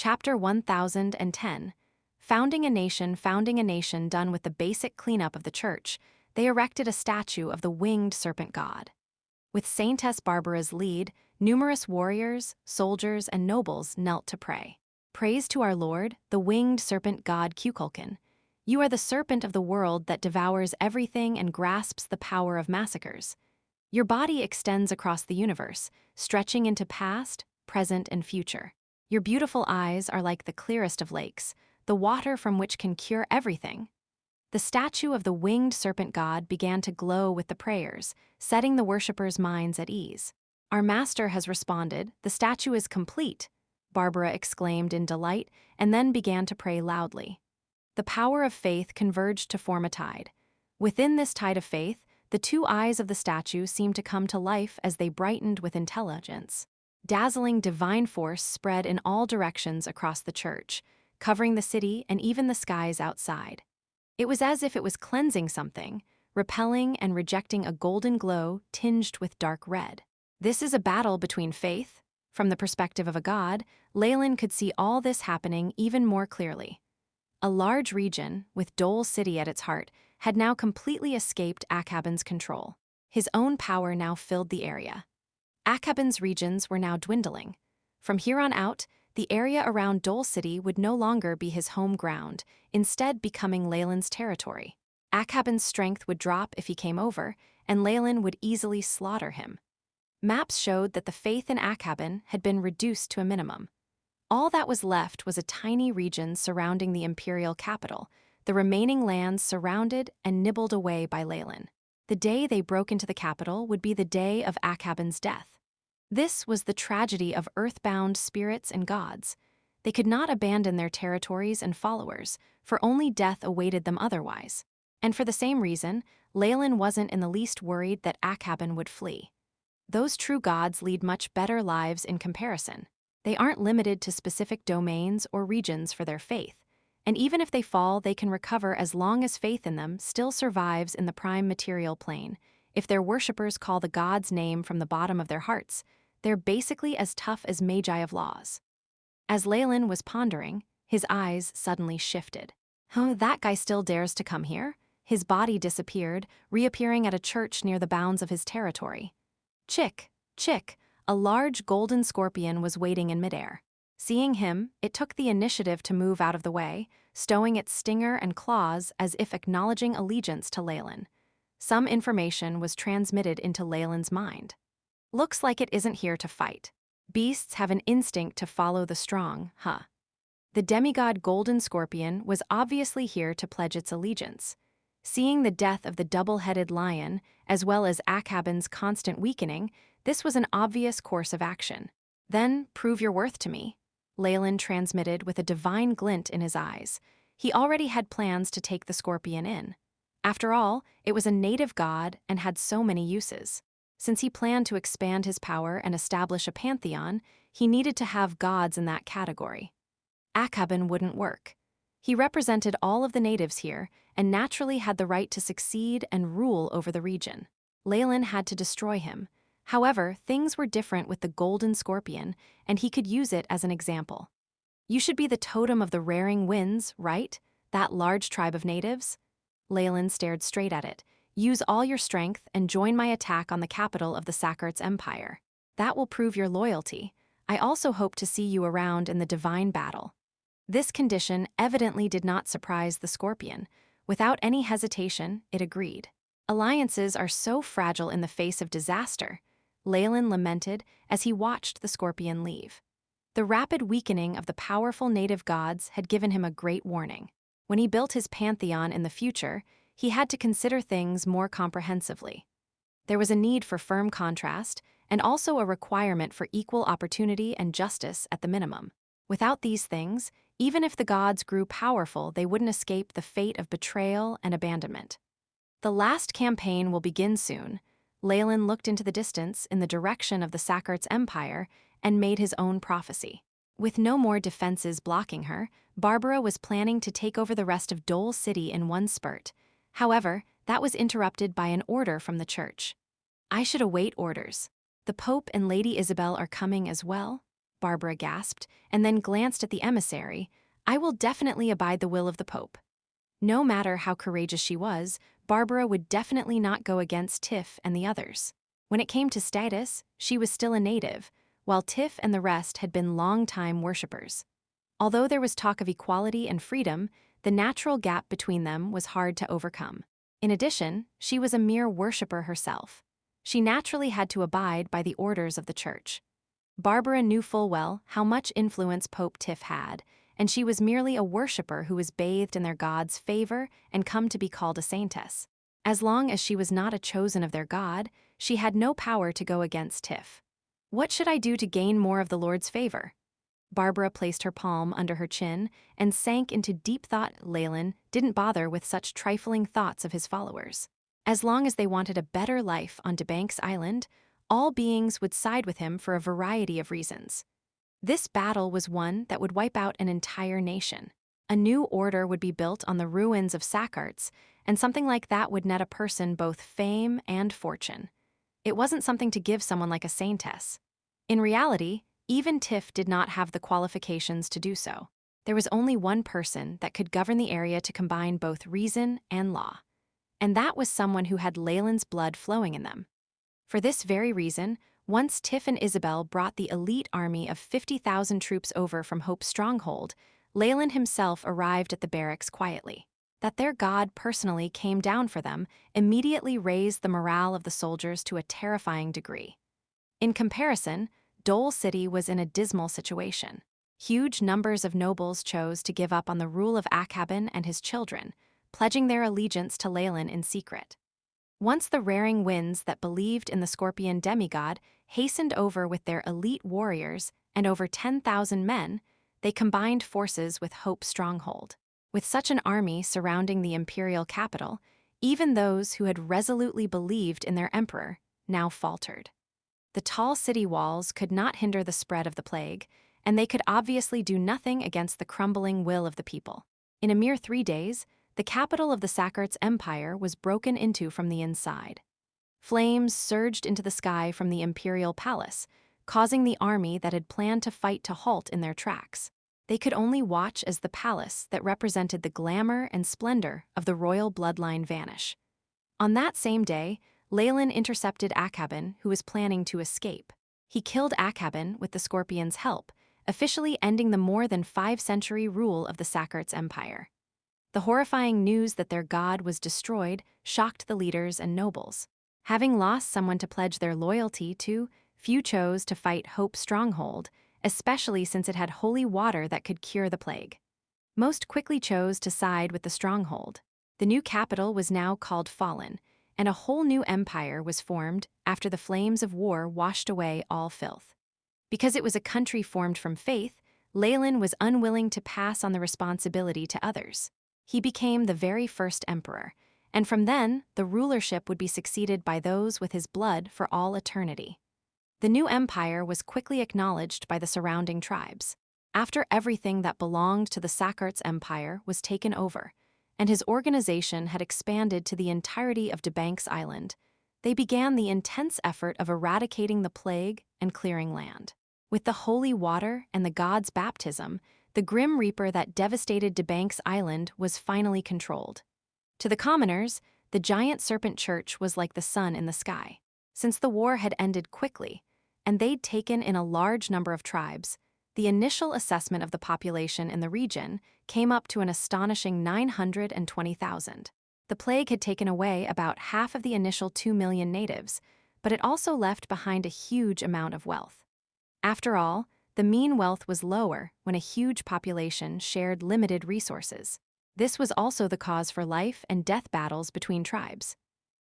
Chapter 1010. Founding a nation done with the basic cleanup of the church, they erected a statue of the winged serpent god. With Saintess Barbara's lead, numerous warriors, soldiers, and nobles knelt to pray. Praise to our Lord, the winged serpent god Kukulkan. You are the serpent of the world that devours everything and grasps the power of massacres. Your body extends across the universe, stretching into past, present, and future. Your beautiful eyes are like the clearest of lakes, the water from which can cure everything. The statue of the winged serpent god began to glow with the prayers, setting the worshippers' minds at ease. Our master has responded, the statue is complete, Barbara exclaimed in delight, and then began to pray loudly. The power of faith converged to form a tide. Within this tide of faith, the two eyes of the statue seemed to come to life as they brightened with intelligence. Dazzling divine force spread in all directions across the church, covering the city and even the skies outside. It was as if it was cleansing something, repelling and rejecting a golden glow tinged with dark red. This is a battle between faith. From the perspective of a god, Leylin could see all this happening even more clearly. A large region, with Dole City at its heart, had now completely escaped Akhaban's control. His own power now filled the area. Akhaban's regions were now dwindling. From here on out, the area around Dole City would no longer be his home ground, instead becoming Leylin's territory. Akhaban's strength would drop if he came over, and Leylin would easily slaughter him. Maps showed that the faith in Akhaban had been reduced to a minimum. All that was left was a tiny region surrounding the imperial capital, the remaining lands surrounded and nibbled away by Leylin. The day they broke into the capital would be the day of Akhaban's death. This was the tragedy of earthbound spirits and gods. They could not abandon their territories and followers, for only death awaited them otherwise. And for the same reason, Leylin wasn't in the least worried that Akhaban would flee. Those true gods lead much better lives in comparison. They aren't limited to specific domains or regions for their faith, and even if they fall, they can recover as long as faith in them still survives in the prime material plane. If their worshippers call the god's name from the bottom of their hearts, they're basically as tough as magi of laws. As Leylin was pondering, his eyes suddenly shifted. Oh, that guy still dares to come here? His body disappeared, reappearing at a church near the bounds of his territory. Chick, chick, a large golden scorpion was waiting in midair. Seeing him, it took the initiative to move out of the way, stowing its stinger and claws as if acknowledging allegiance to Leylin. Some information was transmitted into Leylin's mind. Looks like it isn't here to fight. Beasts have an instinct to follow the strong, huh? The demigod Golden Scorpion was obviously here to pledge its allegiance. Seeing the death of the double-headed lion, as well as Akhaban's constant weakening, this was an obvious course of action. Then, prove your worth to me, Leylin transmitted with a divine glint in his eyes. He already had plans to take the scorpion in. After all, it was a native god and had so many uses. Since he planned to expand his power and establish a pantheon, he needed to have gods in that category. Akhaban wouldn't work. He represented all of the natives here and naturally had the right to succeed and rule over the region. Leylin had to destroy him. However, things were different with the Golden Scorpion, and he could use it as an example. You should be the totem of the Raring Winds, right? That large tribe of natives? Leylin stared straight at it. Use all your strength and join my attack on the capital of the Sakart's empire. That will prove your loyalty. I also hope to see you around in the divine battle. This condition evidently did not surprise the scorpion. Without any hesitation, it agreed. Alliances are so fragile in the face of disaster, Leylin lamented as he watched the scorpion leave. The rapid weakening of the powerful native gods had given him a great warning. When he built his pantheon in the future, he had to consider things more comprehensively. There was a need for firm contrast, and also a requirement for equal opportunity and justice at the minimum. Without these things, even if the gods grew powerful, they wouldn't escape the fate of betrayal and abandonment. The last campaign will begin soon. Leylin looked into the distance in the direction of the Sakart's empire and made his own prophecy. With no more defenses blocking her, Barbara was planning to take over the rest of Dole City in one spurt. However, that was interrupted by an order from the church. I should await orders. The Pope and Lady Isabel are coming as well? Barbara gasped, and then glanced at the emissary. "I will definitely abide the will of the Pope." No matter how courageous she was, Barbara would definitely not go against Tiff and the others. When it came to status, she was still a native, while Tiff and the rest had been long-time worshippers. Although there was talk of equality and freedom, the natural gap between them was hard to overcome. In addition, she was a mere worshipper herself. She naturally had to abide by the orders of the church. Barbara knew full well how much influence Pope Tiff had, and she was merely a worshipper who was bathed in their god's favor and come to be called a saintess. As long as she was not a chosen of their god, she had no power to go against Tiff. "What should I do to gain more of the Lord's favor?" Barbara placed her palm under her chin and sank into deep thought. Leylin didn't bother with such trifling thoughts of his followers. As long as they wanted a better life on Debanks Island, all beings would side with him for a variety of reasons. This battle was one that would wipe out an entire nation. A new order would be built on the ruins of Sakarts, and something like that would net a person both fame and fortune. It wasn't something to give someone like a saintess. In reality, even Tiff did not have the qualifications to do so. There was only one person that could govern the area to combine both reason and law, and that was someone who had Leylin's blood flowing in them. For this very reason, once Tiff and Isabel brought the elite army of 50,000 troops over from Hope's stronghold, Leylin himself arrived at the barracks quietly. That their god personally came down for them immediately raised the morale of the soldiers to a terrifying degree. In comparison, Dole City was in a dismal situation. Huge numbers of nobles chose to give up on the rule of Akhaban and his children, pledging their allegiance to Leylin in secret. Once the raring winds that believed in the Scorpion demigod hastened over with their elite warriors and over 10,000 men, they combined forces with Hope's stronghold. With such an army surrounding the imperial capital, even those who had resolutely believed in their emperor now faltered. The tall city walls could not hinder the spread of the plague, and they could obviously do nothing against the crumbling will of the people. In a mere 3 days, the capital of the Sakarts Empire was broken into from the inside. Flames surged into the sky from the imperial palace, causing the army that had planned to fight to halt in their tracks. They could only watch as the palace that represented the glamour and splendor of the royal bloodline vanish. On that same day, Leylin intercepted Akhaban, who was planning to escape. He killed Akhaban with the Scorpion's help, officially ending the more than 5-century rule of the Sakarts Empire. The horrifying news that their god was destroyed shocked the leaders and nobles. Having lost someone to pledge their loyalty to, few chose to fight Hope's stronghold, especially since it had holy water that could cure the plague. Most quickly chose to side with the stronghold. The new capital was now called Fallen, and a whole new empire was formed after the flames of war washed away all filth. Because it was a country formed from faith, Leylin was unwilling to pass on the responsibility to others. He became the very first emperor, and from then, the rulership would be succeeded by those with his blood for all eternity. The new empire was quickly acknowledged by the surrounding tribes. After everything that belonged to the Sakarts Empire was taken over, and his organization had expanded to the entirety of Debanks Island, they began the intense effort of eradicating the plague and clearing land. With the holy water and the god's baptism, the grim reaper that devastated Debanks Island was finally controlled. To the commoners, the giant serpent church was like the sun in the sky. Since the war had ended quickly, and they'd taken in a large number of tribes, the initial assessment of the population in the region came up to an astonishing 920,000. The plague had taken away about half of the initial 2 million natives, but it also left behind a huge amount of wealth. After all, the mean wealth was lower when a huge population shared limited resources. This was also the cause for life and death battles between tribes.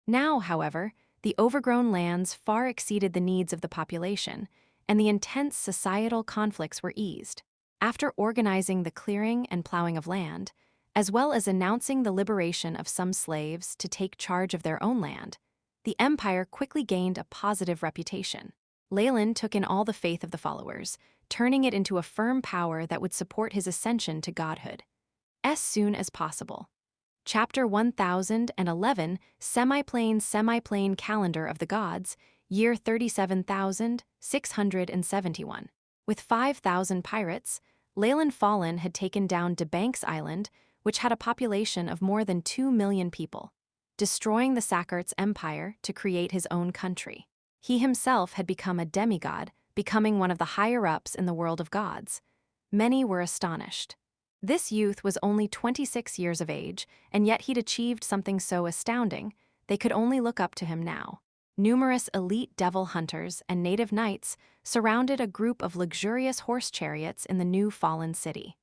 Now, however, the overgrown lands far exceeded the needs of the population, and the intense societal conflicts were eased. After organizing the clearing and plowing of land, as well as announcing the liberation of some slaves to take charge of their own land, the empire quickly gained a positive reputation. Leylin took in all the faith of the followers, turning it into a firm power that would support his ascension to godhood. As soon as possible. Chapter 1011, Semi-Plane Calendar of the Gods, Year 37,671. With 5,000 pirates, Leylin Farlier had taken down Debanks Island, which had a population of more than 2 million people, destroying the Sakarts' empire to create his own country. He himself had become a demigod, becoming one of the higher-ups in the world of gods. Many were astonished. This youth was only 26 years of age, and yet he'd achieved something so astounding, they could only look up to him now. Numerous elite devil hunters and native knights surrounded a group of luxurious horse chariots in the new fallen city.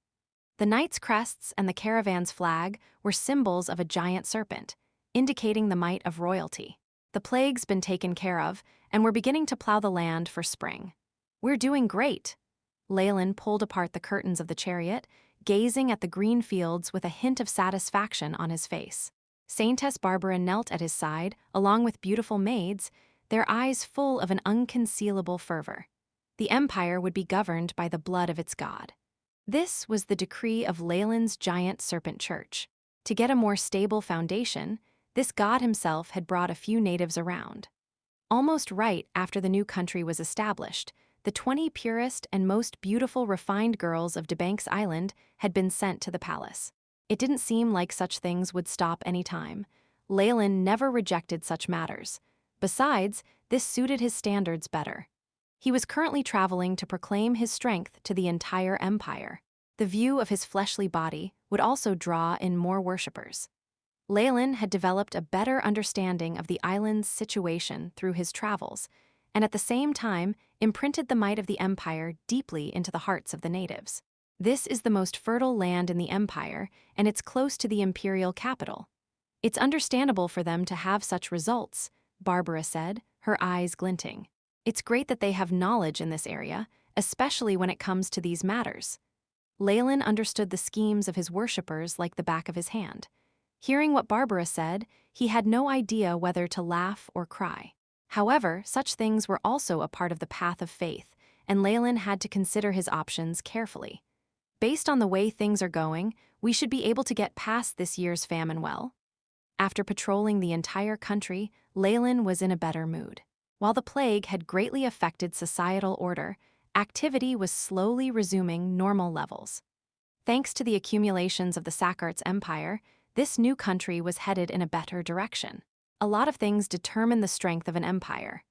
The knights' crests and the caravan's flag were symbols of a giant serpent, indicating the might of royalty. The plague's been taken care of, and we're beginning to plow the land for spring. We're doing great. Leylin pulled apart the curtains of the chariot, gazing at the green fields with a hint of satisfaction on his face. Saintess Barbara knelt at his side, along with beautiful maids, their eyes full of an unconcealable fervor. The empire would be governed by the blood of its god. This was the decree of Leylin's giant serpent church. To get a more stable foundation, this god himself had brought a few natives around. Almost right after the new country was established, the 20 purest and most beautiful refined girls of Debanks Island had been sent to the palace. It didn't seem like such things would stop any time. Leylin never rejected such matters. Besides, this suited his standards better. He was currently traveling to proclaim his strength to the entire empire. The view of his fleshly body would also draw in more worshippers. Leylin had developed a better understanding of the island's situation through his travels, and at the same time imprinted the might of the empire deeply into the hearts of the natives. This is the most fertile land in the empire, and it's close to the imperial capital. It's understandable for them to have such results, Barbara said, her eyes glinting. It's great that they have knowledge in this area, especially when it comes to these matters. Leylin understood the schemes of his worshippers like the back of his hand. Hearing what Barbara said, he had no idea whether to laugh or cry. However, such things were also a part of the path of faith, and Leylin had to consider his options carefully. Based on the way things are going, we should be able to get past this year's famine well. After patrolling the entire country, Leylin was in a better mood. While the plague had greatly affected societal order, activity was slowly resuming normal levels. Thanks to the accumulations of the Sakarts' empire, this new country was headed in a better direction. A lot of things determine the strength of an empire.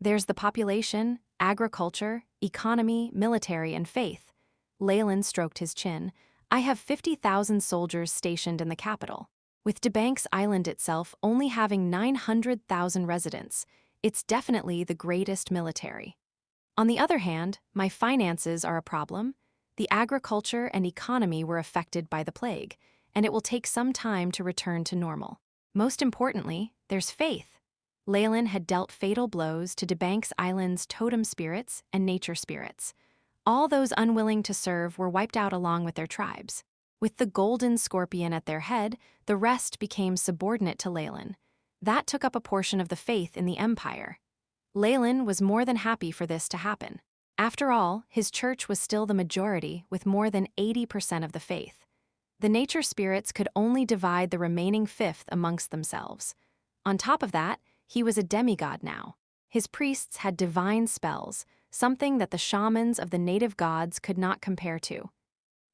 There's the population, agriculture, economy, military, and faith. Leylin stroked his chin. I have 50,000 soldiers stationed in the capital. With Debanks Island itself only having 900,000 residents, it's definitely the greatest military. On the other hand, my finances are a problem. The agriculture and economy were affected by the plague, and it will take some time to return to normal. Most importantly, there's faith. Leylin had dealt fatal blows to Debanks Island's totem spirits and nature spirits. All those unwilling to serve were wiped out along with their tribes. With the golden scorpion at their head, the rest became subordinate to Leylin. That took up a portion of the faith in the empire. Leylin was more than happy for this to happen. After all, his church was still the majority with more than 80% of the faith. The nature spirits could only divide the remaining fifth amongst themselves. On top of that, he was a demigod now. His priests had divine spells, something that the shamans of the native gods could not compare to.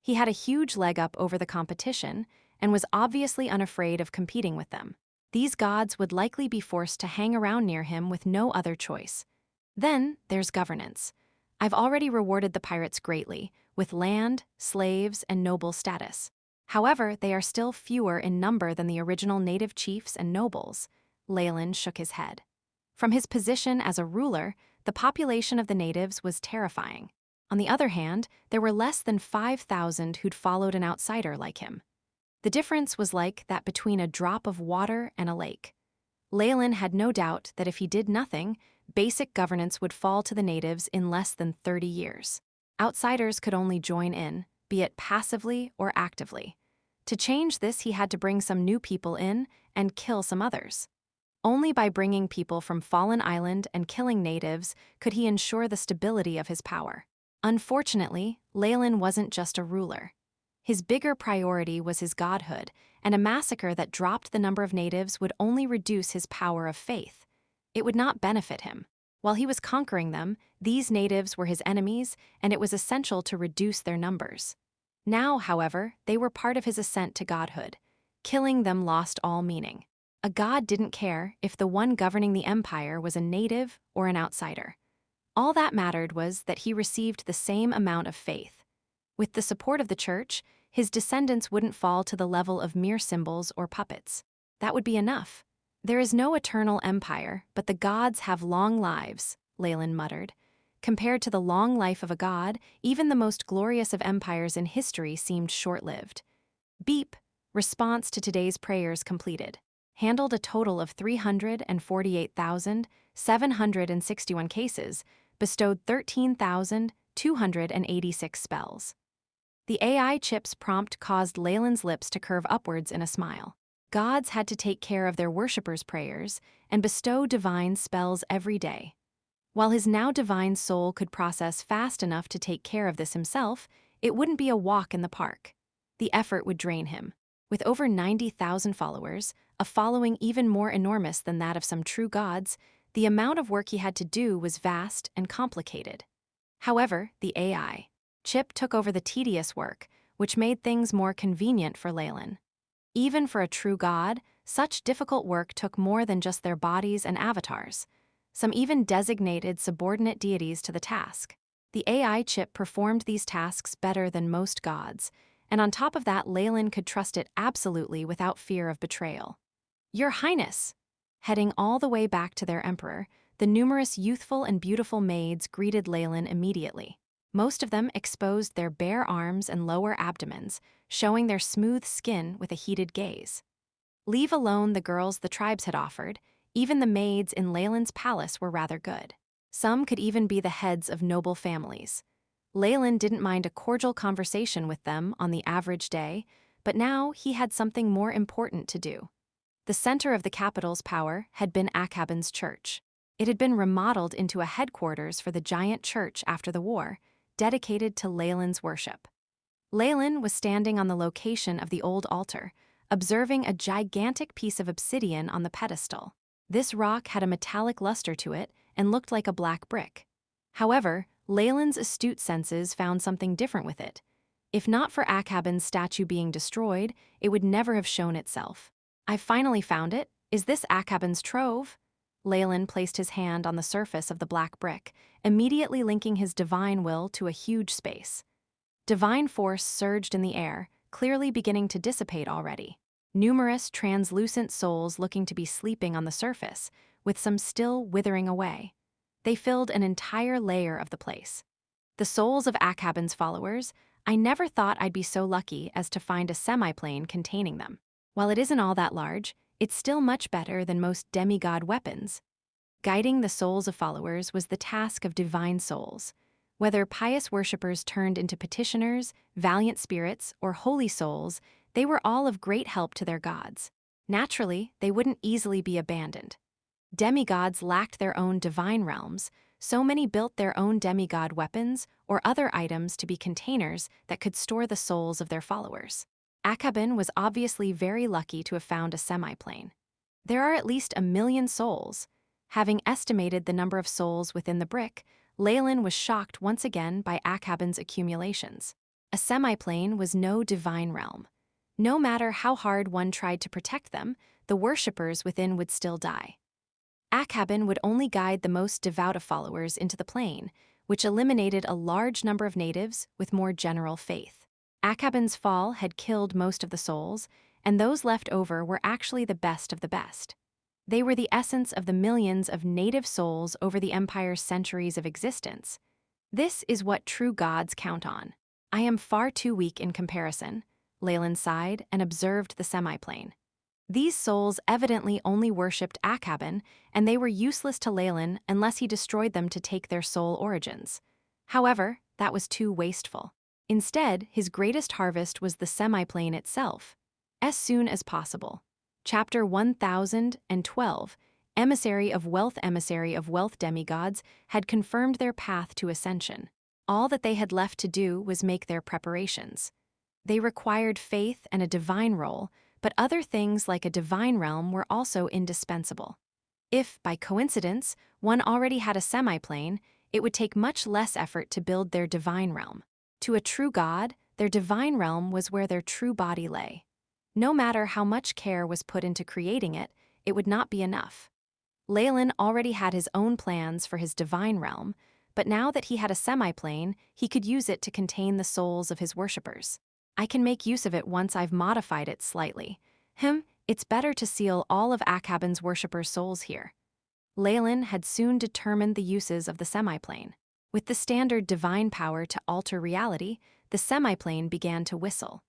He had a huge leg up over the competition and was obviously unafraid of competing with them. These gods would likely be forced to hang around near him with no other choice. Then there's governance. I've already rewarded the pirates greatly, with land, slaves, and noble status. However, they are still fewer in number than the original native chiefs and nobles. Leylin shook his head. From his position as a ruler, the population of the natives was terrifying. On the other hand, there were less than 5,000 who'd followed an outsider like him. The difference was like that between a drop of water and a lake. Leylin had no doubt that if he did nothing, basic governance would fall to the natives in less than 30 years. Outsiders could only join in, be it passively or actively. To change this, he had to bring some new people in and kill some others. Only by bringing people from Fallen Island and killing natives could he ensure the stability of his power. Unfortunately, Leylin wasn't just a ruler. His bigger priority was his godhood, and a massacre that dropped the number of natives would only reduce his power of faith. It would not benefit him. While he was conquering them, these natives were his enemies, and it was essential to reduce their numbers. Now, however, they were part of his ascent to godhood. Killing them lost all meaning. A god didn't care if the one governing the empire was a native or an outsider. All that mattered was that he received the same amount of faith. With the support of the church, his descendants wouldn't fall to the level of mere symbols or puppets. That would be enough. There is no eternal empire, but the gods have long lives, Leylin muttered. Compared to the long life of a god, even the most glorious of empires in history seemed short-lived. Beep, response to today's prayers completed. Handled a total of 348,761 cases, bestowed 13,286 spells. The AI chip's prompt caused Leylin's lips to curve upwards in a smile. Gods had to take care of their worshippers' prayers and bestow divine spells every day. While his now divine soul could process fast enough to take care of this himself, it wouldn't be a walk in the park. The effort would drain him. With over 90,000 followers, a following even more enormous than that of some true gods, the amount of work he had to do was vast and complicated. However, the AI chip took over the tedious work, which made things more convenient for Leylin. Even for a true god, such difficult work took more than just their bodies and avatars. Some even designated subordinate deities to the task. The AI chip performed these tasks better than most gods, and on top of that, Leylin could trust it absolutely without fear of betrayal. Your Highness! Heading all the way back to their emperor, the numerous youthful and beautiful maids greeted Leylin immediately. Most of them exposed their bare arms and lower abdomens, showing their smooth skin with a heated gaze. Leave alone the girls the tribes had offered, even the maids in Leylin's palace were rather good. Some could even be the heads of noble families. Leylin didn't mind a cordial conversation with them on the average day, but now he had something more important to do. The center of the capital's power had been Akhaban's church. It had been remodeled into a headquarters for the giant church after the war, dedicated to Leylin's worship. Leylin was standing on the location of the old altar, observing a gigantic piece of obsidian on the pedestal. This rock had a metallic luster to it and looked like a black brick. However, Leylin's astute senses found something different with it. If not for Akhaban's statue being destroyed, it would never have shown itself. "I've finally found it. Is this Akhaban's trove?" Leylin placed his hand on the surface of the black brick, immediately linking his divine will to a huge space. Divine force surged in the air, clearly beginning to dissipate already. Numerous translucent souls looking to be sleeping on the surface, with some still withering away. They filled an entire layer of the place. The souls of Akhaban's followers, I never thought I'd be so lucky as to find a semiplane containing them. While it isn't all that large, it's still much better than most demigod weapons. Guiding the souls of followers was the task of divine souls. Whether pious worshippers turned into petitioners, valiant spirits, or holy souls, they were all of great help to their gods. Naturally, they wouldn't easily be abandoned. Demigods lacked their own divine realms, so many built their own demigod weapons or other items to be containers that could store the souls of their followers. Akhaban was obviously very lucky to have found a semiplane. There are at least 1 million souls. Having estimated the number of souls within the brick, Leylin was shocked once again by Akhaban's accumulations. A semiplane was no divine realm. No matter how hard one tried to protect them, the worshippers within would still die. Akhaban would only guide the most devout of followers into the plane, which eliminated a large number of natives with more general faith. Akhaban's fall had killed most of the souls, and those left over were actually the best of the best. They were the essence of the millions of native souls over the Empire's centuries of existence. This is what true gods count on. I am far too weak in comparison, Leylin sighed and observed the semiplane. These souls evidently only worshipped Akhaban, and they were useless to Leylin unless he destroyed them to take their soul origins. However, that was too wasteful. Instead, his greatest harvest was the semiplane itself. As soon as possible. Chapter 1012, Emissary of Wealth demigods, had confirmed their path to ascension. All that they had left to do was make their preparations. They required faith and a divine role, but other things like a divine realm were also indispensable. If, by coincidence, one already had a semiplane, it would take much less effort to build their divine realm. To a true god, their divine realm was where their true body lay. No matter how much care was put into creating it, it would not be enough. Leylin already had his own plans for his divine realm, but now that he had a semiplane, he could use it to contain the souls of his worshippers. I can make use of it once I've modified it slightly. It's better to seal all of Akhabin's worshippers' souls here. Leylin had soon determined the uses of the semiplane. With the standard divine power to alter reality, the semiplane began to whistle.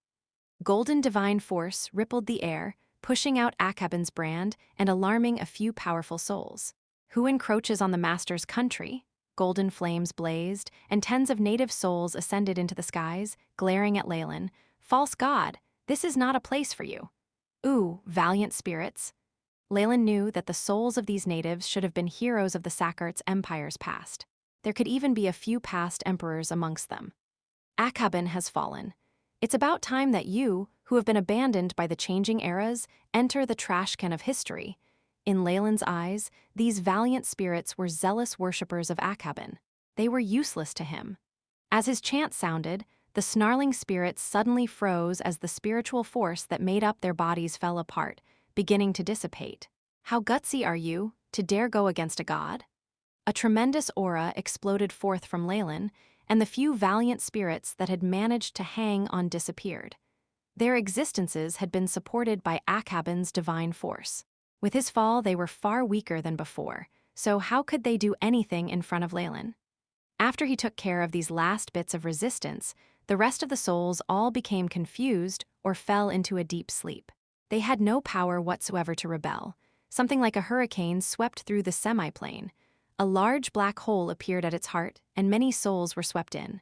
Golden divine force rippled the air, pushing out Akhabin's brand and alarming a few powerful souls. Who encroaches on the master's country? Golden flames blazed, and tens of native souls ascended into the skies, glaring at Leylin. False god, this is not a place for you. Ooh, valiant spirits. Leylin knew that the souls of these natives should have been heroes of the Sakart's empires past. There could even be a few past emperors amongst them. Akhabin has fallen. It's about time that you, who have been abandoned by the changing eras, enter the trash can of history. In Leylin's eyes, these valiant spirits were zealous worshippers of Akhabin. They were useless to him. As his chant sounded, the snarling spirits suddenly froze as the spiritual force that made up their bodies fell apart, beginning to dissipate. How gutsy are you, to dare go against a god? A tremendous aura exploded forth from Leylin, and the few valiant spirits that had managed to hang on disappeared. Their existences had been supported by Akhabin's divine force. With his fall, they were far weaker than before, so how could they do anything in front of Leylin? After he took care of these last bits of resistance, the rest of the souls all became confused or fell into a deep sleep. They had no power whatsoever to rebel. Something like a hurricane swept through the semiplane. A large black hole appeared at its heart, and many souls were swept in.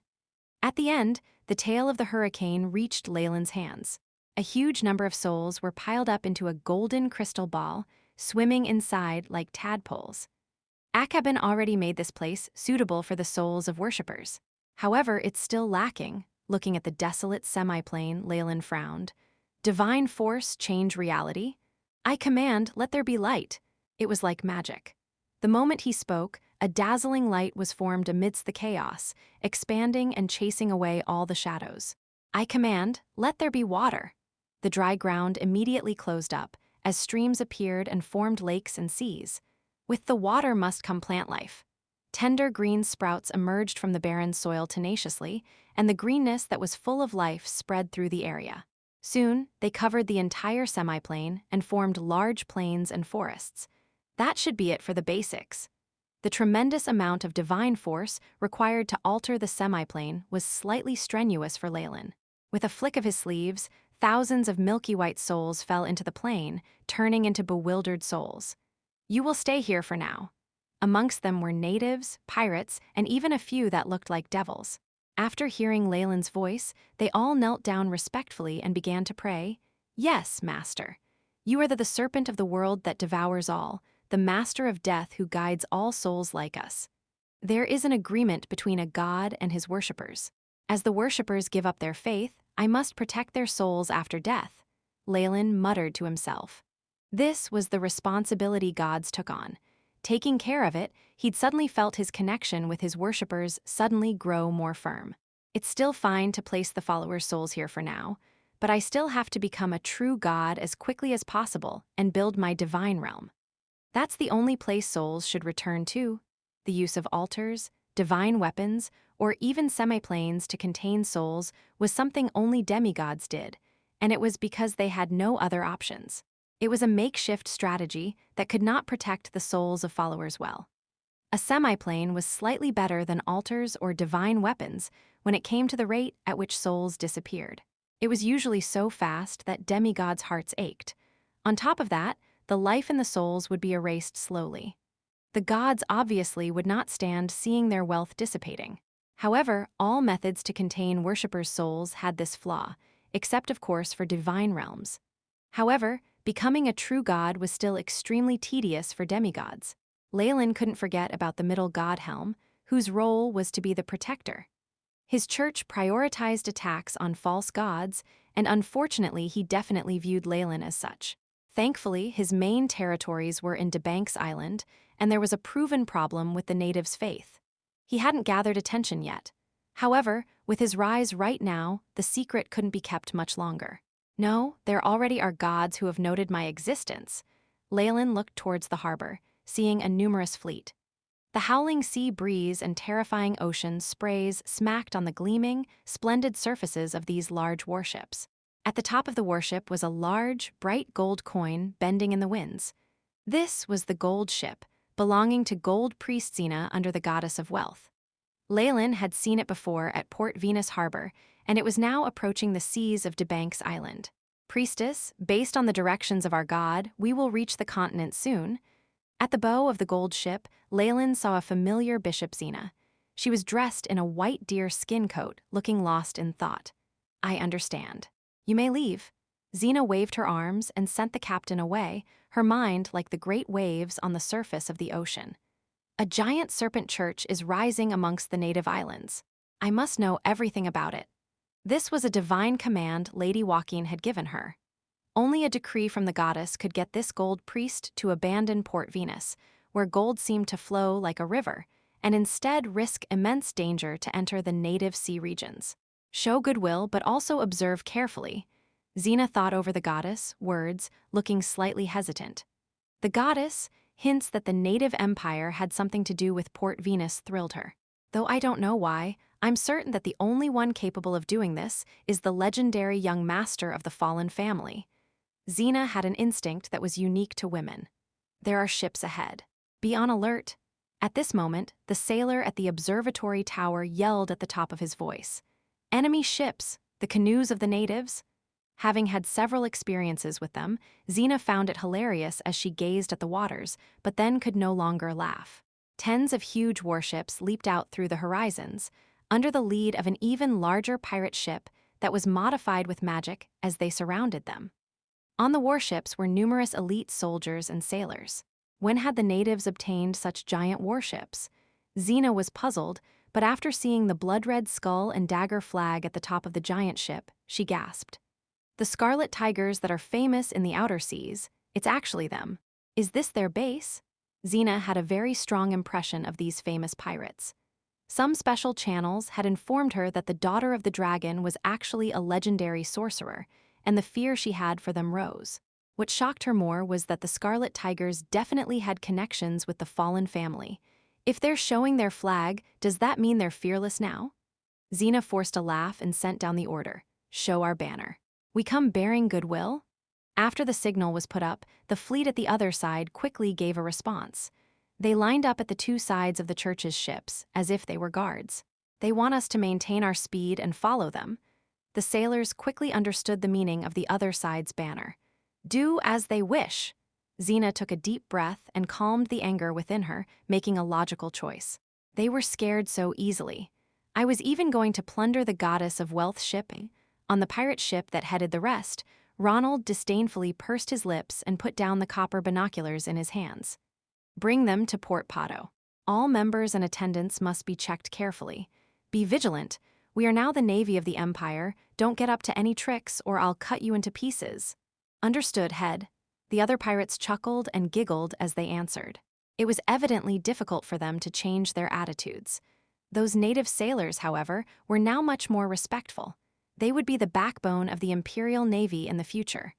At the end, the tail of the hurricane reached Leylin's hands. A huge number of souls were piled up into a golden crystal ball, swimming inside like tadpoles. Akhabin already made this place suitable for the souls of worshippers. However, it's still lacking. Looking at the desolate semiplane, Leylin frowned. Divine force change reality? I command, let there be light. It was like magic. The moment he spoke, a dazzling light was formed amidst the chaos, expanding and chasing away all the shadows. I command, let there be water. The dry ground immediately closed up, as streams appeared and formed lakes and seas. With the water must come plant life. Tender green sprouts emerged from the barren soil tenaciously, and the greenness that was full of life spread through the area. Soon, they covered the entire semiplane and formed large plains and forests. That should be it for the basics. The tremendous amount of divine force required to alter the semiplane was slightly strenuous for Leylin. With a flick of his sleeves, thousands of milky white souls fell into the plane, turning into bewildered souls. You will stay here for now. Amongst them were natives, pirates, and even a few that looked like devils. After hearing Leylin's voice, they all knelt down respectfully and began to pray. Yes, Master. You are the serpent of the world that devours all, the master of death who guides all souls like us. There is an agreement between a god and his worshippers. As the worshippers give up their faith, I must protect their souls after death. Leylin muttered to himself. This was the responsibility gods took on. Taking care of it, he'd suddenly felt his connection with his worshippers suddenly grow more firm. It's still fine to place the followers' souls here for now, but I still have to become a true god as quickly as possible and build my divine realm. That's the only place souls should return to. The use of altars, divine weapons, or even semiplanes to contain souls was something only demigods did, and it was because they had no other options. It was a makeshift strategy that could not protect the souls of followers well. A semiplane was slightly better than altars or divine weapons when it came to the rate at which souls disappeared. It was usually so fast that demigods' hearts ached. On top of that, the life in the souls would be erased slowly. The gods obviously would not stand seeing their wealth dissipating. However, all methods to contain worshippers' souls had this flaw, except of course for divine realms. However, becoming a true god was still extremely tedious for demigods. Leylin couldn't forget about the middle god helm, whose role was to be the protector. His church prioritized attacks on false gods, and unfortunately he definitely viewed Leylin as such. Thankfully, his main territories were in Debanks Island, and there was a proven problem with the natives' faith. He hadn't gathered attention yet. However, with his rise right now, the secret couldn't be kept much longer. No, there already are gods who have noted my existence. Leylin looked towards the harbor, seeing a numerous fleet. The howling sea breeze and terrifying ocean sprays smacked on the gleaming, splendid surfaces of these large warships. At the top of the warship was a large, bright gold coin bending in the winds. This was the gold ship, belonging to gold priest Xena under the goddess of wealth. Leylin had seen it before at Port Venus Harbor, and it was now approaching the seas of Debanks Island. Priestess, based on the directions of our god, we will reach the continent soon. At the bow of the gold ship, Leylin saw a familiar Bishop Xena. She was dressed in a white deer skin coat, looking lost in thought. I understand. You may leave. Xena waved her arms and sent the captain away, her mind like the great waves on the surface of the ocean. A giant serpent church is rising amongst the native islands. I must know everything about it. This was a divine command Lady Joaquin had given her. Only a decree from the goddess could get this gold priest to abandon Port Venus, where gold seemed to flow like a river, and instead risk immense danger to enter the native sea regions. Show goodwill, but also observe carefully. Xena thought over the goddess' words, looking slightly hesitant. The goddess' hints that the native empire had something to do with Port Venus thrilled her. Though I don't know why, I'm certain that the only one capable of doing this is the legendary young master of the fallen family. Xena had an instinct that was unique to women. There are ships ahead. Be on alert. At this moment, the sailor at the observatory tower yelled at the top of his voice. Enemy ships, the canoes of the natives. Having had several experiences with them, Xena found it hilarious as she gazed at the waters, but then could no longer laugh. Tens of huge warships leaped out through the horizons, under the lead of an even larger pirate ship that was modified with magic as they surrounded them. On the warships were numerous elite soldiers and sailors. When had the natives obtained such giant warships? Xena was puzzled, but after seeing the blood-red skull and dagger flag at the top of the giant ship, she gasped. The scarlet tigers that are famous in the outer seas, it's actually them. Is this their base? Xena had a very strong impression of these famous pirates. Some special channels had informed her that the daughter of the dragon was actually a legendary sorcerer, and the fear she had for them rose. What shocked her more was that the scarlet tigers definitely had connections with the fallen family. If they're showing their flag, does that mean they're fearless now? Xena forced a laugh and sent down the order. Show our banner. We come bearing goodwill? After the signal was put up, the fleet at the other side quickly gave a response. They lined up at the two sides of the church's ships, as if they were guards. They want us to maintain our speed and follow them. The sailors quickly understood the meaning of the other side's banner. Do as they wish. Xena took a deep breath and calmed the anger within her, making a logical choice. They were scared so easily. I was even going to plunder the goddess of wealth shipping. On the pirate ship that headed the rest, Ronald disdainfully pursed his lips and put down the copper binoculars in his hands. Bring them to Port Pato. All members and attendants must be checked carefully. Be vigilant. We are now the navy of the Empire. Don't get up to any tricks or I'll cut you into pieces. Understood, head. The other pirates chuckled and giggled as they answered. It was evidently difficult for them to change their attitudes. Those native sailors, however, were now much more respectful. They would be the backbone of the Imperial Navy in the future.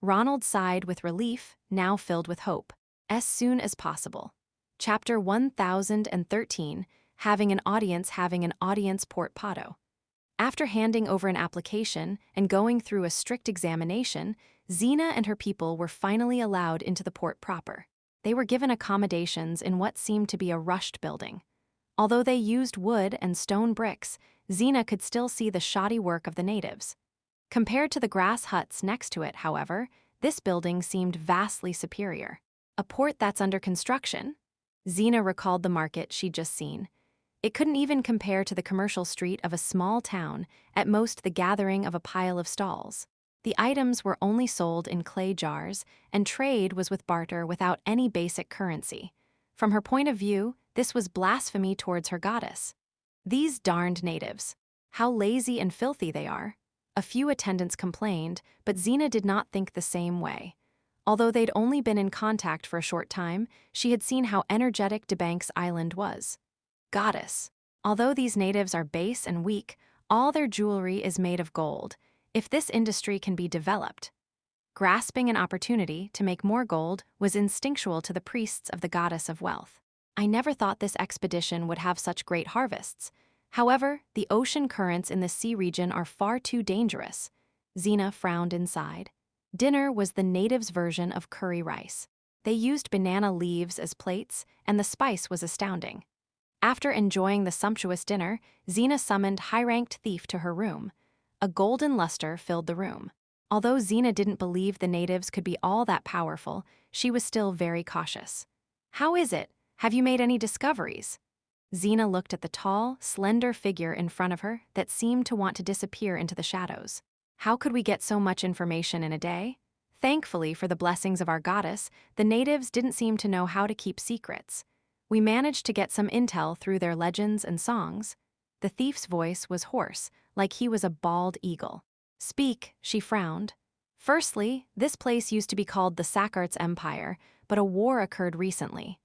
Ronald sighed with relief, now filled with hope. As soon as possible. Chapter 1013, Having an Audience Port Pato. After handing over an application and going through a strict examination, Xena and her people were finally allowed into the port proper. They were given accommodations in what seemed to be a rushed building. Although they used wood and stone bricks, Xena could still see the shoddy work of the natives. Compared to the grass huts next to it, however, this building seemed vastly superior. A port that's under construction? Xena recalled the market she'd just seen. It couldn't even compare to the commercial street of a small town, at most the gathering of a pile of stalls. The items were only sold in clay jars, and trade was with barter without any basic currency. From her point of view, this was blasphemy towards her goddess. These darned natives. How lazy and filthy they are. A few attendants complained, but Xena did not think the same way. Although they'd only been in contact for a short time, she had seen how energetic DeBank's island was. Goddess. Although these natives are base and weak, all their jewelry is made of gold. If this industry can be developed, grasping an opportunity to make more gold was instinctual to the priests of the goddess of wealth. I never thought this expedition would have such great harvests. However, the ocean currents in the sea region are far too dangerous. Xena frowned inside. Dinner was the natives' version of curry rice. They used banana leaves as plates, and the spice was astounding. After enjoying the sumptuous dinner, Xena summoned high-ranked Thief to her room. A golden luster filled the room. Although Xena didn't believe the natives could be all that powerful, she was still very cautious. "How is it? Have you made any discoveries?" Xena looked at the tall, slender figure in front of her that seemed to want to disappear into the shadows. "How could we get so much information in a day?" Thankfully for the blessings of our goddess, the natives didn't seem to know how to keep secrets. We managed to get some intel through their legends and songs. The thief's voice was hoarse, like he was a bald eagle. "Speak," she frowned. "Firstly, this place used to be called the Sakart's Empire, but a war occurred recently.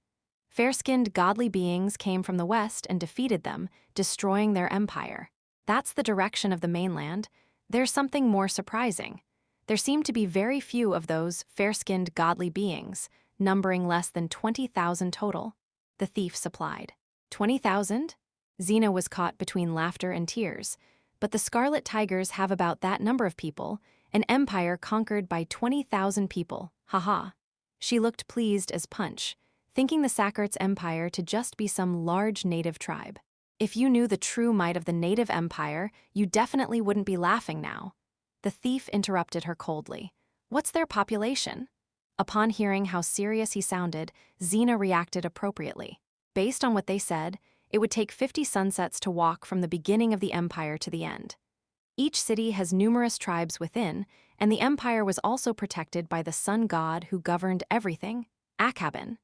Fair-skinned godly beings came from the west and defeated them, destroying their empire. That's the direction of the mainland. There's something more surprising. There seem to be very few of those fair-skinned godly beings, numbering less than 20,000 total." The thief supplied. 20,000? Xena was caught between laughter and tears. But the Scarlet Tigers have about that number of people, an empire conquered by 20,000 people, haha. She looked pleased as punch, thinking the Sakart's empire to just be some large native tribe. If you knew the true might of the native empire, you definitely wouldn't be laughing now. The thief interrupted her coldly. "What's their population?" Upon hearing how serious he sounded, Xena reacted appropriately. Based on what they said, it would take 50 sunsets to walk from the beginning of the empire to the end. Each city has numerous tribes within, and the empire was also protected by the sun god who governed everything, Akhabin.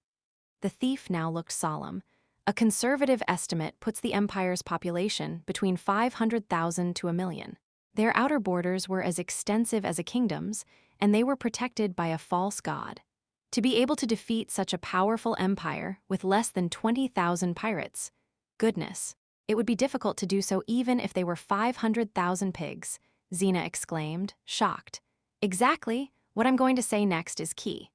The thief now looked solemn. A conservative estimate puts the empire's population between 500,000 to 1 million. Their outer borders were as extensive as a kingdom's, and they were protected by a false god. To be able to defeat such a powerful empire with less than 20,000 pirates, goodness, it would be difficult to do so even if they were 500,000 pigs, Xena exclaimed, shocked. Exactly, what I'm going to say next is key.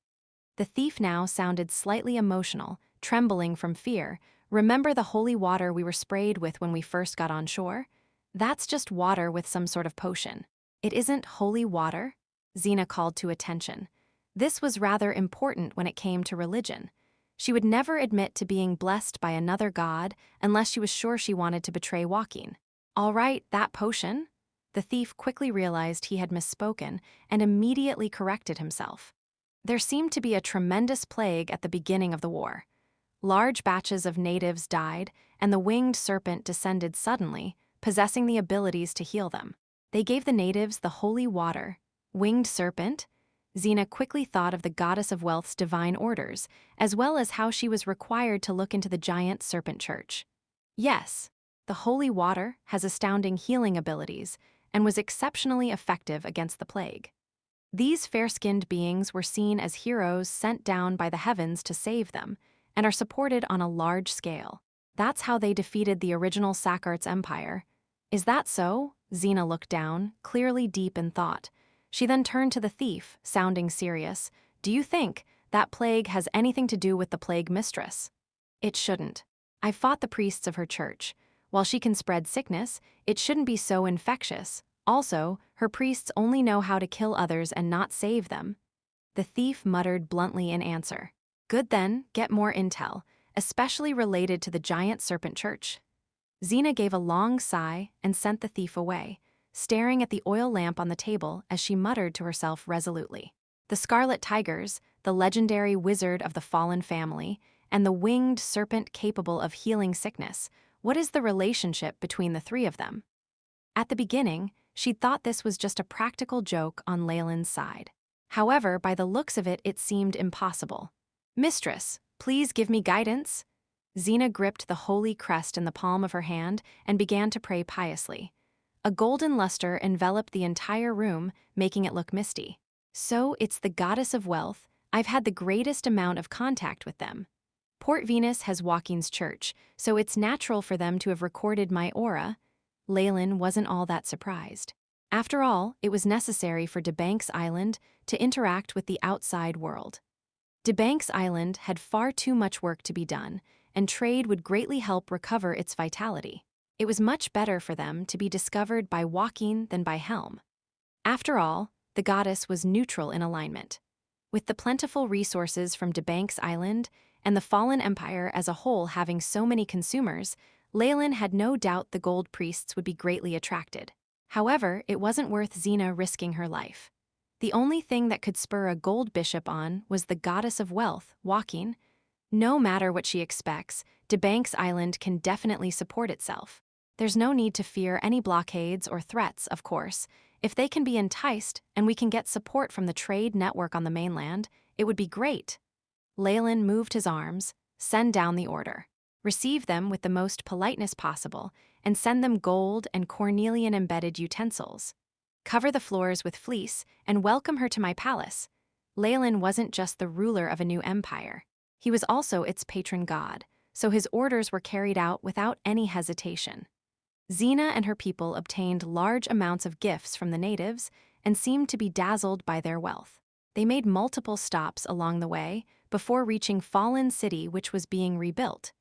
The thief now sounded slightly emotional, trembling from fear. Remember the holy water we were sprayed with when we first got on shore? That's just water with some sort of potion. It isn't holy water? Xena called to attention. This was rather important when it came to religion. She would never admit to being blessed by another god unless she was sure she wanted to betray Joaquin. All right, that potion? The thief quickly realized he had misspoken and immediately corrected himself. There seemed to be a tremendous plague at the beginning of the war. Large batches of natives died, and the winged serpent descended suddenly, possessing the abilities to heal them. They gave the natives the holy water. Winged serpent? Xena quickly thought of the goddess of wealth's divine orders, as well as how she was required to look into the giant serpent church. Yes, the holy water has astounding healing abilities and was exceptionally effective against the plague. These fair-skinned beings were seen as heroes sent down by the heavens to save them, and are supported on a large scale. That's how they defeated the original Sakart's empire. Is that so? Xena looked down, clearly deep in thought. She then turned to the thief, sounding serious. Do you think that plague has anything to do with the plague mistress? It shouldn't. I've fought the priests of her church. While she can spread sickness, it shouldn't be so infectious. Also, her priests only know how to kill others and not save them. The thief muttered bluntly in answer. Good then, get more intel, especially related to the giant serpent church. Xena gave a long sigh and sent the thief away, staring at the oil lamp on the table as she muttered to herself resolutely. The Scarlet Tigers, the legendary wizard of the fallen family, and the winged serpent capable of healing sickness, what is the relationship between the three of them? At the beginning, she'd thought this was just a practical joke on Leylin's side. However, by the looks of it seemed impossible. Mistress, please give me guidance. Xena gripped the holy crest in the palm of her hand and began to pray piously. A golden luster enveloped the entire room, making it look misty. So it's the goddess of wealth, I've had the greatest amount of contact with them. Port Venus has Joaquin's church, so it's natural for them to have recorded my aura. Leylin wasn't all that surprised. After all, it was necessary for DeBank's Island to interact with the outside world. DeBank's Island had far too much work to be done, and trade would greatly help recover its vitality. It was much better for them to be discovered by Joaquin than by Helm. After all, the goddess was neutral in alignment. With the plentiful resources from DeBank's Island and the fallen empire as a whole having so many consumers, Leylin had no doubt the gold priests would be greatly attracted. However, it wasn't worth Xena risking her life. The only thing that could spur a gold bishop on was the goddess of wealth, Joaquin. No matter what she expects, DeBank's Island can definitely support itself. There's no need to fear any blockades or threats, of course. If they can be enticed and we can get support from the trade network on the mainland, it would be great. Leylin moved his arms. Send down the order. Receive them with the most politeness possible, and send them gold and cornelian-embedded utensils. Cover the floors with fleece and welcome her to my palace. Leylin wasn't just the ruler of a new empire. He was also its patron god, so his orders were carried out without any hesitation. Xena and her people obtained large amounts of gifts from the natives and seemed to be dazzled by their wealth. They made multiple stops along the way before reaching Fallen City, which was being rebuilt.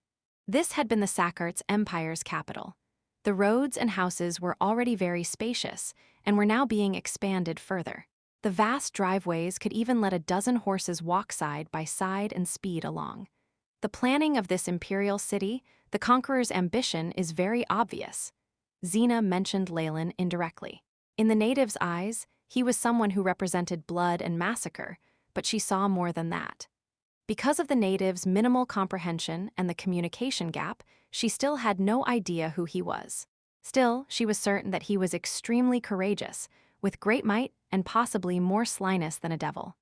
This had been the Sakart's empire's capital. The roads and houses were already very spacious and were now being expanded further. The vast driveways could even let a dozen horses walk side by side and speed along. The planning of this imperial city, the conqueror's ambition, is very obvious. Xena mentioned Leylin indirectly. In the natives' eyes, he was someone who represented blood and massacre, but she saw more than that. Because of the natives' minimal comprehension and the communication gap, she still had no idea who he was. Still, she was certain that he was extremely courageous, with great might and possibly more slyness than a devil.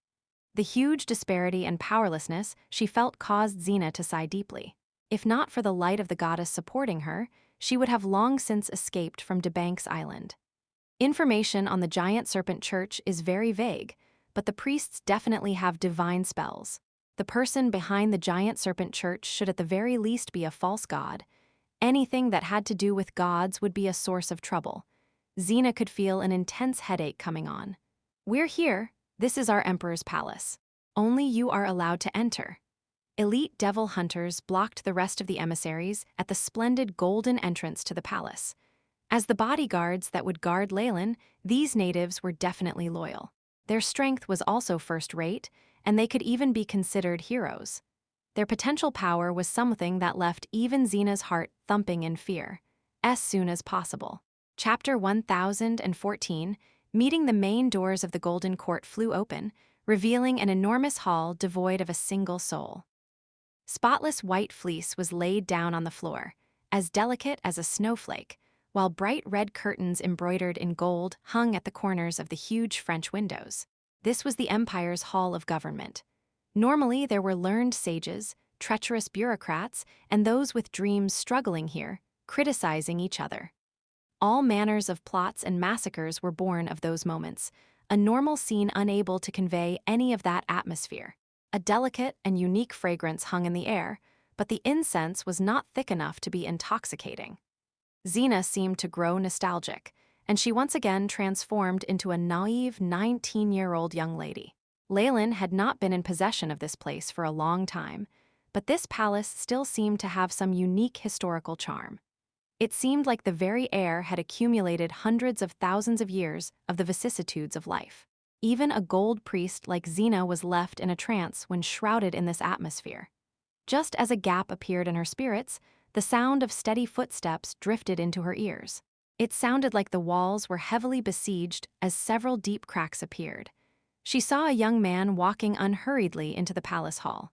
The huge disparity and powerlessness she felt caused Xena to sigh deeply. If not for the light of the goddess supporting her, she would have long since escaped from DeBank's Island. Information on the giant serpent church is very vague, but the priests definitely have divine spells. The person behind the giant serpent church should at the very least be a false god. Anything that had to do with gods would be a source of trouble. Xena could feel an intense headache coming on. We're here. This is our emperor's palace. Only you are allowed to enter. Elite devil hunters blocked the rest of the emissaries at the splendid golden entrance to the palace. As the bodyguards that would guard Leylin, these natives were definitely loyal. Their strength was also first-rate, and they could even be considered heroes. Their potential power was something that left even Xena's heart thumping in fear. As soon as possible. Chapter 1014, meeting the main doors of the Golden Court flew open, revealing an enormous hall devoid of a single soul. Spotless white fleece was laid down on the floor, as delicate as a snowflake, while bright red curtains embroidered in gold hung at the corners of the huge French windows. This was the empire's hall of government. Normally, there were learned sages, treacherous bureaucrats, and those with dreams struggling here, criticizing each other. All manners of plots and massacres were born of those moments, a normal scene unable to convey any of that atmosphere. A delicate and unique fragrance hung in the air, but the incense was not thick enough to be intoxicating. Xena seemed to grow nostalgic, and she once again transformed into a naive 19-year-old young lady. Leylin had not been in possession of this place for a long time, but this palace still seemed to have some unique historical charm. It seemed like the very air had accumulated hundreds of thousands of years of the vicissitudes of life. Even a gold priest like Xena was left in a trance when shrouded in this atmosphere. Just as a gap appeared in her spirits, the sound of steady footsteps drifted into her ears. It sounded like the walls were heavily besieged as several deep cracks appeared. She saw a young man walking unhurriedly into the palace hall.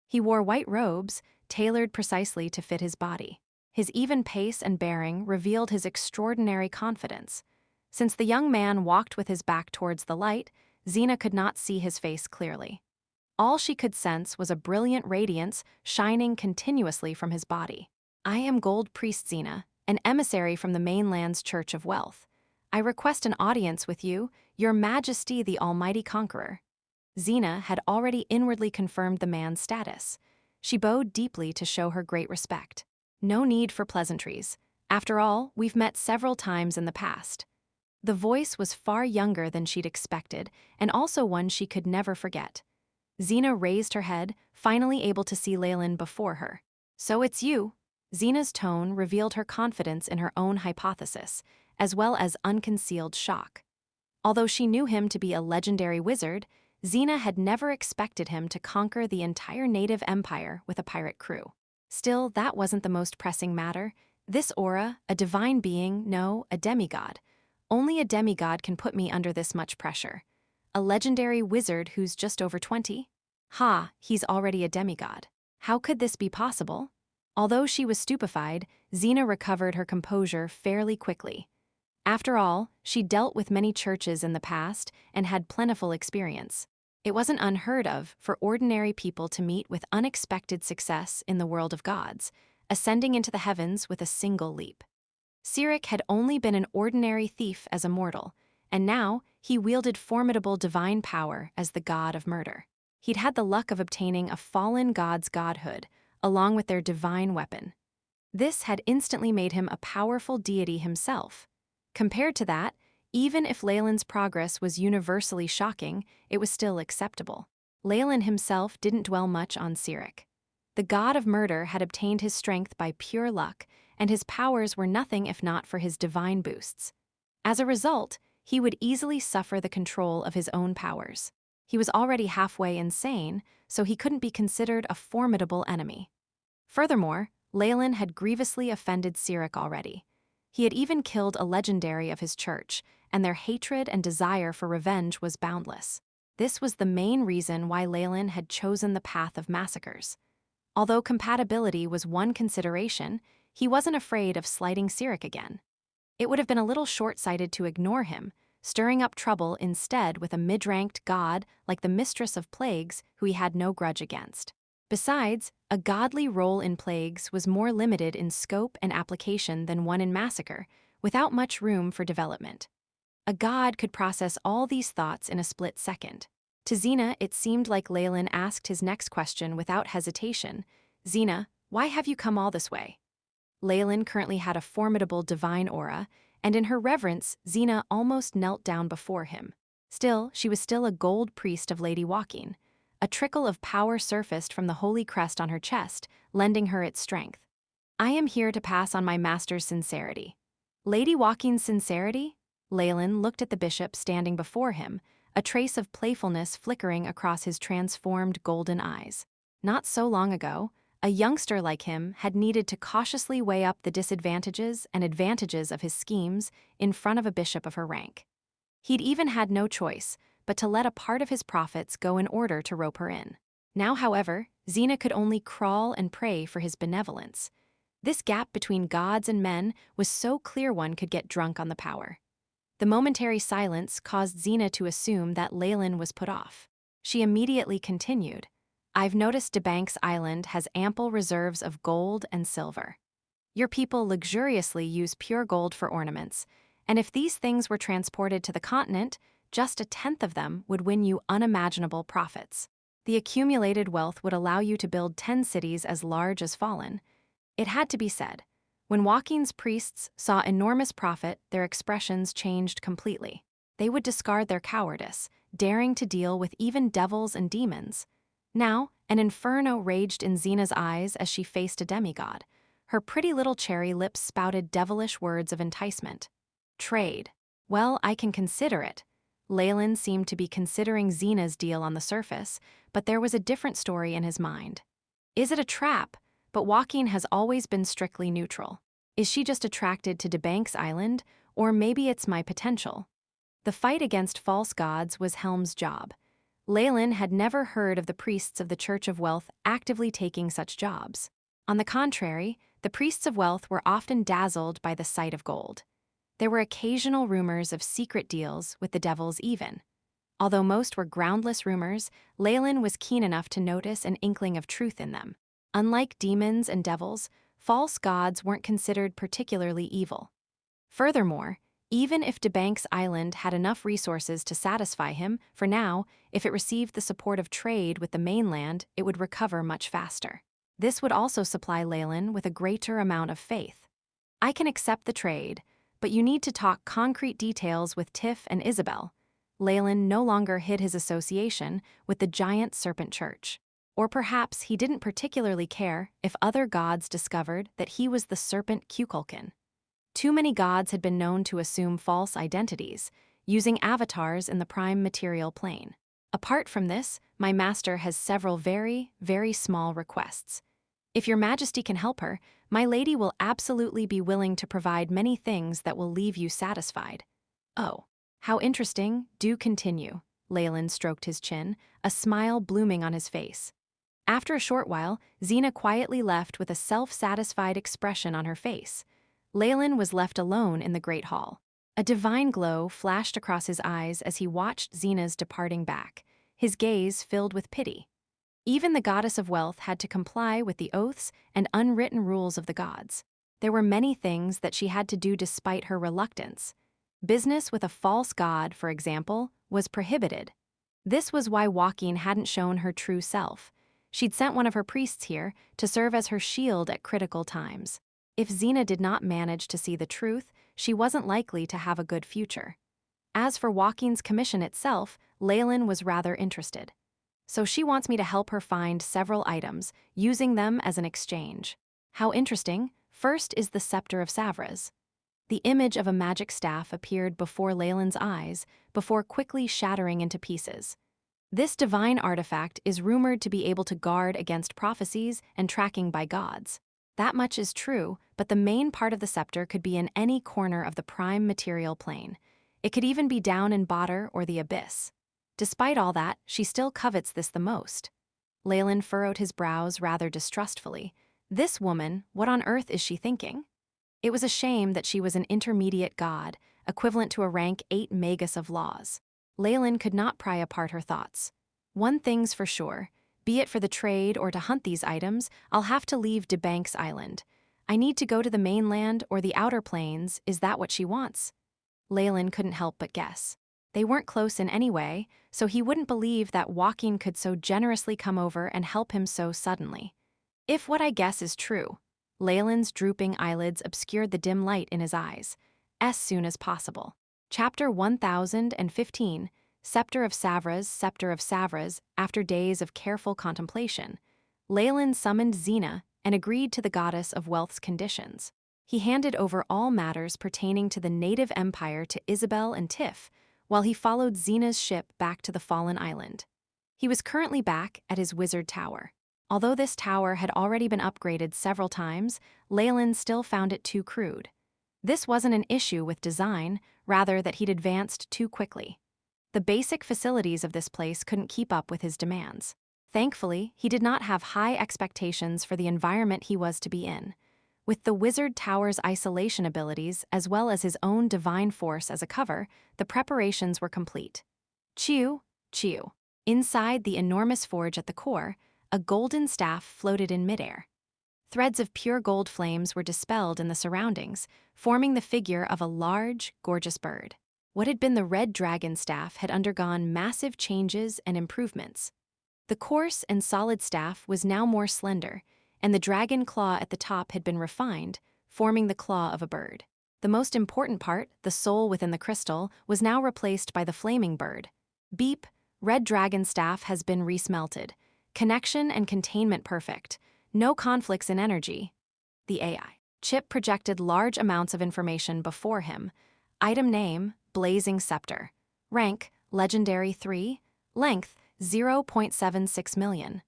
He wore white robes, tailored precisely to fit his body. His even pace and bearing revealed his extraordinary confidence. Since the young man walked with his back towards the light, Xena could not see his face clearly. All she could sense was a brilliant radiance shining continuously from his body. "I am Gold Priest Xena, an emissary from the mainland's Church of Wealth. I request an audience with you, Your Majesty the Almighty Conqueror." Xena had already inwardly confirmed the man's status. She bowed deeply to show her great respect. No need for pleasantries. After all, we've met several times in the past. The voice was far younger than she'd expected, and also one she could never forget. Xena raised her head, finally able to see Leylin before her. So it's you. Xena's tone revealed her confidence in her own hypothesis, as well as unconcealed shock. Although she knew him to be a legendary wizard, Xena had never expected him to conquer the entire native empire with a pirate crew. Still, that wasn't the most pressing matter. This aura, a divine being, no, a demigod. Only a demigod can put me under this much pressure. A legendary wizard who's just over 20? Ha, he's already a demigod. How could this be possible? Although she was stupefied, Xena recovered her composure fairly quickly. After all, she dealt with many churches in the past and had plentiful experience. It wasn't unheard of for ordinary people to meet with unexpected success in the world of gods, ascending into the heavens with a single leap. Cyric had only been an ordinary thief as a mortal, and now he wielded formidable divine power as the god of murder. He'd had the luck of obtaining a fallen god's godhood, along with their divine weapon. This had instantly made him a powerful deity himself. Compared to that, even if Leylin's progress was universally shocking, it was still acceptable. Leylin himself didn't dwell much on Cyric. The god of murder had obtained his strength by pure luck, and his powers were nothing if not for his divine boosts. As a result, he would easily suffer the control of his own powers. He was already halfway insane, so he couldn't be considered a formidable enemy. Furthermore, Leylin had grievously offended Cyric already. He had even killed a legendary of his church, and their hatred and desire for revenge was boundless. This was the main reason why Leylin had chosen the path of massacres. Although compatibility was one consideration, he wasn't afraid of slighting Cyric again. It would have been a little short-sighted to ignore him, stirring up trouble instead with a mid-ranked god like the Mistress of Plagues who he had no grudge against. Besides, a godly role in Plagues was more limited in scope and application than one in Massacre, without much room for development. A god could process all these thoughts in a split second. To Xena, it seemed like Leylin asked his next question without hesitation. Xena, why have you come all this way? Leylin currently had a formidable divine aura, and in her reverence, Xena almost knelt down before him. Still, she was still a gold priest of Lady Walking. A trickle of power surfaced from the holy crest on her chest, lending her its strength. I am here to pass on my master's sincerity. Lady Walking's sincerity? Leylin looked at the bishop standing before him, a trace of playfulness flickering across his transformed golden eyes. Not so long ago, a youngster like him had needed to cautiously weigh up the disadvantages and advantages of his schemes in front of a bishop of her rank. He'd even had no choice but to let a part of his profits go in order to rope her in. Now, however, Xena could only crawl and pray for his benevolence. This gap between gods and men was so clear one could get drunk on the power. The momentary silence caused Xena to assume that Leylin was put off. She immediately continued, I've noticed DeBank's Island has ample reserves of gold and silver. Your people luxuriously use pure gold for ornaments, and if these things were transported to the continent, just a tenth of them would win you unimaginable profits. The accumulated wealth would allow you to build 10 cities as large as Fallen. It had to be said. When Walking's priests saw enormous profit, their expressions changed completely. They would discard their cowardice, daring to deal with even devils and demons. Now, an inferno raged in Xena's eyes as she faced a demigod. Her pretty little cherry lips spouted devilish words of enticement. Trade. Well, I can consider it. Leylin seemed to be considering Xena's deal on the surface, but there was a different story in his mind. Is it a trap? But Walking has always been strictly neutral. Is she just attracted to DeBank's Island, or maybe it's my potential? The fight against false gods was Helm's job. Leylin had never heard of the priests of the Church of Wealth actively taking such jobs. On the contrary, the priests of wealth were often dazzled by the sight of gold. There were occasional rumors of secret deals with the devils even. Although most were groundless rumors, Leylin was keen enough to notice an inkling of truth in them. Unlike demons and devils, false gods weren't considered particularly evil. Furthermore, Even if DeBank's island had enough resources to satisfy him, for now, if it received the support of trade with the mainland, it would recover much faster. This would also supply Leylin with a greater amount of faith. I can accept the trade, but you need to talk concrete details with Tiff and Isabel. Leylin no longer hid his association with the giant serpent church. Or perhaps he didn't particularly care if other gods discovered that he was the serpent Kukulkan. Too many gods had been known to assume false identities, using avatars in the prime material plane. Apart from this, my master has several very, very small requests. If your majesty can help her, my lady will absolutely be willing to provide many things that will leave you satisfied. Oh, how interesting, do continue. Leylin stroked his chin, a smile blooming on his face. After a short while, Xena quietly left with a self-satisfied expression on her face. Leylin was left alone in the great hall. A divine glow flashed across his eyes as he watched Xena's departing back, his gaze filled with pity. Even the goddess of wealth had to comply with the oaths and unwritten rules of the gods. There were many things that she had to do despite her reluctance. Business with a false god, for example, was prohibited. This was why Joaquin hadn't shown her true self. She'd sent one of her priests here to serve as her shield at critical times. If Xena did not manage to see the truth, she wasn't likely to have a good future. As for Joaquin's commission itself, Leylin was rather interested. So she wants me to help her find several items, using them as an exchange. How interesting. First is the Scepter of Savras. The image of a magic staff appeared before Leylin's eyes, before quickly shattering into pieces. This divine artifact is rumored to be able to guard against prophecies and tracking by gods. That much is true, but the main part of the scepter could be in any corner of the prime material plane. It could even be down in Badr or the Abyss. Despite all that, she still covets this the most. Leylin furrowed his brows rather distrustfully. This woman, what on earth is she thinking? It was a shame that she was an intermediate god, equivalent to a rank 8 Magus of laws. Leylin could not pry apart her thoughts. One thing's for sure. Be it for the trade or to hunt these items, I'll have to leave DeBank's island. I need to go to the mainland or the outer planes, is that what she wants? Leylin couldn't help but guess. They weren't close in any way, so he wouldn't believe that Joaquin could so generously come over and help him so suddenly. If what I guess is true, Leylin's drooping eyelids obscured the dim light in his eyes. As soon as possible. Chapter 1015. Scepter of Savras, after days of careful contemplation. Leylin summoned Xena and agreed to the goddess of wealth's conditions. He handed over all matters pertaining to the native empire to Isabel and Tiff, while he followed Xena's ship back to the fallen island. He was currently back at his wizard tower. Although this tower had already been upgraded several times, Leylin still found it too crude. This wasn't an issue with design, rather that he'd advanced too quickly. The basic facilities of this place couldn't keep up with his demands. Thankfully, he did not have high expectations for the environment he was to be in. With the Wizard Tower's isolation abilities as well as his own divine force as a cover, the preparations were complete. Chiu. Inside the enormous forge at the core, a golden staff floated in midair. Threads of pure gold flames were dispelled in the surroundings, forming the figure of a large, gorgeous bird. What had been the red dragon staff had undergone massive changes and improvements. The coarse and solid staff was now more slender, and the dragon claw at the top had been refined, forming the claw of a bird. The most important part, the soul within the crystal, was now replaced by the flaming bird. Beep, red dragon staff has been resmelted. Connection and containment perfect. No conflicts in energy. The AI chip projected large amounts of information before him. Item name, Blazing Scepter. Rank, Legendary 3. Length, 0.76 million.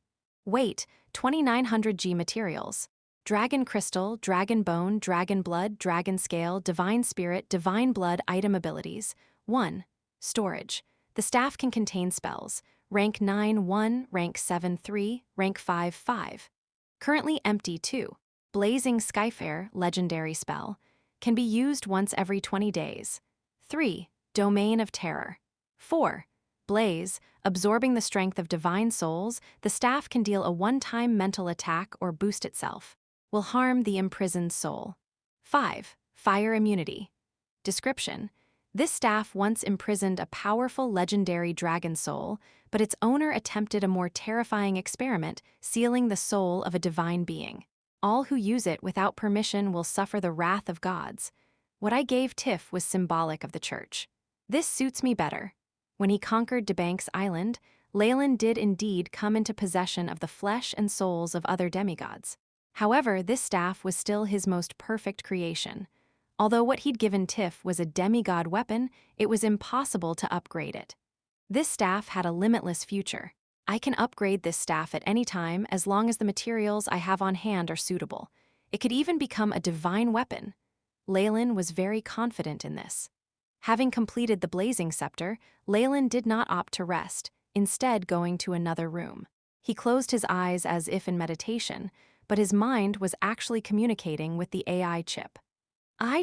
Weight, 2900 G materials. Dragon Crystal, Dragon Bone, Dragon Blood, Dragon Scale, Divine Spirit, Divine Blood item abilities. 1. Storage. The staff can contain spells. Rank 9 1, Rank 7 3, Rank 5 5. Currently empty 2. Blazing Skyfare, Legendary spell. Can be used once every 20 days. 3. Domain of Terror. 4. Blaze, absorbing the strength of divine souls, the staff can deal a one-time mental attack or boost itself. Will harm the imprisoned soul. 5. Fire immunity. Description: this staff once imprisoned a powerful legendary dragon soul, but its owner attempted a more terrifying experiment, sealing the soul of a divine being. All who use it without permission will suffer the wrath of gods. What I gave Tiff was symbolic of the church. This suits me better. When he conquered Debank's island, Leylin did indeed come into possession of the flesh and souls of other demigods. However, this staff was still his most perfect creation. Although what he'd given Tiff was a demigod weapon, it was impossible to upgrade it. This staff had a limitless future. I can upgrade this staff at any time as long as the materials I have on hand are suitable. It could even become a divine weapon. Leylin was very confident in this. Having completed the blazing scepter, Leylin did not opt to rest, instead going to another room. He closed his eyes as if in meditation, but his mind was actually communicating with the AI chip.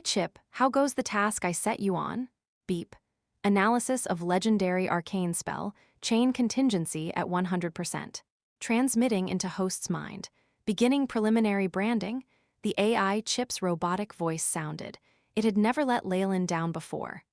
Chip, how goes the task I set you on? Beep. Analysis of legendary arcane spell, chain contingency at 100%. Transmitting into host's mind. Beginning preliminary branding, the AI chip's robotic voice sounded. It had never let Leylin down before.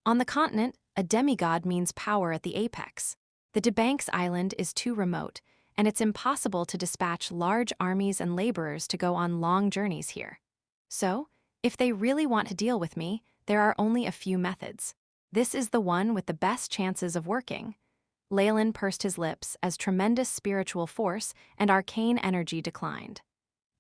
On the continent, a demigod means power at the apex. The Debank's island is too remote, and it's impossible to dispatch large armies and laborers to go on long journeys here. So, if they really want to deal with me, there are only a few methods. This is the one with the best chances of working. Leylin pursed his lips as tremendous spiritual force and arcane energy declined.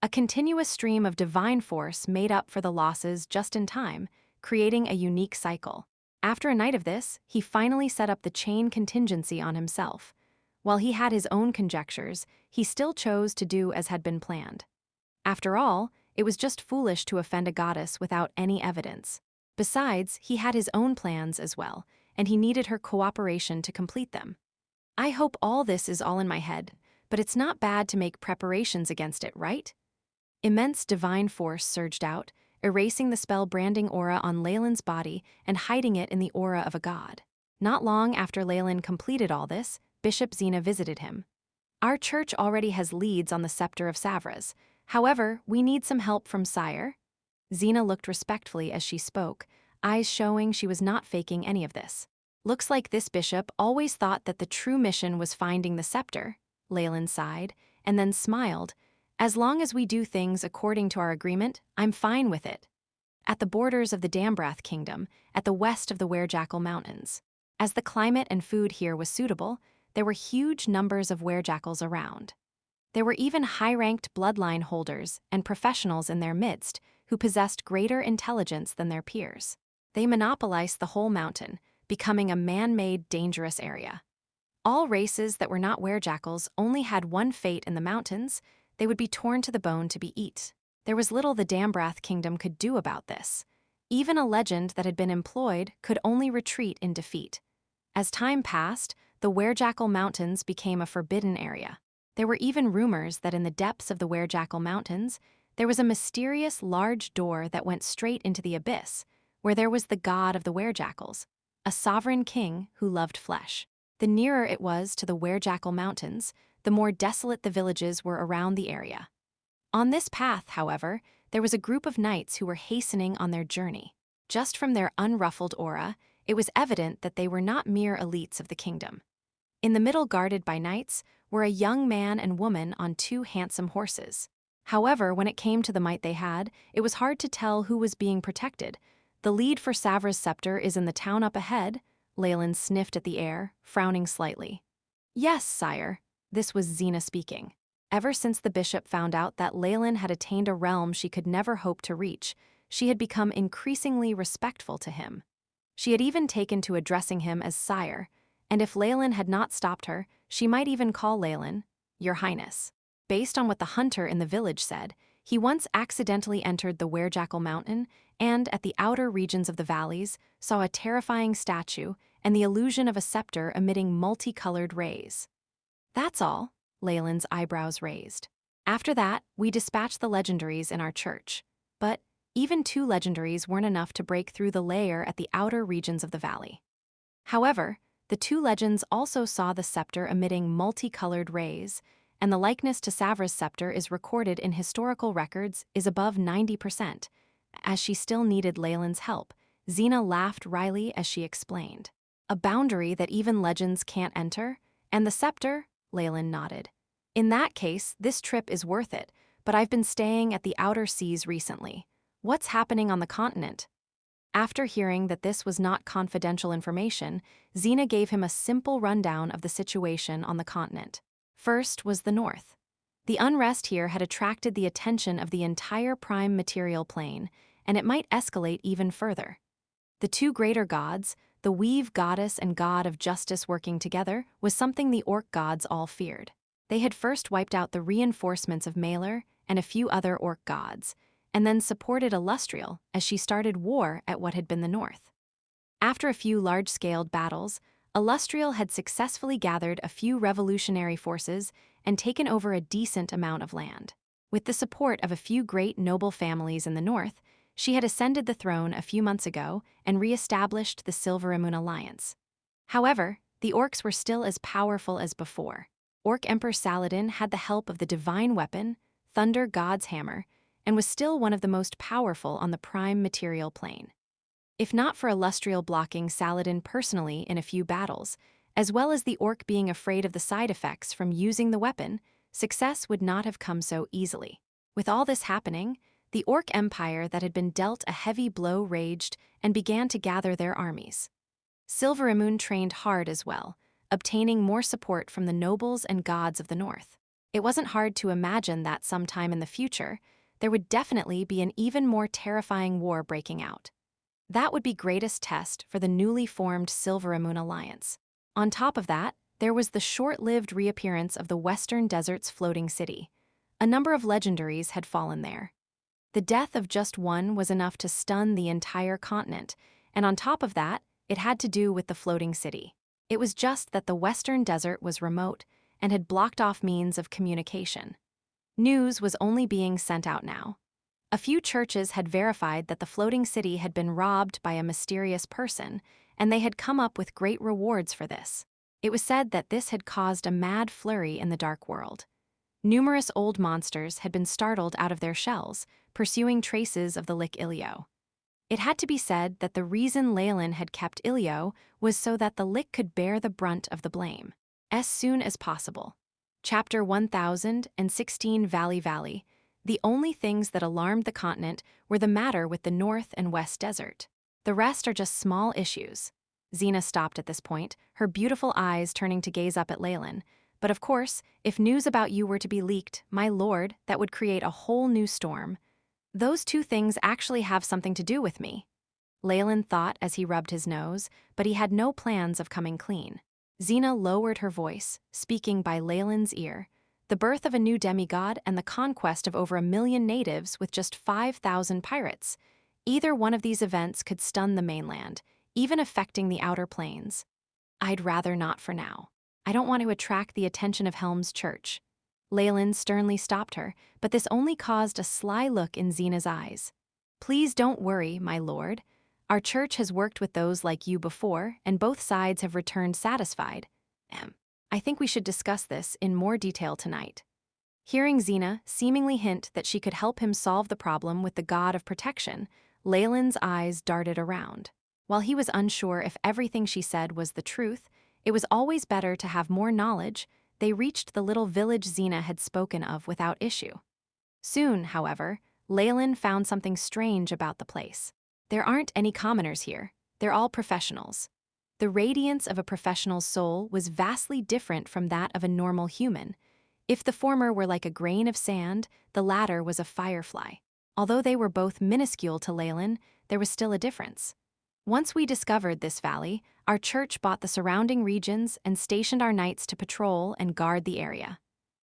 A continuous stream of divine force made up for the losses just in time, creating a unique cycle. After a night of this, he finally set up the chain contingency on himself. While he had his own conjectures, he still chose to do as had been planned. After all, it was just foolish to offend a goddess without any evidence. Besides, he had his own plans as well, and he needed her cooperation to complete them. I hope all this is all in my head, but it's not bad to make preparations against it, right? Immense divine force surged out, erasing the spell branding aura on Leylin's body and hiding it in the aura of a god. Not long after Leylin completed all this, Bishop Xena visited him. Our church already has leads on the scepter of Savras. However, we need some help from Sire. Xena looked respectfully as she spoke, eyes showing she was not faking any of this. Looks like this bishop always thought that the true mission was finding the scepter. Leylin sighed, and then smiled. As long as we do things according to our agreement, I'm fine with it. At the borders of the Dambrath Kingdom, at the west of the Werejackal Mountains. As the climate and food here was suitable, there were huge numbers of werejackals around. There were even high-ranked bloodline holders and professionals in their midst who possessed greater intelligence than their peers. They monopolized the whole mountain, becoming a man-made, dangerous area. All races that were not werejackals only had one fate in the mountains: they would be torn to the bone to be eaten. There was little the Dambrath Kingdom could do about this. Even a legend that had been employed could only retreat in defeat. As time passed, the Werejackal Mountains became a forbidden area. There were even rumors that in the depths of the Werejackal Mountains, there was a mysterious large door that went straight into the abyss, where there was the god of the werejackals, a sovereign king who loved flesh. The nearer it was to the Werejackal Mountains, the more desolate the villages were around the area. On this path, however, there was a group of knights who were hastening on their journey. Just from their unruffled aura, it was evident that they were not mere elites of the kingdom. In the middle, guarded by knights, were a young man and woman on two handsome horses. However, when it came to the might they had, it was hard to tell who was being protected. The lead for Savra's scepter is in the town up ahead. Leylin sniffed at the air, frowning slightly. Yes, sire. This was Xena speaking. Ever since the bishop found out that Leylin had attained a realm she could never hope to reach, she had become increasingly respectful to him. She had even taken to addressing him as sire, and if Leylin had not stopped her, she might even call Leylin, Your Highness. Based on what the hunter in the village said, he once accidentally entered the Werejackal Mountain and, at the outer regions of the valleys, saw a terrifying statue and the illusion of a scepter emitting multicolored rays. That's all, Leylin's eyebrows raised. After that, we dispatched the legendaries in our church. But even 2 legendaries weren't enough to break through the layer at the outer regions of the valley. However, the 2 legends also saw the scepter emitting multicolored rays, and the likeness to Savra's scepter is recorded in historical records is above 90%. As she still needed Leylin's help, Xena laughed wryly as she explained. A boundary that even legends can't enter? And the scepter? Leylin nodded. In that case, this trip is worth it, but I've been staying at the outer seas recently. What's happening on the continent? After hearing that this was not confidential information, Xena gave him a simple rundown of the situation on the continent. First was the north. The unrest here had attracted the attention of the entire prime material plane, and it might escalate even further. The two greater gods, the weave goddess and god of justice working together, was something the orc gods all feared. They had first wiped out the reinforcements of Maelor and a few other orc gods, and then supported Illustrial as she started war at what had been the north. After a few large-scale battles, Illustrial had successfully gathered a few revolutionary forces and taken over a decent amount of land. With the support of a few great noble families in the north, she had ascended the throne a few months ago and re-established the Silveramoon Alliance. However, the orcs were still as powerful as before. Orc Emperor Saladin had the help of the divine weapon, Thunder God's Hammer, and was still one of the most powerful on the prime material plane. If not for Illustrial blocking Saladin personally in a few battles, as well as the orc being afraid of the side effects from using the weapon, success would not have come so easily. With all this happening, the orc empire that had been dealt a heavy blow raged and began to gather their armies. Silveramoon trained hard as well, obtaining more support from the nobles and gods of the north. It wasn't hard to imagine that sometime in the future, there would definitely be an even more terrifying war breaking out. That would be greatest test for the newly formed Silveramoon Alliance. On top of that, there was the short-lived reappearance of the Western Desert's floating city. A number of legendaries had fallen there. The death of just one was enough to stun the entire continent, and on top of that, it had to do with the floating city. It was just that the Western Desert was remote and had blocked off means of communication. News was only being sent out now. A few churches had verified that the floating city had been robbed by a mysterious person, and they had come up with great rewards for this. It was said that this had caused a mad flurry in the dark world. Numerous old monsters had been startled out of their shells, pursuing traces of the Lich Ilio. It had to be said that the reason Leylin had kept Ilio was so that the Lich could bear the brunt of the blame as soon as possible. Chapter 1016 Valley. The only things that alarmed the continent were the matter with the North and West Desert. The rest are just small issues. Xena stopped at this point, her beautiful eyes turning to gaze up at Leylin. But of course, if news about you were to be leaked, my lord, that would create a whole new storm. Those two things actually have something to do with me. Leylin thought as he rubbed his nose, but he had no plans of coming clean. Xena lowered her voice, speaking by Leylin's ear. The birth of a new demigod and the conquest of over 1 million natives with just 5,000 pirates. Either one of these events could stun the mainland, even affecting the outer plains. I'd rather not for now. I don't want to attract the attention of Helm's church. Leylin sternly stopped her, but this only caused a sly look in Xena's eyes. Please don't worry, my lord. Our church has worked with those like you before, and both sides have returned satisfied. I think we should discuss this in more detail tonight. Hearing Xena seemingly hint that she could help him solve the problem with the god of protection, Leylin's eyes darted around. While he was unsure if everything she said was the truth, it was always better to have more knowledge. They reached the little village Xena had spoken of without issue. Soon, however, Leylin found something strange about the place. There aren't any commoners here. They're all professionals. The radiance of a professional's soul was vastly different from that of a normal human. If the former were like a grain of sand, the latter was a firefly. Although they were both minuscule to Leylin, there was still a difference. Once we discovered this valley, our church bought the surrounding regions and stationed our knights to patrol and guard the area.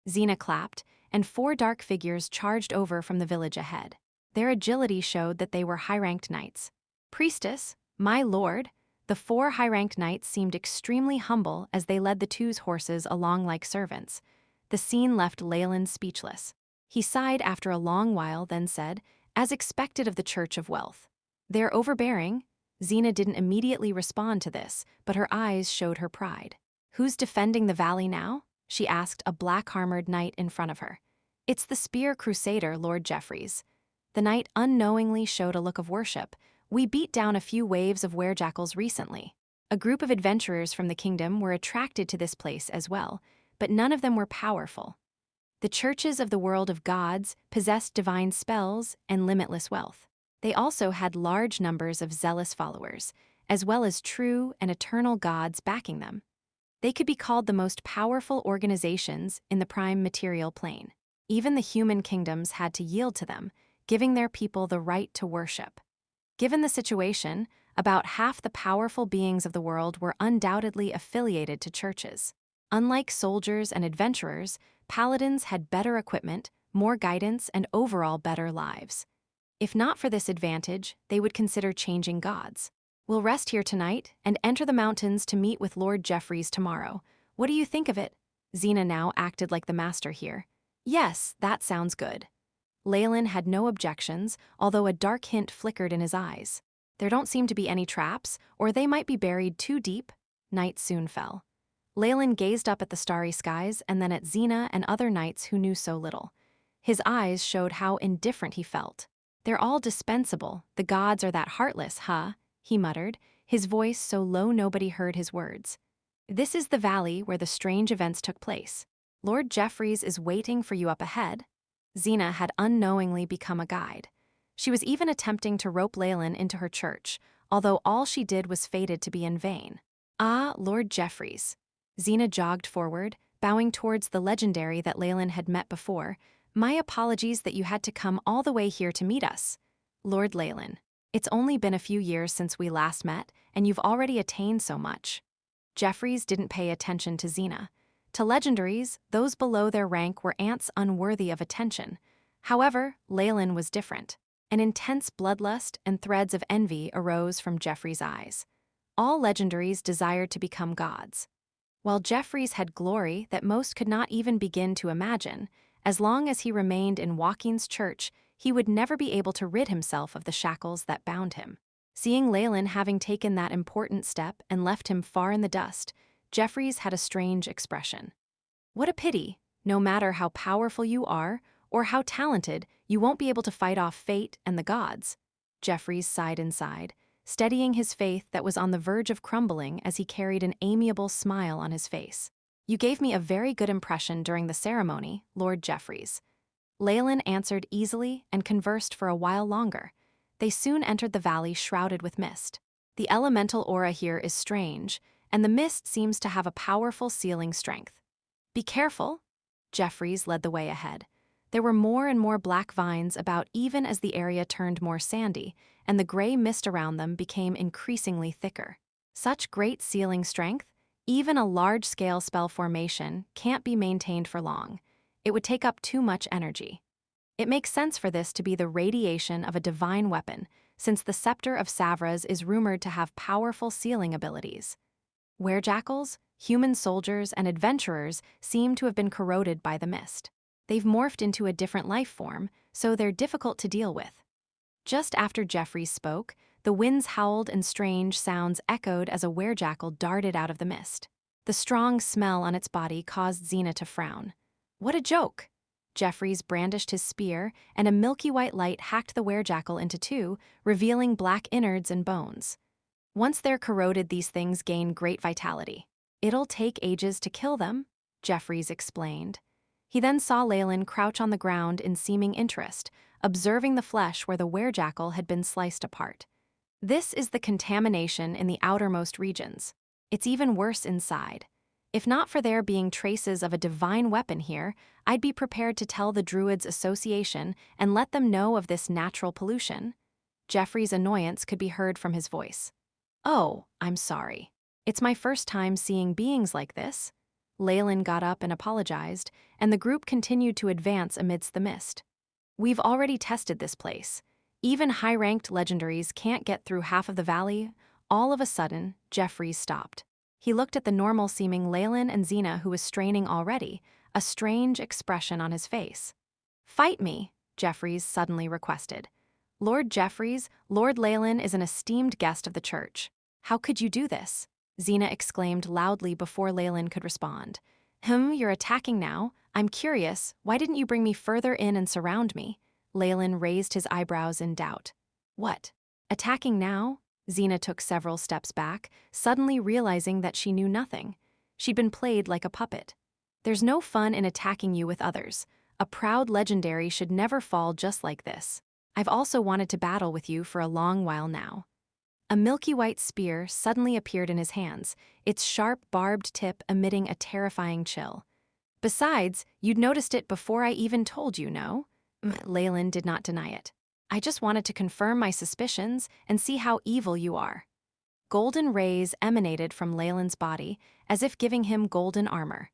Xena clapped, and 4 dark figures charged over from the village ahead. Their agility showed that they were high-ranked knights. Priestess, my lord. The 4 high-ranked knights seemed extremely humble as they led the 2's horses along like servants. The scene left Leylin speechless. He sighed after a long while, then said, as expected of the Church of Wealth. They're overbearing. Xena didn't immediately respond to this, but her eyes showed her pride. Who's defending the valley now? She asked a black-armored knight in front of her. It's the Spear Crusader, Lord Jeffreys. The knight unknowingly showed a look of worship, We beat down a few waves of werejackals recently. A group of adventurers from the kingdom were attracted to this place as well, but none of them were powerful. The churches of the world of gods possessed divine spells and limitless wealth. They also had large numbers of zealous followers, as well as true and eternal gods backing them. They could be called the most powerful organizations in the prime material plane. Even the human kingdoms had to yield to them, giving their people the right to worship. Given the situation, about half the powerful beings of the world were undoubtedly affiliated to churches. Unlike soldiers and adventurers, paladins had better equipment, more guidance, and overall better lives. If not for this advantage, they would consider changing gods. We'll rest here tonight and enter the mountains to meet with Lord Jeffreys tomorrow. What do you think of it? Xena now acted like the master here. Yes, that sounds good. Leylin had no objections, although a dark hint flickered in his eyes. There don't seem to be any traps, or they might be buried too deep. Night soon fell. Leylin gazed up at the starry skies and then at Xena and other knights who knew so little. His eyes showed how indifferent he felt. They're all dispensable, the gods are that heartless, huh? He muttered, his voice so low nobody heard his words. This is the valley where the strange events took place. Lord Jeffreys is waiting for you up ahead. Xena had unknowingly become a guide. She was even attempting to rope Leylin into her church, although all she did was fated to be in vain. Ah, Lord Jeffreys. Xena jogged forward, bowing towards the legendary that Leylin had met before. My apologies that you had to come all the way here to meet us. Lord Leylin, it's only been a few years since we last met, and you've already attained so much. Jeffreys didn't pay attention to Xena. To legendaries, those below their rank were ants unworthy of attention. However, Leylin was different. An intense bloodlust and threads of envy arose from Jeffreys' eyes. All legendaries desired to become gods. While Jeffreys had glory that most could not even begin to imagine, as long as he remained in Walking's church, he would never be able to rid himself of the shackles that bound him. Seeing Leylin having taken that important step and left him far in the dust, Jeffreys had a strange expression. What a pity, no matter how powerful you are, or how talented, you won't be able to fight off fate and the gods. Jeffreys sighed inside, steadying his faith that was on the verge of crumbling as he carried an amiable smile on his face. You gave me a very good impression during the ceremony, Lord Jeffreys. Leylin answered easily and conversed for a while longer. They soon entered the valley shrouded with mist. The elemental aura here is strange, and the mist seems to have a powerful sealing strength. Be careful. Jeffreys led the way ahead. There were more and more black vines about even as the area turned more sandy, and the gray mist around them became increasingly thicker. Such great sealing strength, even a large-scale spell formation, can't be maintained for long. It would take up too much energy. It makes sense for this to be the radiation of a divine weapon, since the scepter of Savras is rumored to have powerful sealing abilities. Werejackals, human soldiers, and adventurers seem to have been corroded by the mist. They've morphed into a different life form, so they're difficult to deal with. Just after Jeffreys spoke, the winds howled and strange sounds echoed as a werejackal darted out of the mist. The strong smell on its body caused Xena to frown. What a joke! Jeffreys brandished his spear, and a milky white light hacked the werejackal into two, revealing black innards and bones. Once they're corroded, these things gain great vitality. It'll take ages to kill them, Jeffreys explained. He then saw Leylin crouch on the ground in seeming interest, observing the flesh where the werejackal had been sliced apart. This is the contamination in the outermost regions. It's even worse inside. If not for there being traces of a divine weapon here, I'd be prepared to tell the Druids Association and let them know of this natural pollution. Jeffreys' annoyance could be heard from his voice. Oh, I'm sorry. It's my first time seeing beings like this. Leylin got up and apologized, and the group continued to advance amidst the mist. We've already tested this place. Even high-ranked legendaries can't get through half of the valley. All of a sudden, Jeffreys stopped. He looked at the normal-seeming Leylin and Xena, who was straining already, a strange expression on his face. Fight me, Jeffreys suddenly requested. Lord Jeffreys, Lord Leylin is an esteemed guest of the church. How could you do this? Xena exclaimed loudly before Leylin could respond. You're attacking now? I'm curious, why didn't you bring me further in and surround me? Leylin raised his eyebrows in doubt. What? Attacking now? Xena took several steps back, suddenly realizing that she knew nothing. She'd been played like a puppet. There's no fun in attacking you with others. A proud legendary should never fall just like this. I've also wanted to battle with you for a long while now. A milky white spear suddenly appeared in his hands, its sharp, barbed tip emitting a terrifying chill. Besides, you'd noticed it before I even told you, no? Leylin did not deny it. I just wanted to confirm my suspicions and see how evil you are. Golden rays emanated from Leylin's body, as if giving him golden armor.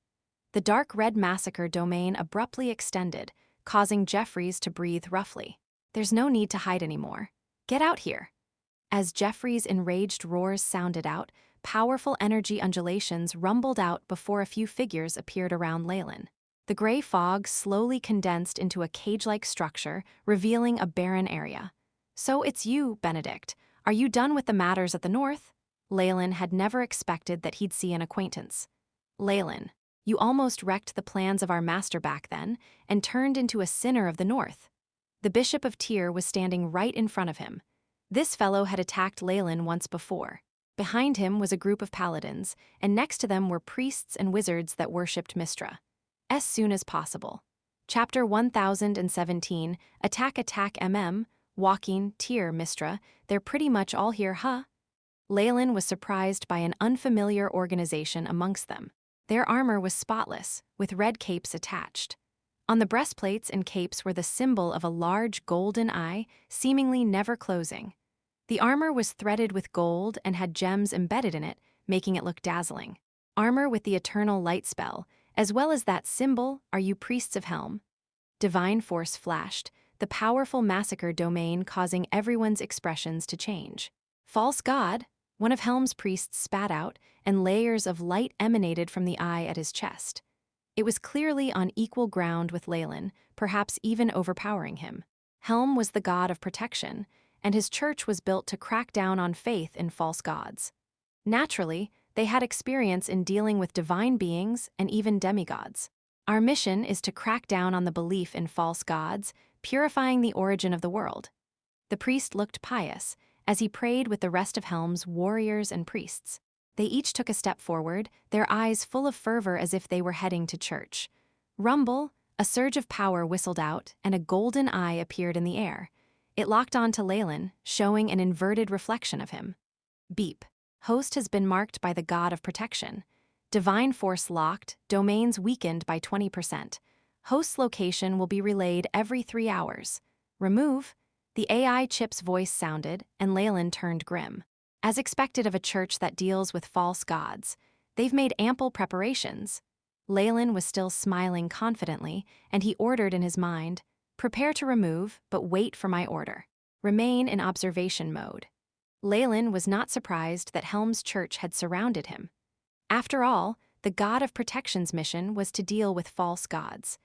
The dark red massacre domain abruptly extended, causing Jeffries to breathe roughly. There's no need to hide anymore. Get out here. As Jeffries' enraged roars sounded out, powerful energy undulations rumbled out before a few figures appeared around Leylin. The gray fog slowly condensed into a cage-like structure, revealing a barren area. So it's you, Benedict. Are you done with the matters at the north? Leylin had never expected that he'd see an acquaintance. Leylin, you almost wrecked the plans of our master back then, and turned into a sinner of the north. The Bishop of Tyr was standing right in front of him. This fellow had attacked Leylin once before. Behind him was a group of paladins, and next to them were priests and wizards that worshipped Mystra. As soon as possible. Chapter 1017, Attack Walking, Tyr, Mystra, they're pretty much all here, huh? Leylin was surprised by an unfamiliar organization amongst them. Their armor was spotless, with red capes attached. On the breastplates and capes were the symbol of a large golden eye, seemingly never closing. The armor was threaded with gold and had gems embedded in it, making it look dazzling. Armor with the eternal light spell, as well as that symbol, are you priests of Helm? Divine force flashed, the powerful massacre domain causing everyone's expressions to change. False god, one of Helm's priests spat out, and layers of light emanated from the eye at his chest. It was clearly on equal ground with Leylin, perhaps even overpowering him. Helm was the god of protection, and his church was built to crack down on faith in false gods. Naturally, they had experience in dealing with divine beings and even demigods. Our mission is to crack down on the belief in false gods, purifying the origin of the world. The priest looked pious, as he prayed with the rest of Helm's warriors and priests. They each took a step forward, their eyes full of fervor as if they were heading to church. Rumble, a surge of power whistled out, and a golden eye appeared in the air. It locked onto Leylin, showing an inverted reflection of him. Beep. Host has been marked by the god of protection. Divine force locked, domains weakened by 20%. Host's location will be relayed every 3 hours. Remove. The AI chip's voice sounded, and Leylin turned grim. As expected of a church that deals with false gods, they've made ample preparations. Leylin was still smiling confidently, and he ordered in his mind, prepare to remove, but wait for my order. Remain in observation mode. Leylin was not surprised that Helm's church had surrounded him. After all, the god of protection's mission was to deal with false gods.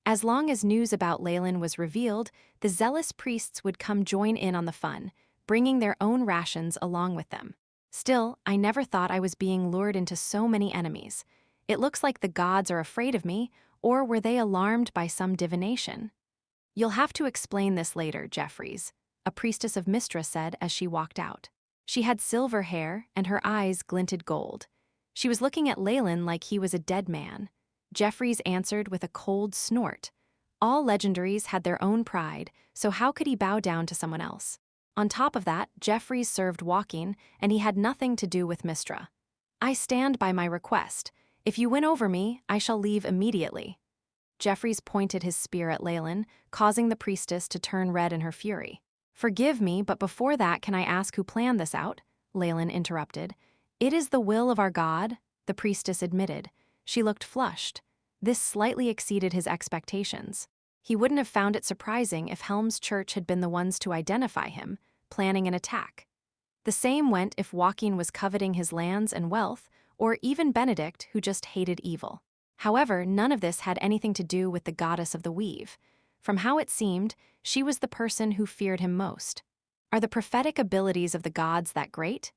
As long as news about Leylin was revealed, the zealous priests would come join in on the fun, bringing their own rations along with them. Still, I never thought I was being lured into so many enemies. It looks like the gods are afraid of me, or were they alarmed by some divination? You'll have to explain this later, Jeffries, a priestess of Mystra said as she walked out. She had silver hair, and her eyes glinted gold. She was looking at Leylin like he was a dead man. Jeffries answered with a cold snort. All legendaries had their own pride, so how could he bow down to someone else? On top of that, Jeffries served walking, and he had nothing to do with Mystra. I stand by my request. If you win over me, I shall leave immediately. Jeffries pointed his spear at Leylin, causing the priestess to turn red in her fury. Forgive me, but before that, can I ask who planned this out? Leylin interrupted. It is the will of our god, the priestess admitted. She looked flushed. This slightly exceeded his expectations. He wouldn't have found it surprising if Helm's church had been the ones to identify him, planning an attack. The same went if Joaquin was coveting his lands and wealth, or even Benedict, who just hated evil. However, none of this had anything to do with the goddess of the weave. From how it seemed, she was the person who feared him most. Are the prophetic abilities of the gods that great?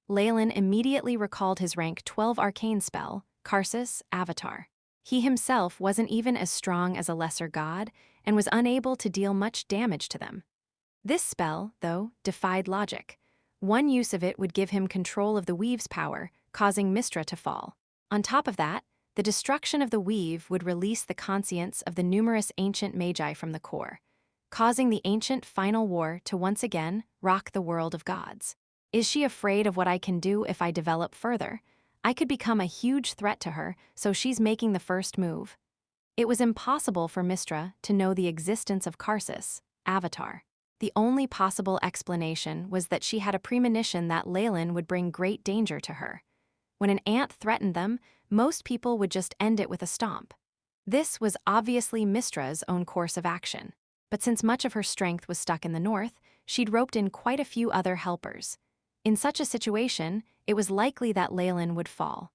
Leylin immediately recalled his rank 12 arcane spell, Karsus, Avatar. He himself wasn't even as strong as a lesser god, and was unable to deal much damage to them. This spell, though, defied logic. One use of it would give him control of the weave's power, causing Mystra to fall. On top of that, the destruction of the weave would release the conscience of the numerous ancient magi from the core, causing the ancient final war to once again rock the world of gods. Is she afraid of what I can do if I develop further? I could become a huge threat to her, so she's making the first move. It was impossible for Mystra to know the existence of Karsus, Avatar. The only possible explanation was that she had a premonition that Leylin would bring great danger to her. When an ant threatened them, most people would just end it with a stomp. This was obviously Mystra's own course of action. But since much of her strength was stuck in the north, she'd roped in quite a few other helpers. In such a situation, it was likely that Leylin would fall.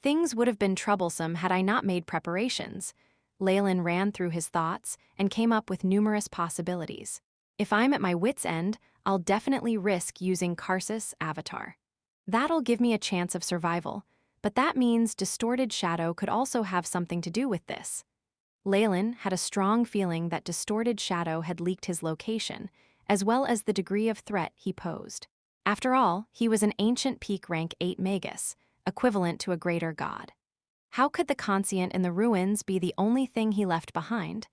Things would have been troublesome had I not made preparations. Leylin ran through his thoughts and came up with numerous possibilities. If I'm at my wit's end, I'll definitely risk using Karsus Avatar. That'll give me a chance of survival, but that means Distorted Shadow could also have something to do with this. Leylin had a strong feeling that Distorted Shadow had leaked his location, as well as the degree of threat he posed. After all, he was an ancient peak rank 8 Magus, equivalent to a greater god. How could the conscient in the ruins be the only thing he left behind?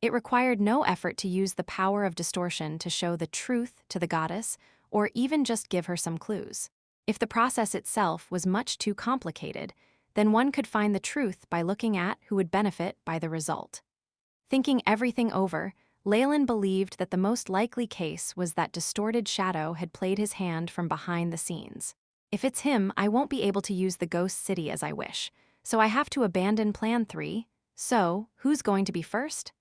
It required no effort to use the power of distortion to show the truth to the goddess, or even just give her some clues. If the process itself was much too complicated, then one could find the truth by looking at who would benefit by the result. Thinking everything over, Leylin believed that the most likely case was that Distorted Shadow had played his hand from behind the scenes. If it's him, I won't be able to use the Ghost City as I wish, so I have to abandon Plan 3. So, who's going to be first?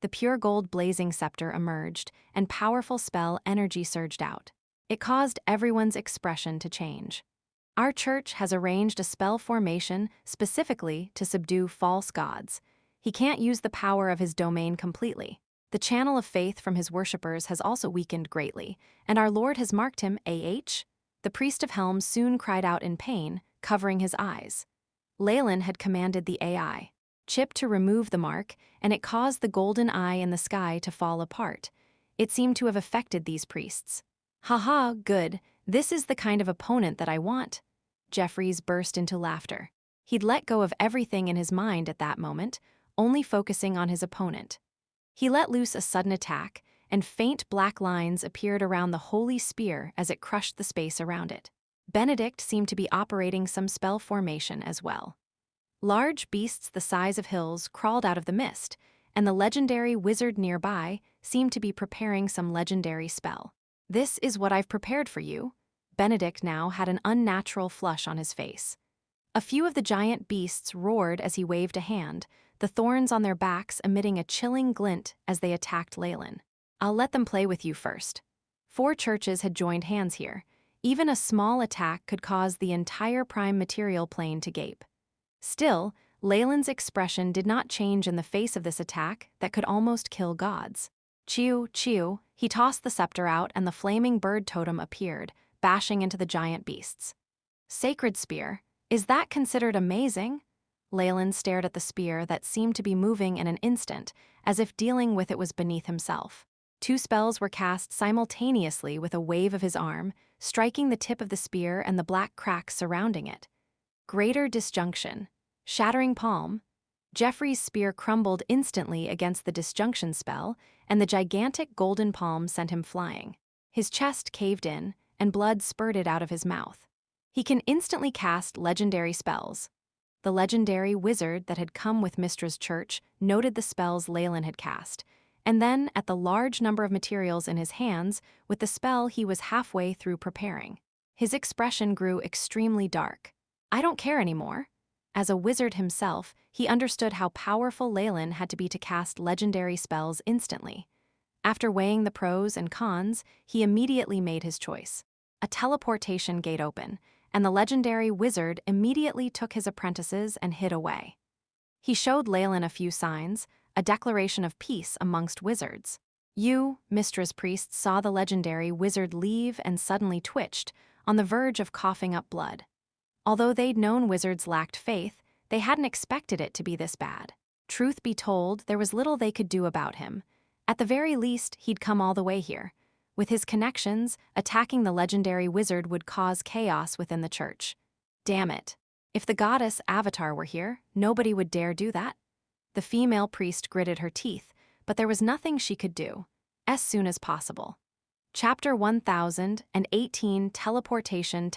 The pure gold blazing scepter emerged, and powerful spell energy surged out. It caused everyone's expression to change. Our church has arranged a spell formation specifically to subdue false gods. He can't use the power of his domain completely. The channel of faith from his worshippers has also weakened greatly, and our Lord has marked him AH. The priest of Helm soon cried out in pain, covering his eyes. Leylin had commanded the AI chip to remove the mark, and it caused the golden eye in the sky to fall apart. It seemed to have affected these priests. Haha, good. This is the kind of opponent that I want. Jeffries burst into laughter. He'd let go of everything in his mind at that moment, only focusing on his opponent. He let loose a sudden attack, and faint black lines appeared around the holy spear as it crushed the space around it. Benedict seemed to be operating some spell formation as well. Large beasts the size of hills crawled out of the mist, and the legendary wizard nearby seemed to be preparing some legendary spell. This is what I've prepared for you. Benedict now had an unnatural flush on his face. A few of the giant beasts roared as he waved a hand, the thorns on their backs emitting a chilling glint as they attacked Leylin. I'll let them play with you first. 4 churches had joined hands here. Even a small attack could cause the entire prime material plane to gape. Still, Leylin's expression did not change in the face of this attack that could almost kill gods. Chew, chew, he tossed the scepter out and the flaming bird totem appeared, bashing into the giant beasts. Sacred spear, is that considered amazing? Leylin stared at the spear that seemed to be moving in an instant, as if dealing with it was beneath himself. 2 spells were cast simultaneously with a wave of his arm, striking the tip of the spear and the black cracks surrounding it. Greater disjunction. Shattering palm. Jeffrey's spear crumbled instantly against the disjunction spell, and the gigantic golden palm sent him flying. His chest caved in, and blood spurted out of his mouth. He can instantly cast legendary spells. The legendary wizard that had come with Mystra's church noted the spells Leylin had cast, and then at the large number of materials in his hands with the spell he was halfway through preparing. His expression grew extremely dark. I don't care anymore. As a wizard himself, he understood how powerful Leylin had to be to cast legendary spells instantly. After weighing the pros and cons, he immediately made his choice. A teleportation gate opened, and the legendary wizard immediately took his apprentices and hid away. He showed Leylin a few signs, a declaration of peace amongst wizards. You, Mystra's priest, saw the legendary wizard leave and suddenly twitched, on the verge of coughing up blood. Although they'd known wizards lacked faith, they hadn't expected it to be this bad. Truth be told, there was little they could do about him. At the very least, he'd come all the way here. With his connections, attacking the legendary wizard would cause chaos within the church. Damn it. If the goddess Avatar were here, nobody would dare do that. The female priest gritted her teeth, but there was nothing she could do. As soon as possible. Chapter 1018 Teleportation.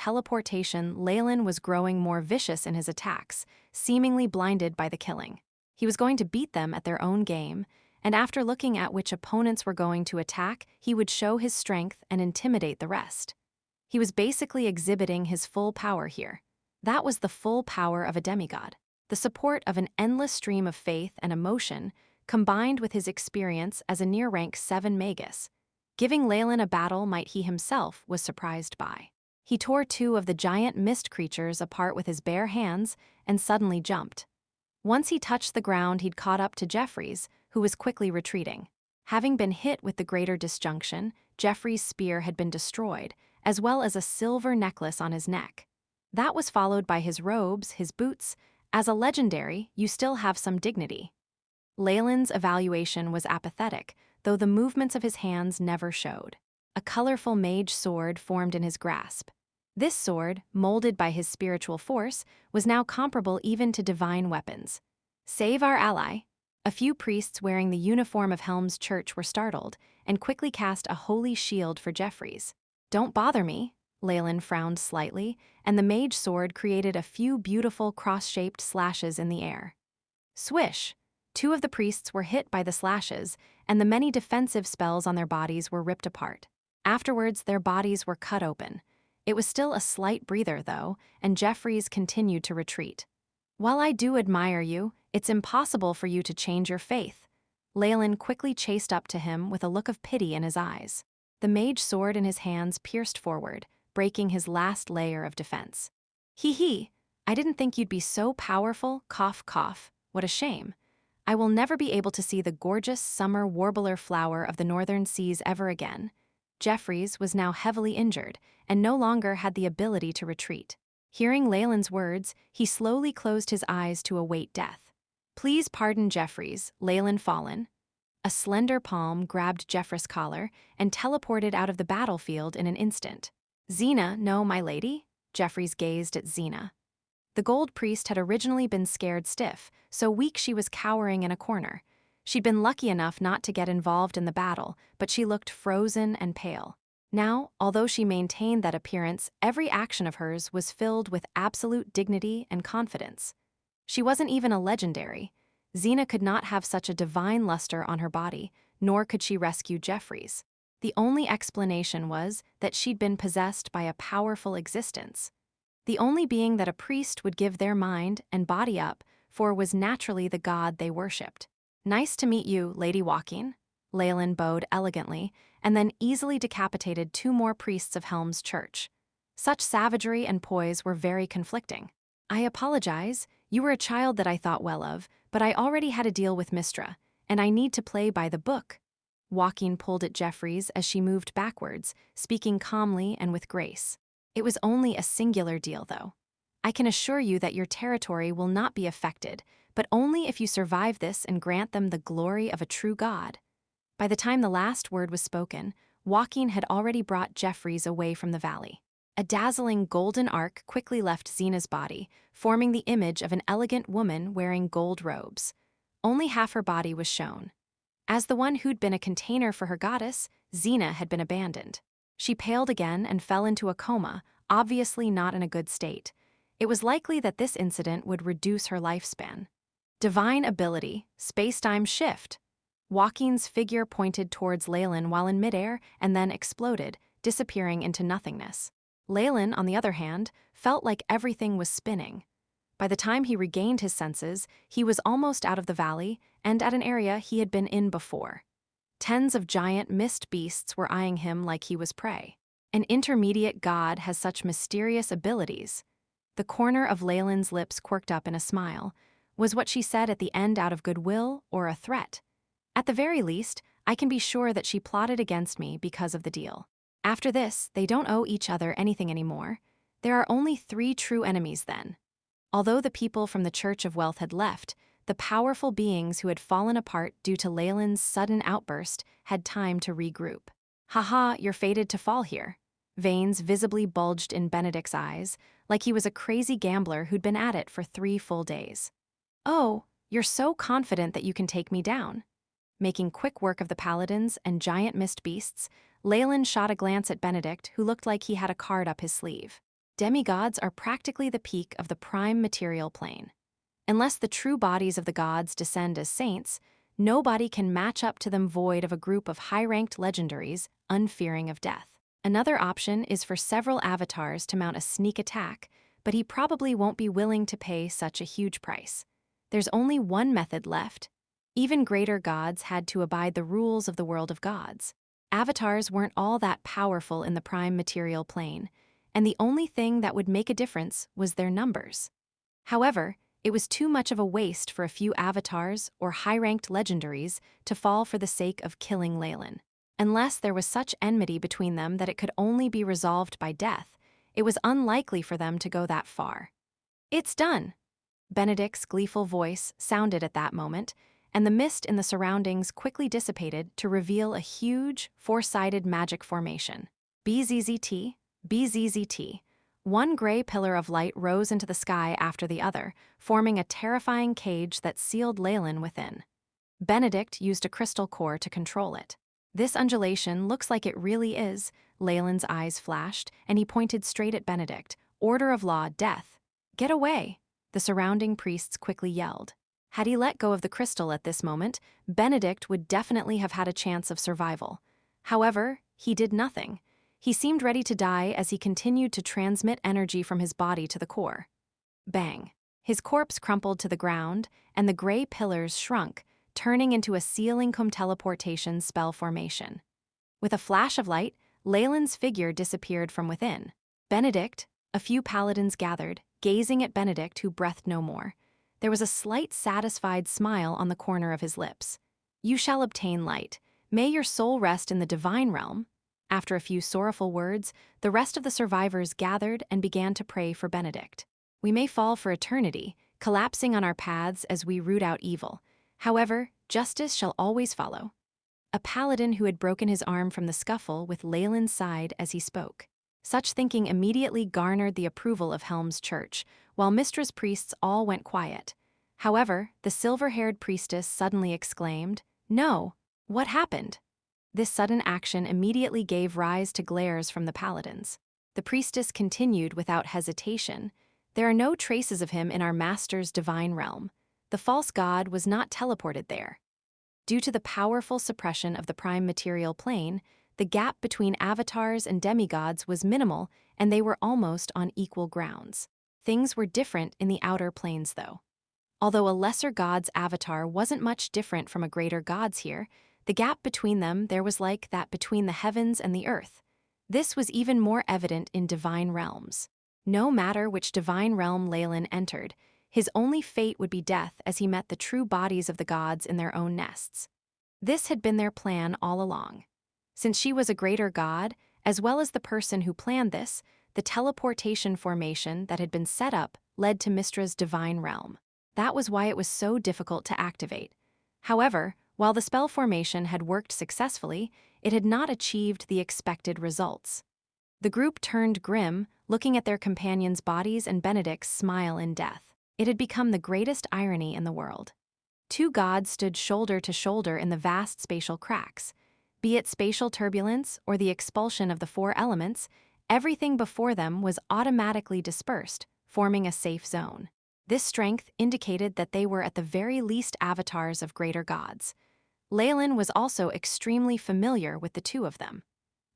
Leylin was growing more vicious in his attacks, seemingly blinded by the killing. He was going to beat them at their own game, and after looking at which opponents were going to attack, he would show his strength and intimidate the rest. He was basically exhibiting his full power here. That was the full power of a demigod. The support of an endless stream of faith and emotion, combined with his experience as a near-rank 7 Magus. Giving Leylin a battle he himself was surprised by. He tore 2 of the giant mist creatures apart with his bare hands and suddenly jumped. Once he touched the ground, he'd caught up to Jeffries, who was quickly retreating. Having been hit with the greater disjunction, Jeffries' spear had been destroyed, as well as a silver necklace on his neck. That was followed by his robes, his boots. As a legendary, you still have some dignity. Leylin's evaluation was apathetic, though the movements of his hands never showed. A colorful mage sword formed in his grasp. This sword, molded by his spiritual force, was now comparable even to divine weapons. Save our ally. A few priests wearing the uniform of Helm's church were startled, and quickly cast a holy shield for Jeffries. Don't bother me. Leylin frowned slightly, and the mage sword created a few beautiful cross-shaped slashes in the air. Swish! 2 of the priests were hit by the slashes, and the many defensive spells on their bodies were ripped apart. Afterwards, their bodies were cut open. It was still a slight breather, though, and Jeffries continued to retreat. While I do admire you, it's impossible for you to change your faith. Leylin quickly chased up to him with a look of pity in his eyes. The mage sword in his hands pierced forward, breaking his last layer of defense. Hee, I didn't think you'd be so powerful, cough cough, what a shame. I will never be able to see the gorgeous summer warbler flower of the northern seas ever again. Jeffries was now heavily injured, and no longer had the ability to retreat. Hearing Leylin's words, he slowly closed his eyes to await death. Please pardon Jeffries, Leylin fallen. A slender palm grabbed Jeffries' collar and teleported out of the battlefield in an instant. Xena, no, my lady? Jeffries gazed at Xena. The gold priest had originally been scared stiff, so weak she was cowering in a corner. She'd been lucky enough not to get involved in the battle, but she looked frozen and pale. Now, although she maintained that appearance, every action of hers was filled with absolute dignity and confidence. She wasn't even a legendary. Xena could not have such a divine luster on her body, nor could she rescue Jeffries. The only explanation was that she'd been possessed by a powerful existence. The only being that a priest would give their mind and body up for was naturally the god they worshipped. Nice to meet you, Lady Walking. Leylin bowed elegantly, and then easily decapitated 2 more priests of Helm's church. Such savagery and poise were very conflicting. I apologize, you were a child that I thought well of, but I already had a deal with Mistra, and I need to play by the book. Walking pulled at Jeffries as she moved backwards, speaking calmly and with grace. It was only a singular deal, though. I can assure you that your territory will not be affected, but only if you survive this and grant them the glory of a true god. By the time the last word was spoken, Walking had already brought Jeffries away from the valley. A dazzling golden arc quickly left Xena's body, forming the image of an elegant woman wearing gold robes. Only half her body was shown. As the one who'd been a container for her goddess, Xena had been abandoned. She paled again and fell into a coma, obviously not in a good state. It was likely that this incident would reduce her lifespan. Divine ability, space-time shift. Walking's figure pointed towards Leylin while in midair and then exploded, disappearing into nothingness. Leylin, on the other hand, felt like everything was spinning. By the time he regained his senses, he was almost out of the valley and at an area he had been in before. Tens of giant mist beasts were eyeing him like he was prey. An intermediate god has such mysterious abilities. The corner of Leylin's lips quirked up in a smile. Was what she said at the end out of goodwill or a threat? At the very least, I can be sure that she plotted against me because of the deal. After this, they don't owe each other anything anymore. There are only 3 true enemies then. Although the people from the Church of Wealth had left, the powerful beings who had fallen apart due to Leylin's sudden outburst had time to regroup. Haha, you're fated to fall here. Veins visibly bulged in Benedict's eyes, like he was a crazy gambler who'd been at it for 3 full days. Oh, you're so confident that you can take me down. Making quick work of the paladins and giant mist beasts, Leylin shot a glance at Benedict, who looked like he had a card up his sleeve. Demigods are practically the peak of the prime material plane. Unless the true bodies of the gods descend as saints, nobody can match up to them void of a group of high-ranked legendaries unfearing of death. Another option is for several avatars to mount a sneak attack, but he probably won't be willing to pay such a huge price. There's only one method left. Even greater gods had to abide the rules of the world of gods. Avatars weren't all that powerful in the prime material plane, and the only thing that would make a difference was their numbers. However, it was too much of a waste for a few avatars or high-ranked legendaries to fall for the sake of killing Leylin. Unless there was such enmity between them that it could only be resolved by death, it was unlikely for them to go that far. It's done! Benedict's gleeful voice sounded at that moment, and the mist in the surroundings quickly dissipated to reveal a huge, four-sided magic formation. BZZT, BZZT. One gray pillar of light rose into the sky after the other, forming a terrifying cage that sealed Leylin within. Benedict used a crystal core to control it. This undulation looks like it really is, Leylin's eyes flashed, and he pointed straight at Benedict. Order of law, death. Get away! The surrounding priests quickly yelled. Had he let go of the crystal at this moment, Benedict would definitely have had a chance of survival. However, he did nothing. He seemed ready to die as he continued to transmit energy from his body to the core. Bang! His corpse crumpled to the ground, and the gray pillars shrunk, turning into a ceiling cum teleportation spell formation. With a flash of light, Leylin's figure disappeared from within. Benedict, a few paladins gathered, gazing at Benedict, who breathed no more. There was a slight satisfied smile on the corner of his lips. You shall obtain light. May your soul rest in the divine realm. After a few sorrowful words, the rest of the survivors gathered and began to pray for Benedict. We may fall for eternity, collapsing on our paths as we root out evil. However, justice shall always follow. A paladin who had broken his arm from the scuffle with Leylin sighed as he spoke. Such thinking immediately garnered the approval of Helm's church, while Mistra's priests all went quiet. However, the silver-haired priestess suddenly exclaimed, "No! What happened?" This sudden action immediately gave rise to glares from the paladins. The priestess continued without hesitation. There are no traces of him in our master's divine realm. The false god was not teleported there. Due to the powerful suppression of the prime material plane, the gap between avatars and demigods was minimal, and they were almost on equal grounds. Things were different in the outer planes, though. Although a lesser god's avatar wasn't much different from a greater god's here, the gap between them there was like that between the heavens and the earth. This was even more evident in divine realms. No matter which divine realm Leylin entered, his only fate would be death as he met the true bodies of the gods in their own nests. This had been their plan all along. Since she was a greater god, as well as the person who planned this, the teleportation formation that had been set up led to Mistra's divine realm. That was why it was so difficult to activate. However, while the spell formation had worked successfully, it had not achieved the expected results. The group turned grim, looking at their companions' bodies and Benedict's smile in death. It had become the greatest irony in the world. Two gods stood shoulder to shoulder in the vast spatial cracks. Be it spatial turbulence or the expulsion of the 4 elements, everything before them was automatically dispersed, forming a safe zone. This strength indicated that they were at the very least avatars of greater gods. Leylin was also extremely familiar with the two of them.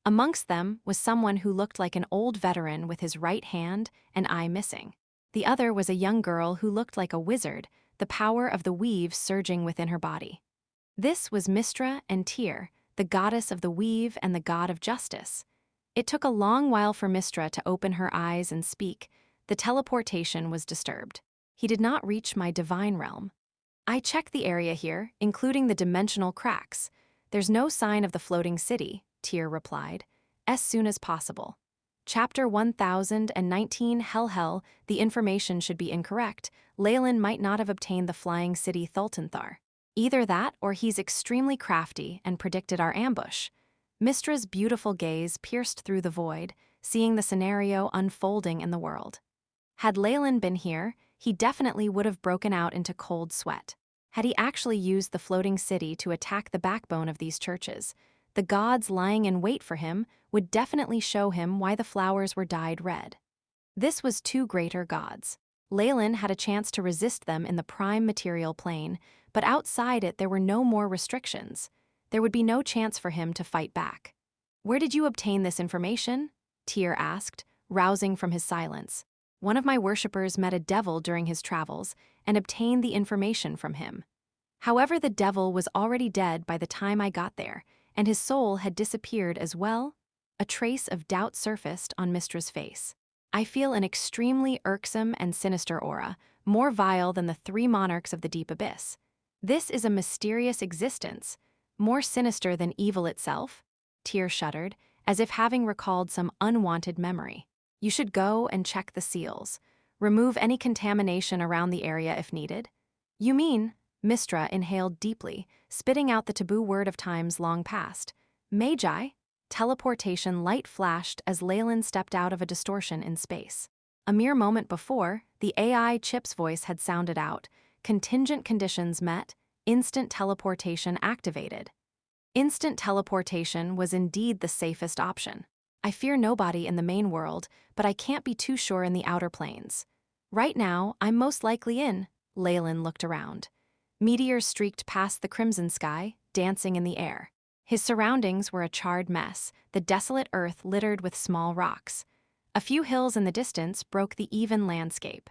Amongst them was someone who looked like an old veteran with his right hand and eye missing. The other was a young girl who looked like a wizard, the power of the weave surging within her body. This was Mistra and Tyr, the goddess of the weave and the god of justice. It took a long while for Mistra to open her eyes and speak. The teleportation was disturbed. He did not reach my divine realm. I checked the area here, including the dimensional cracks. There's no sign of the floating city, Tyr replied. As soon as possible. Chapter 1019 Hell, the information should be incorrect. Leylin might not have obtained the flying city Thultanthar. Either that or he's extremely crafty and predicted our ambush. Mistra's beautiful gaze pierced through the void, seeing the scenario unfolding in the world. Had Leylin been here, he definitely would have broken out into cold sweat. Had he actually used the floating city to attack the backbone of these churches, the gods lying in wait for him would definitely show him why the flowers were dyed red. This was two greater gods. Leylin had a chance to resist them in the prime material plane, but outside it there were no more restrictions. There would be no chance for him to fight back. "Where did you obtain this information?" Tyr asked, rousing from his silence. "One of my worshippers met a devil during his travels and obtained the information from him. However, the devil was already dead by the time I got there, and his soul had disappeared as well." A trace of doubt surfaced on Mistra's face. "I feel an extremely irksome and sinister aura, more vile than the three monarchs of the deep abyss. This is a mysterious existence, more sinister than evil itself." Tyr shuddered, as if having recalled some unwanted memory. "You should go and check the seals. Remove any contamination around the area if needed." "You mean?" Mistra inhaled deeply, spitting out the taboo word of times long past. "Magi?" Teleportation light flashed as Leylin stepped out of a distortion in space. A mere moment before, the AI chip's voice had sounded out, "Contingent conditions met, instant teleportation activated." Instant teleportation was indeed the safest option. "I fear nobody in the main world, but I can't be too sure in the outer planes. Right now, I'm most likely in." Leylin looked around. Meteors streaked past the crimson sky, dancing in the air. His surroundings were a charred mess, the desolate earth littered with small rocks. A few hills in the distance broke the even landscape.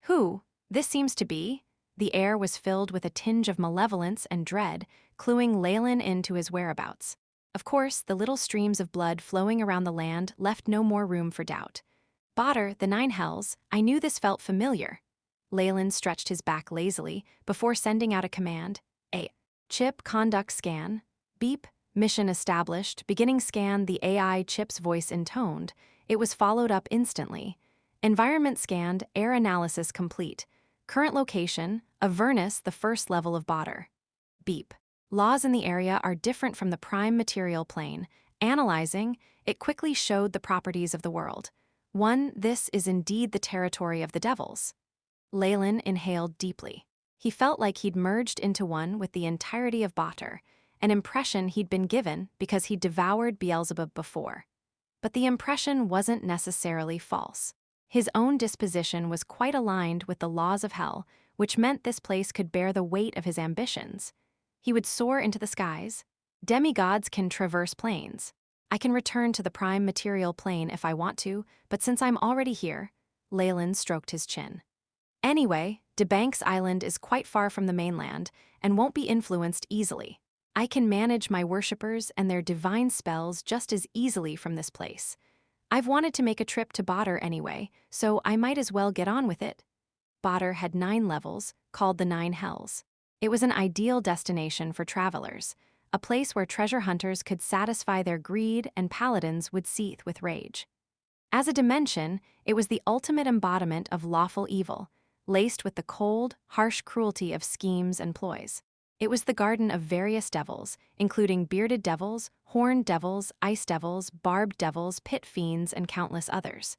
"Who? This seems to be?" The air was filled with a tinge of malevolence and dread, cluing Leylin into his whereabouts. Of course, the little streams of blood flowing around the land left no more room for doubt. "Badr, the Nine Hells, I knew this felt familiar." Leylin stretched his back lazily before sending out a command. "A chip conduct scan. Beep. Mission established. Beginning scan." The AI chip's voice intoned. It was followed up instantly. "Environment scanned. Air analysis complete. Current location, Avernus, the first level of Badr." Beep. "Laws in the area are different from the prime material plane." Analyzing, it quickly showed the properties of the world. 1. This is indeed the territory of the devils. Leylin inhaled deeply. He felt like he'd merged into one with the entirety of Badr, an impression he'd been given because he'd devoured Beelzebub before. But the impression wasn't necessarily false. His own disposition was quite aligned with the laws of hell, which meant this place could bear the weight of his ambitions. He would soar into the skies. Demigods can traverse planes. "I can return to the prime material plane if I want to, but since I'm already here," Leylin stroked his chin. "Anyway, DeBank's Island is quite far from the mainland and won't be influenced easily. I can manage my worshippers and their divine spells just as easily from this place. I've wanted to make a trip to Badr anyway, so I might as well get on with it." Badr had 9 levels, called the Nine Hells. It was an ideal destination for travelers, a place where treasure hunters could satisfy their greed and paladins would seethe with rage. As a dimension, it was the ultimate embodiment of lawful evil, laced with the cold, harsh cruelty of schemes and ploys. It was the garden of various devils, including bearded devils, horned devils, ice devils, barbed devils, pit fiends, and countless others.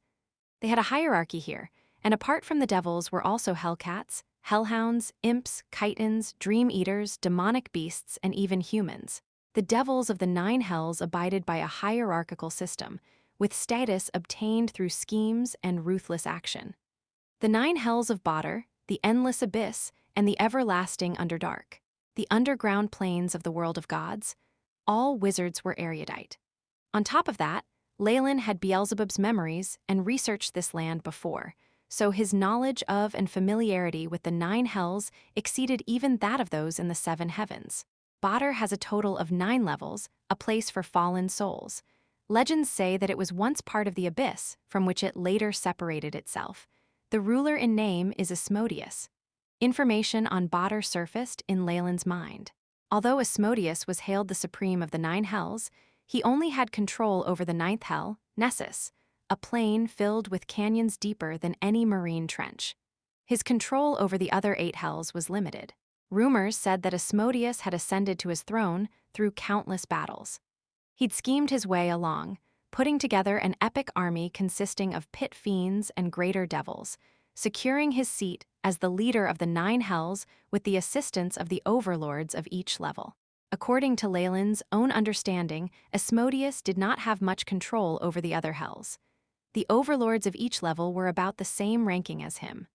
They had a hierarchy here, and apart from the devils were also hellcats, hellhounds, imps, chitons, dream eaters, demonic beasts, and even humans. The devils of the 9 hells abided by a hierarchical system, with status obtained through schemes and ruthless action. The 9 hells of Badr, the endless abyss, and the everlasting Underdark, the underground planes of the world of gods, all wizards were erudite. On top of that, Leylin had Beelzebub's memories and researched this land before, so his knowledge of and familiarity with the 9 hells exceeded even that of those in the 7 heavens. Badr has a total of 9 levels, a place for fallen souls. Legends say that it was once part of the abyss, from which it later separated itself. The ruler in name is Asmodeus. Information on Badr surfaced in Leylin's mind. Although Asmodeus was hailed the supreme of the 9 hells, he only had control over the 9th hell, Nessus, a plain filled with canyons deeper than any marine trench. His control over the other 8 hells was limited. Rumors said that Asmodeus had ascended to his throne through countless battles. He'd schemed his way along, putting together an epic army consisting of pit fiends and greater devils, securing his seat as the leader of the 9 hells with the assistance of the overlords of each level. According to Leylin's own understanding, Asmodeus did not have much control over the other hells. The overlords of each level were about the same ranking as him.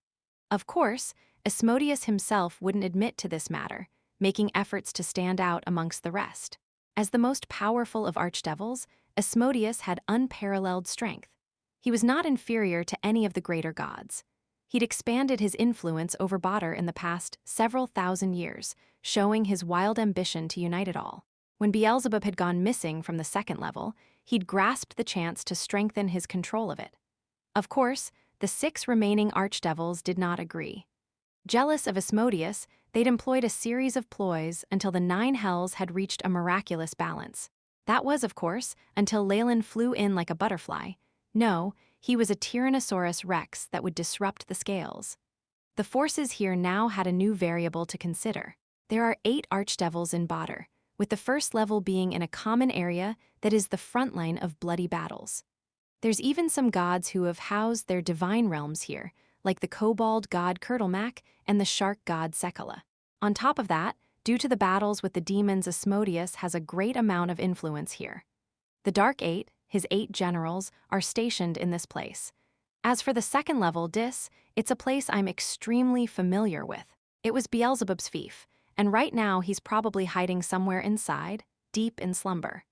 Of course, Asmodeus himself wouldn't admit to this matter, making efforts to stand out amongst the rest. As the most powerful of archdevils, Asmodeus had unparalleled strength. He was not inferior to any of the greater gods. He'd expanded his influence over Badr in the past several thousand years, showing his wild ambition to unite it all. When Beelzebub had gone missing from the 2nd level, he'd grasped the chance to strengthen his control of it. Of course, the 6 remaining archdevils did not agree. Jealous of Asmodeus, they'd employed a series of ploys until the 9 hells had reached a miraculous balance. That was, of course, until Leylin flew in like a butterfly. No, he was a Tyrannosaurus Rex that would disrupt the scales. The forces here now had a new variable to consider. There are 8 archdevils in Badr, with the 1st level being in a common area that is the front line of bloody battles. There's even some gods who have housed their divine realms here, like the kobold god Kurtlemak and the shark god Sekala. On top of that, due to the battles with the demons, Asmodeus has a great amount of influence here. The Dark 8, his 8 generals, are stationed in this place. As for the 2nd level it's a place I'm extremely familiar with. It was Beelzebub's fief, and right now he's probably hiding somewhere inside, deep in slumber.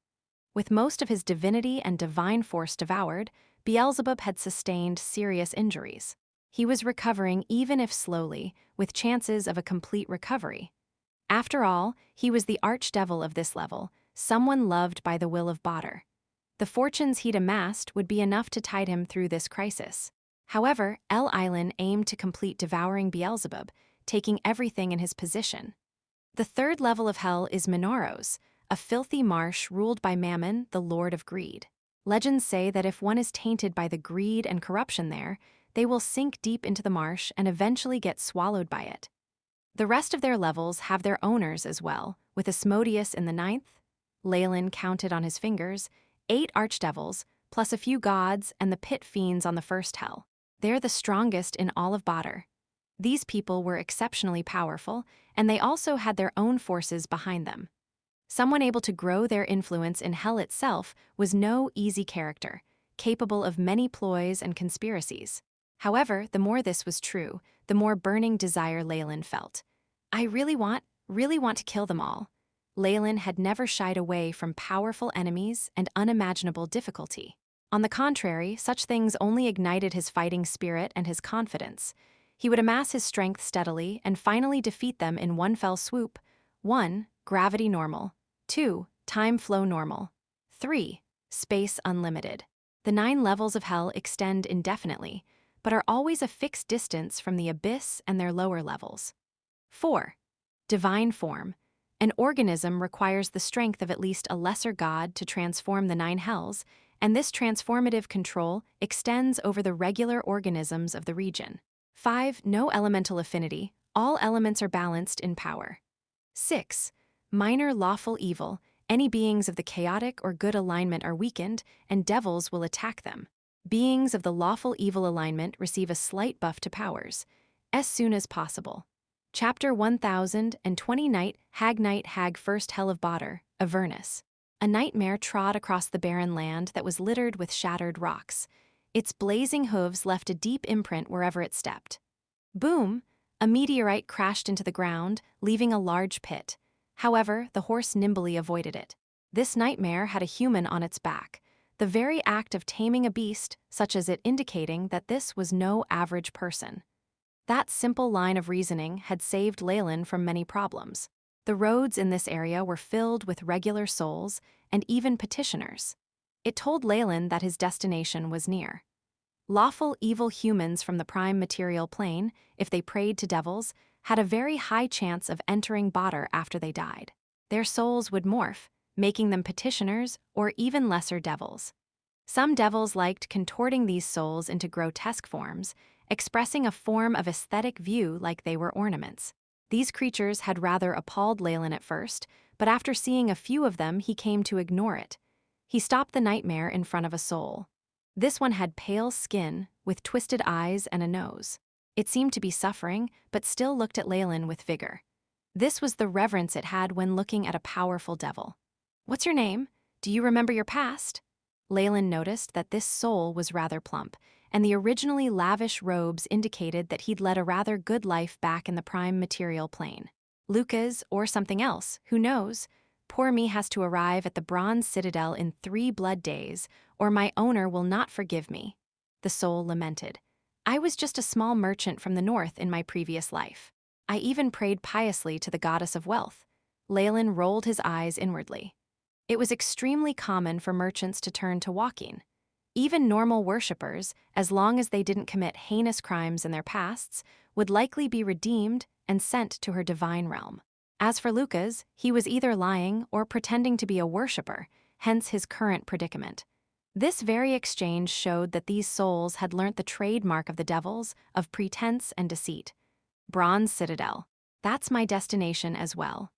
With most of his divinity and divine force devoured, Beelzebub had sustained serious injuries. He was recovering, even if slowly, with chances of a complete recovery. After all, he was the archdevil of this level, someone loved by the will of Badr. The fortunes he'd amassed would be enough to tide him through this crisis. However, Leylin aimed to complete devouring Beelzebub, taking everything in his position. The 3rd level of hell is Minoros, a filthy marsh ruled by Mammon, the lord of greed. Legends say that if one is tainted by the greed and corruption there, they will sink deep into the marsh and eventually get swallowed by it. The rest of their levels have their owners as well, with Asmodeus in the 9th, Leylin counted on his fingers, 8 archdevils, plus a few gods and the pit fiends on the 1st hell. They're the strongest in all of Badr. These people were exceptionally powerful, and they also had their own forces behind them. Someone able to grow their influence in hell itself was no easy character, capable of many ploys and conspiracies. However, the more this was true, the more burning desire Leylin felt. I really want to kill them all. Leylin had never shied away from powerful enemies and unimaginable difficulty. On the contrary, such things only ignited his fighting spirit and his confidence. He would amass his strength steadily and finally defeat them in one fell swoop. 1. Gravity normal. 2. Time flow normal. 3. Space unlimited. The 9 levels of hell extend indefinitely, but are always a fixed distance from the abyss and their lower levels. 4. Divine form. An organism requires the strength of at least a lesser god to transform the 9 hells, and this transformative control extends over the regular organisms of the region. 5. No elemental affinity. All elements are balanced in power. 6. Minor lawful evil. Any beings of the chaotic or good alignment are weakened, and devils will attack them. Beings of the lawful evil alignment receive a slight buff to powers, as soon as possible. Chapter 1020 Night Hag First Hell of Badr, Avernus. A nightmare trod across the barren land that was littered with shattered rocks. Its blazing hooves left a deep imprint wherever it stepped. Boom! A meteorite crashed into the ground, leaving a large pit. However, the horse nimbly avoided it. This nightmare had a human on its back, the very act of taming a beast, such as it indicating that this was no average person. That simple line of reasoning had saved Leylin from many problems. The roads in this area were filled with regular souls and even petitioners. It told Leylin that his destination was near. Lawful evil humans from the prime material plane, if they prayed to devils, had a very high chance of entering Badr after they died. Their souls would morph, making them petitioners or even lesser devils. Some devils liked contorting these souls into grotesque forms, expressing a form of aesthetic view like they were ornaments. These creatures had rather appalled Leylin at first, but after seeing a few of them he came to ignore it. He stopped the nightmare in front of a soul. This one had pale skin, with twisted eyes and a nose. It seemed to be suffering, but still looked at Leylin with vigor. This was the reverence it had when looking at a powerful devil. "What's your name? Do you remember your past?" Leylin noticed that this soul was rather plump, and the originally lavish robes indicated that he'd led a rather good life back in the prime material plane. "Lucas, or something else, who knows? Poor me has to arrive at the Bronze Citadel in 3 blood days, or my owner will not forgive me." The soul lamented. "I was just a small merchant from the north in my previous life. I even prayed piously to the goddess of wealth." Leylin rolled his eyes inwardly. It was extremely common for merchants to turn to walking. Even normal worshippers, as long as they didn't commit heinous crimes in their pasts, would likely be redeemed and sent to her divine realm. As for Lucas, he was either lying or pretending to be a worshipper, hence his current predicament. This very exchange showed that these souls had learnt the trademark of the devils of pretense and deceit. Bronze Citadel. That's my destination as well.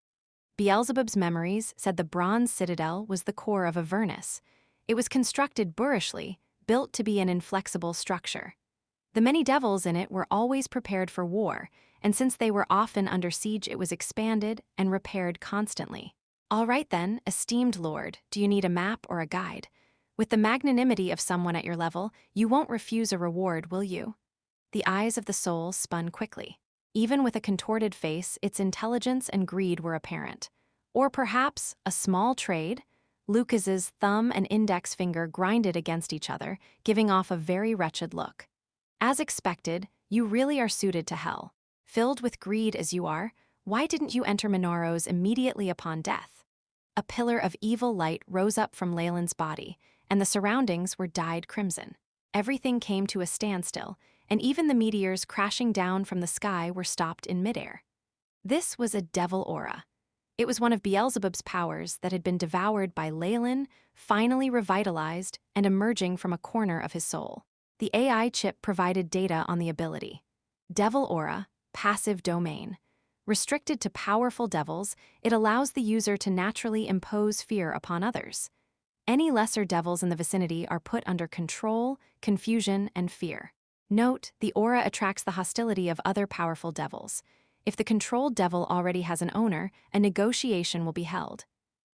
Beelzebub's memories said the Bronze Citadel was the core of Avernus. It was constructed boorishly, built to be an inflexible structure. The many devils in it were always prepared for war, and since they were often under siege, it was expanded and repaired constantly. "All right then, esteemed lord, do you need a map or a guide? With the magnanimity of someone at your level, you won't refuse a reward, will you?" The eyes of the soul spun quickly. Even with a contorted face, its intelligence and greed were apparent. "Or perhaps a small trade?" Lucas's thumb and index finger grinded against each other, giving off a very wretched look. "As expected, you really are suited to hell. Filled with greed as you are, why didn't you enter Minoros immediately upon death?" A pillar of evil light rose up from Leylin's body, and the surroundings were dyed crimson. Everything came to a standstill, and even the meteors crashing down from the sky were stopped in midair. This was a devil aura. It was one of Beelzebub's powers that had been devoured by Leylin, finally revitalized and emerging from a corner of his soul. The AI chip provided data on the ability. Devil aura, passive domain. Restricted to powerful devils, it allows the user to naturally impose fear upon others. Any lesser devils in the vicinity are put under control, confusion, and fear. Note, the aura attracts the hostility of other powerful devils. If the controlled devil already has an owner, a negotiation will be held.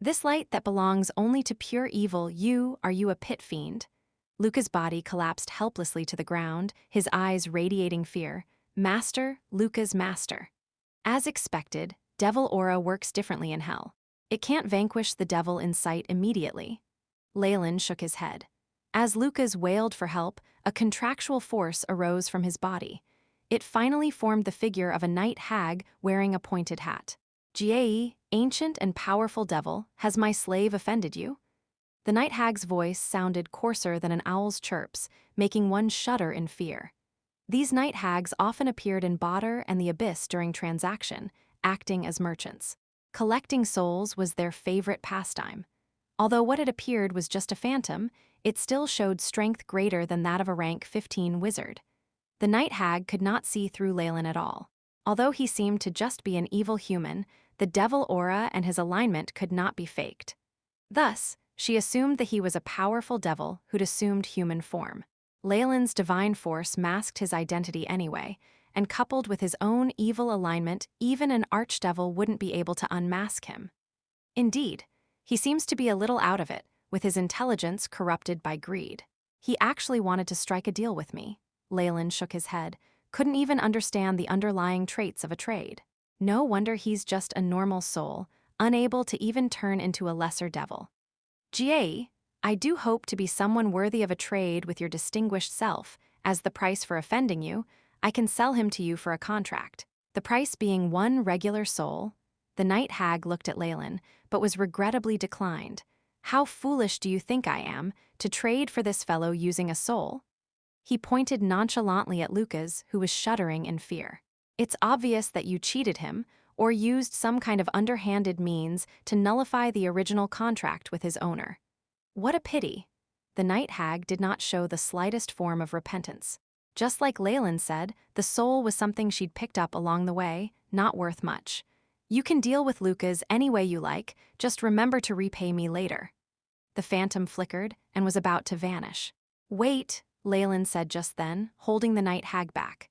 "This light that belongs only to pure evil, are you a pit fiend?" Luca's body collapsed helplessly to the ground, his eyes radiating fear. "Master, Luca's master." As expected, devil aura works differently in hell. It can't vanquish the devil in sight immediately. Leylin shook his head. As Lucas wailed for help, a contractual force arose from his body. It finally formed the figure of a night hag wearing a pointed hat. "Jie, ancient and powerful devil, has my slave offended you?" The night hag's voice sounded coarser than an owl's chirps, making one shudder in fear. These night hags often appeared in Badr and the Abyss during transaction, acting as merchants. Collecting souls was their favorite pastime. Although what had appeared was just a phantom, it still showed strength greater than that of a rank 15 wizard. The night hag could not see through Leylin at all. Although he seemed to just be an evil human, the devil aura and his alignment could not be faked. Thus, she assumed that he was a powerful devil who'd assumed human form. Leylin's divine force masked his identity anyway, and coupled with his own evil alignment, even an archdevil wouldn't be able to unmask him. Indeed, he seems to be a little out of it, with his intelligence corrupted by greed. "He actually wanted to strike a deal with me." Leylin shook his head, couldn't even understand the underlying traits of a trade. No wonder he's just a normal soul, unable to even turn into a lesser devil. "Jie, I do hope to be someone worthy of a trade with your distinguished self. As the price for offending you, I can sell him to you for a contract. The price being 1 regular soul." The night hag looked at Leylin, but was regrettably declined. "How foolish do you think I am, to trade for this fellow using a soul?" He pointed nonchalantly at Lucas, who was shuddering in fear. "It's obvious that you cheated him, or used some kind of underhanded means to nullify the original contract with his owner." "What a pity." The night hag did not show the slightest form of repentance. Just like Leylin said, the soul was something she'd picked up along the way, not worth much. "You can deal with Lucas any way you like, just remember to repay me later." The phantom flickered and was about to vanish. "Wait," Leylin said just then, holding the night hag back.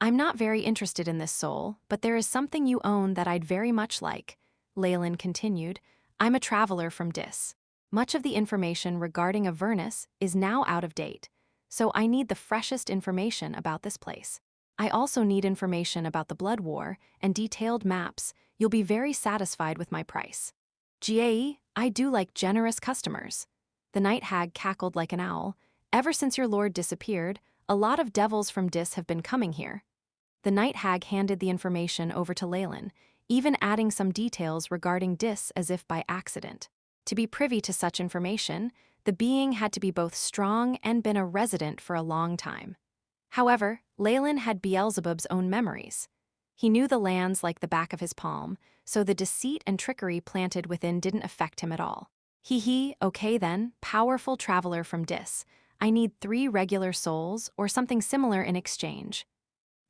"I'm not very interested in this soul, but there is something you own that I'd very much like," Leylin continued. "I'm a traveler from Dis. Much of the information regarding Avernus is now out of date, so I need the freshest information about this place. I also need information about the Blood War and detailed maps. You'll be very satisfied with my price." "Gae, I do like generous customers." The night hag cackled like an owl. "Ever since your lord disappeared, a lot of devils from Dis have been coming here." The night hag handed the information over to Leylin, even adding some details regarding Dis as if by accident. To be privy to such information, the being had to be both strong and been a resident for a long time. However, Leylin had Beelzebub's own memories. He knew the lands like the back of his palm, so the deceit and trickery planted within didn't affect him at all. Okay then, powerful traveler from Dis. I need 3 regular souls or something similar in exchange."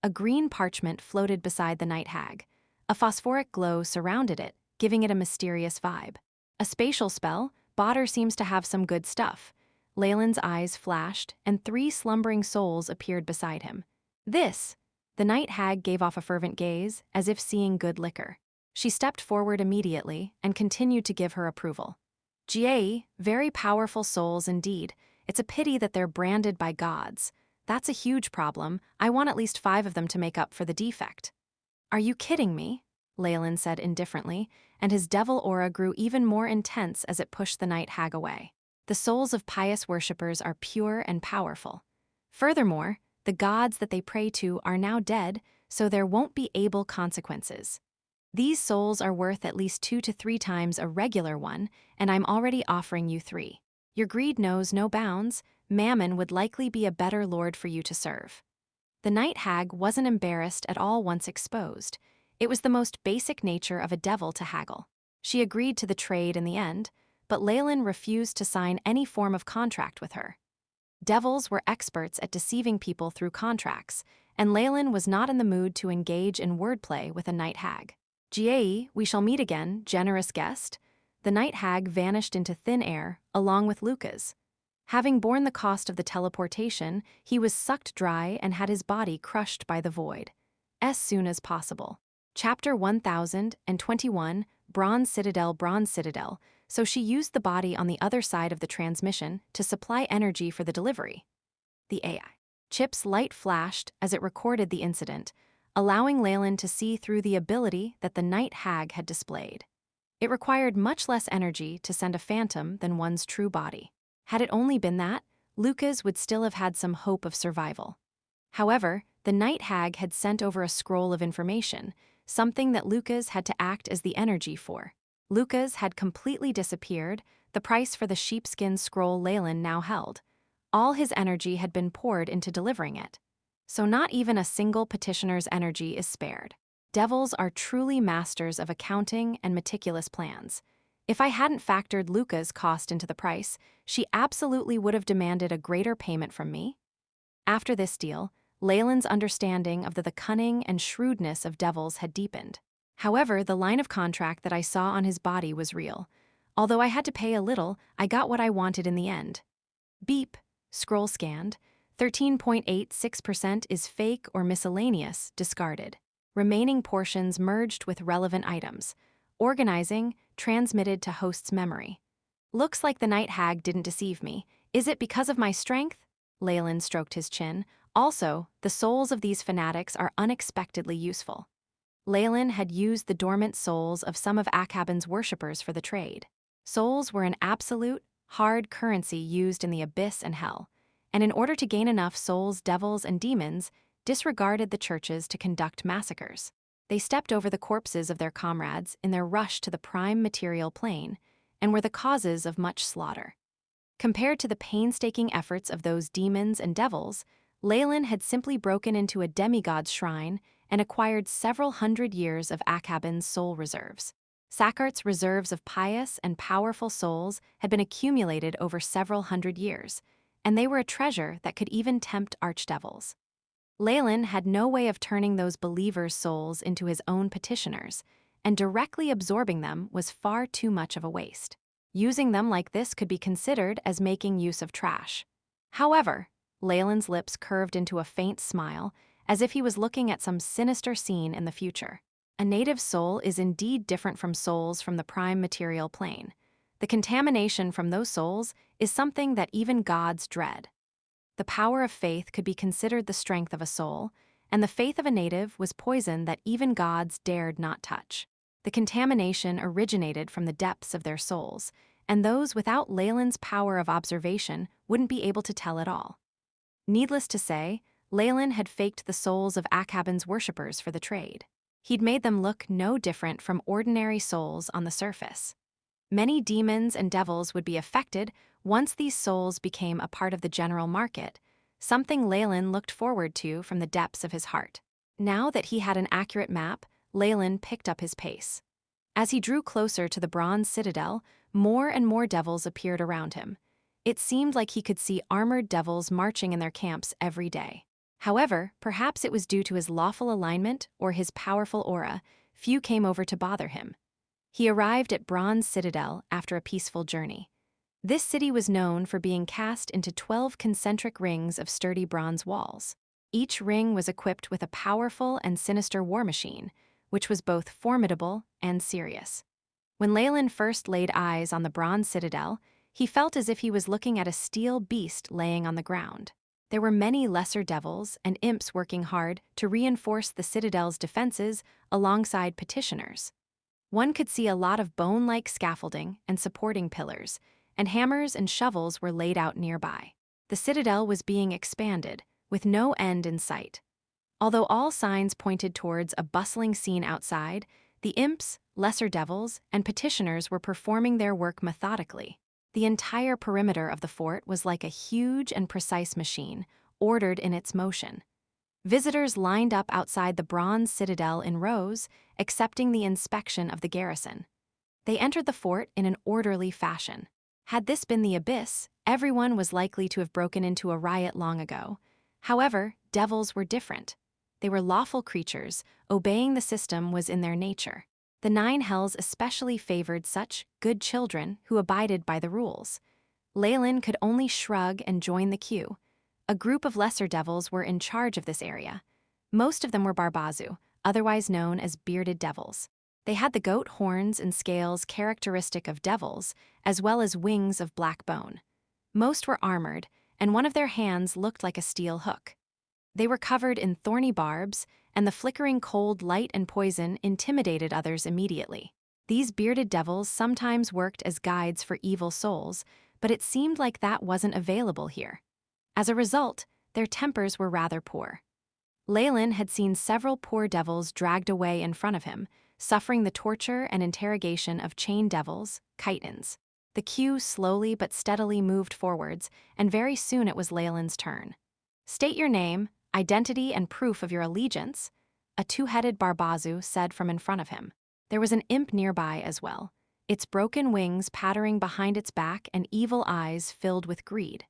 A green parchment floated beside the night hag. A phosphoric glow surrounded it, giving it a mysterious vibe. "A spatial spell, Botter seems to have some good stuff." Leylin's eyes flashed, and 3 slumbering souls appeared beside him. "This!" The night hag gave off a fervent gaze, as if seeing good liquor. She stepped forward immediately and continued to give her approval. "Gae, very powerful souls indeed. It's a pity that they're branded by gods. That's a huge problem. I want at least 5 of them to make up for the defect." "Are you kidding me?" Leylin said indifferently, and his devil aura grew even more intense as it pushed the night hag away. "The souls of pious worshippers are pure and powerful. Furthermore, the gods that they pray to are now dead, so there won't be able consequences. These souls are worth at least 2 to 3 times a regular one, and I'm already offering you 3. Your greed knows no bounds. Mammon would likely be a better lord for you to serve." The night hag wasn't embarrassed at all once exposed. It was the most basic nature of a devil to haggle. She agreed to the trade in the end, but Leylin refused to sign any form of contract with her. Devils were experts at deceiving people through contracts, and Leylin was not in the mood to engage in wordplay with a night hag. "Gae, we shall meet again, generous guest." The night hag vanished into thin air, along with Lucas. Having borne the cost of the teleportation, he was sucked dry and had his body crushed by the void. As soon as possible. Chapter 1021, Bronze Citadel, so she used the body on the other side of the transmission to supply energy for the delivery. The AI chip's light flashed as it recorded the incident, allowing Leylin to see through the ability that the night hag had displayed. It required much less energy to send a phantom than one's true body. Had it only been that, Lucas would still have had some hope of survival. However, the night hag had sent over a scroll of information, something that Lucas had to act as the energy for. Lucas had completely disappeared, the price for the sheepskin scroll Leylin now held. All his energy had been poured into delivering it. So not even a single petitioner's energy is spared. Devils are truly masters of accounting and meticulous plans. If I hadn't factored Lucca's cost into the price, she absolutely would have demanded a greater payment from me. After this deal, Leylin's understanding of the cunning and shrewdness of devils had deepened. However, the line of contract that I saw on his body was real. Although I had to pay a little, I got what I wanted in the end. Beep. Scroll scanned. 13.86% is fake or miscellaneous, discarded. Remaining portions merged with relevant items. Organizing, transmitted to host's memory. Looks like the night hag didn't deceive me. Is it because of my strength? Leylin stroked his chin. Also, the souls of these fanatics are unexpectedly useful. Leylin had used the dormant souls of some of Akhaban's worshippers for the trade. Souls were an absolute, hard currency used in the abyss and hell, and in order to gain enough souls, devils, and demons disregarded the churches to conduct massacres. They stepped over the corpses of their comrades in their rush to the prime material plane, and were the causes of much slaughter. Compared to the painstaking efforts of those demons and devils, Leylin had simply broken into a demigod's shrine and acquired several hundred years of Akhaban's soul reserves. Sakart's reserves of pious and powerful souls had been accumulated over several hundred years, and they were a treasure that could even tempt archdevils. Leylin had no way of turning those believers' souls into his own petitioners, and directly absorbing them was far too much of a waste. Using them like this could be considered as making use of trash. However, Leylin's lips curved into a faint smile, as if he was looking at some sinister scene in the future. A native soul is indeed different from souls from the prime material plane. The contamination from those souls is something that even gods dread. The power of faith could be considered the strength of a soul, and the faith of a native was poison that even gods dared not touch. The contamination originated from the depths of their souls, and those without Leylin's power of observation wouldn't be able to tell at all. Needless to say, Leylin had faked the souls of Akhaban's worshippers for the trade. He'd made them look no different from ordinary souls on the surface. Many demons and devils would be affected once these souls became a part of the general market, something Leylin looked forward to from the depths of his heart. Now that he had an accurate map, Leylin picked up his pace. As he drew closer to the bronze citadel, more and more devils appeared around him. It seemed like he could see armored devils marching in their camps every day. However, perhaps it was due to his lawful alignment or his powerful aura, few came over to bother him. He arrived at Bronze Citadel after a peaceful journey. This city was known for being cast into 12 concentric rings of sturdy bronze walls. Each ring was equipped with a powerful and sinister war machine, which was both formidable and serious. When Leylin first laid eyes on the Bronze Citadel, he felt as if he was looking at a steel beast laying on the ground. There were many lesser devils and imps working hard to reinforce the citadel's defenses alongside petitioners. One could see a lot of bone-like scaffolding and supporting pillars, and hammers and shovels were laid out nearby. The citadel was being expanded, with no end in sight. Although all signs pointed towards a bustling scene outside, the imps, lesser devils, and petitioners were performing their work methodically. The entire perimeter of the fort was like a huge and precise machine, ordered in its motion. Visitors lined up outside the bronze citadel in rows, accepting the inspection of the garrison. They entered the fort in an orderly fashion. Had this been the abyss, everyone was likely to have broken into a riot long ago. However, devils were different. They were lawful creatures, obeying the system was in their nature. The Nine Hells especially favored such good children who abided by the rules. Leylin could only shrug and join the queue. A group of lesser devils were in charge of this area. Most of them were Barbazu, otherwise known as bearded devils. They had the goat horns and scales characteristic of devils, as well as wings of black bone. Most were armored, and one of their hands looked like a steel hook. They were covered in thorny barbs, and the flickering cold light and poison intimidated others immediately. These bearded devils sometimes worked as guides for evil souls, but it seemed like that wasn't available here. As a result, their tempers were rather poor. Leylin had seen several poor devils dragged away in front of him, suffering the torture and interrogation of chained devils, chitons. The queue slowly but steadily moved forwards, and very soon it was Leylin's turn. "State your name, identity, and proof of your allegiance," a two-headed Barbazu said from in front of him. There was an imp nearby as well, its broken wings pattering behind its back and evil eyes filled with greed.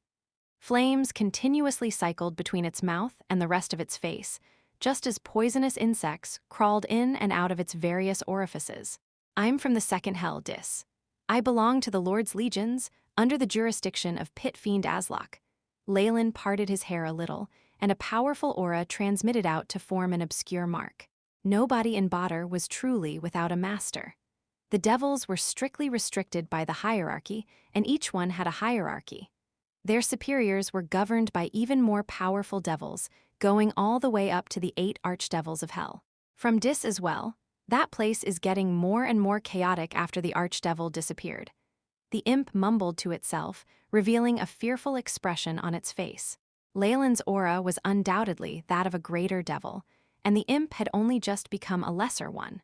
Flames continuously cycled between its mouth and the rest of its face, just as poisonous insects crawled in and out of its various orifices. "I'm from the second hell, Dis. I belong to the Lord's legions, under the jurisdiction of Pit Fiend Aslock." Leylin parted his hair a little, and a powerful aura transmitted out to form an obscure mark. Nobody in Badr was truly without a master. The devils were strictly restricted by the hierarchy, and each one had a hierarchy. Their superiors were governed by even more powerful devils, going all the way up to the 8 archdevils of hell. From Dis as well, that place is getting more and more chaotic after the archdevil disappeared. The imp mumbled to itself, revealing a fearful expression on its face. Leylin's aura was undoubtedly that of a greater devil, and the imp had only just become a lesser one.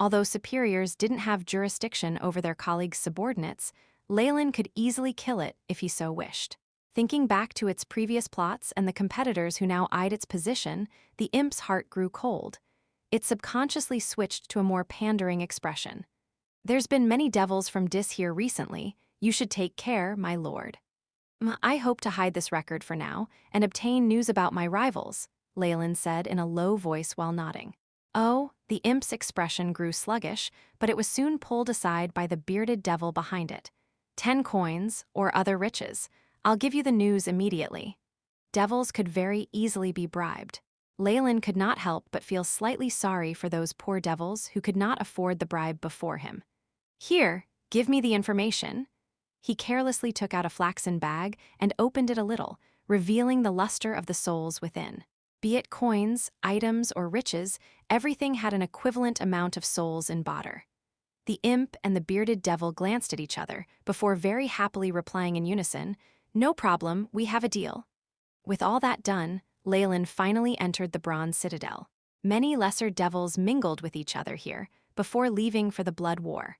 Although superiors didn't have jurisdiction over their colleagues' subordinates, Leylin could easily kill it if he so wished. Thinking back to its previous plots and the competitors who now eyed its position, the imp's heart grew cold. It subconsciously switched to a more pandering expression. "There's been many devils from Dis here recently. You should take care, my lord." "I hope to hide this record for now and obtain news about my rivals," Leylin said in a low voice while nodding. Oh, the imp's expression grew sluggish, but it was soon pulled aside by the bearded devil behind it. 10 coins, or other riches. I'll give you the news immediately. Devils could very easily be bribed. Leylin could not help but feel slightly sorry for those poor devils who could not afford the bribe before him. Here, give me the information. He carelessly took out a flaxen bag and opened it a little, revealing the luster of the souls within. Be it coins, items, or riches, everything had an equivalent amount of souls in Badr. The imp and the bearded devil glanced at each other before very happily replying in unison, "No problem, we have a deal." With all that done, Leylin finally entered the Bronze Citadel. Many lesser devils mingled with each other here before leaving for the Blood War.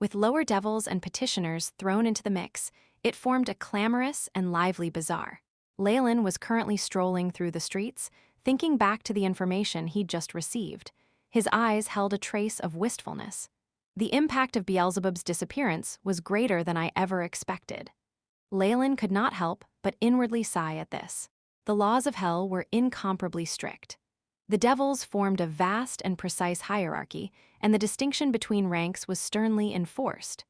With lower devils and petitioners thrown into the mix, it formed a clamorous and lively bazaar. Leylin was currently strolling through the streets, thinking back to the information he'd just received. His eyes held a trace of wistfulness. The impact of Beelzebub's disappearance was greater than I ever expected. Leylin could not help but inwardly sigh at this. The laws of hell were incomparably strict. The devils formed a vast and precise hierarchy, and the distinction between ranks was sternly enforced.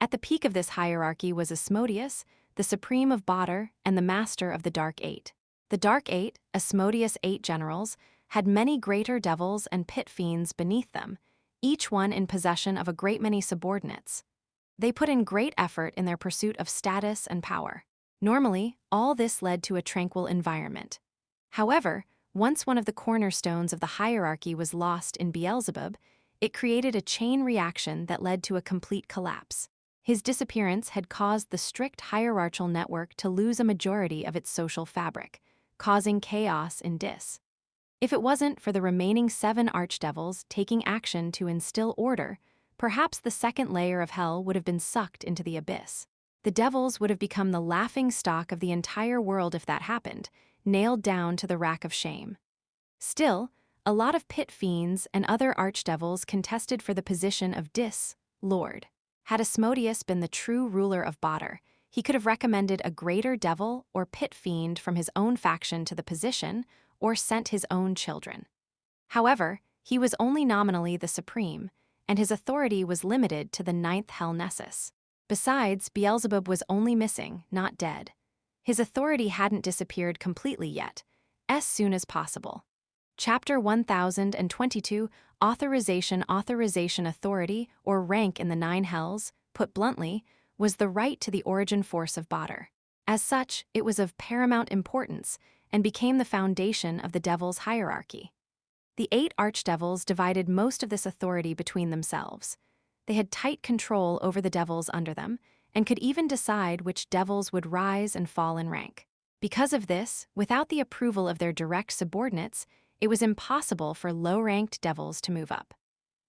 At the peak of this hierarchy was Asmodeus, the supreme of Badr and the master of the Dark Eight. The Dark Eight, Asmodeus' 8 generals, had many greater devils and pit fiends beneath them, each one in possession of a great many subordinates. They put in great effort in their pursuit of status and power. Normally, all this led to a tranquil environment. However, once one of the cornerstones of the hierarchy was lost in Beelzebub, it created a chain reaction that led to a complete collapse. His disappearance had caused the strict hierarchical network to lose a majority of its social fabric, causing chaos in Dis. If it wasn't for the remaining 7 archdevils taking action to instill order, perhaps the second layer of hell would have been sucked into the abyss. The devils would have become the laughing stock of the entire world if that happened, nailed down to the rack of shame. Still, a lot of pit fiends and other archdevils contested for the position of Dis, Lord. Had Asmodeus been the true ruler of Badr, he could have recommended a greater devil or pit fiend from his own faction to the position, or sent his own children. However, he was only nominally the supreme, and his authority was limited to the 9th Hell Nessus. Besides, Beelzebub was only missing, not dead. His authority hadn't disappeared completely yet, as soon as possible. Chapter 1022, Authorization authority, or rank in the 9 hells, put bluntly, was the right to the origin force of Badr. As such, it was of paramount importance and became the foundation of the devil's hierarchy. The 8 archdevils divided most of this authority between themselves. They had tight control over the devils under them, and could even decide which devils would rise and fall in rank. Because of this, without the approval of their direct subordinates, it was impossible for low-ranked devils to move up.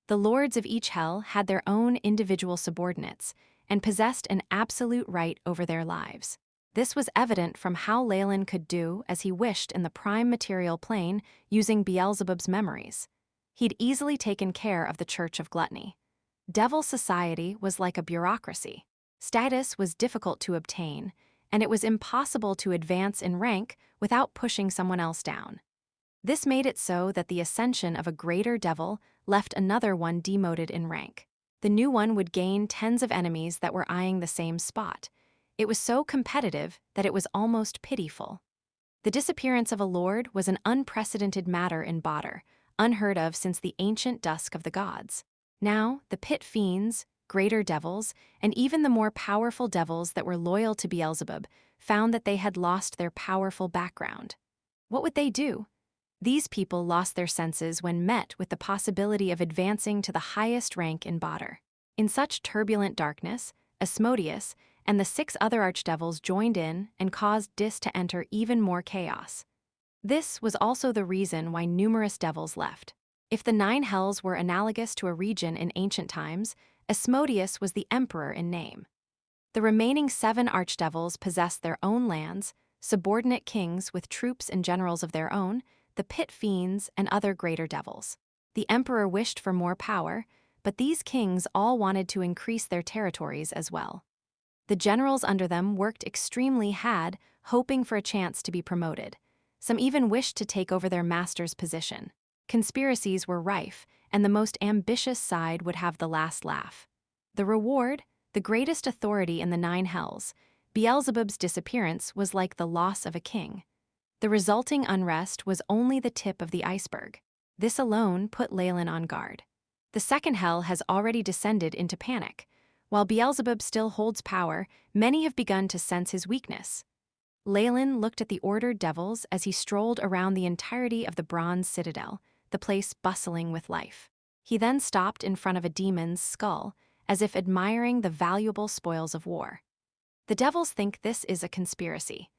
The lords of each hell had their own individual subordinates, and possessed an absolute right over their lives. This was evident from how Leylin could do as he wished in the prime material plane using Beelzebub's memories. He'd easily taken care of the Church of Gluttony. Devil society was like a bureaucracy. Status was difficult to obtain, and it was impossible to advance in rank without pushing someone else down. This made it so that the ascension of a greater devil left another one demoted in rank. The new one would gain tens of enemies that were eyeing the same spot. It was so competitive that it was almost pitiful. The disappearance of a lord was an unprecedented matter in Badr, unheard of since the ancient dusk of the gods. Now, the pit fiends, greater devils, and even the more powerful devils that were loyal to Beelzebub found that they had lost their powerful background. What would they do? These people lost their senses when met with the possibility of advancing to the highest rank in Badr. In such turbulent darkness, Asmodeus and the 6 other archdevils joined in and caused Dis to enter even more chaos. This was also the reason why numerous devils left. If the 9 hells were analogous to a region in ancient times, Asmodeus was the emperor in name. The remaining 7 archdevils possessed their own lands, subordinate kings with troops and generals of their own, the pit fiends, and other greater devils. The emperor wished for more power, but these kings all wanted to increase their territories as well. The generals under them worked extremely hard, hoping for a chance to be promoted. Some even wished to take over their master's position. Conspiracies were rife, and the most ambitious side would have the last laugh. The reward? the greatest authority in the 9 hells, Beelzebub's disappearance was like the loss of a king. The resulting unrest was only the tip of the iceberg. This alone put Leylin on guard. The 2nd hell has already descended into panic. While Beelzebub still holds power, many have begun to sense his weakness. Leylin looked at the ordered devils as he strolled around the entirety of the bronze citadel, the place bustling with life. He then stopped in front of a demon's skull, as if admiring the valuable spoils of war. The devils think this is a conspiracy.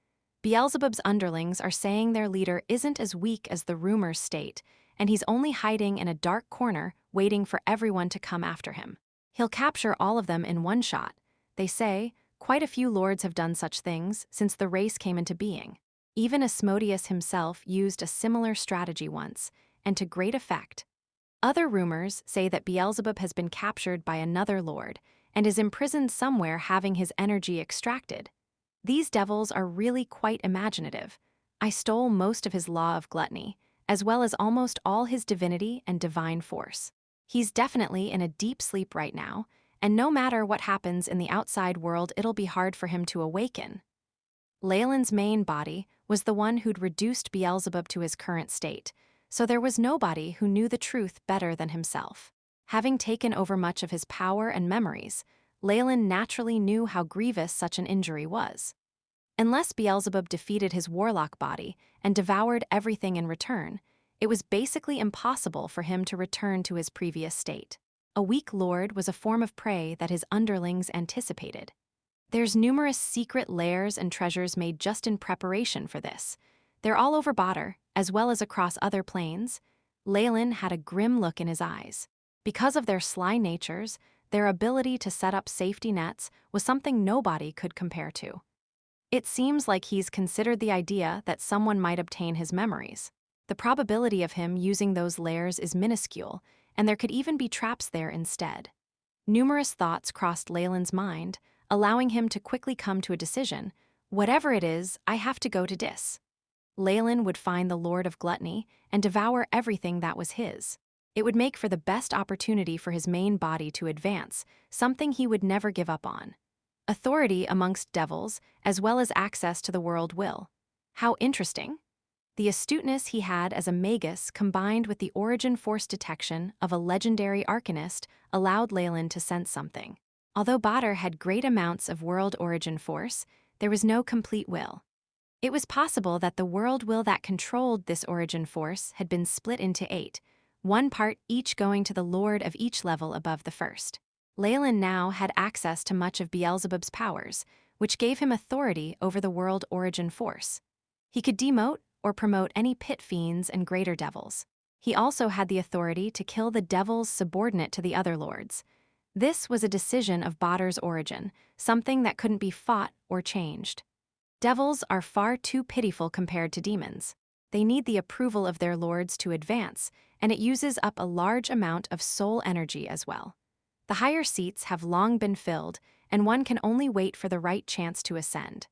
Beelzebub's underlings are saying their leader isn't as weak as the rumors state, and he's only hiding in a dark corner waiting for everyone to come after him. He'll capture all of them in one shot. They say, quite a few lords have done such things since the race came into being. Even Asmodeus himself used a similar strategy once, and to great effect. Other rumors say that Beelzebub has been captured by another lord, and is imprisoned somewhere having his energy extracted. These devils are really quite imaginative. I stole most of his law of gluttony, as well as almost all his divinity and divine force. He's definitely in a deep sleep right now, and no matter what happens in the outside world, it'll be hard for him to awaken. Leylin's main body was the one who'd reduced Beelzebub to his current state, so there was nobody who knew the truth better than himself. Having taken over much of his power and memories, Leylin naturally knew how grievous such an injury was. Unless Beelzebub defeated his warlock body and devoured everything in return, it was basically impossible for him to return to his previous state. A weak lord was a form of prey that his underlings anticipated. There's numerous secret lairs and treasures made just in preparation for this. They're all over Badr, as well as across other planes. Leylin had a grim look in his eyes. Because of their sly natures, their ability to set up safety nets was something nobody could compare to. It seems like he's considered the idea that someone might obtain his memories. The probability of him using those lairs is minuscule, and there could even be traps there instead. Numerous thoughts crossed Leylin's mind, allowing him to quickly come to a decision. Whatever it is, I have to go to Dis. Leylin would find the Lord of Gluttony and devour everything that was his. It would make for the best opportunity for his main body to advance, something he would never give up on. Authority amongst devils, as well as access to the world will. How interesting. The astuteness he had as a magus combined with the origin force detection of a legendary arcanist allowed Leylin to sense something. Although Badr had great amounts of world origin force, there was no complete will. It was possible that the world will that controlled this origin force had been split into 8, one part each going to the lord of each level above the first. Leylin now had access to much of Beelzebub's powers, which gave him authority over the world origin force. He could demote or promote any pit fiends and greater devils. He also had the authority to kill the devils subordinate to the other lords. This was a decision of Badr's origin, something that couldn't be fought or changed. Devils are far too pitiful compared to demons. They need the approval of their lords to advance, and it uses up a large amount of soul energy as well. The higher seats have long been filled, and one can only wait for the right chance to ascend.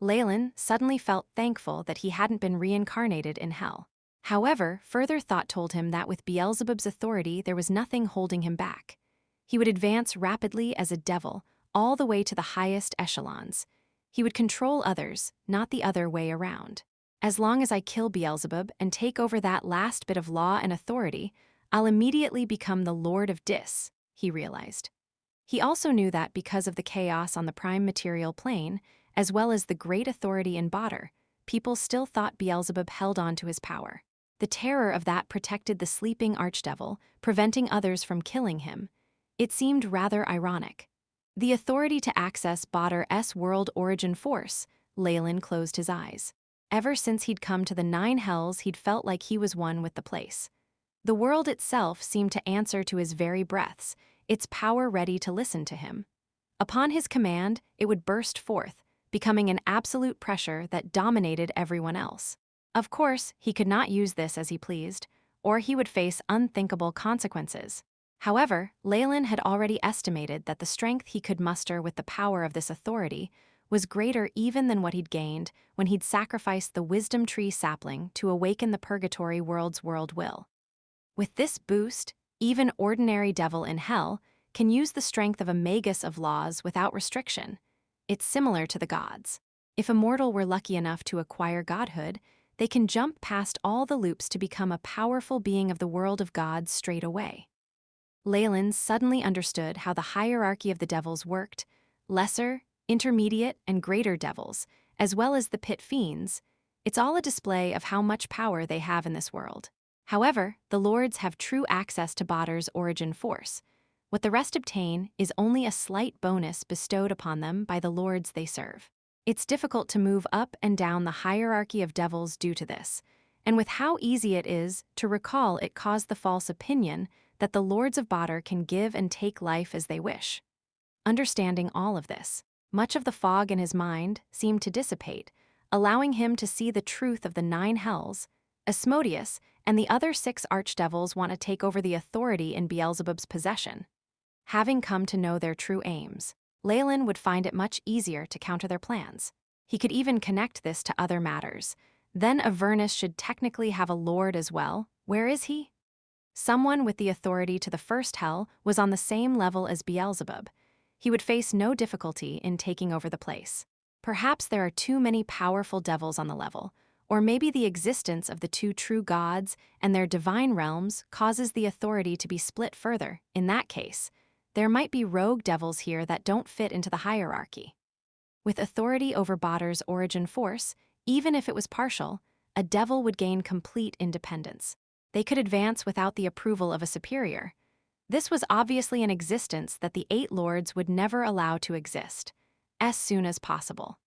Leylin suddenly felt thankful that he hadn't been reincarnated in hell. However, further thought told him that with Beelzebub's authority there was nothing holding him back. He would advance rapidly as a devil, all the way to the highest echelons. He would control others, not the other way around. As long as I kill Beelzebub and take over that last bit of law and authority, I'll immediately become the Lord of Dis, he realized. He also knew that because of the chaos on the prime material plane, as well as the great authority in Badr, people still thought Beelzebub held on to his power. The terror of that protected the sleeping archdevil, preventing others from killing him. It seemed rather ironic. The authority to access Badr's world origin force, Leylin closed his eyes. Ever since he'd come to the 9 hells, he'd felt like he was one with the place. The world itself seemed to answer to his very breaths, its power ready to listen to him. Upon his command, it would burst forth, becoming an absolute pressure that dominated everyone else. Of course, he could not use this as he pleased, or he would face unthinkable consequences. However, Leylin had already estimated that the strength he could muster with the power of this authority was greater even than what he'd gained when he'd sacrificed the wisdom tree sapling to awaken the purgatory world's world will. With this boost, even ordinary devil in hell can use the strength of a magus of laws without restriction. It's similar to the gods. If a mortal were lucky enough to acquire godhood, they can jump past all the loops to become a powerful being of the world of gods straight away. Leylin suddenly understood how the hierarchy of the devils worked: lesser, intermediate, and greater devils, as well as the pit fiends. It's all a display of how much power they have in this world. However, the lords have true access to Baader's origin force. What the rest obtain is only a slight bonus bestowed upon them by the lords they serve. It's difficult to move up and down the hierarchy of devils due to this, and with how easy it is to recall, it caused the false opinion that the lords of Baader can give and take life as they wish. Understanding all of this, much of the fog in his mind seemed to dissipate, allowing him to see the truth of the 9 hells. Asmodeus and the other 6 archdevils want to take over the authority in Beelzebub's possession. Having come to know their true aims, Leylin would find it much easier to counter their plans. He could even connect this to other matters. Then Avernus should technically have a lord as well. Where is he? Someone with the authority to the first hell was on the same level as Beelzebub. He would face no difficulty in taking over the place. Perhaps there are too many powerful devils on the level, or maybe the existence of the 2 true gods and their divine realms causes the authority to be split further. In that case, there might be rogue devils here that don't fit into the hierarchy. With authority over Baader's origin force, even if it was partial, a devil would gain complete independence. They could advance without the approval of a superior. This was obviously an existence that the 8 lords would never allow to exist, as soon as possible.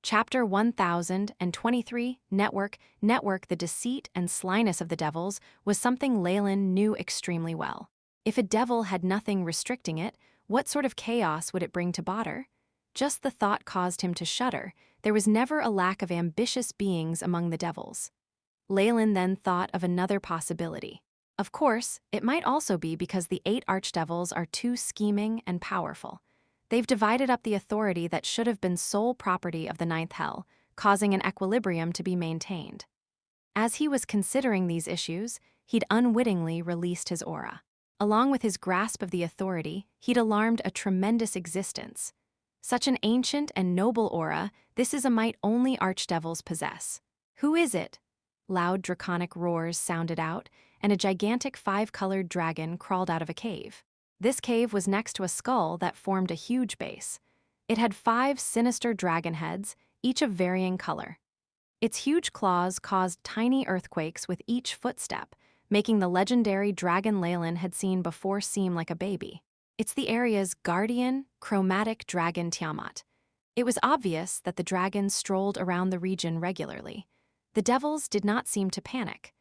Chapter 1023, Network. The deceit and slyness of the devils was something Leylin knew extremely well. If a devil had nothing restricting it, what sort of chaos would it bring to Baader? Just the thought caused him to shudder. There was never a lack of ambitious beings among the devils. Leylin then thought of another possibility. Of course, it might also be because the 8 archdevils are too scheming and powerful. They've divided up the authority that should have been sole property of the 9th hell, causing an equilibrium to be maintained. As he was considering these issues, he'd unwittingly released his aura. Along with his grasp of the authority, he'd alarmed a tremendous existence. Such an ancient and noble aura, this is a might only archdevils possess. Who is it? Loud draconic roars sounded out, and a gigantic 5-colored dragon crawled out of a cave. This cave was next to a skull that formed a huge base. It had 5 sinister dragon heads, each of varying color. Its huge claws caused tiny earthquakes with each footstep, making the legendary dragon Leylin had seen before seem like a baby. It's the area's guardian, chromatic dragon Tiamat. It was obvious that the dragon strolled around the region regularly. The devils did not seem to panic.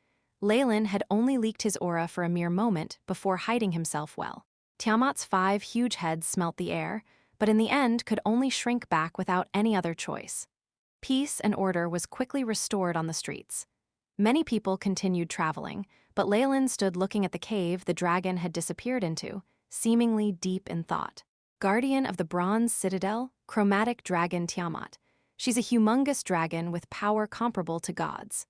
Leylin had only leaked his aura for a mere moment before hiding himself well. Tiamat's 5 huge heads smelt the air, but in the end could only shrink back without any other choice. Peace and order was quickly restored on the streets. Many people continued traveling, but Leylin stood looking at the cave the dragon had disappeared into, seemingly deep in thought. Guardian of the Bronze Citadel, chromatic dragon Tiamat. She's a humongous dragon with power comparable to gods.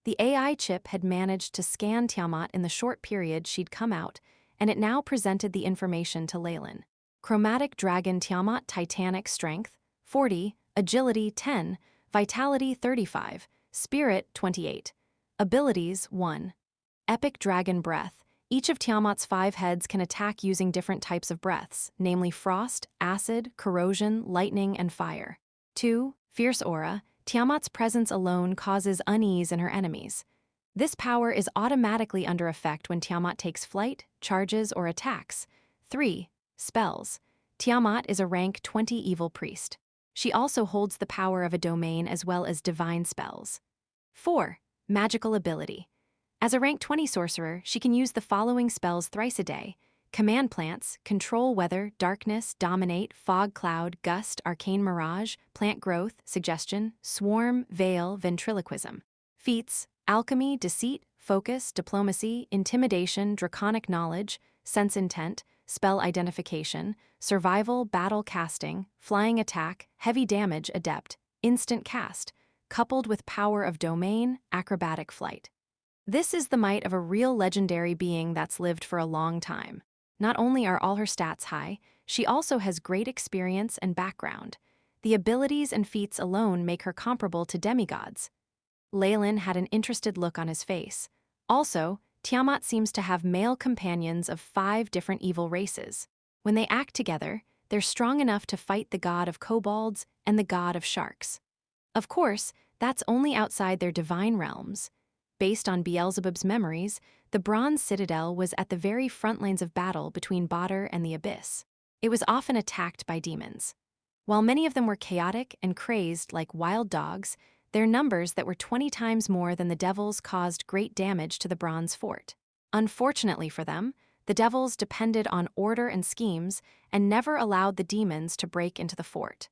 The AI chip had managed to scan Tiamat in the short period she'd come out, and it now presented the information to Leylin. Chromatic dragon Tiamat, titanic strength 40, agility 10, vitality 35, spirit 28. Abilities 1. Epic dragon breath. Each of Tiamat's 5 heads can attack using different types of breaths, namely frost, acid, corrosion, lightning, and fire. 2. Fierce aura. Tiamat's presence alone causes unease in her enemies. This power is automatically under effect when Tiamat takes flight, charges, or attacks. 3. Spells. Tiamat is a rank 20 evil priest. She also holds the power of a domain as well as divine spells. 4. Magical ability. As a rank 20 sorcerer, she can use the following spells thrice a day: command plants, control weather, darkness, dominate, fog cloud, gust, arcane mirage, plant growth, suggestion, swarm, veil, ventriloquism. Feats: alchemy, deceit, focus, diplomacy, intimidation, draconic knowledge, sense intent, spell identification, survival, battle casting, flying attack, heavy damage, adept, instant cast, coupled with power of domain, acrobatic flight. This is the might of a real legendary being that's lived for a long time. Not only are all her stats high, she also has great experience and background. The abilities and feats alone make her comparable to demigods. Leylin had an interested look on his face. Also, Tiamat seems to have male companions of 5 different evil races. When they act together, they're strong enough to fight the god of kobolds and the god of sharks. Of course, that's only outside their divine realms. Based on Beelzebub's memories, the Bronze Citadel was at the very front lines of battle between Badr and the Abyss. It was often attacked by demons. While many of them were chaotic and crazed like wild dogs, their numbers that were 20 times more than the devils caused great damage to the Bronze Fort. Unfortunately for them, the devils depended on order and schemes and never allowed the demons to break into the fort.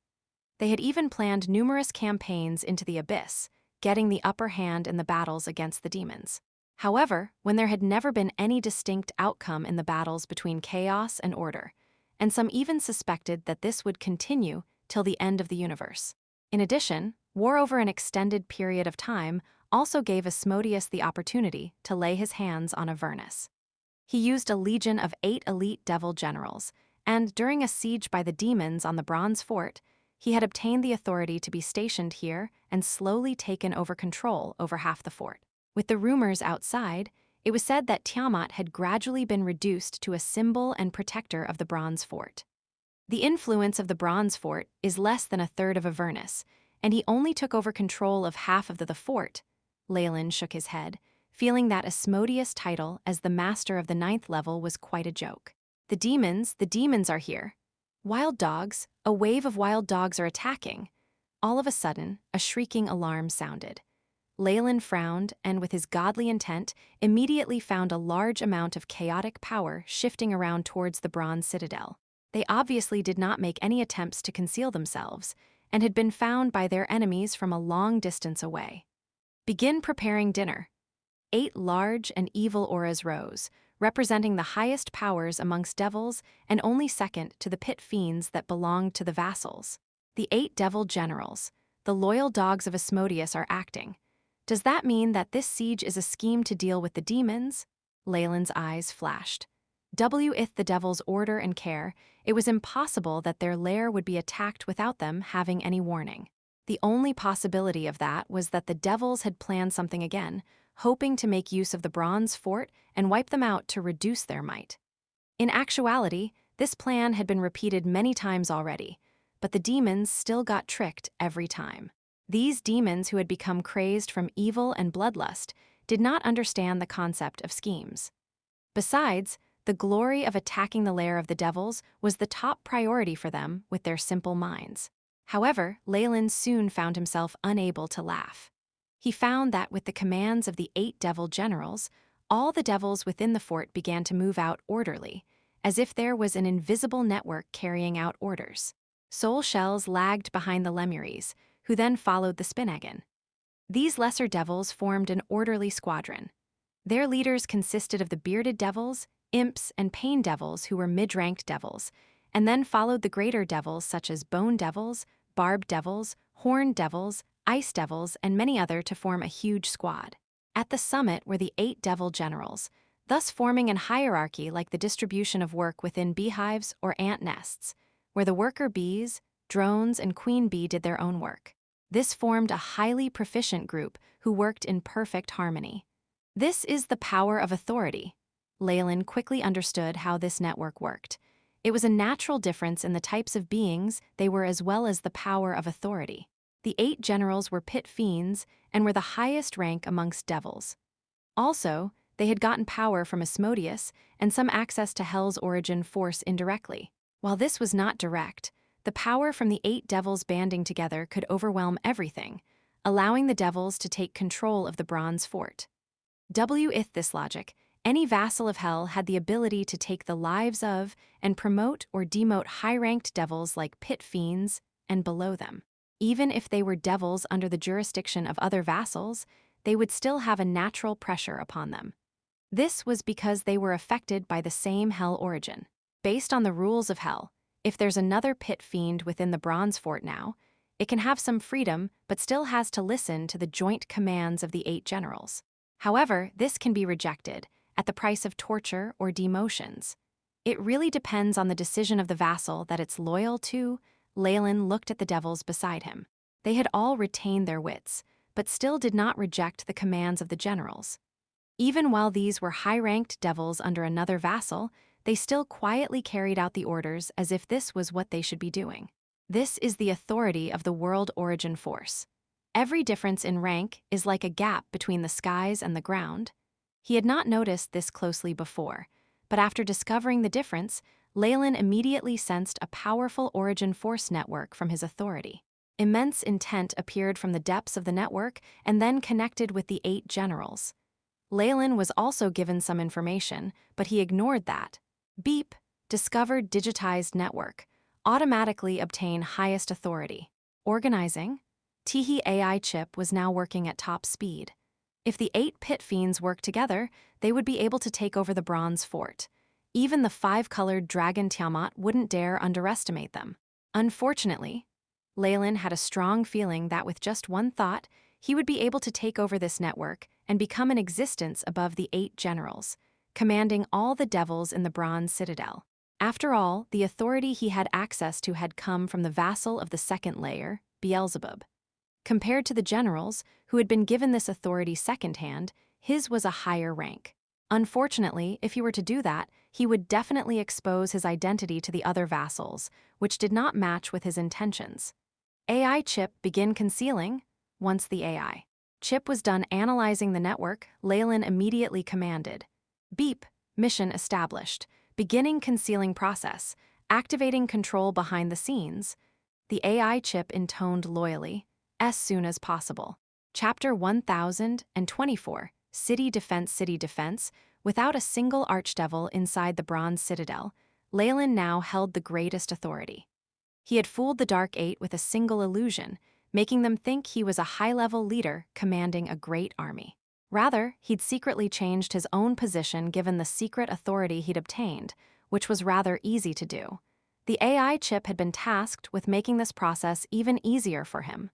They had even planned numerous campaigns into the Abyss, getting the upper hand in the battles against the demons. However, when there had never been any distinct outcome in the battles between chaos and order, and some even suspected that this would continue till the end of the universe. In addition, war over an extended period of time also gave Asmodeus the opportunity to lay his hands on Avernus. He used a legion of 8 elite devil generals, and during a siege by the demons on the Bronze Fort, he had obtained the authority to be stationed here and slowly taken over control over half the fort. With the rumors outside, it was said that Tiamat had gradually been reduced to a symbol and protector of the Bronze Fort. The influence of the Bronze Fort is less than a third of Avernus, and he only took over control of half of the fort. Leylin shook his head, feeling that Asmodeus' title as the master of the 9th level was quite a joke. The demons are here. Wild dogs, a wave of wild dogs are attacking. All of a sudden, a shrieking alarm sounded. Leylin frowned and, with his godly intent, immediately found a large amount of chaotic power shifting around towards the Bronze Citadel. They obviously did not make any attempts to conceal themselves, and had been found by their enemies from a long distance away. Begin preparing dinner. 8 large and evil auras rose, representing the highest powers amongst devils and only second to the pit fiends that belonged to the vassals. The 8 devil generals, the loyal dogs of Asmodeus, are acting. Does that mean that this siege is a scheme to deal with the demons? Leylin's eyes flashed. With the devil's order and care, it was impossible that their lair would be attacked without them having any warning. The only possibility of that was that the devils had planned something again, hoping to make use of the Bronze Fort and wipe them out to reduce their might. In actuality, this plan had been repeated many times already, but the demons still got tricked every time. These demons, who had become crazed from evil and bloodlust, did not understand the concept of schemes. Besides, the glory of attacking the lair of the devils was the top priority for them with their simple minds. However, Leylin soon found himself unable to laugh. He found that with the commands of the 8 devil generals, all the devils within the fort began to move out orderly, as if there was an invisible network carrying out orders. Soul shells lagged behind the Lemuries, who then followed the Spinagon. These lesser devils formed an orderly squadron. Their leaders consisted of the bearded devils, imps, and pain devils, who were mid-ranked devils, and then followed the greater devils such as bone devils, barbed devils, horned devils, ice devils, and many other to form a huge squad. At the summit were the 8 devil generals, thus forming an hierarchy like the distribution of work within beehives or ant nests, where the worker bees, drones, and queen bee did their own work. This formed a highly proficient group who worked in perfect harmony. This is the power of authority. Leylin quickly understood how this network worked. It was a natural difference in the types of beings they were, as well as the power of authority. The 8 generals were pit fiends and were the highest rank amongst devils. Also, they had gotten power from Asmodeus and some access to Hell's origin force indirectly. While this was not direct, the power from the 8 devils banding together could overwhelm everything, allowing the devils to take control of the Bronze Fort. With this logic, any vassal of Hell had the ability to take the lives of and promote or demote high-ranked devils like pit fiends and below them. Even if they were devils under the jurisdiction of other vassals, they would still have a natural pressure upon them. This was because they were affected by the same Hell origin. Based on the rules of Hell, if there's another pit fiend within the Bronze Fort now, it can have some freedom but still has to listen to the joint commands of the 8 generals. However, this can be rejected at the price of torture or demotions. It really depends on the decision of the vassal that it's loyal to. Leylin looked at the devils beside him. They had all retained their wits, but still did not reject the commands of the generals. Even while these were high-ranked devils under another vassal, they still quietly carried out the orders as if this was what they should be doing. This is the authority of the world origin force. Every difference in rank is like a gap between the skies and the ground. He had not noticed this closely before, but after discovering the difference, Leylin immediately sensed a powerful origin force network from his authority. Immense intent appeared from the depths of the network and then connected with the 8 generals. Leylin was also given some information, but he ignored that. Beep, discovered digitized network. Automatically obtain highest authority. Organizing. Teehee AI chip was now working at top speed. If the 8 pit fiends worked together, they would be able to take over the bronze fort. Even the 5-colored dragon Tiamat wouldn't dare underestimate them. Unfortunately, Leylin had a strong feeling that with just one thought, he would be able to take over this network and become an existence above the 8 generals, commanding all the devils in the bronze citadel. After all, the authority he had access to had come from the vassal of the second layer, Beelzebub. Compared to the generals, who had been given this authority secondhand, his was a higher rank. Unfortunately, if he were to do that, he would definitely expose his identity to the other vassals, which did not match with his intentions. AI chip begin concealing. Once the AI chip was done analyzing the network, Leylin immediately commanded. Beep, mission established. Beginning concealing process, activating control behind the scenes. The AI chip intoned loyally, as soon as possible. Chapter 1024, City Defense. Without a single archdevil inside the bronze citadel, Leylin now held the greatest authority. He had fooled the Dark Eight with a single illusion, making them think he was a high-level leader commanding a great army. Rather, he'd secretly changed his own position given the secret authority he'd obtained, which was rather easy to do. The AI chip had been tasked with making this process even easier for him.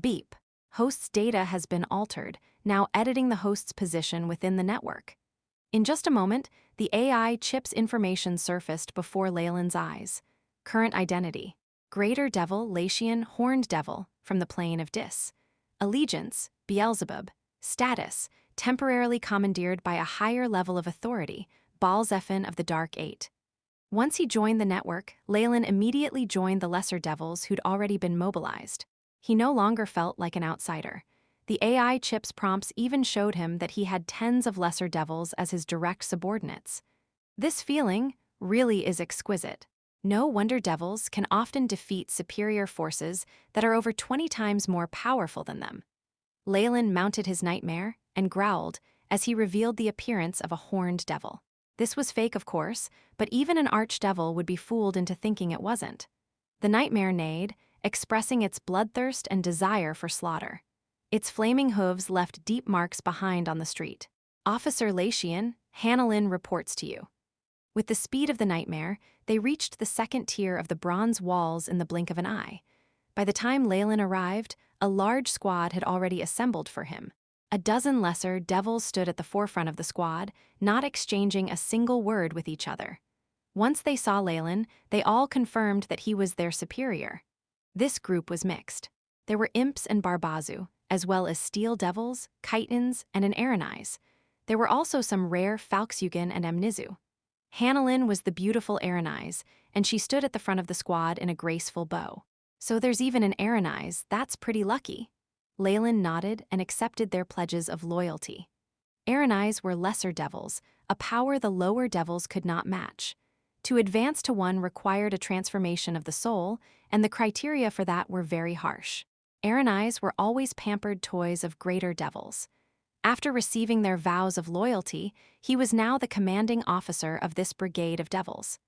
Beep. Host's data has been altered, now editing the host's position within the network. In just a moment, the AI chip's information surfaced before Leylin's eyes. Current identity. Greater Devil Latian Horned Devil from the plane of Dis. Allegiance, Beelzebub. Status, temporarily commandeered by a higher level of authority, Baal-Zephon of the Dark Eight. Once he joined the network, Leylin immediately joined the lesser devils who'd already been mobilized. He no longer felt like an outsider. The AI chip's prompts even showed him that he had tens of lesser devils as his direct subordinates. This feeling really is exquisite. No wonder devils can often defeat superior forces that are over 20 times more powerful than them. Leylin mounted his nightmare and growled as he revealed the appearance of a horned devil. This was fake, of course, but even an archdevil would be fooled into thinking it wasn't. The nightmare neighed, expressing its bloodthirst and desire for slaughter. Its flaming hooves left deep marks behind on the street. Officer Latian, Hannelin reports to you. With the speed of the nightmare, they reached the second tier of the bronze walls in the blink of an eye. By the time Leylin arrived, a large squad had already assembled for him. A dozen lesser devils stood at the forefront of the squad, not exchanging a single word with each other. Once they saw Leylin, they all confirmed that he was their superior. This group was mixed. There were imps and barbazu, as well as steel devils, chitons, and an Aranise. There were also some rare Falksugan and Amnizu. Hannelin was the beautiful Aranise, and she stood at the front of the squad in a graceful bow. So there's even an Aranise, that's pretty lucky. Leylin nodded and accepted their pledges of loyalty. Aranise were lesser devils, a power the lower devils could not match. To advance to one required a transformation of the soul, and the criteria for that were very harsh. Aranise were always pampered toys of greater devils. After receiving their vows of loyalty, he was now the commanding officer of this brigade of devils.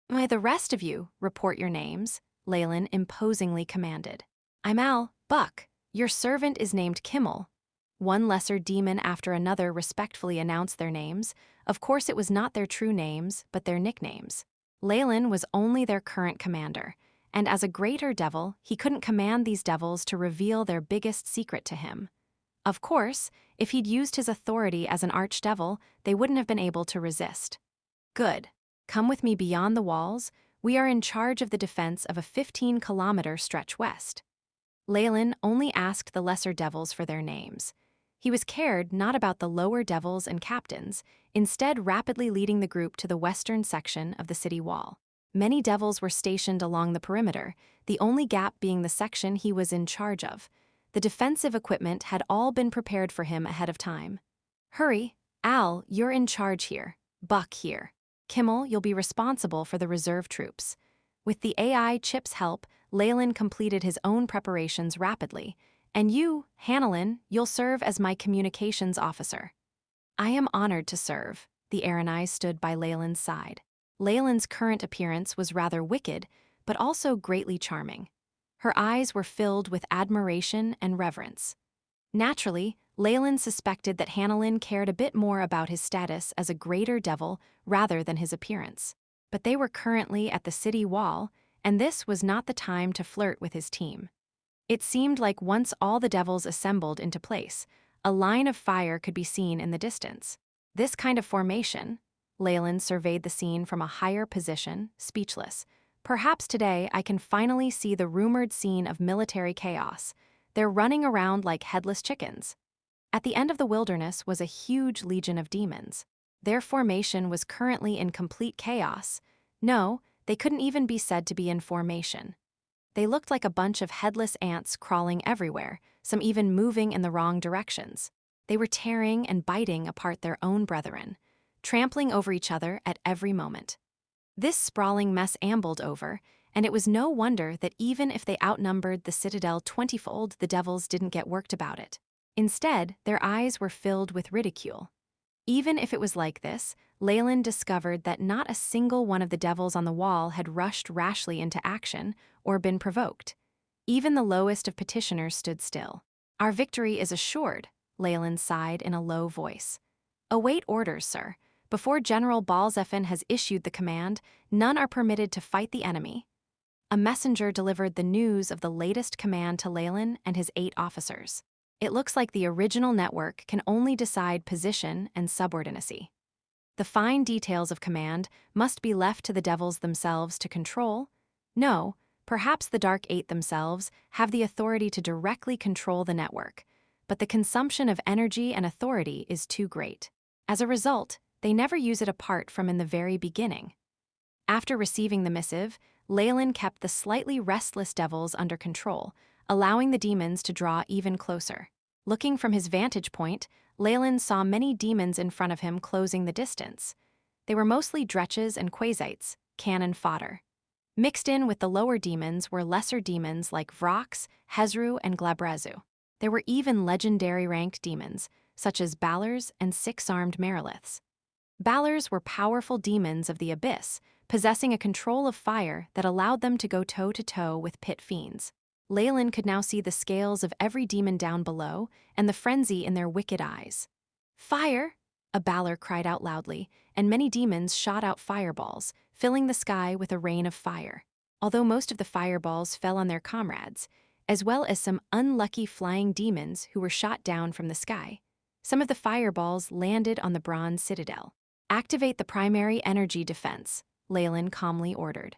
"May the rest of you report your names," Leylin imposingly commanded. "I'm Al, Buck. Your servant is named Kimmel." One lesser demon after another respectfully announced their names. Of course it was not their true names, but their nicknames. Leylin was only their current commander, and as a greater devil, he couldn't command these devils to reveal their biggest secret to him. Of course, if he'd used his authority as an archdevil, they wouldn't have been able to resist. Good. Come with me beyond the walls. We are in charge of the defense of a 15-kilometer stretch west. Leylin only asked the lesser devils for their names. He was cared not about the lower devils and captains, instead rapidly leading the group to the western section of the city wall. Many devils were stationed along the perimeter, the only gap being the section he was in charge of. The defensive equipment had all been prepared for him ahead of time. Hurry, Al, you're in charge here. Buck here. Kimmel, you'll be responsible for the reserve troops. With the AI chip's help, Leylin completed his own preparations rapidly. And you, Hannelin, you'll serve as my communications officer. I am honored to serve. The Aranai stood by Leylin's side. Leylin's current appearance was rather wicked, but also greatly charming. Her eyes were filled with admiration and reverence. Naturally, Leylin suspected that Hannelin cared a bit more about his status as a greater devil rather than his appearance. But they were currently at the city wall, and this was not the time to flirt with his team. It seemed like once all the devils assembled into place, a line of fire could be seen in the distance. This kind of formation, Leylin surveyed the scene from a higher position, speechless. Perhaps today I can finally see the rumored scene of military chaos. They're running around like headless chickens. At the end of the wilderness was a huge legion of demons. Their formation was currently in complete chaos. No, they couldn't even be said to be in formation. They looked like a bunch of headless ants crawling everywhere, some even moving in the wrong directions. They were tearing and biting apart their own brethren, trampling over each other at every moment. This sprawling mess ambled over, and it was no wonder that even if they outnumbered the citadel 20-fold, the devils didn't get worked about it. Instead, their eyes were filled with ridicule. Even if it was like this, Leylin discovered that not a single one of the devils on the wall had rushed rashly into action or been provoked. Even the lowest of petitioners stood still. Our victory is assured, Leylin sighed in a low voice. Await orders, sir. Before General Balzephin has issued the command, none are permitted to fight the enemy. A messenger delivered the news of the latest command to Leylin and his 8 officers. It looks like the original network can only decide position and subordinacy. The fine details of command must be left to the devils themselves to control. No, perhaps the Dark Eight themselves have the authority to directly control the network, but the consumption of energy and authority is too great. As a result, they never use it apart from in the very beginning. After receiving the missive, Leylin kept the slightly restless devils under control, allowing the demons to draw even closer. Looking from his vantage point, Leylin saw many demons in front of him closing the distance. They were mostly dretches and quasites, cannon fodder. Mixed in with the lower demons were lesser demons like Vrox, Hezru, and Glabrezu. There were even legendary ranked demons, such as Balors and 6-armed Meriliths. Balors were powerful demons of the abyss, possessing a control of fire that allowed them to go toe-to-toe with pit fiends. Leylin could now see the scales of every demon down below and the frenzy in their wicked eyes. Fire! A Balor cried out loudly, and many demons shot out fireballs, filling the sky with a rain of fire. Although most of the fireballs fell on their comrades, as well as some unlucky flying demons who were shot down from the sky, some of the fireballs landed on the bronze citadel. Activate the primary energy defense, Leylin calmly ordered.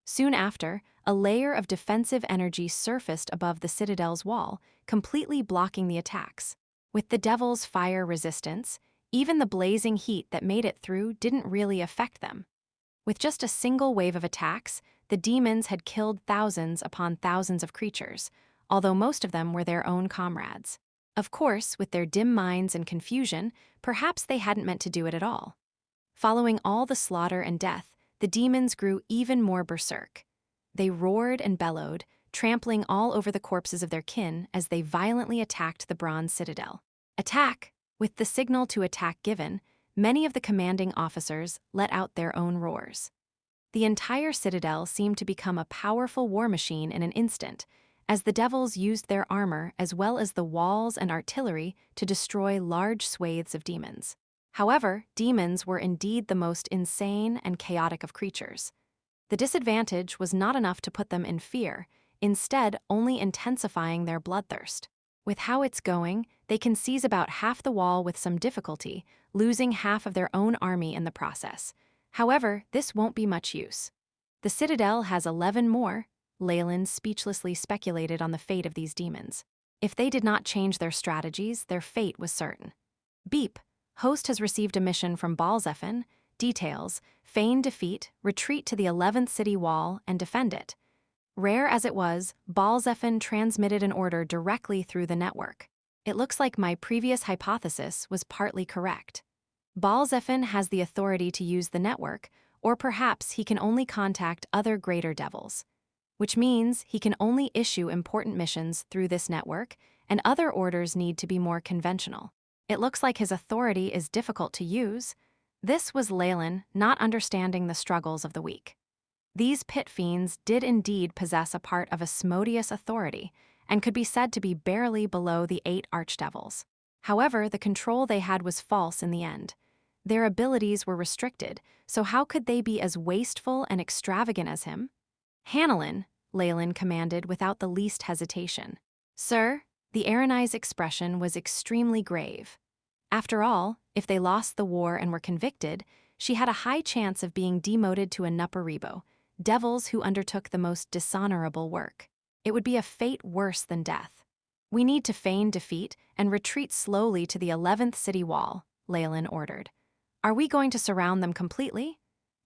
Soon after, a layer of defensive energy surfaced above the citadel's wall, completely blocking the attacks. With the devil's fire resistance, even the blazing heat that made it through didn't really affect them. With just a single wave of attacks, the demons had killed thousands upon thousands of creatures, although most of them were their own comrades. Of course, with their dim minds and confusion, perhaps they hadn't meant to do it at all. Following all the slaughter and death, the demons grew even more berserk. They roared and bellowed, trampling all over the corpses of their kin as they violently attacked the bronze citadel. Attack! With the signal to attack given, many of the commanding officers let out their own roars. The entire citadel seemed to become a powerful war machine in an instant, as the devils used their armor as well as the walls and artillery to destroy large swathes of demons. However, demons were indeed the most insane and chaotic of creatures. The disadvantage was not enough to put them in fear, instead only intensifying their bloodthirst. With how it's going, they can seize about half the wall with some difficulty, losing half of their own army in the process. However, this won't be much use. The Citadel has 11 more. Leylin speechlessly speculated on the fate of these demons. If they did not change their strategies, their fate was certain. Beep. Host has received a mission from Balzephin. Details: feign defeat, retreat to the 11th city wall, and defend it. Rare as it was, Balzephin transmitted an order directly through the network. It looks like my previous hypothesis was partly correct. Balzephin has the authority to use the network, or perhaps he can only contact other greater devils. Which means he can only issue important missions through this network, and other orders need to be more conventional. It looks like his authority is difficult to use. This was Leylin not understanding the struggles of the weak. These pit fiends did indeed possess a part of Asmodeus authority, and could be said to be barely below the 8 archdevils. However, the control they had was false in the end. Their abilities were restricted, so how could they be as wasteful and extravagant as him? Hanelin, Leylin commanded without the least hesitation. Sir, the Erinai's expression was extremely grave. After all, if they lost the war and were convicted, she had a high chance of being demoted to a Nuparibo, devils who undertook the most dishonorable work. It would be a fate worse than death. We need to feign defeat and retreat slowly to the 11th city wall, Leylin ordered. Are we going to surround them completely?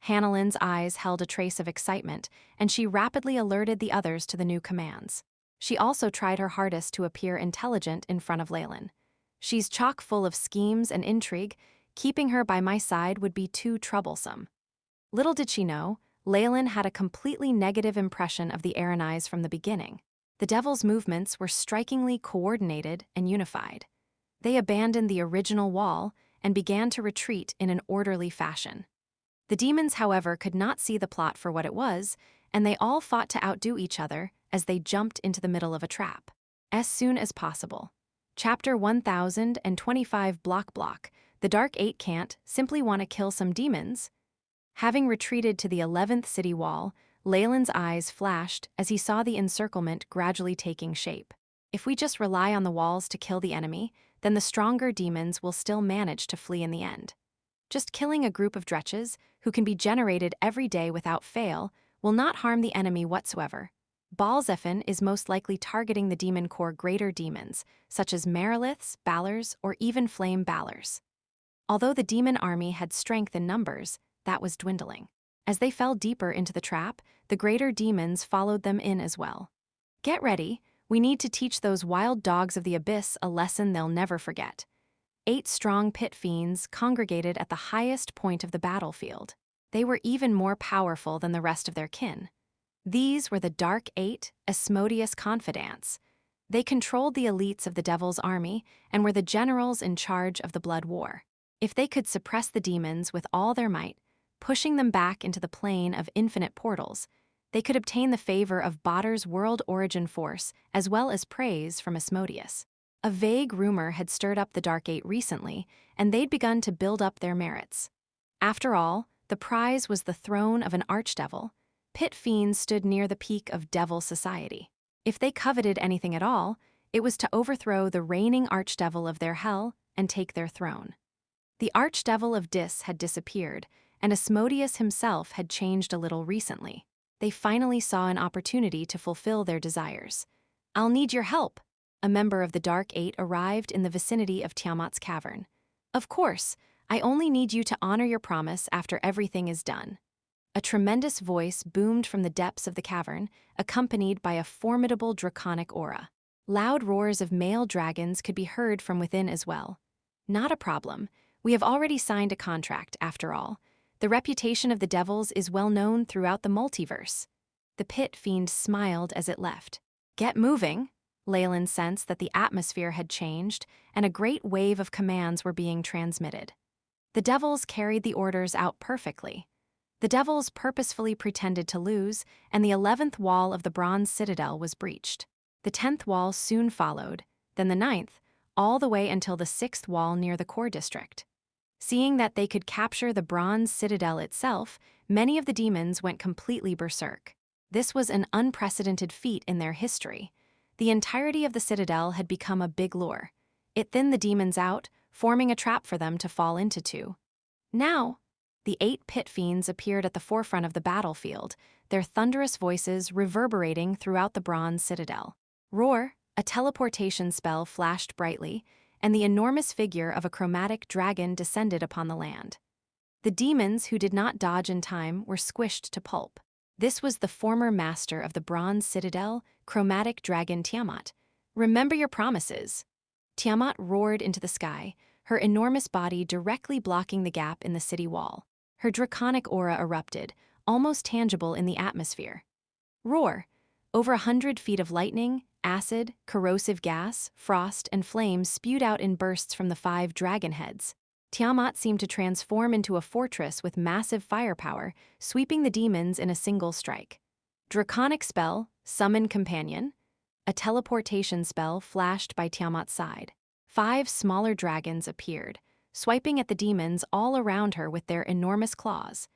Hanelin's eyes held a trace of excitement, and she rapidly alerted the others to the new commands. She also tried her hardest to appear intelligent in front of Leylin. She's chock full of schemes and intrigue. Keeping her by my side would be too troublesome. Little did she know, Leylin had a completely negative impression of the Erinais from the beginning. The Devil's movements were strikingly coordinated and unified. They abandoned the original wall and began to retreat in an orderly fashion. The demons, however, could not see the plot for what it was, and they all fought to outdo each other as they jumped into the middle of a trap. As soon as possible. Chapter 1025 Block. The Dark Eight can't simply want to kill some demons. Having retreated to the 11th city wall, Leylin's eyes flashed as he saw the encirclement gradually taking shape. If we just rely on the walls to kill the enemy, then the stronger demons will still manage to flee in the end. Just killing a group of dretches, who can be generated every day without fail, will not harm the enemy whatsoever. Balzephin is most likely targeting the demon core greater demons, such as Meriliths, Balors, or even Flame Balors. Although the demon army had strength in numbers, that was dwindling. As they fell deeper into the trap, the greater demons followed them in as well. Get ready, we need to teach those wild dogs of the abyss a lesson they'll never forget. 8 strong pit fiends congregated at the highest point of the battlefield. They were even more powerful than the rest of their kin. These were the Dark Eight, Asmodeus Confidants. They controlled the elites of the Devil's army and were the generals in charge of the Blood War. If they could suppress the demons with all their might, pushing them back into the plane of infinite portals, they could obtain the favor of Baader's world origin force as well as praise from Asmodeus. A vague rumor had stirred up the Dark Eight recently, and they'd begun to build up their merits. After all, the prize was the throne of an archdevil. Pit fiends stood near the peak of devil society. If they coveted anything at all, it was to overthrow the reigning archdevil of their hell and take their throne. The archdevil of Dis had disappeared, and Asmodeus himself had changed a little recently. They finally saw an opportunity to fulfill their desires. I'll need your help. A member of the Dark Eight arrived in the vicinity of Tiamat's cavern. Of course, I only need you to honor your promise after everything is done. A tremendous voice boomed from the depths of the cavern, accompanied by a formidable draconic aura. Loud roars of male dragons could be heard from within as well. Not a problem. We have already signed a contract, after all. The reputation of the devils is well known throughout the multiverse. The pit fiend smiled as it left. Get moving. Leylin sensed that the atmosphere had changed, and a great wave of commands were being transmitted. The devils carried the orders out perfectly. The devils purposefully pretended to lose, and the 11th wall of the bronze citadel was breached. The 10th wall soon followed, then the 9th, all the way until the 6th wall near the core district. Seeing that they could capture the bronze citadel itself, many of the demons went completely berserk. This was an unprecedented feat in their history. The entirety of the citadel had become a big lure. It thinned the demons out, forming a trap for them to fall into too. Now, The 8 pit fiends appeared at the forefront of the battlefield, their thunderous voices reverberating throughout the bronze citadel. Roar, a teleportation spell flashed brightly, and the enormous figure of a chromatic dragon descended upon the land. The demons who did not dodge in time were squished to pulp. This was the former master of the bronze citadel, chromatic dragon Tiamat. "Remember your promises." Tiamat roared into the sky, her enormous body directly blocking the gap in the city wall. Her draconic aura erupted, almost tangible in the atmosphere. Roar! Over 100 feet of lightning, acid, corrosive gas, frost, and flames spewed out in bursts from the 5 dragon heads. Tiamat seemed to transform into a fortress with massive firepower, sweeping the demons in a single strike. Draconic spell, Summon Companion. A teleportation spell flashed by Tiamat's side. 5 smaller dragons appeared, swiping at the demons all around her with their enormous claws.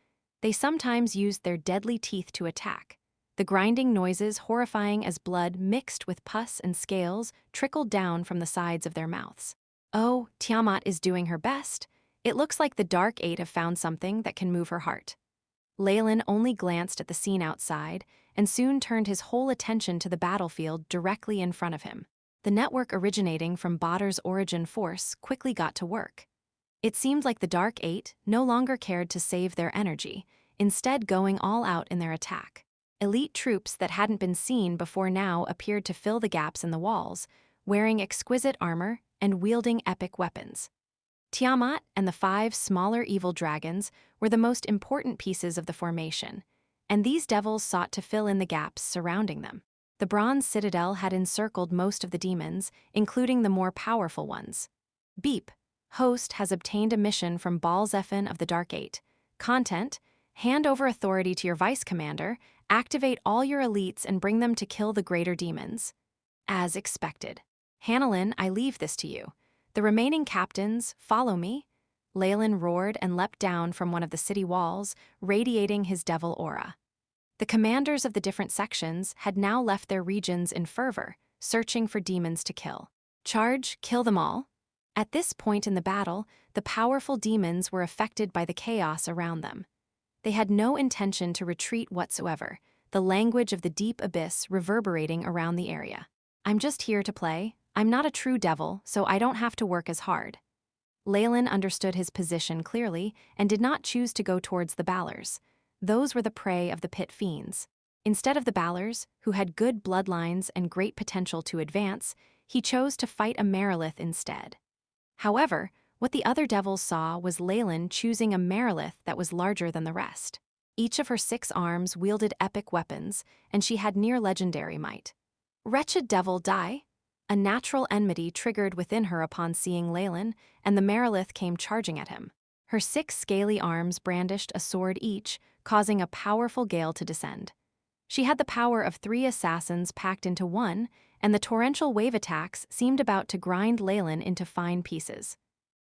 They sometimes used their deadly teeth to attack. The grinding noises, horrifying as blood mixed with pus and scales, trickled down from the sides of their mouths. Oh, Tiamat is doing her best. It looks like the Dark Eight have found something that can move her heart. Leylin only glanced at the scene outside and soon turned his whole attention to the battlefield directly in front of him. The network originating from Badr's origin force quickly got to work. It seemed like the Dark Eight no longer cared to save their energy, instead going all out in their attack. Elite troops that hadn't been seen before now appeared to fill the gaps in the walls, wearing exquisite armor and wielding epic weapons. Tiamat and the 5 smaller evil dragons were the most important pieces of the formation, and these devils sought to fill in the gaps surrounding them. The bronze citadel had encircled most of the demons, including the more powerful ones. Beep. Host has obtained a mission from Balzephin of the Dark Eight. Content: hand over authority to your vice commander, activate all your elites and bring them to kill the greater demons. As expected. Hanalin, I leave this to you. The remaining captains, follow me. Leylin roared and leapt down from one of the city walls, radiating his devil aura. The commanders of the different sections had now left their regions in fervor, searching for demons to kill. Charge, kill them all. At this point in the battle, the powerful demons were affected by the chaos around them. They had no intention to retreat whatsoever, the language of the deep abyss reverberating around the area. I'm just here to play. I'm not a true devil, so I don't have to work as hard. Leylin understood his position clearly and did not choose to go towards the Balors. Those were the prey of the pit fiends. Instead of the Balors, who had good bloodlines and great potential to advance, he chose to fight a Merilith instead. However, what the other devils saw was Leylin choosing a Merilith that was larger than the rest. Each of her 6 arms wielded epic weapons, and she had near-legendary might. Wretched devil, die! A natural enmity triggered within her upon seeing Leylin, and the Merilith came charging at him. Her 6 scaly arms brandished a sword each, causing a powerful gale to descend. She had the power of 3 assassins packed into one, and the torrential wave attacks seemed about to grind Leylin into fine pieces.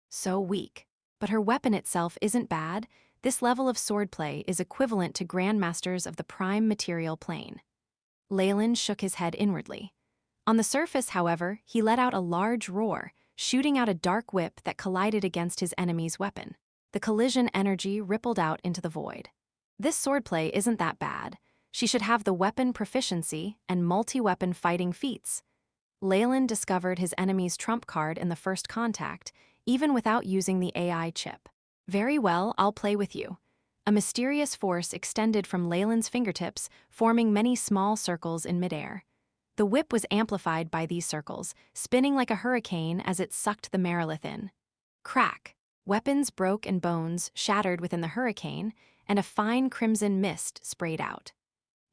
So weak. But her weapon itself isn't bad. This level of swordplay is equivalent to grandmasters of the prime material plane. Leylin shook his head inwardly. On the surface, however, he let out a large roar, shooting out a dark whip that collided against his enemy's weapon. The collision energy rippled out into the void. This swordplay isn't that bad. She should have the weapon proficiency and multi-weapon fighting feats. Leylin discovered his enemy's trump card in the first contact, even without using the AI chip. Very well, I'll play with you. A mysterious force extended from Leylin's fingertips, forming many small circles in midair. The whip was amplified by these circles, spinning like a hurricane as it sucked the Merilith in. Crack! Weapons broke and bones shattered within the hurricane, and a fine crimson mist sprayed out.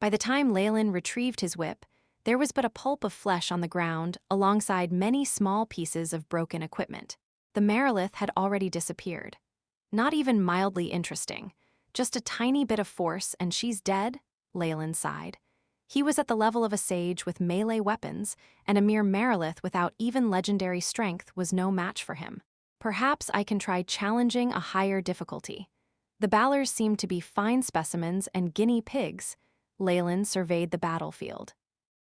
By the time Leylin retrieved his whip, there was but a pulp of flesh on the ground alongside many small pieces of broken equipment. The Merilith had already disappeared. Not even mildly interesting. Just a tiny bit of force and she's dead, Leylin sighed. He was at the level of a sage with melee weapons, and a mere Merilith without even legendary strength was no match for him. Perhaps I can try challenging a higher difficulty. The Balors seemed to be fine specimens and guinea pigs. Leylin surveyed the battlefield.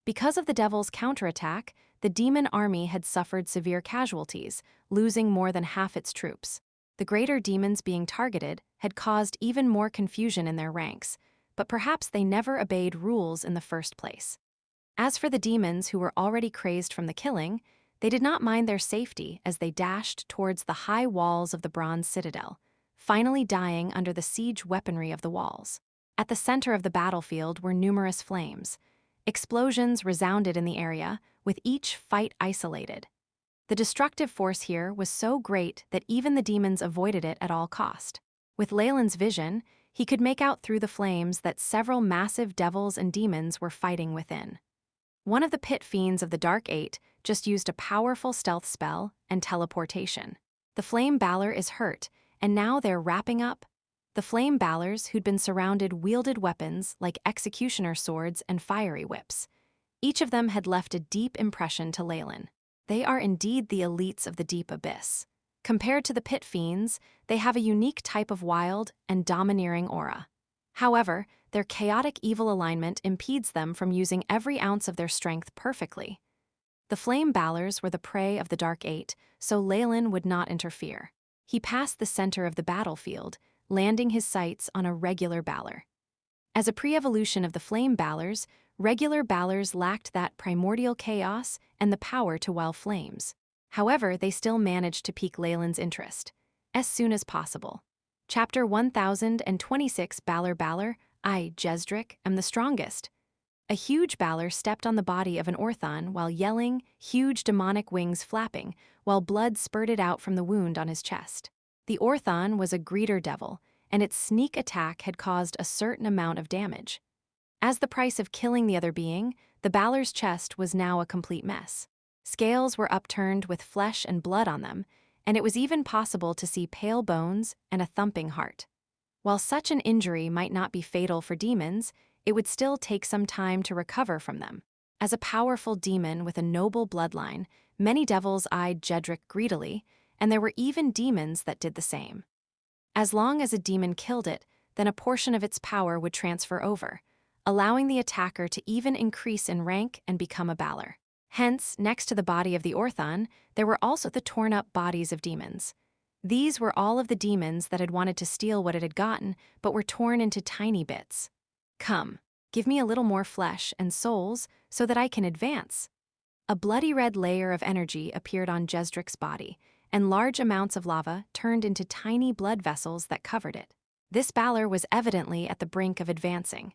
Because of the devil's counterattack, the demon army had suffered severe casualties, losing more than half its troops. The greater demons being targeted had caused even more confusion in their ranks, but perhaps they never obeyed rules in the first place. As for the demons who were already crazed from the killing, they did not mind their safety as they dashed towards the high walls of the bronze citadel, finally dying under the siege weaponry of the walls. At the center of the battlefield were numerous flames. Explosions resounded in the area, with each fight isolated. The destructive force here was so great that even the demons avoided it at all cost. With Leylin's vision, he could make out through the flames that several massive devils and demons were fighting within. One of the pit fiends of the Dark Eight just used a powerful stealth spell and teleportation. The Flame Balor is hurt, and now they're wrapping up. The Flame Balors who'd been surrounded wielded weapons like executioner swords and fiery whips. Each of them had left a deep impression to Leylin. They are indeed the elites of the deep abyss. Compared to the pit fiends, they have a unique type of wild and domineering aura. However, their chaotic evil alignment impedes them from using every ounce of their strength perfectly. The Flame Balors were the prey of the Dark Eight, so Leylin would not interfere. He passed the center of the battlefield, landing his sights on a regular Balor. As a pre-evolution of the Flame Balors, regular Balors lacked that primordial chaos and the power to wield flames. However, they still managed to pique Leylin's interest. As soon as possible. Chapter 1026 Balor, I, Jesdric, am the strongest. A huge Balor stepped on the body of an Orthon while yelling, huge demonic wings flapping, while blood spurted out from the wound on his chest. The Orthon was a greeter devil, and its sneak attack had caused a certain amount of damage. As the price of killing the other being, the Balor's chest was now a complete mess. Scales were upturned with flesh and blood on them, and it was even possible to see pale bones and a thumping heart. While such an injury might not be fatal for demons, it would still take some time to recover from them. As a powerful demon with a noble bloodline, many devils eyed Jedrick greedily, and there were even demons that did the same. As long as a demon killed it, then a portion of its power would transfer over, allowing the attacker to even increase in rank and become a Balor. Hence, next to the body of the Orthon, there were also the torn-up bodies of demons. These were all of the demons that had wanted to steal what it had gotten, but were torn into tiny bits. Come, give me a little more flesh and souls so that I can advance. A bloody red layer of energy appeared on Jesdric's body, and large amounts of lava turned into tiny blood vessels that covered it. This Balor was evidently at the brink of advancing.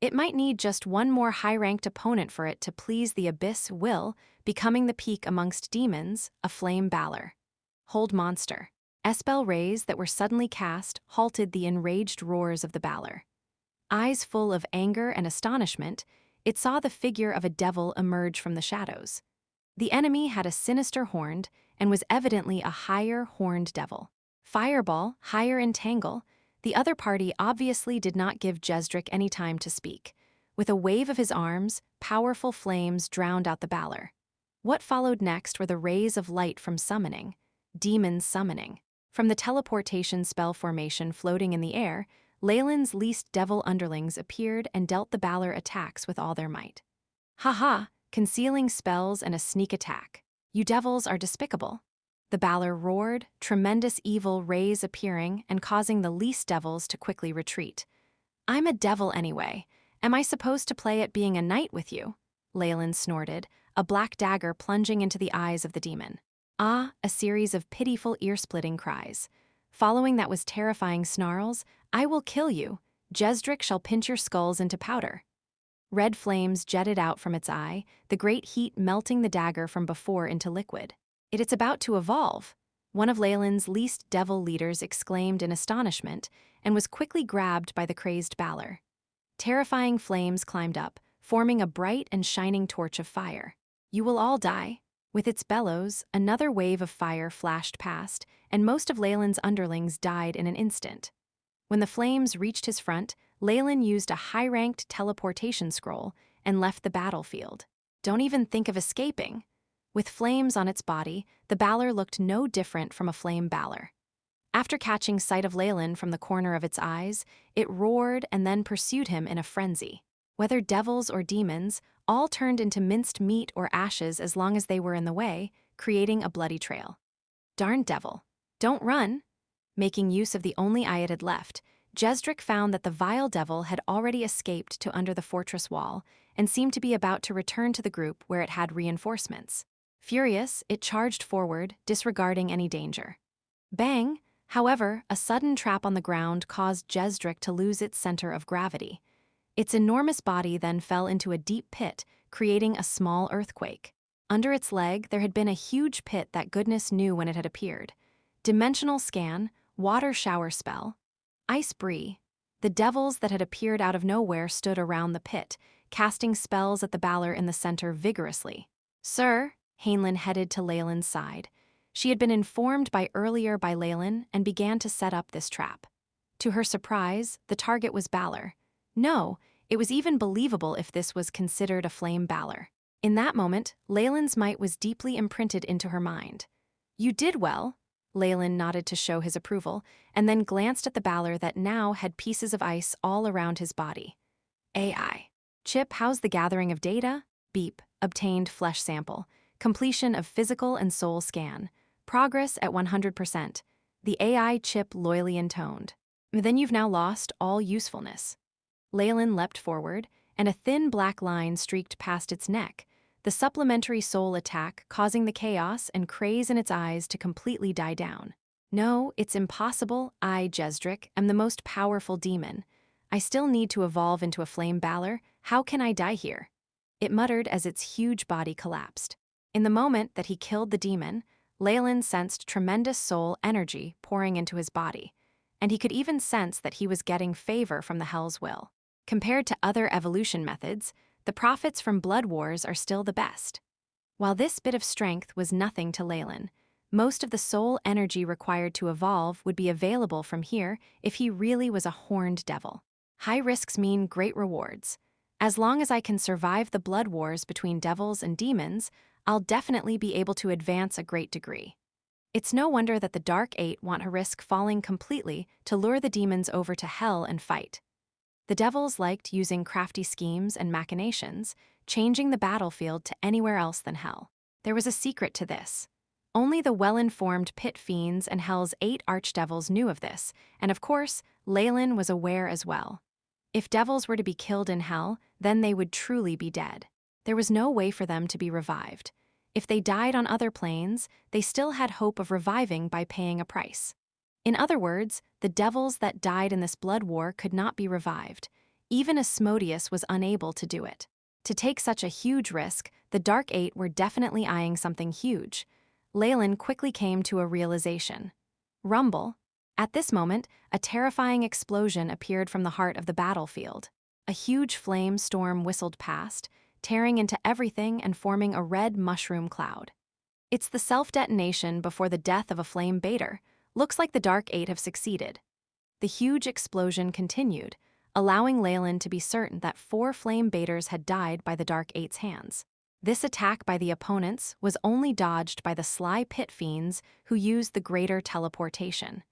It might need just one more high-ranked opponent for it to please the Abyss will, becoming the peak amongst demons, a Flame Balor. Hold monster. Spell rays that were suddenly cast halted the enraged roars of the Balor. Eyes full of anger and astonishment, it saw the figure of a devil emerge from the shadows. The enemy had a sinister horned and was evidently a higher horned devil. Fireball, higher entangle. The other party obviously did not give Jesdric any time to speak. With a wave of his arms, powerful flames drowned out the Balor. What followed next were the rays of light from summoning, demons summoning. From the teleportation spell formation floating in the air, Leylin's least devil underlings appeared and dealt the Balor attacks with all their might. Ha! Concealing spells and a sneak attack. You devils are despicable. The Balor roared, tremendous evil rays appearing and causing the least devils to quickly retreat. I'm a devil anyway. Am I supposed to play at being a knight with you? Leylin snorted, a black dagger plunging into the eyes of the demon. A series of pitiful ear-splitting cries. Following that was terrifying snarls, I will kill you. Jesdric shall pinch your skulls into powder. Red flames jetted out from its eye, the great heat melting the dagger from before into liquid. It's about to evolve, one of Leylin's least devil leaders exclaimed in astonishment and was quickly grabbed by the crazed Balor. Terrifying flames climbed up, forming a bright and shining torch of fire. You will all die. With its bellows, another wave of fire flashed past, and most of Leylin's underlings died in an instant. When the flames reached his front, Leylin used a high-ranked teleportation scroll and left the battlefield. Don't even think of escaping. With flames on its body, the Balor looked no different from a Flame Balor. After catching sight of Leylin from the corner of its eyes, it roared and then pursued him in a frenzy. Whether devils or demons, all turned into minced meat or ashes as long as they were in the way, creating a bloody trail. Darn devil. Don't run. Making use of the only eye it had left, Jesdrick found that the vile devil had already escaped to under the fortress wall and seemed to be about to return to the group where it had reinforcements. Furious, it charged forward, disregarding any danger. Bang! However, a sudden trap on the ground caused Jesdrick to lose its center of gravity. Its enormous body then fell into a deep pit, creating a small earthquake. Under its leg, there had been a huge pit that goodness knew when it had appeared. Dimensional scan, water shower spell, ice brie. The devils that had appeared out of nowhere stood around the pit, casting spells at the Balor in the center vigorously. Sir, Hainlin headed to Leylin's side. She had been informed earlier by Leylin and began to set up this trap. To her surprise, the target was Balor. No, it was even believable if this was considered a flame Balor. In that moment, Leylin's might was deeply imprinted into her mind. You did well, Leylin nodded to show his approval, and then glanced at the Balor that now had pieces of ice all around his body. AI. Chip, how's the gathering of data? Beep. Obtained flesh sample. Completion of physical and soul scan. Progress at 100%. The AI chip loyally intoned. Then you've now lost all usefulness. Leylin leapt forward, and a thin black line streaked past its neck, the supplementary soul attack causing the chaos and craze in its eyes to completely die down. No, it's impossible. I, Jesdrick, am the most powerful demon. I still need to evolve into a flame Balor. How can I die here? It muttered as its huge body collapsed. In the moment that he killed the demon, Leylin sensed tremendous soul energy pouring into his body, and he could even sense that he was getting favor from the Hell's Will. Compared to other evolution methods, the profits from blood wars are still the best. While this bit of strength was nothing to Leylin, most of the soul energy required to evolve would be available from here if he really was a horned devil. High risks mean great rewards. As long as I can survive the blood wars between devils and demons, I'll definitely be able to advance a great degree. It's no wonder that the Dark Eight want to risk falling completely to lure the demons over to hell and fight. The devils liked using crafty schemes and machinations, changing the battlefield to anywhere else than hell. There was a secret to this. Only the well-informed pit fiends and hell's 8 archdevils knew of this, and of course, Leylin was aware as well. If devils were to be killed in hell, then they would truly be dead. There was no way for them to be revived. If they died on other planes, they still had hope of reviving by paying a price. In other words, the devils that died in this blood war could not be revived. Even Asmodeus was unable to do it. To take such a huge risk, the Dark Eight were definitely eyeing something huge. Leylin quickly came to a realization. Rumble. At this moment, a terrifying explosion appeared from the heart of the battlefield. A huge flame storm whistled past, tearing into everything and forming a red mushroom cloud. It's the self-detonation before the death of a flame baiter. Looks like the Dark Eight have succeeded. The huge explosion continued, allowing Leylin to be certain that 4 flame baiters had died by the Dark Eight's hands. This attack by the opponents was only dodged by the sly pit fiends who used the greater teleportation.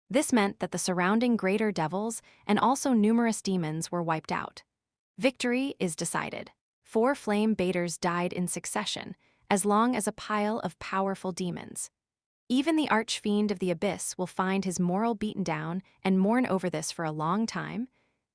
This meant that the surrounding greater devils and also numerous demons were wiped out. Victory is decided. 4 flame baiters died in succession, as long as a pile of powerful demons. Even the archfiend of the abyss will find his moral beaten down and mourn over this for a long time.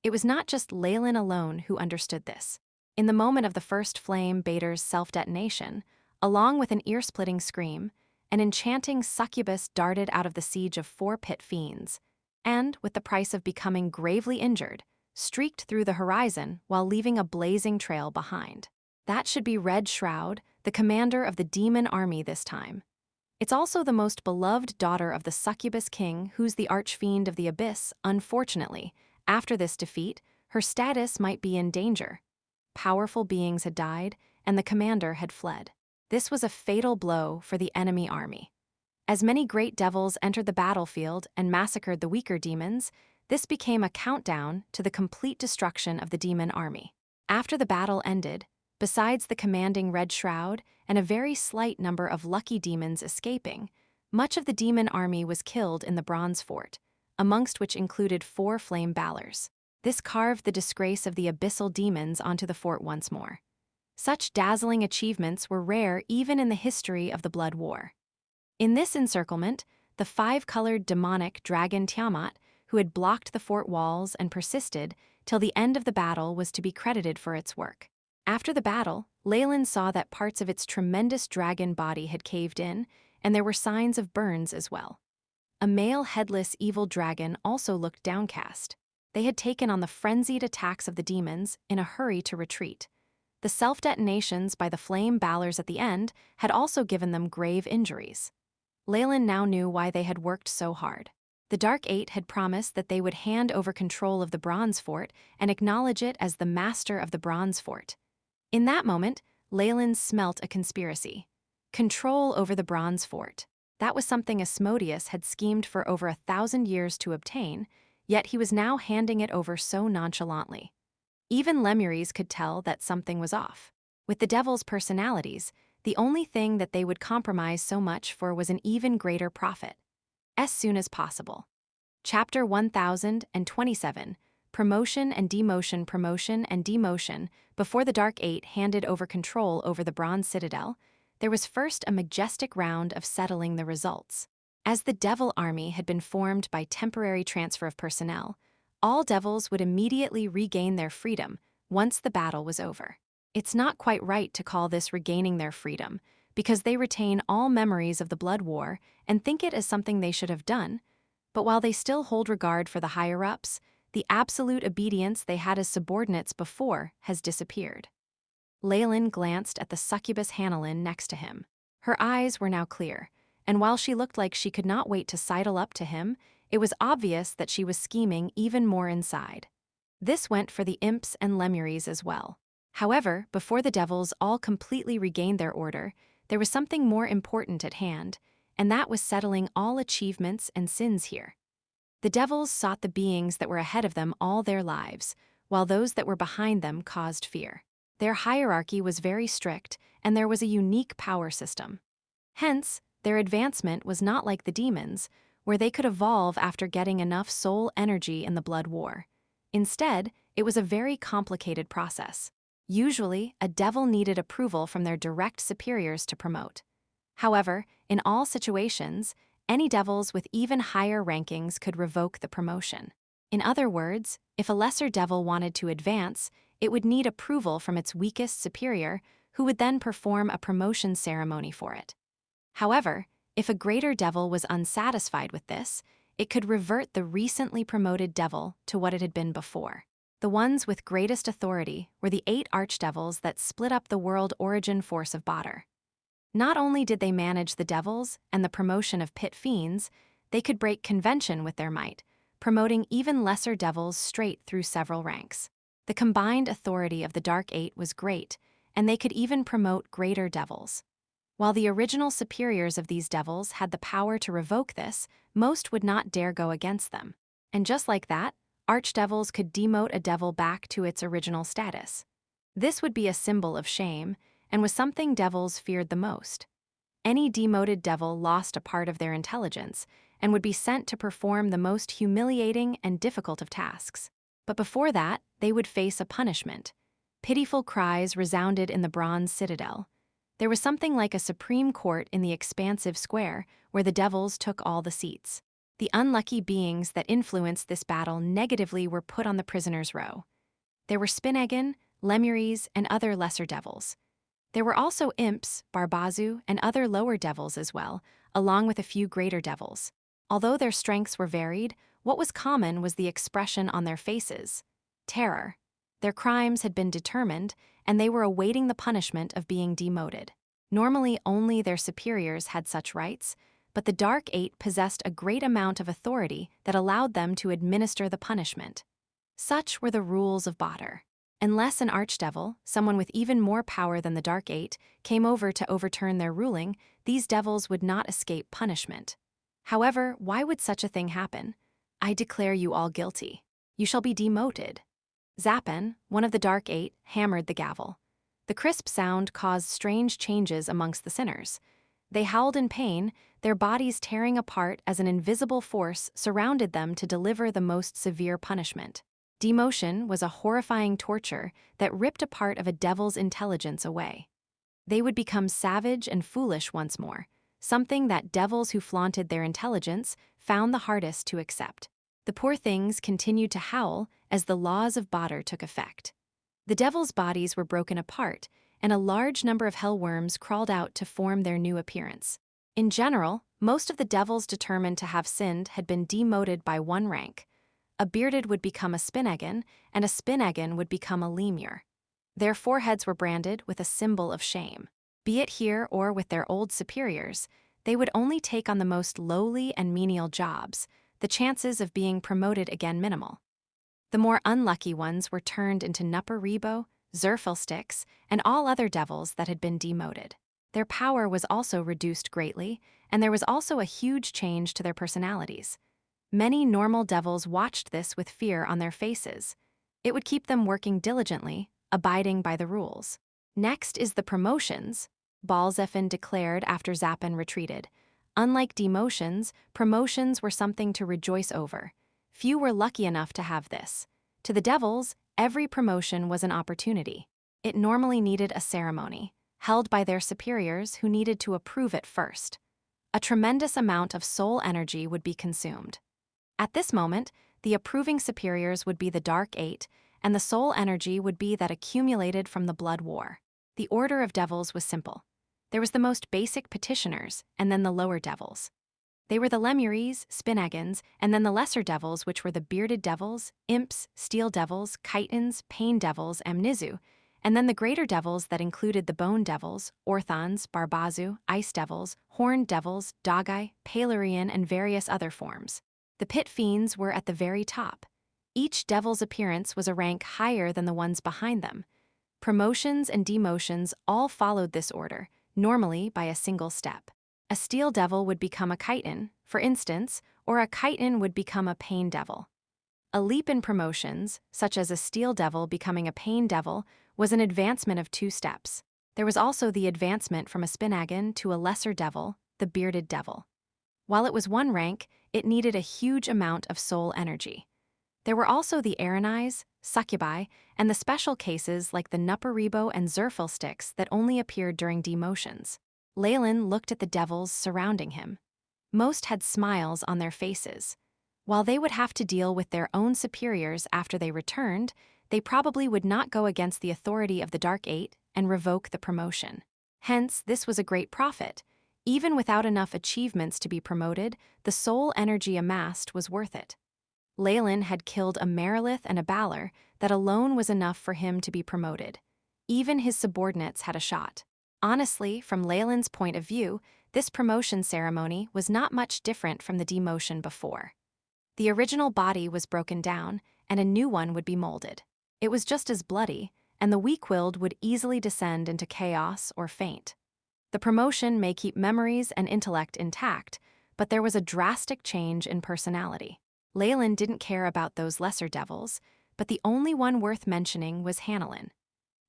It was not just Leylin alone who understood this. In the moment of the first flame baiter's self-detonation, along with an ear-splitting scream, an enchanting succubus darted out of the siege of 4 pit fiends, and, with the price of becoming gravely injured, streaked through the horizon while leaving a blazing trail behind. That should be Red Shroud, the commander of the demon army this time. It's also the most beloved daughter of the succubus king, who's the archfiend of the abyss. Unfortunately, after this defeat, her status might be in danger. Powerful beings had died, and the commander had fled. This was a fatal blow for the enemy army. As many great devils entered the battlefield and massacred the weaker demons, this became a countdown to the complete destruction of the demon army. After the battle ended, besides the commanding Red Shroud and a very slight number of lucky demons escaping, much of the demon army was killed in the Bronze Fort, amongst which included 4 flame Balors. This carved the disgrace of the abyssal demons onto the fort once more. Such dazzling achievements were rare even in the history of the Blood War. In this encirclement, the five-colored demonic dragon Tiamat, who had blocked the fort walls and persisted till the end of the battle, was to be credited for its work. After the battle, Leylin saw that parts of its tremendous dragon body had caved in, and there were signs of burns as well. A male headless evil dragon also looked downcast. They had taken on the frenzied attacks of the demons in a hurry to retreat. The self-detonations by the flame ballers at the end had also given them grave injuries. Leylin now knew why they had worked so hard. The Dark Eight had promised that they would hand over control of the Bronze Fort and acknowledge it as the master of the Bronze Fort. In that moment, Leylin smelt a conspiracy. Control over the Bronze Fort. That was something Asmodeus had schemed for over 1,000 years to obtain, yet he was now handing it over so nonchalantly. Even Lemures could tell that something was off. With the devil's personalities, the only thing that they would compromise so much for was an even greater profit. As soon as possible. Chapter 1027, Promotion and Demotion. Promotion and Demotion. Before the Dark Eight handed over control over the Bronze Citadel, there was first a majestic round of settling the results. As the Devil Army had been formed by temporary transfer of personnel, all devils would immediately regain their freedom once the battle was over. It's not quite right to call this regaining their freedom, because they retain all memories of the Blood War and think it as something they should have done, but while they still hold regard for the higher-ups, the absolute obedience they had as subordinates before has disappeared. Leylin glanced at the succubus Hanalin next to him. Her eyes were now clear, and while she looked like she could not wait to sidle up to him, it was obvious that she was scheming even more inside. This went for the imps and lemures as well. However, before the devils all completely regained their order, there was something more important at hand, and that was settling all achievements and sins here. The devils sought the beings that were ahead of them all their lives, while those that were behind them caused fear. Their hierarchy was very strict, and there was a unique power system. Hence, their advancement was not like the demons, where they could evolve after getting enough soul energy in the Blood War. Instead, it was a very complicated process. Usually, a devil needed approval from their direct superiors to promote. However, in all situations, any devils with even higher rankings could revoke the promotion. In other words, if a lesser devil wanted to advance, it would need approval from its weakest superior, who would then perform a promotion ceremony for it. However, if a greater devil was unsatisfied with this, it could revert the recently promoted devil to what it had been before. The ones with greatest authority were the 8 archdevils that split up the world origin force of Badr. Not only did they manage the devils and the promotion of pit fiends, they could break convention with their might, promoting even lesser devils straight through several ranks. The combined authority of the Dark Eight was great, and they could even promote greater devils. While the original superiors of these devils had the power to revoke this, most would not dare go against them. And just like that, archdevils could demote a devil back to its original status. This would be a symbol of shame, and was something devils feared the most. Any demoted devil lost a part of their intelligence and would be sent to perform the most humiliating and difficult of tasks. But before that, they would face a punishment. Pitiful cries resounded in the Bronze Citadel. There was something like a supreme court in the expansive square where the devils took all the seats. The unlucky beings that influenced this battle negatively were put on the prisoners' row. There were Spinnegan, Lemures, and other lesser devils. There were also imps, Barbazu, and other lower devils as well, along with a few greater devils. Although their strengths were varied, what was common was the expression on their faces: terror. Their crimes had been determined, and they were awaiting the punishment of being demoted. Normally, only their superiors had such rights, but the Dark Eight possessed a great amount of authority that allowed them to administer the punishment. Such were the rules of Badr. Unless an archdevil, someone with even more power than the Dark Eight, came over to overturn their ruling, these devils would not escape punishment. However, why would such a thing happen? I declare you all guilty. You shall be demoted. Zappen, one of the Dark Eight, hammered the gavel. The crisp sound caused strange changes amongst the sinners. They howled in pain, their bodies tearing apart as an invisible force surrounded them to deliver the most severe punishment. Demotion was a horrifying torture that ripped a part of a devil's intelligence away. They would become savage and foolish once more, something that devils who flaunted their intelligence found the hardest to accept. The poor things continued to howl as the laws of Badr took effect. The devils' bodies were broken apart, and a large number of hellworms crawled out to form their new appearance. In general, most of the devils determined to have sinned had been demoted by one rank. A bearded would become a spinegin, and a spinegin would become a lemur. Their foreheads were branded with a symbol of shame. Be it here or with their old superiors, they would only take on the most lowly and menial jobs, the chances of being promoted again minimal. The more unlucky ones were turned into Nupparibo, Zerfelsticks, and all other devils that had been demoted. Their power was also reduced greatly, and there was also a huge change to their personalities. Many normal devils watched this with fear on their faces. It would keep them working diligently, abiding by the rules. Next is the promotions, Balzephin declared after Zappin retreated. Unlike demotions, promotions were something to rejoice over. Few were lucky enough to have this. To the devils, every promotion was an opportunity. It normally needed a ceremony, held by their superiors who needed to approve it first. A tremendous amount of soul energy would be consumed. At this moment, the approving superiors would be the Dark Eight, and the soul energy would be that accumulated from the blood war. The order of devils was simple. There was the most basic petitioners, and then the lower devils. They were the Lemures, Spinegins, and then the lesser devils, which were the bearded devils, imps, steel devils, chitons, pain devils, amnizu, and then the greater devils that included the bone devils, orthons, barbazu, ice devils, horned devils, dogai, palurian, and various other forms. The pit fiends were at the very top. Each devil's appearance was a rank higher than the ones behind them. Promotions and demotions all followed this order, normally by a single step. A steel devil would become a chiton, for instance, or a chiton would become a pain devil. A leap in promotions, such as a steel devil becoming a pain devil, was an advancement of 2 steps. There was also the advancement from a spinagin to a lesser devil, the bearded devil. While it was one rank, it needed a huge amount of soul energy. There were also the Aranais, succubi, and the special cases like the Nupparibo and Zerfelsticks that only appeared during demotions. Leylin looked at the devils surrounding him. Most had smiles on their faces. While they would have to deal with their own superiors after they returned, they probably would not go against the authority of the Dark Eight and revoke the promotion. Hence, this was a great profit. Even without enough achievements to be promoted, the soul energy amassed was worth it. Leylin had killed a Marilith and a Balor that alone was enough for him to be promoted. Even his subordinates had a shot. Honestly, from Leylin's point of view, this promotion ceremony was not much different from the demotion before. The original body was broken down, and a new one would be molded. It was just as bloody, and the weak-willed would easily descend into chaos or faint. The promotion may keep memories and intellect intact, but there was a drastic change in personality. Leylin didn't care about those lesser devils, but the only one worth mentioning was Hanalin.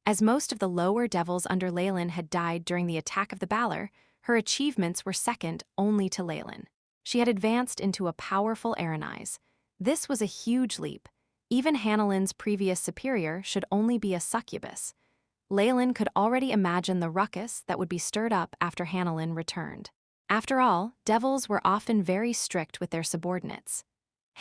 As most of the lower devils under Leylin had died during the attack of the Balor, her achievements were second only to Leylin. She had advanced into a powerful Aranais. This was a huge leap. Even Hanalin's previous superior should only be a succubus. Leylin could already imagine the ruckus that would be stirred up after Hanalin returned. After all, devils were often very strict with their subordinates.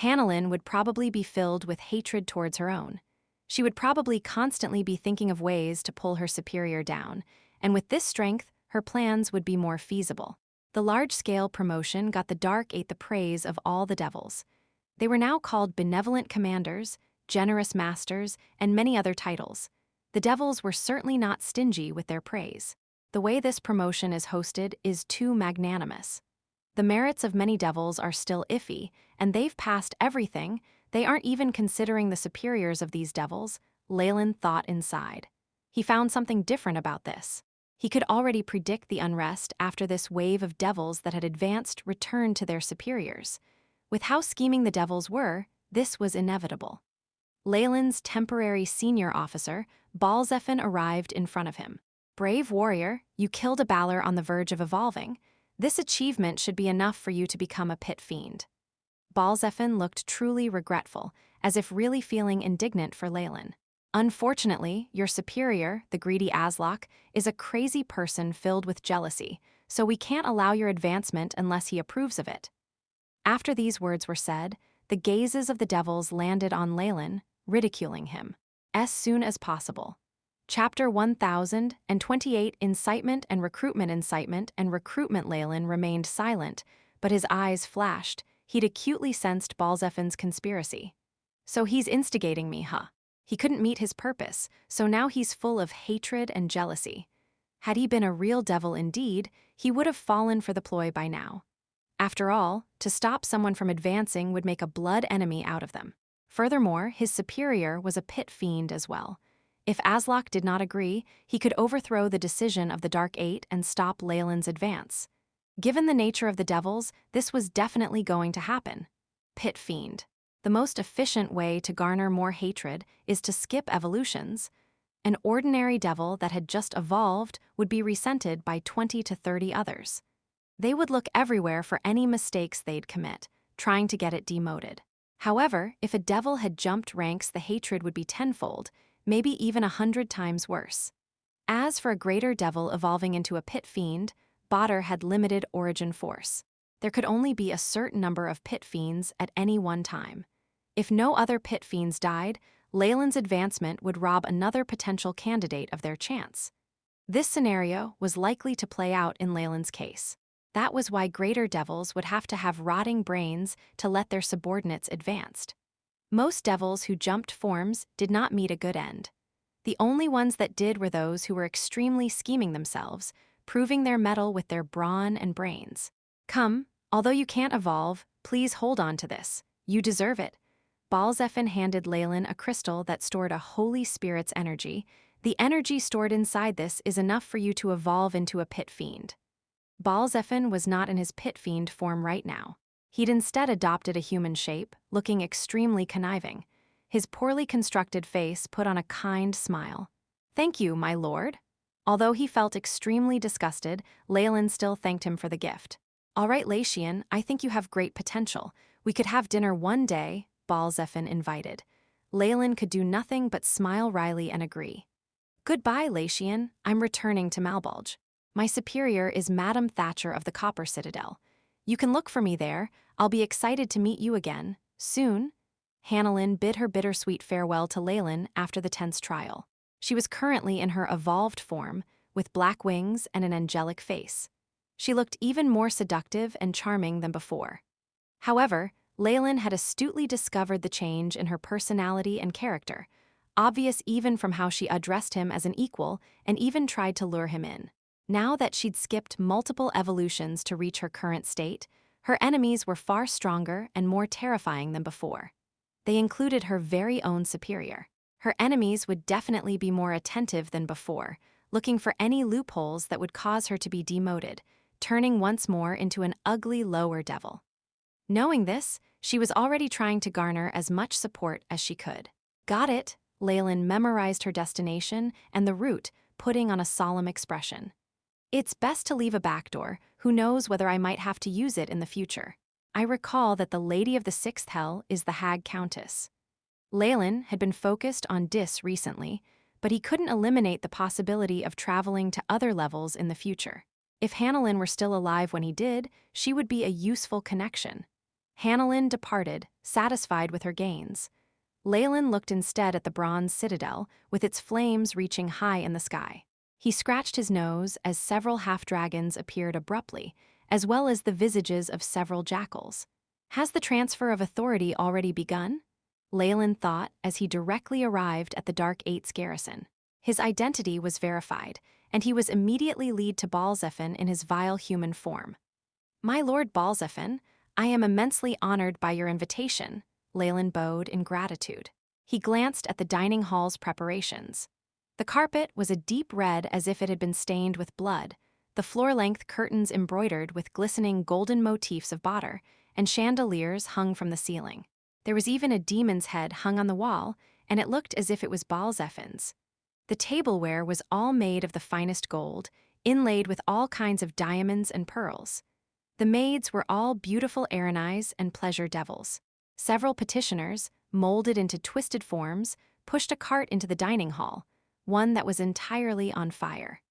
Hanalin would probably be filled with hatred towards her own. She would probably constantly be thinking of ways to pull her superior down, and with this strength, her plans would be more feasible. The large-scale promotion got the Dark Eight the praise of all the devils. They were now called benevolent commanders, generous masters, and many other titles. The devils were certainly not stingy with their praise. The way this promotion is hosted is too magnanimous. The merits of many devils are still iffy, and they've passed everything. They aren't even considering the superiors of these devils, Leylin thought inside. He found something different about this. He could already predict the unrest after this wave of devils that had advanced returned to their superiors. With how scheming the devils were, this was inevitable. Leylin's temporary senior officer, Balzephin, arrived in front of him. Brave warrior, you killed a Balor on the verge of evolving. This achievement should be enough for you to become a pit fiend. Balzephin looked truly regretful, as if really feeling indignant for Leylin. Unfortunately, your superior, the greedy Aslock, is a crazy person filled with jealousy, so we can't allow your advancement unless he approves of it." After these words were said, the gazes of the devils landed on Leylin, ridiculing him. As soon as possible. Chapter 1028 Incitement and Recruitment. Incitement and recruitment. Leylin remained silent, but his eyes flashed. He'd acutely sensed Balzephin's conspiracy. "So he's instigating me, huh?" He couldn't meet his purpose, so now he's full of hatred and jealousy. Had he been a real devil indeed, he would have fallen for the ploy by now. After all, to stop someone from advancing would make a blood enemy out of them. Furthermore, his superior was a pit fiend as well. If Aslock did not agree, he could overthrow the decision of the Dark Eight and stop Leylin's advance. Given the nature of the devils, this was definitely going to happen. Pit fiend. The most efficient way to garner more hatred is to skip evolutions. An ordinary devil that had just evolved would be resented by 20 to 30 others. They would look everywhere for any mistakes they'd commit, trying to get it demoted. However, if a devil had jumped ranks, the hatred would be tenfold, maybe even 100 times worse. As for a greater devil evolving into a pit fiend, Badr had limited origin force. There could only be a certain number of pit fiends at any one time. If no other pit fiends died, Leylin's advancement would rob another potential candidate of their chance. This scenario was likely to play out in Leylin's case. That was why greater devils would have to have rotting brains to let their subordinates advance. Most devils who jumped forms did not meet a good end. The only ones that did were those who were extremely scheming themselves, proving their mettle with their brawn and brains. "Come, although you can't evolve, please hold on to this. You deserve it." Balzephin handed Leylin a crystal that stored a Holy Spirit's energy. "The energy stored inside this is enough for you to evolve into a pit fiend." Balzephin was not in his pit fiend form right now. He'd instead adopted a human shape, looking extremely conniving. His poorly constructed face put on a kind smile. "Thank you, my lord." Although he felt extremely disgusted, Leylin still thanked him for the gift. "All right, Leylin, I think you have great potential. We could have dinner one day," Balzephin invited. Leylin could do nothing but smile wryly and agree. "Goodbye, Leylin. I'm returning to Malbolge. My superior is Madame Thatcher of the Copper Citadel. You can look for me there. I'll be excited to meet you again, soon." Hanalin bid her bittersweet farewell to Leylin after the tense trial. She was currently in her evolved form, with black wings and an angelic face. She looked even more seductive and charming than before. However, Leylin had astutely discovered the change in her personality and character, obvious even from how she addressed him as an equal and even tried to lure him in. Now that she'd skipped multiple evolutions to reach her current state, her enemies were far stronger and more terrifying than before. They included her very own superior. Her enemies would definitely be more attentive than before, looking for any loopholes that would cause her to be demoted, turning once more into an ugly lower devil. Knowing this, she was already trying to garner as much support as she could. "Got it." Leylin memorized her destination and the route, putting on a solemn expression. "It's best to leave a back door. Who knows whether I might have to use it in the future. I recall that the Lady of the Sixth Hell is the Hag Countess." Leylin had been focused on Dis recently, but he couldn't eliminate the possibility of traveling to other levels in the future. If Hanalin were still alive when he did, she would be a useful connection. Hanalin departed, satisfied with her gains. Leylin looked instead at the bronze citadel, with its flames reaching high in the sky. He scratched his nose as several half-dragons appeared abruptly, as well as the visages of several jackals. Has the transfer of authority already begun? Leylin thought as he directly arrived at the Dark Eight's garrison. His identity was verified, and he was immediately led to Balzephin in his vile human form. "My lord Balzephin, I am immensely honored by your invitation," Leylin bowed in gratitude. He glanced at the dining hall's preparations. The carpet was a deep red as if it had been stained with blood, the floor-length curtains embroidered with glistening golden motifs of Badr, and chandeliers hung from the ceiling. There was even a demon's head hung on the wall, and it looked as if it was Balzephin's. The tableware was all made of the finest gold, inlaid with all kinds of diamonds and pearls. The maids were all beautiful Aranais and pleasure devils. Several petitioners, molded into twisted forms, pushed a cart into the dining hall, one that was entirely on fire.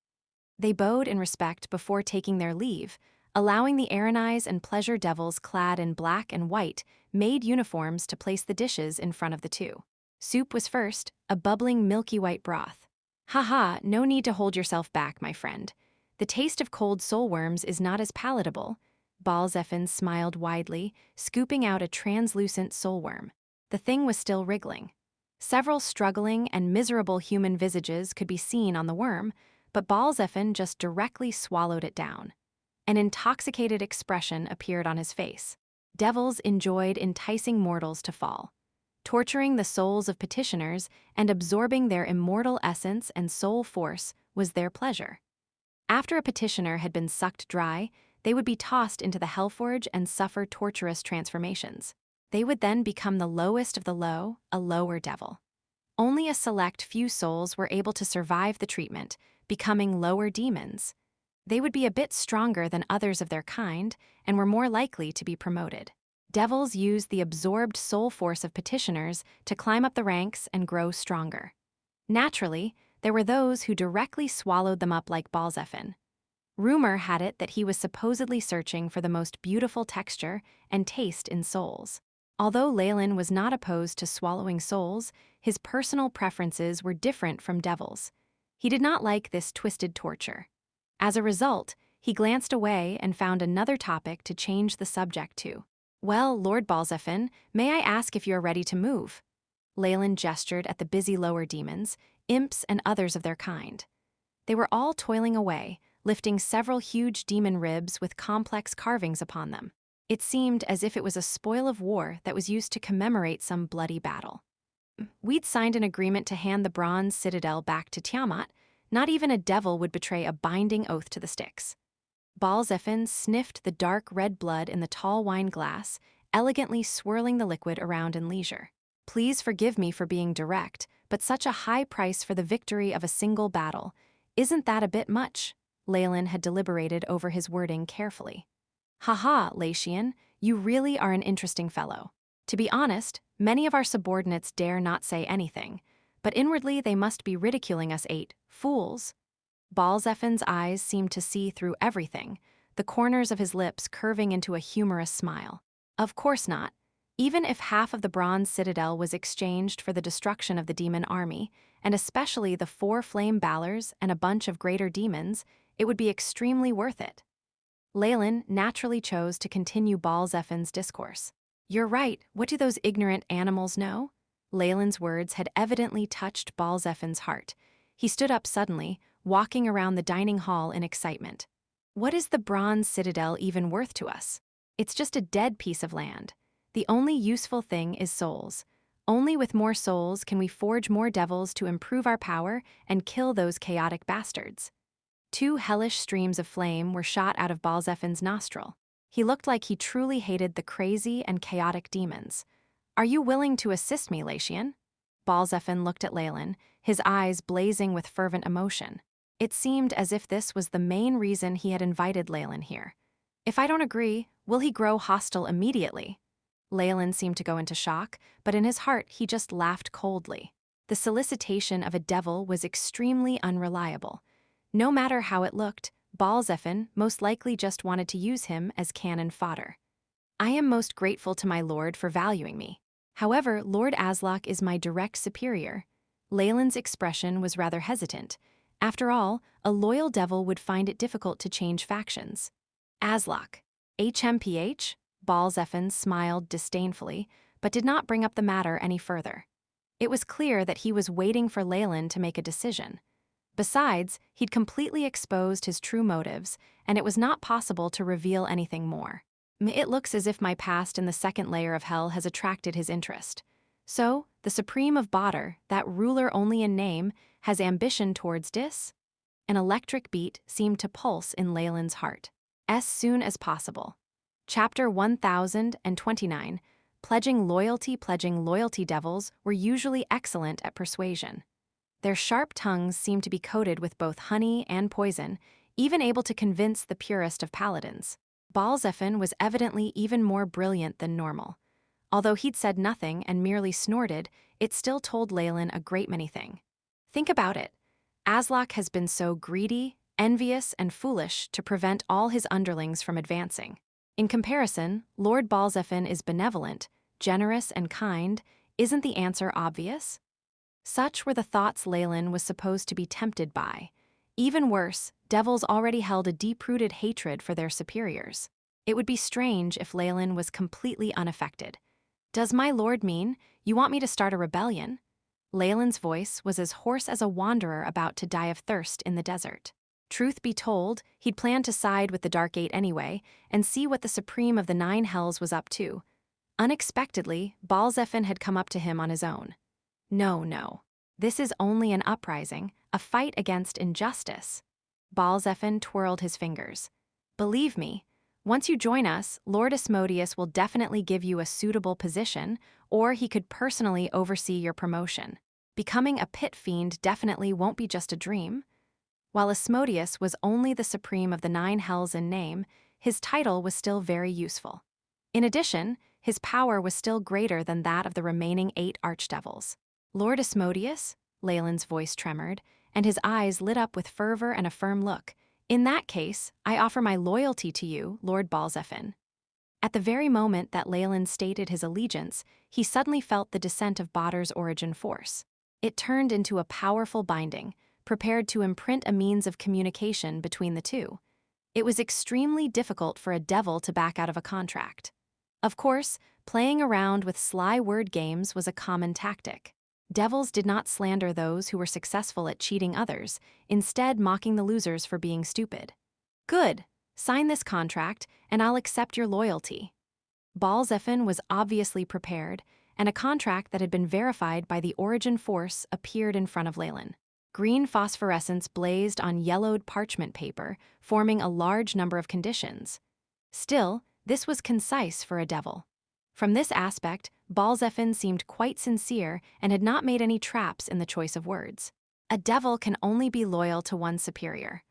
They bowed in respect before taking their leave, allowing the Aranais and pleasure devils clad in black and white made uniforms to place the dishes in front of the two. Soup was first, a bubbling milky white broth. Haha, no need to hold yourself back, my friend. The taste of cold soulworms is not as palatable. Balzephin smiled widely, scooping out a translucent soulworm. The thing was still wriggling. Several struggling and miserable human visages could be seen on the worm, but Balzephin just directly swallowed it down. An intoxicated expression appeared on his face. Devils enjoyed enticing mortals to fall. Torturing the souls of petitioners and absorbing their immortal essence and soul force was their pleasure. After a petitioner had been sucked dry, they would be tossed into the Hellforge and suffer torturous transformations. They would then become the lowest of the low, a lower devil. Only a select few souls were able to survive the treatment, becoming lower demons. They would be a bit stronger than others of their kind and were more likely to be promoted. Devils used the absorbed soul force of petitioners to climb up the ranks and grow stronger. Naturally, there were those who directly swallowed them up like Balzephin. Rumor had it that he was supposedly searching for the most beautiful texture and taste in souls. Although Leylin was not opposed to swallowing souls, his personal preferences were different from devils. He did not like this twisted torture. As a result, he glanced away and found another topic to change the subject to. Well, Lord Balzephin, may I ask if you are ready to move? Leylin gestured at the busy lower demons, imps and others of their kind. They were all toiling away, lifting several huge demon ribs with complex carvings upon them. It seemed as if it was a spoil of war that was used to commemorate some bloody battle. We'd signed an agreement to hand the bronze citadel back to Tiamat. Not even a devil would betray a binding oath to the Styx. Balzephin sniffed the dark red blood in the tall wine glass, elegantly swirling the liquid around in leisure. Please forgive me for being direct, but such a high price for the victory of a single battle. Isn't that a bit much? Leylin had deliberated over his wording carefully. Haha, Latian, you really are an interesting fellow. To be honest, many of our subordinates dare not say anything, but inwardly they must be ridiculing us fools. Balzephin's eyes seemed to see through everything, the corners of his lips curving into a humorous smile. Of course not. Even if half of the bronze citadel was exchanged for the destruction of the demon army, and especially the 4 flame ballers and a bunch of greater demons, it would be extremely worth it. Leylin naturally chose to continue Balzephin's discourse. You're right, what do those ignorant animals know? Leylin's words had evidently touched Balzephin's heart. He stood up suddenly, walking around the dining hall in excitement. What is the bronze citadel even worth to us? It's just a dead piece of land. The only useful thing is souls. Only with more souls can we forge more devils to improve our power and kill those chaotic bastards. 2 hellish streams of flame were shot out of Balzephin's nostril. He looked like he truly hated the crazy and chaotic demons. Are you willing to assist me, Latian? Balzephin looked at Leylin, his eyes blazing with fervent emotion. It seemed as if this was the main reason he had invited Leylin here. If I don't agree, will he grow hostile immediately? Leylin seemed to go into shock, but in his heart he just laughed coldly. The solicitation of a devil was extremely unreliable. No matter how it looked, Balzephin most likely just wanted to use him as cannon fodder. I am most grateful to my lord for valuing me. However, Lord Aslock is my direct superior. Leylin's expression was rather hesitant. After all, a loyal devil would find it difficult to change factions. Aslock. HMPH? Balzephin smiled disdainfully, but did not bring up the matter any further. It was clear that he was waiting for Leylin to make a decision. Besides, he'd completely exposed his true motives, and it was not possible to reveal anything more. It looks as if my past in the second layer of hell has attracted his interest. So, the Supreme of Badr, that ruler only in name, has ambition towards Dis? An electric beat seemed to pulse in Leylin's heart. As soon as possible. Chapter 1029, Pledging loyalty devils were usually excellent at persuasion. Their sharp tongues seemed to be coated with both honey and poison, even able to convince the purest of paladins. Balzephin was evidently even more brilliant than normal. Although he'd said nothing and merely snorted, it still told Leylin a great many things. Think about it. Aslock has been so greedy, envious and foolish to prevent all his underlings from advancing. In comparison, Lord Balzephin is benevolent, generous and kind. Isn't the answer obvious? Such were the thoughts Leylin was supposed to be tempted by. Even worse, devils already held a deep-rooted hatred for their superiors. It would be strange if Leylin was completely unaffected. "Does my lord mean you want me to start a rebellion?" Leylin's voice was as hoarse as a wanderer about to die of thirst in the desert. Truth be told, he'd planned to side with the Dark Eight anyway and see what the Supreme of the Nine Hells was up to. Unexpectedly, Balzephin had come up to him on his own. "No, no. This is only an uprising, a fight against injustice." Balzephin twirled his fingers. "Believe me, once you join us, Lord Asmodeus will definitely give you a suitable position, or he could personally oversee your promotion. Becoming a pit fiend definitely won't be just a dream." While Asmodeus was only the Supreme of the Nine Hells in name, his title was still very useful. In addition, his power was still greater than that of the remaining 8 archdevils. "Lord Asmodeus?" Leylin's voice tremored, and his eyes lit up with fervor and a firm look. "In that case, I offer my loyalty to you, Lord Balzephin." At the very moment that Leylin stated his allegiance, he suddenly felt the descent of Badr's origin force. It turned into a powerful binding, prepared to imprint a means of communication between the two. It was extremely difficult for a devil to back out of a contract. Of course, playing around with sly word games was a common tactic. Devils did not slander those who were successful at cheating others, instead mocking the losers for being stupid. "Good. Sign this contract, and I'll accept your loyalty." Balzephin was obviously prepared, and a contract that had been verified by the origin force appeared in front of Leylin. Green phosphorescence blazed on yellowed parchment paper, forming a large number of conditions. Still, this was concise for a devil. From this aspect, Balzephin seemed quite sincere and had not made any traps in the choice of words. A devil can only be loyal to one superior.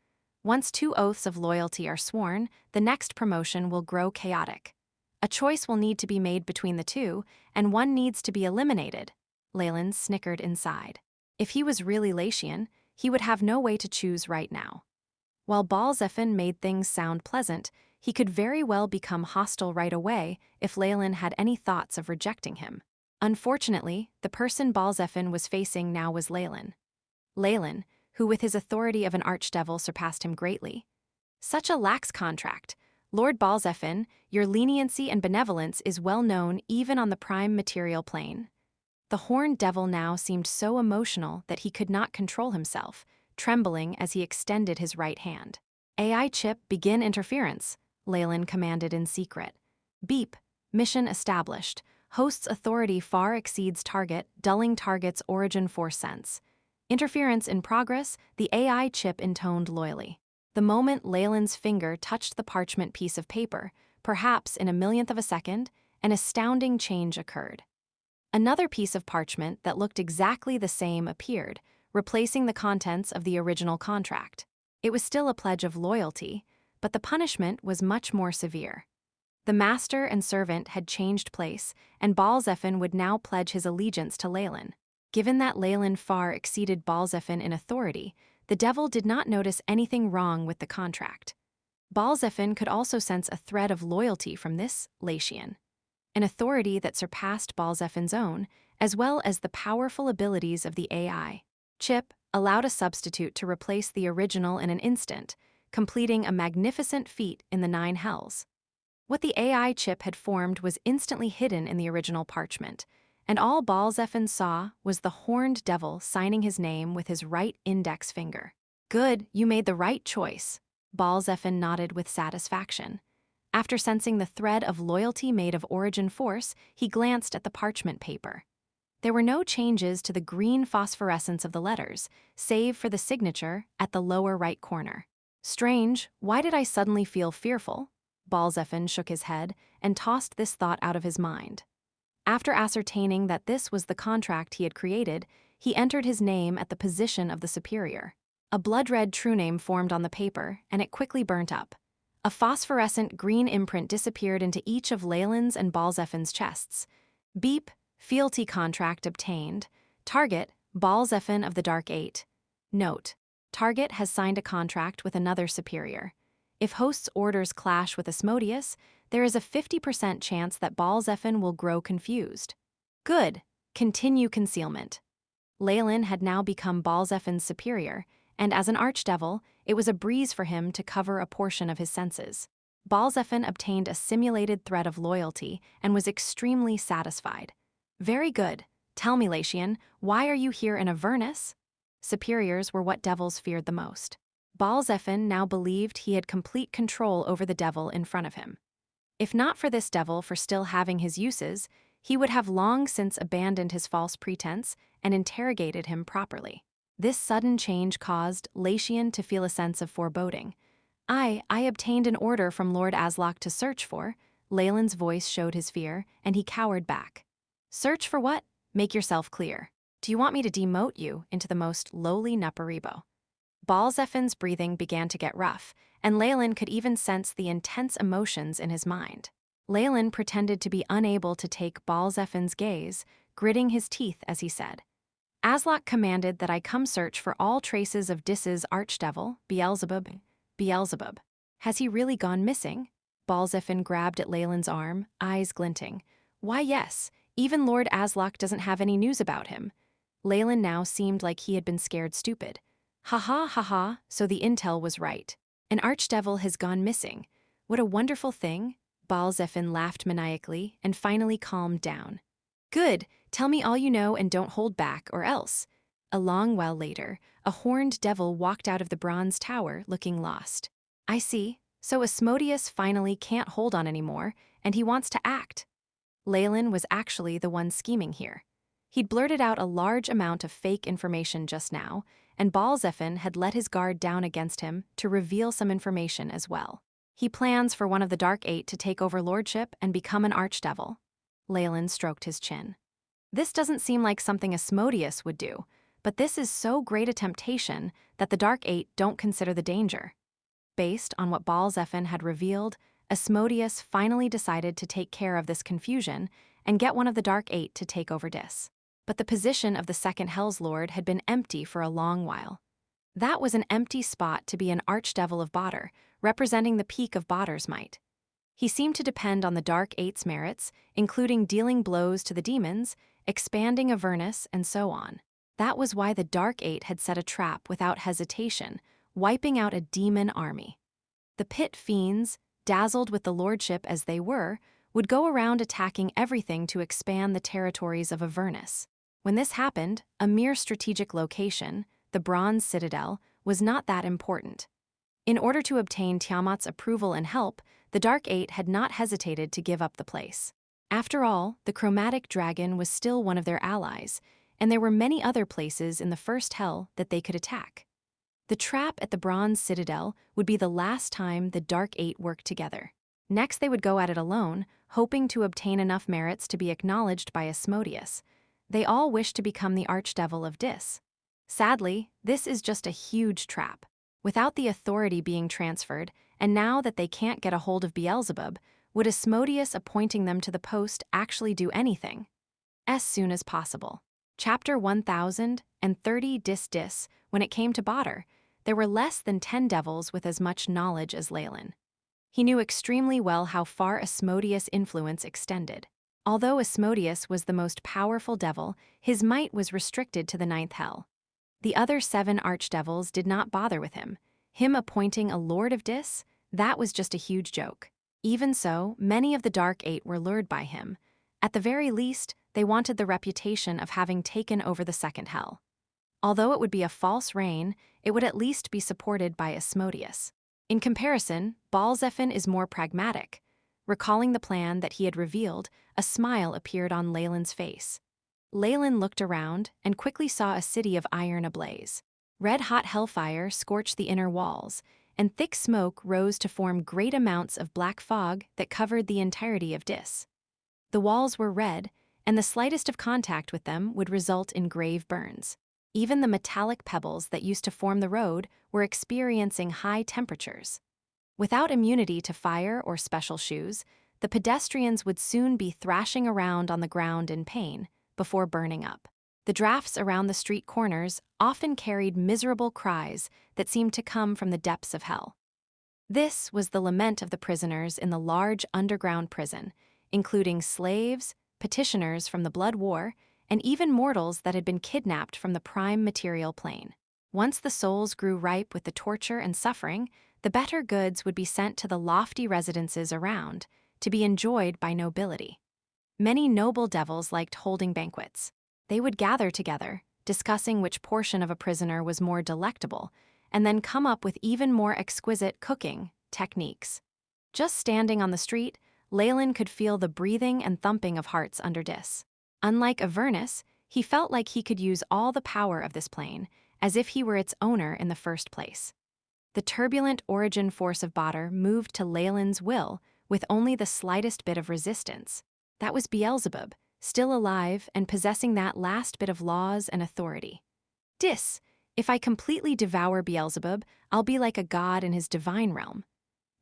Once 2 oaths of loyalty are sworn, the next promotion will grow chaotic. A choice will need to be made between the two, and one needs to be eliminated. Leylin snickered inside. If he was really Latian, he would have no way to choose right now. While Balzephin made things sound pleasant, he could very well become hostile right away if Leylin had any thoughts of rejecting him. Unfortunately, the person Balzephin was facing now was Leylin. Leylin, who with his authority of an archdevil surpassed him greatly. "Such a lax contract. Lord Balzephin, your leniency and benevolence is well known even on the prime material plane." The horned devil now seemed so emotional that he could not control himself, trembling as he extended his right hand. "AI chip, begin interference," Leylin commanded in secret. "Beep. Mission established. Host's authority far exceeds target, dulling target's origin force sense. Interference in progress," the AI chip intoned loyally. The moment Leylin's finger touched the parchment piece of paper, perhaps in a millionth of a second, an astounding change occurred. Another piece of parchment that looked exactly the same appeared, replacing the contents of the original contract. It was still a pledge of loyalty, but the punishment was much more severe. The master and servant had changed place, and Balzephin would now pledge his allegiance to Leylin. Given that Leylin far exceeded Balzephin in authority, the devil did not notice anything wrong with the contract. Balzephin could also sense a thread of loyalty from this Latian, an authority that surpassed Balzephin's own, as well as the powerful abilities of the AI. Chip allowed a substitute to replace the original in an instant, completing a magnificent feat in the Nine Hells. What the AI chip had formed was instantly hidden in the original parchment, and all Balzephin saw was the horned devil signing his name with his right index finger. "Good, you made the right choice." Balzephin nodded with satisfaction. After sensing the thread of loyalty made of origin force, he glanced at the parchment paper. There were no changes to the green phosphorescence of the letters, save for the signature at the lower right corner. "Strange, why did I suddenly feel fearful?" Balzephin shook his head and tossed this thought out of his mind. After ascertaining that this was the contract he had created, he entered his name at the position of the superior. A blood-red true name formed on the paper, and it quickly burnt up. A phosphorescent green imprint disappeared into each of Leylin's and Balzephin's chests. "Beep, fealty contract obtained. Target, Balzephin of the Dark Eight. Note: Target has signed a contract with another superior. If host's orders clash with Asmodeus, there is a 50% chance that Balzephin will grow confused. Good. Continue concealment. Leylin had now become Balzephin's superior, and as an archdevil, it was a breeze for him to cover a portion of his senses. Balzephin obtained a simulated thread of loyalty and was extremely satisfied. Very good. Tell me, Latian, why are you here in Avernus? Superiors were what devils feared the most. Balzephin now believed he had complete control over the devil in front of him. If not for this devil for still having his uses, he would have long since abandoned his false pretense and interrogated him properly. This sudden change caused Latian to feel a sense of foreboding. I obtained an order from Lord Aslock to search for. Leylin's voice showed his fear, and he cowered back. Search for what? Make yourself clear. Do you want me to demote you into the most lowly Nuparibo? Balzephin's breathing began to get rough, and Leylin could even sense the intense emotions in his mind. Leylin pretended to be unable to take Balzephin's gaze, gritting his teeth as he said, Aslock commanded that I come search for all traces of Dis's archdevil, Beelzebub. Beelzebub. Has he really gone missing? Balzephin grabbed at Leylin's arm, eyes glinting. Why yes, even Lord Aslock doesn't have any news about him. Leylin now seemed like he had been scared stupid. Ha, so the intel was right. An archdevil has gone missing. What a wonderful thing. Balzephin laughed maniacally and finally calmed down. Good, tell me all you know and don't hold back, or else. A long while later, a horned devil walked out of the bronze tower looking lost. I see, so Asmodeus finally can't hold on anymore, and he wants to act. Leylin was actually the one scheming here. He'd blurted out a large amount of fake information just now, and Balzephin had let his guard down against him to reveal some information as well. He plans for one of the Dark Eight to take over lordship and become an archdevil. Leylin stroked his chin. This doesn't seem like something Asmodeus would do, but this is so great a temptation that the Dark Eight don't consider the danger. Based on what Balzephin had revealed, Asmodeus finally decided to take care of this confusion and get one of the Dark Eight to take over Dis. But the position of the second Hell's Lord had been empty for a long while. That was an empty spot to be an archdevil of Badr, representing the peak of Badr's might. He seemed to depend on the Dark Eight's merits, including dealing blows to the demons, expanding Avernus, and so on. That was why the Dark Eight had set a trap without hesitation, wiping out a demon army. The pit fiends, dazzled with the lordship as they were, would go around attacking everything to expand the territories of Avernus. When this happened, a mere strategic location, the Bronze Citadel, was not that important. In order to obtain Tiamat's approval and help, the Dark Eight had not hesitated to give up the place. After all, the Chromatic Dragon was still one of their allies, and there were many other places in the First Hell that they could attack. The trap at the Bronze Citadel would be the last time the Dark Eight worked together. Next they would go at it alone, hoping to obtain enough merits to be acknowledged by Asmodeus. They all wished to become the archdevil of Dis. Sadly, this is just a huge trap. Without the authority being transferred, and now that they can't get a hold of Beelzebub, would Asmodeus appointing them to the post actually do anything? As soon as possible. Chapter 1030 Dis. When it came to Badr, there were less than 10 devils with as much knowledge as Leylin. He knew extremely well how far Asmodeus' influence extended. Although Asmodeus was the most powerful devil, his might was restricted to the 9th Hell. The other 7 archdevils did not bother with him. Him appointing a Lord of Dis, that was just a huge joke. Even so, many of the Dark Eight were lured by him. At the very least, they wanted the reputation of having taken over the 2nd Hell. Although it would be a false reign, it would at least be supported by Asmodeus. In comparison, Balzephin is more pragmatic. Recalling the plan that he had revealed, a smile appeared on Leylin's face. Leylin looked around and quickly saw a city of iron ablaze. Red-hot hellfire scorched the inner walls, and thick smoke rose to form great amounts of black fog that covered the entirety of Dis. The walls were red, and the slightest of contact with them would result in grave burns. Even the metallic pebbles that used to form the road were experiencing high temperatures. Without immunity to fire or special shoes, the pedestrians would soon be thrashing around on the ground in pain before burning up. The drafts around the street corners often carried miserable cries that seemed to come from the depths of hell. This was the lament of the prisoners in the large underground prison, including slaves, petitioners from the Blood War, and even mortals that had been kidnapped from the prime material plane. Once the souls grew ripe with the torture and suffering, the better goods would be sent to the lofty residences around, to be enjoyed by nobility. Many noble devils liked holding banquets. They would gather together, discussing which portion of a prisoner was more delectable, and then come up with even more exquisite cooking techniques. Just standing on the street, Leylin could feel the breathing and thumping of hearts under Dis. Unlike Avernus, he felt like he could use all the power of this plane, as if he were its owner in the first place. The turbulent origin force of Badr moved to Leylin's will with only the slightest bit of resistance. That was Beelzebub, still alive and possessing that last bit of laws and authority. Dis, if I completely devour Beelzebub, I'll be like a god in his divine realm.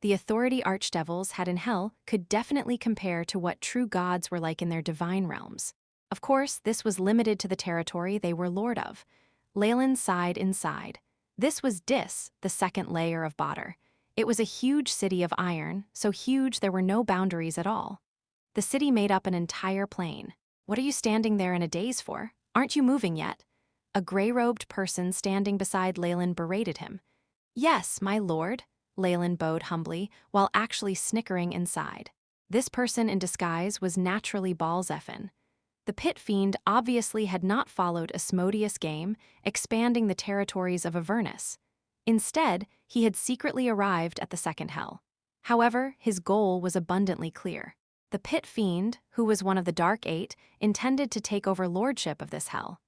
The authority archdevils had in hell could definitely compare to what true gods were like in their divine realms. Of course, this was limited to the territory they were lord of. Leylin sighed inside. This was Dis, the second layer of Badr. It was a huge city of iron, so huge there were no boundaries at all. The city made up an entire plain. What are you standing there in a daze for? Aren't you moving yet? A gray-robed person standing beside Leylin berated him. Yes, my lord, Leylin bowed humbly, while actually snickering inside. This person in disguise was naturally Balzephin. The pit fiend obviously had not followed Asmodeus' game, expanding the territories of Avernus. Instead, he had secretly arrived at the second hell. However, his goal was abundantly clear. The pit fiend, who was one of the Dark Eight, intended to take over lordship of this hell.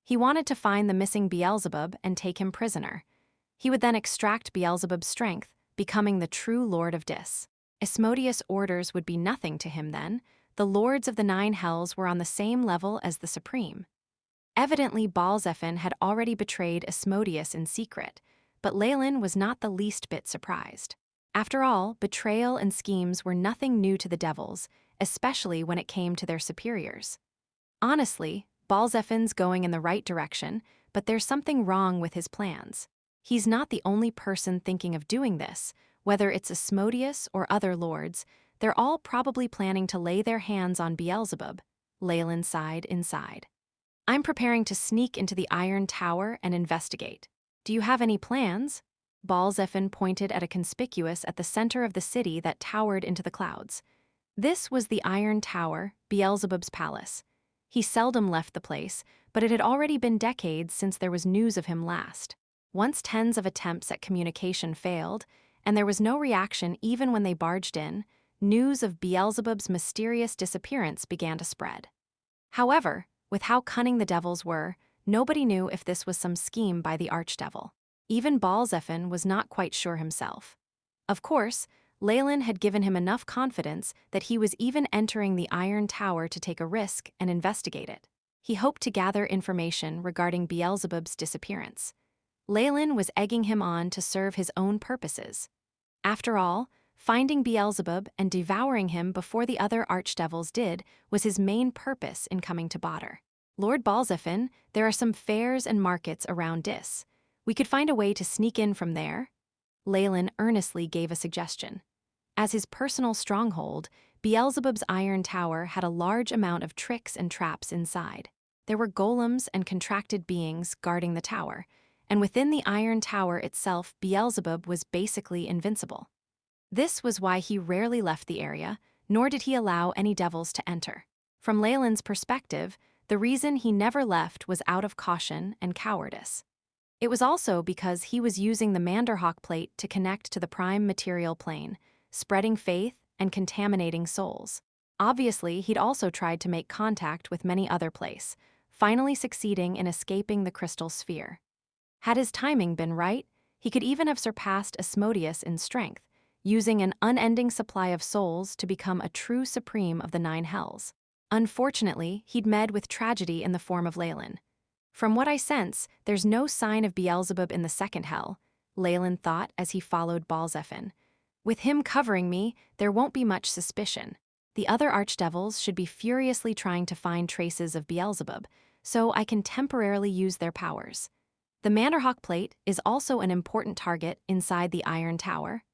He wanted to find the missing Beelzebub and take him prisoner. He would then extract Beelzebub's strength, becoming the true Lord of Dis. Asmodeus' orders would be nothing to him then. The lords of the 9 hells were on the same level as the Supreme. Evidently, Balzephin had already betrayed Asmodeus in secret, but Leylin was not the least bit surprised. After all, betrayal and schemes were nothing new to the devils, especially when it came to their superiors. Honestly, Balzephin's going in the right direction, but there's something wrong with his plans. He's not the only person thinking of doing this. Whether it's Asmodeus or other lords, they're all probably planning to lay their hands on Beelzebub. Leylin sighed inside. I'm preparing to sneak into the Iron Tower and investigate. Do you have any plans? Balzephin pointed at a conspicuous at the center of the city that towered into the clouds. This was the Iron Tower, Beelzebub's palace. He seldom left the place, but it had already been decades since there was news of him last. Once tens of attempts at communication failed, and there was no reaction even when they barged in, news of Beelzebub's mysterious disappearance began to spread. However, with how cunning the devils were, nobody knew if this was some scheme by the archdevil. Even Balzephin was not quite sure himself. Of course, Leylin had given him enough confidence that he was even entering the Iron Tower to take a risk and investigate it. He hoped to gather information regarding Beelzebub's disappearance. Leylin was egging him on to serve his own purposes. After all, finding Beelzebub and devouring him before the other archdevils did was his main purpose in coming to Badr. Lord Balzephin, there are some fairs and markets around Dis. We could find a way to sneak in from there. Leylin earnestly gave a suggestion. As his personal stronghold, Beelzebub's Iron Tower had a large amount of tricks and traps inside. There were golems and contracted beings guarding the tower, and within the Iron Tower itself, Beelzebub was basically invincible. This was why he rarely left the area, nor did he allow any devils to enter. From Leylin's perspective, the reason he never left was out of caution and cowardice. It was also because he was using the Manderhawk plate to connect to the prime material plane, spreading faith and contaminating souls. Obviously, he'd also tried to make contact with many other places, finally succeeding in escaping the crystal sphere. Had his timing been right, he could even have surpassed Asmodeus in strength, using an unending supply of souls to become a true supreme of the 9 hells. Unfortunately, he'd met with tragedy in the form of Leylin. From what I sense, there's no sign of Beelzebub in the second hell, Leylin thought as he followed Balzephin. With him covering me, there won't be much suspicion. The other archdevils should be furiously trying to find traces of Beelzebub, so I can temporarily use their powers. The Manderhawk plate is also an important target inside the Iron Tower.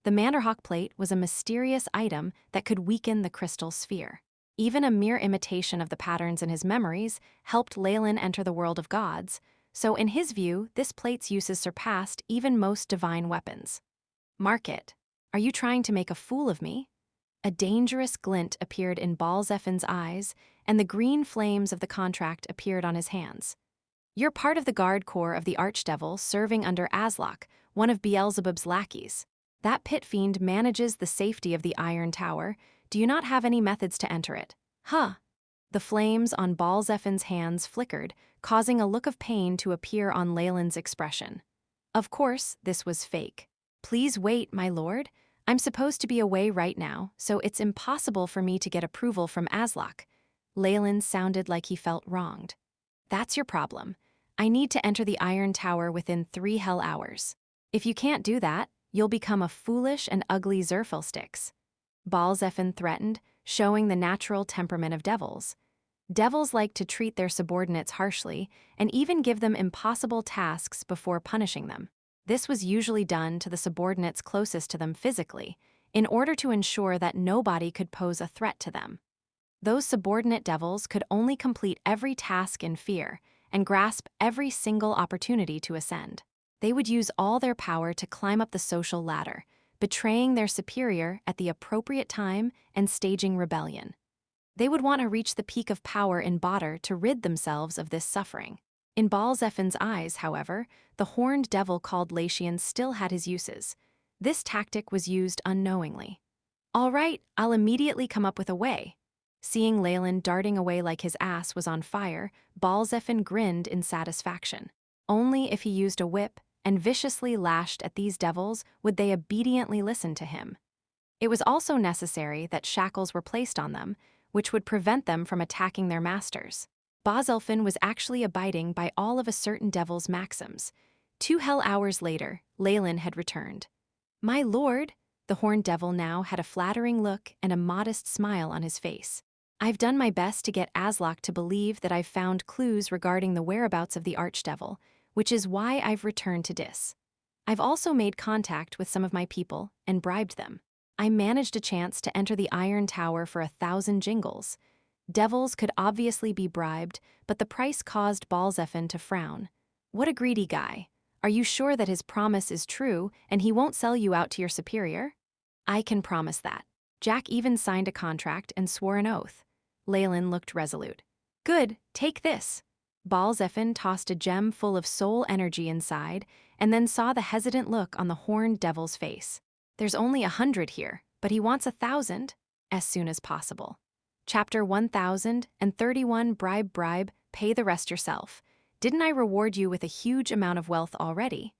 The Manderhawk plate was a mysterious item that could weaken the crystal sphere. Even a mere imitation of the patterns in his memories helped Leylin enter the world of gods, so in his view, this plate's uses surpassed even most divine weapons. Mark it. Are you trying to make a fool of me? A dangerous glint appeared in Balzephin's eyes, and the green flames of the contract appeared on his hands. You're part of the guard corps of the Archdevil serving under Aslock, one of Beelzebub's lackeys. That pit fiend manages the safety of the Iron Tower. Do you not have any methods to enter it? Huh. The flames on Balzephin's hands flickered, causing a look of pain to appear on Leylin's expression. Of course, this was fake. Please wait, my lord. I'm supposed to be away right now, so it's impossible for me to get approval from Aslock. Leylin sounded like he felt wronged. That's your problem. I need to enter the Iron Tower within 3 hell hours. If you can't do that, you'll become a foolish and ugly Zerfilstyx. Balzephin threatened, showing the natural temperament of devils. Devils like to treat their subordinates harshly and even give them impossible tasks before punishing them. This was usually done to the subordinates closest to them physically, in order to ensure that nobody could pose a threat to them. Those subordinate devils could only complete every task in fear and grasp every single opportunity to ascend. They would use all their power to climb up the social ladder, betraying their superior at the appropriate time and staging rebellion. They would want to reach the peak of power in Badr to rid themselves of this suffering. In Balzephin's eyes, however, the horned devil called Latian still had his uses. This tactic was used unknowingly. All right, I'll immediately come up with a way. Seeing Leylin darting away like his ass was on fire, Balzephin grinned in satisfaction. Only if he used a whip and viciously lashed at these devils would they obediently listen to him. It was also necessary that shackles were placed on them, which would prevent them from attacking their masters. Balzephin was actually abiding by all of a certain devil's maxims. 2 hell hours later, Leylin had returned. My lord, the horned devil now had a flattering look and a modest smile on his face. I've done my best to get Aslock to believe that I've found clues regarding the whereabouts of the Archdevil, which is why I've returned to Dis. I've also made contact with some of my people and bribed them. I managed a chance to enter the Iron Tower for 1,000 jingles. Devils could obviously be bribed, but the price caused Balzephin to frown. What a greedy guy. Are you sure that his promise is true and he won't sell you out to your superior? I can promise that. Jack even signed a contract and swore an oath. Leylin looked resolute. Good, take this. Balzephin tossed a gem full of soul energy inside and then saw the hesitant look on the horned devil's face. There's only 100 here, but he wants 1,000 as soon as possible. Chapter 1031 Bribe, pay the rest yourself. Didn't I reward you with a huge amount of wealth already?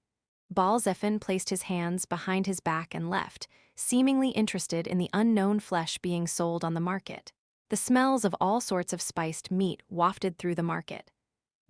Balzephin placed his hands behind his back and left, seemingly interested in the unknown flesh being sold on the market. The smells of all sorts of spiced meat wafted through the market.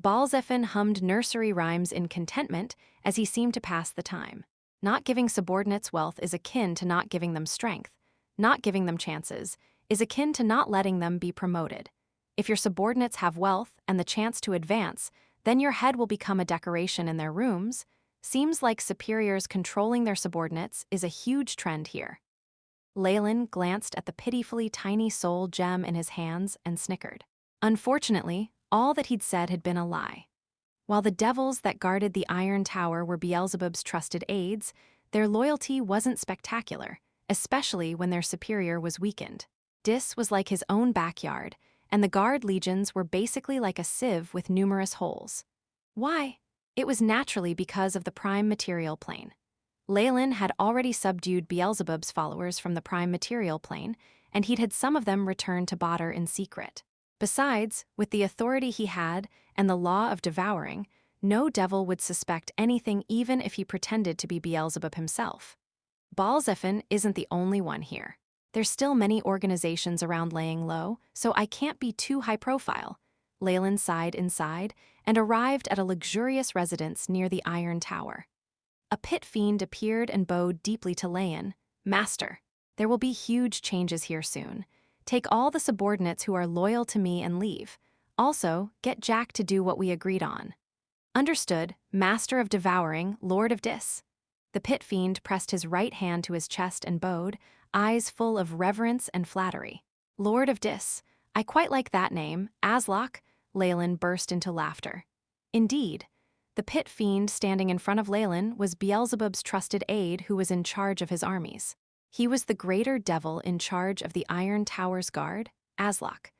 Balzephin hummed nursery rhymes in contentment as he seemed to pass the time. Not giving subordinates wealth is akin to not giving them strength. Not giving them chances is akin to not letting them be promoted. If your subordinates have wealth and the chance to advance, then your head will become a decoration in their rooms. Seems like superiors controlling their subordinates is a huge trend here. Leylin glanced at the pitifully tiny soul gem in his hands and snickered. Unfortunately, all that he'd said had been a lie. While the devils that guarded the Iron Tower were Beelzebub's trusted aides, their loyalty wasn't spectacular, especially when their superior was weakened. Dis was like his own backyard, and the guard legions were basically like a sieve with numerous holes. Why? It was naturally because of the prime material plane. Leylin had already subdued Beelzebub's followers from the prime material plane, and he'd had some of them return to Badr in secret. Besides, with the authority he had and the law of devouring, no devil would suspect anything even if he pretended to be Beelzebub himself. Balzephin isn't the only one here. There's still many organizations around laying low, so I can't be too high profile. Leylin sighed inside and arrived at a luxurious residence near the Iron Tower. A pit fiend appeared and bowed deeply to Leylin. Master, there will be huge changes here soon. Take all the subordinates who are loyal to me and leave. Also, get Jack to do what we agreed on. Understood, Master of Devouring, Lord of Dis. The pit fiend pressed his right hand to his chest and bowed, eyes full of reverence and flattery. Lord of Dis, I quite like that name, Aslock. Leylin burst into laughter. Indeed. The pit fiend standing in front of Leylin was Beelzebub's trusted aide who was in charge of his armies. He was the greater devil in charge of the Iron Tower's guard, Aslock.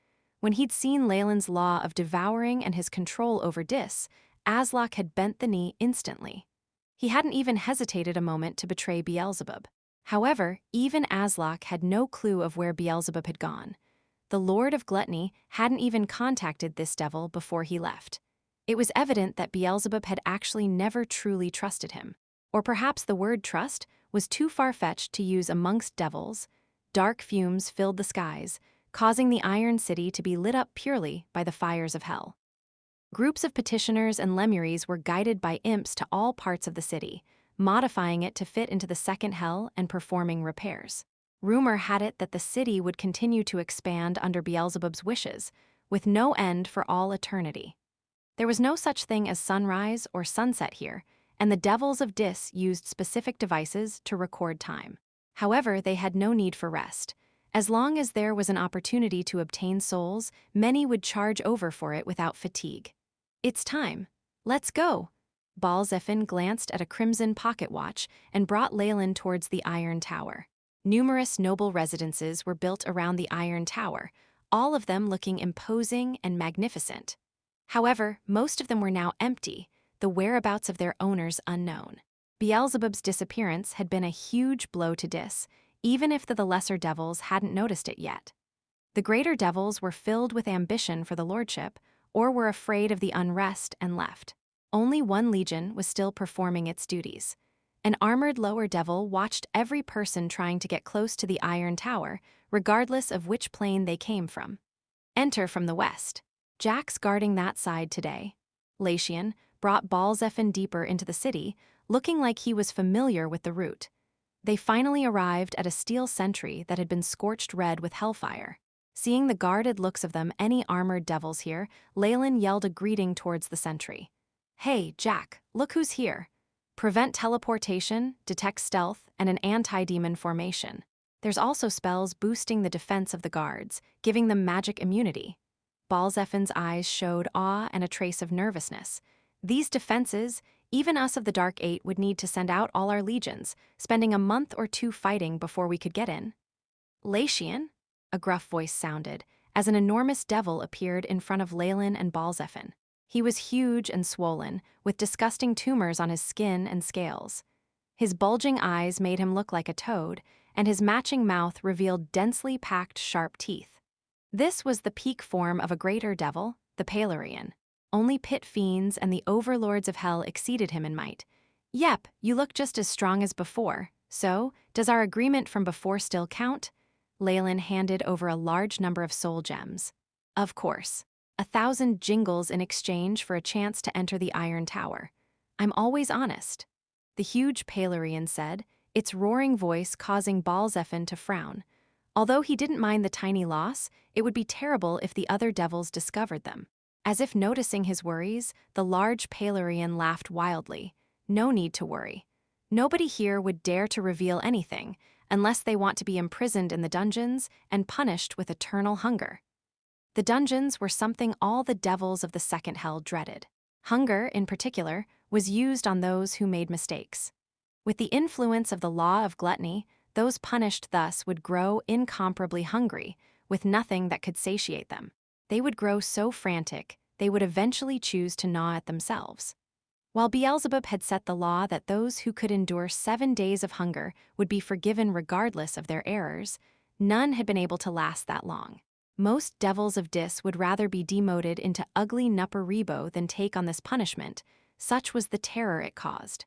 When he'd seen Leylin's law of devouring and his control over Dis, Aslock had bent the knee instantly. He hadn't even hesitated a moment to betray Beelzebub. However, even Aslock had no clue of where Beelzebub had gone. The Lord of Gluttony hadn't even contacted this devil before he left. It was evident that Beelzebub had actually never truly trusted him. Or perhaps the word trust was too far-fetched to use amongst devils. Dark fumes filled the skies, causing the Iron City to be lit up purely by the fires of hell. Groups of petitioners and Lemuries were guided by imps to all parts of the city, modifying it to fit into the second hell and performing repairs. Rumor had it that the city would continue to expand under Beelzebub's wishes, with no end for all eternity. There was no such thing as sunrise or sunset here, and the devils of Dis used specific devices to record time. However, they had no need for rest. As long as there was an opportunity to obtain souls, many would charge over for it without fatigue. It's time. Let's go. Balzephin glanced at a crimson pocket watch and brought Leylin towards the Iron Tower. Numerous noble residences were built around the Iron Tower, all of them looking imposing and magnificent. However, most of them were now empty, the whereabouts of their owners unknown. Beelzebub's disappearance had been a huge blow to Dis, even if the lesser devils hadn't noticed it yet. The greater devils were filled with ambition for the lordship, or were afraid of the unrest and left. Only one legion was still performing its duties. An armored lower devil watched every person trying to get close to the Iron Tower, regardless of which plane they came from. Enter from the west. Jack's guarding that side today. Latian brought Balzephin deeper into the city, looking like he was familiar with the route. They finally arrived at a steel sentry that had been scorched red with hellfire. Seeing the guarded looks of them any armored devils here, Leylin yelled a greeting towards the sentry. Hey, Jack, look who's here. Prevent teleportation, detect stealth, and an anti-demon formation. There's also spells boosting the defense of the guards, giving them magic immunity. Balzephin's eyes showed awe and a trace of nervousness. These defenses, even us of the Dark Eight would need to send out all our legions, spending a month or two fighting before we could get in. Latian? A gruff voice sounded, as an enormous devil appeared in front of Leylin and Balzephin. He was huge and swollen, with disgusting tumors on his skin and scales. His bulging eyes made him look like a toad, and his matching mouth revealed densely packed sharp teeth. This was the peak form of a greater devil, the Palarian. Only pit fiends and the overlords of hell exceeded him in might. Yep, you look just as strong as before. So, does our agreement from before still count? Leylin handed over a large number of soul gems. Of course. 1,000 jingles in exchange for a chance to enter the Iron Tower. I'm always honest. The huge Palarian said, its roaring voice causing Balzephin to frown. Although he didn't mind the tiny loss, it would be terrible if the other devils discovered them. As if noticing his worries, the large Palarian laughed wildly. No need to worry. Nobody here would dare to reveal anything, unless they want to be imprisoned in the dungeons and punished with eternal hunger. The dungeons were something all the devils of the second hell dreaded. Hunger, in particular, was used on those who made mistakes. With the influence of the law of gluttony, those punished thus would grow incomparably hungry, with nothing that could satiate them. They would grow so frantic, they would eventually choose to gnaw at themselves. While Beelzebub had set the law that those who could endure 7 days of hunger would be forgiven regardless of their errors, none had been able to last that long. Most devils of Dis would rather be demoted into ugly Nupper-Rebo than take on this punishment, such was the terror it caused.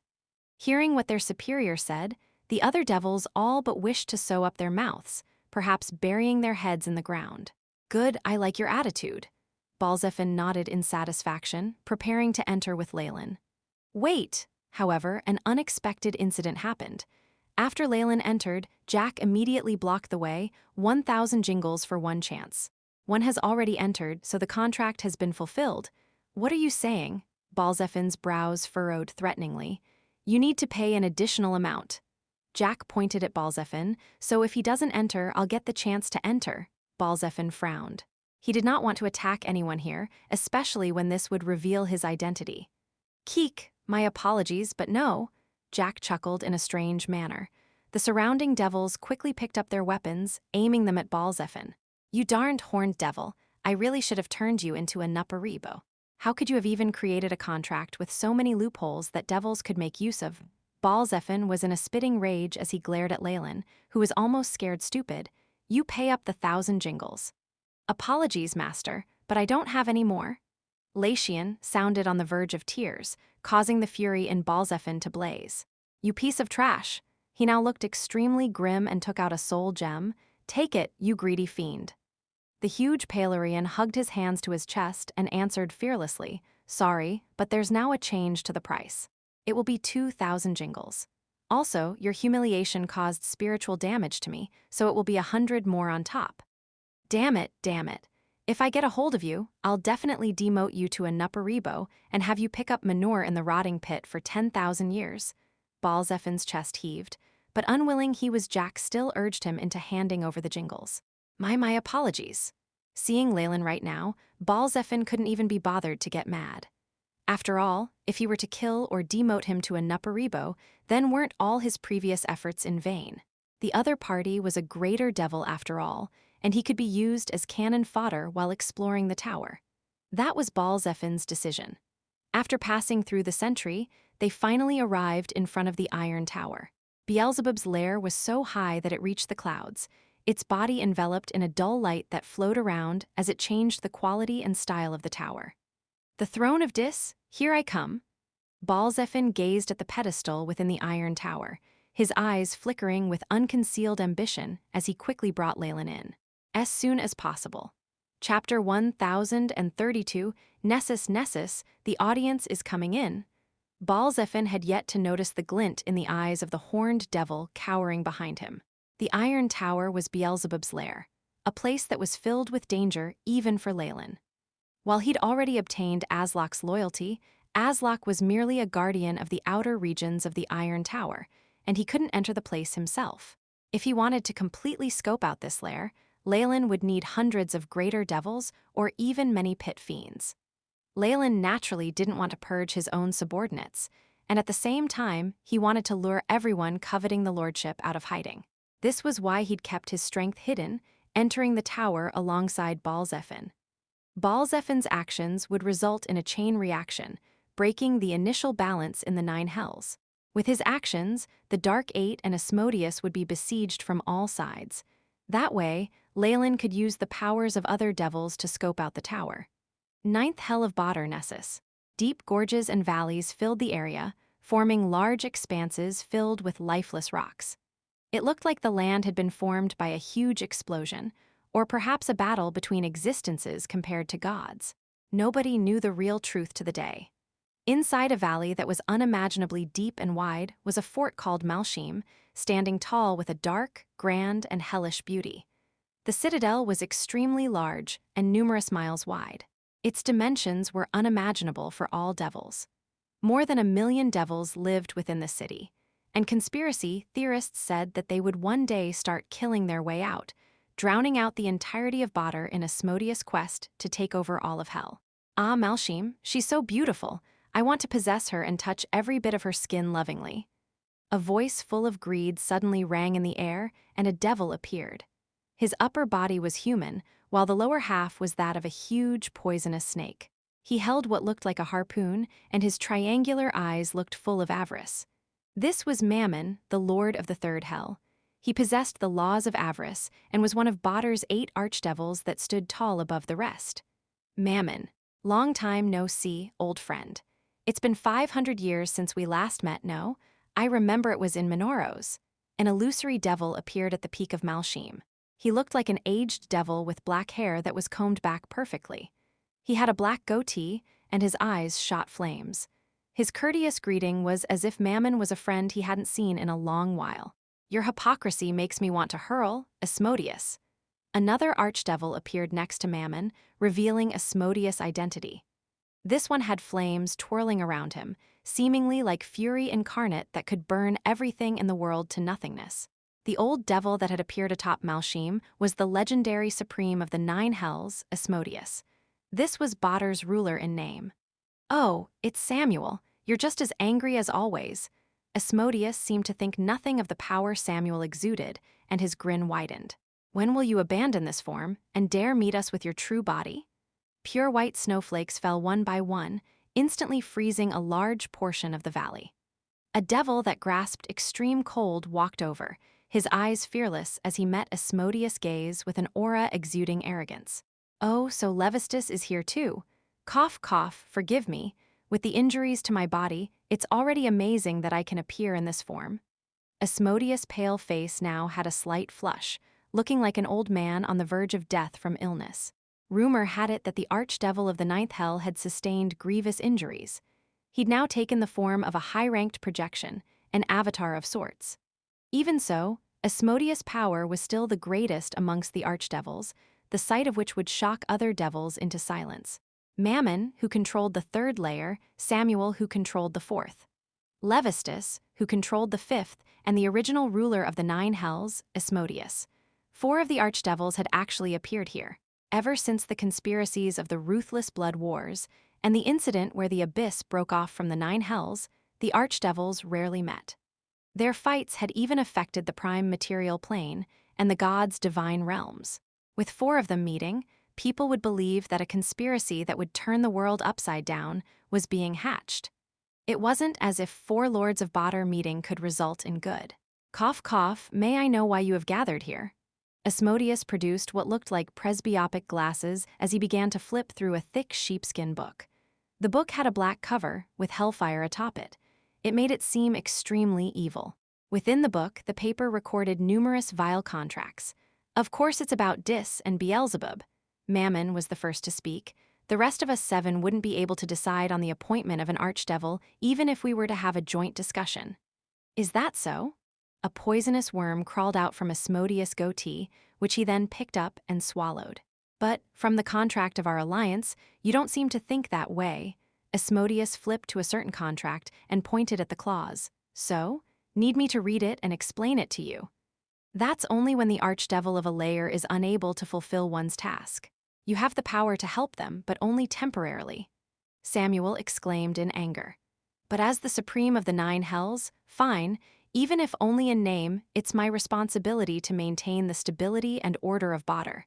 Hearing what their superior said, the other devils all but wished to sew up their mouths, perhaps burying their heads in the ground. Good, I like your attitude. Balzephin nodded in satisfaction, preparing to enter with Leylin. Wait! However, an unexpected incident happened. After Leylin entered, Jack immediately blocked the way, 1,000 jingles for one chance. One has already entered, so the contract has been fulfilled. What are you saying? Balzephin's brows furrowed threateningly. You need to pay an additional amount. Jack pointed at Balzephin, so if he doesn't enter, I'll get the chance to enter. Balzephin frowned. He did not want to attack anyone here, especially when this would reveal his identity. Keek, my apologies, but no. Jack chuckled in a strange manner. The surrounding devils quickly picked up their weapons, aiming them at Balzephin. You darned horned devil, I really should have turned you into a Nuparibo. How could you have even created a contract with so many loopholes that devils could make use of? Balzephin was in a spitting rage as he glared at Leylin, who was almost scared stupid. You pay up the 1,000 jingles. Apologies, master, but I don't have any more. Leylin sounded on the verge of tears, causing the fury in Balzephin to blaze. You piece of trash. He now looked extremely grim and took out a soul gem. Take it, you greedy fiend. The huge Palarian hugged his hands to his chest and answered fearlessly, sorry, but there's now a change to the price. It will be 2,000 jingles. Also, your humiliation caused spiritual damage to me, so it will be 100 more on top. Damn it, damn it. If I get a hold of you, I'll definitely demote you to a Nuparibo and have you pick up manure in the rotting pit for 10,000 years. Balzephin's chest heaved, but unwilling he was, Jack still urged him into handing over the jingles. My apologies. Seeing Leylin right now, Balzephin couldn't even be bothered to get mad. After all, if he were to kill or demote him to a Nuparibo, then weren't all his previous efforts in vain? The other party was a greater devil after all, and he could be used as cannon fodder while exploring the tower. That was Balzephin's decision. After passing through the sentry, they finally arrived in front of the Iron Tower. Beelzebub's lair was so high that it reached the clouds, its body enveloped in a dull light that flowed around as it changed the quality and style of the tower. The throne of Dis, here I come. Balzephin gazed at the pedestal within the Iron Tower, his eyes flickering with unconcealed ambition as he quickly brought Leylin in. As soon as possible. Chapter 1032, Nessus, the audience is coming in. Balzephin had yet to notice the glint in the eyes of the horned devil cowering behind him. The Iron Tower was Beelzebub's lair, a place that was filled with danger even for Leylin. While he'd already obtained Azlok's loyalty, Azlok was merely a guardian of the outer regions of the Iron Tower, and he couldn't enter the place himself. If he wanted to completely scope out this lair, Leylin would need hundreds of greater devils or even many pit fiends. Leylin naturally didn't want to purge his own subordinates, and at the same time, he wanted to lure everyone coveting the lordship out of hiding. This was why he'd kept his strength hidden, entering the tower alongside Balzephin. Balzephin's actions would result in a chain reaction, breaking the initial balance in the Nine Hells. With his actions, the Dark Eight and Asmodeus would be besieged from all sides. That way, Leylin could use the powers of other devils to scope out the tower. Ninth Hell of Badr Nessus. Deep gorges and valleys filled the area, forming large expanses filled with lifeless rocks. It looked like the land had been formed by a huge explosion, or perhaps a battle between existences compared to gods. Nobody knew the real truth to the day. Inside a valley that was unimaginably deep and wide was a fort called Malshim, standing tall with a dark, grand, and hellish beauty. The citadel was extremely large and numerous miles wide. Its dimensions were unimaginable for all devils. More than 1 million devils lived within the city, and conspiracy theorists said that they would one day start killing their way out, drowning out the entirety of Badr in Asmodeus' quest to take over all of hell. Ah, Malshim, she's so beautiful. I want to possess her and touch every bit of her skin lovingly. A voice full of greed suddenly rang in the air, and a devil appeared. His upper body was human, while the lower half was that of a huge, poisonous snake. He held what looked like a harpoon, and his triangular eyes looked full of avarice. This was Mammon, the lord of the third hell. He possessed the laws of avarice, and was one of Badr's 8 archdevils that stood tall above the rest. Mammon. Long time no see, old friend. It's been 500 years since we last met, no? I remember it was in Minoros. An illusory devil appeared at the peak of Malshim. He looked like an aged devil with black hair that was combed back perfectly. He had a black goatee, and his eyes shot flames. His courteous greeting was as if Mammon was a friend he hadn't seen in a long while. Your hypocrisy makes me want to hurl, Asmodeus. Another archdevil appeared next to Mammon, revealing Asmodeus' identity. This one had flames twirling around him, seemingly like fury incarnate that could burn everything in the world to nothingness. The old devil that had appeared atop Malshim was the legendary supreme of the 9 hells, Asmodeus. This was Badar's ruler in name. "Oh, it's Samuel. You're just as angry as always." Asmodeus seemed to think nothing of the power Samuel exuded, and his grin widened. "When will you abandon this form and dare meet us with your true body?" Pure white snowflakes fell one by one, instantly freezing a large portion of the valley. A devil that grasped extreme cold walked over, his eyes fearless as he met Asmodeus' gaze with an aura exuding arrogance. "Oh, so Levistus is here too. Cough, cough, forgive me. With the injuries to my body, it's already amazing that I can appear in this form." Asmodeus' pale face now had a slight flush, looking like an old man on the verge of death from illness. Rumor had it that the archdevil of the 9th hell had sustained grievous injuries. He'd now taken the form of a high-ranked projection, an avatar of sorts. Even so, Asmodeus' power was still the greatest amongst the archdevils, the sight of which would shock other devils into silence. Mammon, who controlled the 3rd layer, Samuel, who controlled the 4th. Levistus, who controlled the 5th, and the original ruler of the 9 hells, Asmodeus. 4 of the archdevils had actually appeared here, ever since the conspiracies of the ruthless blood wars, and the incident where the abyss broke off from the 9 hells, the archdevils rarely met. Their fights had even affected the prime material plane and the gods' divine realms. With 4 of them meeting, people would believe that a conspiracy that would turn the world upside down was being hatched. It wasn't as if 4 lords of Badar meeting could result in good. "Cough, cough, may I know why you have gathered here?" Asmodeus produced what looked like presbyopic glasses as he began to flip through a thick sheepskin book. The book had a black cover, with hellfire atop it. It made it seem extremely evil. Within the book, the paper recorded numerous vile contracts. "Of course it's about Dis and Beelzebub." Mammon was the first to speak. "The rest of us 7 wouldn't be able to decide on the appointment of an archdevil even if we were to have a joint discussion." "Is that so?" A poisonous worm crawled out from Asmodeus' goatee, which he then picked up and swallowed. "But, from the contract of our alliance, you don't seem to think that way." Asmodeus flipped to a certain contract and pointed at the clause. "So? Need me to read it and explain it to you?" "That's only when the archdevil of a layer is unable to fulfill one's task. You have the power to help them, but only temporarily." Samuel exclaimed in anger. "But as the supreme of the 9 hells, fine. Even if only in name, it's my responsibility to maintain the stability and order of Badar."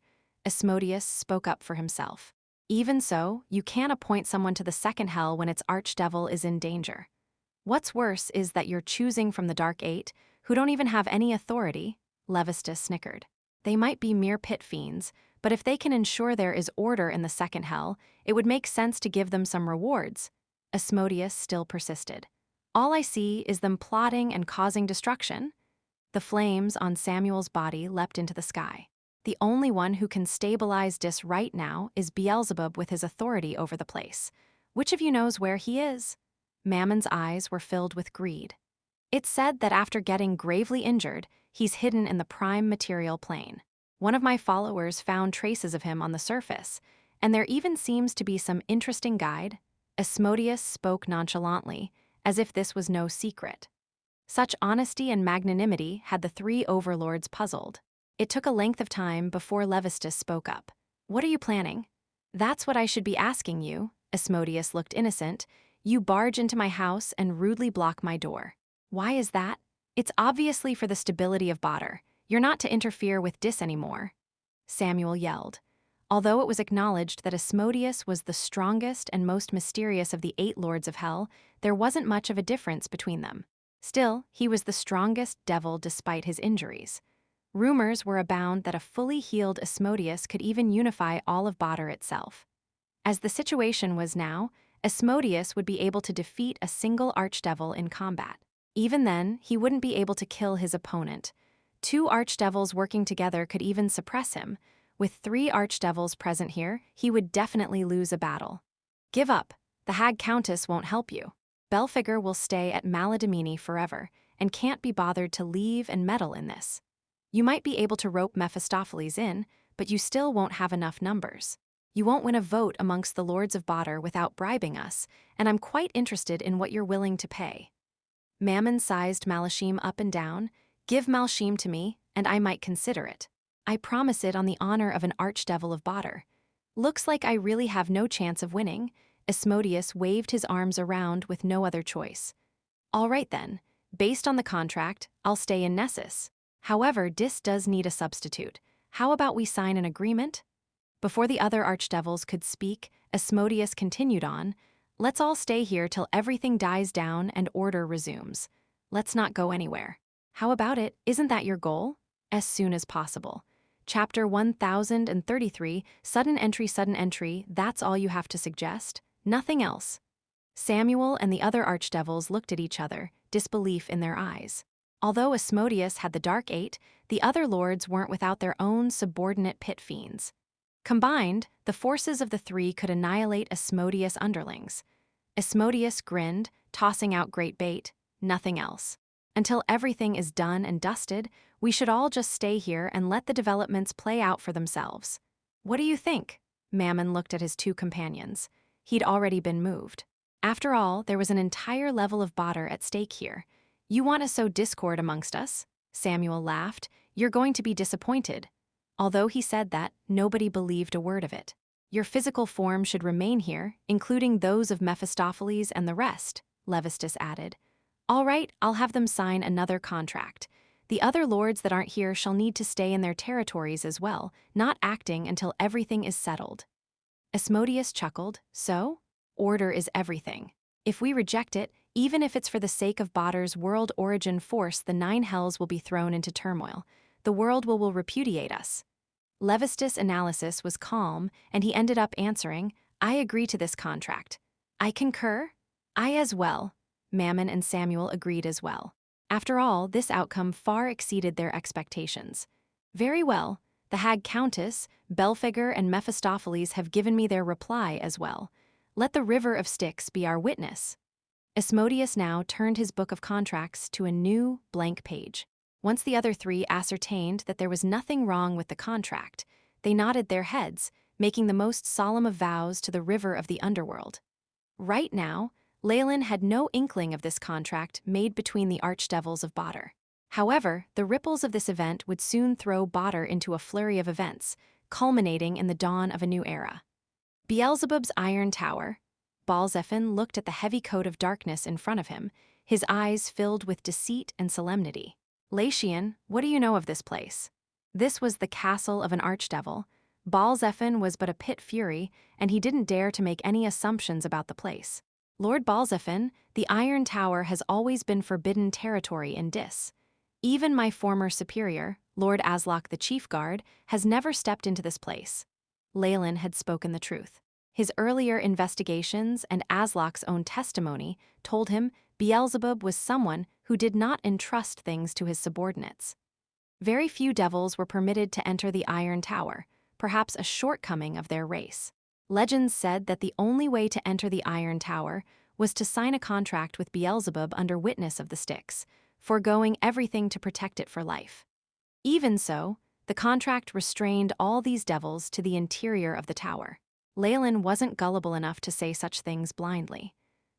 Asmodeus spoke up for himself. "Even so, you can't appoint someone to the 2nd hell when its archdevil is in danger. What's worse is that you're choosing from the Dark 8, who don't even have any authority." Levistus snickered. "They might be mere pit fiends, but if they can ensure there is order in the 2nd hell, it would make sense to give them some rewards." Asmodeus still persisted. "All I see is them plotting and causing destruction." The flames on Samuel's body leapt into the sky. "The only one who can stabilize Dis right now is Beelzebub with his authority over the place. Which of you knows where he is?" Mammon's eyes were filled with greed. "It's said that after getting gravely injured, he's hidden in the prime material plane. One of my followers found traces of him on the surface, and there even seems to be some interesting guide." Asmodeus spoke nonchalantly, as if this was no secret. Such honesty and magnanimity had the 3 overlords puzzled. It took a length of time before Levistus spoke up. "What are you planning?" "That's what I should be asking you." Asmodeus looked innocent. "You barge into my house and rudely block my door. Why is that?" "It's obviously for the stability of Badar. You're not to interfere with Dis anymore." Samuel yelled. Although it was acknowledged that Asmodeus was the strongest and most mysterious of the 8 lords of hell, there wasn't much of a difference between them. Still, he was the strongest devil despite his injuries. Rumors were abound that a fully healed Asmodeus could even unify all of Badar itself. As the situation was now, Asmodeus would be able to defeat a single archdevil in combat. Even then, he wouldn't be able to kill his opponent. 2 archdevils working together could even suppress him. With 3 archdevils present here, he would definitely lose a battle. "Give up. The Hag Countess won't help you. Belphegor will stay at Maladamini forever, and can't be bothered to leave and meddle in this. You might be able to rope Mephistopheles in, but you still won't have enough numbers. You won't win a vote amongst the lords of Badr without bribing us, and I'm quite interested in what you're willing to pay." Mammon sized Malashim up and down. "Give Malashim to me, and I might consider it. I promise it on the honor of an archdevil of Badr." "Looks like I really have no chance of winning." Asmodeus waved his arms around with no other choice. "All right then. Based on the contract, I'll stay in Nessus. However, Dis does need a substitute. How about we sign an agreement?" Before the other archdevils could speak, Asmodeus continued on, "Let's all stay here till everything dies down and order resumes. Let's not go anywhere. How about it? Isn't that your goal? As soon as possible." Chapter 1033, Sudden Entry, that's all you have to suggest? Nothing else? Samuel and the other archdevils looked at each other, disbelief in their eyes. Although Asmodeus had the Dark Eight, the other lords weren't without their own subordinate pit fiends. Combined, the forces of the three could annihilate Asmodeus' underlings. Asmodeus grinned, tossing out great bait, "Nothing else. Until everything is done and dusted, we should all just stay here and let the developments play out for themselves." "What do you think?" Mammon looked at his two companions. He'd already been moved. After all, there was an entire level of Badr at stake here. "You want to sow discord amongst us?" Samuel laughed. "You're going to be disappointed." Although he said that, nobody believed a word of it. "Your physical form should remain here, including those of Mephistopheles and the rest," Levistus added. "All right, I'll have them sign another contract. The other lords that aren't here shall need to stay in their territories as well, not acting until everything is settled." Asmodeus chuckled. "So? Order is everything. If we reject it, even if it's for the sake of Badr's world origin force, the nine hells will be thrown into turmoil. The world will repudiate us." Levistus' analysis was calm, and he ended up answering, "I agree to this contract." "I concur." "I as well." Mammon and Samuel agreed as well. After all, this outcome far exceeded their expectations. "Very well. The Hag Countess, Belphegor, and Mephistopheles have given me their reply as well. Let the River of Styx be our witness." Asmodeus now turned his book of contracts to a new, blank page. Once the other three ascertained that there was nothing wrong with the contract, they nodded their heads, making the most solemn of vows to the river of the underworld. Right now, Leylin had no inkling of this contract made between the archdevils of Badr. However, the ripples of this event would soon throw Badr into a flurry of events, culminating in the dawn of a new era. Beelzebub's Iron Tower. Balzephin looked at the heavy coat of darkness in front of him, his eyes filled with deceit and solemnity. "Latian, what do you know of this place?" This was the castle of an archdevil. Balzephin was but a pit fury, and he didn't dare to make any assumptions about the place. "Lord Balzephin, the Iron Tower has always been forbidden territory in Dis. Even my former superior, Lord Aslock the Chief Guard, has never stepped into this place." Leylin had spoken the truth. His earlier investigations and Aslock's own testimony told him Beelzebub was someone who did not entrust things to his subordinates. Very few devils were permitted to enter the Iron Tower, perhaps a shortcoming of their race. Legends said that the only way to enter the Iron Tower was to sign a contract with Beelzebub under witness of the Styx, foregoing everything to protect it for life. Even so, the contract restrained all these devils to the interior of the tower. Leylin wasn't gullible enough to say such things blindly.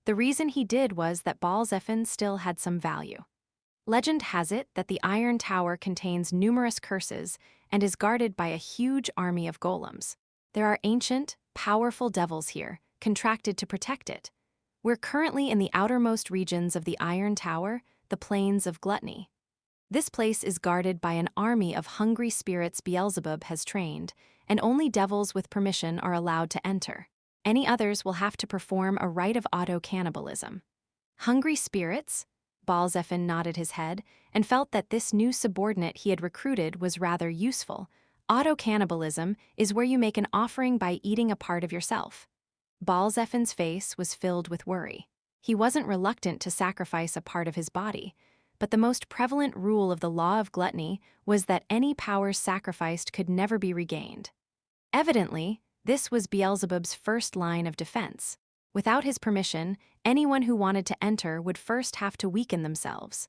The reason he did was that Balzephin still had some value. Legend has it that the Iron Tower contains numerous curses and is guarded by a huge army of golems. There are ancient, powerful devils here, contracted to protect it. We're currently in the outermost regions of the Iron Tower, the Plains of Gluttony. This place is guarded by an army of hungry spirits Beelzebub has trained, and only devils with permission are allowed to enter. Any others will have to perform a rite of auto-cannibalism. Hungry spirits? Balzephin nodded his head and felt that this new subordinate he had recruited was rather useful. Auto-cannibalism is where you make an offering by eating a part of yourself. Balzephin's face was filled with worry. He wasn't reluctant to sacrifice a part of his body, but the most prevalent rule of the law of gluttony was that any powers sacrificed could never be regained. Evidently, this was Beelzebub's first line of defense. Without his permission, anyone who wanted to enter would first have to weaken themselves.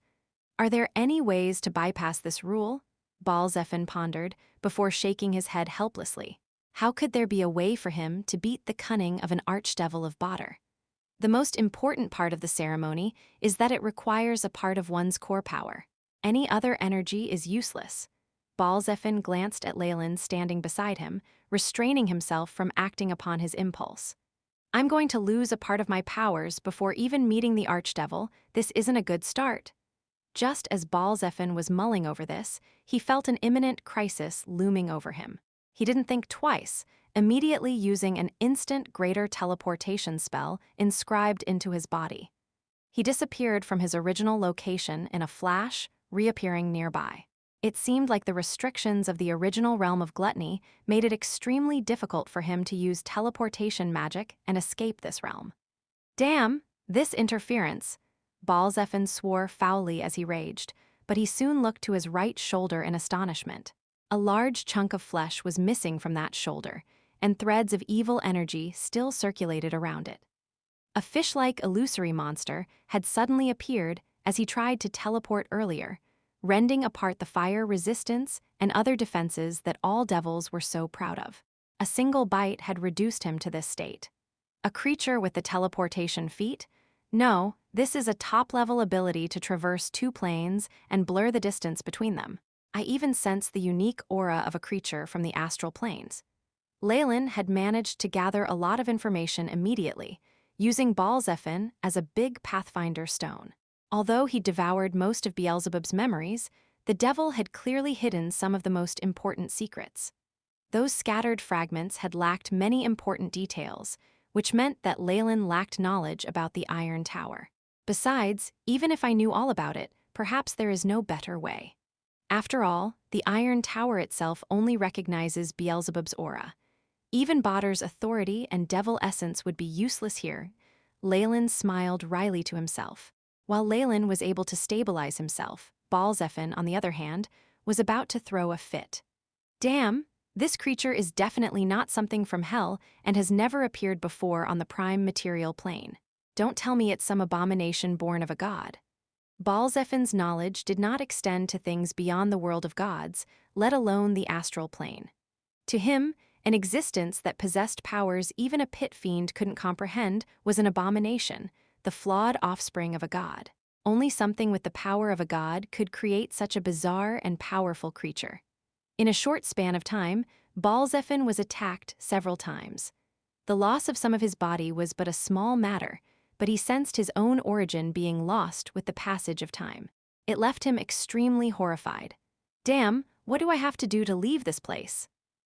Are there any ways to bypass this rule? Balzephin pondered, before shaking his head helplessly. How could there be a way for him to beat the cunning of an archdevil of Badr? The most important part of the ceremony is that it requires a part of one's core power. Any other energy is useless. Balzephin glanced at Leylin standing beside him, restraining himself from acting upon his impulse. I'm going to lose a part of my powers before even meeting the archdevil. This isn't a good start. Just as Balzephin was mulling over this, he felt an imminent crisis looming over him. He didn't think twice, immediately using an instant greater teleportation spell inscribed into his body. He disappeared from his original location in a flash, reappearing nearby. It seemed like the restrictions of the original realm of gluttony made it extremely difficult for him to use teleportation magic and escape this realm. Damn, this interference! Balzephin swore foully as he raged, but he soon looked to his right shoulder in astonishment. A large chunk of flesh was missing from that shoulder, and threads of evil energy still circulated around it. A fish-like illusory monster had suddenly appeared as he tried to teleport earlier, rending apart the fire resistance and other defenses that all devils were so proud of. A single bite had reduced him to this state. A creature with the teleportation feat? No, this is a top-level ability to traverse two planes and blur the distance between them. I even sensed the unique aura of a creature from the astral planes. Leylin had managed to gather a lot of information immediately, using Balzephin as a big pathfinder stone. Although he devoured most of Beelzebub's memories, the devil had clearly hidden some of the most important secrets. Those scattered fragments had lacked many important details, which meant that Leylin lacked knowledge about the Iron Tower. Besides, even if I knew all about it, perhaps there is no better way. After all, the Iron Tower itself only recognizes Beelzebub's aura. Even Badr's authority and devil essence would be useless here. Leylin smiled wryly to himself. While Leylin was able to stabilize himself, Balzephin, on the other hand, was about to throw a fit. Damn, this creature is definitely not something from hell and has never appeared before on the prime material plane. Don't tell me it's some abomination born of a god. Balzephin's knowledge did not extend to things beyond the world of gods, let alone the astral plane. To him, an existence that possessed powers even a pit fiend couldn't comprehend was an abomination, the flawed offspring of a god. Only something with the power of a god could create such a bizarre and powerful creature. In a short span of time, Balzephin was attacked several times. The loss of some of his body was but a small matter, but he sensed his own origin being lost with the passage of time. It left him extremely horrified. Damn, what do I have to do to leave this place?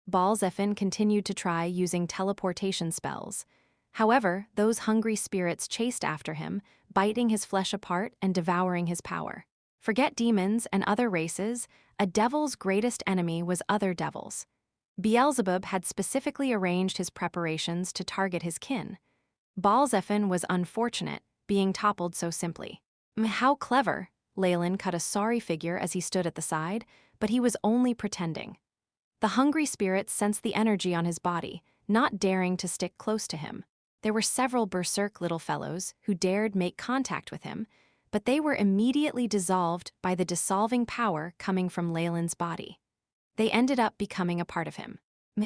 Balzephin continued to try using teleportation spells. However, those hungry spirits chased after him, biting his flesh apart and devouring his power. Forget demons and other races, a devil's greatest enemy was other devils. Beelzebub had specifically arranged his preparations to target his kin. Balzephin was unfortunate, being toppled so simply. How clever! Leylin cut a sorry figure as he stood at the side, but he was only pretending. The hungry spirits sensed the energy on his body, not daring to stick close to him. There were several berserk little fellows who dared make contact with him, but they were immediately dissolved by the dissolving power coming from Leylin's body. They ended up becoming a part of him.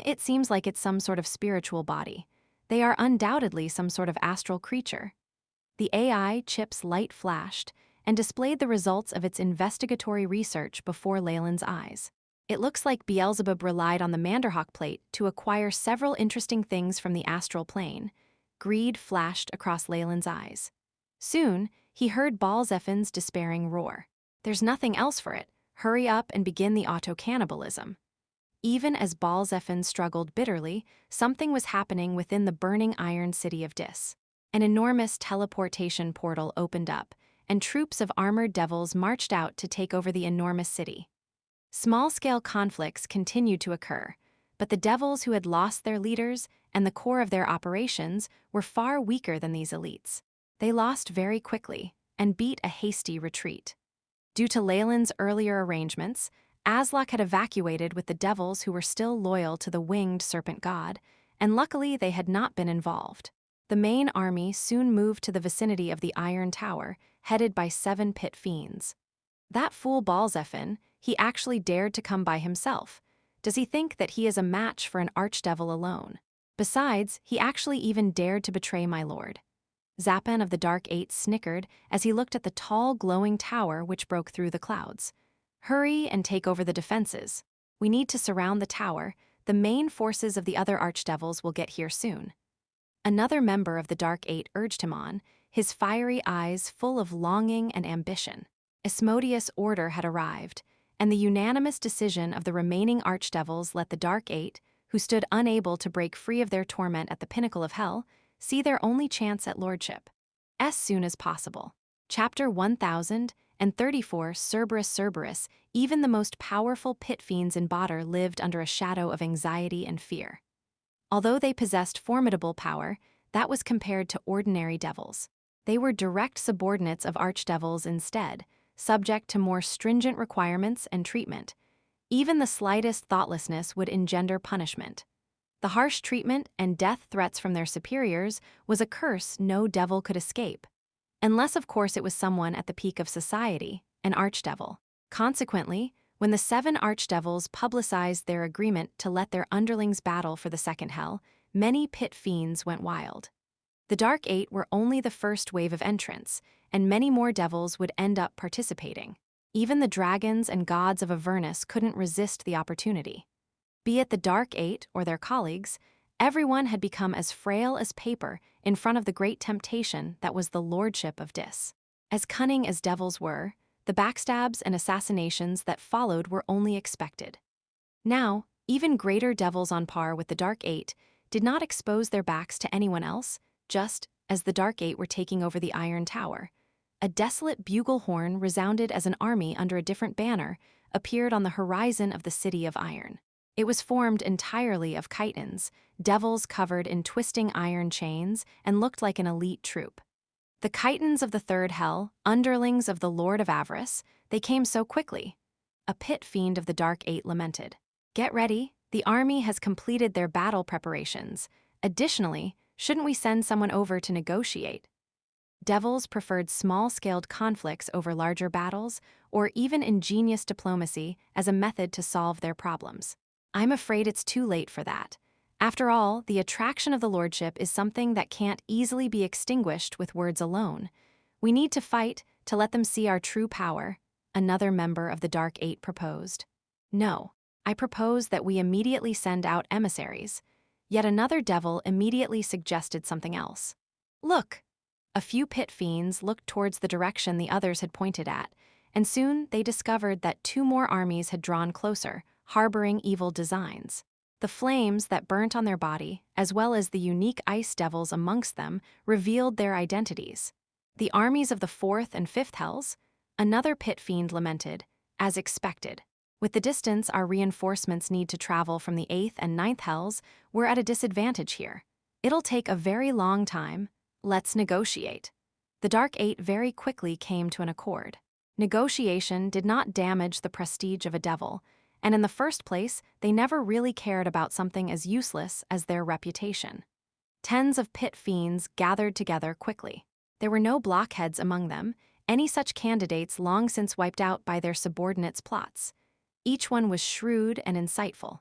It seems like it's some sort of spiritual body. They are undoubtedly some sort of astral creature. The AI chip's light flashed and displayed the results of its investigatory research before Leylin's eyes. It looks like Beelzebub relied on the Manderhawk plate to acquire several interesting things from the astral plane. Greed flashed across Leylin's eyes. Soon, he heard Balzephin's despairing roar. There's nothing else for it. Hurry up and begin the auto-cannibalism. Even as Balzephin struggled bitterly, something was happening within the burning iron city of Dis. An enormous teleportation portal opened up, and troops of armored devils marched out to take over the enormous city. Small-scale conflicts continued to occur, but the devils who had lost their leaders and the core of their operations were far weaker than these elites. They lost very quickly and beat a hasty retreat. Due to Leylin's earlier arrangements, Aslak had evacuated with the devils who were still loyal to the winged serpent god, and luckily they had not been involved. The main army soon moved to the vicinity of the Iron Tower, headed by 7 pit fiends. That fool Balzephin, He actually dared to come by himself. Does he think that he is a match for an archdevil alone? Besides, he actually even dared to betray my lord. Zapan of the Dark Eight snickered as he looked at the tall, glowing tower which broke through the clouds. Hurry and take over the defenses. We need to surround the tower. The main forces of the other archdevils will get here soon. Another member of the Dark Eight urged him on, his fiery eyes full of longing and ambition. Asmodeus' order had arrived, and the unanimous decision of the remaining archdevils let the Dark Eight, who stood unable to break free of their torment at the pinnacle of hell, see their only chance at lordship. As soon as possible. Chapter 1034 Cerberus. Even the most powerful pit fiends in Badr lived under a shadow of anxiety and fear. Although they possessed formidable power, that was compared to ordinary devils. They were direct subordinates of archdevils instead, subject to more stringent requirements and treatment. Even the slightest thoughtlessness would engender punishment. The harsh treatment and death threats from their superiors was a curse no devil could escape. Unless, of course, it was someone at the peak of society, an archdevil. Consequently, when the 7 archdevils publicized their agreement to let their underlings battle for the second hell, many pit fiends went wild. The Dark Eight were only the first wave of entrants, and many more devils would end up participating. Even the dragons and gods of Avernus couldn't resist the opportunity. Be it the Dark Eight or their colleagues, everyone had become as frail as paper in front of the great temptation that was the lordship of Dis. As cunning as devils were, the backstabs and assassinations that followed were only expected. Now, even greater devils on par with the Dark Eight did not expose their backs to anyone else, just as the Dark Eight were taking over the Iron Tower. A desolate bugle horn resounded as an army under a different banner appeared on the horizon of the City of Iron. It was formed entirely of chitons, devils covered in twisting iron chains, and looked like an elite troop. The chitons of the third hell, underlings of the Lord of Avarice, they came so quickly. A pit fiend of the Dark Eight lamented. Get ready, the army has completed their battle preparations. Additionally, shouldn't we send someone over to negotiate? Devils preferred small-scaled conflicts over larger battles, or even ingenious diplomacy as a method to solve their problems. I'm afraid it's too late for that. After all, the attraction of the lordship is something that can't easily be extinguished with words alone. We need to fight to let them see our true power, another member of the Dark Eight proposed. No, I propose that we immediately send out emissaries. Yet another devil immediately suggested something else. Look! A few pit fiends looked towards the direction the others had pointed at, and soon they discovered that 2 more armies had drawn closer, harboring evil designs. The flames that burnt on their body, as well as the unique ice devils amongst them, revealed their identities. The armies of the 4th and 5th hells? Another pit fiend lamented, as expected. With the distance our reinforcements need to travel from the 8th and 9th hells, we're at a disadvantage here. It'll take a very long time. Let's negotiate. The Dark Eight very quickly came to an accord. Negotiation did not damage the prestige of a devil, and in the first place, they never really cared about something as useless as their reputation. Tens of pit fiends gathered together quickly. There were no blockheads among them, any such candidates long since wiped out by their subordinates' plots. Each one was shrewd and insightful.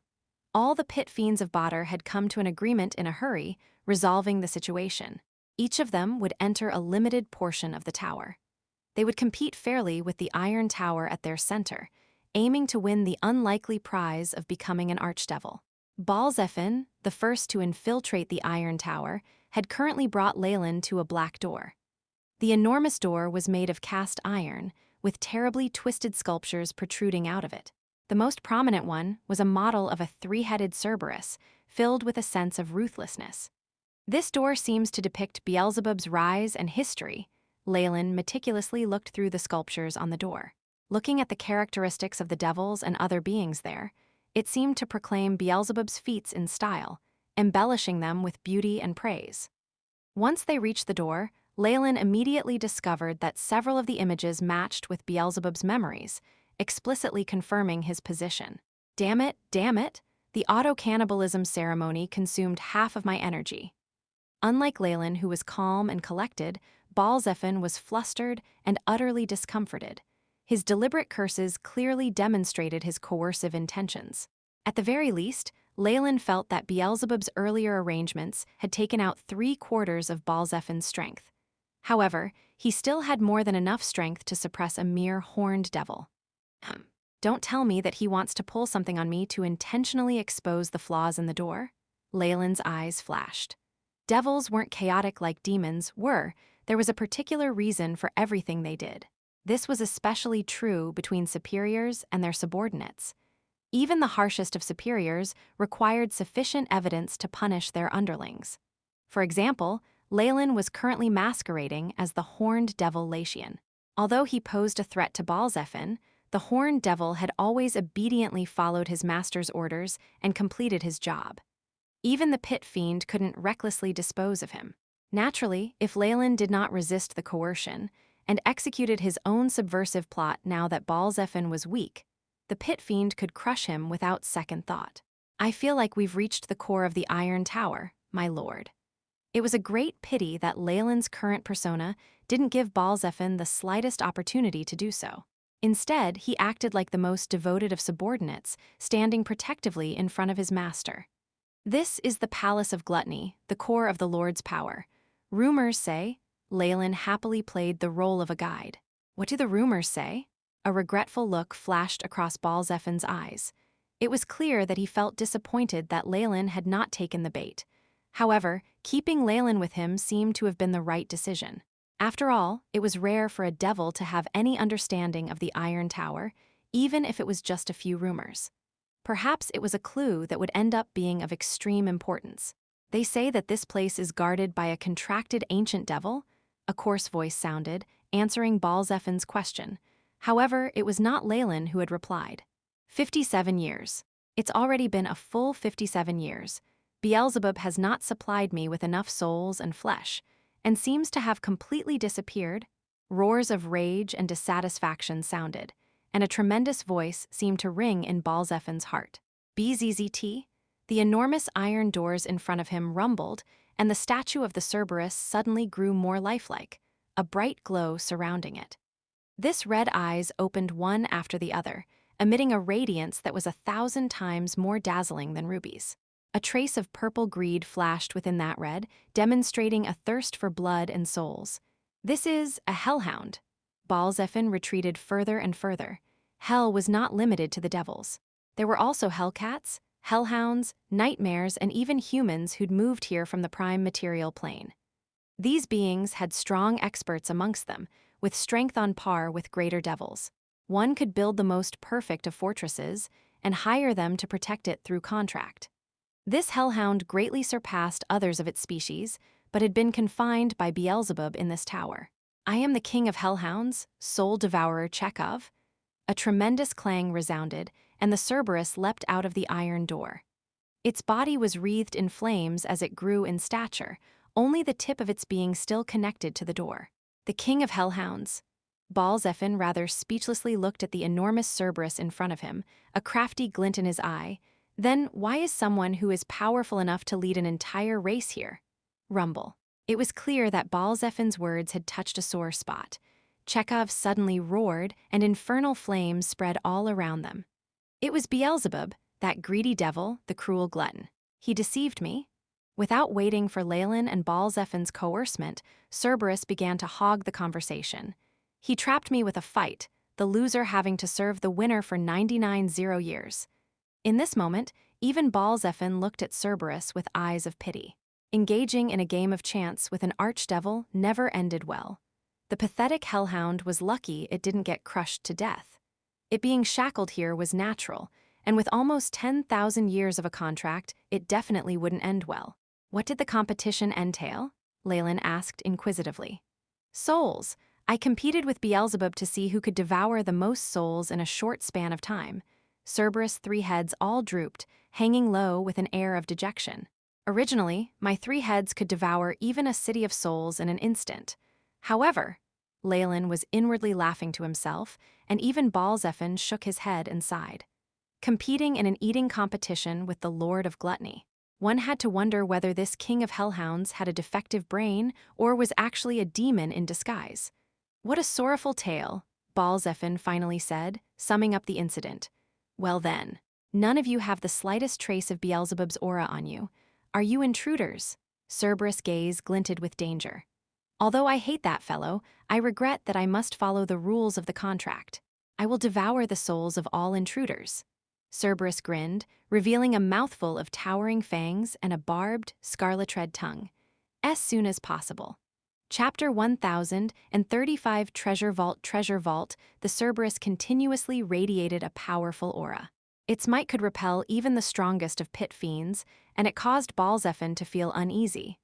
All the pit fiends of Badr had come to an agreement in a hurry, resolving the situation. Each of them would enter a limited portion of the tower. They would compete fairly with the Iron Tower at their center, aiming to win the unlikely prize of becoming an archdevil. Balzephin, the first to infiltrate the Iron Tower, had currently brought Leylin to a black door. The enormous door was made of cast iron, with terribly twisted sculptures protruding out of it. The most prominent one was a model of a 3-headed Cerberus, filled with a sense of ruthlessness. This door seems to depict Beelzebub's rise and history. Leylin meticulously looked through the sculptures on the door. Looking at the characteristics of the devils and other beings there, it seemed to proclaim Beelzebub's feats in style, embellishing them with beauty and praise. Once they reached the door, Leylin immediately discovered that several of the images matched with Beelzebub's memories, explicitly confirming his position. Damn it, the auto-cannibalism ceremony consumed half of my energy. Unlike Leylin, who was calm and collected, Balzephin was flustered and utterly discomforted. His deliberate curses clearly demonstrated his coercive intentions. At the very least, Leylin felt that Beelzebub's earlier arrangements had taken out 3/4 of Balzephin's strength. However, he still had more than enough strength to suppress a mere horned devil. Don't tell me that he wants to pull something on me to intentionally expose the flaws in the door? Leylin's eyes flashed. Devils weren't chaotic like demons were. There was a particular reason for everything they did. This was especially true between superiors and their subordinates. Even the harshest of superiors required sufficient evidence to punish their underlings. For example, Leylin was currently masquerading as the horned devil Latian. Although he posed a threat to Balzephin, the horned devil had always obediently followed his master's orders and completed his job. Even the pit fiend couldn't recklessly dispose of him. Naturally, if Leylin did not resist the coercion and executed his own subversive plot now that Balzephin was weak, the pit fiend could crush him without second thought. I feel like we've reached the core of the Iron Tower, my lord. It was a great pity that Leylin's current persona didn't give Balzephin the slightest opportunity to do so. Instead, he acted like the most devoted of subordinates, standing protectively in front of his master. This is the Palace of Gluttony, the core of the Lord's power. Rumors say Leylin happily played the role of a guide. What do the rumors say? A regretful look flashed across Balzephin's eyes. It was clear that he felt disappointed that Leylin had not taken the bait. However, keeping Leylin with him seemed to have been the right decision. After all, it was rare for a devil to have any understanding of the Iron Tower, even if it was just a few rumors. Perhaps it was a clue that would end up being of extreme importance. They say that this place is guarded by a contracted ancient devil, a coarse voice sounded, answering Balzephin's question. However, it was not Leylin who had replied. 57 years. It's already been a full 57 years. Beelzebub has not supplied me with enough souls and flesh, and seems to have completely disappeared. Roars of rage and dissatisfaction sounded, and a tremendous voice seemed to ring in Balzephin's heart. Bzzzt? The enormous iron doors in front of him rumbled, and the statue of the Cerberus suddenly grew more lifelike, a bright glow surrounding it. This red eyes opened one after the other, emitting a radiance that was 1,000 times more dazzling than rubies. A trace of purple greed flashed within that red, demonstrating a thirst for blood and souls. This is a hellhound. Balzephin retreated further and further. Hell was not limited to the devils. There were also hellcats, hellhounds, nightmares, and even humans who'd moved here from the prime material plane. These beings had strong experts amongst them, with strength on par with greater devils. One could build the most perfect of fortresses and hire them to protect it through contract. This hellhound greatly surpassed others of its species, but had been confined by Beelzebub in this tower. I am the king of hellhounds, soul devourer Chekhov. A tremendous clang resounded, and the Cerberus leapt out of the iron door. Its body was wreathed in flames as it grew in stature, only the tip of its being still connected to the door. The king of hellhounds. Balzephin rather speechlessly looked at the enormous Cerberus in front of him, a crafty glint in his eye. Then why is someone who is powerful enough to lead an entire race here? Rumble. It was clear that Balzephin's words had touched a sore spot. Chekhov suddenly roared, and infernal flames spread all around them. It was Beelzebub, that greedy devil, the cruel glutton. He deceived me. Without waiting for Leylin and Balzephin's coercement, Cerberus began to hog the conversation. He trapped me with a fight, the loser having to serve the winner for 99 years. In this moment, even Balzephin looked at Cerberus with eyes of pity. Engaging in a game of chance with an archdevil never ended well. The pathetic hellhound was lucky it didn't get crushed to death. It being shackled here was natural, and with almost 10,000 years of a contract, it definitely wouldn't end well. What did the competition entail? Leylin asked inquisitively. Souls. I competed with Beelzebub to see who could devour the most souls in a short span of time. Cerberus' 3 heads all drooped, hanging low with an air of dejection. Originally, my 3 heads could devour even a city of souls in an instant. However, Leylin was inwardly laughing to himself, and even Balzephin shook his head and sighed. Competing in an eating competition with the Lord of Gluttony. One had to wonder whether this king of hellhounds had a defective brain or was actually a demon in disguise. What a sorrowful tale, Balzephin finally said, summing up the incident. Well then, none of you have the slightest trace of Beelzebub's aura on you. Are you intruders? Cerberus' gaze glinted with danger. Although I hate that fellow, I regret that I must follow the rules of the contract. I will devour the souls of all intruders. Cerberus grinned, revealing a mouthful of towering fangs and a barbed, scarlet-red tongue. As soon as possible. Chapter 1035 Treasure Vault, the Cerberus continuously radiated a powerful aura. Its might could repel even the strongest of pit fiends, and it caused Balzephin to feel uneasy.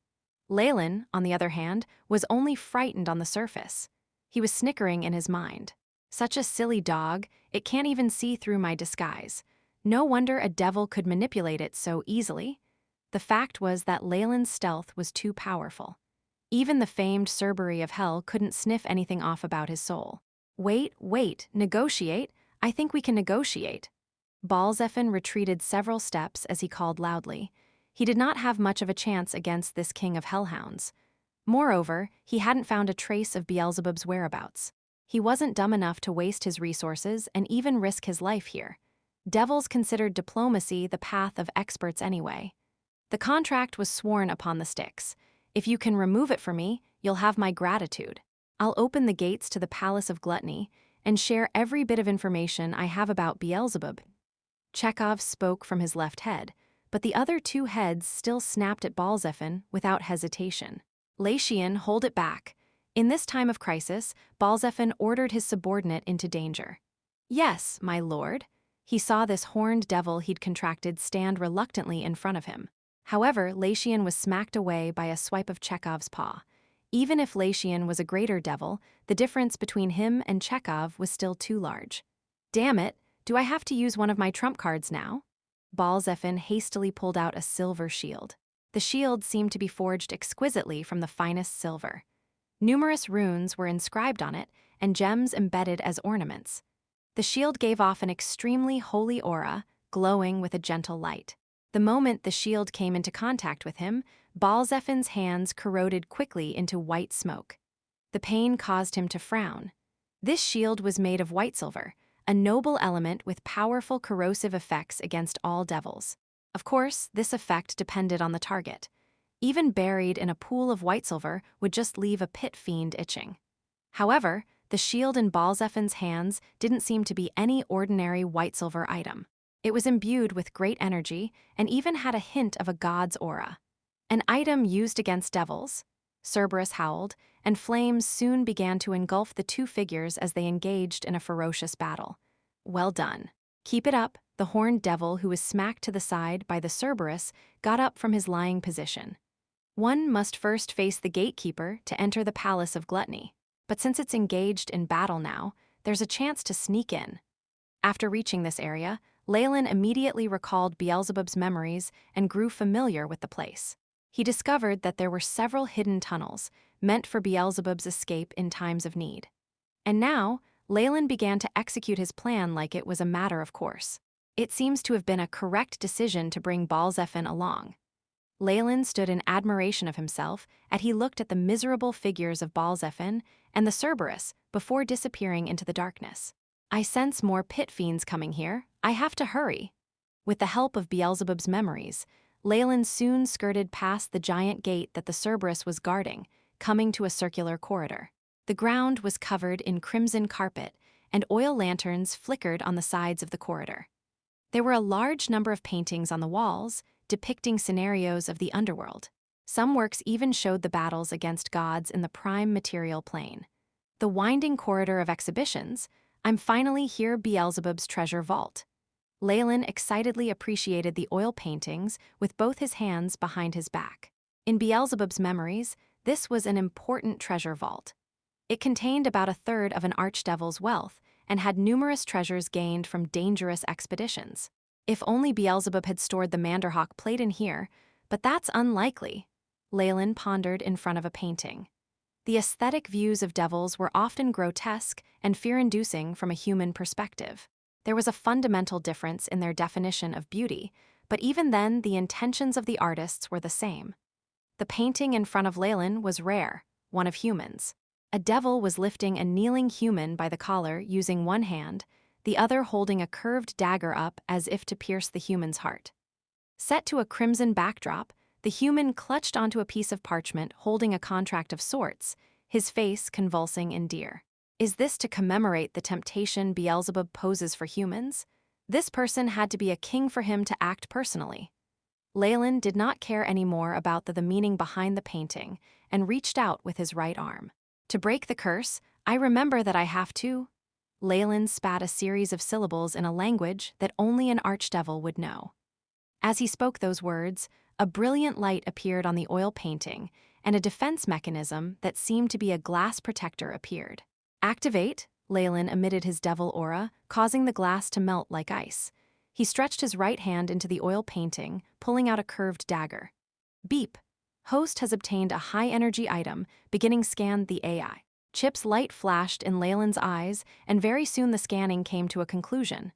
Leylin, on the other hand, was only frightened on the surface. He was snickering in his mind. Such a silly dog, it can't even see through my disguise. No wonder a devil could manipulate it so easily. The fact was that Leylin's stealth was too powerful. Even the famed Cerberus of Hell couldn't sniff anything off about his soul. Wait, negotiate? I think we can negotiate. Balzephin retreated several steps as he called loudly. He did not have much of a chance against this king of hellhounds. Moreover, he hadn't found a trace of Beelzebub's whereabouts. He wasn't dumb enough to waste his resources and even risk his life here. Devils considered diplomacy the path of experts anyway. The contract was sworn upon the sticks. If you can remove it for me, you'll have my gratitude. I'll open the gates to the Palace of Gluttony and share every bit of information I have about Beelzebub. Chekhov spoke from his left head, but the other two heads still snapped at Balzephin without hesitation. Leylin, hold it back. In this time of crisis, Balzephin ordered his subordinate into danger. Yes, my lord. He saw this horned devil he'd contracted stand reluctantly in front of him. However, Leylin was smacked away by a swipe of Chekhov's paw. Even if Leylin was a greater devil, the difference between him and Chekhov was still too large. Damn it, do I have to use one of my trump cards now? Balzephin hastily pulled out a silver shield. The shield seemed to be forged exquisitely from the finest silver. Numerous runes were inscribed on it, and gems embedded as ornaments. The shield gave off an extremely holy aura, glowing with a gentle light. The moment the shield came into contact with him, Balzephin's hands corroded quickly into white smoke. The pain caused him to frown. This shield was made of white silver, a noble element with powerful corrosive effects against all devils. Of course, this effect depended on the target. Even buried in a pool of white silver would just leave a pit fiend itching. However, the shield in Balzephin's hands didn't seem to be any ordinary white silver item. It was imbued with great energy and even had a hint of a god's aura. An item used against devils? Cerberus howled, and flames soon began to engulf the two figures as they engaged in a ferocious battle. Well done. Keep it up, the horned devil who was smacked to the side by the Cerberus got up from his lying position. One must first face the gatekeeper to enter the Palace of Gluttony, but since it's engaged in battle now, there's a chance to sneak in. After reaching this area, Leylin immediately recalled Beelzebub's memories and grew familiar with the place. He discovered that there were several hidden tunnels, meant for Beelzebub's escape in times of need. And now, Leylin began to execute his plan like it was a matter of course. It seems to have been a correct decision to bring Balzephin along. Leylin stood in admiration of himself as he looked at the miserable figures of Balzephin and the Cerberus before disappearing into the darkness. I sense more pit fiends coming here. I have to hurry. With the help of Beelzebub's memories, Leylin soon skirted past the giant gate that the Cerberus was guarding, coming to a circular corridor. The ground was covered in crimson carpet, and oil lanterns flickered on the sides of the corridor. There were a large number of paintings on the walls, depicting scenarios of the underworld. Some works even showed the battles against gods in the prime material plane. The winding corridor of exhibitions. I'm finally here, Beelzebub's treasure vault. Leylin excitedly appreciated the oil paintings with both his hands behind his back. In Beelzebub's memories, this was an important treasure vault. It contained about a third of an archdevil's wealth and had numerous treasures gained from dangerous expeditions. If only Beelzebub had stored the Manderhawk plate in here, but that's unlikely. Leylin pondered in front of a painting. The aesthetic views of devils were often grotesque and fear-inducing from a human perspective. There was a fundamental difference in their definition of beauty, but even then the intentions of the artists were the same. The painting in front of Leylin was rare, one of humans. A devil was lifting a kneeling human by the collar using one hand, the other holding a curved dagger up as if to pierce the human's heart. Set to a crimson backdrop, the human clutched onto a piece of parchment holding a contract of sorts, his face convulsing in fear. Is this to commemorate the temptation Beelzebub poses for humans? This person had to be a king for him to act personally. Leylin did not care anymore about the meaning behind the painting and reached out with his right arm. To break the curse, I remember that I have to. Leylin spat a series of syllables in a language that only an archdevil would know. As he spoke those words, a brilliant light appeared on the oil painting, and a defense mechanism that seemed to be a glass protector appeared. Activate, Leylin emitted his devil aura, causing the glass to melt like ice. He stretched his right hand into the oil painting, pulling out a curved dagger. Beep. Host has obtained a high-energy item, beginning scan the AI. Chip's light flashed in Leylin's eyes, and very soon the scanning came to a conclusion.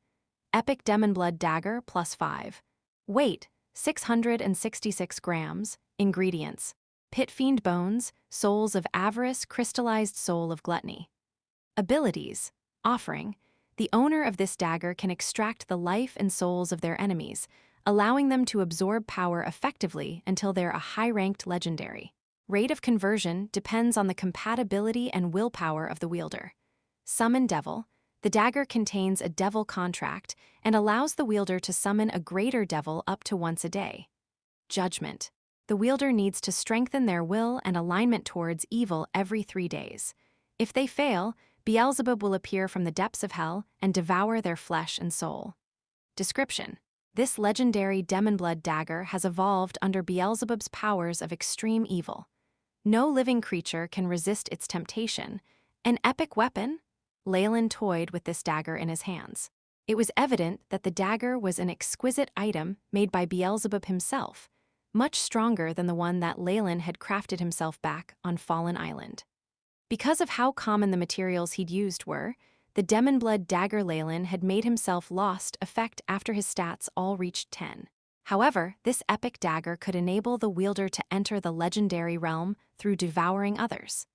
Epic Demon Blood Dagger +5. Weight, 666 grams. Ingredients: Pit Fiend Bones, Souls of Avarice, Crystallized Soul of Gluttony. Abilities. Offering. The owner of this dagger can extract the life and souls of their enemies, allowing them to absorb power effectively until they're a high-ranked legendary. Rate of conversion depends on the compatibility and willpower of the wielder. Summon Devil. The dagger contains a devil contract and allows the wielder to summon a greater devil up to once a day. Judgment. The wielder needs to strengthen their will and alignment towards evil every 3 days. If they fail, Beelzebub will appear from the depths of hell and devour their flesh and soul. Description. This legendary Demon Blood dagger has evolved under Beelzebub's powers of extreme evil. No living creature can resist its temptation. An epic weapon? Leylin toyed with this dagger in his hands. It was evident that the dagger was an exquisite item made by Beelzebub himself, much stronger than the one that Leylin had crafted himself back on Fallen Island. Because of how common the materials he'd used were, the Demon Blood dagger Leylin had made himself lost effect after his stats all reached 10. However, this epic dagger could enable the wielder to enter the legendary realm through devouring others.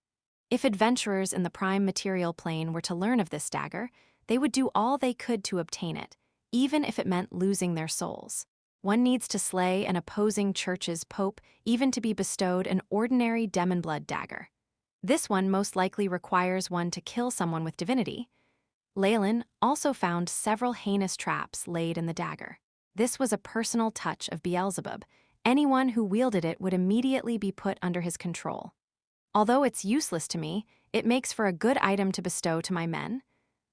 If adventurers in the prime material plane were to learn of this dagger, they would do all they could to obtain it, even if it meant losing their souls. One needs to slay an opposing church's pope even to be bestowed an ordinary Demon Blood dagger. This one most likely requires one to kill someone with divinity. Leylin also found several heinous traps laid in the dagger. This was a personal touch of Beelzebub. Anyone who wielded it would immediately be put under his control. Although it's useless to me, it makes for a good item to bestow to my men.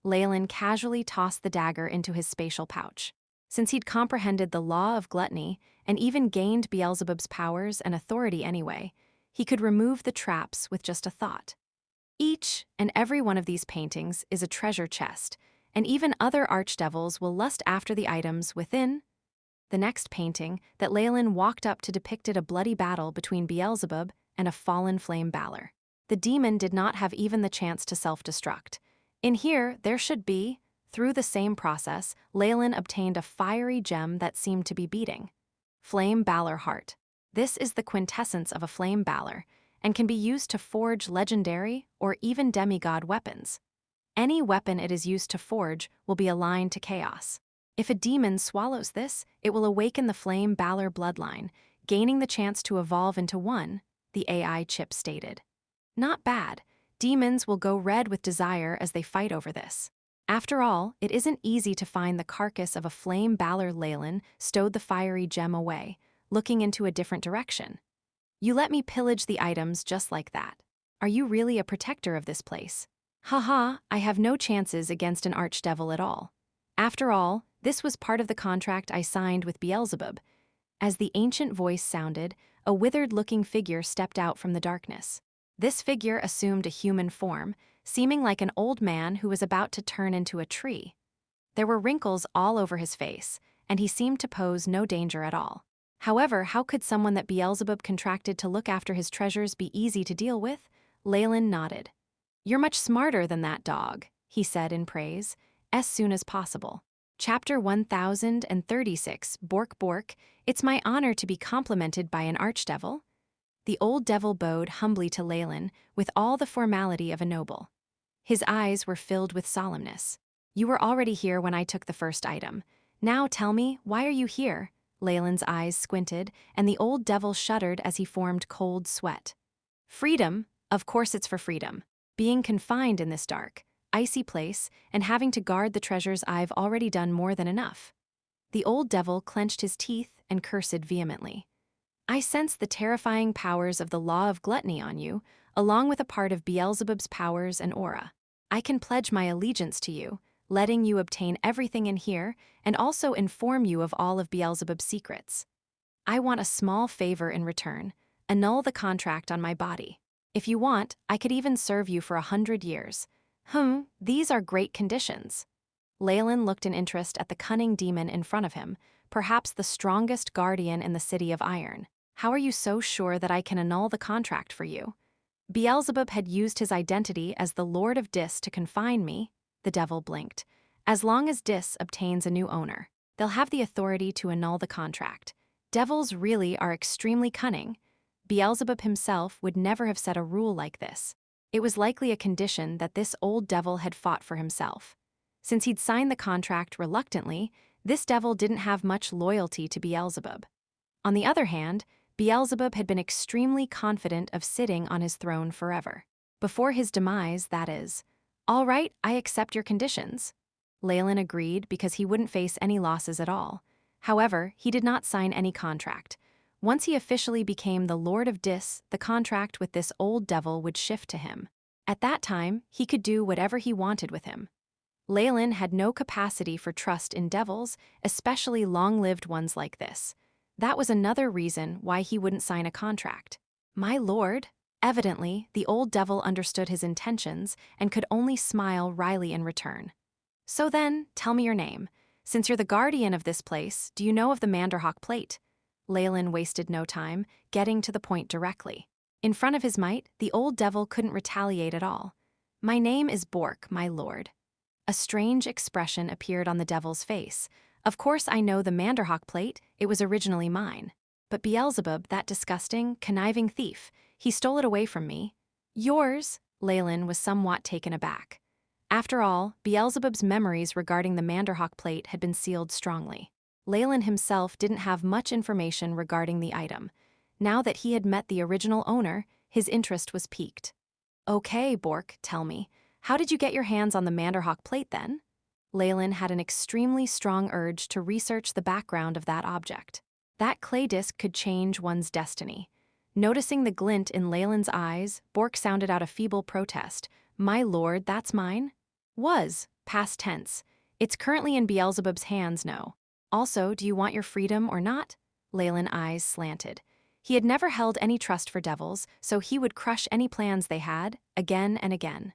Leylin casually tossed the dagger into his spatial pouch. Since he'd comprehended the law of gluttony and even gained Beelzebub's powers and authority anyway, he could remove the traps with just a thought. Each and every one of these paintings is a treasure chest, and even other archdevils will lust after the items within. The next painting that Leylin walked up to depicted a bloody battle between Beelzebub and a fallen flame Balor. The demon did not have even the chance to self-destruct. In here, there should be. Through the same process, Leylin obtained a fiery gem that seemed to be beating. Flame Balor Heart. This is the quintessence of a flame Balor, and can be used to forge legendary or even demigod weapons. Any weapon it is used to forge will be aligned to chaos. If a demon swallows this, it will awaken the flame Balor bloodline, gaining the chance to evolve into one, the AI chip stated. Not bad. Demons will go red with desire as they fight over this. After all, it isn't easy to find the carcass of a flame Balor. Leylin stowed the fiery gem away, looking into a different direction. You let me pillage the items just like that. Are you really a protector of this place? Haha, I have no chances against an archdevil at all. After all, this was part of the contract I signed with Beelzebub. As the ancient voice sounded, a withered-looking figure stepped out from the darkness. This figure assumed a human form, seeming like an old man who was about to turn into a tree. There were wrinkles all over his face, and he seemed to pose no danger at all. However, how could someone that Beelzebub contracted to look after his treasures be easy to deal with? Leylin nodded. You're much smarter than that dog, he said in praise, as soon as possible. Chapter 1036, Bork Bork, it's my honor to be complimented by an archdevil. The old devil bowed humbly to Leylin with all the formality of a noble. His eyes were filled with solemnness. "You were already here when I took the first item. Now tell me, why are you here?" Leylin's eyes squinted, and the old devil shuddered as he formed cold sweat. "Freedom? Of course it's for freedom. Being confined in this dark, icy place, and having to guard the treasures I've already done more than enough." The old devil clenched his teeth and cursed vehemently. "I sense the terrifying powers of the law of gluttony on you, along with a part of Beelzebub's powers and aura. I can pledge my allegiance to you, letting you obtain everything in here, and also inform you of all of Beelzebub's secrets. I want a small favor in return: annul the contract on my body. If you want, I could even serve you for 100 years. These are great conditions." Leylin looked in interest at the cunning demon in front of him, perhaps the strongest guardian in the City of Iron. "How are you so sure that I can annul the contract for you?" "Beelzebub had used his identity as the Lord of Dis to confine me," the devil blinked. "As long as Dis obtains a new owner, they'll have the authority to annul the contract. Devils really are extremely cunning. Beelzebub himself would never have set a rule like this. It was likely a condition that this old devil had fought for himself. Since he'd signed the contract reluctantly, this devil didn't have much loyalty to Beelzebub. On the other hand, Beelzebub had been extremely confident of sitting on his throne forever. Before his demise, that is. "All right, I accept your conditions." Leylin agreed because he wouldn't face any losses at all. However, he did not sign any contract. Once he officially became the Lord of Dis, the contract with this old devil would shift to him. At that time, he could do whatever he wanted with him. Leylin had no capacity for trust in devils, especially long-lived ones like this. That was another reason why he wouldn't sign a contract. "My lord?" Evidently, the old devil understood his intentions and could only smile wryly in return. "So then, tell me your name. Since you're the guardian of this place, do you know of the Manderhawk plate?" Leylin wasted no time, getting to the point directly. In front of his might, the old devil couldn't retaliate at all. "My name is Bork, my lord." A strange expression appeared on the devil's face. "Of course I know the Manderhawk plate, it was originally mine. But Beelzebub, that disgusting, conniving thief, he stole it away from me." "Yours?" Leylin was somewhat taken aback. After all, Beelzebub's memories regarding the Manderhawk plate had been sealed strongly. Leylin himself didn't have much information regarding the item. Now that he had met the original owner, his interest was piqued. "Okay, Bork, tell me, how did you get your hands on the Manderhawk plate then?" Leylin had an extremely strong urge to research the background of that object. That clay disc could change one's destiny. Noticing the glint in Leylin's eyes, Bork sounded out a feeble protest. "My lord, that's mine?" "Was, past tense. It's currently in Beelzebub's hands, no. Also, do you want your freedom or not?" Leylin's eyes slanted. He had never held any trust for devils, so he would crush any plans they had, again and again.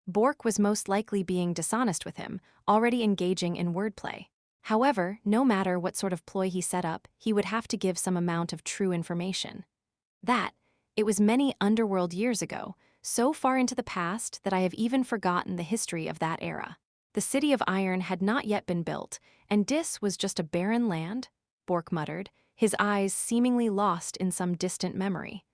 Bork was most likely being dishonest with him, already engaging in wordplay. However, no matter what sort of ploy he set up, he would have to give some amount of true information. It was many underworld years ago, so far into the past that I have even forgotten the history of that era. The City of Iron had not yet been built, and Dis was just a barren land, Bork muttered, his eyes seemingly lost in some distant memory.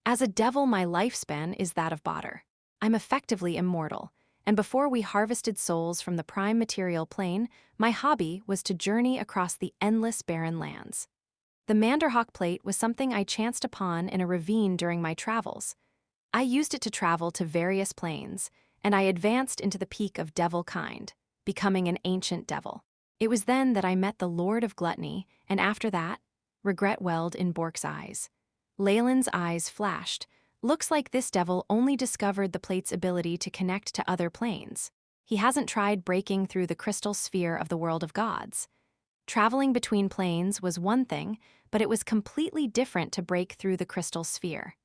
"As a devil, my lifespan is that of Badr. I'm effectively immortal, and before we harvested souls from the prime material plane, my hobby was to journey across the endless barren lands. The Manderhawk plate was something I chanced upon in a ravine during my travels. I used it to travel to various planes, and I advanced into the peak of devil kind, becoming an ancient devil. It was then that I met the Lord of Gluttony, and after that," regret welled in Bork's eyes. Leylin's eyes flashed. "Looks like this devil only discovered the plate's ability to connect to other planes. He hasn't tried breaking through the crystal sphere of the world of gods. Traveling between planes was one thing, but it was completely different to break through the crystal sphere.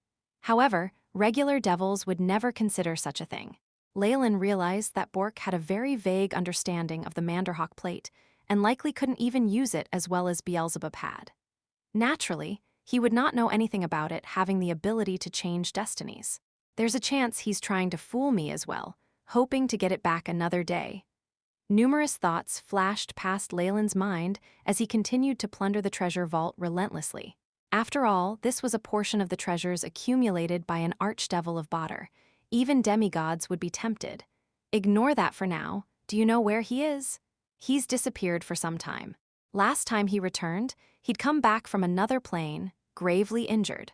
However, regular devils would never consider such a thing." Leylin realized that Bork had a very vague understanding of the Manderhawk plate, and likely couldn't even use it as well as Beelzebub had. Naturally, he would not know anything about it having the ability to change destinies. "There's a chance he's trying to fool me as well, hoping to get it back another day." Numerous thoughts flashed past Leylin's mind as he continued to plunder the treasure vault relentlessly. After all, this was a portion of the treasures accumulated by an archdevil of Badr. Even demigods would be tempted. Ignore that for now. Do you know where he is? He's disappeared for some time. Last time he returned, he'd come back from another plane, gravely injured.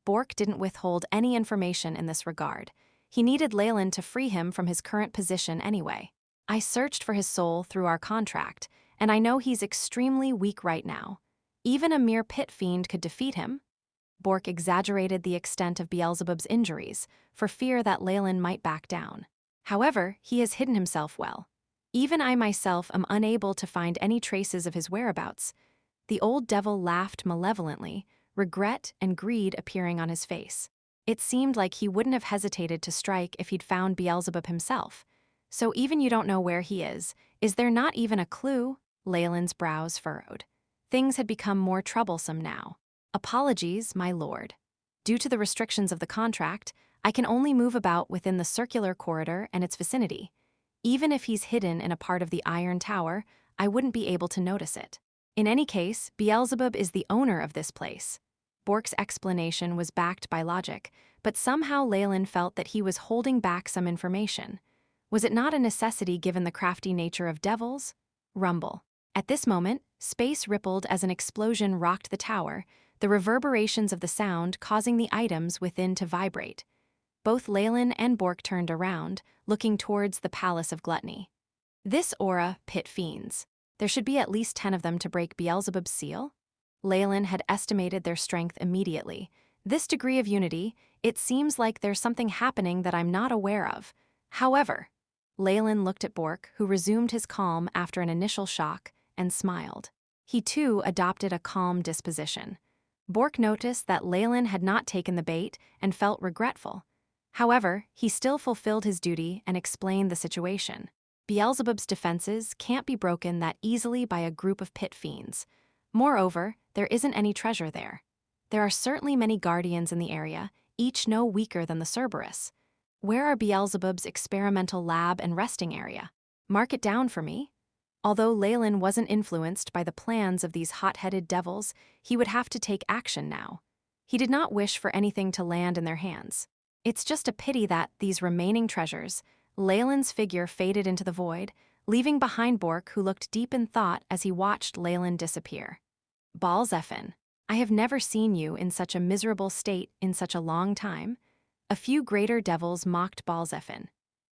Bork didn't withhold any information in this regard. He needed Leylin to free him from his current position anyway. I searched for his soul through our contract, and I know he's extremely weak right now. Even a mere pit fiend could defeat him. Bork exaggerated the extent of Beelzebub's injuries for fear that Leylin might back down. However, he has hidden himself well. Even I myself am unable to find any traces of his whereabouts. The old devil laughed malevolently, regret and greed appearing on his face. It seemed like he wouldn't have hesitated to strike if he'd found Beelzebub himself. So even you don't know where he is there not even a clue? Leylin's brows furrowed. Things had become more troublesome now. Apologies, my lord. Due to the restrictions of the contract, I can only move about within the circular corridor and its vicinity. Even if he's hidden in a part of the Iron Tower, I wouldn't be able to notice it. In any case, Beelzebub is the owner of this place. Bork's explanation was backed by logic, but somehow Leylin felt that he was holding back some information. Was it not a necessity given the crafty nature of devils? Rumble. At this moment, space rippled as an explosion rocked the tower, the reverberations of the sound causing the items within to vibrate. Both Leylin and Bork turned around, looking towards the Palace of Gluttony. This aura, pit fiends. There should be at least 10 of them to break Beelzebub's seal? Leylin had estimated their strength immediately. This degree of unity, it seems like there's something happening that I'm not aware of. However, Leylin looked at Bork, who resumed his calm after an initial shock, and smiled. He too adopted a calm disposition. Bork noticed that Leylin had not taken the bait and felt regretful. However, he still fulfilled his duty and explained the situation. Beelzebub's defenses can't be broken that easily by a group of pit fiends. Moreover, there isn't any treasure there. There are certainly many guardians in the area, each no weaker than the Cerberus. Where are Beelzebub's experimental lab and resting area? Mark it down for me. Although Leylin wasn't influenced by the plans of these hot-headed devils, he would have to take action now. He did not wish for anything to land in their hands. It's just a pity that these remaining treasures. Leylin's figure faded into the void, leaving behind Bork, who looked deep in thought as he watched Leylin disappear. Balzephin, I have never seen you in such a miserable state in such a long time. A few greater devils mocked Balzephin.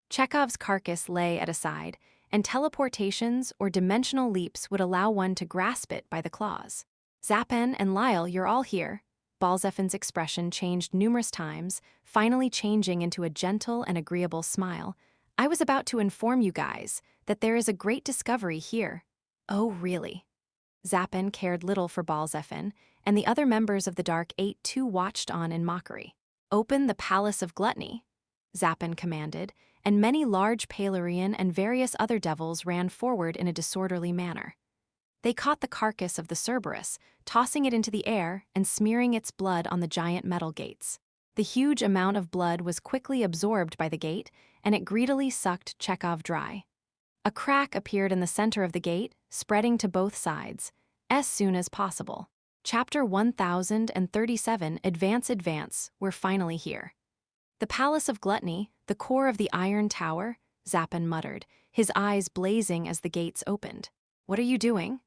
Chekhov's carcass lay at a side, and teleportations or dimensional leaps would allow one to grasp it by the claws. Zapen and Lyle, you're all here. Balzephin's expression changed numerous times, finally changing into a gentle and agreeable smile. I was about to inform you guys that there is a great discovery here. Oh, really? Zapen cared little for Balzephin, and the other members of the Dark Eight too watched on in mockery. Open the Palace of Gluttony, Zapen commanded, and many large Palarian and various other devils ran forward in a disorderly manner. They caught the carcass of the Cerberus, tossing it into the air and smearing its blood on the giant metal gates. The huge amount of blood was quickly absorbed by the gate, and it greedily sucked Chekhov dry. A crack appeared in the center of the gate, spreading to both sides, as soon as possible. Chapter 1037 Advance, we're finally here. The Palace of Gluttony, the core of the Iron Tower, Zapen muttered, his eyes blazing as the gates opened. What are you doing?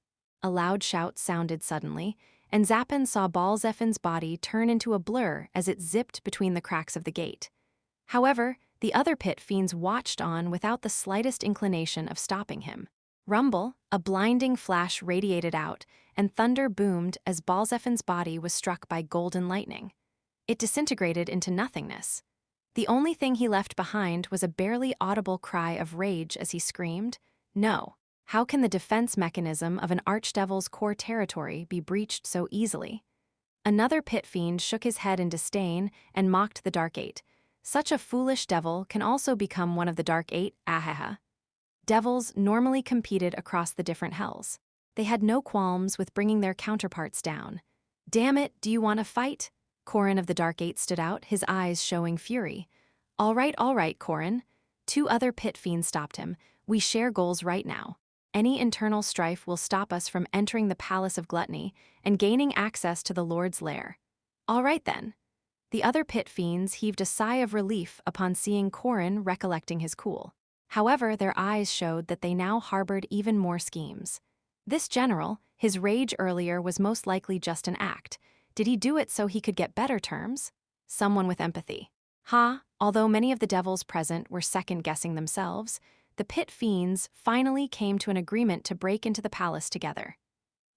A loud shout sounded suddenly, and Zapen saw Balzephin's body turn into a blur as it zipped between the cracks of the gate. However, the other pit fiends watched on without the slightest inclination of stopping him. Rumble, a blinding flash radiated out, and thunder boomed as Balzephin's body was struck by golden lightning. It disintegrated into nothingness. The only thing he left behind was a barely audible cry of rage as he screamed, "No! How can the defense mechanism of an archdevil's core territory be breached so easily?" Another pit fiend shook his head in disdain and mocked the Dark Eight. Such a foolish devil can also become one of the Dark Eight, ahaha. Devils normally competed across the different hells. They had no qualms with bringing their counterparts down. Damn it, do you want to fight? Corin of the Dark Eight stood out, his eyes showing fury. All right, Corin. Two other pit fiends stopped him. We share goals right now. any internal strife will stop us from entering the Palace of Gluttony and gaining access to the Lord's lair. All right then. The other pit fiends heaved a sigh of relief upon seeing Corin recollecting his cool. However, their eyes showed that they now harbored even more schemes. This general, his rage earlier was most likely just an act. Did he do it so he could get better terms? Someone with empathy. Although many of the devils present were second-guessing themselves, the pit fiends finally came to an agreement to break into the palace together.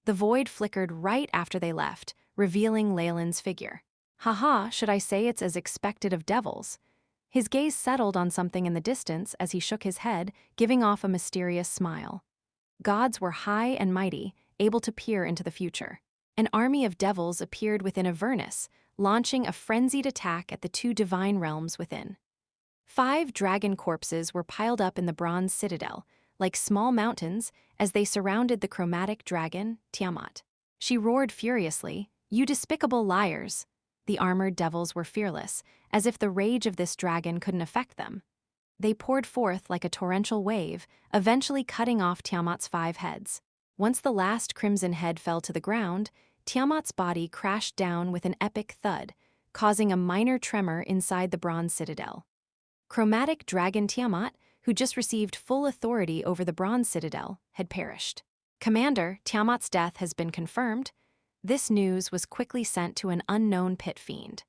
The void flickered right after they left, revealing Leylin's figure. Should I say it's as expected of devils? His gaze settled on something in the distance as he shook his head, giving off a mysterious smile. Gods were high and mighty, able to peer into the future. An army of devils appeared within Avernus, launching a frenzied attack at the two divine realms within. 5 dragon corpses were piled up in the bronze citadel, like small mountains, as they surrounded the chromatic dragon, Tiamat. She roared furiously, "You despicable liars!" The armored devils were fearless, as if the rage of this dragon couldn't affect them. They poured forth like a torrential wave, eventually cutting off Tiamat's 5 heads. Once the last crimson head fell to the ground, Tiamat's body crashed down with an epic thud, causing a minor tremor inside the bronze citadel. Chromatic dragon Tiamat, who just received full authority over the bronze citadel, had perished. "Commander, Tiamat's death has been confirmed." This news was quickly sent to an unknown pit fiend.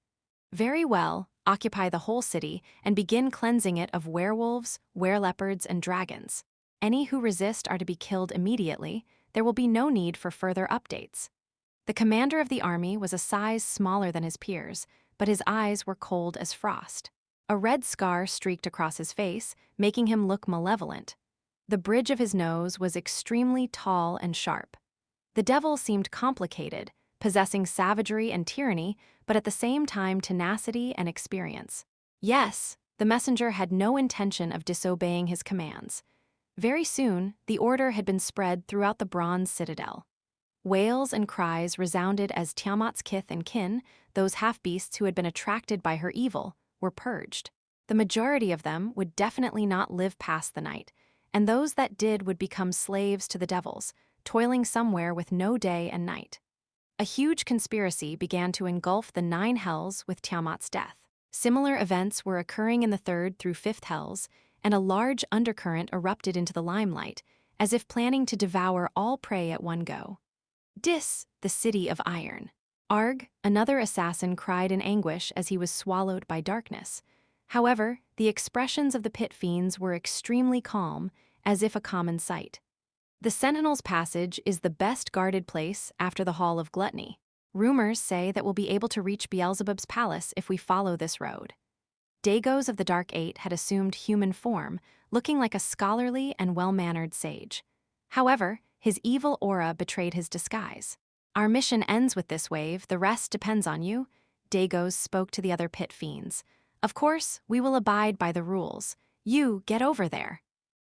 "Very well, occupy the whole city and begin cleansing it of werewolves, wereleopards, and dragons. Any who resist are to be killed immediately. There will be no need for further updates." The commander of the army was a size smaller than his peers, but his eyes were cold as frost. A red scar streaked across his face, making him look malevolent. The bridge of his nose was extremely tall and sharp. The devil seemed complicated, possessing savagery and tyranny, but at the same time tenacity and experience. Yes, the messenger had no intention of disobeying his commands. Very soon, the order had been spread throughout the bronze citadel. Wails and cries resounded as Tiamat's kith and kin, those half-beasts who had been attracted by her evil, were purged. The majority of them would definitely not live past the night, and those that did would become slaves to the devils, toiling somewhere with no day and night. A huge conspiracy began to engulf the 9 hells with Tiamat's death. Similar events were occurring in the 3rd through 5th hells, and a large undercurrent erupted into the limelight, as if planning to devour all prey at one go. Dis, the city of iron. Arg, another assassin cried in anguish as he was swallowed by darkness. However, the expressions of the pit fiends were extremely calm, as if a common sight. The Sentinel's Passage is the best guarded place after the Hall of Gluttony. Rumors say that we'll be able to reach Beelzebub's palace if we follow this road. Dagos of the Dark Eight had assumed human form, looking like a scholarly and well-mannered sage. However, his evil aura betrayed his disguise. "Our mission ends with this wave, the rest depends on you," Dagos spoke to the other pit fiends. "Of course, we will abide by the rules. You, get over there."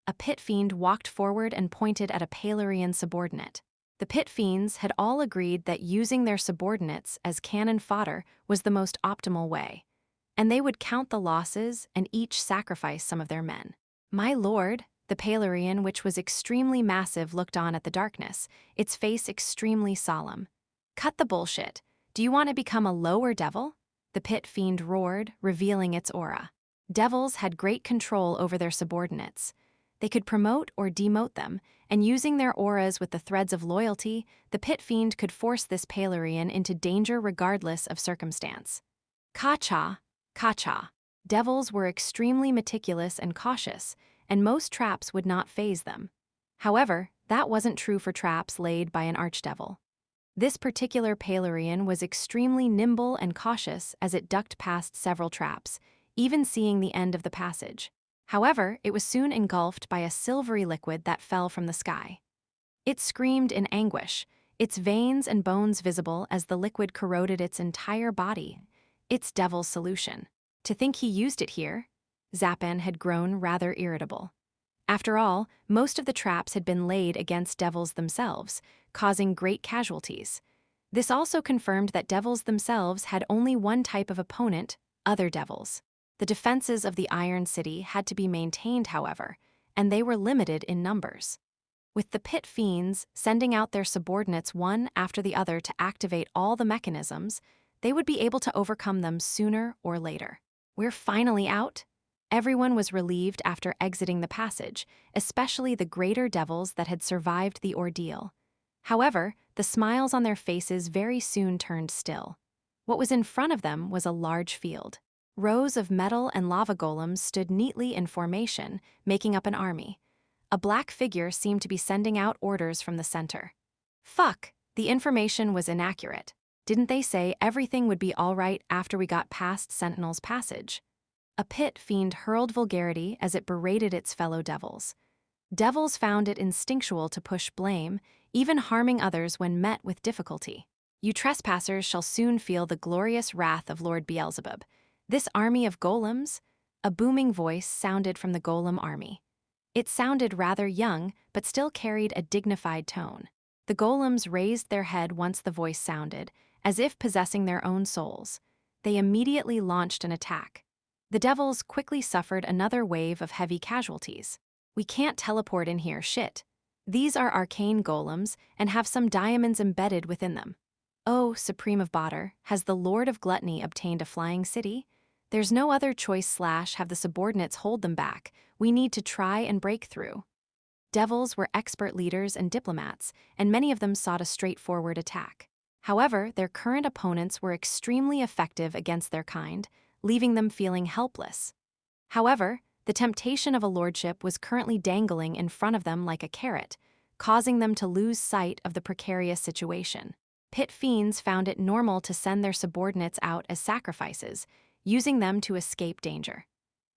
A pit fiend walked forward and pointed at a Palarian subordinate. The pit fiends had all agreed that using their subordinates as cannon fodder was the most optimal way, and they would count the losses and each sacrifice some of their men. "My lord," the Palarian, which was extremely massive, looked on at the darkness, its face extremely solemn. "Cut the bullshit. Do you want to become a lower devil?" The pit fiend roared, revealing its aura. Devils had great control over their subordinates. They could promote or demote them, and using their auras with the threads of loyalty, the pit fiend could force this Palarian into danger regardless of circumstance. Ka-cha, ka-cha. Devils were extremely meticulous and cautious, and most traps would not faze them. However, that wasn't true for traps laid by an archdevil. This particular Palarian was extremely nimble and cautious as it ducked past several traps, even seeing the end of the passage. However, it was soon engulfed by a silvery liquid that fell from the sky. It screamed in anguish, its veins and bones visible as the liquid corroded its entire body. Its devil's solution. To think he used it here? Zapan had grown rather irritable. After all, most of the traps had been laid against devils themselves, causing great casualties. This also confirmed that devils themselves had only one type of opponent, other devils. The defenses of the Iron City had to be maintained, however, and they were limited in numbers. with the pit fiends sending out their subordinates one after the other to activate all the mechanisms, they would be able to overcome them sooner or later. We're finally out? Everyone was relieved after exiting the passage, especially the greater devils that had survived the ordeal. However, the smiles on their faces very soon turned still. What was in front of them was a large field. Rows of metal and lava golems stood neatly in formation, making up an army. A black figure seemed to be sending out orders from the center. Fuck, the information was inaccurate. Didn't they say everything would be all right after we got past Sentinel's passage? A pit fiend hurled vulgarity as it berated its fellow devils. Devils found it instinctual to push blame, even harming others when met with difficulty. You trespassers shall soon feel the glorious wrath of Lord Beelzebub. This army of golems? A booming voice sounded from the golem army. It sounded rather young, but still carried a dignified tone. The golems raised their head once the voice sounded, as if possessing their own souls. They immediately launched an attack. The devils quickly suffered another wave of heavy casualties. We can't teleport in here, shit. These are arcane golems and have some diamonds embedded within them. Oh, Supreme of Badr, has the Lord of Gluttony obtained a flying city? There's no other choice / have the subordinates hold them back. We need to try and break through. Devils were expert leaders and diplomats, and many of them sought a straightforward attack. However, their current opponents were extremely effective against their kind, leaving them feeling helpless. However, the temptation of a lordship was currently dangling in front of them like a carrot, causing them to lose sight of the precarious situation. Pit fiends found it normal to send their subordinates out as sacrifices, using them to escape danger.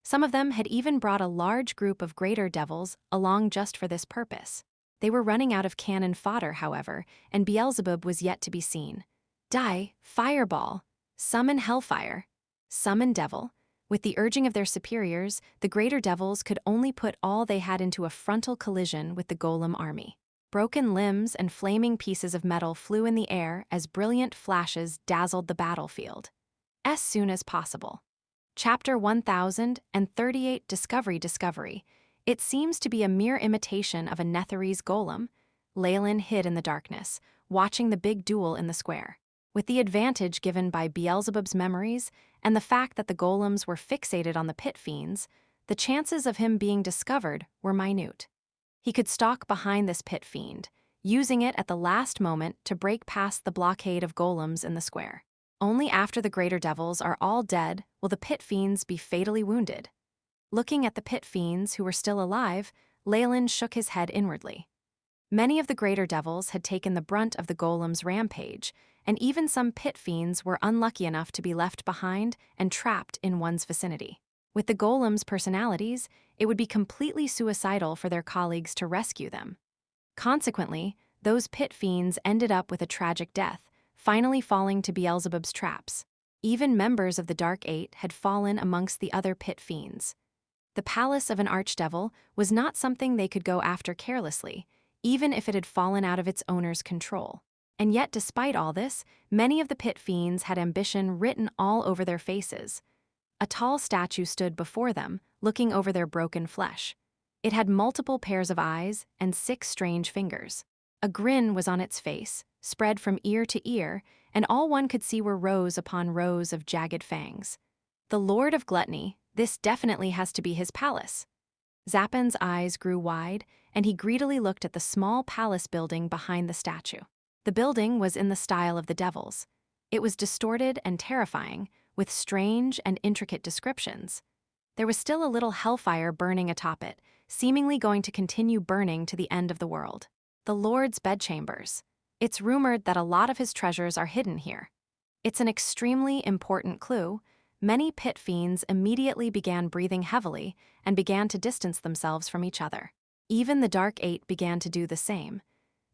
Some of them had even brought a large group of greater devils along just for this purpose. They were running out of cannon fodder, however, and Beelzebub was yet to be seen. Die, fireball, summon hellfire, summon devil. With the urging of their superiors, the greater devils could only put all they had into a frontal collision with the golem army. Broken limbs and flaming pieces of metal flew in the air as brilliant flashes dazzled the battlefield. As soon as possible. Chapter 1038 Discovery. It seems to be a mere imitation of a Netherese golem. Leylin hid in the darkness, watching the big duel in the square. With the advantage given by Beelzebub's memories and the fact that the golems were fixated on the pit fiends, the chances of him being discovered were minute. He could stalk behind this pit fiend, using it at the last moment to break past the blockade of golems in the square. Only after the greater devils are all dead will the pit fiends be fatally wounded. Looking at the pit fiends who were still alive, Leylin shook his head inwardly. Many of the greater devils had taken the brunt of the golem's rampage, and even some pit fiends were unlucky enough to be left behind and trapped in one's vicinity. With the golem's personalities, it would be completely suicidal for their colleagues to rescue them. Consequently, those pit fiends ended up with a tragic death, finally falling to Beelzebub's traps. Even members of the Dark Eight had fallen amongst the other pit fiends. The palace of an archdevil was not something they could go after carelessly, even if it had fallen out of its owner's control. And yet, despite all this, many of the pit fiends had ambition written all over their faces. A tall statue stood before them, looking over their broken flesh. It had multiple pairs of eyes and 6 strange fingers. A grin was on its face, spread from ear to ear, and all one could see were rows upon rows of jagged fangs. The Lord of Gluttony, this definitely has to be his palace. Zappan's eyes grew wide, and he greedily looked at the small palace building behind the statue. The building was in the style of the devils. It was distorted and terrifying, with strange and intricate descriptions. There was still a little hellfire burning atop it, seemingly going to continue burning to the end of the world. The Lord's bedchambers. It's rumored that a lot of his treasures are hidden here. It's an extremely important clue. Many pit fiends immediately began breathing heavily and began to distance themselves from each other. Even the Dark Eight began to do the same.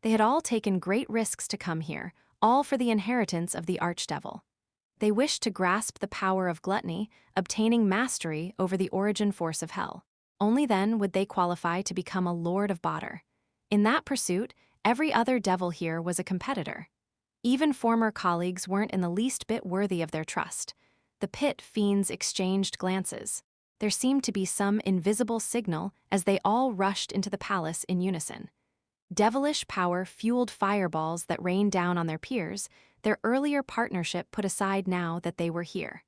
They had all taken great risks to come here, all for the inheritance of the Archdevil. They wished to grasp the power of gluttony, obtaining mastery over the origin force of hell. Only then would they qualify to become a Lord of Badr. In that pursuit, every other devil here was a competitor. Even former colleagues weren't in the least bit worthy of their trust. The pit fiends exchanged glances. There seemed to be some invisible signal as they all rushed into the palace in unison. Devilish power fueled fireballs that rained down on their peers, their earlier partnership put aside now that they were here.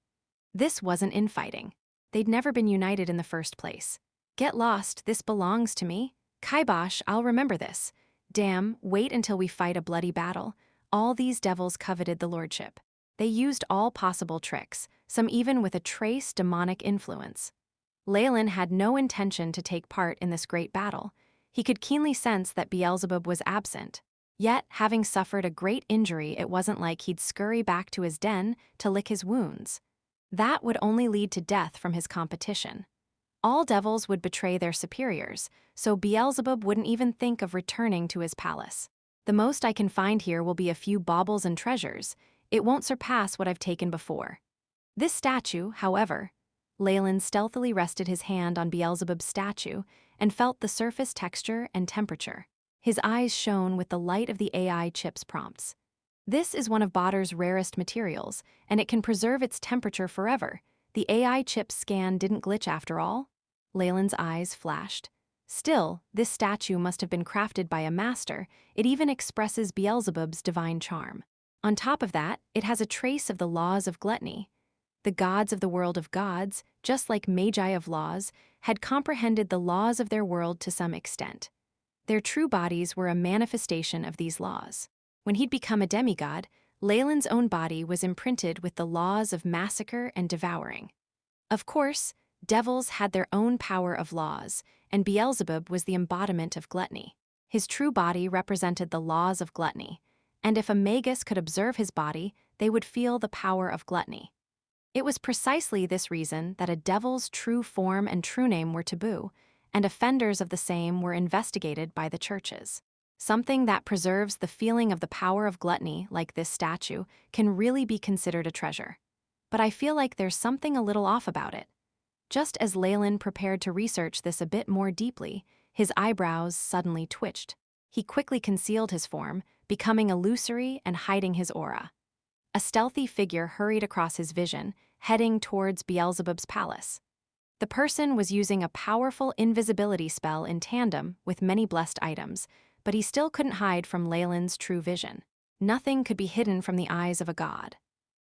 This wasn't infighting. They'd never been united in the first place. Get lost, this belongs to me. Kibosh, I'll remember this. Damn, wait until we fight a bloody battle. All these devils coveted the lordship. They used all possible tricks, some even with a trace demonic influence. Leylin had no intention to take part in this great battle. He could keenly sense that Beelzebub was absent. Yet, having suffered a great injury, it wasn't like he'd scurry back to his den to lick his wounds. That would only lead to death from his competition. All devils would betray their superiors, so Beelzebub wouldn't even think of returning to his palace. The most I can find here will be a few baubles and treasures. It won't surpass what I've taken before. This statue, however, Leylin stealthily rested his hand on Beelzebub's statue and felt the surface texture and temperature. His eyes shone with the light of the AI chip's prompts. This is one of Badr's rarest materials, and it can preserve its temperature forever. The AI chip's scan didn't glitch after all. Leylin's eyes flashed. Still, this statue must have been crafted by a master. It even expresses Beelzebub's divine charm. On top of that, it has a trace of the laws of gluttony. The gods of the world of gods, just like Magi of laws, had comprehended the laws of their world to some extent. Their true bodies were a manifestation of these laws. When he'd become a demigod, Leylin's own body was imprinted with the laws of massacre and devouring. Of course, devils had their own power of laws, and Beelzebub was the embodiment of gluttony. His true body represented the laws of gluttony, and if a magus could observe his body, they would feel the power of gluttony. It was precisely this reason that a devil's true form and true name were taboo, and offenders of the same were investigated by the churches. Something that preserves the feeling of the power of gluttony, like this statue, can really be considered a treasure. But I feel like there's something a little off about it. Just as Leylin prepared to research this a bit more deeply, his eyebrows suddenly twitched. He quickly concealed his form, becoming illusory and hiding his aura. A stealthy figure hurried across his vision, heading towards Beelzebub's palace. The person was using a powerful invisibility spell in tandem with many blessed items, but he still couldn't hide from Leylin's true vision. Nothing could be hidden from the eyes of a god.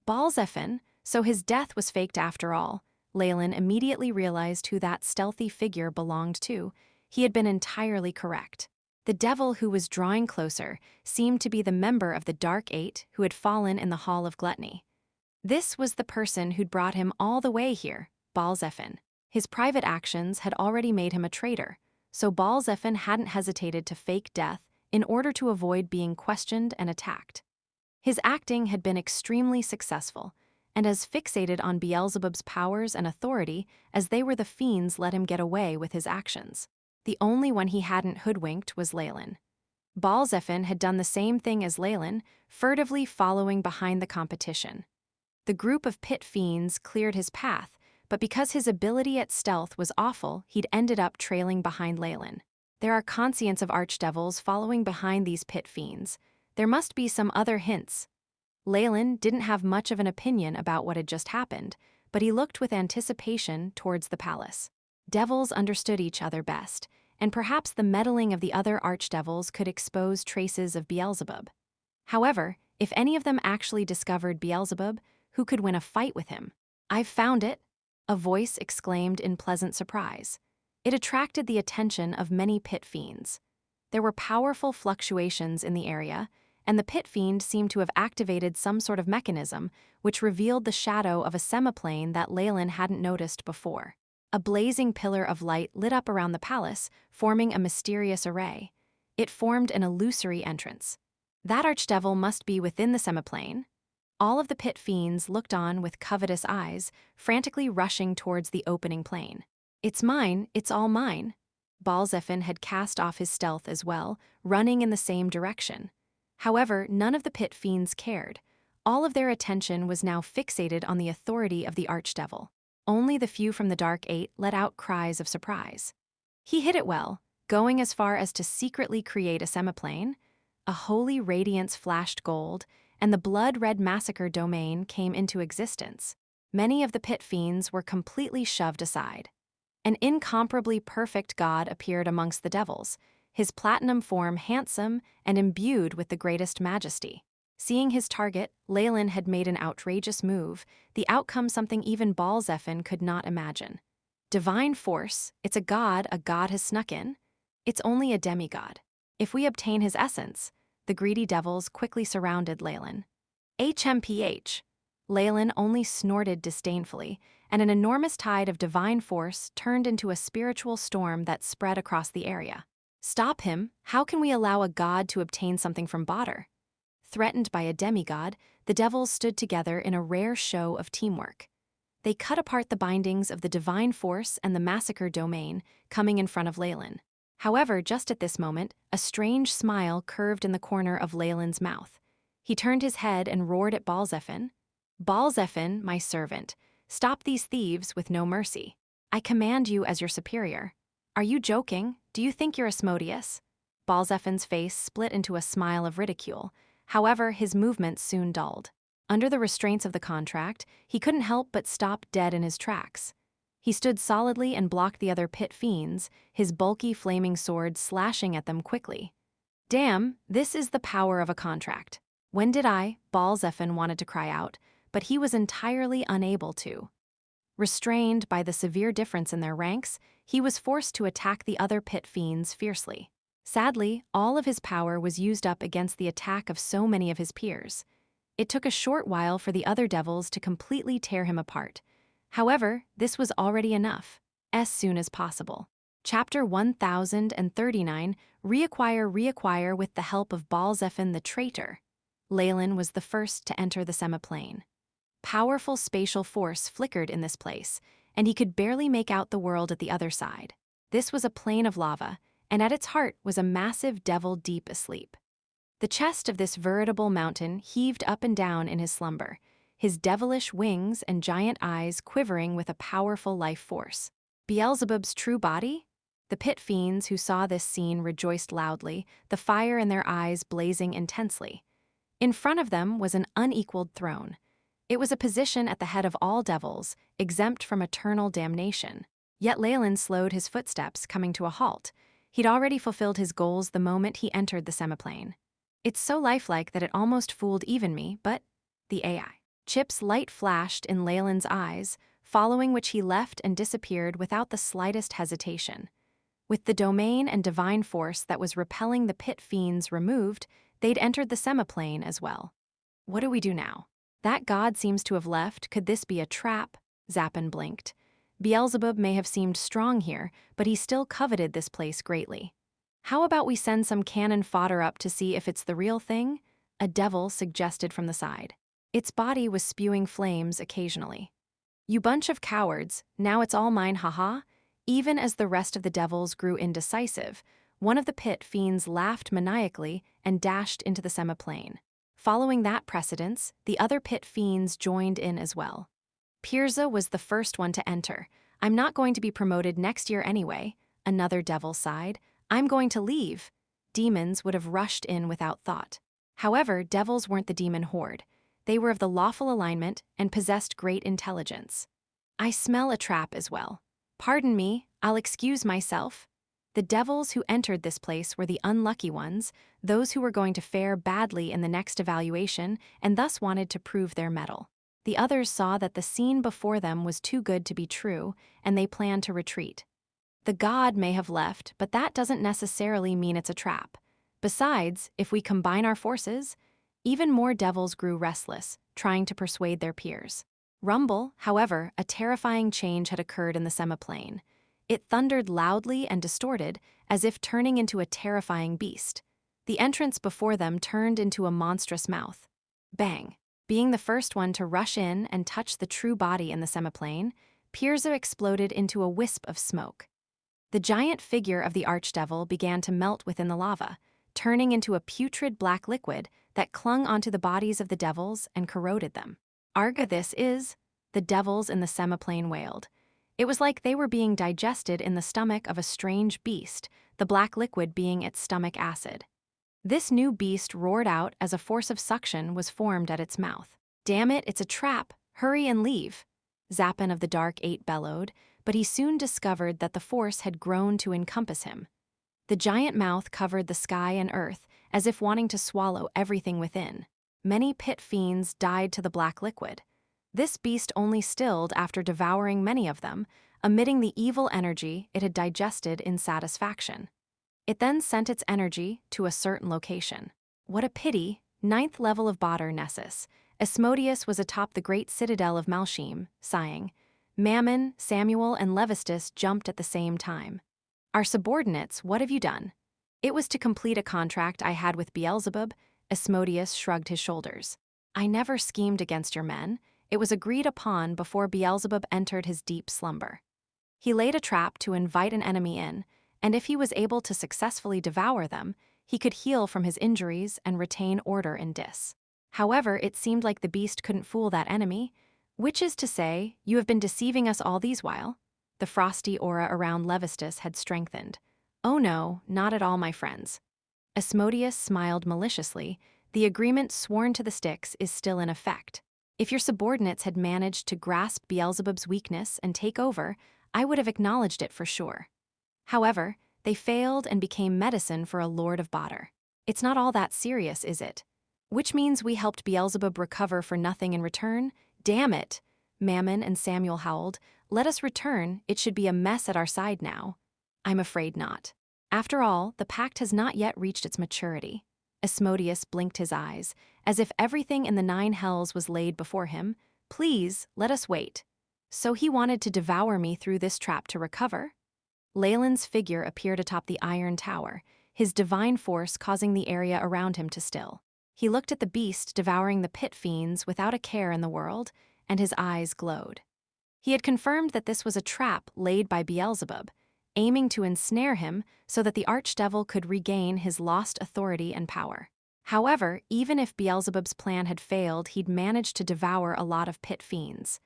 Balzephin, so his death was faked after all. Leylin immediately realized who that stealthy figure belonged to. He had been entirely correct. The devil who was drawing closer seemed to be the member of the Dark Eight who had fallen in the Hall of Gluttony. This was the person who'd brought him all the way here, Balzephin. His private actions had already made him a traitor, so Balzephin hadn't hesitated to fake death in order to avoid being questioned and attacked. His acting had been extremely successful, and as fixated on Beelzebub's powers and authority as they were, the fiends let him get away with his actions. The only one he hadn't hoodwinked was Leylin. Balzephin had done the same thing as Leylin, furtively following behind the competition. The group of pit fiends cleared his path, but because his ability at stealth was awful, he'd ended up trailing behind Leylin. There are conscience of archdevils following behind these pit fiends. There must be some other hints. Leylin didn't have much of an opinion about what had just happened, but he looked with anticipation towards the palace. Devils understood each other best, and perhaps the meddling of the other archdevils could expose traces of Beelzebub. However, if any of them actually discovered Beelzebub, who could win a fight with him? "I've found it," a voice exclaimed in pleasant surprise. It attracted the attention of many pit fiends. There were powerful fluctuations in the area, and the pit fiend seemed to have activated some sort of mechanism which revealed the shadow of a semiplane that Leylin hadn't noticed before. A blazing pillar of light lit up around the palace, forming a mysterious array. It formed an illusory entrance. That archdevil must be within the semiplane. All of the pit fiends looked on with covetous eyes, frantically rushing towards the opening plane. "It's mine, it's all mine." Balzephin had cast off his stealth as well, running in the same direction. However, none of the pit fiends cared. All of their attention was now fixated on the authority of the archdevil. Only the few from the Dark Eight let out cries of surprise. He hid it well, going as far as to secretly create a semiplane. A holy radiance flashed gold, and the blood-red massacre domain came into existence. Many of the pit fiends were completely shoved aside. An incomparably perfect god appeared amongst the devils. his platinum form handsome and imbued with the greatest majesty. Seeing his target, Leylin had made an outrageous move, the outcome something even Balzephin could not imagine. Divine force, it's a god has snuck in? It's only a demigod. If we obtain his essence, the greedy devils quickly surrounded Leylin. HMPH. Leylin only snorted disdainfully, and an enormous tide of divine force turned into a spiritual storm that spread across the area. Stop him, how can we allow a god to obtain something from Badr? Threatened by a demigod, the devils stood together in a rare show of teamwork. They cut apart the bindings of the divine force and the massacre domain, coming in front of Leylin. However, just at this moment, a strange smile curved in the corner of Leylin's mouth. He turned his head and roared at Balzephin. Balzephin, my servant, stop these thieves with no mercy. I command you as your superior. Are you joking? Do you think you're Asmodeus? Balzephin's face split into a smile of ridicule. However, his movements soon dulled. Under the restraints of the contract, he couldn't help but stop dead in his tracks. He stood solidly and blocked the other pit fiends, his bulky flaming sword slashing at them quickly. Damn, this is the power of a contract. When did Balzephin wanted to cry out, but he was entirely unable to. Restrained by the severe difference in their ranks, he was forced to attack the other pit fiends fiercely. Sadly, all of his power was used up against the attack of so many of his peers. It took a short while for the other devils to completely tear him apart. However, this was already enough, as soon as possible. Chapter 1039, Reacquire with the help of Balzephin the traitor. Leylin was the first to enter the semiplane. Powerful spatial force flickered in this place, and he could barely make out the world at the other side. This was a plain of lava, and at its heart was a massive devil deep asleep. The chest of this veritable mountain heaved up and down in his slumber, his devilish wings and giant eyes quivering with a powerful life force. Beelzebub's true body? The pit fiends who saw this scene rejoiced loudly, the fire in their eyes blazing intensely. In front of them was an unequaled throne. It was a position at the head of all devils, exempt from eternal damnation. Yet Leylin slowed his footsteps, coming to a halt. He'd already fulfilled his goals the moment he entered the semiplane. It's so lifelike that it almost fooled even me, but the AI. Chip's light flashed in Leylin's eyes, following which he left and disappeared without the slightest hesitation. With the domain and divine force that was repelling the pit fiends removed, they'd entered the semiplane as well. What do we do now? That god seems to have left. Could this be a trap? Zappin blinked. Beelzebub may have seemed strong here, but he still coveted this place greatly. How about we send some cannon fodder up to see if it's the real thing? A devil suggested from the side. Its body was spewing flames occasionally. You bunch of cowards, now it's all mine, haha. Even as the rest of the devils grew indecisive, one of the pit fiends laughed maniacally and dashed into the semiplane. Following that precedence, the other pit fiends joined in as well. Pirza was the first one to enter. I'm not going to be promoted next year anyway, another devil sighed. I'm going to leave. Demons would have rushed in without thought. However, devils weren't the demon horde. They were of the lawful alignment and possessed great intelligence. I smell a trap as well. Pardon me, I'll excuse myself. The devils who entered this place were the unlucky ones, those who were going to fare badly in the next evaluation and thus wanted to prove their mettle. The others saw that the scene before them was too good to be true, and they planned to retreat. The god may have left, but that doesn't necessarily mean it's a trap. Besides, if we combine our forces, even more devils grew restless, trying to persuade their peers. Rumble, however, a terrifying change had occurred in the semiplane. It thundered loudly and distorted, as if turning into a terrifying beast. The entrance before them turned into a monstrous mouth. Bang! Being the first one to rush in and touch the true body in the semiplane, Pirza exploded into a wisp of smoke. The giant figure of the archdevil began to melt within the lava, turning into a putrid black liquid that clung onto the bodies of the devils and corroded them. Arga this is, the devils in the semiplane wailed. It was like they were being digested in the stomach of a strange beast, the black liquid being its stomach acid. This new beast roared out as a force of suction was formed at its mouth. Damn it, it's a trap! Hurry and leave! Zappin of the Dark Eight bellowed, but he soon discovered that the force had grown to encompass him. The giant mouth covered the sky and earth, as if wanting to swallow everything within. Many pit fiends died to the black liquid. This beast only stilled after devouring many of them, emitting the evil energy it had digested in satisfaction. It then sent its energy to a certain location. What a pity, 9th level of Badr Nessus. Asmodeus was atop the great citadel of Malshim, sighing. Mammon, Samuel, and Levistus jumped at the same time. Our subordinates, what have you done? It was to complete a contract I had with Beelzebub. Asmodeus shrugged his shoulders. I never schemed against your men. It was agreed upon before Beelzebub entered his deep slumber. He laid a trap to invite an enemy in, and if he was able to successfully devour them, he could heal from his injuries and retain order in Dis. However, it seemed like the beast couldn't fool that enemy, which is to say, you have been deceiving us all these while. The frosty aura around Levistus had strengthened. Oh no, not at all, my friends. Asmodeus smiled maliciously. The agreement sworn to the Styx is still in effect. If your subordinates had managed to grasp Beelzebub's weakness and take over, I would have acknowledged it for sure. However, they failed and became medicine for a Lord of Badr. It's not all that serious, is it? Which means we helped Beelzebub recover for nothing in return? Damn it! Mammon and Samuel howled. Let us return, it should be a mess at our side now. I'm afraid not. After all, the pact has not yet reached its maturity. Asmodeus blinked his eyes, as if everything in the 9 hells was laid before him. Please, let us wait. So he wanted to devour me through this trap to recover? Leylin's figure appeared atop the iron tower, his divine force causing the area around him to still. He looked at the beast devouring the pit fiends without a care in the world, and his eyes glowed. He had confirmed that this was a trap laid by Beelzebub, aiming to ensnare him so that the archdevil could regain his lost authority and power. However, even if Beelzebub's plan had failed, he'd managed to devour a lot of pit fiends.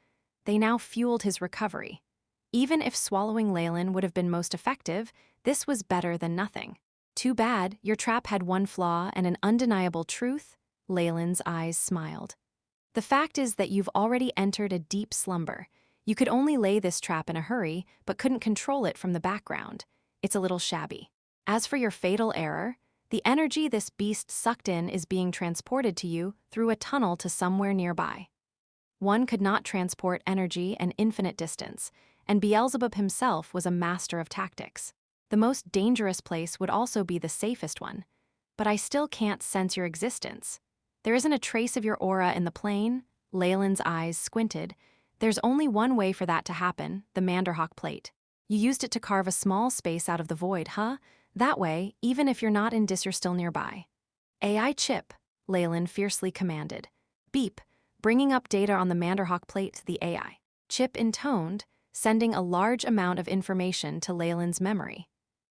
They now fueled his recovery. Even if swallowing Leylin would have been most effective, this was better than nothing. Too bad, your trap had one flaw and an undeniable truth. Leylin's eyes smiled. The fact is that you've already entered a deep slumber. You could only lay this trap in a hurry, but couldn't control it from the background. It's a little shabby. As for your fatal error, the energy this beast sucked in is being transported to you through a tunnel to somewhere nearby. One could not transport energy an infinite distance, and Beelzebub himself was a master of tactics. The most dangerous place would also be the safest one, but I still can't sense your existence. There isn't a trace of your aura in the plane. Leylin's eyes squinted. There's only one way for that to happen, the Manderhawk plate. You used it to carve a small space out of the void, huh? That way, even if you're not in Dis, you're still nearby. AI chip, Leylin fiercely commanded. Beep, bringing up data on the Manderhawk plate to the AI. Chip intoned, sending a large amount of information to Leylin's memory.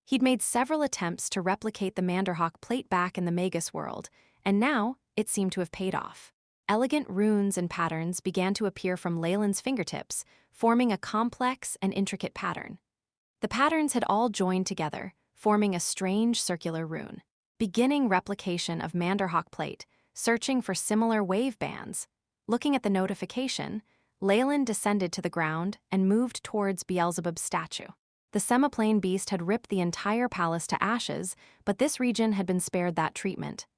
He'd made several attempts to replicate the Manderhawk plate back in the Magus World, and now it seemed to have paid off. Elegant runes and patterns began to appear from Leylin's fingertips, forming a complex and intricate pattern. The patterns had all joined together, forming a strange circular rune. Beginning replication of Manderhawk plate, searching for similar wave bands. Looking at the notification, Leylin descended to the ground and moved towards Beelzebub's statue. The semiplane beast had ripped the entire palace to ashes, but this region had been spared that treatment.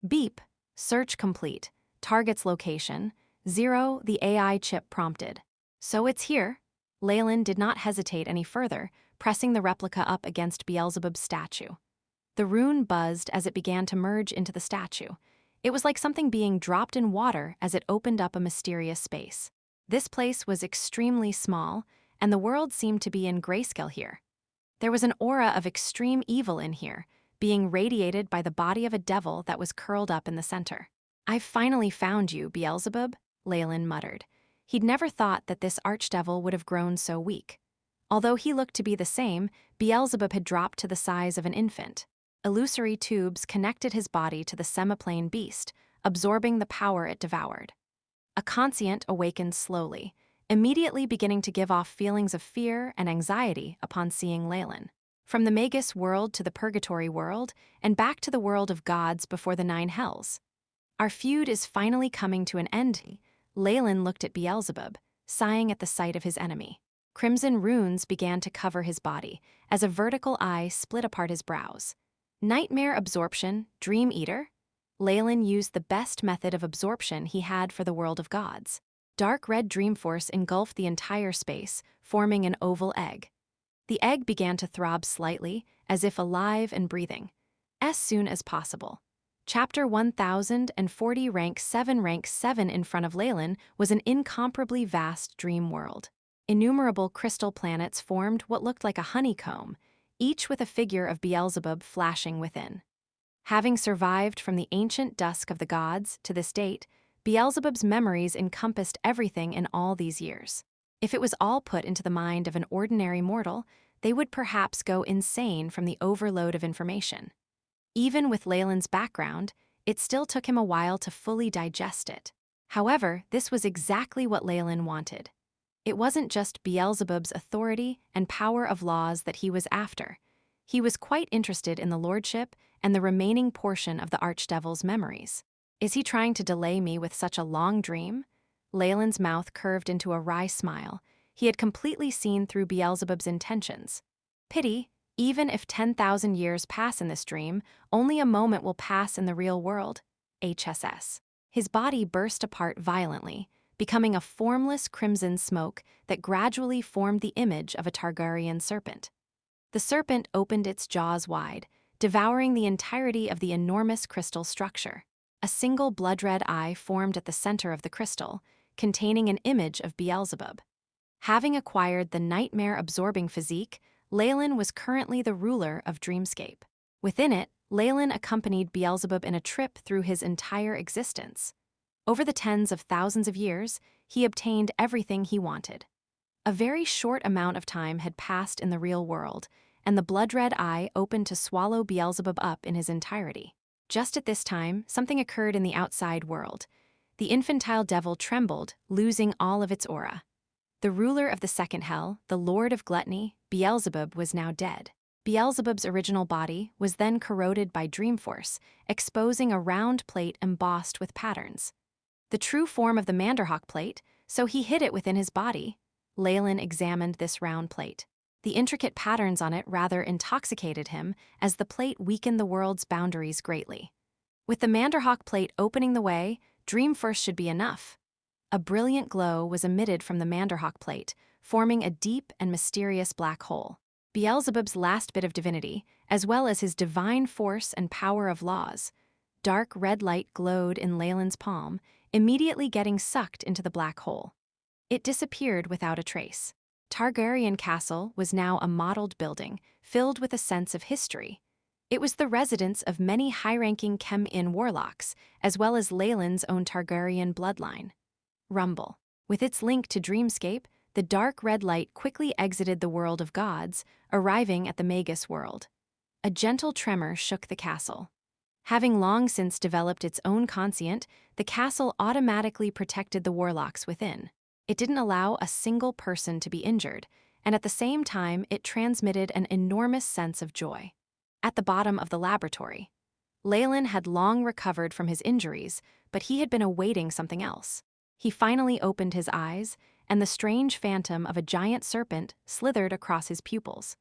Beep, search complete. Target's location, 0, the AI chip prompted. So it's here. Leylin did not hesitate any further, pressing the replica up against Beelzebub's statue. The rune buzzed as it began to merge into the statue. It was like something being dropped in water as it opened up a mysterious space. This place was extremely small, and the world seemed to be in grayscale here. There was an aura of extreme evil in here, being radiated by the body of a devil that was curled up in the center. I've finally found you, Beelzebub, Leylin muttered. He'd never thought that this archdevil would have grown so weak. Although he looked to be the same, Beelzebub had dropped to the size of an infant. Illusory tubes connected his body to the semiplane beast, absorbing the power it devoured. A conscient awakened slowly, immediately beginning to give off feelings of fear and anxiety upon seeing Leylin. From the Magus World to the Purgatory World, and back to the world of gods before the 9 hells. Our feud is finally coming to an end. Leylin looked at Beelzebub, sighing at the sight of his enemy. Crimson runes began to cover his body, as a vertical eye split apart his brows. Nightmare absorption, dream eater? Leylin used the best method of absorption he had for the world of gods. Dark red dream force engulfed the entire space, forming an oval egg. The egg began to throb slightly, as if alive and breathing. As soon as possible. Chapter 1040 Rank 7 in front of Leylin was an incomparably vast dream world. Innumerable crystal planets formed what looked like a honeycomb, each with a figure of Beelzebub flashing within. Having survived from the ancient dusk of the gods to this date, Beelzebub's memories encompassed everything in all these years. If it was all put into the mind of an ordinary mortal, they would perhaps go insane from the overload of information. Even with Leylin's background, it still took him a while to fully digest it. However, this was exactly what Leylin wanted. It wasn't just Beelzebub's authority and power of laws that he was after. He was quite interested in the lordship and the remaining portion of the Archdevil's memories. Is he trying to delay me with such a long dream? Leylin's mouth curved into a wry smile. He had completely seen through Beelzebub's intentions. Pity, even if 10,000 years pass in this dream, only a moment will pass in the real world. HSS. His body burst apart violently, becoming a formless crimson smoke that gradually formed the image of a Targaryen serpent. The serpent opened its jaws wide, devouring the entirety of the enormous crystal structure. A single blood-red eye formed at the center of the crystal, containing an image of Beelzebub. Having acquired the nightmare-absorbing physique, Leylin was currently the ruler of Dreamscape. Within it, Leylin accompanied Beelzebub in a trip through his entire existence. Over the tens of thousands of years, he obtained everything he wanted. A very short amount of time had passed in the real world, and the blood-red eye opened to swallow Beelzebub up in his entirety. Just at this time, something occurred in the outside world. The infantile devil trembled, losing all of its aura. The ruler of the second hell, the lord of gluttony, Beelzebub, was now dead. Beelzebub's original body was then corroded by Dreamforce, exposing a round plate embossed with patterns. The true form of the Manderhawk plate, so he hid it within his body. Leylin examined this round plate. The intricate patterns on it rather intoxicated him, as the plate weakened the world's boundaries greatly. With the Manderhawk plate opening the way, Dreamforce should be enough. A brilliant glow was emitted from the Manderhawk plate, forming a deep and mysterious black hole. Beelzebub's last bit of divinity, as well as his divine force and power of laws. Dark red light glowed in Leylin's palm, immediately getting sucked into the black hole. It disappeared without a trace. Targaryen Castle was now a modeled building, filled with a sense of history. It was the residence of many high-ranking Chem-In warlocks, as well as Leylin's own Targaryen bloodline. Rumble. With its link to Dreamscape, the dark red light quickly exited the world of gods, arriving at the Magus World. A gentle tremor shook the castle. Having long since developed its own conscient, the castle automatically protected the warlocks within. It didn't allow a single person to be injured, and at the same time it transmitted an enormous sense of joy. At the bottom of the laboratory, Leylin had long recovered from his injuries, but he had been awaiting something else. He finally opened his eyes, and the strange phantom of a giant serpent slithered across his pupils.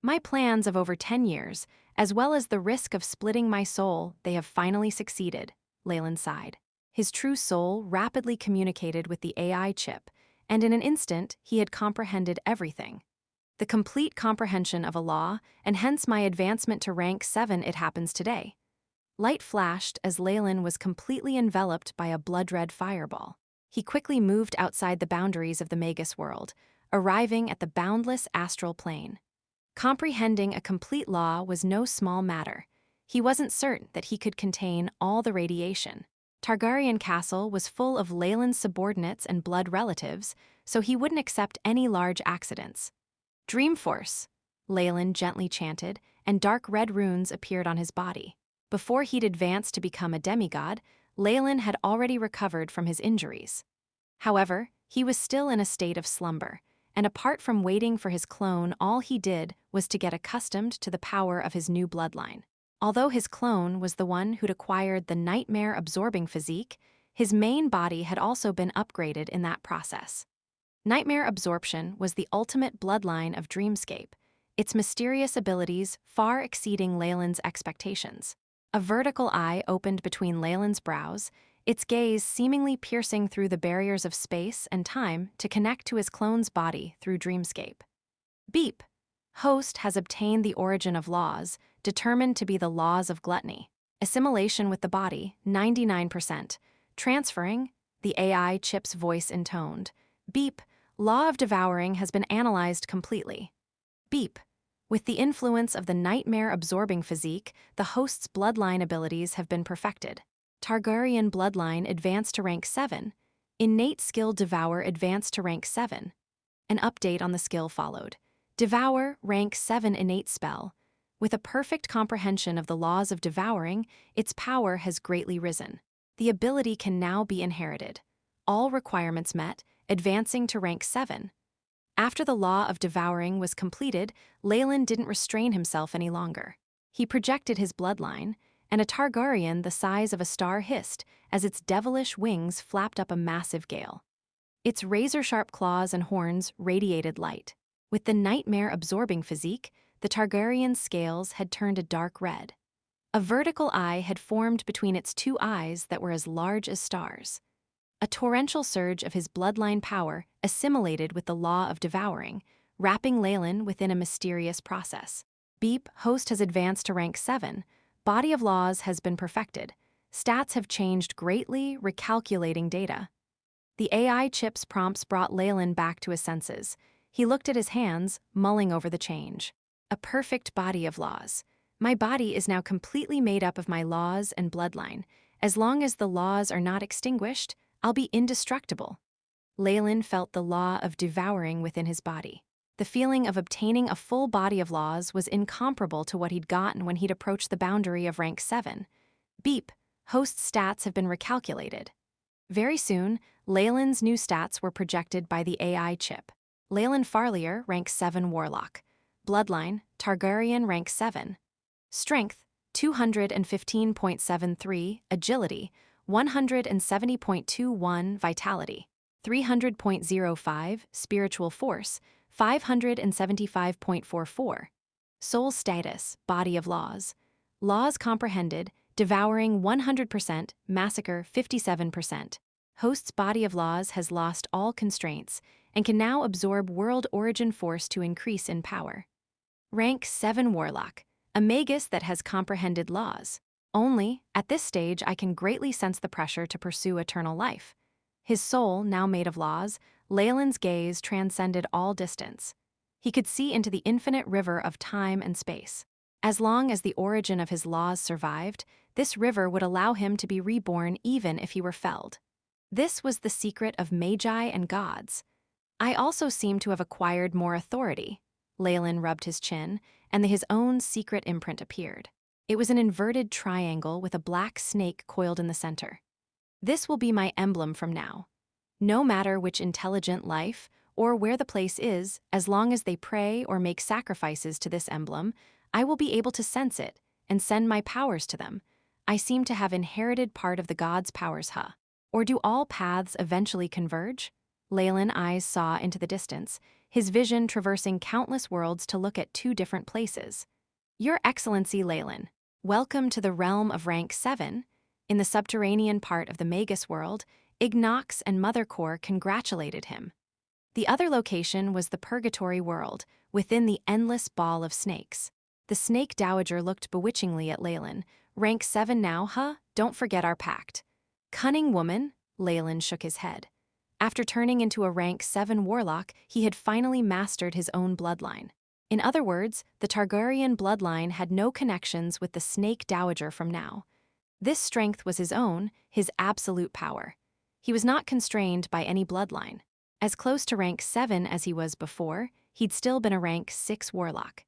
My plans of over 10 years, as well as the risk of splitting my soul, they have finally succeeded, Leylin sighed. His true soul rapidly communicated with the AI chip, and in an instant he had comprehended everything. The complete comprehension of a law, and hence my advancement to rank 7 it happens today. Light flashed as Leylin was completely enveloped by a blood-red fireball. He quickly moved outside the boundaries of the Magus World, arriving at the boundless astral plane. Comprehending a complete law was no small matter. He wasn't certain that he could contain all the radiation. Targaryen Castle was full of Leylin's subordinates and blood relatives, so he wouldn't accept any large accidents. Dreamforce, Leylin gently chanted, and dark red runes appeared on his body. Before he'd advanced to become a demigod, Leylin had already recovered from his injuries. However, he was still in a state of slumber, and apart from waiting for his clone, all he did was to get accustomed to the power of his new bloodline. Although his clone was the one who'd acquired the nightmare-absorbing physique, his main body had also been upgraded in that process. Nightmare Absorption was the ultimate bloodline of Dreamscape, its mysterious abilities far exceeding Leylin's expectations. A vertical eye opened between Leylin's brows, its gaze seemingly piercing through the barriers of space and time to connect to his clone's body through Dreamscape. Beep! Host has obtained the origin of laws, determined to be the laws of gluttony. Assimilation with the body, 99%. Transferring, the AI chip's voice intoned. Beep! Law of devouring has been analyzed completely. Beep! With the influence of the nightmare-absorbing physique, the host's bloodline abilities have been perfected. Targaryen bloodline advanced to rank 7. Innate skill Devour advanced to rank 7. An update on the skill followed. Devour, rank 7 innate spell. With a perfect comprehension of the laws of devouring, its power has greatly risen. The ability can now be inherited. All requirements met, advancing to rank 7. After the law of devouring was completed, Leylin didn't restrain himself any longer. He projected his bloodline, and a Targaryen the size of a star hissed as its devilish wings flapped up a massive gale. Its razor-sharp claws and horns radiated light. With the nightmare-absorbing physique, the Targaryen's scales had turned a dark red. A vertical eye had formed between its two eyes that were as large as stars. A torrential surge of his bloodline power assimilated with the law of devouring, wrapping Leylin within a mysterious process. Beep, host has advanced to rank 7. Body of laws has been perfected. Stats have changed greatly, recalculating data. The AI chip's prompts brought Leylin back to his senses. He looked at his hands, mulling over the change. A perfect body of laws. My body is now completely made up of my laws and bloodline. As long as the laws are not extinguished, I'll be indestructible. Leylin felt the law of devouring within his body. The feeling of obtaining a full body of laws was incomparable to what he'd gotten when he'd approached the boundary of rank 7. Beep, host's stats have been recalculated. Very soon, Leylin's new stats were projected by the AI chip. Leylin Farlier, rank 7 Warlock. Bloodline, Targaryen, rank 7. Strength, 215.73, Agility, 170.21, Vitality, 300.05, Spiritual Force, 575.44. Soul Status, Body of Laws. Laws comprehended, devouring 100%, massacre 57%. Host's body of laws has lost all constraints and can now absorb world origin force to increase in power. Rank 7 Warlock, a magus that has comprehended laws. Only, at this stage, I can greatly sense the pressure to pursue eternal life. His soul, now made of laws, Leylin's gaze transcended all distance. He could see into the infinite river of time and space. As long as the origin of his laws survived, this river would allow him to be reborn even if he were felled. This was the secret of magi and gods. I also seem to have acquired more authority. Leylin rubbed his chin, and his own secret imprint appeared. It was an inverted triangle with a black snake coiled in the center. This will be my emblem from now. No matter which intelligent life or where the place is, as long as they pray or make sacrifices to this emblem, I will be able to sense it and send my powers to them. I seem to have inherited part of the gods' powers, huh? Or do all paths eventually converge? Leylin eyes saw into the distance, his vision traversing countless worlds to look at two different places. Your Excellency Leylin, welcome to the realm of rank 7. In the subterranean part of the Magus World, Ignox and Mother Core congratulated him. The other location was the Purgatory World, within the endless ball of snakes. The Snake Dowager looked bewitchingly at Leylin. Rank 7 now, huh? Don't forget our pact. Cunning woman, Leylin shook his head. After turning into a rank 7 Warlock, he had finally mastered his own bloodline. In other words, the Targaryen bloodline had no connections with the Snake Dowager from now. This strength was his own, his absolute power. He was not constrained by any bloodline. As close to rank 7 as he was before, he'd still been a rank 6 Warlock.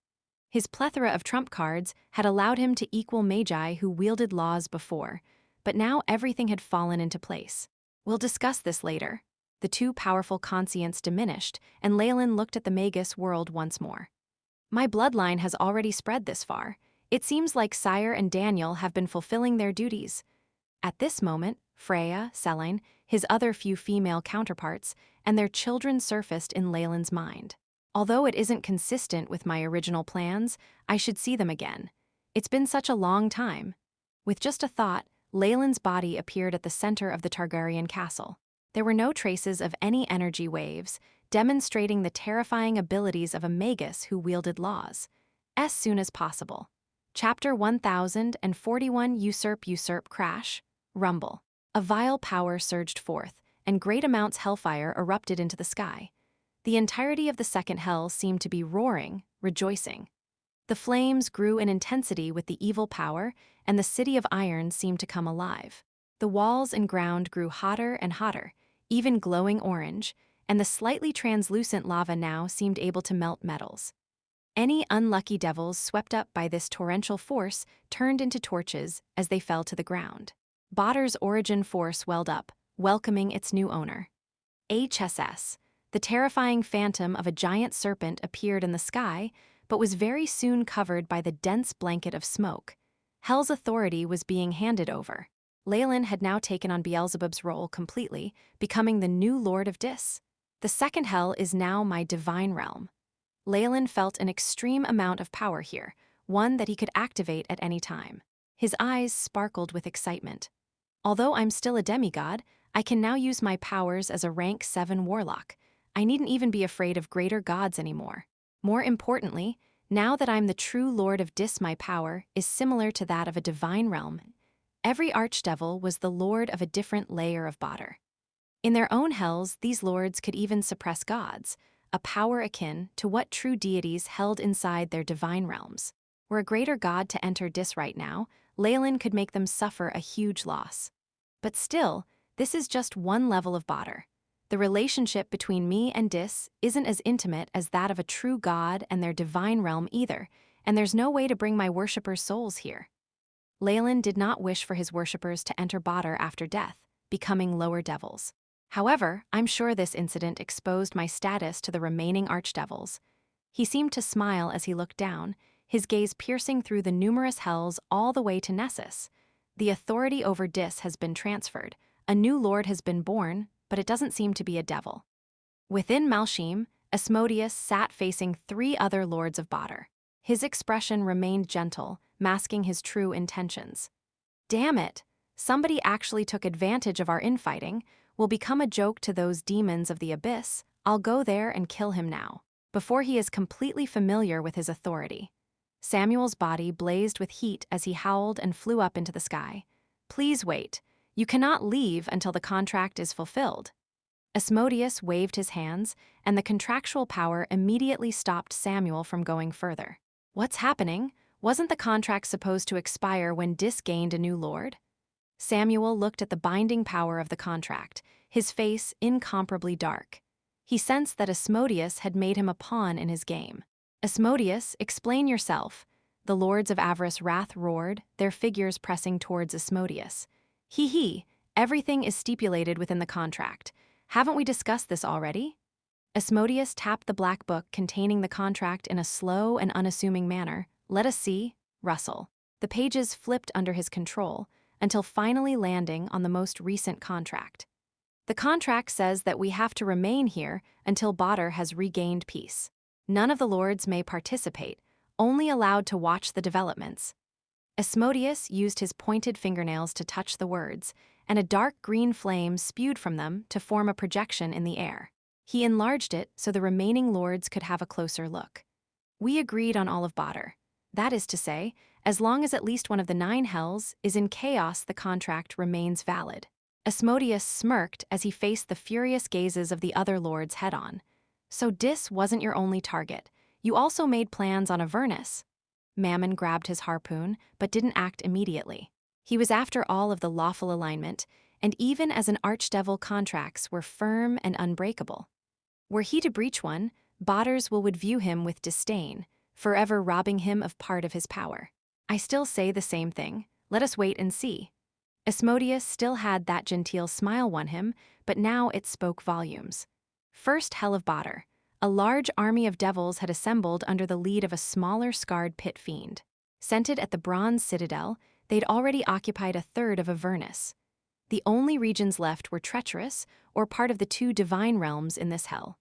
His plethora of trump cards had allowed him to equal magi who wielded laws before, but now everything had fallen into place. We'll discuss this later. The two powerful conscients diminished, and Leylin looked at the Magus World once more. My bloodline has already spread this far. It seems like Sire and Daniel have been fulfilling their duties. At this moment, Freya, Selene, his other few female counterparts, and their children surfaced in Leylin's mind. Although it isn't consistent with my original plans, I should see them again. It's been such a long time. With just a thought, Leylin's body appeared at the center of the Targaryen castle. There were no traces of any energy waves, demonstrating the terrifying abilities of a magus who wielded laws. As soon as possible. Chapter 1041 Usurp Crash, Rumble. A vile power surged forth, and great amounts hellfire erupted into the sky. The entirety of the second hell seemed to be roaring, rejoicing. The flames grew in intensity with the evil power, and the city of iron seemed to come alive. The walls and ground grew hotter and hotter, even glowing orange, and the slightly translucent lava now seemed able to melt metals. Any unlucky devils swept up by this torrential force turned into torches as they fell to the ground. Badr's origin force welled up, welcoming its new owner. HSS. The terrifying phantom of a giant serpent appeared in the sky, but was very soon covered by the dense blanket of smoke. Hell's authority was being handed over. Leylin had now taken on Beelzebub's role completely, becoming the new Lord of Dis. The second hell is now my divine realm. Leylin felt an extreme amount of power here, one that he could activate at any time. His eyes sparkled with excitement. Although I'm still a demigod, I can now use my powers as a rank 7 warlock. I needn't even be afraid of greater gods anymore. More importantly, now that I'm the true Lord of Dis, my power is similar to that of a divine realm. Every archdevil was the lord of a different layer of Badr. In their own hells, these lords could even suppress gods, a power akin to what true deities held inside their divine realms. Were a greater god to enter Dis right now, Leylin could make them suffer a huge loss. But still, this is just one level of Badr. The relationship between me and Dis isn't as intimate as that of a true god and their divine realm either, and there's no way to bring my worshippers' souls here. Leylin did not wish for his worshippers to enter Badr after death, becoming lower devils. However, I'm sure this incident exposed my status to the remaining archdevils. He seemed to smile as he looked down, his gaze piercing through the numerous hells all the way to Nessus. The authority over Dis has been transferred, a new lord has been born, but it doesn't seem to be a devil. Within Malshim, Asmodeus sat facing 3 other lords of Badr. His expression remained gentle, masking his true intentions. Damn it! Somebody actually took advantage of our infighting. Will become a joke to those demons of the abyss. I'll go there and kill him now, before he is completely familiar with his authority. Samuel's body blazed with heat as he howled and flew up into the sky. Please wait. You cannot leave until the contract is fulfilled. Asmodeus waved his hands, and the contractual power immediately stopped Samuel from going further. What's happening? Wasn't the contract supposed to expire when Dis gained a new lord? Samuel looked at the binding power of the contract, his face incomparably dark. He sensed that Asmodeus had made him a pawn in his game. Asmodeus, explain yourself. The lords of Avarice Wrath roared, their figures pressing towards Asmodeus. He, everything is stipulated within the contract. Haven't we discussed this already? Asmodeus tapped the black book containing the contract in a slow and unassuming manner. Let us see. Rustle. The pages flipped under his control, until finally landing on the most recent contract. The contract says that we have to remain here until Badr has regained peace. None of the lords may participate, only allowed to watch the developments. Asmodeus used his pointed fingernails to touch the words, and a dark green flame spewed from them to form a projection in the air. He enlarged it so the remaining lords could have a closer look. We agreed on all of Badr. That is to say, as long as at least one of the 9 hells is in chaos, the contract remains valid. Asmodeus smirked as he faced the furious gazes of the other lords head-on. So Dis wasn't your only target. You also made plans on Avernus. Mammon grabbed his harpoon, but didn't act immediately. He was after all of the lawful alignment, and even as an archdevil, contracts were firm and unbreakable. Were he to breach one, Badr's would view him with disdain, forever robbing him of part of his power. I still say the same thing. Let us wait and see. Asmodeus still had that genteel smile on him, but now it spoke volumes. First hell of Badr. A large army of devils had assembled under the lead of a smaller scarred pit fiend. Scented at the bronze citadel, they'd already occupied a third of Avernus. The only regions left were treacherous, or part of the two divine realms in this hell.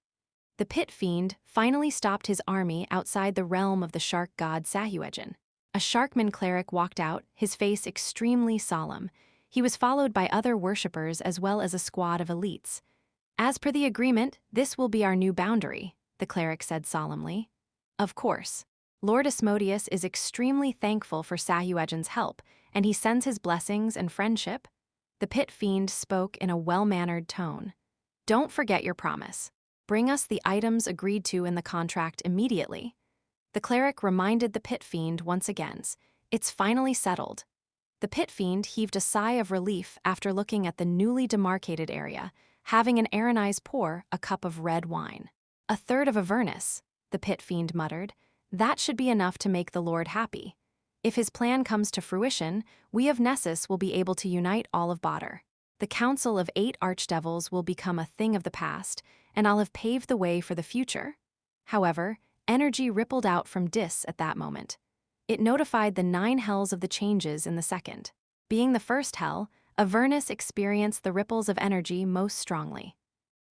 The pit fiend finally stopped his army outside the realm of the shark god Sahuagin. A sharkman cleric walked out, his face extremely solemn. He was followed by other worshippers as well as a squad of elites. "As per the agreement, this will be our new boundary," the cleric said solemnly. Of course. Lord Asmodeus is extremely thankful for Sahuagin's help, and he sends his blessings and friendship. The pit fiend spoke in a well-mannered tone. "Don't forget your promise. Bring us the items agreed to in the contract immediately." The cleric reminded the pit fiend once again. "It's finally settled." The pit fiend heaved a sigh of relief after looking at the newly demarcated area, having an Aranise pour a cup of red wine. "A third of Avernus," the pit fiend muttered. "That should be enough to make the Lord happy. If his plan comes to fruition, we of Nessus will be able to unite all of Badr. The Council of 8 Archdevils will become a thing of the past, and I'll have paved the way for the future." However, energy rippled out from Dis at that moment. It notified the 9 hells of the changes in the second. Being the first hell, Avernus experienced the ripples of energy most strongly.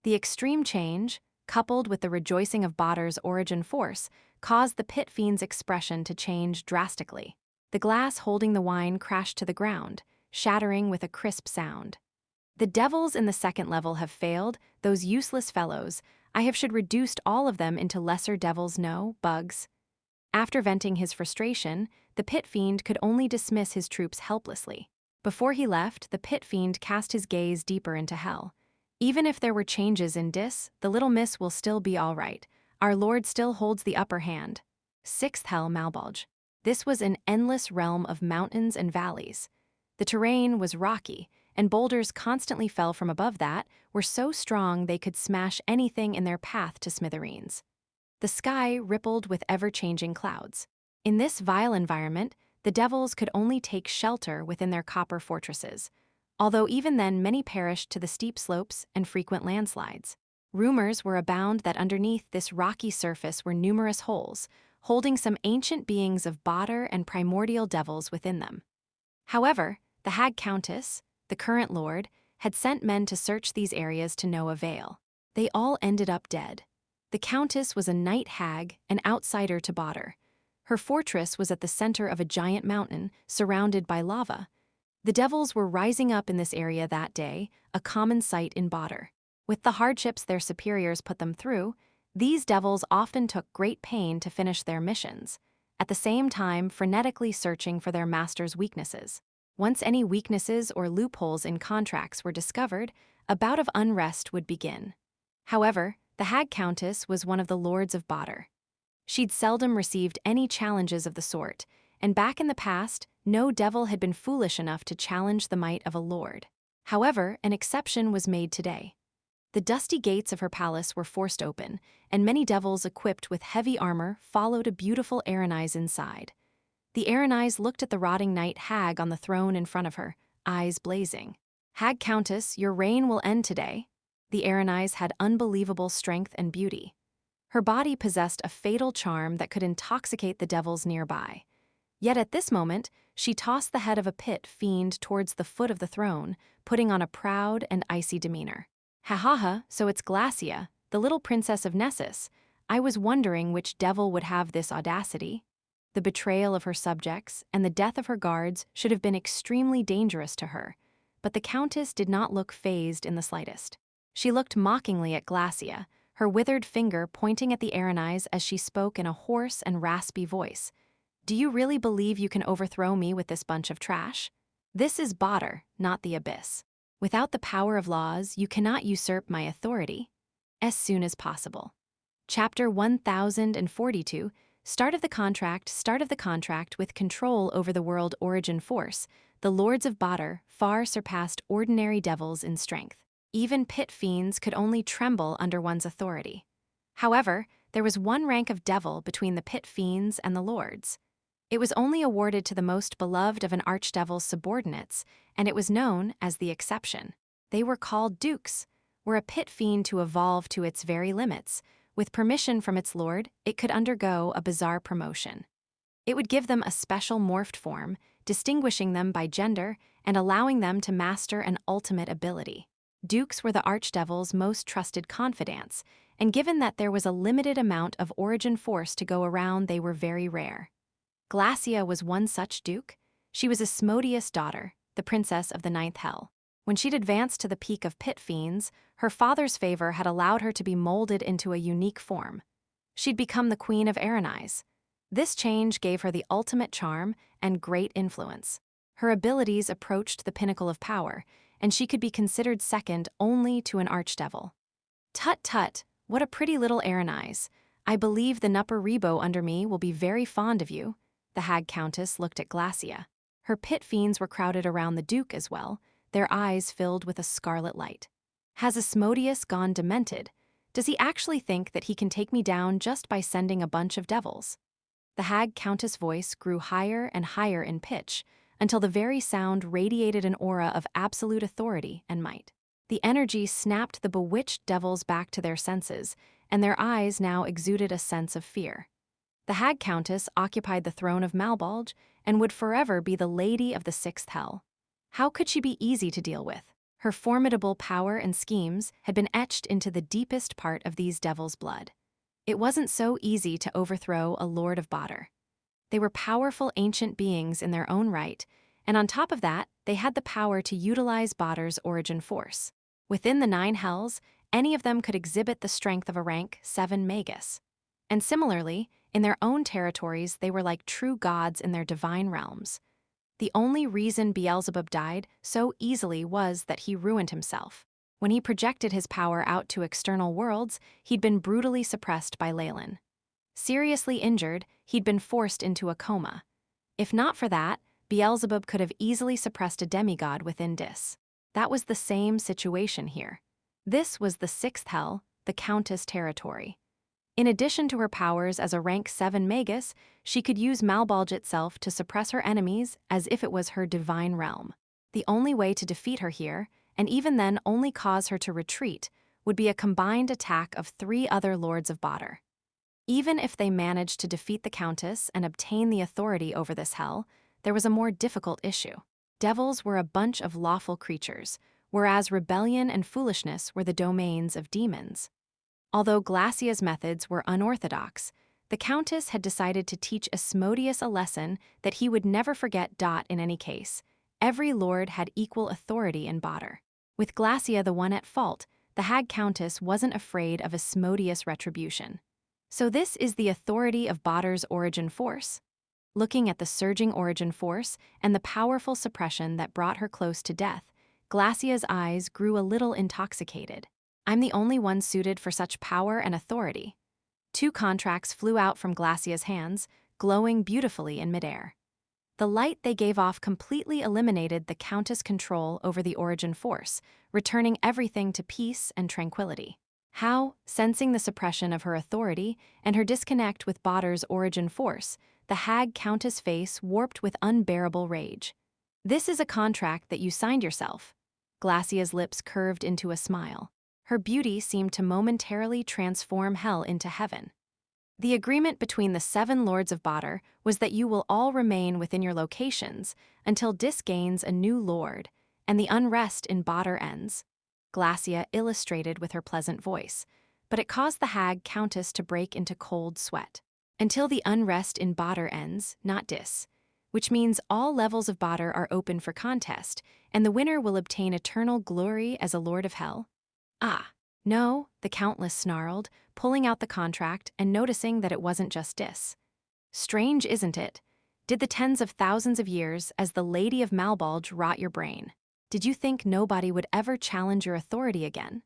The extreme change, coupled with the rejoicing of Badr's origin force, caused the pit fiend's expression to change drastically. The glass holding the wine crashed to the ground, shattering with a crisp sound. "The devils in the second level have failed, those useless fellows. I should reduced all of them into lesser devils, no, bugs." After venting his frustration, the pit fiend could only dismiss his troops helplessly. Before he left, the pit fiend cast his gaze deeper into hell. "Even if there were changes in Dis, the little miss will still be all right. Our Lord still holds the upper hand." Sixth hell, Malbolge. This was an endless realm of mountains and valleys. The terrain was rocky, and boulders constantly fell from above that were so strong they could smash anything in their path to smithereens. The sky rippled with ever-changing clouds. In this vile environment, the devils could only take shelter within their copper fortresses, although even then many perished to the steep slopes and frequent landslides. Rumors were abound that underneath this rocky surface were numerous holes, holding some ancient beings of Badr and primordial devils within them. However, the Hag Countess, the current lord, had sent men to search these areas to no avail. They all ended up dead. The Countess was a night hag, an outsider to Badr. Her fortress was at the center of a giant mountain, surrounded by lava. The devils were rising up in this area that day, a common sight in Badr. With the hardships their superiors put them through, these devils often took great pain to finish their missions, at the same time frenetically searching for their master's weaknesses. Once any weaknesses or loopholes in contracts were discovered, a bout of unrest would begin. However, the Hag Countess was one of the lords of Badr. She'd seldom received any challenges of the sort, and back in the past, no devil had been foolish enough to challenge the might of a lord. However, an exception was made today. The dusty gates of her palace were forced open, and many devils equipped with heavy armor followed a beautiful Aranise inside. The Aranise looked at the rotting night hag on the throne in front of her, eyes blazing. "Hag Countess, your reign will end today." The Aranise had unbelievable strength and beauty. Her body possessed a fatal charm that could intoxicate the devils nearby. Yet at this moment, she tossed the head of a pit fiend towards the foot of the throne, putting on a proud and icy demeanor. "Ha ha ha, so it's Glacia, the little princess of Nessus. I was wondering which devil would have this audacity." The betrayal of her subjects and the death of her guards should have been extremely dangerous to her, but the Countess did not look fazed in the slightest. She looked mockingly at Glacia, her withered finger pointing at the Aranise as she spoke in a hoarse and raspy voice. "Do you really believe you can overthrow me with this bunch of trash? This is Badr, not the Abyss. Without the power of laws, you cannot usurp my authority." As soon as possible. Chapter 1042, Start of the contract with control over the world origin force. The lords of Badr far surpassed ordinary devils in strength. Even pit fiends could only tremble under one's authority. However, there was one rank of devil between the pit fiends and the lords. It was only awarded to the most beloved of an archdevil's subordinates, and it was known as the exception. They were called dukes. Were a pit fiend to evolve to its very limits, with permission from its lord, it could undergo a bizarre promotion. It would give them a special morphed form, distinguishing them by gender and allowing them to master an ultimate ability. Dukes were the archdevil's most trusted confidants, and given that there was a limited amount of origin force to go around, they were very rare. Glacia was one such duke. She was Asmodeus' daughter, the princess of the ninth hell. When she'd advanced to the peak of pit fiends, her father's favor had allowed her to be molded into a unique form. She'd become the queen of Aranais. This change gave her the ultimate charm and great influence. Her abilities approached the pinnacle of power, and she could be considered second only to an archdevil. Tut tut, what a pretty little Aranais. I believe the Nupper Rebo under me will be very fond of you. The hag countess looked at Glacia. Her pit fiends were crowded around the duke as well, their eyes filled with a scarlet light. Has Asmodeus gone demented? Does he actually think that he can take me down just by sending a bunch of devils? The hag countess' voice grew higher and higher in pitch, until the very sound radiated an aura of absolute authority and might. The energy snapped the bewitched devils back to their senses, and their eyes now exuded a sense of fear. The hag countess occupied the throne of Malbolge and would forever be the lady of the sixth hell. How could she be easy to deal with? Her formidable power and schemes had been etched into the deepest part of these devils' blood. It wasn't so easy to overthrow a Lord of Badr. They were powerful ancient beings in their own right, and on top of that, they had the power to utilize Badr's origin force. Within the 9 hells, any of them could exhibit the strength of a rank 7 Magus. And similarly, in their own territories, they were like true gods in their divine realms. The only reason Beelzebub died so easily was that he ruined himself. When he projected his power out to external worlds, he'd been brutally suppressed by Leylin. Seriously injured, he'd been forced into a coma. If not for that, Beelzebub could have easily suppressed a demigod within Dis. That was the same situation here. This was the 6th hell, the Countess territory. In addition to her powers as a rank 7 Magus, she could use Malbolge itself to suppress her enemies as if it was her divine realm. The only way to defeat her here, and even then only cause her to retreat, would be a combined attack of 3 other Lords of Badr. Even if they managed to defeat the Countess and obtain the authority over this hell, there was a more difficult issue. Devils were a bunch of lawful creatures, whereas rebellion and foolishness were the domains of demons. Although Glacia's methods were unorthodox, the Countess had decided to teach Asmodeus a lesson that he would never forget. In any case, every lord had equal authority in Badr. With Glacia the one at fault, the Hag Countess wasn't afraid of Asmodeus' retribution. So this is the authority of Badr's origin force? Looking at the surging origin force and the powerful suppression that brought her close to death, Glacia's eyes grew a little intoxicated. I'm the only one suited for such power and authority. 2 contracts flew out from Glacia's hands, glowing beautifully in midair. The light they gave off completely eliminated the Countess' control over the origin force, returning everything to peace and tranquility. How, sensing the suppression of her authority and her disconnect with Badr's origin force, the Hag Countess' face warped with unbearable rage. This is a contract that you signed yourself. Glacia's lips curved into a smile. Her beauty seemed to momentarily transform hell into heaven. The agreement between the 7 Lords of Badr was that you will all remain within your locations until Dis gains a new lord, and the unrest in Badr ends. Glacia illustrated with her pleasant voice, but it caused the Hag Countess to break into cold sweat. Until the unrest in Badr ends, not Dis, which means all levels of Badr are open for contest, and the winner will obtain eternal glory as a Lord of Hell. Ah, no, the Countess snarled, pulling out the contract and noticing that it wasn't just Dis. Strange, isn't it? Did the tens of thousands of years as the Lady of Malbolge rot your brain? Did you think nobody would ever challenge your authority again?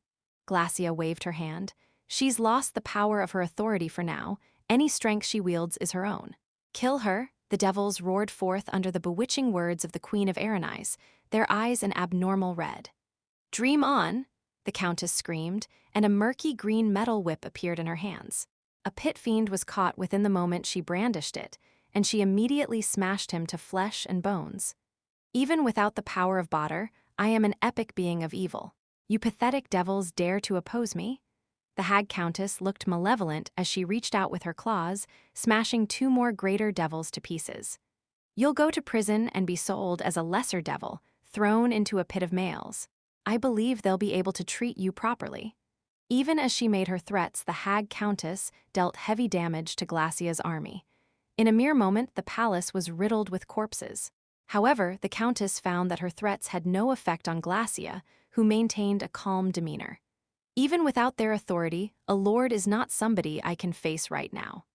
Glacia waved her hand. She's lost the power of her authority for now. Any strength she wields is her own. Kill her, the devils roared forth under the bewitching words of the Queen of Aranais, their eyes an abnormal red. Dream on, the Countess screamed, and a murky green metal whip appeared in her hands. A pit fiend was caught within the moment she brandished it, and she immediately smashed him to flesh and bones. Even without the power of Badr, I am an epic being of evil. You pathetic devils dare to oppose me? The Hag Countess looked malevolent as she reached out with her claws, smashing 2 more greater devils to pieces. You'll go to prison and be sold as a lesser devil, thrown into a pit of males. I believe they'll be able to treat you properly." Even as she made her threats, the hag countess dealt heavy damage to Glacia's army. In a mere moment, the palace was riddled with corpses. However, the countess found that her threats had no effect on Glacia, who maintained a calm demeanor. "Even without their authority, a lord is not somebody I can face right now."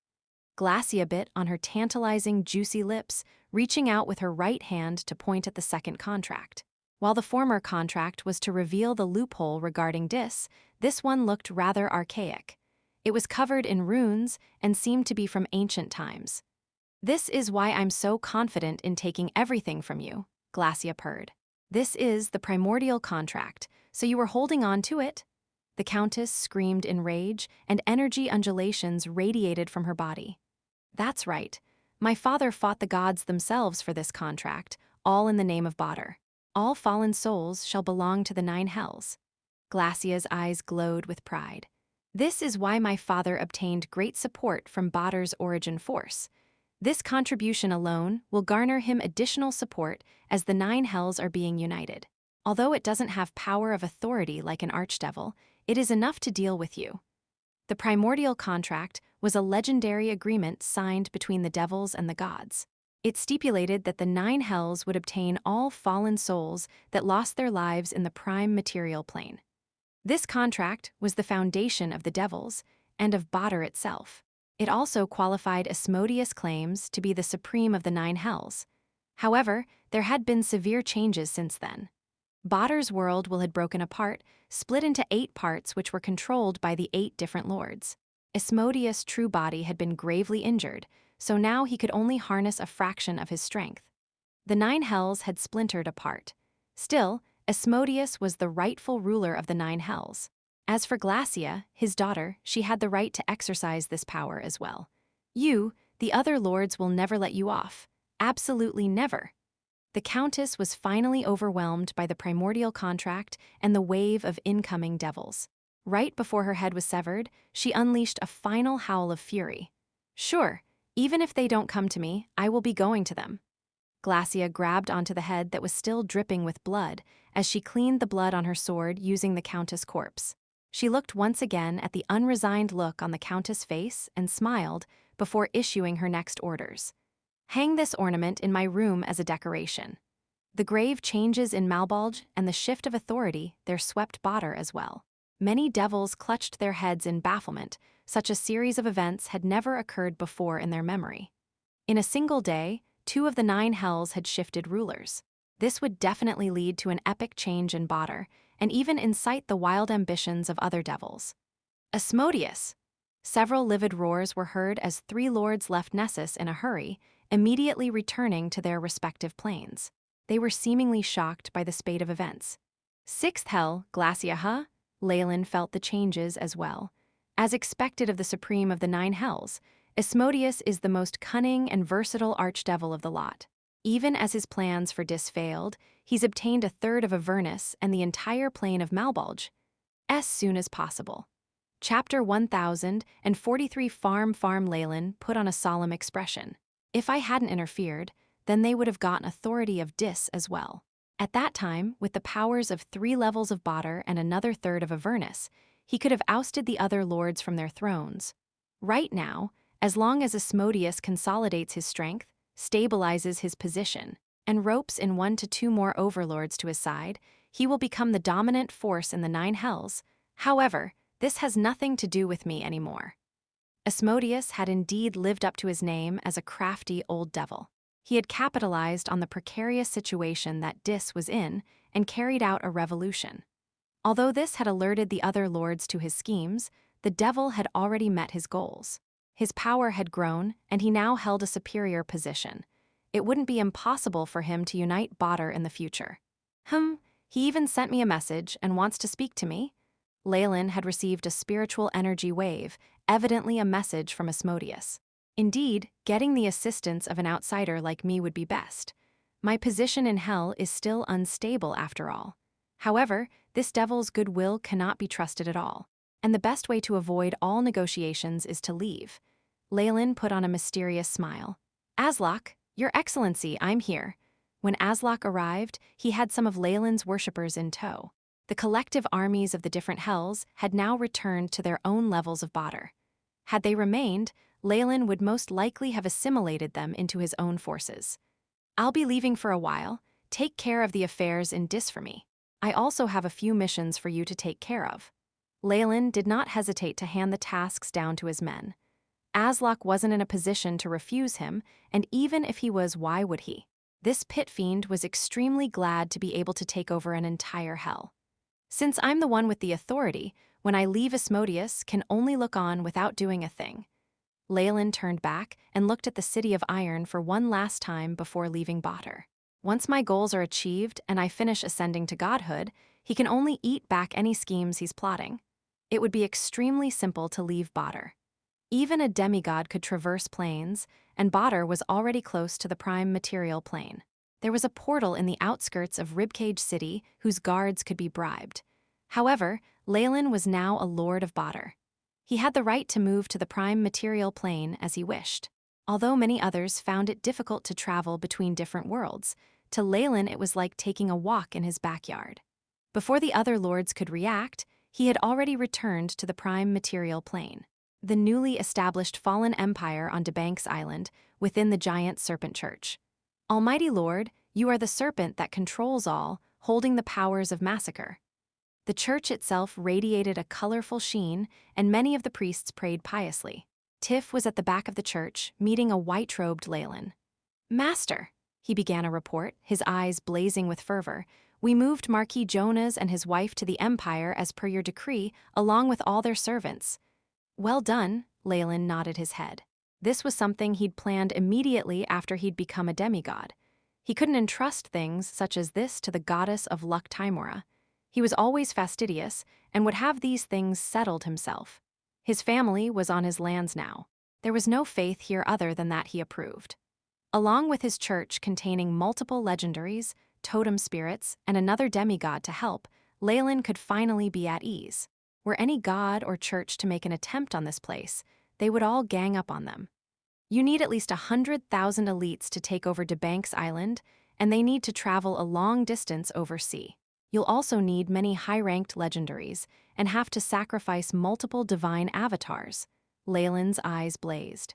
Glacia bit on her tantalizing, juicy lips, reaching out with her right hand to point at the second contract. While the former contract was to reveal the loophole regarding Dis, this one looked rather archaic. It was covered in runes and seemed to be from ancient times. "This is why I'm so confident in taking everything from you," Glacia purred. "This is the primordial contract, so you were holding on to it?" The countess screamed in rage, and energy undulations radiated from her body. "That's right. My father fought the gods themselves for this contract, all in the name of Badr. All fallen souls shall belong to the 9 hells." Glacia's eyes glowed with pride. "This is why my father obtained great support from Badr's origin force. This contribution alone will garner him additional support as the 9 hells are being united. Although it doesn't have power of authority like an archdevil, it is enough to deal with you." The primordial contract was a legendary agreement signed between the devils and the gods. It stipulated that the 9 hells would obtain all fallen souls that lost their lives in the prime material plane. This contract was the foundation of the devils and of Badr itself. It also qualified Asmodeus' claims to be the supreme of the 9 hells. However, there had been severe changes since then. Badr's world had broken apart, split into 8 parts which were controlled by the 8 different lords. Asmodeus' true body had been gravely injured, so now he could only harness a fraction of his strength. The 9 hells had splintered apart. Still, Asmodeus was the rightful ruler of the 9 hells. As for Glacia, his daughter, she had the right to exercise this power as well. "You, the other lords, will never let you off. Absolutely never." The countess was finally overwhelmed by the primordial contract and the wave of incoming devils. Right before her head was severed, she unleashed a final howl of fury. "Sure, even if they don't come to me, I will be going to them." Glacia grabbed onto the head that was still dripping with blood as she cleaned the blood on her sword using the countess' corpse. She looked once again at the unresigned look on the countess' face and smiled before issuing her next orders. "Hang this ornament in my room as a decoration." The grave changes in Malbolge and the shift of authority there swept Badr as well. Many devils clutched their heads in bafflement. Such a series of events had never occurred before in their memory. In a single day, 2 of the 9 hells had shifted rulers. This would definitely lead to an epic change in Badr, and even incite the wild ambitions of other devils. "Asmodeus!" Several livid roars were heard as 3 lords left Nessus in a hurry, immediately returning to their respective planes. They were seemingly shocked by the spate of events. "6th hell, Glacia, huh?" Leylin felt the changes as well. As expected of the supreme of the 9 hells, Asmodeus is the most cunning and versatile archdevil of the lot. Even as his plans for Dis failed, he's obtained a third of Avernus and the entire plane of Malbolge. As soon as possible. Chapter 1043. Farm Leylin put on a solemn expression. "If I hadn't interfered, then they would have gotten authority of Dis as well." At that time, with the powers of 3 levels of Badr and another third of Avernus, he could have ousted the other lords from their thrones. Right now, as long as Asmodeus consolidates his strength, stabilizes his position, and ropes in 1 to 2 more overlords to his side, he will become the dominant force in the 9 hells. However, this has nothing to do with me anymore. Asmodeus had indeed lived up to his name as a crafty old devil. He had capitalized on the precarious situation that Dis was in and carried out a revolution. Although this had alerted the other lords to his schemes, the devil had already met his goals. His power had grown, and he now held a superior position. It wouldn't be impossible for him to unite Badr in the future. He even sent me a message and wants to speak to me." Leylin had received a spiritual energy wave, evidently a message from Asmodeus. "Indeed, getting the assistance of an outsider like me would be best. My position in hell is still unstable after all. However, this devil's goodwill cannot be trusted at all, and the best way to avoid all negotiations is to leave." Leylin put on a mysterious smile. "Aslock, Your Excellency, I'm here. When Aslock arrived, he had some of Leylin's worshippers in tow. The collective armies of the different hells had now returned to their own levels of Badr. Had they remained, Leylin would most likely have assimilated them into his own forces. I'll be leaving for a while. Take care of the affairs in Dis for me. I also have a few missions for you to take care of. Leylin did not hesitate to hand the tasks down to his men. Aslock wasn't in a position to refuse him, and even if he was, why would he? This pit fiend was extremely glad to be able to take over an entire hell. Since I'm the one with the authority, when I leave Asmodeus can only look on without doing a thing. Leylin turned back and looked at the city of iron for one last time before leaving Badr. Once my goals are achieved and I finish ascending to godhood, he can only eat back any schemes he's plotting. It would be extremely simple to leave Badr. Even a demigod could traverse planes, and Badr was already close to the prime material plane. There was a portal in the outskirts of Ribcage City whose guards could be bribed. However, Leylin was now a lord of Badr. He had the right to move to the prime material plane as he wished. Although many others found it difficult to travel between different worlds, to Leylin it was like taking a walk in his backyard. Before the other lords could react, he had already returned to the prime material plane. The newly established fallen empire on Debanks Island within the giant serpent church. Almighty Lord, you are the serpent that controls all, holding the powers of massacre. The church itself radiated a colorful sheen, and many of the priests prayed piously. Tiff was at the back of the church, meeting a white-robed Leylin. Master, he began a report, his eyes blazing with fervor, we moved Marquis Jonas and his wife to the Empire as per your decree, along with all their servants. Well done, Leylin nodded his head. This was something he'd planned immediately after he'd become a demigod. He couldn't entrust things such as this to the goddess of luck Timora. He was always fastidious and would have these things settled himself. His family was on his lands now. There was no faith here other than that he approved. Along with his church containing multiple legendaries, totem spirits, and another demigod to help, Leylin could finally be at ease. Were any god or church to make an attempt on this place, they would all gang up on them. You need at least 100,000 elites to take over Debanks Island, and they need to travel a long distance over sea. You'll also need many high-ranked legendaries and have to sacrifice multiple divine avatars. Leylin's eyes blazed.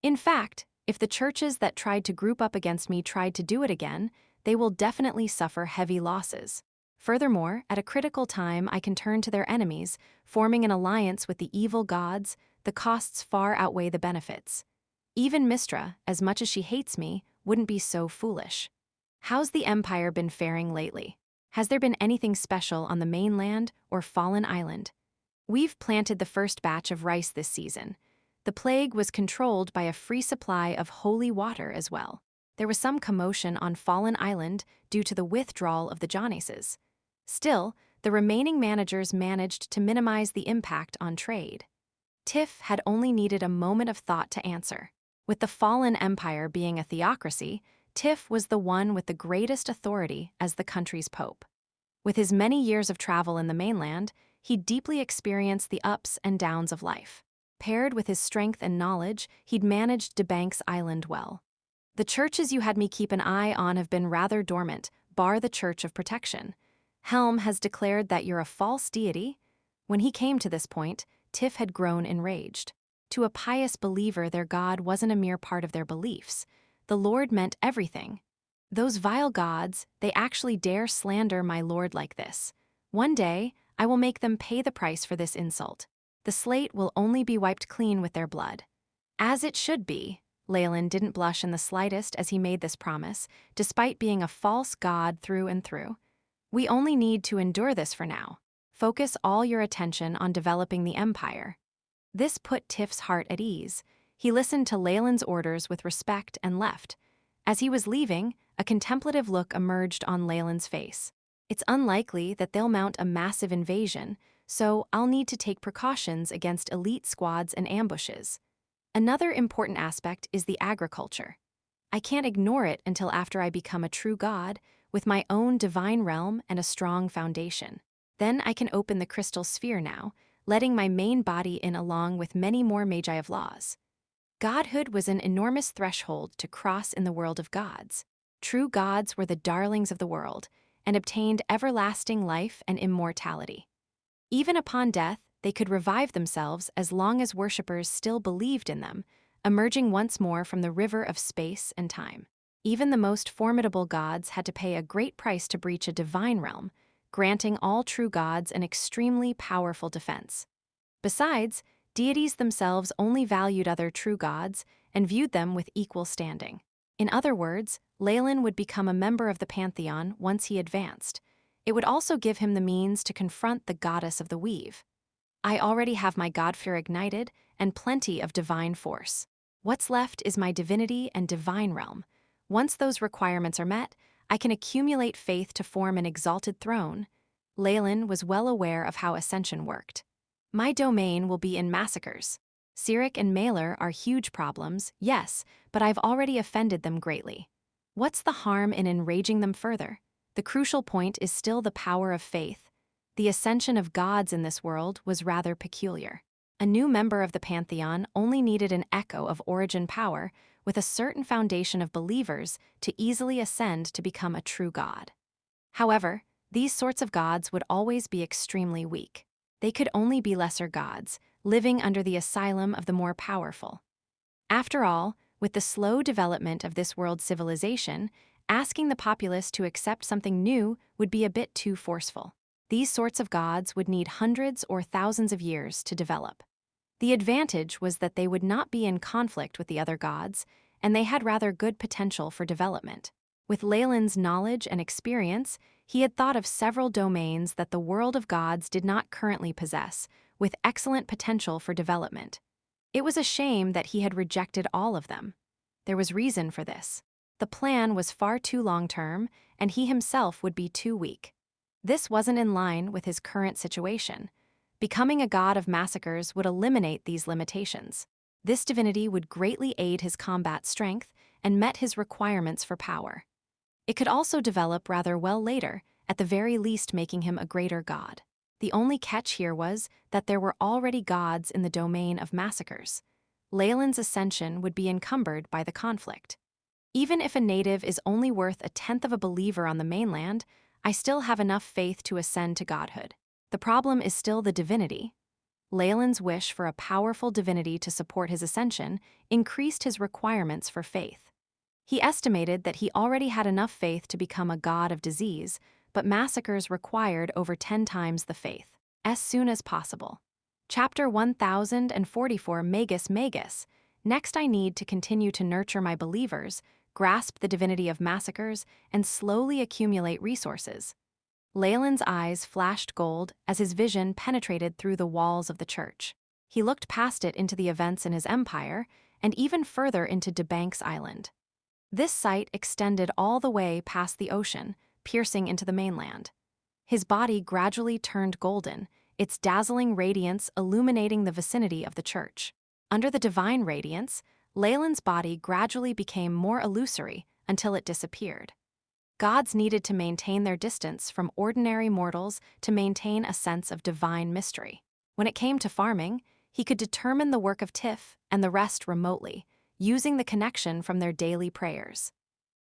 In fact, if the churches that tried to group up against me tried to do it again, they will definitely suffer heavy losses. Furthermore, at a critical time I can turn to their enemies, forming an alliance with the evil gods. The costs far outweigh the benefits. Even Mistra, as much as she hates me, wouldn't be so foolish. How's the Empire been faring lately? Has there been anything special on the mainland or Fallen Island? We've planted the first batch of rice this season. The plague was controlled by a free supply of holy water as well. There was some commotion on Fallen Island due to the withdrawal of the Jonases. Still, the remaining managers managed to minimize the impact on trade. Tiff had only needed a moment of thought to answer. With the Fallen Empire being a theocracy, Tiff was the one with the greatest authority as the country's pope. With his many years of travel in the mainland, he deeply experienced the ups and downs of life. Paired with his strength and knowledge, he'd managed Debanks Island well. The churches you had me keep an eye on have been rather dormant, bar the Church of Protection. Helm has declared that you're a false deity. When he came to this point, Tiff had grown enraged. To a pious believer, their god wasn't a mere part of their beliefs. The Lord meant everything. Those vile gods, they actually dare slander my lord like this. One day, I will make them pay the price for this insult. The slate will only be wiped clean with their blood. As it should be. Leylin didn't blush in the slightest as he made this promise, despite being a false god through and through. We only need to endure this for now. Focus all your attention on developing the Empire. This put Tiff's heart at ease. He listened to Leylin's orders with respect and left. As he was leaving, a contemplative look emerged on Leylin's face. It's unlikely that they'll mount a massive invasion, so I'll need to take precautions against elite squads and ambushes. Another important aspect is the agriculture. I can't ignore it until after I become a true god, with my own divine realm and a strong foundation. Then I can open the crystal sphere now, letting my main body in along with many more Magi of laws. Godhood was an enormous threshold to cross in the world of gods. True gods were the darlings of the world and obtained everlasting life and immortality. Even upon death, they could revive themselves as long as worshippers still believed in them, emerging once more from the river of space and time. Even the most formidable gods had to pay a great price to breach a divine realm, granting all true gods an extremely powerful defense. Besides, deities themselves only valued other true gods and viewed them with equal standing. In other words, Leylin would become a member of the pantheon once he advanced. It would also give him the means to confront the goddess of the weave. I already have my god-fear ignited and plenty of divine force. What's left is my divinity and divine realm. Once those requirements are met, I can accumulate faith to form an exalted throne. Leylin was well aware of how ascension worked. My domain will be in massacres. Cyric and Malar are huge problems, yes, but I've already offended them greatly. What's the harm in enraging them further? The crucial point is still the power of faith. The ascension of gods in this world was rather peculiar. A new member of the pantheon only needed an echo of origin power with a certain foundation of believers to easily ascend to become a true god. However, these sorts of gods would always be extremely weak. They could only be lesser gods, living under the asylum of the more powerful. After all, with the slow development of this world's civilization, asking the populace to accept something new would be a bit too forceful. These sorts of gods would need hundreds or thousands of years to develop. The advantage was that they would not be in conflict with the other gods, and they had rather good potential for development. With Leylin's knowledge and experience, he had thought of several domains that the world of gods did not currently possess, with excellent potential for development. It was a shame that he had rejected all of them. There was reason for this. The plan was far too long-term, and he himself would be too weak. This wasn't in line with his current situation. Becoming a god of massacres would eliminate these limitations. This divinity would greatly aid his combat strength and met his requirements for power. It could also develop rather well later, at the very least making him a greater god. The only catch here was that there were already gods in the domain of massacres. Leylin's ascension would be encumbered by the conflict. Even if a native is only worth a tenth of a believer on the mainland, I still have enough faith to ascend to godhood. The problem is still the divinity. Leylin's wish for a powerful divinity to support his ascension increased his requirements for faith. He estimated that he already had enough faith to become a god of disease, but massacres required over 10 times the faith. As soon as possible. Chapter 1044 Magus. Next I need to continue to nurture my believers, grasp the divinity of massacres, and slowly accumulate resources. Leylin's eyes flashed gold as his vision penetrated through the walls of the church. He looked past it into the events in his empire, and even further into Debank's island. This site extended all the way past the ocean, piercing into the mainland. His body gradually turned golden, its dazzling radiance illuminating the vicinity of the church. Under the divine radiance, Leylin's body gradually became more illusory until it disappeared. Gods needed to maintain their distance from ordinary mortals to maintain a sense of divine mystery. When it came to farming, he could determine the work of Tiff and the rest remotely, using the connection from their daily prayers.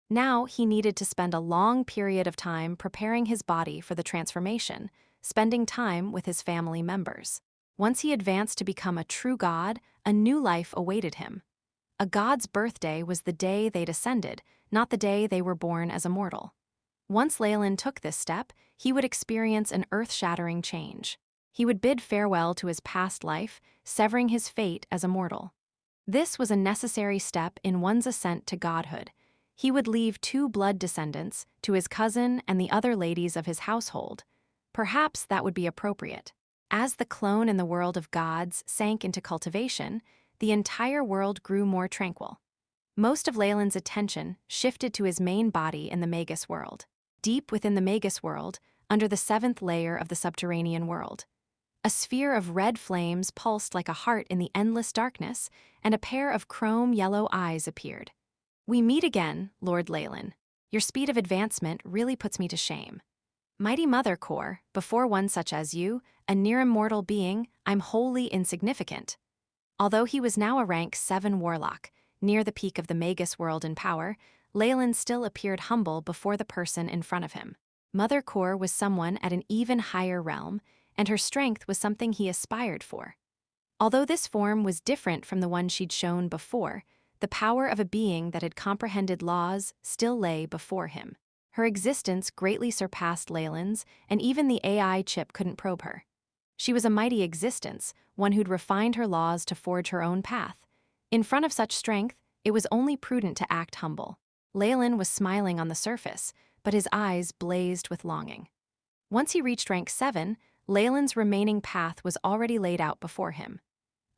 Now he needed to spend a long period of time preparing his body for the transformation, spending time with his family members. Once he advanced to become a true god, a new life awaited him. A god's birthday was the day they'd ascended, not the day they were born as a mortal. Once Leylin took this step, he would experience an earth-shattering change. He would bid farewell to his past life, severing his fate as a mortal. This was a necessary step in one's ascent to godhood. He would leave 2 blood descendants to his cousin and the other ladies of his household. Perhaps that would be appropriate. As the clone in the world of gods sank into cultivation, the entire world grew more tranquil. Most of Leylin's attention shifted to his main body in the Magus World. Deep within the Magus World, under the 7th layer of the subterranean world, a sphere of red flames pulsed like a heart in the endless darkness, and a pair of chrome-yellow eyes appeared. "We meet again, Lord Leylin. Your speed of advancement really puts me to shame. Mighty Mother Core, before one such as you, a near-immortal being, I'm wholly insignificant." Although he was now a rank 7 warlock, near the peak of the Magus World in power, Leylin still appeared humble before the person in front of him. Mother Kor was someone at an even higher realm, and her strength was something he aspired for. Although this form was different from the one she'd shown before, the power of a being that had comprehended laws still lay before him. Her existence greatly surpassed Leylin's, and even the AI chip couldn't probe her. She was a mighty existence, one who'd refined her laws to forge her own path. In front of such strength, it was only prudent to act humble. Leylin was smiling on the surface, but his eyes blazed with longing. Once he reached rank 7, Leylin's remaining path was already laid out before him.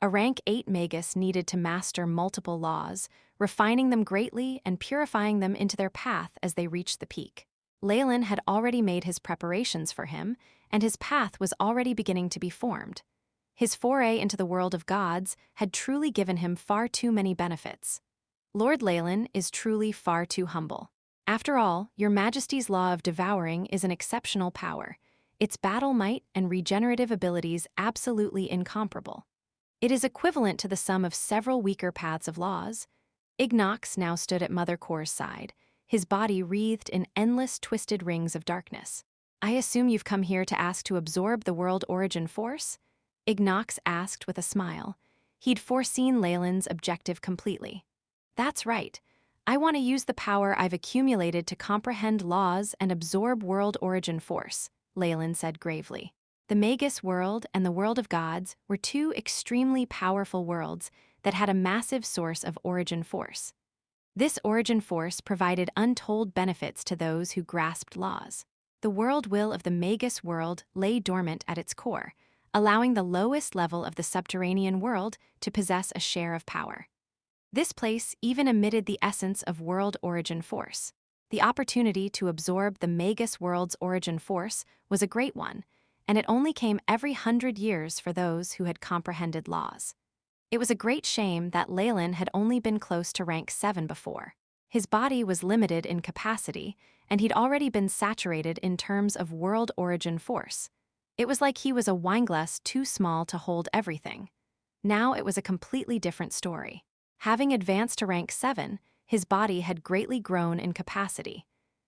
A rank 8 magus needed to master multiple laws, refining them greatly and purifying them into their path as they reached the peak. Leylin had already made his preparations for him, and his path was already beginning to be formed. His foray into the world of gods had truly given him far too many benefits. Lord Leylin is truly far too humble. After all, your Majesty's law of devouring is an exceptional power, its battle might and regenerative abilities absolutely incomparable. It is equivalent to the sum of several weaker paths of laws. Ignox now stood at Mother Kor's side, his body wreathed in endless twisted rings of darkness. "I assume you've come here to ask to absorb the world origin force?" Ignox asked with a smile. He'd foreseen Leylin's objective completely. "That's right. I want to use the power I've accumulated to comprehend laws and absorb world origin force," Leylin said gravely. The Magus World and the world of gods were two extremely powerful worlds that had a massive source of origin force. This origin force provided untold benefits to those who grasped laws. The world will of the Magus World lay dormant at its core, allowing the lowest level of the subterranean world to possess a share of power. This place even emitted the essence of world origin force. The opportunity to absorb the Magus World's origin force was a great one, and it only came every 100 years for those who had comprehended laws. It was a great shame that Leylin had only been close to rank 7 before. His body was limited in capacity, and he'd already been saturated in terms of world origin force. It was like he was a wineglass too small to hold everything. Now it was a completely different story. Having advanced to rank 7, his body had greatly grown in capacity.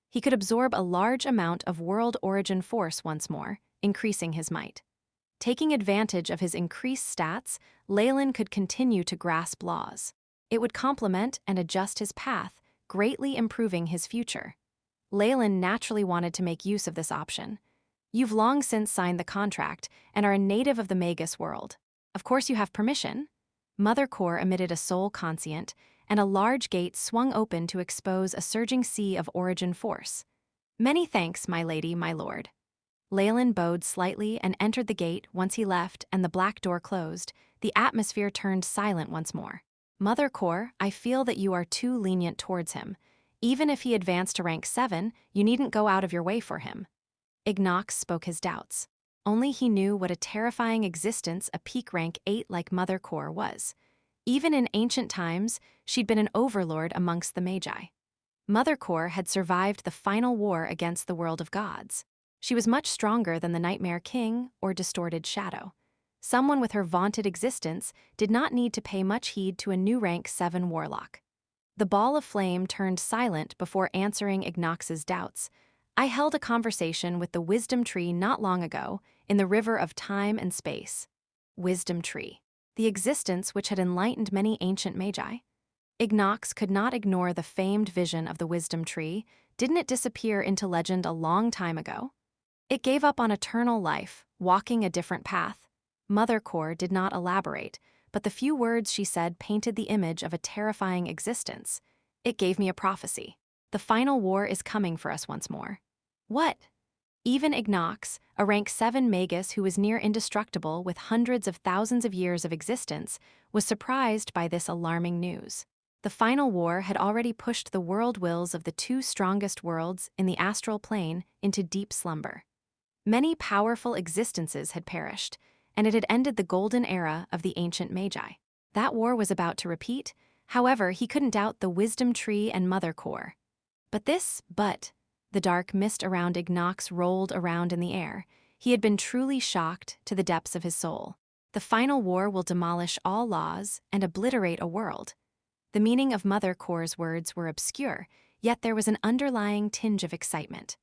He could absorb a large amount of world origin force once more, increasing his might. Taking advantage of his increased stats, Leylin could continue to grasp laws. It would complement and adjust his path, greatly improving his future. Leylin naturally wanted to make use of this option. "You've long since signed the contract and are a native of the Magus World. Of course you have permission." Mother Kor emitted a soul conscient, and a large gate swung open to expose a surging sea of origin force. "Many thanks, my lady, my lord." Leylin bowed slightly and entered the gate. Once he left and the black door closed, the atmosphere turned silent once more. "Mother Kor, I feel that you are too lenient towards him. Even if he advanced to rank 7, you needn't go out of your way for him." Ignox spoke his doubts. Only he knew what a terrifying existence a peak rank 8 like Mother Kor was. Even in ancient times, she'd been an overlord amongst the Magi. Mother Kor had survived the final war against the world of gods. She was much stronger than the Nightmare King or Distorted Shadow. Someone with her vaunted existence did not need to pay much heed to a new rank 7 warlock. The ball of flame turned silent before answering Ignox's doubts. "I held a conversation with the wisdom tree not long ago, in the river of time and space." Wisdom tree. The existence which had enlightened many ancient magi. Ignox could not ignore the famed vision of the wisdom tree. Didn't it disappear into legend a long time ago? It gave up on eternal life, walking a different path. Mother Kor did not elaborate, but the few words she said painted the image of a terrifying existence. "It gave me a prophecy. The final war is coming for us once more." "What?" Even Ignox, a rank 7 magus who was near indestructible with hundreds of thousands of years of existence, was surprised by this alarming news. The final war had already pushed the world wills of the two strongest worlds in the astral plane into deep slumber. Many powerful existences had perished, and it had ended the golden era of the ancient magi. That war was about to repeat. However, he couldn't doubt the wisdom tree and Mother Kor. The dark mist around Ignox rolled around in the air. He had been truly shocked to the depths of his soul. The final war will demolish all laws and obliterate a world. The meaning of Mother Core's words were obscure, yet there was an underlying tinge of excitement.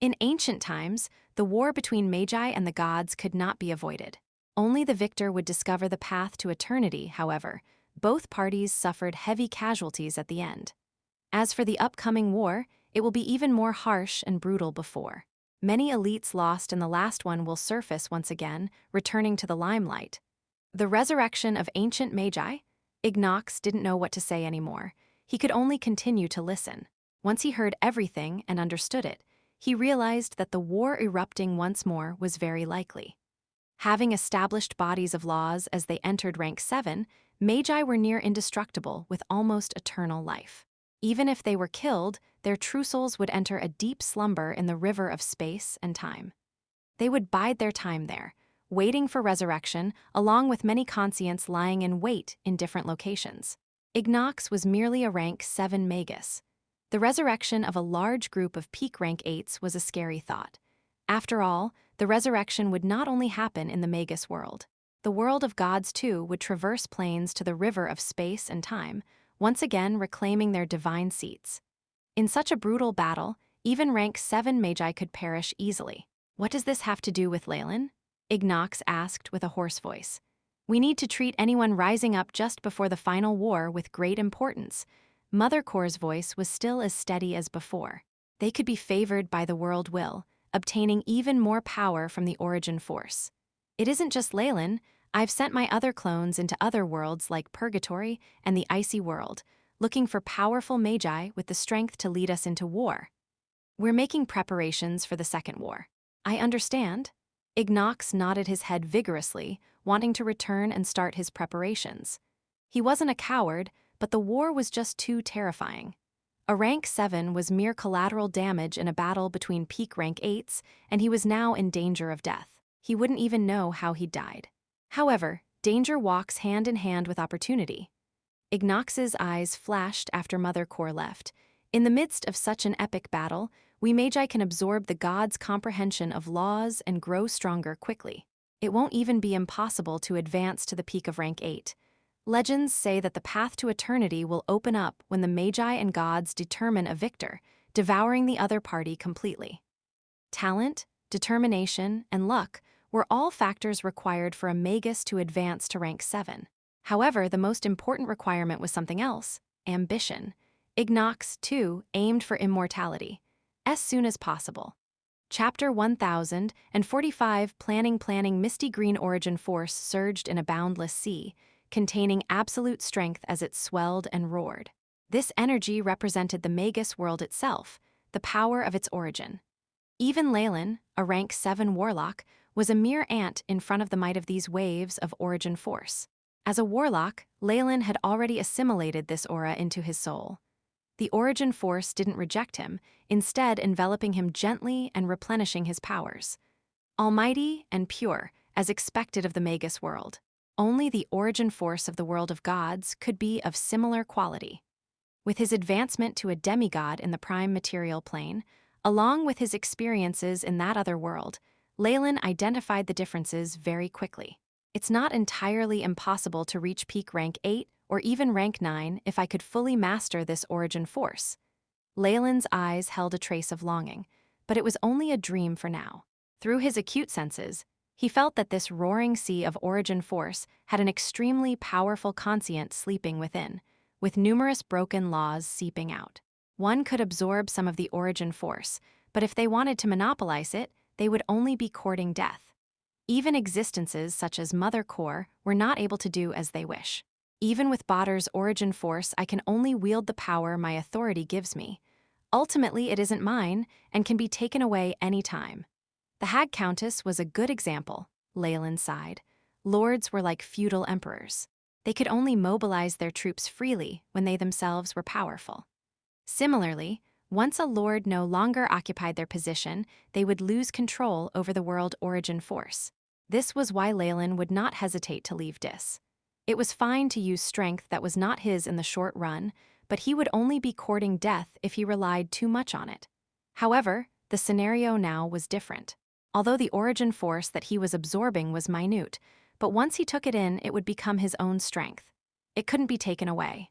In ancient times, the war between Magi and the gods could not be avoided. Only the victor would discover the path to eternity, however. Both parties suffered heavy casualties at the end. As for the upcoming war, it will be even more harsh and brutal before. Many elites lost in the last one will surface once again, returning to the limelight. The resurrection of ancient Magi? Ignox didn't know what to say anymore. He could only continue to listen. Once he heard everything and understood it, he realized that the war erupting once more was very likely. Having established bodies of laws as they entered rank 7, Magi were near indestructible with almost eternal life. Even if they were killed, their true souls would enter a deep slumber in the river of space and time. They would bide their time there, waiting for resurrection, along with many conscients lying in wait in different locations. Ignox was merely a rank 7 Magus. The resurrection of a large group of peak rank 8s was a scary thought. After all, the resurrection would not only happen in the Magus world. The world of gods, too, would traverse planes to the river of space and time, once again reclaiming their divine seats. In such a brutal battle, even rank 7 Magi could perish easily. What does this have to do with Leylin? Ignox asked with a hoarse voice. We need to treat anyone rising up just before the final war with great importance. Mother Core's voice was still as steady as before. They could be favored by the world will, obtaining even more power from the origin force. It isn't just Leylin. I've sent my other clones into other worlds like Purgatory and the Icy World, looking for powerful Magi with the strength to lead us into war. We're making preparations for the second war. I understand. Ignox nodded his head vigorously, wanting to return and start his preparations. He wasn't a coward, but the war was just too terrifying. A rank 7 was mere collateral damage in a battle between peak rank 8s, and he was now in danger of death. He wouldn't even know how he died. However, danger walks hand in hand with opportunity. Ignox's eyes flashed after Mother Core left. In the midst of such an epic battle, we Magi can absorb the gods' comprehension of laws and grow stronger quickly. It won't even be impossible to advance to the peak of rank 8. Legends say that the path to eternity will open up when the Magi and gods determine a victor, devouring the other party completely. Talent, determination, and luck were all factors required for a Magus to advance to rank 7. However, the most important requirement was something else: ambition. Ignox, too, aimed for immortality, as soon as possible. Chapter 1045 Planning Misty Green Origin Force surged in a boundless sea, containing absolute strength as it swelled and roared. This energy represented the Magus World itself, the power of its origin. Even Leylin, a rank 7 Warlock, was a mere ant in front of the might of these waves of origin force. As a Warlock, Leylin had already assimilated this aura into his soul. The origin force didn't reject him, instead enveloping him gently and replenishing his powers. Almighty and pure, as expected of the Magus world. Only the origin force of the world of gods could be of similar quality. With his advancement to a demigod in the prime material plane, along with his experiences in that other world, Leylin identified the differences very quickly. It's not entirely impossible to reach peak rank 8 or even rank 9 if I could fully master this origin force. Leylin's eyes held a trace of longing, but it was only a dream for now. Through his acute senses, he felt that this roaring sea of origin force had an extremely powerful conscient sleeping within, with numerous broken laws seeping out. One could absorb some of the origin force, but if they wanted to monopolize it, they would only be courting death. Even existences such as Mother Core were not able to do as they wish. Even with Bader's origin force, I can only wield the power my authority gives me. Ultimately, it isn't mine and can be taken away any time. The Hag Countess was a good example, Leylin sighed. Lords were like feudal emperors. They could only mobilize their troops freely when they themselves were powerful. Similarly, once a lord no longer occupied their position, they would lose control over the world origin force. This was why Leylin would not hesitate to leave Dis. It was fine to use strength that was not his in the short run, but he would only be courting death if he relied too much on it. However, the scenario now was different. Although the origin force that he was absorbing was minute, but once he took it in, it would become his own strength. It couldn't be taken away.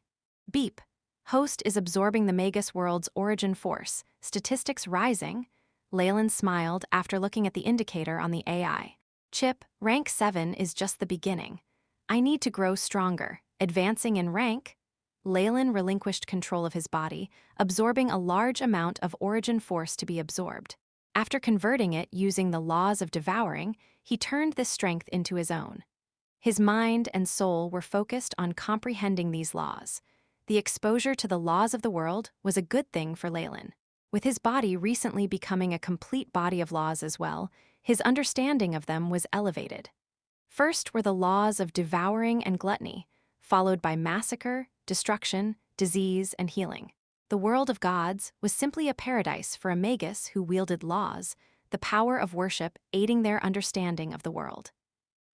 Beep. Host is absorbing the Magus World's origin force, statistics rising. Leylin smiled after looking at the indicator on the AI. Chip, rank 7 is just the beginning. I need to grow stronger, advancing in rank. Leylin relinquished control of his body, absorbing a large amount of origin force to be absorbed. After converting it using the laws of devouring, he turned this strength into his own. His mind and soul were focused on comprehending these laws. The exposure to the laws of the world was a good thing for Leylin. With his body recently becoming a complete body of laws as well, his understanding of them was elevated. First were the laws of devouring and gluttony, followed by massacre, destruction, disease, and healing. The world of gods was simply a paradise for a magus who wielded laws, the power of worship aiding their understanding of the world.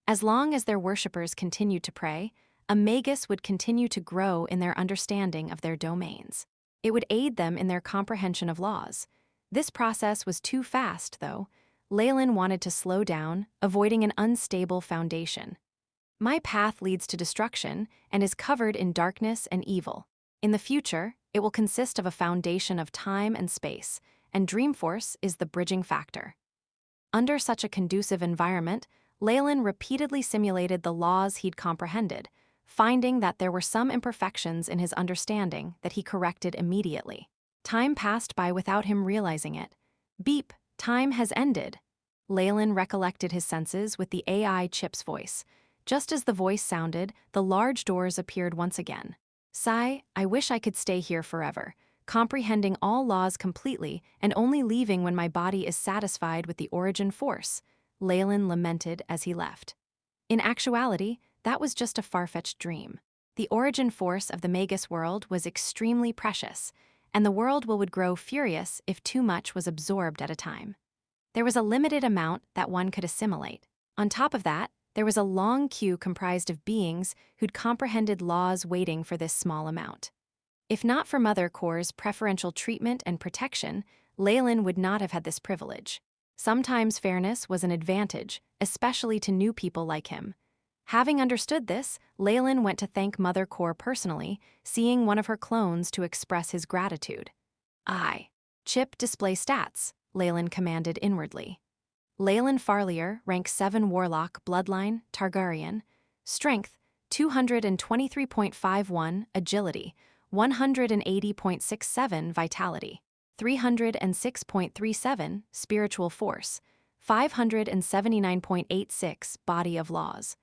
As long as their worshippers continued to pray, a magus would continue to grow in their understanding of their domains. It would aid them in their comprehension of laws. This process was too fast, though. Leylin wanted to slow down, avoiding an unstable foundation. My path leads to destruction and is covered in darkness and evil. In the future, it will consist of a foundation of time and space, and Dreamforce is the bridging factor. Under such a conducive environment, Leylin repeatedly simulated the laws he'd comprehended, finding that there were some imperfections in his understanding that he corrected immediately. Time passed by without him realizing it. Beep, time has ended. Leylin recollected his senses with the AI chip's voice. Just as the voice sounded, the large doors appeared once again. Sigh, I wish I could stay here forever, comprehending all laws completely and only leaving when my body is satisfied with the origin force, Leylin lamented as he left. In actuality, that was just a far-fetched dream. The origin force of the Magus world was extremely precious, and the world would grow furious if too much was absorbed at a time. There was a limited amount that one could assimilate. On top of that, there was a long queue comprised of beings who'd comprehended laws waiting for this small amount. If not for Mother Core's preferential treatment and protection, Leylin would not have had this privilege. Sometimes fairness was an advantage, especially to new people like him. Having understood this, Leylin went to thank Mother Core personally, seeing one of her clones to express his gratitude. Chip display stats, Leylin commanded inwardly. Leylin Farlier, rank 7 Warlock, Bloodline, Targaryen. Strength, 223.51, Agility, 180.67, Vitality, 306.37, Spiritual Force, 579.86, Body of Laws.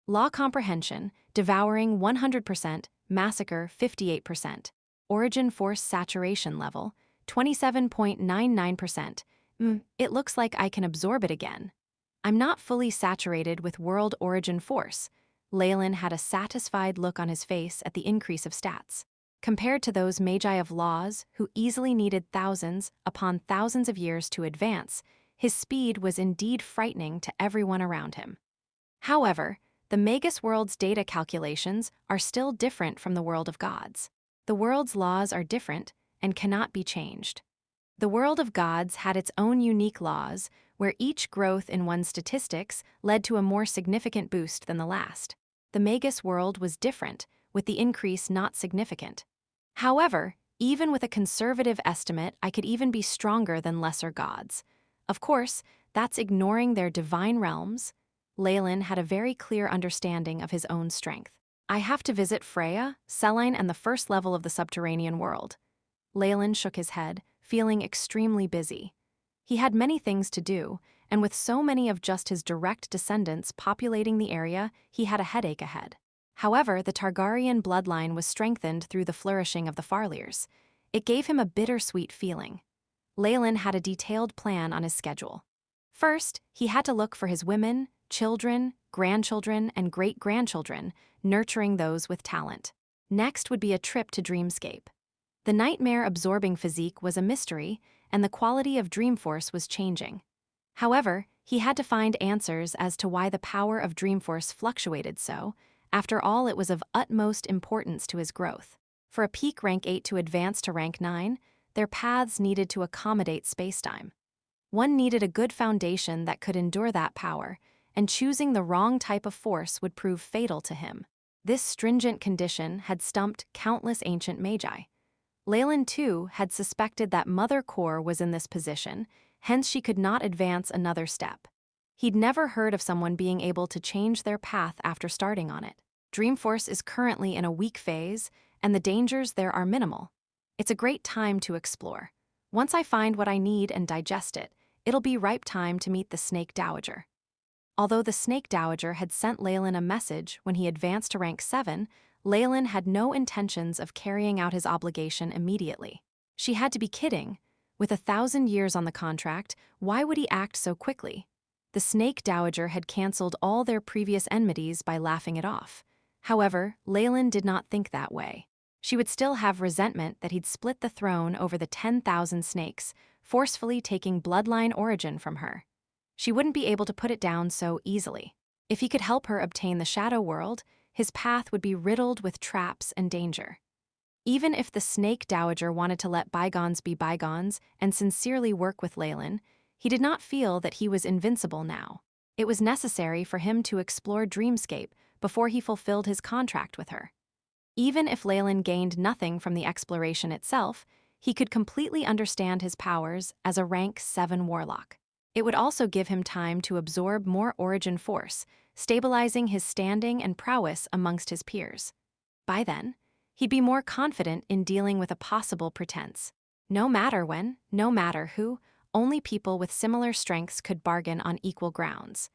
Law Comprehension, Devouring 100%, Massacre 58%, Origin Force Saturation Level, 27.99%. It looks like I can absorb it again. I'm not fully saturated with World Origin Force. Leylin had a satisfied look on his face at the increase of stats. Compared to those Magi of Laws who easily needed thousands upon thousands of years to advance, his speed was indeed frightening to everyone around him. However, the Magus World's data calculations are still different from the world of gods. The world's laws are different and cannot be changed. The world of gods had its own unique laws, where each growth in one's statistics led to a more significant boost than the last. The Magus world was different, with the increase not significant. However, even with a conservative estimate, I could even be stronger than lesser gods. Of course, that's ignoring their divine realms. Leylin had a very clear understanding of his own strength. I have to visit Freya, Selene, and the first level of the subterranean world. Leylin shook his head, feeling extremely busy. He had many things to do, and with so many of just his direct descendants populating the area, he had a headache ahead. However, the Targaryen bloodline was strengthened through the flourishing of the Farliers. It gave him a bittersweet feeling. Leylin had a detailed plan on his schedule. First, he had to look for his women, children, grandchildren, and great-grandchildren, nurturing those with talent. Next would be a trip to Dreamscape. The nightmare-absorbing physique was a mystery, and the quality of Dreamforce was changing. However, he had to find answers as to why the power of Dreamforce fluctuated so. After all, it was of utmost importance to his growth. For a peak rank 8 to advance to rank 9, their paths needed to accommodate spacetime. One needed a good foundation that could endure that power, and choosing the wrong type of force would prove fatal to him. This stringent condition had stumped countless ancient magi. Leylin, too, had suspected that Mother Core was in this position, hence she could not advance another step. He'd never heard of someone being able to change their path after starting on it. Dreamforce is currently in a weak phase, and the dangers there are minimal. It's a great time to explore. Once I find what I need and digest it, it'll be ripe time to meet the Snake Dowager. Although the Snake Dowager had sent Leylin a message when he advanced to rank 7, Leylin had no intentions of carrying out his obligation immediately. She had to be kidding. With 1,000 years on the contract, why would he act so quickly? The Snake Dowager had cancelled all their previous enmities by laughing it off. However, Leylin did not think that way. She would still have resentment that he'd split the throne over the 10,000 snakes, forcefully taking bloodline origin from her. She wouldn't be able to put it down so easily. If he could help her obtain the Shadow World, his path would be riddled with traps and danger. Even if the Snake Dowager wanted to let bygones be bygones and sincerely work with Leylin, he did not feel that he was invincible now. It was necessary for him to explore Dreamscape before he fulfilled his contract with her. Even if Leylin gained nothing from the exploration itself, he could completely understand his powers as a rank 7 Warlock. It would also give him time to absorb more origin force, stabilizing his standing and prowess amongst his peers. By then, he'd be more confident in dealing with a possible pretense. No matter when, no matter who, only people with similar strengths could bargain on equal grounds.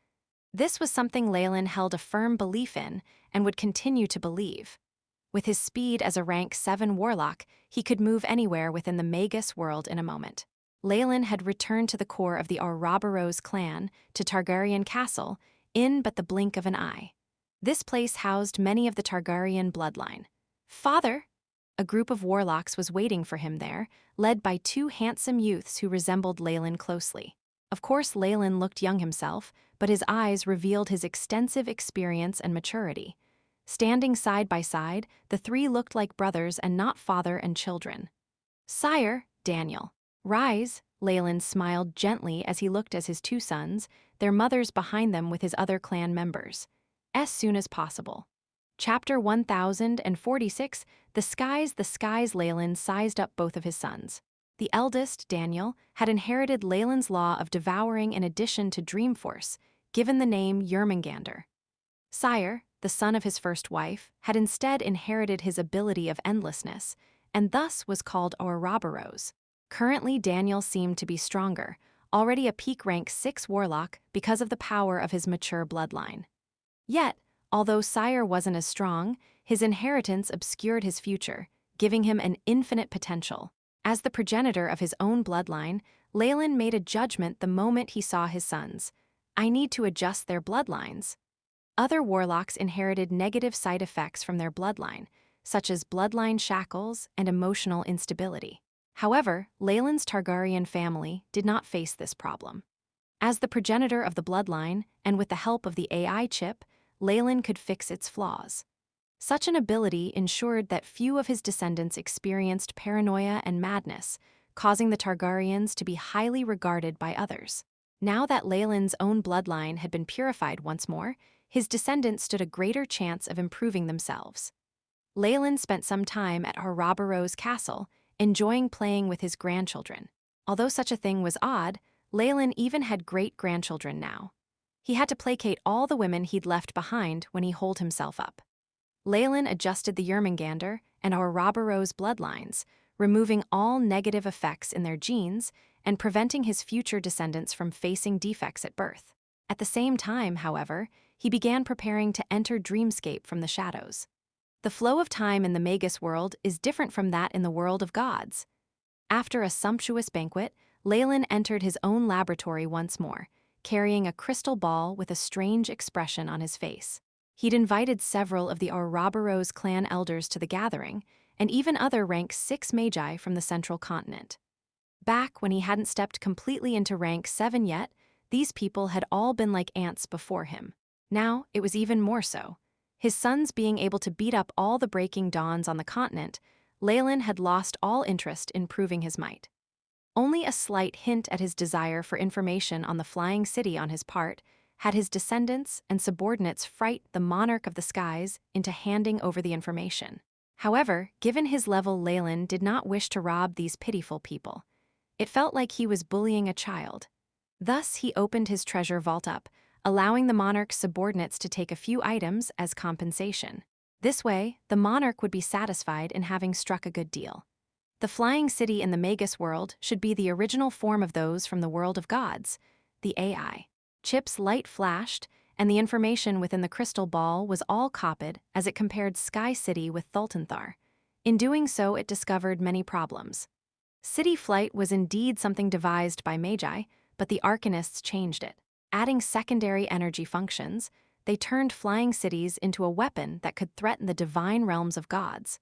This was something Leylin held a firm belief in and would continue to believe. With his speed as a rank 7 Warlock, he could move anywhere within the Magus World in a moment. Leylin had returned to the core of the Ouroboros clan, to Targaryen Castle, in but the blink of an eye. This place housed many of the Targaryen bloodline. "Father!" A group of warlocks was waiting for him there, led by 2 handsome youths who resembled Leylin closely. Of course, Leylin looked young himself, but his eyes revealed his extensive experience and maturity. Standing side by side, the 3 looked like brothers and not father and children. "Sire," Daniel. "Rise," Leylin smiled gently as he looked at his 2 sons, their mothers behind them with his other clan members. As soon as possible. Chapter 1046, The Skies, Leylin sized up both of his sons. The eldest, Daniel, had inherited Leylin's law of devouring in addition to Dreamforce, given the name Jörmungandr. Sire, the son of his first wife, had instead inherited his ability of endlessness, and thus was called Ouroboros. Currently, Daniel seemed to be stronger, already a peak rank 6 Warlock because of the power of his mature bloodline. Yet, although Sire wasn't as strong, his inheritance obscured his future, giving him an infinite potential. As the progenitor of his own bloodline, Leylin made a judgment the moment he saw his sons. I need to adjust their bloodlines. Other Warlocks inherited negative side effects from their bloodline, such as bloodline shackles and emotional instability. However, Leylin's Targaryen family did not face this problem. As the progenitor of the bloodline, and with the help of the AI chip, Leylin could fix its flaws. Such an ability ensured that few of his descendants experienced paranoia and madness, causing the Targaryens to be highly regarded by others. Now that Leylin's own bloodline had been purified once more, his descendants stood a greater chance of improving themselves. Leylin spent some time at Ouroboros Castle, enjoying playing with his grandchildren. Although such a thing was odd, Leylin even had great-grandchildren now. He had to placate all the women he'd left behind when he holed himself up. Leylin adjusted the Jörmungandr and Ouroboros bloodlines, removing all negative effects in their genes and preventing his future descendants from facing defects at birth. At the same time, however, he began preparing to enter Dreamscape from the shadows. The flow of time in the Magus World is different from that in the world of gods. After a sumptuous banquet, Leylin entered his own laboratory once more, carrying a crystal ball with a strange expression on his face. He'd invited several of the Ouroboros clan elders to the gathering, and even other rank 6 magi from the central continent. Back when he hadn't stepped completely into rank 7 yet, these people had all been like ants before him. Now, it was even more so. His sons being able to beat up all the breaking dawns on the continent, Leylin had lost all interest in proving his might. Only a slight hint at his desire for information on the flying city on his part had his descendants and subordinates fright the monarch of the skies into handing over the information. However, given his level, Leylin did not wish to rob these pitiful people. It felt like he was bullying a child. Thus, he opened his treasure vault up, allowing the monarch's subordinates to take a few items as compensation. This way, the monarch would be satisfied in having struck a good deal. The flying city in the Magus World should be the original form of those from the world of gods, the AI. Chip's light flashed, and the information within the crystal ball was all copied as it compared Sky City with Thultanthar. In doing so, it discovered many problems. City flight was indeed something devised by Magi, but the Arcanists changed it. Adding secondary energy functions, they turned flying cities into a weapon that could threaten the divine realms of gods.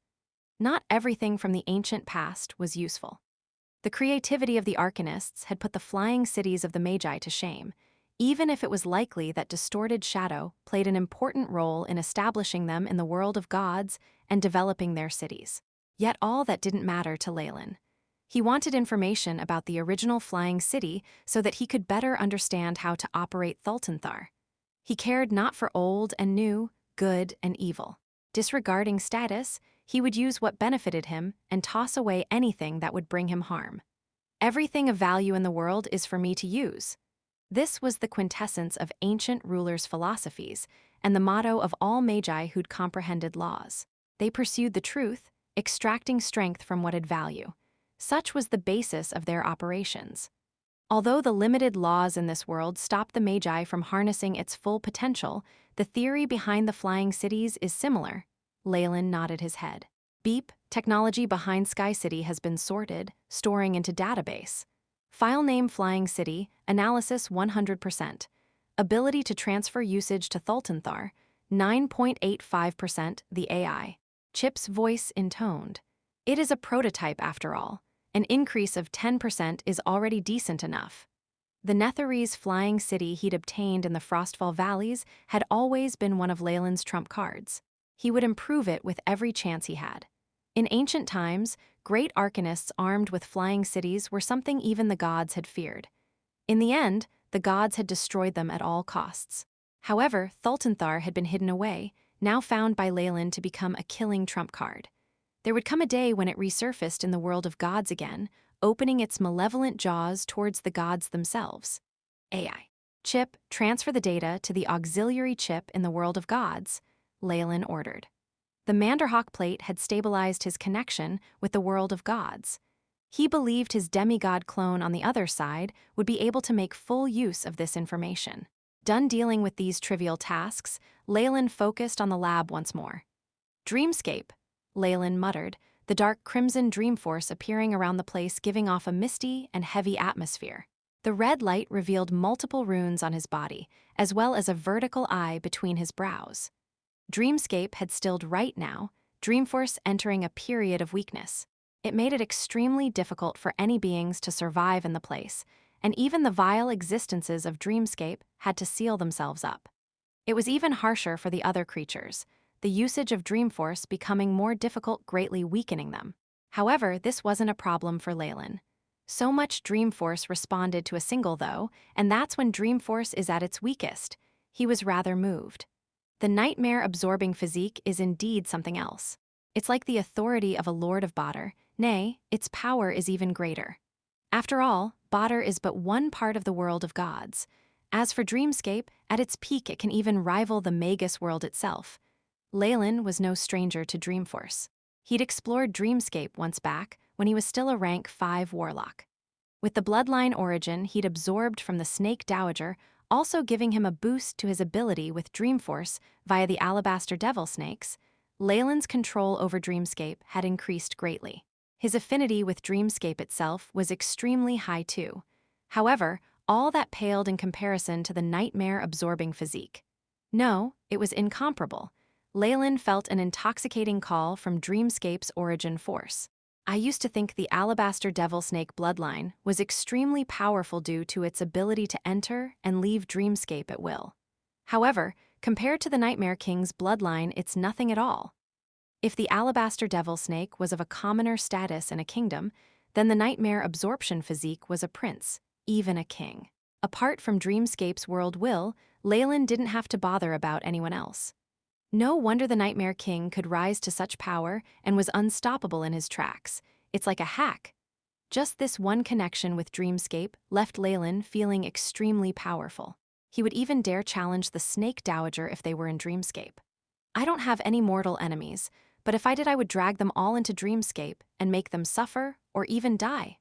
Not everything from the ancient past was useful. The creativity of the Arcanists had put the flying cities of the Magi to shame, even if it was likely that distorted shadow played an important role in establishing them in the world of gods and developing their cities. Yet all that didn't matter to Leylin. He wanted information about the original flying city so that he could better understand how to operate Thultanthar. He cared not for old and new, good and evil. Disregarding status, he would use what benefited him and toss away anything that would bring him harm. Everything of value in the world is for me to use. This was the quintessence of ancient rulers' philosophies and the motto of all Magi who'd comprehended laws. They pursued the truth, extracting strength from what had value. Such was the basis of their operations. Although the limited laws in this world stopped the Magi from harnessing its full potential, the theory behind the flying cities is similar. Leylin nodded his head. Beep, technology behind Sky City has been sorted, storing into database. File name Flying City, analysis 100%. Ability to transfer usage to Thultanthar, 9.85% the AI. Chip's voice intoned. It is a prototype after all. An increase of 10% is already decent enough. The Netherese flying city he'd obtained in the Frostfall Valleys had always been one of Leylin's trump cards. He would improve it with every chance he had. In ancient times, great arcanists armed with flying cities were something even the gods had feared. In the end, the gods had destroyed them at all costs. However, Thultanthar had been hidden away, now found by Leylin to become a killing trump card. There would come a day when it resurfaced in the world of gods again, opening its malevolent jaws towards the gods themselves. AI. Chip, transfer the data to the auxiliary chip in the world of gods, Leylin ordered. The Manderhawk plate had stabilized his connection with the world of gods. He believed his demigod clone on the other side would be able to make full use of this information. Done dealing with these trivial tasks, Leylin focused on the lab once more. Dreamscape, Leylin muttered, the dark crimson dream force appearing around the place giving off a misty and heavy atmosphere. The red light revealed multiple runes on his body, as well as a vertical eye between his brows. Dreamscape had stilled right now, Dreamforce entering a period of weakness. It made it extremely difficult for any beings to survive in the place, and even the vile existences of Dreamscape had to seal themselves up. It was even harsher for the other creatures, the usage of Dreamforce becoming more difficult, greatly weakening them. However, this wasn't a problem for Leylin. So much Dreamforce responded to a single though, and that's when Dreamforce is at its weakest. He was rather moved. The nightmare-absorbing physique is indeed something else. It's like the authority of a Lord of Badr, nay, its power is even greater. After all, Badr is but one part of the world of gods. As for Dreamscape, at its peak it can even rival the Magus World itself. Leylin was no stranger to Dreamforce. He'd explored Dreamscape once back when he was still a rank 5 Warlock. With the bloodline origin he'd absorbed from the Snake Dowager, also giving him a boost to his ability with Dreamforce via the Alabaster Devil Snakes, Leylin's control over Dreamscape had increased greatly. His affinity with Dreamscape itself was extremely high too. However, all that paled in comparison to the nightmare-absorbing physique. No, it was incomparable. Leylin felt an intoxicating call from Dreamscape's origin force. I used to think the Alabaster Devil Snake bloodline was extremely powerful due to its ability to enter and leave Dreamscape at will. However, compared to the Nightmare King's bloodline, it's nothing at all. If the Alabaster Devil Snake was of a commoner status in a kingdom, then the Nightmare Absorption physique was a prince, even a king. Apart from Dreamscape's world will, Leylin didn't have to bother about anyone else. No wonder the Nightmare King could rise to such power and was unstoppable in his tracks. It's like a hack. Just this one connection with Dreamscape left Leylin feeling extremely powerful. He would even dare challenge the Snake Dowager if they were in Dreamscape. I don't have any mortal enemies, but if I did, I would drag them all into Dreamscape and make them suffer or even die.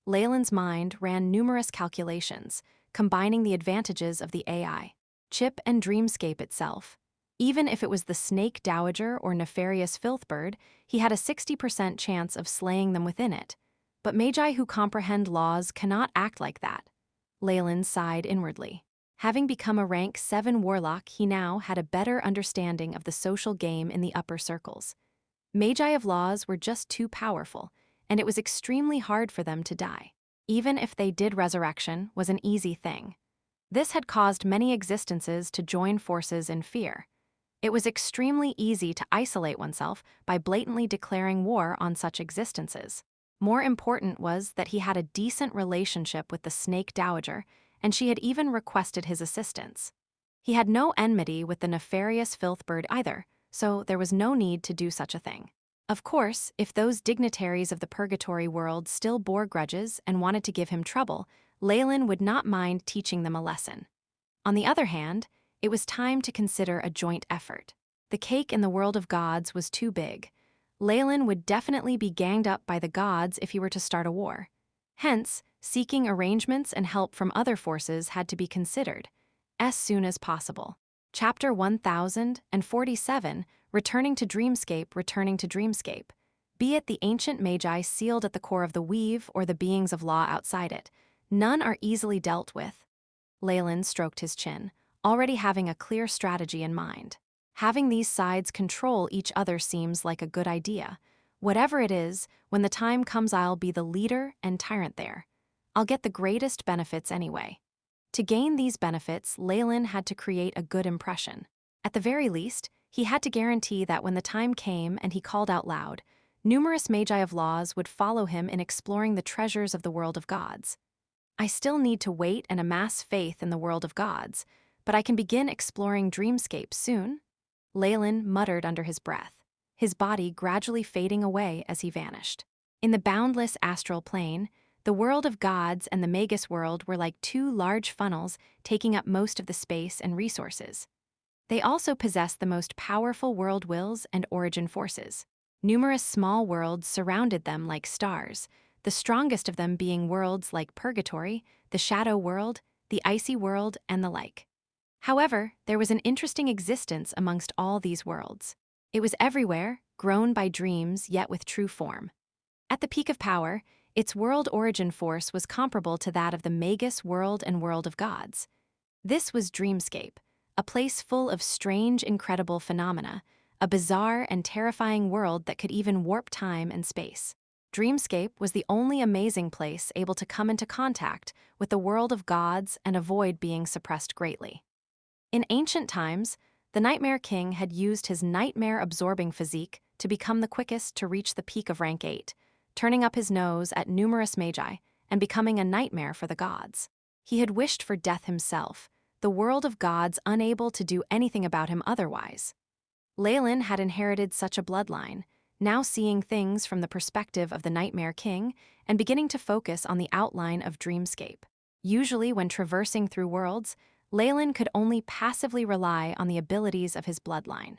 Leylin's mind ran numerous calculations, combining the advantages of the AI, chip, and Dreamscape itself. Even if it was the Snake Dowager or nefarious Filthbird, he had a 60% chance of slaying them within it. But Magi who comprehend laws cannot act like that. Leylin sighed inwardly. Having become a rank 7 Warlock, he now had a better understanding of the social game in the upper circles. Magi of laws were just too powerful, and it was extremely hard for them to die. Even if they did, resurrection was an easy thing. This had caused many existences to join forces in fear. It was extremely easy to isolate oneself by blatantly declaring war on such existences. More important was that he had a decent relationship with the Snake Dowager, and she had even requested his assistance. He had no enmity with the nefarious Filthbird either, so there was no need to do such a thing. Of course, if those dignitaries of the Purgatory world still bore grudges and wanted to give him trouble, Leylin would not mind teaching them a lesson. On the other hand, it was time to consider a joint effort. The cake in the world of gods was too big. Leylin would definitely be ganged up by the gods if he were to start a war. Hence, seeking arrangements and help from other forces had to be considered, as soon as possible. Chapter 1047, Returning to Dreamscape, Returning to Dreamscape. Be it the ancient Magi sealed at the core of the weave or the beings of law outside it, none are easily dealt with. Leylin stroked his chin, already having a clear strategy in mind. Having these sides control each other seems like a good idea. Whatever it is, when the time comes, I'll be the leader and tyrant there. I'll get the greatest benefits anyway. To gain these benefits, Leylin had to create a good impression. At the very least, he had to guarantee that when the time came and he called out loud, numerous Magi of laws would follow him in exploring the treasures of the world of gods. I still need to wait and amass faith in the world of gods, but I can begin exploring Dreamscape soon. Leylin muttered under his breath, his body gradually fading away as he vanished. In the boundless astral plane, the world of gods and the Magus World were like two large funnels taking up most of the space and resources. They also possessed the most powerful world wills and origin forces. Numerous small worlds surrounded them like stars, the strongest of them being worlds like Purgatory, the Shadow World, the Icy World, and the like. However, there was an interesting existence amongst all these worlds. It was everywhere, grown by dreams yet with true form. At the peak of power, its world origin force was comparable to that of the Magus World and World of Gods. This was Dreamscape, a place full of strange, incredible phenomena, a bizarre and terrifying world that could even warp time and space. Dreamscape was the only amazing place able to come into contact with the world of gods and avoid being suppressed greatly. In ancient times, the Nightmare King had used his nightmare-absorbing physique to become the quickest to reach the peak of rank 8, turning up his nose at numerous Magi and becoming a nightmare for the gods. He had wished for death himself, the world of gods unable to do anything about him otherwise. Leylin had inherited such a bloodline, now seeing things from the perspective of the Nightmare King and beginning to focus on the outline of Dreamscape. Usually when traversing through worlds, Leylin could only passively rely on the abilities of his bloodline.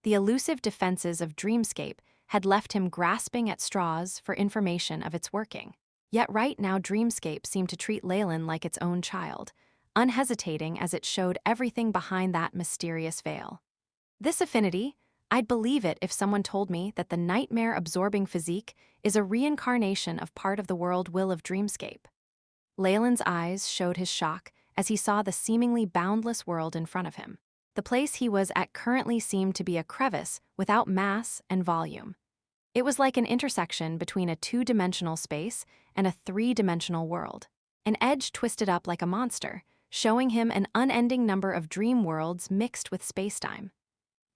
The elusive defenses of Dreamscape had left him grasping at straws for information of its working. Yet right now Dreamscape seemed to treat Leylin like its own child, unhesitating as it showed everything behind that mysterious veil. This affinity, I'd believe it if someone told me that the nightmare-absorbing physique is a reincarnation of part of the world will of Dreamscape. Leylin's eyes showed his shock as he saw the seemingly boundless world in front of him. The place he was at currently seemed to be a crevice without mass and volume. It was like an intersection between a two-dimensional space and a three-dimensional world. An edge twisted up like a monster, showing him an unending number of dream worlds mixed with spacetime.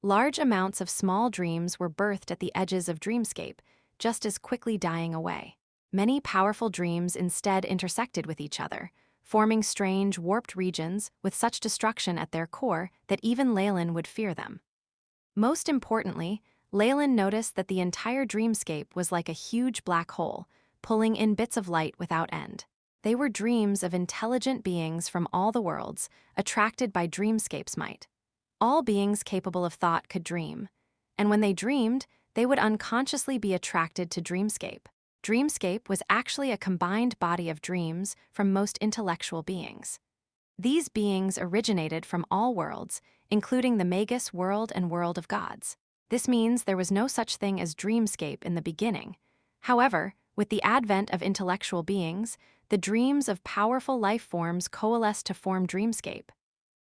Large amounts of small dreams were birthed at the edges of Dreamscape, just as quickly dying away. Many powerful dreams instead intersected with each other, forming strange, warped regions with such destruction at their core that even Leylin would fear them. Most importantly, Leylin noticed that the entire dreamscape was like a huge black hole, pulling in bits of light without end. They were dreams of intelligent beings from all the worlds, attracted by dreamscape's might. All beings capable of thought could dream, and when they dreamed, they would unconsciously be attracted to dreamscape. Dreamscape was actually a combined body of dreams from most intellectual beings. These beings originated from all worlds, including the Magus World and World of Gods. This means there was no such thing as dreamscape in the beginning. However, with the advent of intellectual beings, the dreams of powerful life forms coalesced to form dreamscape.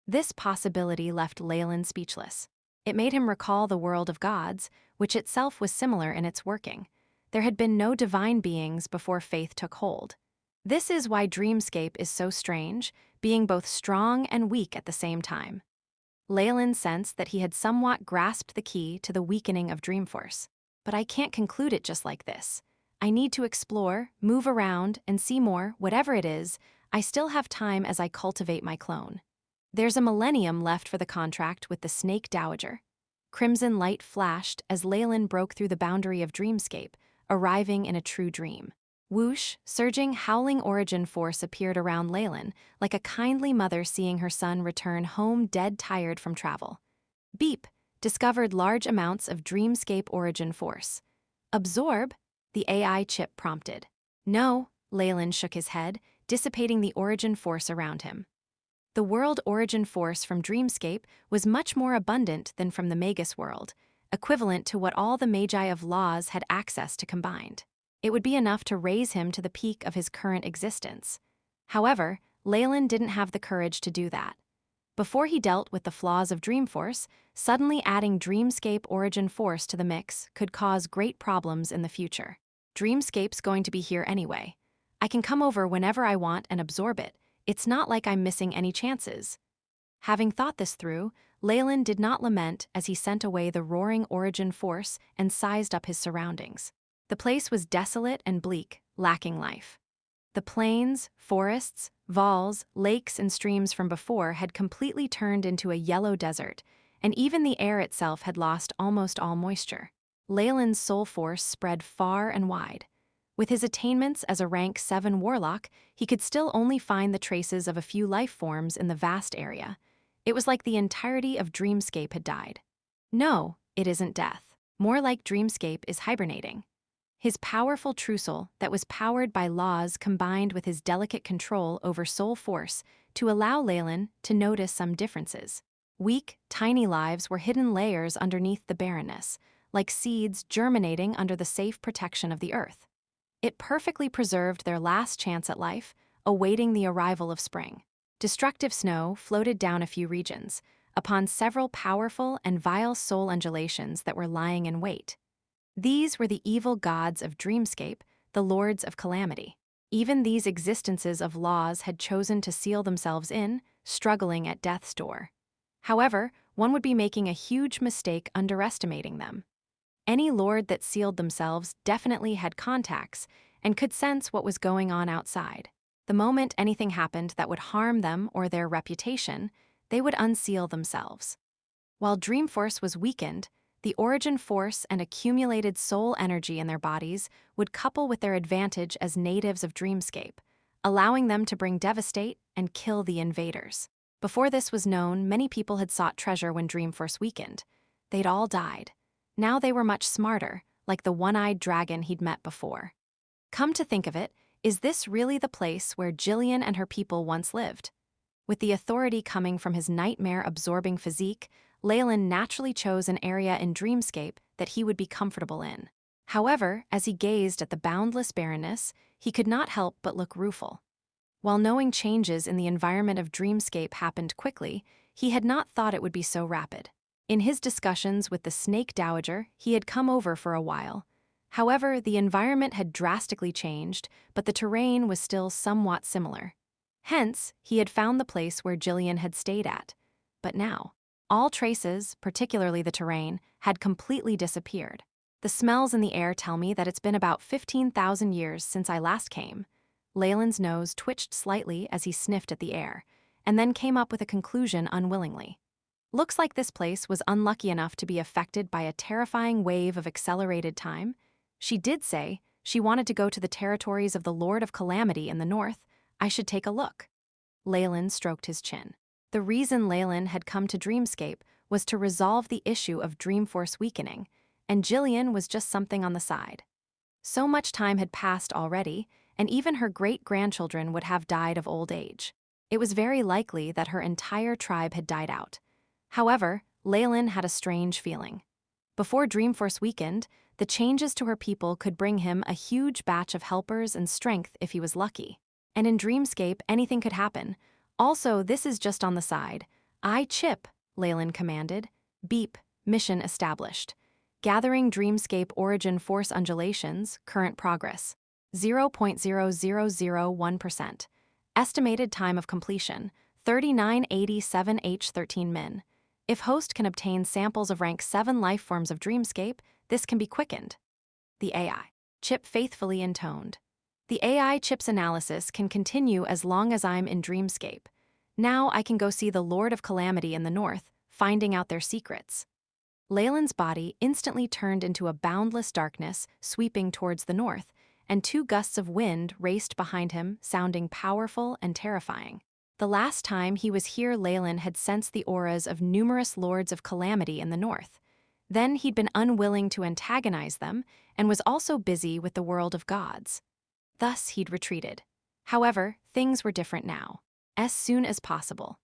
This possibility left Leylin speechless. It made him recall the world of gods, which itself was similar in its working. There had been no divine beings before faith took hold. This is why dreamscape is so strange, being both strong and weak at the same time. Leylin sensed that he had somewhat grasped the key to the weakening of Dreamforce. But I can't conclude it just like this. I need to explore, move around, and see more, whatever it is. I still have time as I cultivate my clone. There's a millennium left for the contract with the Snake Dowager. Crimson light flashed as Leylin broke through the boundary of dreamscape, arriving in a true dream. Whoosh, surging, howling origin force appeared around Leylin, like a kindly mother seeing her son return home dead tired from travel. Beep, discovered large amounts of dreamscape origin force. Absorb, the AI chip prompted. No, Leylin shook his head, dissipating the origin force around him. The world origin force from dreamscape was much more abundant than from the Magus world, equivalent to what all the Magi of Laws had access to combined. It would be enough to raise him to the peak of his current existence. However, Leylin didn't have the courage to do that. Before he dealt with the flaws of Dreamforce, suddenly adding Dreamscape Origin Force to the mix could cause great problems in the future. Dreamscape's going to be here anyway. I can come over whenever I want and absorb it. It's not like I'm missing any chances. Having thought this through, Leylin did not lament as he sent away the roaring Origin Force and sized up his surroundings. The place was desolate and bleak, lacking life. The plains, forests, valls, lakes, and streams from before had completely turned into a yellow desert, and even the air itself had lost almost all moisture. Leylin's soul force spread far and wide. With his attainments as a rank 7 Warlock, he could still only find the traces of a few life forms in the vast area. It was like the entirety of Dreamscape had died. No, it isn't death. More like Dreamscape is hibernating. His powerful true soul that was powered by laws combined with his delicate control over soul force to allow Leylin to notice some differences. Weak, tiny lives were hidden layers underneath the barrenness, like seeds germinating under the safe protection of the earth. It perfectly preserved their last chance at life, awaiting the arrival of spring. Destructive snow floated down a few regions, upon several powerful and vile soul undulations that were lying in wait. These were the evil gods of Dreamscape, the lords of calamity. Even these existences of laws had chosen to seal themselves in, struggling at death's door. However, one would be making a huge mistake underestimating them. Any lord that sealed themselves definitely had contacts and could sense what was going on outside. The moment anything happened that would harm them or their reputation, they would unseal themselves. While Dreamforce was weakened, the origin force and accumulated soul energy in their bodies would couple with their advantage as natives of Dreamscape, allowing them to bring devastate and kill the invaders. Before this was known, many people had sought treasure when Dreamforce weakened. They'd all died. Now they were much smarter, like the one-eyed dragon he'd met before. Come to think of it, is this really the place where Jillian and her people once lived? With the authority coming from his nightmare-absorbing physique, Leylin naturally chose an area in Dreamscape that he would be comfortable in. However, as he gazed at the boundless barrenness, he could not help but look rueful. While knowing changes in the environment of Dreamscape happened quickly, he had not thought it would be so rapid. In his discussions with the Snake Dowager, he had come over for a while. However, the environment had drastically changed, but the terrain was still somewhat similar. Hence, he had found the place where Jillian had stayed at. But now, all traces, particularly the terrain, had completely disappeared. The smells in the air tell me that it's been about 15,000 years since I last came. Leylin's nose twitched slightly as he sniffed at the air, and then came up with a conclusion unwillingly. Looks like this place was unlucky enough to be affected by a terrifying wave of accelerated time. She did say she wanted to go to the territories of the Lord of Calamity in the north. I should take a look. Leylin stroked his chin. The reason Leylin had come to Dreamscape was to resolve the issue of Dreamforce weakening, and Jillian was just something on the side. So much time had passed already, and even her great-grandchildren would have died of old age. It was very likely that her entire tribe had died out. However, Leylin had a strange feeling. Before Dreamforce weakened, the changes to her people could bring him a huge batch of helpers and strength if he was lucky. And in Dreamscape, anything could happen. Also, this is just on the side. Chip, Leylin commanded. Beep, mission established. Gathering Dreamscape origin force undulations, current progress. 0.0001%. Estimated time of completion, 3987H13 min. If host can obtain samples of rank 7 lifeforms of Dreamscape, this can be quickened. The AI chip faithfully intoned. The AI chip's analysis can continue as long as I'm in Dreamscape. Now I can go see the Lord of Calamity in the north, finding out their secrets. Leylin's body instantly turned into a boundless darkness sweeping towards the north, and 2 gusts of wind raced behind him, sounding powerful and terrifying. The last time he was here, Leylin had sensed the auras of numerous Lords of Calamity in the north. Then he'd been unwilling to antagonize them and was also busy with the world of gods. Thus he'd retreated. However, things were different now. As soon as possible.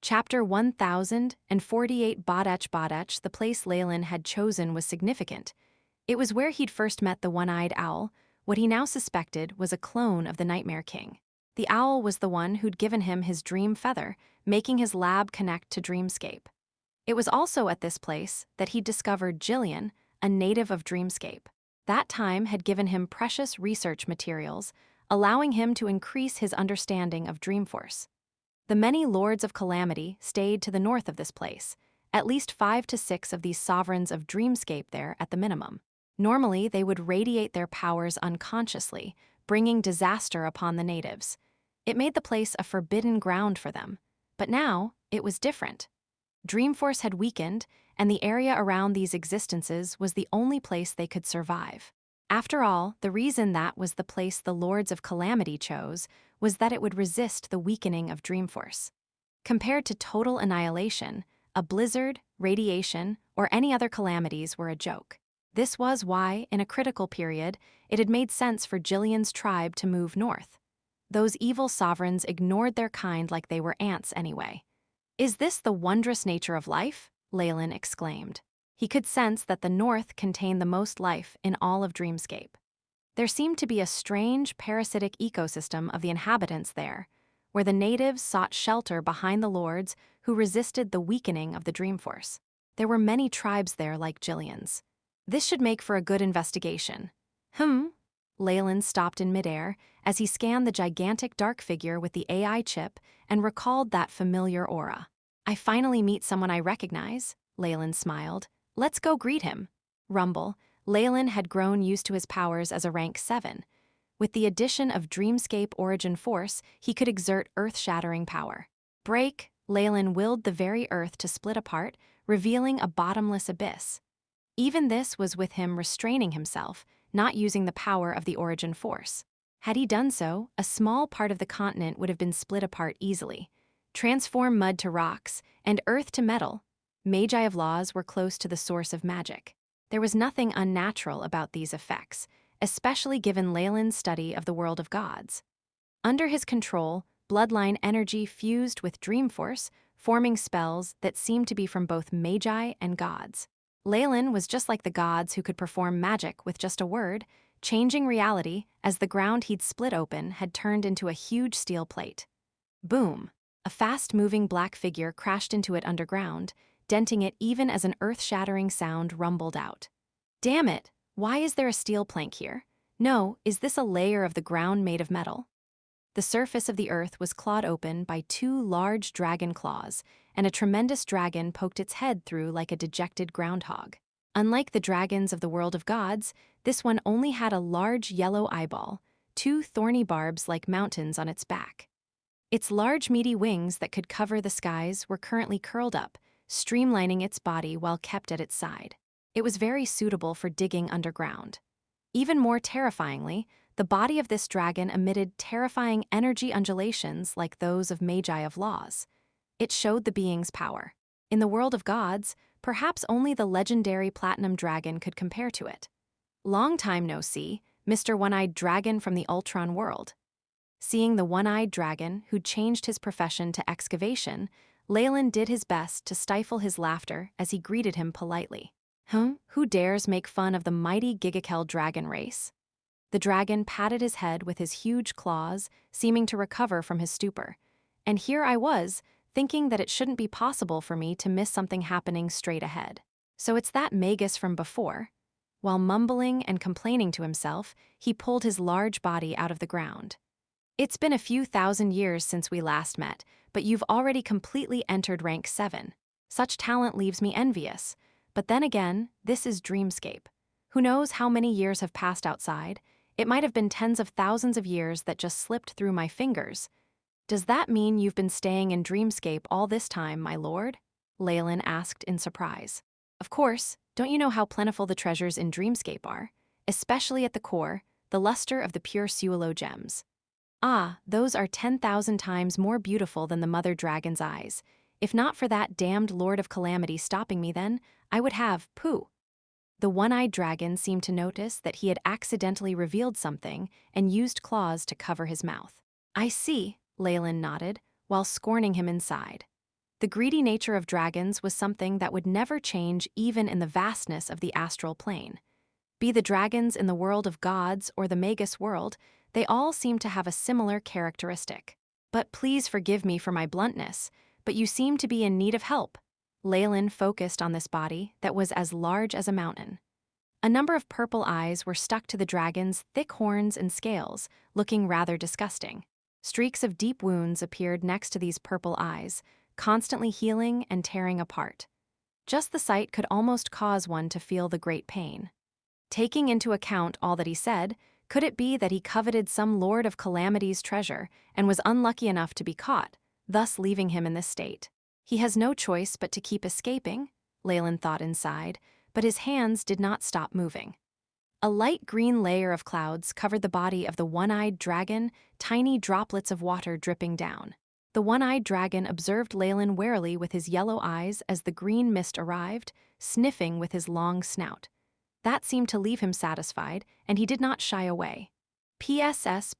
Chapter 1048 Badech, the place Leylin had chosen was significant. It was where he'd first met the one-eyed owl. What he now suspected was a clone of the Nightmare King. The owl was the one who'd given him his dream feather, making his lab connect to Dreamscape. It was also at this place that he discovered Jillian, a native of Dreamscape. That time had given him precious research materials, allowing him to increase his understanding of Dreamforce. The many Lords of Calamity stayed to the north of this place, at least 5 to 6 of these sovereigns of Dreamscape there at the minimum. Normally, they would radiate their powers unconsciously, bringing disaster upon the natives. It made the place a forbidden ground for them. But now, it was different. Dreamforce had weakened, and the area around these existences was the only place they could survive. After all, the reason that was the place the Lords of Calamity chose was that it would resist the weakening of Dreamforce. Compared to total annihilation, a blizzard, radiation, or any other calamities were a joke. This was why, in a critical period, it had made sense for Jillian's tribe to move north. Those evil sovereigns ignored their kind like they were ants anyway. "Is this the wondrous nature of life?" Leylin exclaimed. He could sense that the north contained the most life in all of Dreamscape. There seemed to be a strange, parasitic ecosystem of the inhabitants there, where the natives sought shelter behind the lords who resisted the weakening of the Dreamforce. There were many tribes there like Jillian's. This should make for a good investigation. Leylin stopped in midair as he scanned the gigantic dark figure with the AI chip and recalled that familiar aura. "I finally meet someone I recognize," Leylin smiled. "Let's go greet him." Rumble. Leylin had grown used to his powers as a rank 7. With the addition of Dreamscape Origin Force, he could exert earth-shattering power. Break. Leylin willed the very earth to split apart, revealing a bottomless abyss. Even this was with him restraining himself, not using the power of the Origin Force. Had he done so, a small part of the continent would have been split apart easily. Transform mud to rocks, and earth to metal. Magi of laws were close to the source of magic. There was nothing unnatural about these effects, especially given Leylin's study of the world of gods. Under his control, bloodline energy fused with Dreamforce, forming spells that seemed to be from both magi and gods. Leylin was just like the gods who could perform magic with just a word, changing reality as the ground he'd split open had turned into a huge steel plate. Boom! A fast-moving black figure crashed into it underground, denting it even as an earth-shattering sound rumbled out. "Damn it! Why is there a steel plank here? No, is this a layer of the ground made of metal?" The surface of the earth was clawed open by 2 large dragon claws, and a tremendous dragon poked its head through like a dejected groundhog. Unlike the dragons of the world of gods, this one only had a large yellow eyeball. two thorny barbs like mountains on its back. Its large meaty wings that could cover the skies were currently curled up, streamlining its body while kept at its side. It was very suitable for digging underground. Even more terrifyingly, the body of this dragon emitted terrifying energy undulations like those of Magi of Laws. It showed the being's power. In the world of gods, perhaps only the legendary platinum dragon could compare to it. Long time no see, Mr. One-Eyed Dragon from the Ultron world. Seeing the one-eyed dragon, who'd changed his profession to excavation, Leylin did his best to stifle his laughter as he greeted him politely. Who dares make fun of the mighty Gigakel dragon race? The dragon patted his head with his huge claws, seeming to recover from his stupor. And here I was, thinking that it shouldn't be possible for me to miss something happening straight ahead. So it's that Magus from before. While mumbling and complaining to himself, he pulled his large body out of the ground. It's been a few thousand years since we last met, but you've already completely entered rank 7. Such talent leaves me envious. But then again, this is Dreamscape. Who knows how many years have passed outside? It might have been tens of thousands of years that just slipped through my fingers. Does that mean you've been staying in Dreamscape all this time, my lord? Leylin asked in surprise. Of course, don't you know how plentiful the treasures in Dreamscape are? Especially at the core, the luster of the pure Suelo gems. Ah, those are 10,000 times more beautiful than the mother dragon's eyes. If not for that damned Lord of Calamity stopping me then, I would have, pooh. The one-eyed dragon seemed to notice that he had accidentally revealed something and used claws to cover his mouth. I see, Leylin nodded, while scorning him inside. The greedy nature of dragons was something that would never change even in the vastness of the astral plane. Be the dragons in the world of gods or the Magus World, they all seem to have a similar characteristic. But please forgive me for my bluntness, but you seem to be in need of help. Leylin focused on this body that was as large as a mountain. A number of purple eyes were stuck to the dragon's thick horns and scales, looking rather disgusting. Streaks of deep wounds appeared next to these purple eyes, constantly healing and tearing apart. Just the sight could almost cause one to feel the great pain. Taking into account all that he said, could it be that he coveted some Lord of Calamity's treasure and was unlucky enough to be caught, thus leaving him in this state? He has no choice but to keep escaping, Leylin thought inside, but his hands did not stop moving. A light green layer of clouds covered the body of the one-eyed dragon, tiny droplets of water dripping down. The one-eyed dragon observed Leylin warily with his yellow eyes as the green mist arrived, sniffing with his long snout. That seemed to leave him satisfied, and he did not shy away. PSS.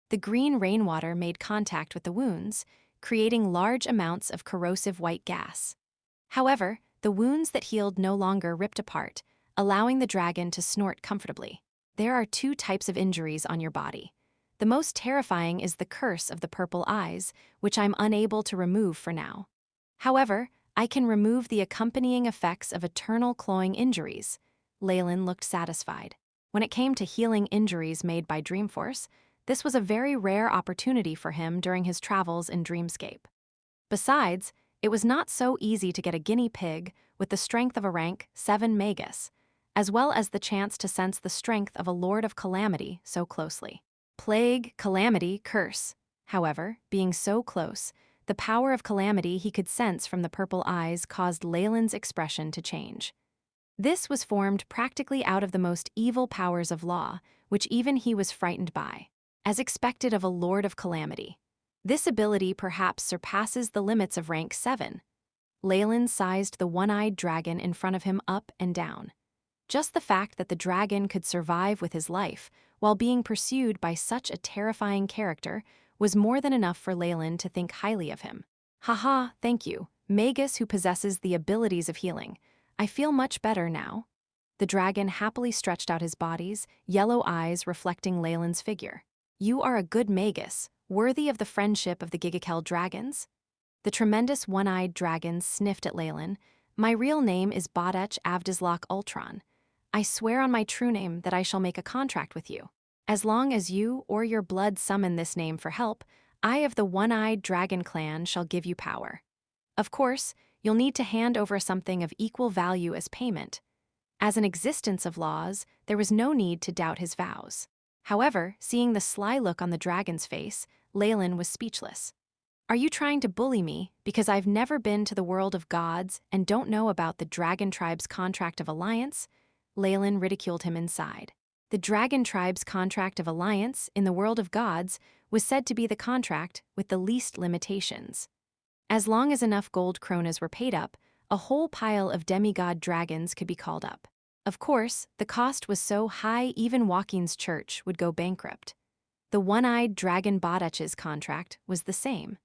The green rainwater made contact with the wounds, creating large amounts of corrosive white gas. However, the wounds that healed no longer ripped apart, allowing the dragon to snort comfortably. There are 2 types of injuries on your body. The most terrifying is the curse of the purple eyes, which I'm unable to remove for now. However, I can remove the accompanying effects of eternal clawing injuries. Leylin looked satisfied. When it came to healing injuries made by Dreamforce, this was a very rare opportunity for him during his travels in Dreamscape. Besides, it was not so easy to get a guinea pig with the strength of a rank 7 Magus, as well as the chance to sense the strength of a Lord of Calamity so closely. Plague, calamity, curse. However, being so close, the power of calamity he could sense from the purple eyes caused Leylin's expression to change. This was formed practically out of the most evil powers of law, which even he was frightened by, as expected of a Lord of Calamity. This ability perhaps surpasses the limits of rank 7. Leylin sized the one-eyed dragon in front of him up and down. Just the fact that the dragon could survive with his life while being pursued by such a terrifying character was more than enough for Leylin to think highly of him. Haha, thank you, Magus who possesses the abilities of healing. I feel much better now. The dragon happily stretched out his body's yellow eyes reflecting Leylin's figure. You are a good Magus, worthy of the friendship of the Gigakel dragons. The tremendous one-eyed dragon sniffed at Leylin. My real name is Bodech Avdizlok Ultron. I swear on my true name that I shall make a contract with you. As long as you or your blood summon this name for help, I of the one-eyed dragon clan shall give you power. Of course, you'll need to hand over something of equal value as payment. As an existence of laws, there was no need to doubt his vows. However, seeing the sly look on the dragon's face, Leylin was speechless. Are you trying to bully me because I've never been to the world of gods and don't know about the dragon tribe's contract of alliance? Leylin ridiculed him inside. The dragon tribe's contract of alliance in the world of gods was said to be the contract with the least limitations. As long as enough gold kronas were paid up, a whole pile of demigod dragons could be called up. Of course, the cost was so high even Joaquin's church would go bankrupt. The one-eyed dragon Bodach's contract was the same.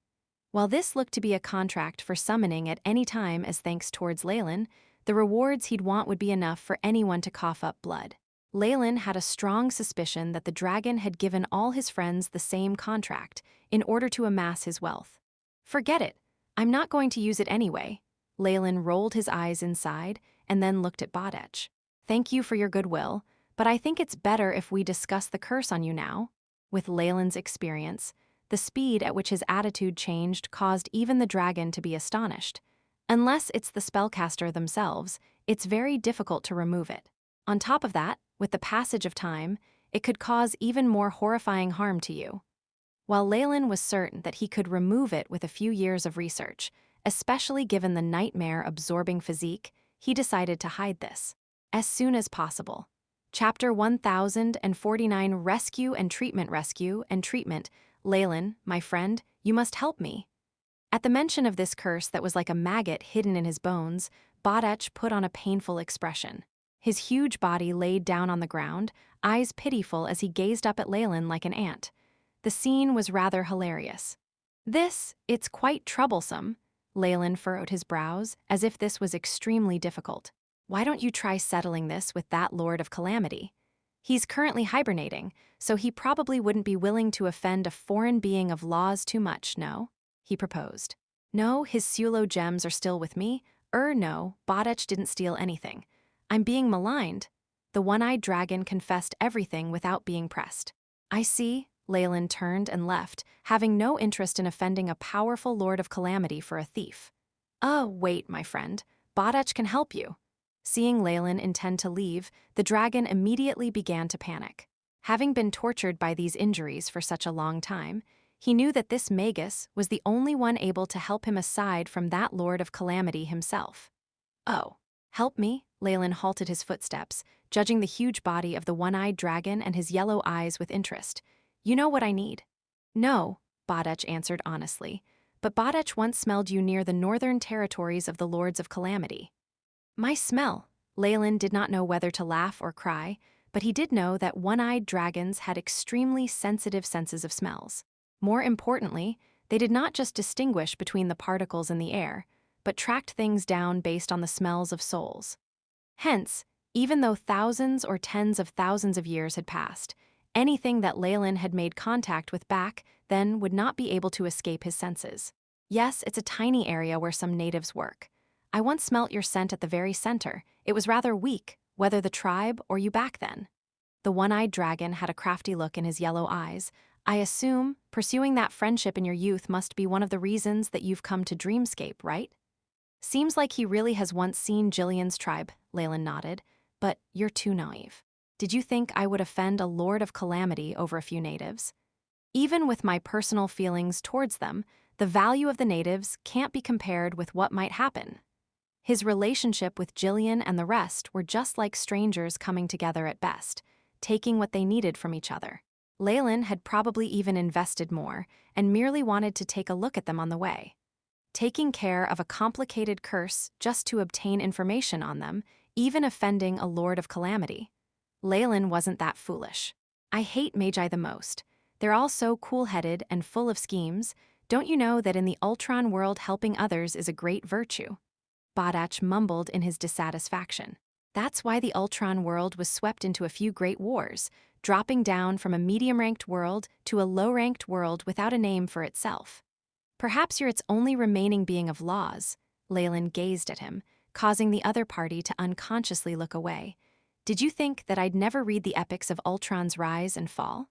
While this looked to be a contract for summoning at any time as thanks towards Leylin, the rewards he'd want would be enough for anyone to cough up blood. Leylin had a strong suspicion that the dragon had given all his friends the same contract in order to amass his wealth. Forget it. I'm not going to use it anyway. Leylin rolled his eyes inside and then looked at Bodach. Thank you for your goodwill, but I think it's better if we discuss the curse on you now. With Leylin's experience, the speed at which his attitude changed caused even the dragon to be astonished. Unless it's the spellcaster themselves, it's very difficult to remove it. On top of that, with the passage of time, it could cause even more horrifying harm to you. While Leylin was certain that he could remove it with a few years of research, especially given the nightmare-absorbing physique, he decided to hide this. As soon as possible. Chapter 1049 Rescue and Treatment. Leylin, my friend, you must help me. At the mention of this curse that was like a maggot hidden in his bones, Bodach put on a painful expression. His huge body laid down on the ground, eyes pitiful as he gazed up at Leylin like an ant. The scene was rather hilarious. It's quite troublesome. Leylin furrowed his brows, as if this was extremely difficult. Why don't you try settling this with that Lord of Calamity? He's currently hibernating, so he probably wouldn't be willing to offend a foreign being of laws too much, no? He proposed. No, his Sulo gems are still with me. No, Bodach didn't steal anything. I'm being maligned. The one-eyed dragon confessed everything without being pressed. I see. Leylin turned and left, having no interest in offending a powerful Lord of Calamity for a thief. Wait, my friend. Bodach can help you. Seeing Leylin intend to leave, the dragon immediately began to panic. Having been tortured by these injuries for such a long time, he knew that this Magus was the only one able to help him aside from that Lord of Calamity himself. Oh, help me? Leylin halted his footsteps, judging the huge body of the one-eyed dragon and his yellow eyes with interest. You know what I need? No, Bodach answered honestly, but Bodach once smelled you near the northern territories of the Lords of Calamity. My smell. Leylin did not know whether to laugh or cry, but he did know that one-eyed dragons had extremely sensitive senses of smells. More importantly, they did not just distinguish between the particles in the air, but tracked things down based on the smells of souls. Hence, even though thousands or tens of thousands of years had passed, anything that Leylin had made contact with back then would not be able to escape his senses. Yes, it's a tiny area where some natives work. I once smelt your scent at the very center. It was rather weak, whether the tribe or you back then. The one-eyed dragon had a crafty look in his yellow eyes. I assume pursuing that friendship in your youth must be one of the reasons that you've come to Dreamscape, right? Seems like he really has once seen Jillian's tribe, Leylin nodded, but you're too naive. Did you think I would offend a Lord of Calamity over a few natives? Even with my personal feelings towards them, the value of the natives can't be compared with what might happen. His relationship with Jillian and the rest were just like strangers coming together at best, taking what they needed from each other. Leylin had probably even invested more and merely wanted to take a look at them on the way. Taking care of a complicated curse just to obtain information on them, even offending a Lord of Calamity. Leylin wasn't that foolish. I hate Magi the most. They're all so cool-headed and full of schemes. Don't you know that in the Ultron world helping others is a great virtue? Bodach mumbled in his dissatisfaction. That's why the Ultron world was swept into a few great wars, dropping down from a medium-ranked world to a low-ranked world without a name for itself. Perhaps you're its only remaining being of laws. Leylin gazed at him, causing the other party to unconsciously look away. Did you think that I'd never read the epics of Ultron's rise and fall?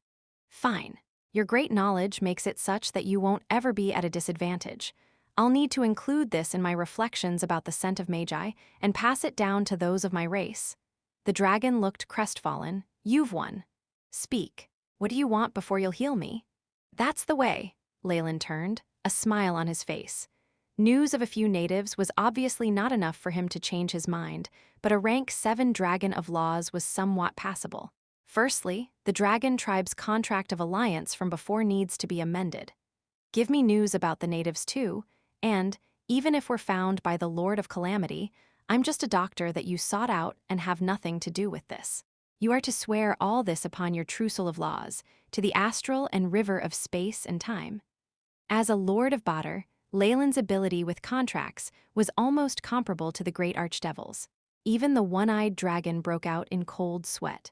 Fine. Your great knowledge makes it such that you won't ever be at a disadvantage. I'll need to include this in my reflections about the scent of Magi and pass it down to those of my race. The dragon looked crestfallen. You've won. Speak. What do you want before you'll heal me? That's the way, Leylin turned, a smile on his face. News of a few natives was obviously not enough for him to change his mind, but a rank 7 dragon of laws was somewhat passable. Firstly, the dragon tribe's contract of alliance from before needs to be amended. Give me news about the natives too, and, even if we're found by the Lord of Calamity, I'm just a doctor that you sought out and have nothing to do with this. You are to swear all this upon your trousseau of laws, to the astral and river of space and time. As a Lord of Badr, Leylin's ability with contracts was almost comparable to the great archdevil's. Even the one-eyed dragon broke out in cold sweat.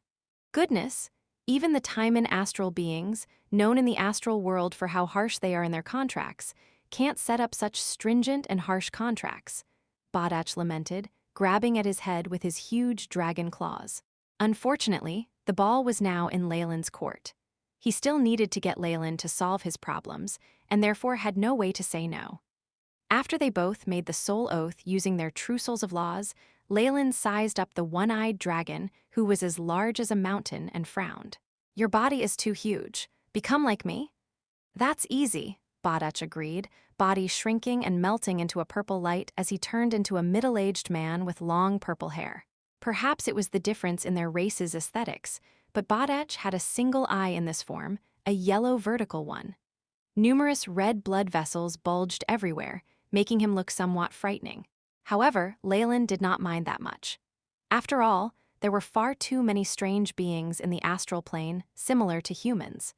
Goodness, even the Timon astral beings, known in the astral world for how harsh they are in their contracts, can't set up such stringent and harsh contracts, Badach lamented, grabbing at his head with his huge dragon claws. Unfortunately, the ball was now in Leylin's court. He still needed to get Leylin to solve his problems, and therefore had no way to say no. After they both made the soul oath using their trousseaux of laws, Leylin sized up the one-eyed dragon, who was as large as a mountain, and frowned. Your body is too huge. Become like me? That's easy, Badach agreed, body shrinking and melting into a purple light as he turned into a middle-aged man with long purple hair. Perhaps it was the difference in their race's aesthetics, but Badach had a single eye in this form, a yellow vertical one. Numerous red blood vessels bulged everywhere, making him look somewhat frightening. However, Leylin did not mind that much. After all, there were far too many strange beings in the astral plane, similar to humans.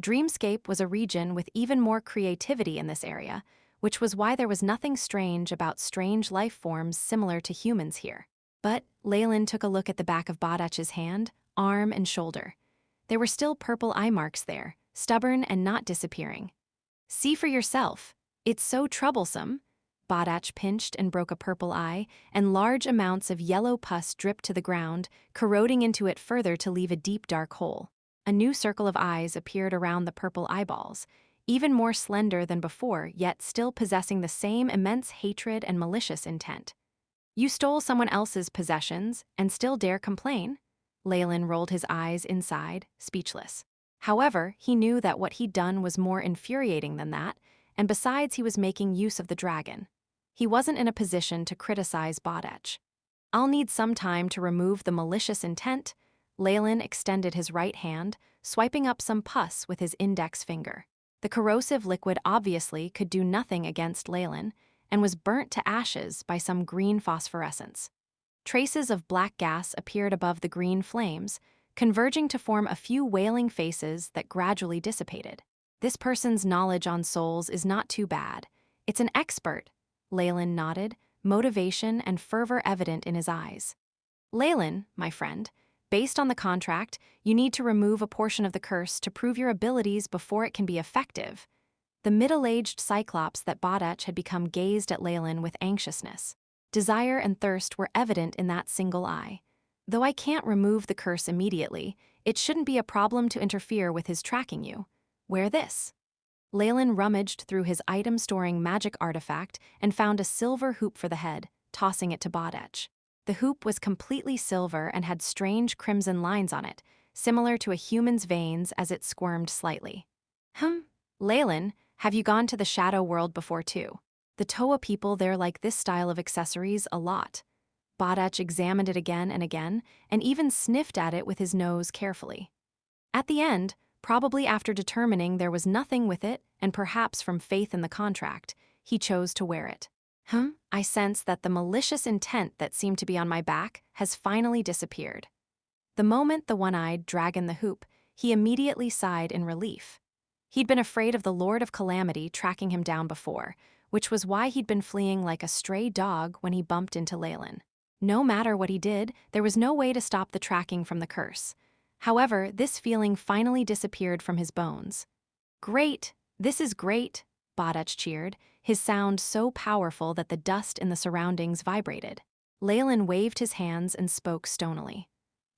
Dreamscape was a region with even more creativity in this area, which was why there was nothing strange about strange life forms similar to humans here. But Leylin took a look at the back of Badach's hand, arm, and shoulder. There were still purple eye marks there, stubborn and not disappearing. See for yourself. It's so troublesome. Badach pinched and broke a purple eye, and large amounts of yellow pus dripped to the ground, corroding into it further to leave a deep dark hole. A new circle of eyes appeared around the purple eyeballs, even more slender than before, yet still possessing the same immense hatred and malicious intent. You stole someone else's possessions and still dare complain? Leylin rolled his eyes inside, speechless. However, he knew that what he'd done was more infuriating than that, and besides he was making use of the dragon. He wasn't in a position to criticize Badach. I'll need some time to remove the malicious intent. Leylin extended his right hand, swiping up some pus with his index finger. The corrosive liquid obviously could do nothing against Leylin, and was burnt to ashes by some green phosphorescence. Traces of black gas appeared above the green flames, converging to form a few wailing faces that gradually dissipated. This person's knowledge on souls is not too bad. It's an expert. Leylin nodded, motivation and fervor evident in his eyes. Leylin, my friend, based on the contract, you need to remove a portion of the curse to prove your abilities before it can be effective. The middle-aged cyclops that Badach had become gazed at Leylin with anxiousness. Desire and thirst were evident in that single eye. Though I can't remove the curse immediately, it shouldn't be a problem to interfere with his tracking you. Wear this. Leylin rummaged through his item-storing magic artifact and found a silver hoop for the head, tossing it to Badach. The hoop was completely silver and had strange crimson lines on it, similar to a human's veins as it squirmed slightly. Leylin, have you gone to the Shadow World before too? The Toa people there like this style of accessories a lot. Badach examined it again and again, and even sniffed at it with his nose carefully. At the end, probably after determining there was nothing with it, and perhaps from faith in the contract, he chose to wear it. I sense that the malicious intent that seemed to be on my back has finally disappeared. The moment the one-eyed dragon the hoop, he immediately sighed in relief. He'd been afraid of the Lord of Calamity tracking him down before, which was why he'd been fleeing like a stray dog when he bumped into Leylin. No matter what he did, there was no way to stop the tracking from the curse. However, this feeling finally disappeared from his bones. Great! This is great! Badach cheered, his sound so powerful that the dust in the surroundings vibrated. Leylin waved his hands and spoke stonily.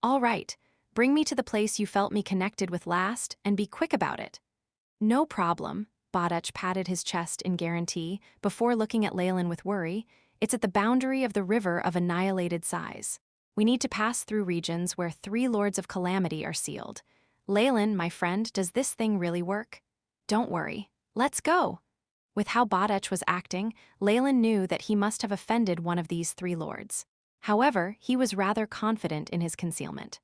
All right, bring me to the place you felt me connected with last, and be quick about it. No problem, Badach patted his chest in guarantee before looking at Leylin with worry. It's at the boundary of the river of annihilated size. We need to pass through regions where 3 Lords of Calamity are sealed. Leylin, my friend, does this thing really work? Don't worry. Let's go. With how Badech was acting, Leylin knew that he must have offended one of these three lords. However, he was rather confident in his concealment.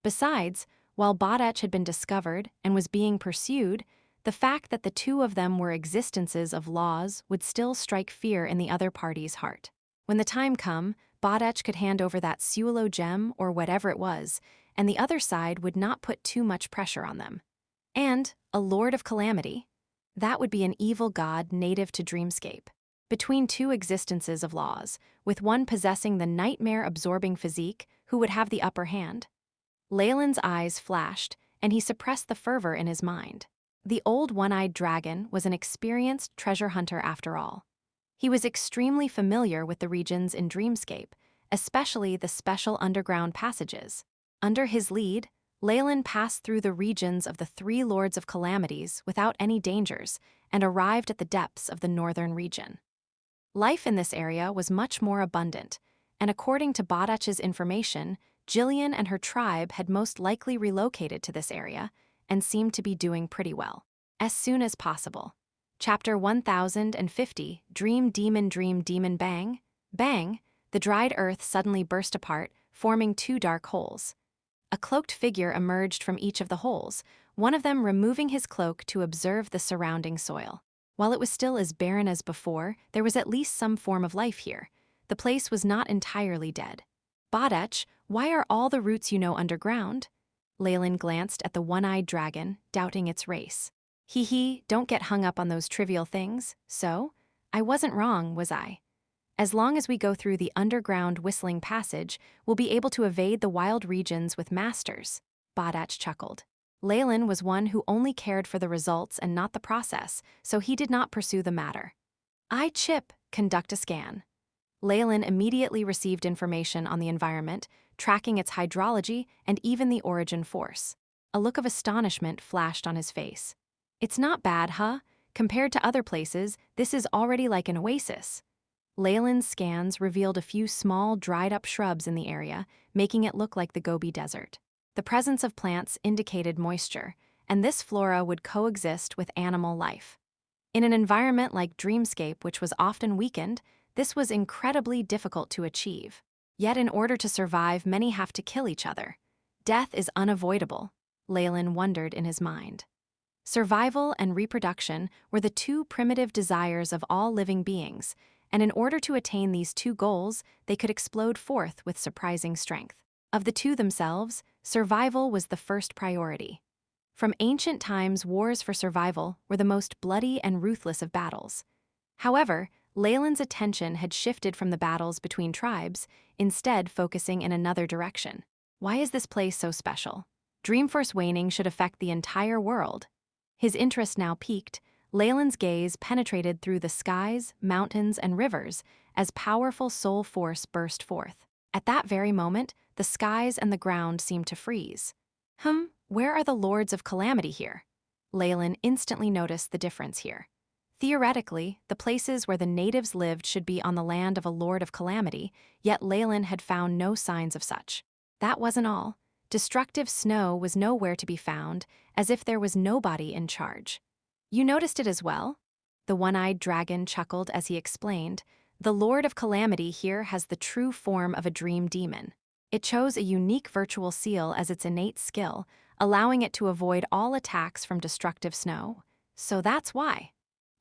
Besides, while Badech had been discovered and was being pursued, the fact that the two of them were existences of laws would still strike fear in the other party's heart. When the time come, Badech could hand over that Suelo gem or whatever it was, and the other side would not put too much pressure on them. And a Lord of Calamity? That would be an evil god native to Dreamscape. Between two existences of laws, with one possessing the nightmare-absorbing physique, who would have the upper hand? Leylin's eyes flashed, and he suppressed the fervor in his mind. The old one-eyed dragon was an experienced treasure hunter after all. He was extremely familiar with the regions in Dreamscape, especially the special underground passages. Under his lead, Leylin passed through the regions of the three Lords of Calamities without any dangers and arrived at the depths of the northern region. Life in this area was much more abundant, and according to Badech's information, Jillian and her tribe had most likely relocated to this area and seemed to be doing pretty well. As soon as possible. Chapter 1050, Dream Demon Bang. Bang, the dried earth suddenly burst apart, forming two dark holes. A cloaked figure emerged from each of the holes, one of them removing his cloak to observe the surrounding soil. While it was still as barren as before, there was at least some form of life here. The place was not entirely dead. Badech, why are all the roots you know underground? Leylin glanced at the one-eyed dragon, doubting its race. Hee, don't get hung up on those trivial things. So? I wasn't wrong, was I? As long as we go through the underground whistling passage, we'll be able to evade the wild regions with masters. Badech chuckled. Leylin was one who only cared for the results and not the process, so he did not pursue the matter. Chip, conduct a scan. Leylin immediately received information on the environment, tracking its hydrology and even the origin force. A look of astonishment flashed on his face. It's not bad, huh? Compared to other places, this is already like an oasis. Leylin's scans revealed a few small, dried-up shrubs in the area, making it look like the Gobi Desert. The presence of plants indicated moisture, and this flora would coexist with animal life. In an environment like Dreamscape, which was often weakened, this was incredibly difficult to achieve. Yet in order to survive, many have to kill each other. Death is unavoidable, Leylin wondered in his mind. Survival and reproduction were the two primitive desires of all living beings, and in order to attain these two goals, they could explode forth with surprising strength. Of the two themselves, survival was the first priority. From ancient times, wars for survival were the most bloody and ruthless of battles. However, Leylin's attention had shifted from the battles between tribes, instead focusing in another direction. Why is this place so special? Dreamforce waning should affect the entire world. His interest now peaked. Leylin's gaze penetrated through the skies, mountains, and rivers as powerful soul force burst forth. At that very moment, the skies and the ground seemed to freeze. Where are the Lords of Calamity here? Leylin instantly noticed the difference here. Theoretically, the places where the natives lived should be on the land of a Lord of Calamity, yet Leylin had found no signs of such. That wasn't all. Destructive snow was nowhere to be found, as if there was nobody in charge. You noticed it as well? The one-eyed dragon chuckled as he explained. The Lord of Calamity here has the true form of a dream demon. It chose a unique virtual seal as its innate skill, allowing it to avoid all attacks from destructive snow. So that's why.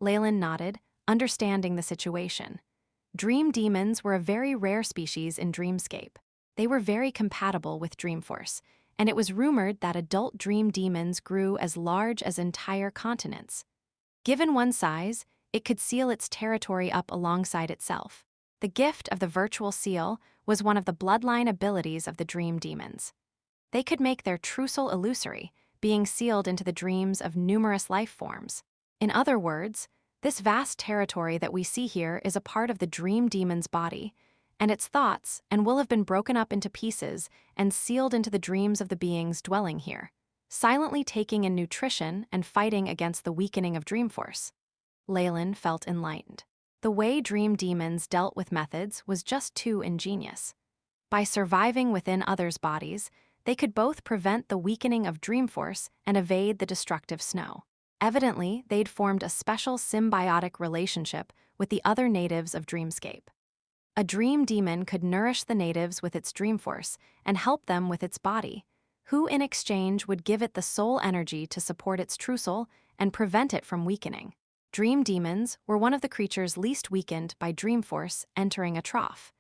Leylin nodded, understanding the situation. Dream demons were a very rare species in Dreamscape. They were very compatible with Dreamforce, and it was rumored that adult dream demons grew as large as entire continents. Given one size, it could seal its territory up alongside itself. The gift of the virtual seal was one of the bloodline abilities of the dream demons. They could make their trousseau illusory, being sealed into the dreams of numerous life forms. In other words, this vast territory that we see here is a part of the dream demon's body, and its thoughts and will have been broken up into pieces and sealed into the dreams of the beings dwelling here, silently taking in nutrition and fighting against the weakening of Dreamforce. Leylin felt enlightened. The way dream demons dealt with methods was just too ingenious. By surviving within others' bodies, They could both prevent the weakening of Dreamforce and evade the destructive snow. Evidently, they'd formed a special symbiotic relationship with the other natives of Dreamscape. A dream demon could nourish the natives with its Dreamforce and help them with its body, who in exchange would give it the soul energy to support its true soul and prevent it from weakening. Dream demons were one of the creatures least weakened by Dreamforce entering a trough.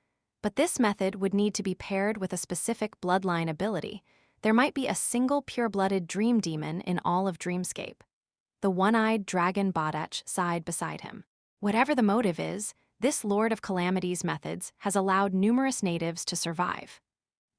But this method would need to be paired with a specific bloodline ability. There might be a single pure-blooded dream demon in all of Dreamscape. The one-eyed dragon Badach sighed beside him. Whatever the motive is, this Lord of Calamity's methods has allowed numerous natives to survive.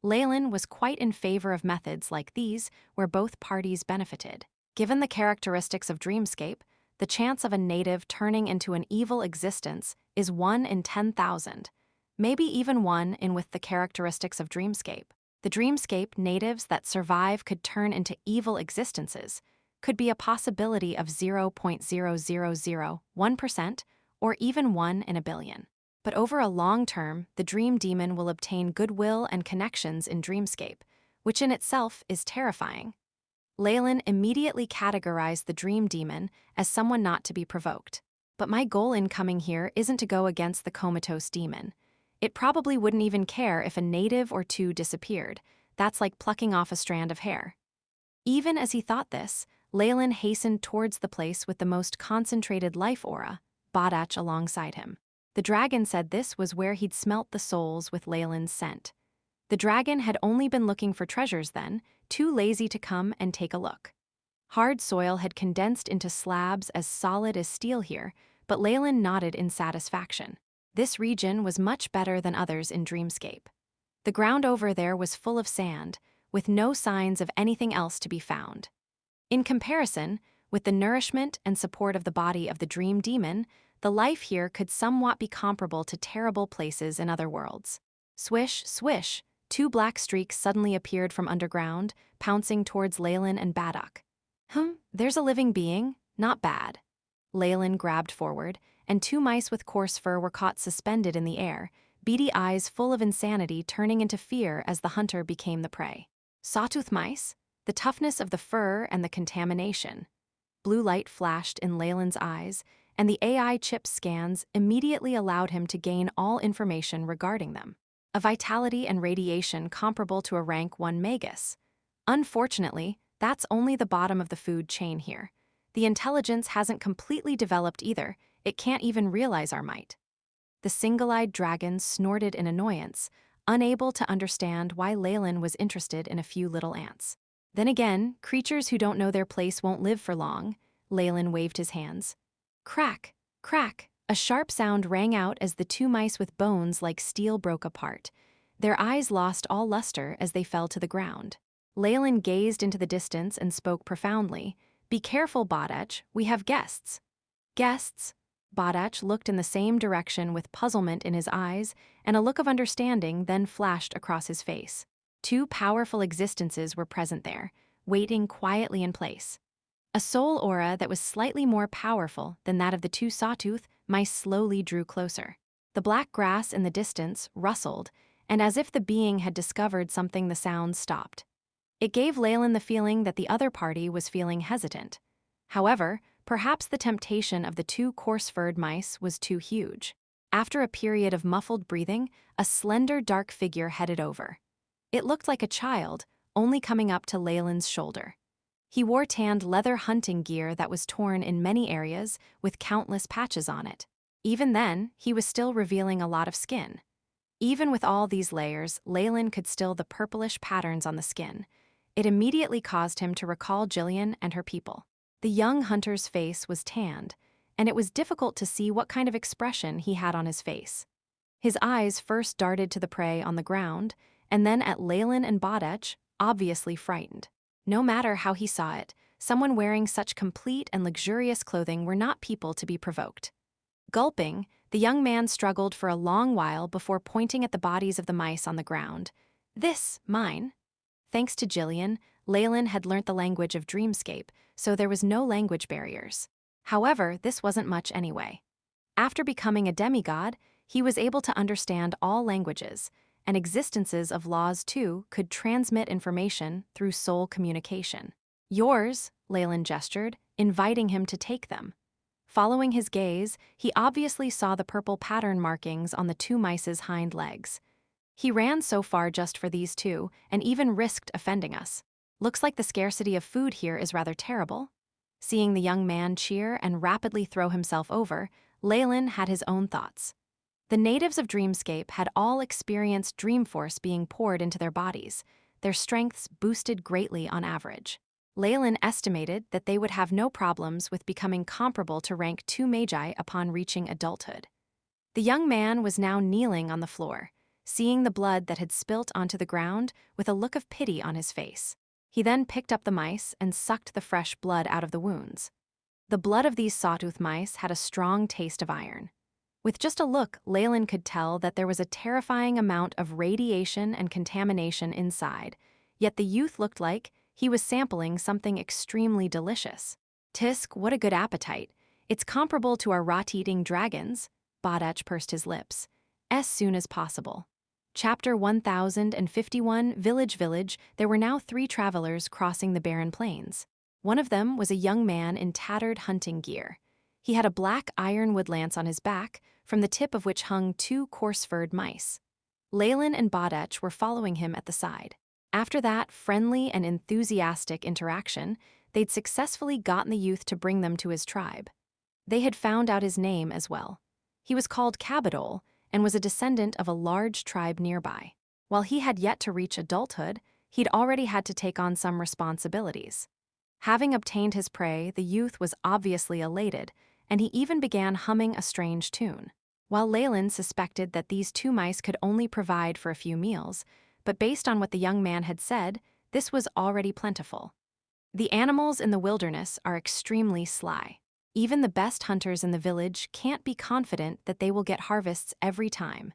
Leylin was quite in favor of methods like these where both parties benefited. Given the characteristics of Dreamscape, the chance of a native turning into an evil existence is 1 in 10,000, maybe even 1 in with the characteristics of Dreamscape. The Dreamscape natives that survive could turn into evil existences, could be a possibility of 0.0001% or even 1 in a billion. But over a long term, the Dream Demon will obtain goodwill and connections in Dreamscape, which in itself is terrifying. Leylin immediately categorized the Dream Demon as someone not to be provoked. But my goal in coming here isn't to go against the comatose demon. It probably wouldn't even care if a native or two disappeared. That's like plucking off a strand of hair. Even as he thought this, Leylin hastened towards the place with the most concentrated life aura, Badach alongside him. The dragon said this was where he'd smelt the souls with Leylin's scent. The dragon had only been looking for treasures then, too lazy to come and take a look. Hard soil had condensed into slabs as solid as steel here, but Leylin nodded in satisfaction. This region was much better than others in Dreamscape. The ground over there was full of sand, with no signs of anything else to be found. In comparison, with the nourishment and support of the body of the Dream Demon, the life here could somewhat be comparable to terrible places in other worlds. Swish, swish, 2 black streaks suddenly appeared from underground, pouncing towards Leylin and Badach. There's a living being, not bad. Leylin grabbed forward, and 2 mice with coarse fur were caught suspended in the air, beady eyes full of insanity turning into fear as the hunter became the prey. Sawtooth mice? The toughness of the fur and the contamination. Blue light flashed in Leylin's eyes, and the AI chip scans immediately allowed him to gain all information regarding them. A vitality and radiation comparable to a rank 1 Magus. Unfortunately, that's only the bottom of the food chain here. The intelligence hasn't completely developed either, it can't even realize our might. The single-eyed dragon snorted in annoyance, unable to understand why Leylin was interested in a few little ants. Then again, creatures who don't know their place won't live for long. Leylin waved his hands. Crack, crack, a sharp sound rang out as the 2 mice with bones like steel broke apart. Their eyes lost all luster as they fell to the ground. Leylin gazed into the distance and spoke profoundly. Be careful, Badach, we have guests. Guests? Badach looked in the same direction with puzzlement in his eyes, and a look of understanding then flashed across his face. 2 powerful existences were present there, waiting quietly in place. A soul aura that was slightly more powerful than that of the 2 sawtooth mice slowly drew closer. The black grass in the distance rustled, and as if the being had discovered something, the sounds stopped. It gave Leylin the feeling that the other party was feeling hesitant. However, perhaps the temptation of the 2 coarse-furred mice was too huge. After a period of muffled breathing, a slender dark figure headed over. It looked like a child, only coming up to Leylin's shoulder. He wore tanned leather hunting gear that was torn in many areas with countless patches on it. Even then, he was still revealing a lot of skin. Even with all these layers, Leylin could still the purplish patterns on the skin. It immediately caused him to recall Jillian and her people. The young hunter's face was tanned, and it was difficult to see what kind of expression he had on his face. His eyes first darted to the prey on the ground, and then at Leylin and Badach, obviously frightened. No matter how he saw it, someone wearing such complete and luxurious clothing were not people to be provoked. Gulping, the young man struggled for a long while before pointing at the bodies of the mice on the ground. This, mine. Thanks to Jillian, Leylin had learnt the language of Dreamscape, so there was no language barriers. However, this wasn't much anyway. After becoming a demigod, he was able to understand all languages, and existences of laws too could transmit information through soul communication. Yours, Leylin gestured, inviting him to take them. Following his gaze, he obviously saw the purple pattern markings on the two mice's hind legs. He ran so far just for these two, and even risked offending us. Looks like the scarcity of food here is rather terrible. Seeing the young man cheer and rapidly throw himself over, Leylin had his own thoughts. The natives of Dreamscape had all experienced dream force being poured into their bodies, their strengths boosted greatly on average. Leylin estimated that they would have no problems with becoming comparable to rank 2 Magi upon reaching adulthood. The young man was now kneeling on the floor, seeing the blood that had spilt onto the ground with a look of pity on his face. He then picked up the mice and sucked the fresh blood out of the wounds. The blood of these sawtooth mice had a strong taste of iron. With just a look, Leylin could tell that there was a terrifying amount of radiation and contamination inside, yet the youth looked like he was sampling something extremely delicious. Tisk, what a good appetite. It's comparable to our rot-eating dragons, Badach pursed his lips. As soon as possible. Chapter 1051, Village. There were now 3 travelers crossing the barren plains. One of them was a young man in tattered hunting gear. He had a black ironwood lance on his back, from the tip of which hung 2 coarse-furred mice. Leylin and Badach were following him at the side. After that friendly and enthusiastic interaction, they'd successfully gotten the youth to bring them to his tribe. They had found out his name as well. He was called Cabadol and was a descendant of a large tribe nearby. While he had yet to reach adulthood, he'd already had to take on some responsibilities. Having obtained his prey, the youth was obviously elated, and he even began humming a strange tune. While Leylin suspected that these 2 mice could only provide for a few meals, but based on what the young man had said, this was already plentiful. The animals in the wilderness are extremely sly. Even the best hunters in the village can't be confident that they will get harvests every time.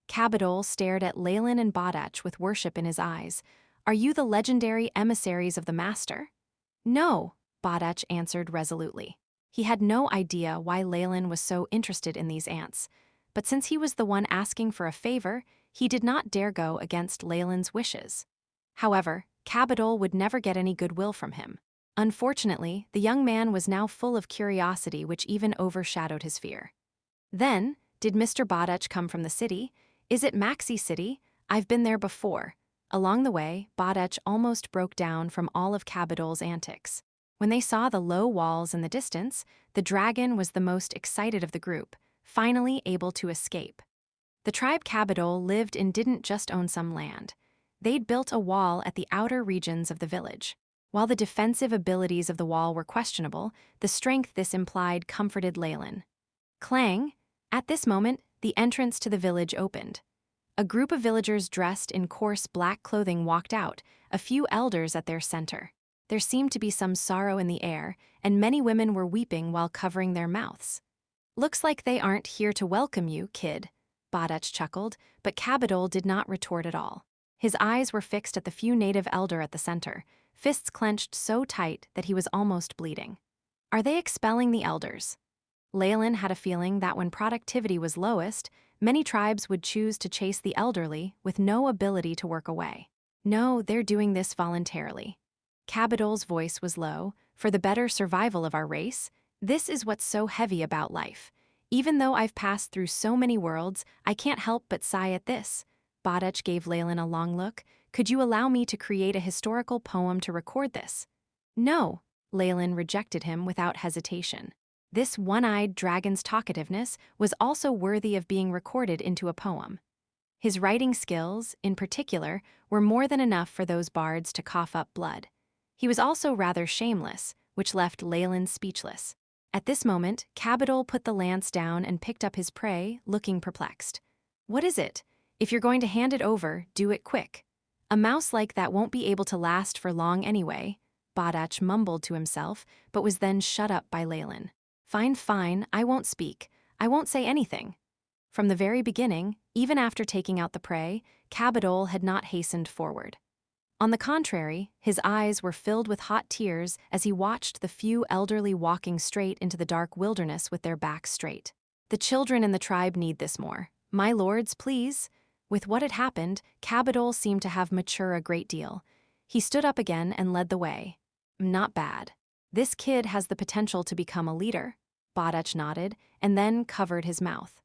Cabadol stared at Leylin and Badach with worship in his eyes. Are you the legendary emissaries of the master? No, Badach answered resolutely. He had no idea why Leylin was so interested in these ants, but since he was the one asking for a favor, he did not dare go against Leylin's wishes. However, Cabadol would never get any goodwill from him. Unfortunately, the young man was now full of curiosity which even overshadowed his fear. Then, did Mr. Badach come from the city? Is it Maxi City? I've been there before. Along the way, Badach almost broke down from all of Cabadol's antics. When they saw the low walls in the distance, the dragon was the most excited of the group, finally able to escape. The tribe Cabadol lived in didn't just own some land. They'd built a wall at the outer regions of the village. While the defensive abilities of the wall were questionable, the strength this implied comforted Leylin. Clang! At this moment, the entrance to the village opened. A group of villagers dressed in coarse black clothing walked out, a few elders at their center. There seemed to be some sorrow in the air, and many women were weeping while covering their mouths. Looks like they aren't here to welcome you, kid, Badach chuckled, but Cabadol did not retort at all. His eyes were fixed at the few native elder at the center, fists clenched so tight that he was almost bleeding. Are they expelling the elders? Leylin had a feeling that when productivity was lowest, many tribes would choose to chase the elderly with no ability to work away. No, they're doing this voluntarily. Cabadol's voice was low. For the better survival of our race, this is what's so heavy about life. Even though I've passed through so many worlds, I can't help but sigh at this. Badach gave Leylin a long look. Could you allow me to create a historical poem to record this? No, Leylin rejected him without hesitation. This one-eyed dragon's talkativeness was also worthy of being recorded into a poem. His writing skills, in particular, were more than enough for those bards to cough up blood. He was also rather shameless, which left Leylin speechless. At this moment, Cabadol put the lance down and picked up his prey, looking perplexed. What is it? If you're going to hand it over, do it quick. A mouse like that won't be able to last for long anyway, Badach mumbled to himself, but was then shut up by Leylin. Fine, I won't speak. I won't say anything. From the very beginning, even after taking out the prey, Cabadol had not hastened forward. On the contrary, his eyes were filled with hot tears as he watched the few elderly walking straight into the dark wilderness with their backs straight. The children in the tribe need this more. My lords, please. With what had happened, Cabadol seemed to have matured a great deal. He stood up again and led the way. Not bad. This kid has the potential to become a leader. Badach nodded, and then covered his mouth.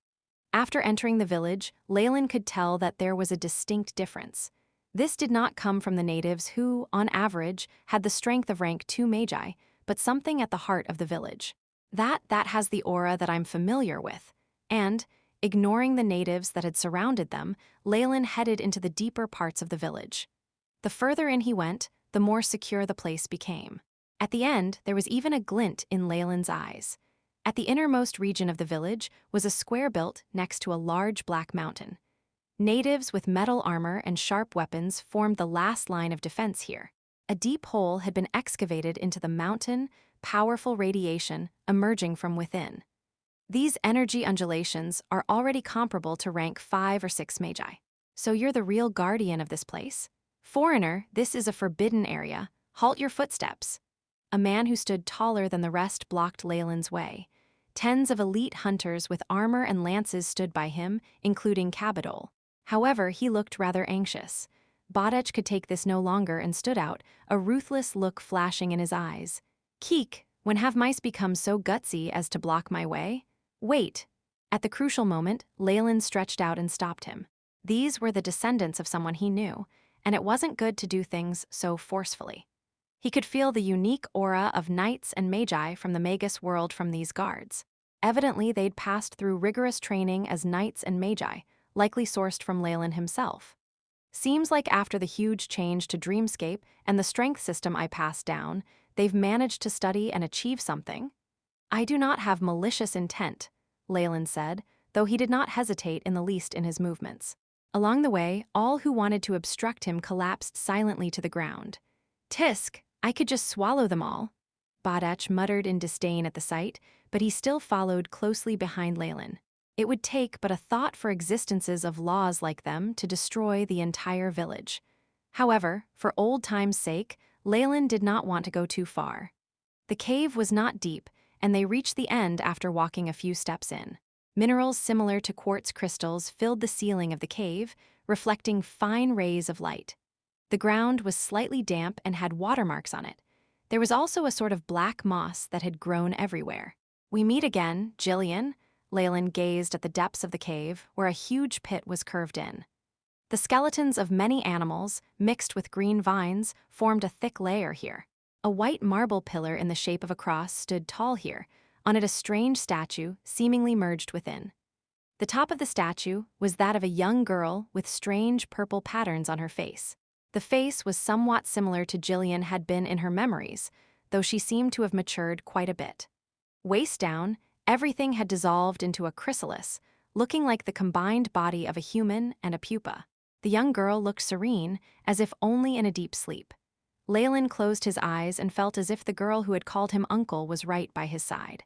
After entering the village, Leylin could tell that there was a distinct difference. This did not come from the natives who, on average, had the strength of rank 2 Magi, but something at the heart of the village. That has the aura that I'm familiar with. And, ignoring the natives that had surrounded them, Leylin headed into the deeper parts of the village. The further in he went, the more secure the place became. At the end, there was even a glint in Leylin's eyes. At the innermost region of the village was a square built next to a large black mountain. Natives with metal armor and sharp weapons formed the last line of defense here. A deep hole had been excavated into the mountain, powerful radiation emerging from within. These energy undulations are already comparable to rank 5 or 6 Magi. So you're the real guardian of this place? Foreigner, this is a forbidden area. Halt your footsteps. A man who stood taller than the rest blocked Leylin's way. Tens of elite hunters with armor and lances stood by him, including Cabadol. However, he looked rather anxious. Badach could take this no longer and stood out, a ruthless look flashing in his eyes. Keek, when have mice become so gutsy as to block my way? Wait. At the crucial moment, Leylin stretched out and stopped him. These were the descendants of someone he knew, and it wasn't good to do things so forcefully. He could feel the unique aura of knights and magi from the Magus World from these guards. Evidently, they'd passed through rigorous training as knights and magi, likely sourced from Leylin himself. Seems like after the huge change to Dreamscape and the strength system I passed down, they've managed to study and achieve something. I do not have malicious intent, Leylin said, though he did not hesitate in the least in his movements. Along the way, all who wanted to obstruct him collapsed silently to the ground. Tisk, I could just swallow them all. Badach muttered in disdain at the sight, but he still followed closely behind Leylin. It would take but a thought for existences of laws like them to destroy the entire village. However, for old time's sake, Leylin did not want to go too far. The cave was not deep, and they reached the end after walking a few steps in. Minerals similar to quartz crystals filled the ceiling of the cave, reflecting fine rays of light. The ground was slightly damp and had watermarks on it. There was also a sort of black moss that had grown everywhere. We meet again, Jillian. Leylin gazed at the depths of the cave, where a huge pit was curved in. The skeletons of many animals, mixed with green vines, formed a thick layer here. A white marble pillar in the shape of a cross stood tall here, on it a strange statue, seemingly merged within. The top of the statue was that of a young girl with strange purple patterns on her face. The face was somewhat similar to Jillian had been in her memories, though she seemed to have matured quite a bit. Waist down, everything had dissolved into a chrysalis, looking like the combined body of a human and a pupa. The young girl looked serene, as if only in a deep sleep. Leylin closed his eyes and felt as if the girl who had called him uncle was right by his side.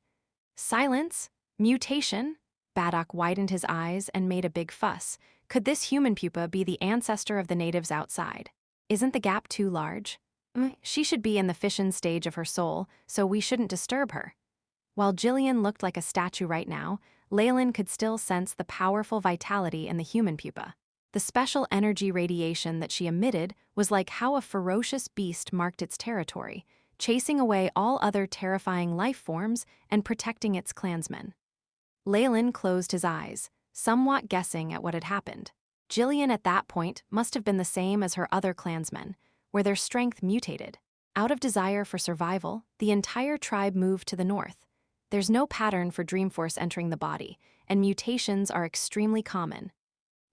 Silence? Mutation? Badach widened his eyes and made a big fuss. Could this human pupa be the ancestor of the natives outside? Isn't the gap too large? She should be in the fission stage of her soul, so we shouldn't disturb her. While Jillian looked like a statue right now, Leylin could still sense the powerful vitality in the human pupa. The special energy radiation that she emitted was like how a ferocious beast marked its territory, chasing away all other terrifying life forms and protecting its clansmen. Leylin closed his eyes, somewhat guessing at what had happened. Jillian at that point must have been the same as her other clansmen, where their strength mutated. Out of desire for survival, the entire tribe moved to the north. There's no pattern for Dreamforce entering the body, and mutations are extremely common.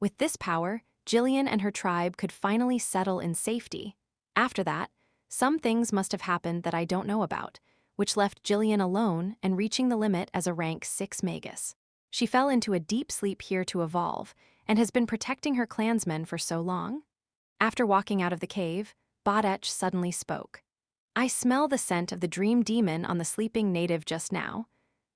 With this power, Jillian and her tribe could finally settle in safety. After that, some things must have happened that I don't know about, which left Jillian alone and reaching the limit as a rank 6 Magus. She fell into a deep sleep here to evolve, and has been protecting her clansmen for so long. After walking out of the cave, Badach suddenly spoke. I smell the scent of the dream demon on the sleeping native just now.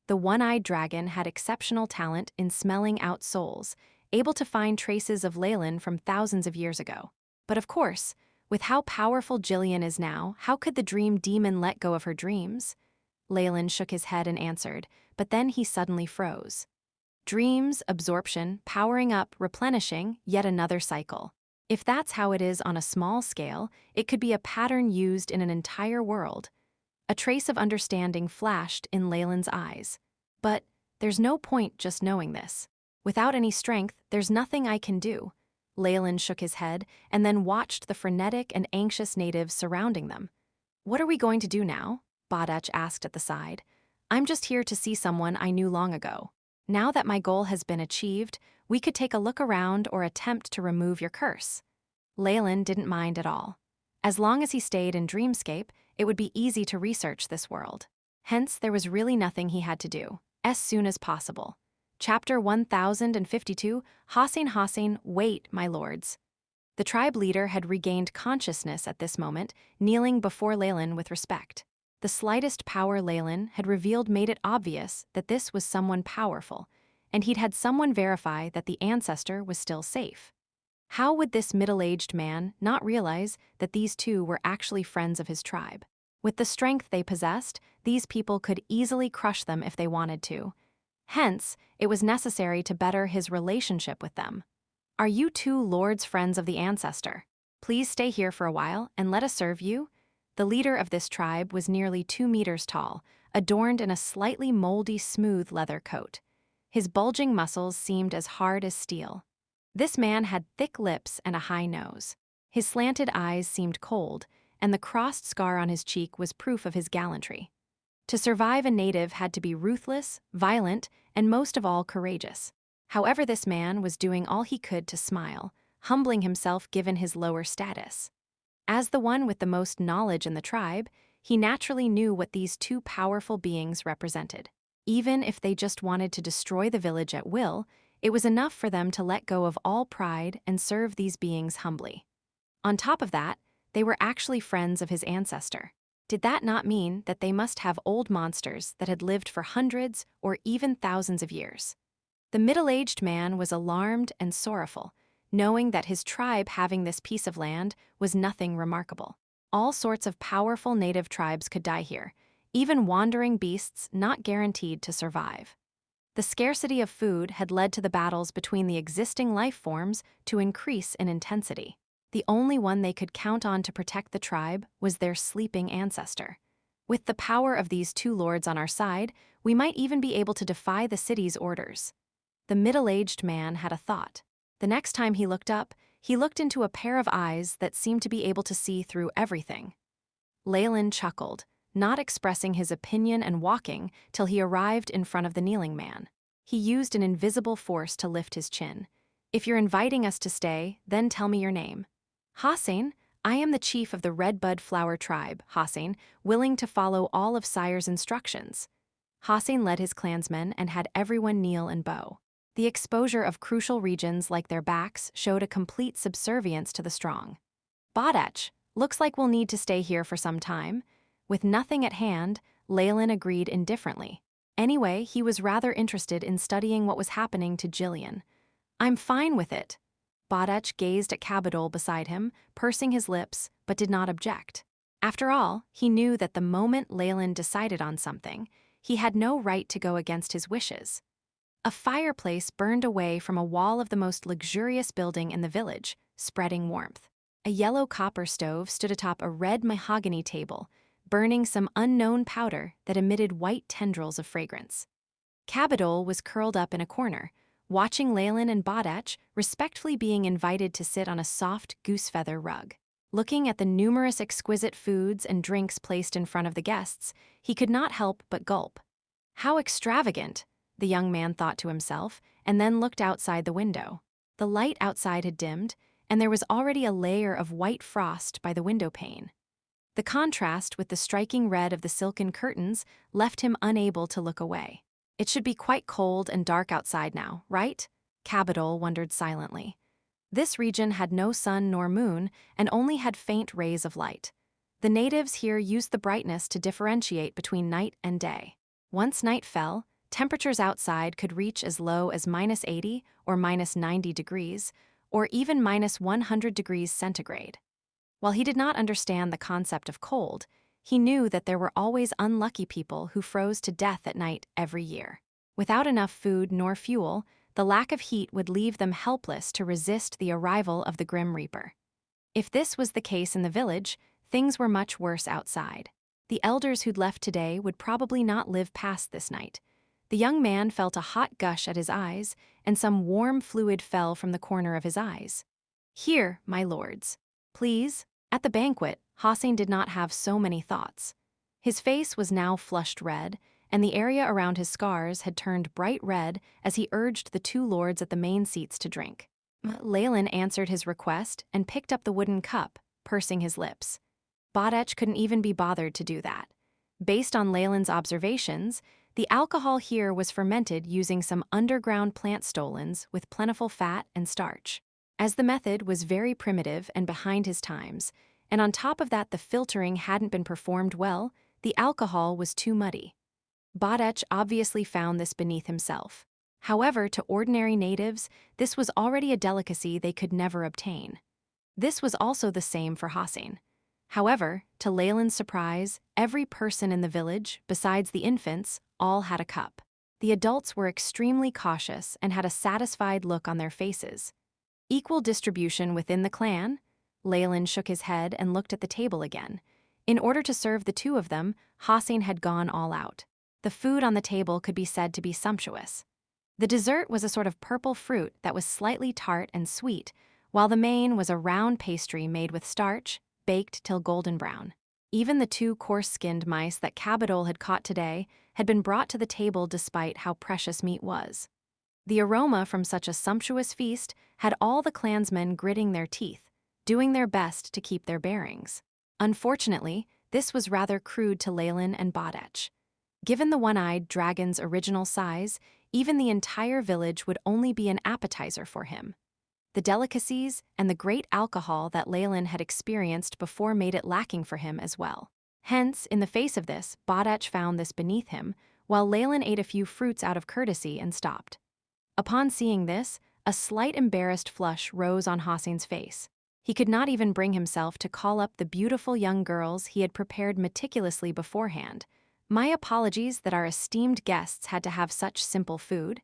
The one-eyed dragon had exceptional talent in smelling out souls, able to find traces of Leylin from thousands of years ago. But of course, with how powerful Jillian is now, how could the dream demon let go of her dreams? Leylin shook his head and answered, but then he suddenly froze. Dreams, absorption, powering up, replenishing, yet another cycle. If that's how it is on a small scale, it could be a pattern used in an entire world. A trace of understanding flashed in Leylin's eyes. But there's no point just knowing this. Without any strength, there's nothing I can do. Leylin shook his head and then watched the frenetic and anxious natives surrounding them. What are we going to do now? Badach asked at the side. I'm just here to see someone I knew long ago. Now that my goal has been achieved, we could take a look around or attempt to remove your curse. Leylin didn't mind at all. As long as he stayed in Dreamscape, it would be easy to research this world. Hence, there was really nothing he had to do, as soon as possible. Chapter 1052, Hassin, wait, my lords. The tribe leader had regained consciousness at this moment, kneeling before Leylin with respect. The slightest power Leylin had revealed made it obvious that this was someone powerful, and he'd had someone verify that the ancestor was still safe. How would this middle-aged man not realize that these two were actually friends of his tribe? With the strength they possessed, these people could easily crush them if they wanted to. Hence, it was necessary to better his relationship with them. Are you two lords friends of the ancestor? Please stay here for a while and let us serve you. The leader of this tribe was nearly 2 meters tall, adorned in a slightly moldy, smooth leather coat. His bulging muscles seemed as hard as steel. This man had thick lips and a high nose. His slanted eyes seemed cold, and the crossed scar on his cheek was proof of his gallantry. To survive, a native had to be ruthless, violent, and most of all courageous. However, this man was doing all he could to smile, humbling himself given his lower status. As the one with the most knowledge in the tribe, he naturally knew what these two powerful beings represented. Even if they just wanted to destroy the village at will, it was enough for them to let go of all pride and serve these beings humbly. On top of that, they were actually friends of his ancestor. Did that not mean that they must have old monsters that had lived for hundreds or even thousands of years? The middle-aged man was alarmed and sorrowful, knowing that his tribe having this piece of land was nothing remarkable. All sorts of powerful native tribes could die here, even wandering beasts not guaranteed to survive. The scarcity of food had led to the battles between the existing life forms to increase in intensity. The only one they could count on to protect the tribe was their sleeping ancestor. With the power of these two lords on our side, we might even be able to defy the city's orders. The middle-aged man had a thought. The next time he looked up, he looked into a pair of eyes that seemed to be able to see through everything. Leylin chuckled, not expressing his opinion and walking till he arrived in front of the kneeling man. He used an invisible force to lift his chin. If you're inviting us to stay, then tell me your name. Hassin, I am the chief of the Redbud Flower tribe, Hassin, willing to follow all of Sire's instructions. Hassin led his clansmen and had everyone kneel and bow. The exposure of crucial regions like their backs showed a complete subservience to the strong. Badach, looks like we'll need to stay here for some time. With nothing at hand, Leylin agreed indifferently. Anyway, he was rather interested in studying what was happening to Jillian. I'm fine with it. Badach gazed at Cabadol beside him, pursing his lips, but did not object. After all, he knew that the moment Leylin decided on something, he had no right to go against his wishes. A fireplace burned away from a wall of the most luxurious building in the village, spreading warmth. A yellow copper stove stood atop a red mahogany table, burning some unknown powder that emitted white tendrils of fragrance. Cabadol was curled up in a corner, watching Leylin and Badach respectfully being invited to sit on a soft goose-feather rug. Looking at the numerous exquisite foods and drinks placed in front of the guests, he could not help but gulp. How extravagant, the young man thought to himself, and then looked outside the window. The light outside had dimmed, and there was already a layer of white frost by the window pane. The contrast with the striking red of the silken curtains left him unable to look away. It should be quite cold and dark outside now, right? Cabadol wondered silently. This region had no sun nor moon and only had faint rays of light. The natives here used the brightness to differentiate between night and day. Once night fell, temperatures outside could reach as low as -80 or -90 degrees, or even -100 degrees centigrade. While he did not understand the concept of cold, he knew that there were always unlucky people who froze to death at night every year. Without enough food nor fuel, the lack of heat would leave them helpless to resist the arrival of the Grim Reaper. If this was the case in the village, things were much worse outside. The elders who'd left today would probably not live past this night. The young man felt a hot gush at his eyes, and some warm fluid fell from the corner of his eyes. "Here, my lords. Please." At the banquet, Hossein did not have so many thoughts. His face was now flushed red, and the area around his scars had turned bright red as he urged the two lords at the main seats to drink. Leylin answered his request and picked up the wooden cup, pursing his lips. Bodech couldn't even be bothered to do that. Based on Leylin's observations, the alcohol here was fermented using some underground plant stolons with plentiful fat and starch. As the method was very primitive and behind his times, and on top of that the filtering hadn't been performed well, the alcohol was too muddy. Bodech obviously found this beneath himself. However, to ordinary natives, this was already a delicacy they could never obtain. This was also the same for Hossein. However, to Leylin's surprise, every person in the village, besides the infants, all had a cup. The adults were extremely cautious and had a satisfied look on their faces. Equal distribution within the clan? Leylin shook his head and looked at the table again. In order to serve the two of them, Hossein had gone all out. The food on the table could be said to be sumptuous. The dessert was a sort of purple fruit that was slightly tart and sweet, while the main was a round pastry made with starch, baked till golden brown. Even the two coarse-skinned mice that Cabadol had caught today had been brought to the table despite how precious meat was. The aroma from such a sumptuous feast had all the clansmen gritting their teeth, doing their best to keep their bearings. Unfortunately, this was rather crude to Leylin and Bodech. Given the one-eyed dragon's original size, even the entire village would only be an appetizer for him. The delicacies and the great alcohol that Leylin had experienced before made it lacking for him as well. Hence, in the face of this, Bodech found this beneath him, while Leylin ate a few fruits out of courtesy and stopped. Upon seeing this, a slight embarrassed flush rose on Hossein's face. He could not even bring himself to call up the beautiful young girls he had prepared meticulously beforehand. "My apologies that our esteemed guests had to have such simple food.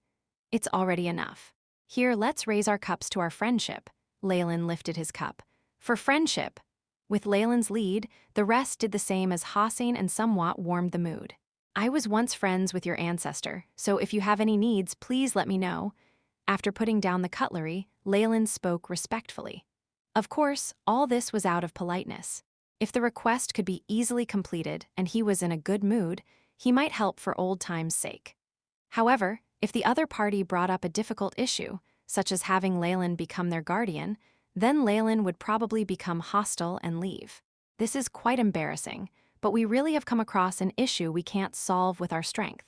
It's already enough. Here, let's raise our cups to our friendship." Leylin lifted his cup. "For friendship." With Leylin's lead, the rest did the same as Hossein and somewhat warmed the mood. "I was once friends with your ancestor, so if you have any needs, please let me know." After putting down the cutlery, Leylin spoke respectfully. Of course, all this was out of politeness. If the request could be easily completed and he was in a good mood, he might help for old times' sake. However, if the other party brought up a difficult issue, such as having Leylin become their guardian, then Leylin would probably become hostile and leave. This is quite embarrassing, but we really have come across an issue we can't solve with our strength.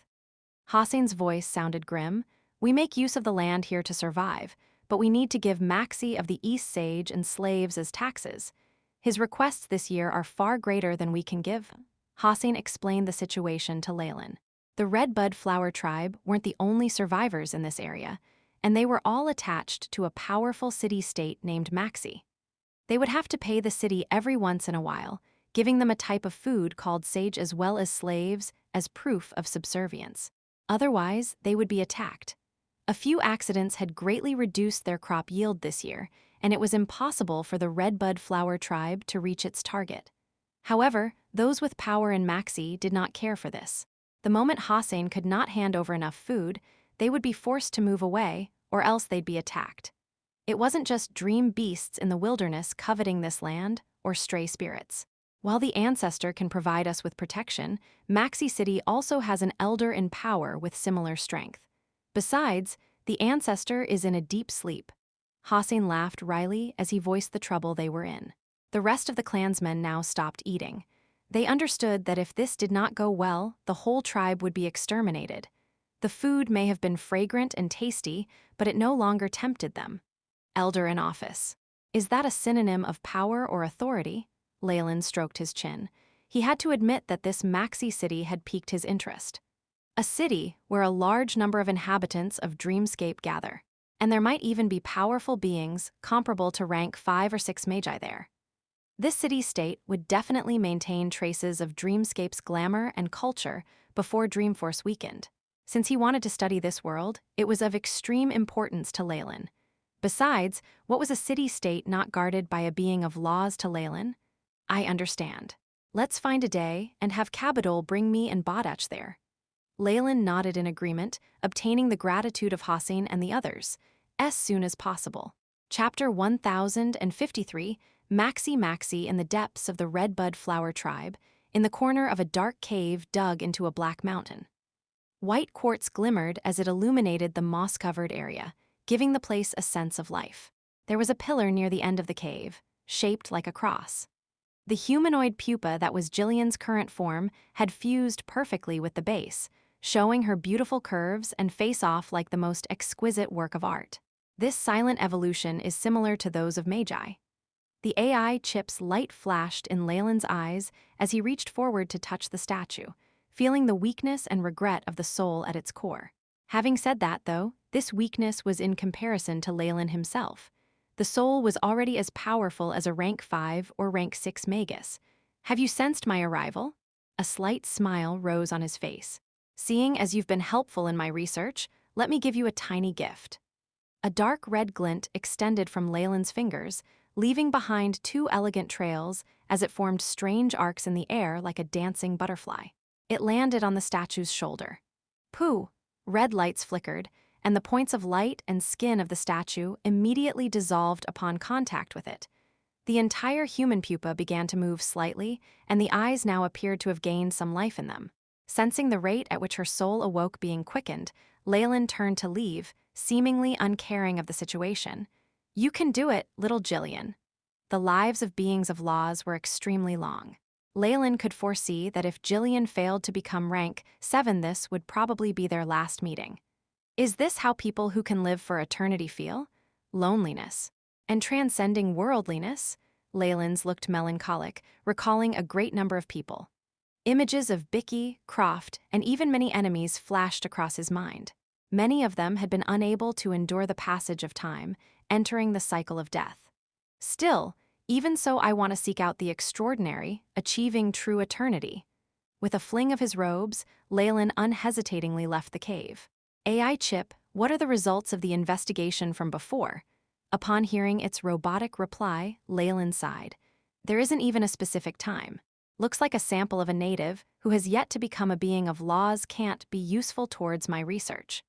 Hossein's voice sounded grim. "We make use of the land here to survive, but we need to give Maxi of the East Sage and slaves as taxes. His requests this year are far greater than we can give." Hossein explained the situation to Leylin. The Redbud Flower tribe weren't the only survivors in this area, and they were all attached to a powerful city-state named Maxi. They would have to pay the city every once in a while, giving them a type of food called sage as well as slaves as proof of subservience. Otherwise, they would be attacked. A few accidents had greatly reduced their crop yield this year, and it was impossible for the Redbud Flower tribe to reach its target. However, those with power in Maxi did not care for this. The moment Hossein could not hand over enough food, they would be forced to move away, or else they'd be attacked. It wasn't just dream beasts in the wilderness coveting this land, or stray spirits. While the ancestor can provide us with protection, Maxi City also has an elder in power with similar strength. Besides, the ancestor is in a deep sleep. Hossein laughed wryly as he voiced the trouble they were in. The rest of the clansmen now stopped eating. They understood that if this did not go well, the whole tribe would be exterminated. The food may have been fragrant and tasty, but it no longer tempted them. Elder in office. Is that a synonym of power or authority? Leylin stroked his chin. He had to admit that this Maxi city had piqued his interest. A city where a large number of inhabitants of Dreamscape gather. And there might even be powerful beings comparable to rank 5 or 6 Magi there. This city-state would definitely maintain traces of Dreamscape's glamour and culture before Dreamforce weakened. Since he wanted to study this world, it was of extreme importance to Leylin. Besides, what was a city-state not guarded by a being of laws to Leylin? I understand. Let's find a day and have Cabadol bring me and Badach there. Leylin nodded in agreement, obtaining the gratitude of Hassin and the others, as soon as possible. Chapter 1053, Maxi in the depths of the Redbud Flower Tribe, in the corner of a dark cave dug into a black mountain. White quartz glimmered as it illuminated the moss-covered area, giving the place a sense of life. There was a pillar near the end of the cave, shaped like a cross. The humanoid pupa that was Jillian's current form had fused perfectly with the base, showing her beautiful curves and face off like the most exquisite work of art. This silent evolution is similar to those of Magi. The AI chip's light flashed in Leylin's eyes as he reached forward to touch the statue, feeling the weakness and regret of the soul at its core. Having said that, though, this weakness was in comparison to Leylin himself. The soul was already as powerful as a rank 5 or rank 6 Magus. Have you sensed my arrival? A slight smile rose on his face. Seeing as you've been helpful in my research, let me give you a tiny gift. A dark red glint extended from Leylin's fingers, leaving behind 2 elegant trails as it formed strange arcs in the air like a dancing butterfly. It landed on the statue's shoulder. Pooh! Red lights flickered, and the points of light and skin of the statue immediately dissolved upon contact with it. The entire human pupa began to move slightly, and the eyes now appeared to have gained some life in them. Sensing the rate at which her soul awoke being quickened, Leylin turned to leave, seemingly uncaring of the situation. You can do it, little Jillian. The lives of beings of laws were extremely long. Leylin could foresee that if Jillian failed to become rank 7, this would probably be their last meeting. Is this how people who can live for eternity feel? Loneliness. And transcending worldliness? Leylin's looked melancholic, recalling a great number of people. Images of Bicky, Croft, and even many enemies flashed across his mind. Many of them had been unable to endure the passage of time, entering the cycle of death. Still, even so, I want to seek out the extraordinary, achieving true eternity. With a fling of his robes, Leylin unhesitatingly left the cave. AI chip, what are the results of the investigation from before? Upon hearing its robotic reply, Leylin sighed. There isn't even a specific time. Looks like a sample of a native who has yet to become a being of laws can't be useful towards my research.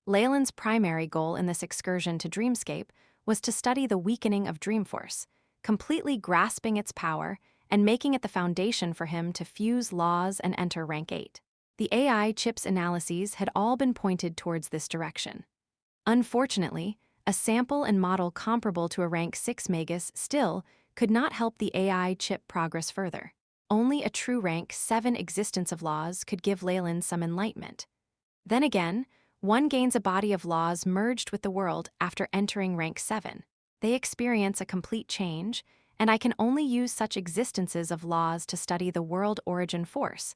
Leylin's primary goal in this excursion to Dreamscape was to study the weakening of Dreamforce, completely grasping its power and making it the foundation for him to fuse laws and enter rank 8. The AI chip's analyses had all been pointed towards this direction. Unfortunately, a sample and model comparable to a rank 6 Magus still could not help the AI chip progress further. Only a true rank 7 existence of laws could give Leylin some enlightenment. Then again, one gains a body of laws merged with the world after entering rank 7. They experience a complete change, and I can only use such existences of laws to study the world origin force.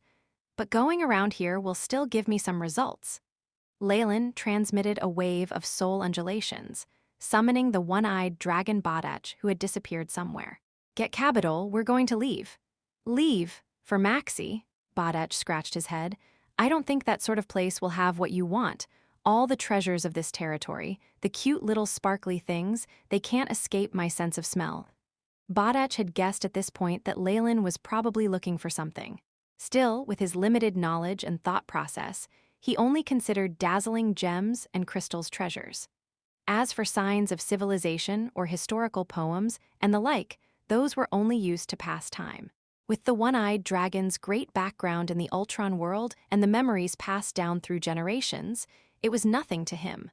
But going around here will still give me some results. Leylin transmitted a wave of soul undulations, summoning the one-eyed dragon Badach who had disappeared somewhere. Get Cabadol, we're going to leave. Leave? For Maxi? Badach scratched his head. I don't think that sort of place will have what you want. All the treasures of this territory, the cute little sparkly things, they can't escape my sense of smell. Badach had guessed at this point that Leylin was probably looking for something. Still, with his limited knowledge and thought process, he only considered dazzling gems and crystals treasures. As for signs of civilization or historical poems and the like, those were only used to pass time. With the one-eyed dragon's great background in the Ultron world and the memories passed down through generations, it was nothing to him.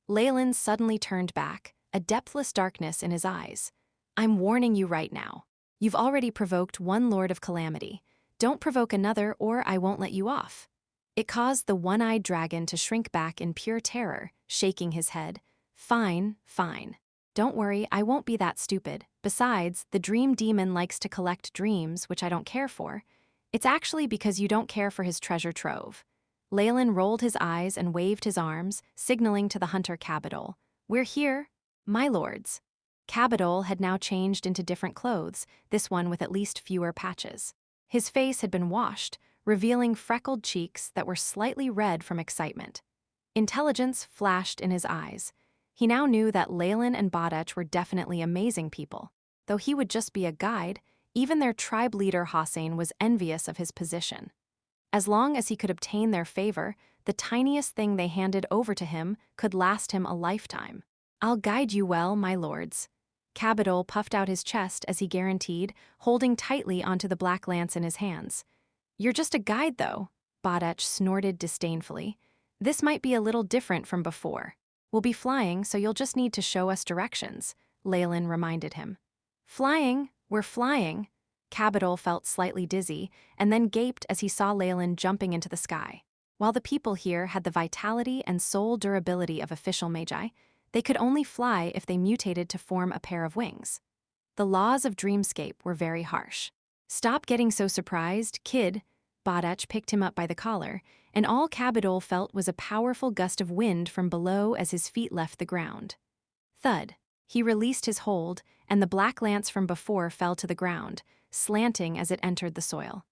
Leylin suddenly turned back, a depthless darkness in his eyes. I'm warning you right now. You've already provoked one Lord of Calamity. Don't provoke another or I won't let you off. It caused the one-eyed dragon to shrink back in pure terror, shaking his head. Fine, fine. Don't worry, I won't be that stupid. Besides, the dream demon likes to collect dreams, which I don't care for. It's actually because you don't care for his treasure trove. Leylin rolled his eyes and waved his arms, signaling to the hunter Cabadol. We're here, my lords. Cabadol had now changed into different clothes, this one with at least fewer patches. His face had been washed, revealing freckled cheeks that were slightly red from excitement. Intelligence flashed in his eyes. He now knew that Leylin and Badech were definitely amazing people. Though he would just be a guide, even their tribe leader Hossein was envious of his position. As long as he could obtain their favor, the tiniest thing they handed over to him could last him a lifetime. "I'll guide you well, my lords." Cabadol puffed out his chest as he guaranteed, holding tightly onto the black lance in his hands. "You're just a guide, though," Badech snorted disdainfully. "This might be a little different from before. We'll be flying, so you'll just need to show us directions," Leylin reminded him. "Flying? We're flying." Cabadol felt slightly dizzy, and then gaped as he saw Leylin jumping into the sky. While the people here had the vitality and soul durability of official Magi, they could only fly if they mutated to form a pair of wings. The laws of Dreamscape were very harsh. "Stop getting so surprised, kid." Badech picked him up by the collar, and all Cabadol felt was a powerful gust of wind from below as his feet left the ground. Thud. He released his hold, and the black lance from before fell to the ground, slanting as it entered the soil.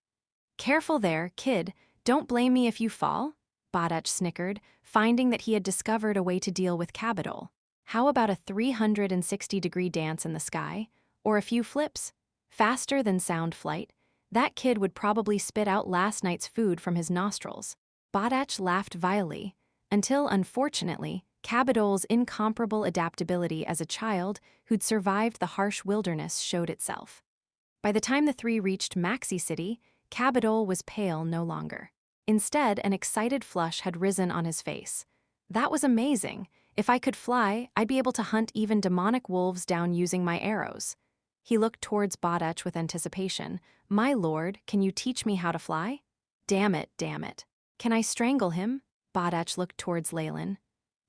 "Careful there, kid. Don't blame me if you fall," Badech snickered, finding that he had discovered a way to deal with Cabadol. "How about a 360-degree dance in the sky? Or a few flips? Faster than sound flight. That kid would probably spit out last night's food from his nostrils." Badech laughed vilely, until, unfortunately, Cabadol's incomparable adaptability as a child who'd survived the harsh wilderness showed itself. By the time the three reached Maxi City, Cabadol was pale no longer. Instead, an excited flush had risen on his face. "That was amazing. If I could fly, I'd be able to hunt even demonic wolves down using my arrows." He looked towards Badech with anticipation. "My lord, can you teach me how to fly?" Damn it. "Can I strangle him?" Badech looked towards Leylin.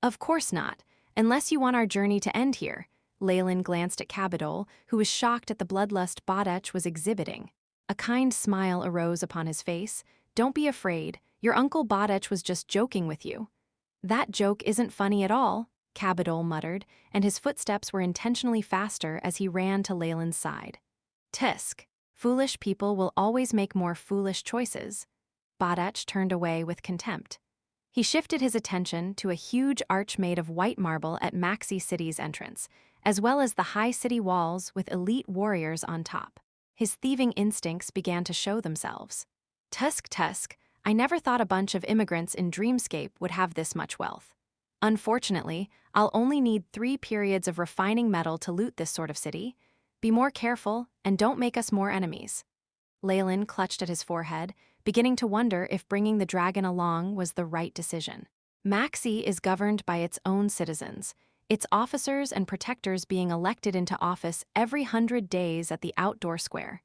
"Of course not, unless you want our journey to end here." Leylin glanced at Cabadol, who was shocked at the bloodlust Badech was exhibiting. A kind smile arose upon his face. "Don't be afraid, your uncle Badech was just joking with you." "That joke isn't funny at all," Cabadol muttered, and his footsteps were intentionally faster as he ran to Leylin's side. "Tisk. Foolish people will always make more foolish choices." Badech turned away with contempt. He shifted his attention to a huge arch made of white marble at Maxi City's entrance, as well as the high city walls with elite warriors on top. His thieving instincts began to show themselves. Tusk, I never thought a bunch of immigrants in Dreamscape would have this much wealth. Unfortunately, I'll only need 3 periods of refining metal to loot this sort of city. Be more careful, and don't make us more enemies." Leylin clutched at his forehead, beginning to wonder if bringing the dragon along was the right decision. Maxi is governed by its own citizens, its officers and protectors being elected into office every 100 days at the outdoor square.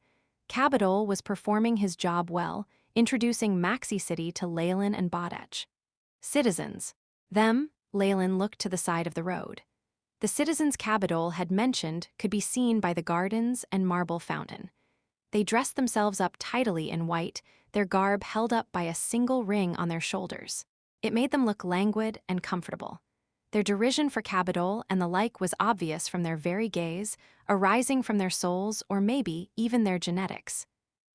Cabadol was performing his job well, introducing Maxi City to Leylin and Badech. Citizens. Them, Leylin looked to the side of the road. The citizens Cabadol had mentioned could be seen by the gardens and marble fountain. They dressed themselves up tidily in white, their garb held up by a single ring on their shoulders. It made them look languid and comfortable. Their derision for Cabadol and the like was obvious from their very gaze, arising from their souls or maybe even their genetics.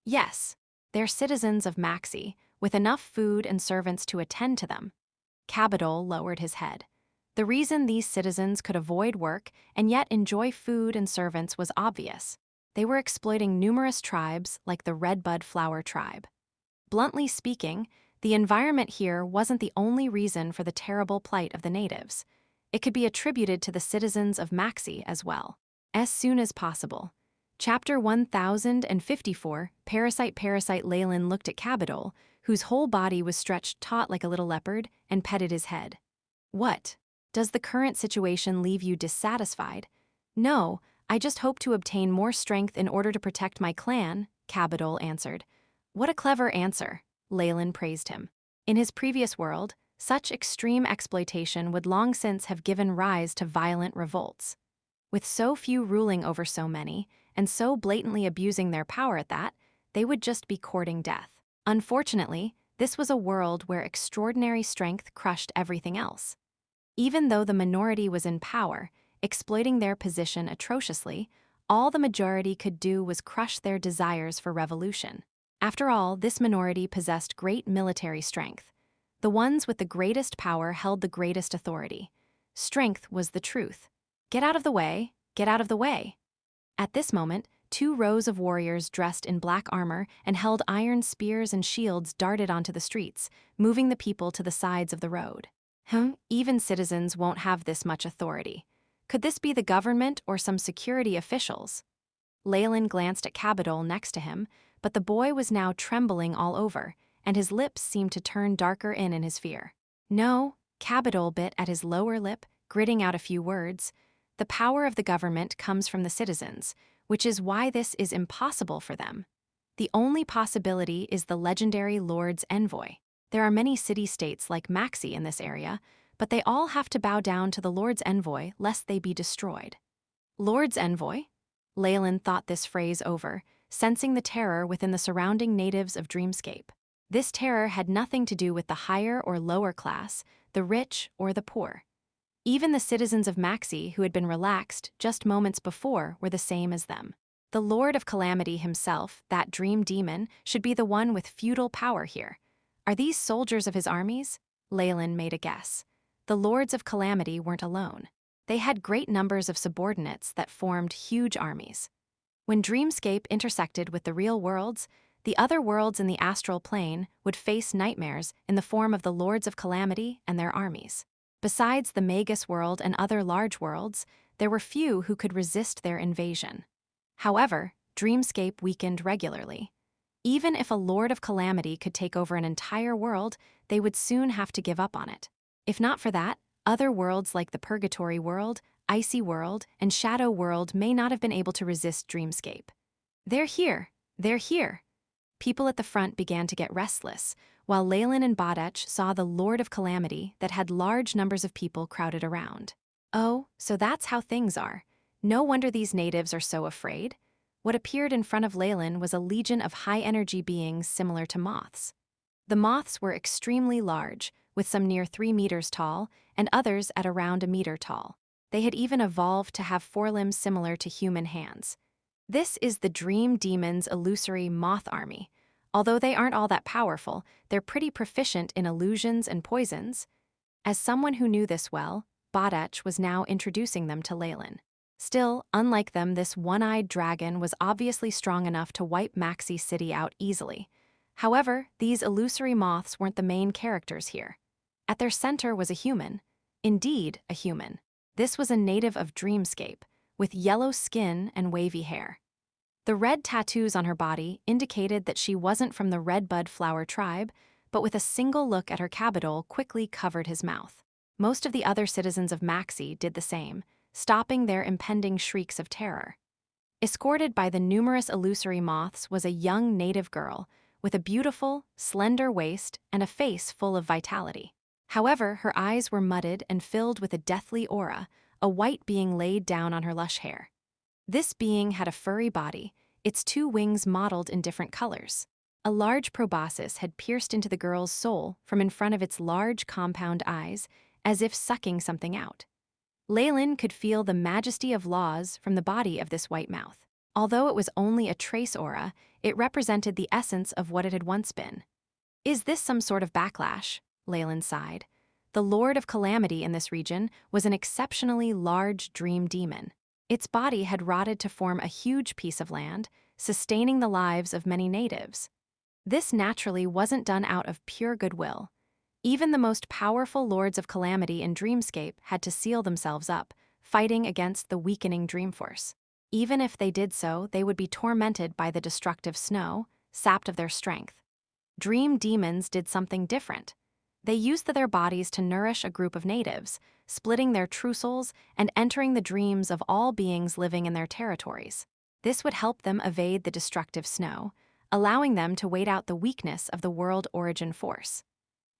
Yes, they're citizens of Maxi, with enough food and servants to attend to them. Cabadol lowered his head. The reason these citizens could avoid work and yet enjoy food and servants was obvious. They were exploiting numerous tribes like the Redbud Flower tribe. Bluntly speaking, the environment here wasn't the only reason for the terrible plight of the natives. It could be attributed to the citizens of Maxi as well. As soon as possible. Chapter 1054, Parasite Leylin looked at Cabadol, whose whole body was stretched taut like a little leopard, and petted his head. "What? Does the current situation leave you dissatisfied?" "No, I just hope to obtain more strength in order to protect my clan," Cabadol answered. "What a clever answer," Leylin praised him. In his previous world, such extreme exploitation would long since have given rise to violent revolts. With so few ruling over so many, and so blatantly abusing their power at that, they would just be courting death. Unfortunately, this was a world where extraordinary strength crushed everything else. Even though the minority was in power, exploiting their position atrociously, all the majority could do was crush their desires for revolution. After all, this minority possessed great military strength. The ones with the greatest power held the greatest authority. Strength was the truth. Get out of the way, get out of the way. At this moment, 2 rows of warriors dressed in black armor and held iron spears and shields darted onto the streets, moving the people to the sides of the road. Even citizens won't have this much authority. Could this be the government or some security officials? Leylin glanced at Cabadol next to him, but the boy was now trembling all over, and his lips seemed to turn darker in his fear. No, Cabadol bit at his lower lip, gritting out a few words. The power of the government comes from the citizens, which is why this is impossible for them. The only possibility is the legendary Lord's Envoy. There are many city-states like Maxi in this area, but they all have to bow down to the Lord's Envoy lest they be destroyed. Lord's Envoy? Leylin thought this phrase over, sensing the terror within the surrounding natives of Dreamscape. This terror had nothing to do with the higher or lower class, the rich or the poor. Even the citizens of Maxi who had been relaxed just moments before were the same as them. The Lord of Calamity himself, that dream demon, should be the one with feudal power here. Are these soldiers of his armies? Leylin made a guess. The Lords of Calamity weren't alone. They had great numbers of subordinates that formed huge armies. When Dreamscape intersected with the real worlds, the other worlds in the astral plane would face nightmares in the form of the Lords of Calamity and their armies. Besides the Magus World and other large worlds, there were few who could resist their invasion. However, Dreamscape weakened regularly. Even if a Lord of Calamity could take over an entire world, they would soon have to give up on it. If not for that, other worlds like the Purgatory World, Icy World, and Shadow World may not have been able to resist Dreamscape. They're here! They're here! People at the front began to get restless, while Leylin and Badech saw the Lord of Calamity that had large numbers of people crowded around. Oh, so that's how things are. No wonder these natives are so afraid. What appeared in front of Leylin was a legion of high-energy beings similar to moths. The moths were extremely large, with some near 3 meters tall, and others at around 1 meter tall. They had even evolved to have forelimbs similar to human hands. This is the Dream Demon's illusory moth army. Although they aren't all that powerful, they're pretty proficient in illusions and poisons. As someone who knew this well, Badech was now introducing them to Leylin. Still, unlike them, this one-eyed dragon was obviously strong enough to wipe Maxi City out easily. However, these illusory moths weren't the main characters here. At their center was a human. Indeed, a human. This was a native of Dreamscape, with yellow skin and wavy hair. The red tattoos on her body indicated that she wasn't from the redbud flower tribe, but with a single look at her Cabadol quickly covered his mouth. Most of the other citizens of Maxi did the same, stopping their impending shrieks of terror. Escorted by the numerous illusory moths was a young native girl, with a beautiful, slender waist and a face full of vitality. However, her eyes were mudded and filled with a deathly aura, a white being laid down on her lush hair. This being had a furry body, its 2 wings mottled in different colors. A large proboscis had pierced into the girl's soul from in front of its large compound eyes, as if sucking something out. Leylin could feel the majesty of laws from the body of this white mouth. Although it was only a trace aura, it represented the essence of what it had once been. Is this some sort of backlash? Leylin sighed. The Lord of Calamity in this region was an exceptionally large dream demon. Its body had rotted to form a huge piece of land, sustaining the lives of many natives. This naturally wasn't done out of pure goodwill. Even the most powerful Lords of Calamity in Dreamscape had to seal themselves up, fighting against the weakening Dreamforce. Even if they did so, they would be tormented by the destructive snow, sapped of their strength. Dream demons did something different. They used their bodies to nourish a group of natives, splitting their true souls and entering the dreams of all beings living in their territories. This would help them evade the destructive snow, allowing them to wait out the weakness of the world origin force.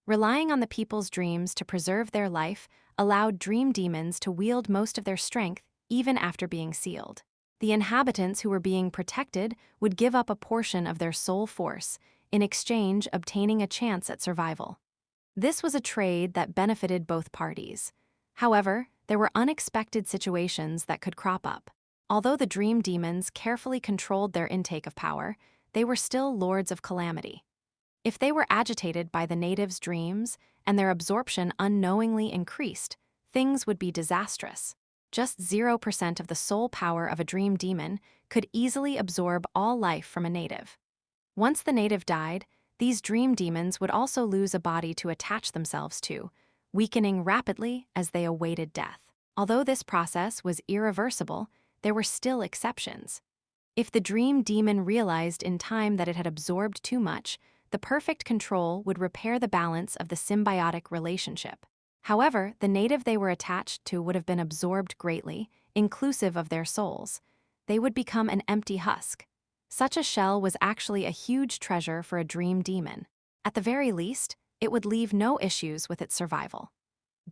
Relying on the people's dreams to preserve their life allowed dream demons to wield most of their strength even after being sealed. The inhabitants who were being protected would give up a portion of their soul force, in exchange obtaining a chance at survival. This was a trade that benefited both parties. However, there were unexpected situations that could crop up. Although the dream demons carefully controlled their intake of power, they were still lords of calamity. If they were agitated by the natives' dreams and their absorption unknowingly increased, things would be disastrous. Just 0% of the soul power of a dream demon could easily absorb all life from a native. Once the native died, these dream demons would also lose a body to attach themselves to, weakening rapidly as they awaited death. Although this process was irreversible, there were still exceptions. If the dream demon realized in time that it had absorbed too much, the perfect control would repair the balance of the symbiotic relationship. However, the native they were attached to would have been absorbed greatly, inclusive of their souls. They would become an empty husk. Such a shell was actually a huge treasure for a dream demon. At the very least, it would leave no issues with its survival.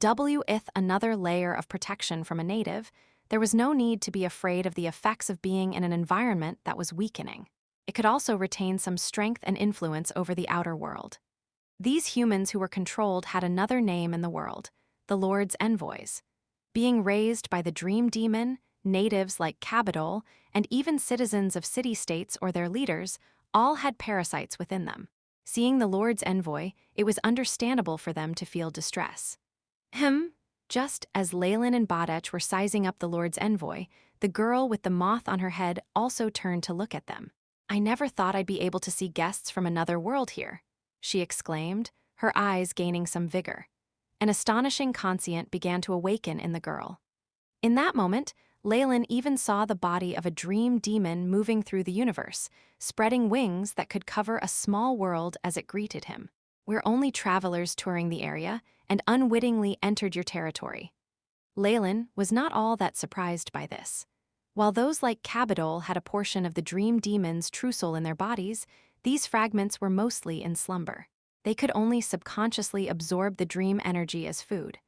With another layer of protection from a native, there was no need to be afraid of the effects of being in an environment that was weakening. It could also retain some strength and influence over the outer world. These humans who were controlled had another name in the world, the Lord's Envoys. Being raised by the dream demon, natives like Cabadol, and even citizens of city-states or their leaders all had parasites within them. Seeing the Lord's Envoy, it was understandable for them to feel distress. Just as Leylin and Badech were sizing up the Lord's Envoy, the girl with the moth on her head also turned to look at them. "I never thought I'd be able to see guests from another world here," she exclaimed, her eyes gaining some vigor. An astonishing conscient began to awaken in the girl. In that moment, Leylin even saw the body of a dream demon moving through the universe, spreading wings that could cover a small world as it greeted him. "We're only travelers touring the area, and unwittingly entered your territory." Leylin was not all that surprised by this. While those like Cabadol had a portion of the dream demon's true soul in their bodies, these fragments were mostly in slumber. They could only subconsciously absorb the dream energy as food.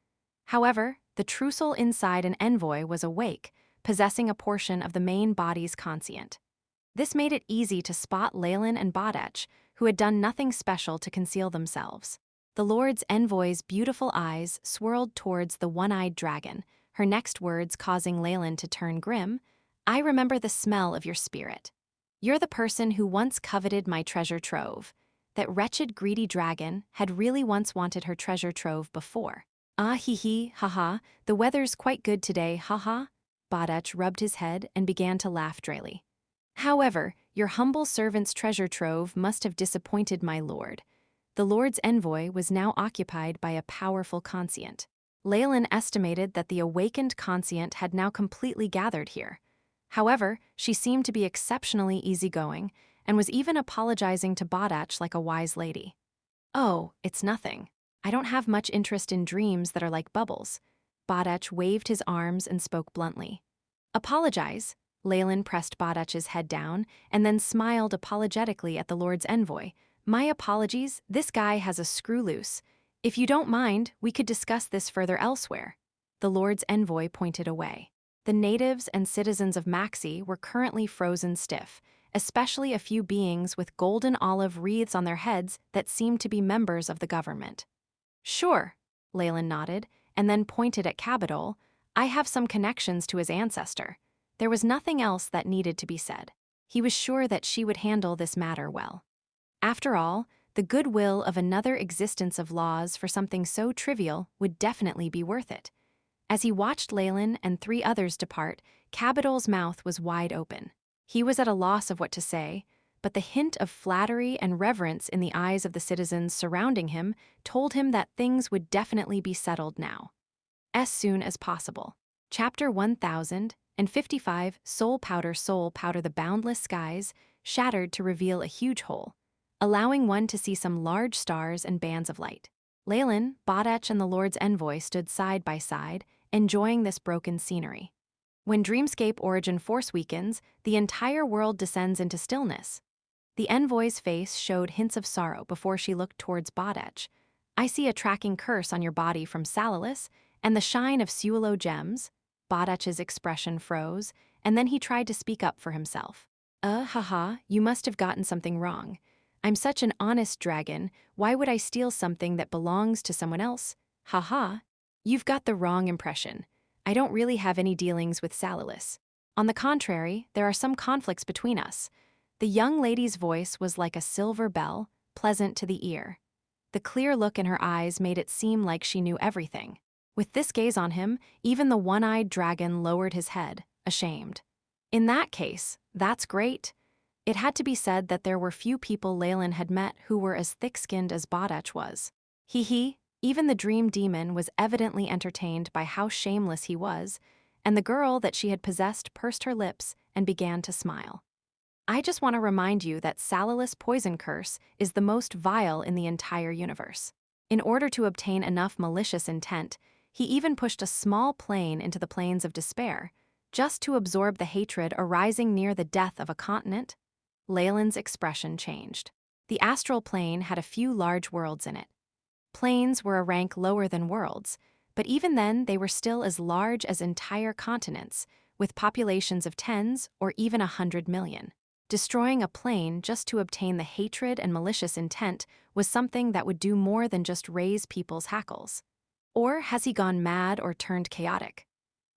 However, the true soul inside an envoy was awake, possessing a portion of the main body's conscient. This made it easy to spot Leylin and Badech, who had done nothing special to conceal themselves. The Lord's Envoy's beautiful eyes swirled towards the one-eyed dragon, her next words causing Leylin to turn grim. "I remember the smell of your spirit. You're the person who once coveted my treasure trove." That wretched greedy dragon had really once wanted her treasure trove before. "Ah hee hee, haha, the weather's quite good today, haha." Badech rubbed his head and began to laugh drily. "However, your humble servant's treasure trove must have disappointed my lord." The Lord's Envoy was now occupied by a powerful conscient. Leylin estimated that the awakened conscient had now completely gathered here. However, she seemed to be exceptionally easygoing, and was even apologizing to Badech like a wise lady. "Oh, it's nothing. I don't have much interest in dreams that are like bubbles." Badech waved his arms and spoke bluntly. "Apologize." Leylin pressed Badech's head down and then smiled apologetically at the Lord's Envoy. "My apologies, this guy has a screw loose. If you don't mind, we could discuss this further elsewhere." The Lord's Envoy pointed away. The natives and citizens of Maxi were currently frozen stiff, especially a few beings with golden olive wreaths on their heads that seemed to be members of the government. "Sure," Leylin nodded, and then pointed at Cabadol. "I have some connections to his ancestor." There was nothing else that needed to be said. He was sure that she would handle this matter well. After all, the goodwill of another existence of laws for something so trivial would definitely be worth it. As he watched Leylin and 3 others depart, Cabadol's mouth was wide open. He was at a loss of what to say, but the hint of flattery and reverence in the eyes of the citizens surrounding him told him that things would definitely be settled now. As soon as possible. Chapter 1055, Soul Powder, the boundless skies shattered to reveal a huge hole, allowing one to see some large stars and bands of light. Leylin, Badech, and the Lord's Envoy stood side by side, enjoying this broken scenery. When Dreamscape Origin Force weakens, the entire world descends into stillness. The Envoy's face showed hints of sorrow before she looked towards Badech. "I see a tracking curse on your body from Salalis, and the shine of Suelo gems." Badech's expression froze, and then he tried to speak up for himself. Haha, you must have gotten something wrong. I'm such an honest dragon, why would I steal something that belongs to someone else? Haha, you've got the wrong impression. I don't really have any dealings with Salalis. On the contrary, there are some conflicts between us. The young lady's voice was like a silver bell, pleasant to the ear. The clear look in her eyes made it seem like she knew everything. With this gaze on him, even the one-eyed dragon lowered his head, ashamed. In that case, that's great. It had to be said that there were few people Leylin had met who were as thick-skinned as Bardach was. Even the dream demon was evidently entertained by how shameless he was, and the girl that she had possessed pursed her lips and began to smile. I just want to remind you that Salilus' poison curse is the most vile in the entire universe. In order to obtain enough malicious intent, he even pushed a small plane into the plains of despair, just to absorb the hatred arising near the death of a continent. Leylin's expression changed. The astral plane had a few large worlds in it. Planes were a rank lower than worlds, but even then they were still as large as entire continents, with populations of tens or even 100 million. Destroying a plane just to obtain the hatred and malicious intent was something that would do more than just raise people's hackles. Or has he gone mad or turned chaotic?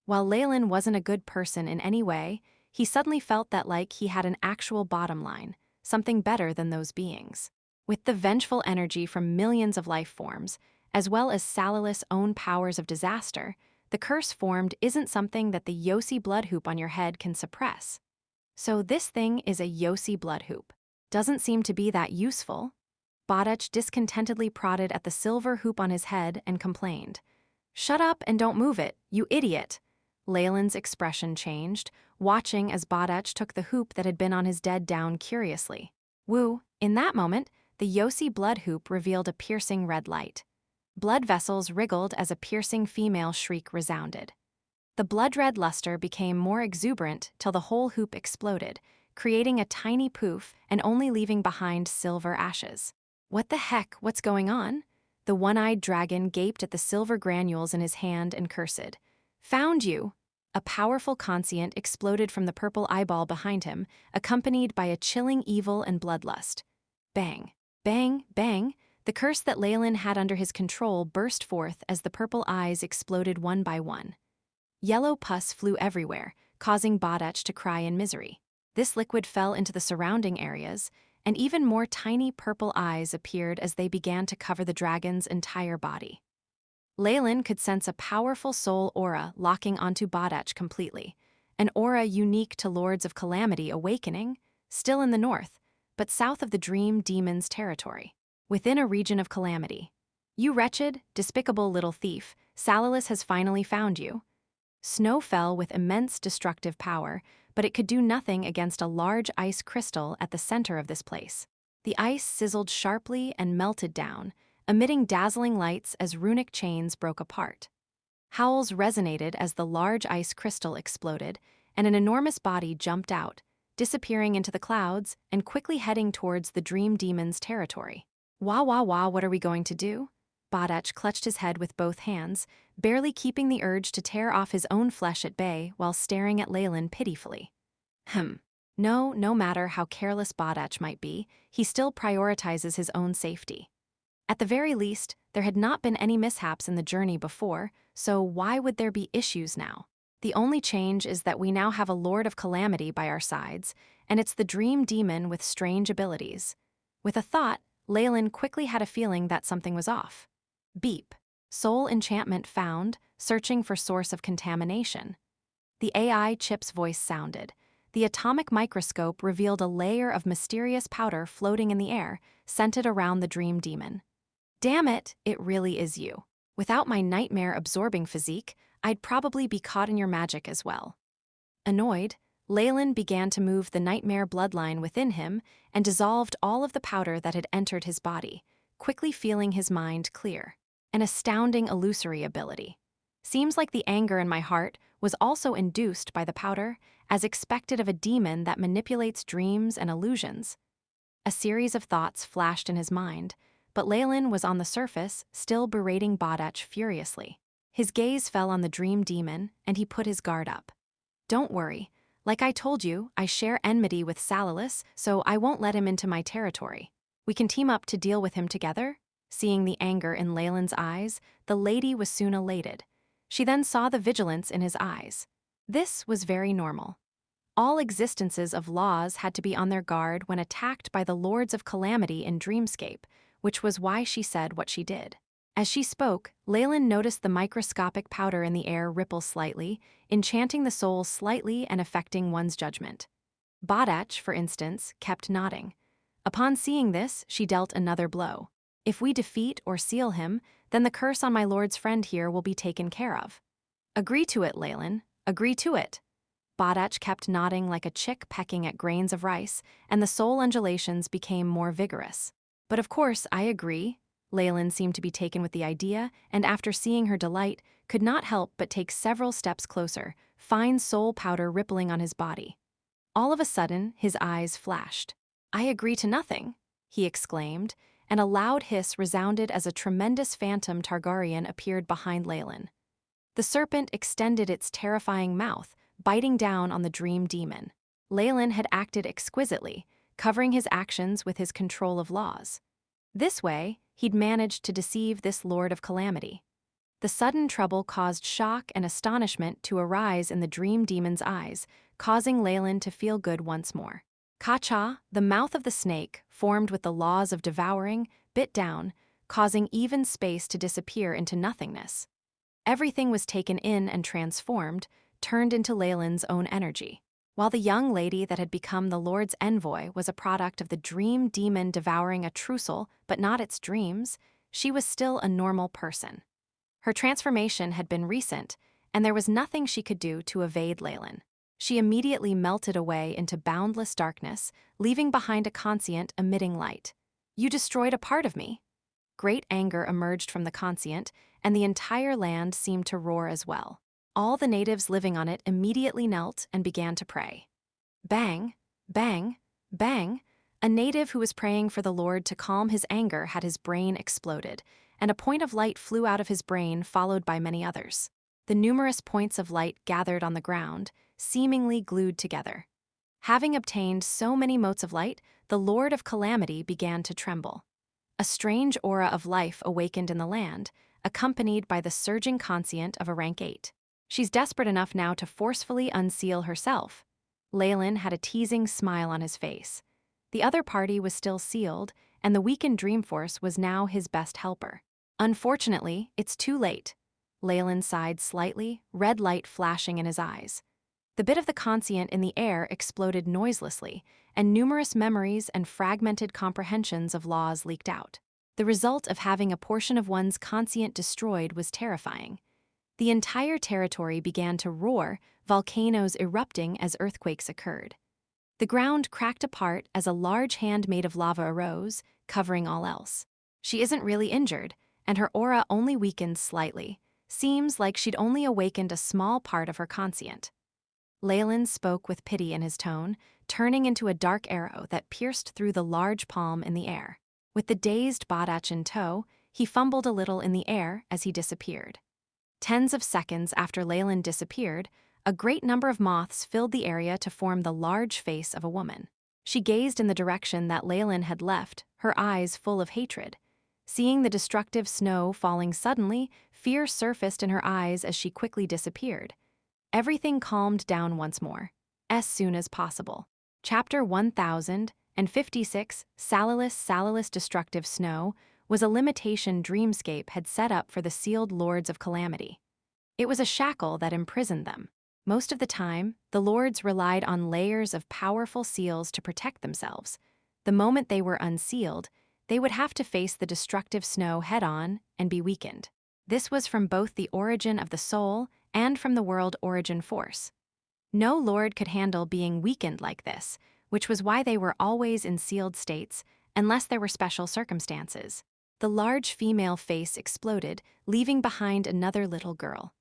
While Leylin wasn't a good person in any way, he suddenly felt that like he had an actual bottom line, something better than those beings. With the vengeful energy from millions of life forms, as well as Salilus' own powers of disaster, the curse formed isn't something that the Yossi blood hoop on your head can suppress. So this thing is a Yossi blood hoop. Doesn't seem to be that useful. Bardach discontentedly prodded at the silver hoop on his head and complained. "Shut up and don't move it, you idiot." Leylin's expression changed, watching as Bardach took the hoop that had been on his dead down curiously. Woo, in that moment, the Yossi blood hoop revealed a piercing red light. Blood vessels wriggled as a piercing female shriek resounded. The blood-red luster became more exuberant till the whole hoop exploded, creating a tiny poof and only leaving behind silver ashes. What the heck, what's going on? The one-eyed dragon gaped at the silver granules in his hand and cursed. "Found you!" A powerful conscient exploded from the purple eyeball behind him, accompanied by a chilling evil and bloodlust. Bang, bang, bang! The curse that Leylin had under his control burst forth as the purple eyes exploded one by one. Yellow pus flew everywhere, causing Bardach to cry in misery. This liquid fell into the surrounding areas, and even more tiny purple eyes appeared as they began to cover the dragon's entire body. Leylin could sense a powerful soul aura locking onto Bardach completely, an aura unique to Lords of Calamity awakening, still in the north, but south of the Dream Demon's territory, within a region of calamity. "You wretched, despicable little thief, Salilus has finally found you." Snow fell with immense destructive power, but it could do nothing against a large ice crystal at the center of this place. The ice sizzled sharply and melted down, emitting dazzling lights as runic chains broke apart. Howls resonated as the large ice crystal exploded, and an enormous body jumped out, disappearing into the clouds and quickly heading towards the Dream Demon's territory. Wah wah wah, what are we going to do? Bardach clutched his head with both hands, barely keeping the urge to tear off his own flesh at bay while staring at Leylin pitifully. No matter how careless Bardach might be, he still prioritizes his own safety. At the very least, there had not been any mishaps in the journey before, so why would there be issues now? The only change is that we now have a Lord of Calamity by our sides, and it's the Dream Demon with strange abilities. With a thought, Leylin quickly had a feeling that something was off. Beep. Soul enchantment found, searching for source of contamination. The AI chip's voice sounded. The atomic microscope revealed a layer of mysterious powder floating in the air, scented around the Dream Demon. Damn it, it really is you. Without my nightmare-absorbing physique, I'd probably be caught in your magic as well. Annoyed, Leylin began to move the nightmare bloodline within him and dissolved all of the powder that had entered his body, quickly feeling his mind clear. An astounding illusory ability. Seems like the anger in my heart was also induced by the powder, as expected of a demon that manipulates dreams and illusions. A series of thoughts flashed in his mind, but Leylin was on the surface, still berating Bardach furiously. His gaze fell on the Dream Demon, and he put his guard up. "Don't worry. Like I told you, I share enmity with Salilus, so I won't let him into my territory. We can team up to deal with him together." Seeing the anger in Leylin's eyes, the lady was soon elated. She then saw the vigilance in his eyes. This was very normal. All existences of laws had to be on their guard when attacked by the Lords of Calamity in Dreamscape, which was why she said what she did. As she spoke, Leylin noticed the microscopic powder in the air ripple slightly, enchanting the soul slightly and affecting one's judgment. Badach, for instance, kept nodding. Upon seeing this, she dealt another blow. If we defeat or seal him, then the curse on my lord's friend here will be taken care of. Agree to it, Leylin. Agree to it. Badach kept nodding like a chick pecking at grains of rice, and the soul undulations became more vigorous. But of course, I agree. Leylin seemed to be taken with the idea, and after seeing her delight, could not help but take several steps closer, fine soul powder rippling on his body. All of a sudden, his eyes flashed. I agree to nothing, he exclaimed, and a loud hiss resounded as a tremendous phantom Targaryen appeared behind Leylin. The serpent extended its terrifying mouth, biting down on the dream demon. Leylin had acted exquisitely, covering his actions with his control of laws. This way, he'd managed to deceive this Lord of Calamity. The sudden trouble caused shock and astonishment to arise in the dream demon's eyes, causing Leylin to feel good once more. Ka-cha, the mouth of the snake, formed with the laws of devouring, bit down, causing even space to disappear into nothingness. Everything was taken in and transformed, turned into Leylin's own energy. While the young lady that had become the Lord's envoy was a product of the dream demon devouring a trussel, but not its dreams, she was still a normal person. Her transformation had been recent, and there was nothing she could do to evade Leylin. She immediately melted away into boundless darkness, leaving behind a conscient emitting light. You destroyed a part of me. Great anger emerged from the conscient, and the entire land seemed to roar as well. All the natives living on it immediately knelt and began to pray. Bang, bang, bang. A native who was praying for the Lord to calm his anger had his brain exploded, and a point of light flew out of his brain, followed by many others. The numerous points of light gathered on the ground, seemingly glued together. Having obtained so many motes of light, the Lord of Calamity began to tremble. A strange aura of life awakened in the land, accompanied by the surging conscient of a rank 8. She's desperate enough now to forcefully unseal herself. Leylin had a teasing smile on his face. The other party was still sealed, and the weakened Dreamforce was now his best helper. Unfortunately, it's too late. Leylin sighed slightly, red light flashing in his eyes. The bit of the conscient in the air exploded noiselessly, and numerous memories and fragmented comprehensions of laws leaked out. The result of having a portion of one's conscient destroyed was terrifying. The entire territory began to roar, volcanoes erupting as earthquakes occurred. The ground cracked apart as a large hand made of lava arose, covering all else. She isn't really injured, and her aura only weakened slightly. Seems like she'd only awakened a small part of her conscient. Leylin spoke with pity in his tone, turning into a dark arrow that pierced through the large palm in the air. With the dazed Badach in tow, he fumbled a little in the air as he disappeared. Tens of seconds after Leylin disappeared, a great number of moths filled the area to form the large face of a woman. She gazed in the direction that Leylin had left, her eyes full of hatred. Seeing the destructive snow falling suddenly, fear surfaced in her eyes as she quickly disappeared. Everything calmed down once more, as soon as possible. Chapter 1056, Salilus Destructive Snow, was a limitation Dreamscape had set up for the sealed Lords of Calamity. It was a shackle that imprisoned them. Most of the time, the Lords relied on layers of powerful seals to protect themselves. The moment they were unsealed, they would have to face the destructive snow head-on and be weakened. This was from both the origin of the soul and from the world origin force. No lord could handle being weakened like this, which was why they were always in sealed states, unless there were special circumstances. The large female face exploded, leaving behind another little girl.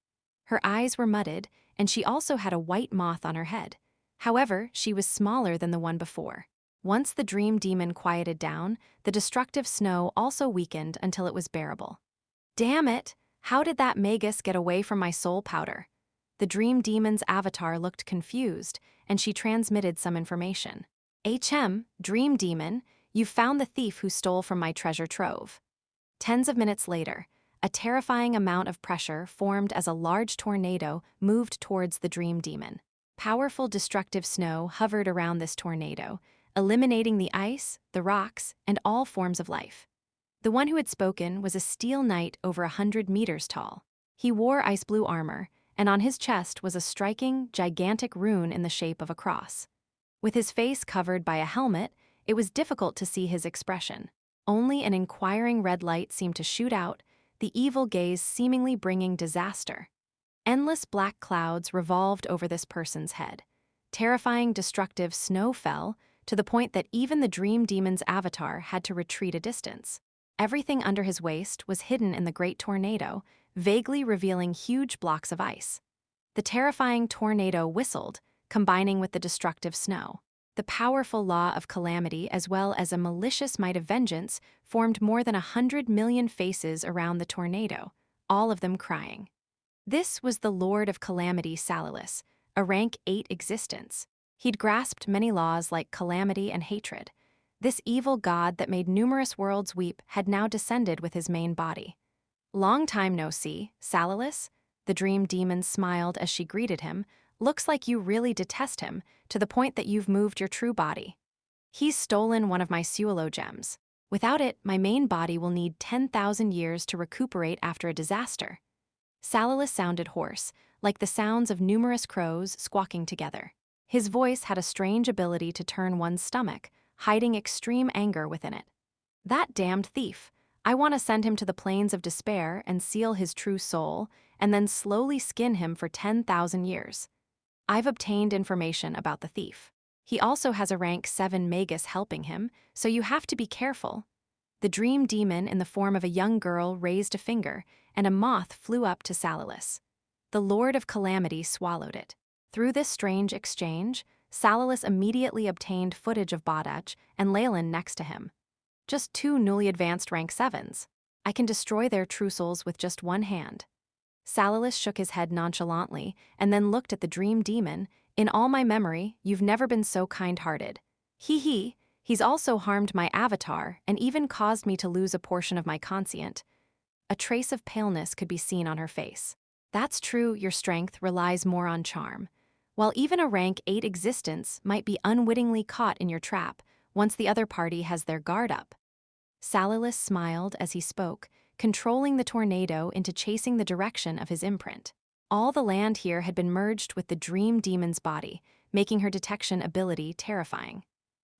Her eyes were mudded, and she also had a white moth on her head. However, she was smaller than the one before. Once the dream demon quieted down, the destructive snow also weakened until it was bearable. Damn it! How did that Magus get away from my soul powder? The dream demon's avatar looked confused, and she transmitted some information. Dream demon, you've found the thief who stole from my treasure trove. Tens of minutes later, a terrifying amount of pressure formed as a large tornado moved towards the dream demon. Powerful destructive snow hovered around this tornado, eliminating the ice, the rocks, and all forms of life. The one who had spoken was a steel knight over 100 meters tall. He wore ice blue armor, and on his chest was a striking, gigantic rune in the shape of a cross. With his face covered by a helmet, it was difficult to see his expression. Only an inquiring red light seemed to shoot out, the evil gaze seemingly bringing disaster. Endless black clouds revolved over this person's head. Terrifying, destructive snow fell, to the point that even the dream demon's avatar had to retreat a distance. Everything under his waist was hidden in the great tornado, vaguely revealing huge blocks of ice. The terrifying tornado whistled, combining with the destructive snow. The powerful law of calamity as well as a malicious might of vengeance formed more than 100 million faces around the tornado, all of them crying. This was the Lord of Calamity Salalis, a rank 8 existence. He'd grasped many laws like calamity and hatred. This evil god that made numerous worlds weep had now descended with his main body. Long time no see, Salalis, the dream demon smiled as she greeted him. Looks like you really detest him, to the point that you've moved your true body. He's stolen one of my Suolo gems. Without it, my main body will need 10,000 years to recuperate after a disaster. Salalis sounded hoarse, like the sounds of numerous crows squawking together. His voice had a strange ability to turn one's stomach, hiding extreme anger within it. That damned thief. I want to send him to the plains of despair and seal his true soul, and then slowly skin him for 10,000 years. I've obtained information about the thief. He also has a rank 7 Magus helping him, so you have to be careful. The dream demon in the form of a young girl raised a finger, and a moth flew up to Salalis. The Lord of Calamity swallowed it. Through this strange exchange, Salalis immediately obtained footage of Badach and Leylin next to him. Just 2 newly advanced rank 7s. I can destroy their true souls with just one hand. Salalis shook his head nonchalantly and then looked at the dream demon. In all my memory, you've never been so kind-hearted. He's also harmed my avatar and even caused me to lose a portion of my conscient. A trace of paleness could be seen on her face. That's true, your strength relies more on charm. While even a rank 8 existence might be unwittingly caught in your trap once the other party has their guard up. Salalis smiled as he spoke, controlling the tornado into chasing the direction of his imprint. All the land here had been merged with the dream demon's body, making her detection ability terrifying.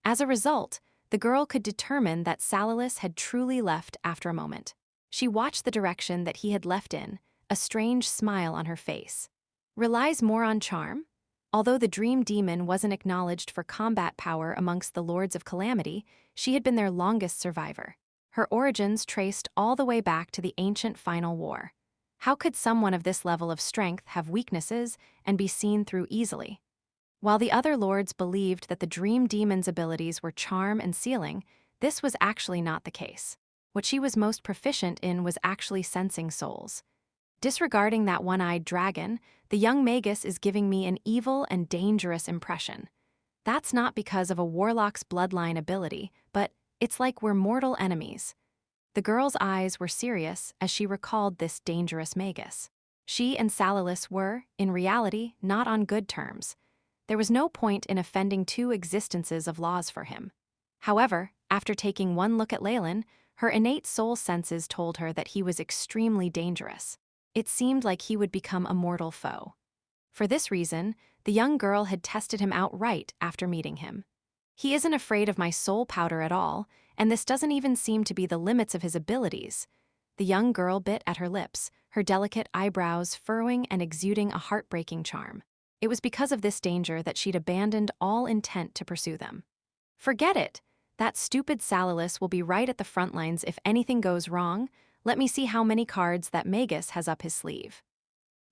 As a result, the girl could determine that Salalis had truly left after a moment. She watched the direction that he had left in, a strange smile on her face. Relies more on charm? Although the dream demon wasn't acknowledged for combat power amongst the Lords of Calamity, she had been their longest survivor. Her origins traced all the way back to the ancient Final War. How could someone of this level of strength have weaknesses and be seen through easily? While the other lords believed that the dream demon's abilities were charm and sealing, this was actually not the case. What she was most proficient in was actually sensing souls. Disregarding that one-eyed dragon, the young Magus is giving me an evil and dangerous impression. That's not because of a Warlock's bloodline ability, but it's like we're mortal enemies. The girl's eyes were serious as she recalled this dangerous Magus. She and Salalis were, in reality, not on good terms. There was no point in offending 2 existences of laws for him. However, after taking one look at Leylin, her innate soul senses told her that he was extremely dangerous. It seemed like he would become a mortal foe. For this reason, the young girl had tested him outright after meeting him. He isn't afraid of my soul powder at all, and this doesn't even seem to be the limits of his abilities. The young girl bit at her lips, her delicate eyebrows furrowing and exuding a heartbreaking charm. It was because of this danger that she'd abandoned all intent to pursue them. Forget it! That stupid Salalis will be right at the front lines if anything goes wrong. Let me see how many cards that Magus has up his sleeve.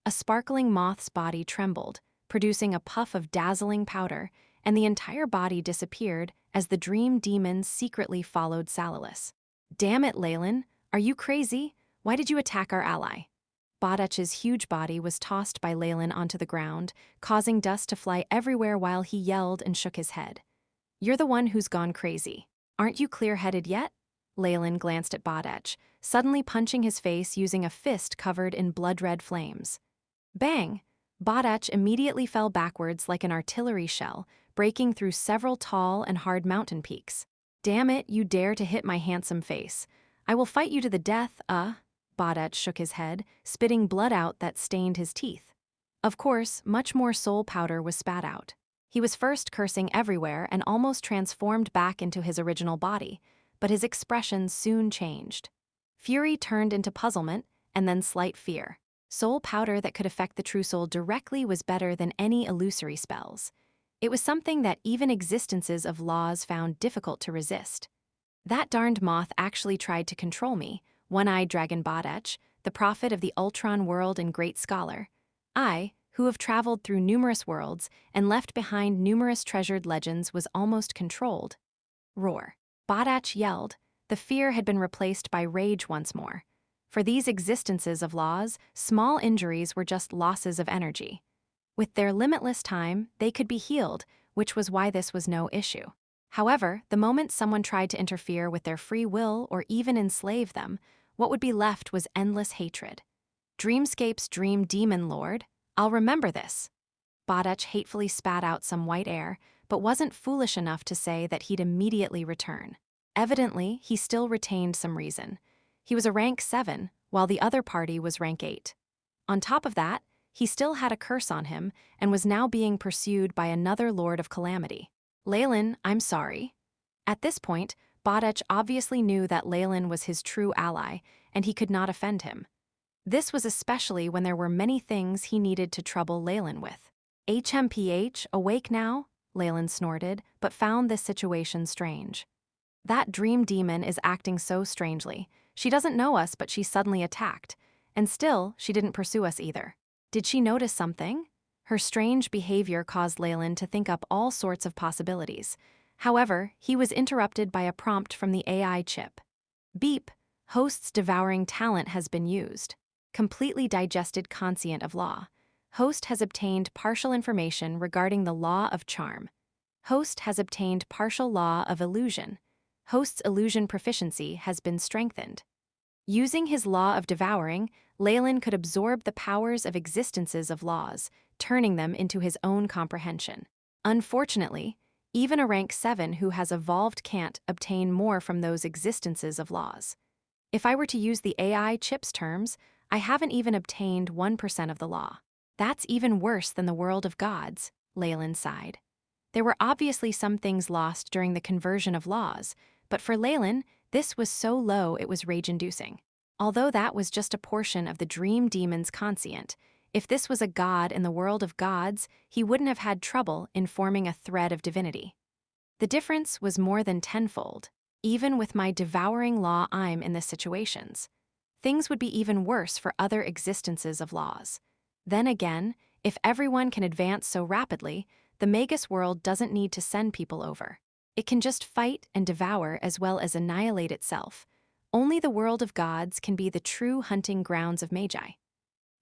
A sparkling moth's body trembled, producing a puff of dazzling powder, and the entire body disappeared as the dream demon secretly followed Salalis. Damn it, Leylin! Are you crazy? Why did you attack our ally? Badach's huge body was tossed by Leylin onto the ground, causing dust to fly everywhere while he yelled and shook his head. You're the one who's gone crazy. Aren't you clear-headed yet? Leylin glanced at Badach, suddenly punching his face using a fist covered in blood-red flames. Bang! Badach immediately fell backwards like an artillery shell, breaking through several tall and hard mountain peaks. "Damn it, you dare to hit my handsome face. I will fight you to the death, Badach shook his head, spitting blood out that stained his teeth. Of course, much more soul powder was spat out. He was first cursing everywhere and almost transformed back into his original body, but his expression soon changed. Fury turned into puzzlement, and then slight fear. Soul powder that could affect the true soul directly was better than any illusory spells. It was something that even existences of laws found difficult to resist. That darned moth actually tried to control me, one-eyed dragon Badach, the prophet of the Ultron world and great scholar. I, who have traveled through numerous worlds and left behind numerous treasured legends, was almost controlled. Roar. Badach yelled. The fear had been replaced by rage once more. For these existences of laws, small injuries were just losses of energy. With their limitless time, they could be healed, which was why this was no issue. However, the moment someone tried to interfere with their free will or even enslave them, what would be left was endless hatred. Dreamscape's dream demon lord, I'll remember this. Badach hatefully spat out some white air, but wasn't foolish enough to say that he'd immediately return. Evidently, he still retained some reason. He was a rank 7, while the other party was rank 8. On top of that, he still had a curse on him and was now being pursued by another Lord of Calamity. Leylin, I'm sorry. At this point, Badach obviously knew that Leylin was his true ally, and he could not offend him. This was especially when there were many things he needed to trouble Leylin with. HMPH, awake now? Leylin snorted, but found this situation strange. That dream demon is acting so strangely. She doesn't know us, but she suddenly attacked. And still, she didn't pursue us either. Did she notice something? Her strange behavior caused Leylin to think up all sorts of possibilities. However, he was interrupted by a prompt from the AI chip. Beep, host's devouring talent has been used. Completely digested conscient of law. Host has obtained partial information regarding the law of charm. Host has obtained partial law of illusion. Host's illusion proficiency has been strengthened. Using his law of devouring, Leylin could absorb the powers of existences of laws, turning them into his own comprehension. Unfortunately, even a rank 7 who has evolved can't obtain more from those existences of laws. If I were to use the AI chip's terms, I haven't even obtained 1% of the law. That's even worse than the world of gods, Leylin sighed. There were obviously some things lost during the conversion of laws, but for Leylin, this was so low it was rage-inducing. Although that was just a portion of the dream demon's conscient, if this was a god in the world of gods, he wouldn't have had trouble in forming a thread of divinity. The difference was more than tenfold. Even with my devouring law, I'm in this situations. Things would be even worse for other existences of laws. Then again, if everyone can advance so rapidly, the Magus World doesn't need to send people over. It can just fight and devour as well as annihilate itself. Only the world of gods can be the true hunting grounds of Magi.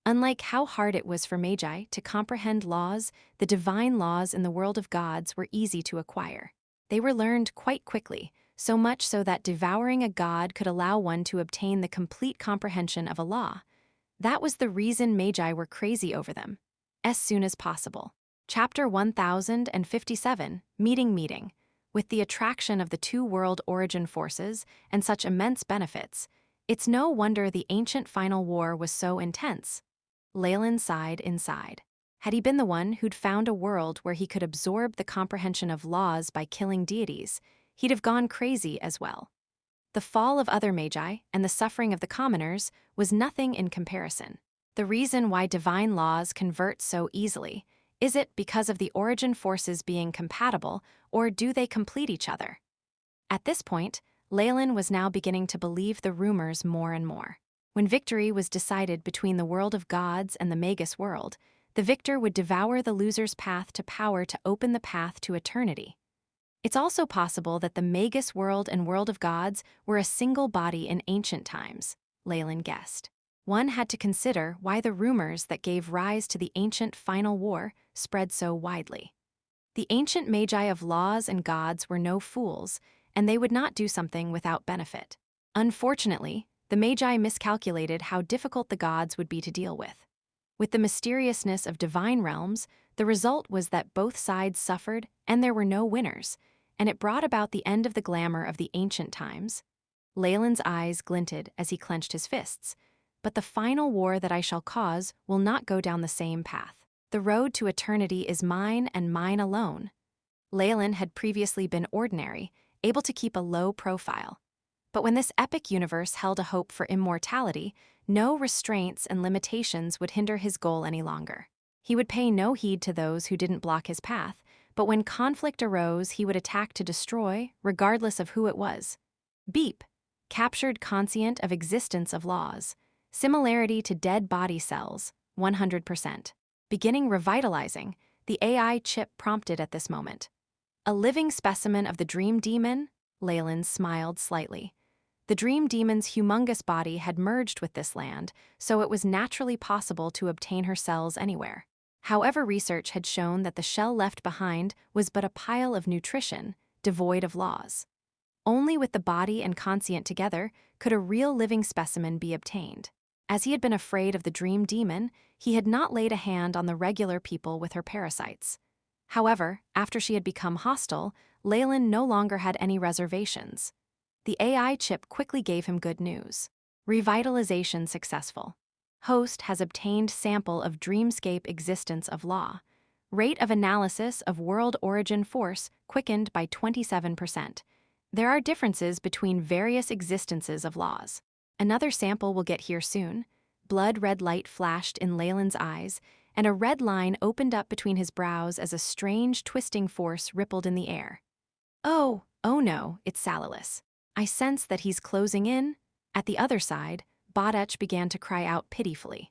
Unlike how hard it was for Magi to comprehend laws, the divine laws in the world of gods were easy to acquire. They were learned quite quickly, so much so that devouring a god could allow one to obtain the complete comprehension of a law. That was the reason Magi were crazy over them. As soon as possible. Chapter 1057, Meeting. With the attraction of the two world origin forces and such immense benefits, it's no wonder the ancient final war was so intense. Leylin sighed inside. Had he been the one who'd found a world where he could absorb the comprehension of laws by killing deities, he'd have gone crazy as well. The fall of other Magi and the suffering of the commoners was nothing in comparison. The reason why divine laws convert so easily, is it because of the origin forces being compatible, or do they complete each other? At this point, Leylin was now beginning to believe the rumors more and more. When victory was decided between the world of gods and the Magus World, the victor would devour the loser's path to power to open the path to eternity. It's also possible that the Magus World and world of gods were a single body in ancient times, Leylin guessed. One had to consider why the rumors that gave rise to the ancient final war spread so widely. The ancient Magi of laws and gods were no fools, and they would not do something without benefit. Unfortunately, the Magi miscalculated how difficult the gods would be to deal with. With the mysteriousness of divine realms, the result was that both sides suffered and there were no winners, and it brought about the end of the glamour of the ancient times. Leylin's eyes glinted as he clenched his fists. But the final war that I shall cause will not go down the same path. The road to eternity is mine and mine alone. Leylin had previously been ordinary, able to keep a low profile. But when this epic universe held a hope for immortality, no restraints and limitations would hinder his goal any longer. He would pay no heed to those who didn't block his path, but when conflict arose, he would attack to destroy, regardless of who it was. Beep, captured conscient of existence of laws. Similarity to dead body cells, 100%. Beginning revitalizing, the AI chip prompted at this moment. A living specimen of the dream demon? Leylin smiled slightly. The dream demon's humongous body had merged with this land, so it was naturally possible to obtain her cells anywhere. However, research had shown that the shell left behind was but a pile of nutrition, devoid of laws. Only with the body and conscient together could a real living specimen be obtained. As he had been afraid of the dream demon, he had not laid a hand on the regular people with her parasites. However, after she had become hostile, Leylin no longer had any reservations. The AI chip quickly gave him good news. Revitalization successful. Host has obtained sample of dreamscape existence of law. Rate of analysis of world origin force quickened by 27%. There are differences between various existences of laws. Another sample will get here soon. Blood red light flashed in Leylin's eyes, and a red line opened up between his brows as a strange twisting force rippled in the air. Oh no, it's Salilus. I sense that he's closing in. At the other side, Bodech began to cry out pitifully.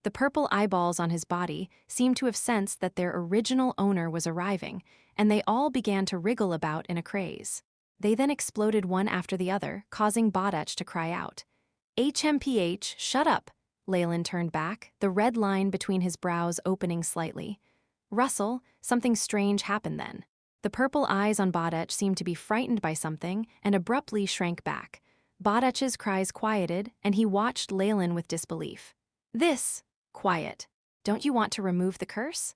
The purple eyeballs on his body seemed to have sensed that their original owner was arriving, and they all began to wriggle about in a craze. They then exploded one after the other, causing Bodech to cry out. HMPH, shut up! Leylin turned back, the red line between his brows opening slightly. Russell, something strange happened then. The purple eyes on Bodech seemed to be frightened by something and abruptly shrank back. Bodech's cries quieted, and he watched Leylin with disbelief. Quiet. Don't you want to remove the curse?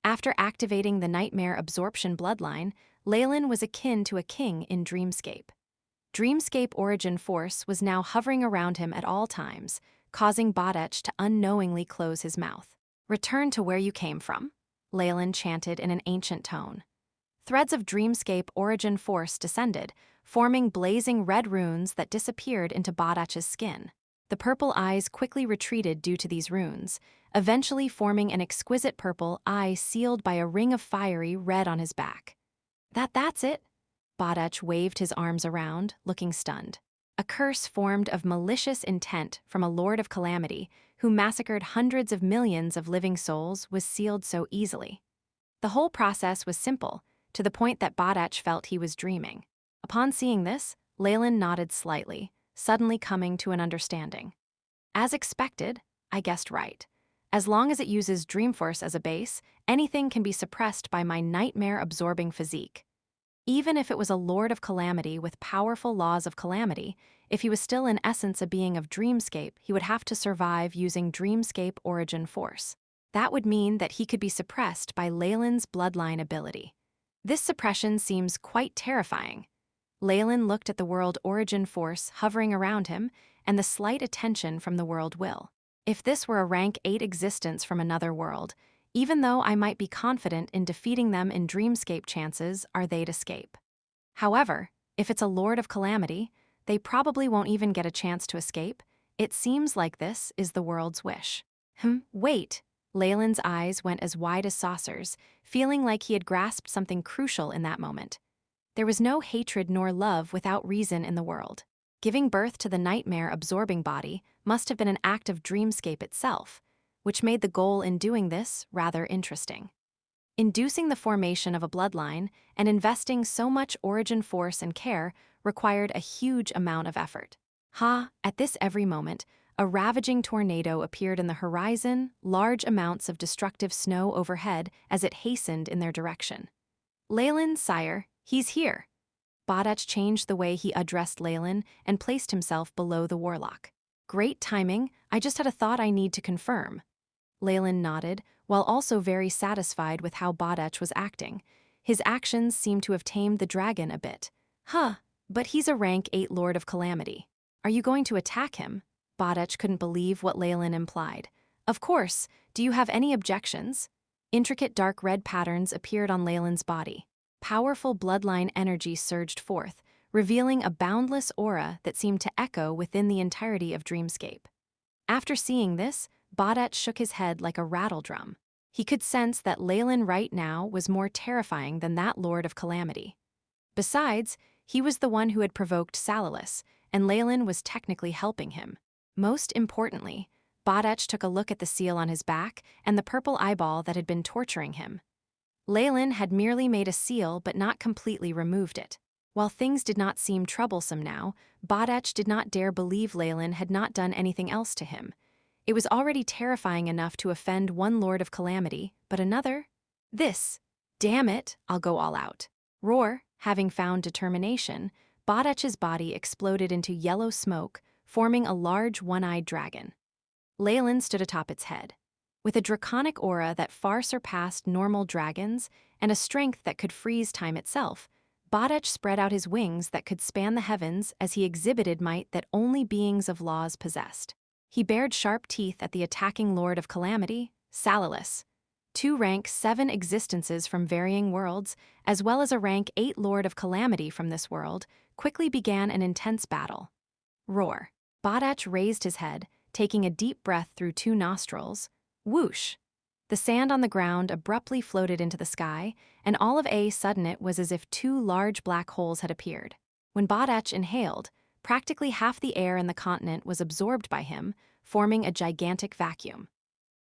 After activating the nightmare absorption bloodline, Leylin was akin to a king in Dreamscape. Dreamscape origin force was now hovering around him at all times, causing Bodech to unknowingly close his mouth. Return to where you came from, Leylin chanted in an ancient tone. Threads of Dreamscape origin force descended, forming blazing red runes that disappeared into Bodech's skin. The purple eyes quickly retreated due to these runes, eventually forming an exquisite purple eye sealed by a ring of fiery red on his back. That's it? Bodech waved his arms around, looking stunned. A curse formed of malicious intent from a lord of calamity who massacred hundreds of millions of living souls was sealed so easily. The whole process was simple, to the point that Bodech felt he was dreaming. Upon seeing this, Leylin nodded slightly, suddenly coming to an understanding. As expected, I guessed right. As long as it uses Dreamforce as a base, anything can be suppressed by my nightmare-absorbing physique. Even if it was a lord of calamity with powerful laws of calamity, if he was still in essence a being of Dreamscape, he would have to survive using Dreamscape origin force. That would mean that he could be suppressed by Leylin's bloodline ability. This suppression seems quite terrifying. Leylin looked at the world origin force hovering around him and the slight attention from the world will. If this were a rank 8 existence from another world, even though I might be confident in defeating them in Dreamscape, chances are they'd escape. However, if it's a lord of calamity, they probably won't even get a chance to escape. It seems like this is the world's wish. Wait. Leylin's eyes went as wide as saucers, feeling like he had grasped something crucial in that moment. There was no hatred nor love without reason in the world. Giving birth to the nightmare-absorbing body must have been an act of Dreamscape itself, which made the goal in doing this rather interesting. Inducing the formation of a bloodline and investing so much origin force and care required a huge amount of effort. At this every moment, a ravaging tornado appeared in the horizon, large amounts of destructive snow overhead as it hastened in their direction. Leylin, sire, he's here. Bodech changed the way he addressed Leylin and placed himself below the Warlock. Great timing, I just had a thought I need to confirm. Leylin nodded, while also very satisfied with how Badech was acting. His actions seemed to have tamed the dragon a bit. Huh, but he's a rank 8 Lord of Calamity. Are you going to attack him? Badech couldn't believe what Leylin implied. Of course, do you have any objections? Intricate dark red patterns appeared on Leylin's body. Powerful bloodline energy surged forth, revealing a boundless aura that seemed to echo within the entirety of Dreamscape. After seeing this, Badech shook his head like a rattledrum. He could sense that Leylin right now was more terrifying than that Lord of Calamity. Besides, he was the one who had provoked Salalis, and Leylin was technically helping him. Most importantly, Badech took a look at the seal on his back and the purple eyeball that had been torturing him. Leylin had merely made a seal but not completely removed it. While things did not seem troublesome now, Badech did not dare believe Leylin had not done anything else to him. It was already terrifying enough to offend one Lord of Calamity, but another? This. Damn it, I'll go all out. Roar, having found determination, Badech's body exploded into yellow smoke, forming a large one-eyed dragon. Leylin stood atop its head. With a draconic aura that far surpassed normal dragons and a strength that could freeze time itself, Badech spread out his wings that could span the heavens as he exhibited might that only beings of laws possessed. He bared sharp teeth at the attacking Lord of Calamity, Salalis. 2 rank 7 existences from varying worlds, as well as a rank 8 Lord of Calamity from this world, quickly began an intense battle. Roar. Badech raised his head, taking a deep breath through 2 nostrils. Whoosh! The sand on the ground abruptly floated into the sky, and all of a sudden it was as if 2 large black holes had appeared. When Badech inhaled, practically half the air in the continent was absorbed by him, forming a gigantic vacuum.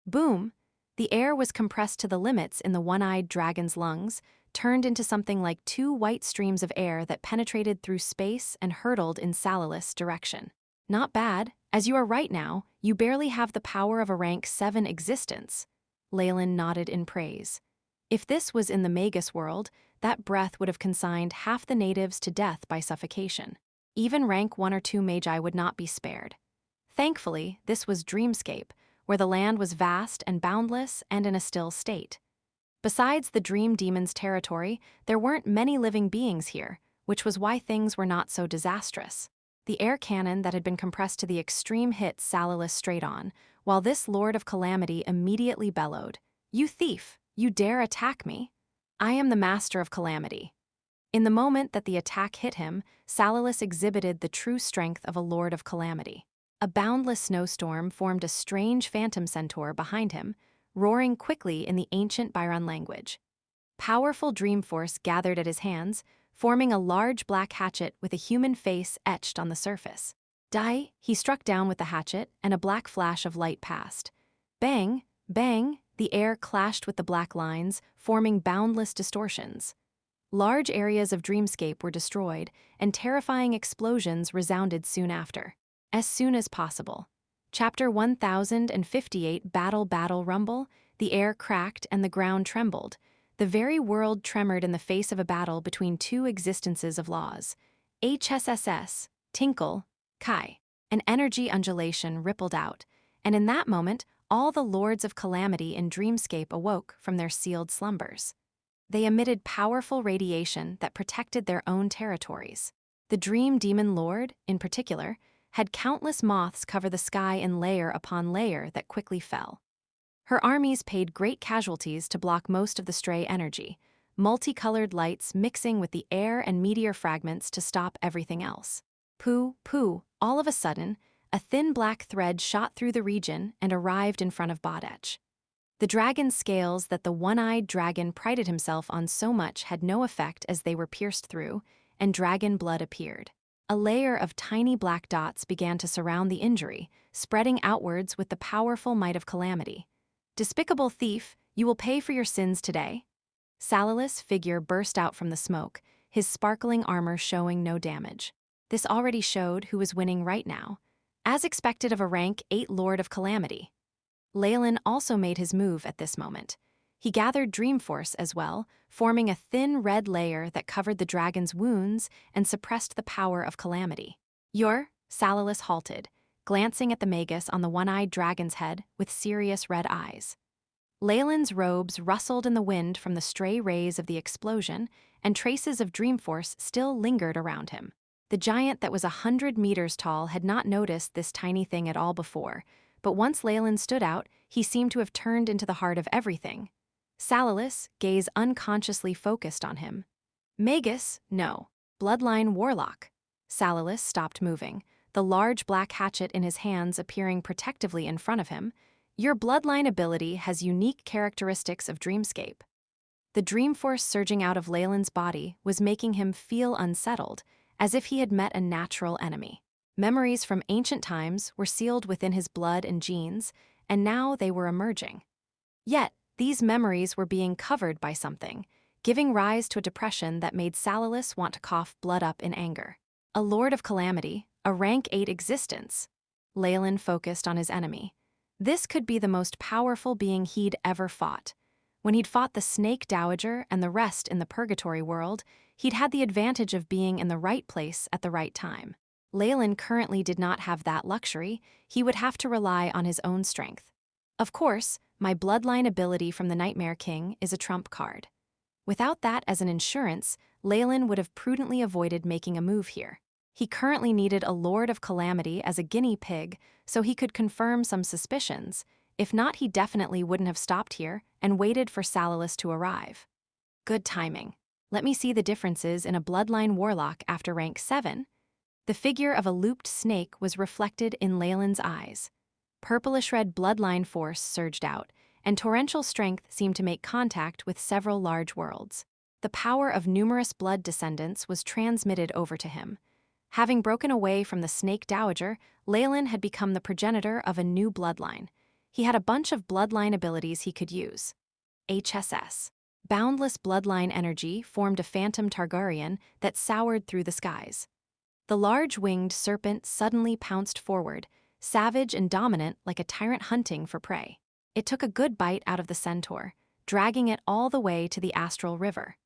Boom! The air was compressed to the limits in the one-eyed dragon's lungs, turned into something like 2 white streams of air that penetrated through space and hurtled in Salalis' direction. Not bad. As you are right now, you barely have the power of a rank 7 existence. Leylin nodded in praise. If this was in the Magus World, that breath would have consigned half the natives to death by suffocation. Even rank 1 or 2 Magi would not be spared. Thankfully, this was Dreamscape, where the land was vast and boundless and in a still state. Besides the Dream Demon's territory, there weren't many living beings here, which was why things were not so disastrous. The air cannon that had been compressed to the extreme hit Salalis straight on, while this Lord of Calamity immediately bellowed, "You thief! You dare attack me? I am the Master of Calamity." In the moment that the attack hit him, Salalis exhibited the true strength of a Lord of Calamity. A boundless snowstorm formed a strange phantom centaur behind him, roaring quickly in the ancient Byron language. Powerful dream force gathered at his hands, forming a large black hatchet with a human face etched on the surface. Die, he struck down with the hatchet, and a black flash of light passed. Bang, bang, the air clashed with the black lines, forming boundless distortions. Large areas of Dreamscape were destroyed, and terrifying explosions resounded soon after. As soon as possible. Chapter 1058 Battle Rumble, the air cracked and the ground trembled. The very world tremored in the face of a battle between 2 existences of laws. HSSS, Tinkle, Kai. An energy undulation rippled out, and in that moment, all the Lords of Calamity in Dreamscape awoke from their sealed slumbers. They emitted powerful radiation that protected their own territories. The Dream Demon Lord, in particular, had countless moths cover the sky in layer upon layer that quickly fell. Her armies paid great casualties to block most of the stray energy, multicolored lights mixing with the air and meteor fragments to stop everything else. Pooh, all of a sudden, a thin black thread shot through the region and arrived in front of Badech. The dragon's scales that the one-eyed dragon prided himself on so much had no effect as they were pierced through, and dragon blood appeared. A layer of tiny black dots began to surround the injury, spreading outwards with the powerful might of Calamity. Despicable thief, you will pay for your sins today. Salalis' figure burst out from the smoke, his sparkling armor showing no damage. This already showed who was winning right now, as expected of a rank 8 Lord of Calamity. Leylin also made his move at this moment. He gathered dream force as well, forming a thin red layer that covered the dragon's wounds and suppressed the power of Calamity. Salalis halted, glancing at the Magus on the one-eyed dragon's head with serious red eyes. Leylin's robes rustled in the wind from the stray rays of the explosion, and traces of Dreamforce still lingered around him. The giant that was 100 meters tall had not noticed this tiny thing at all before, but once Leylin stood out, he seemed to have turned into the heart of everything. Salalis, gaze unconsciously focused on him. Magus, no. Bloodline Warlock. Salalis stopped moving, the large black hatchet in his hands appearing protectively in front of him. Your bloodline ability has unique characteristics of Dreamscape. The Dreamforce surging out of Leylin's body was making him feel unsettled, as if he had met a natural enemy. Memories from ancient times were sealed within his blood and genes, and now they were emerging. Yet, these memories were being covered by something, giving rise to a depression that made Salalis want to cough blood up in anger. A Lord of Calamity, a rank 8 existence. Leylin focused on his enemy. This could be the most powerful being he'd ever fought. When he'd fought the Snake Dowager and the rest in the Purgatory world, he'd had the advantage of being in the right place at the right time. Leylin currently did not have that luxury. He would have to rely on his own strength. Of course, my bloodline ability from the Nightmare King is a trump card. Without that as an insurance, Leylin would have prudently avoided making a move here. He currently needed a Lord of Calamity as a guinea pig so he could confirm some suspicions. If not, he definitely wouldn't have stopped here and waited for Salalis to arrive. Good timing. Let me see the differences in a bloodline warlock after rank 7. The figure of a looped snake was reflected in Leylin's eyes. Purplish-red bloodline force surged out, and torrential strength seemed to make contact with several large worlds. The power of numerous blood descendants was transmitted over to him. Having broken away from the Snake Dowager, Leylin had become the progenitor of a new bloodline. He had a bunch of bloodline abilities he could use. HSS. Boundless bloodline energy formed a phantom Targaryen that soured through the skies. The large winged serpent suddenly pounced forward, savage and dominant like a tyrant hunting for prey. It took a good bite out of the centaur, dragging it all the way to the astral river.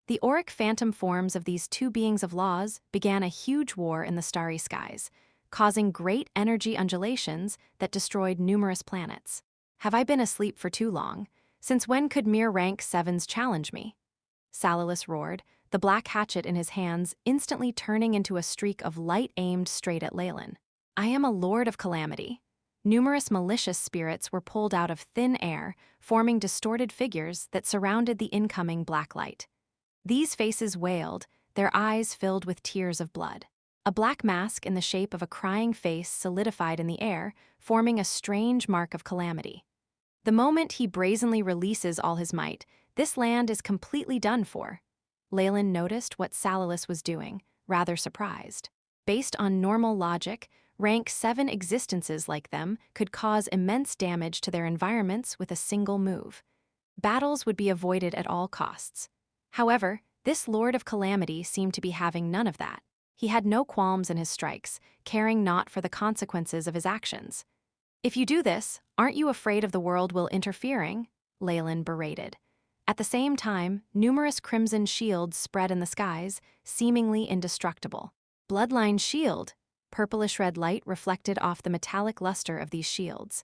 The auric phantom forms of these two beings of laws began a huge war in the starry skies, causing great energy undulations that destroyed numerous planets. Have I been asleep for too long? Since when could mere rank 7s challenge me? Salalis roared, the black hatchet in his hands instantly turning into a streak of light aimed straight at Leylin. I am a Lord of Calamity. Numerous malicious spirits were pulled out of thin air, forming distorted figures that surrounded the incoming black light. These faces wailed, their eyes filled with tears of blood. A black mask in the shape of a crying face solidified in the air, forming a strange mark of calamity. The moment he brazenly releases all his might, this land is completely done for. Leylin noticed what Salalis was doing, rather surprised. Based on normal logic, rank 7 existences like them could cause immense damage to their environments with a single move. Battles would be avoided at all costs. However, this Lord of Calamity seemed to be having none of that. He had no qualms in his strikes, caring not for the consequences of his actions. If you do this, aren't you afraid of the world will interfering? Leylin berated. At the same time, numerous crimson shields spread in the skies, seemingly indestructible. Bloodline shield. Purplish-red light reflected off the metallic luster of these shields.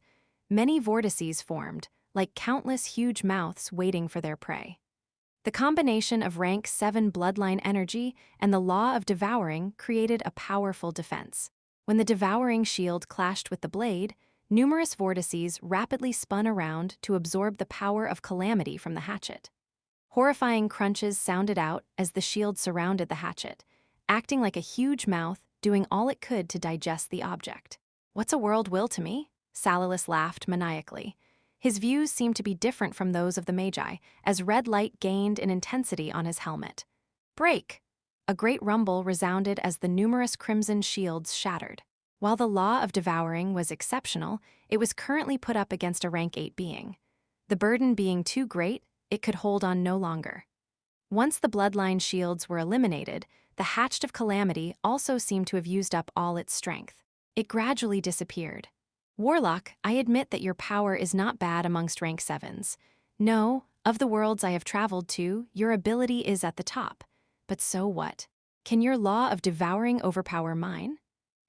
Many vortices formed, like countless huge mouths waiting for their prey. The combination of rank 7 bloodline energy and the law of devouring created a powerful defense. When the devouring shield clashed with the blade, numerous vortices rapidly spun around to absorb the power of calamity from the hatchet. Horrifying crunches sounded out as the shield surrounded the hatchet, acting like a huge mouth doing all it could to digest the object. What's a world will to me? Salalis laughed maniacally. His views seemed to be different from those of the Magi, as red light gained in intensity on his helmet. Break! A great rumble resounded as the numerous crimson shields shattered. While the law of devouring was exceptional, it was currently put up against a rank 8 being. The burden being too great, it could hold on no longer. Once the bloodline shields were eliminated, the hatchet of calamity also seemed to have used up all its strength. It gradually disappeared. Warlock, I admit that your power is not bad amongst rank 7s. No, of the worlds I have traveled to, your ability is at the top. But so what? Can your law of devouring overpower mine?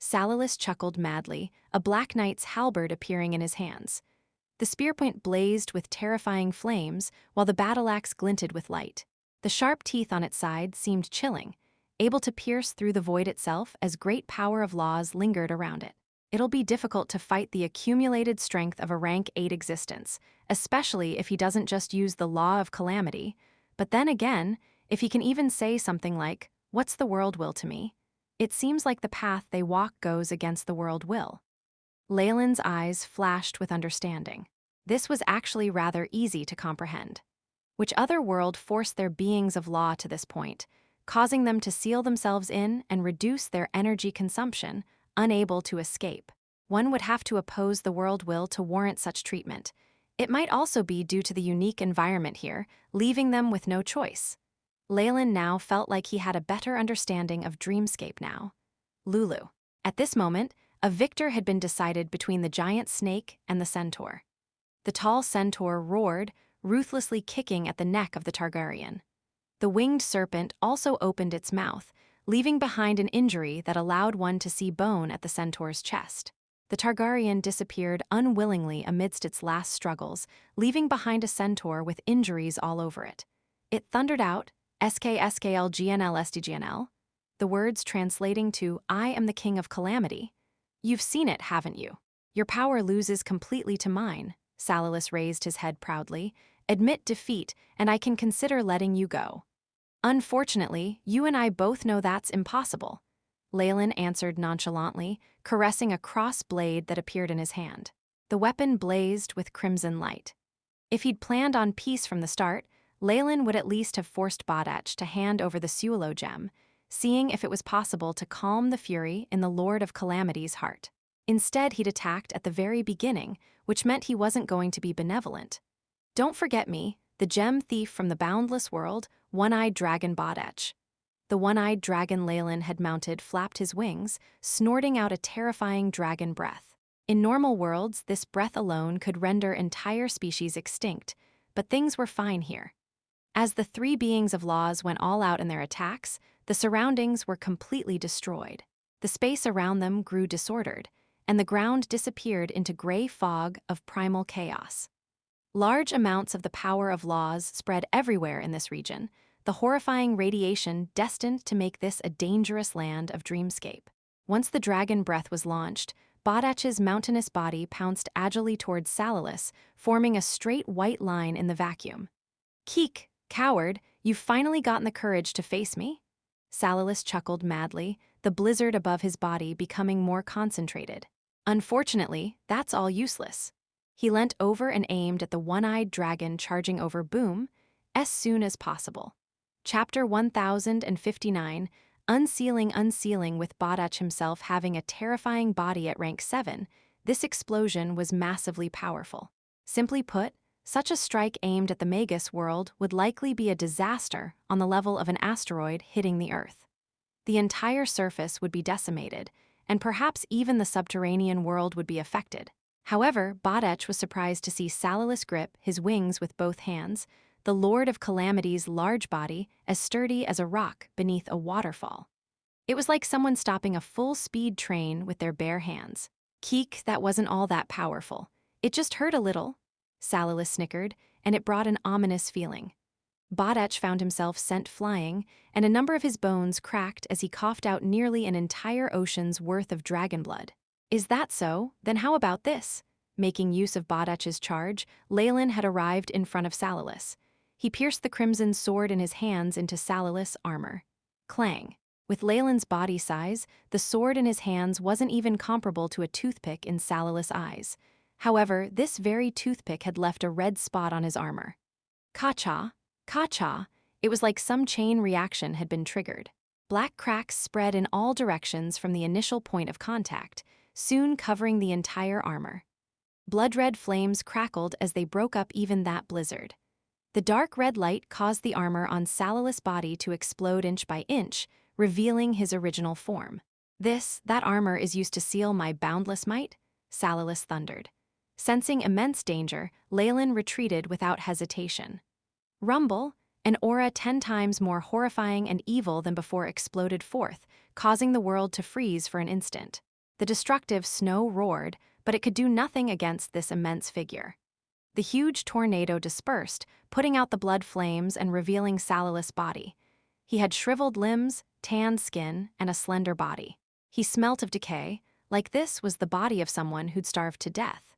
Salalis chuckled madly, a black knight's halberd appearing in his hands. The spearpoint blazed with terrifying flames, while the battle-axe glinted with light. The sharp teeth on its side seemed chilling, able to pierce through the void itself as great power of laws lingered around it. It'll be difficult to fight the accumulated strength of a rank 8 existence, especially if he doesn't just use the law of calamity. But then again, if he can even say something like, "What's the world will to me?" It seems like the path they walk goes against the world will. Leylin's eyes flashed with understanding. This was actually rather easy to comprehend. Which other world forced their beings of law to this point, causing them to seal themselves in and reduce their energy consumption, unable to escape? One would have to oppose the world will to warrant such treatment. It might also be due to the unique environment here, leaving them with no choice. Leylin now felt like he had a better understanding of dreamscape now. Lulu. At this moment, a victor had been decided between the giant snake and the centaur. The tall centaur roared, ruthlessly kicking at the neck of the Targaryen. The winged serpent also opened its mouth, leaving behind an injury that allowed one to see bone at the centaur's chest. The Targaryen disappeared unwillingly amidst its last struggles, leaving behind a centaur with injuries all over it. It thundered out, "SKSKLGNL, the words translating to, "I am the king of calamity." "You've seen it, haven't you? Your power loses completely to mine." Salalis raised his head proudly. "Admit defeat, and I can consider letting you go." "Unfortunately, you and I both know that's impossible," Leylin answered nonchalantly, caressing a cross blade that appeared in his hand. The weapon blazed with crimson light. If he'd planned on peace from the start, Leylin would at least have forced Badach to hand over the Suelo gem, seeing if it was possible to calm the fury in the Lord of Calamity's heart. Instead, he'd attacked at the very beginning, which meant he wasn't going to be benevolent. "Don't forget me, the gem thief from the boundless world, one-eyed dragon Badach." The one-eyed dragon Leylin had mounted flapped his wings, snorting out a terrifying dragon breath. In normal worlds, this breath alone could render entire species extinct, but things were fine here. As the three beings of laws went all out in their attacks, the surroundings were completely destroyed. The space around them grew disordered, and the ground disappeared into gray fog of primal chaos. Large amounts of the power of laws spread everywhere in this region, the horrifying radiation destined to make this a dangerous land of dreamscape. Once the dragon breath was launched, Badach's mountainous body pounced agilely towards Salalis, forming a straight white line in the vacuum. "Keek, coward, you've finally gotten the courage to face me?" Salalis chuckled madly, the blizzard above his body becoming more concentrated. "Unfortunately, that's all useless." He leant over and aimed at the one-eyed dragon charging over Boom as soon as possible. Chapter 1059, Unsealing with Badach himself having a terrifying body at rank 7, this explosion was massively powerful. Simply put, such a strike aimed at the Magus World would likely be a disaster on the level of an asteroid hitting the Earth. The entire surface would be decimated, and perhaps even the subterranean world would be affected. However, Badach was surprised to see Salalis grip his wings with both hands, the Lord of Calamity's large body as sturdy as a rock beneath a waterfall. It was like someone stopping a full-speed train with their bare hands. "Keek, that wasn't all that powerful. It just hurt a little," Salalis snickered, and it brought an ominous feeling. Badach found himself sent flying, and a number of his bones cracked as he coughed out nearly an entire ocean's worth of dragon blood. "Is that so? Then how about this?" Making use of Badach's charge, Leylin had arrived in front of Salalis. He pierced the crimson sword in his hands into Salalis' armor. Clang. With Leylin's body size, the sword in his hands wasn't even comparable to a toothpick in Salalis' eyes. However, this very toothpick had left a red spot on his armor. Ka-cha, ka-cha, it was like some chain reaction had been triggered. Black cracks spread in all directions from the initial point of contact, soon covering the entire armor. Blood-red flames crackled as they broke up even that blizzard. The dark red light caused the armor on Salalis' body to explode inch by inch, revealing his original form. That armor is used to seal my boundless might?" Salalis thundered. Sensing immense danger, Leylin retreated without hesitation. Rumble, an aura 10 times more horrifying and evil than before exploded forth, causing the world to freeze for an instant. The destructive snow roared, but it could do nothing against this immense figure. The huge tornado dispersed, putting out the blood flames and revealing Salilus' body. He had shriveled limbs, tanned skin, and a slender body. He smelt of decay, like this was the body of someone who'd starved to death.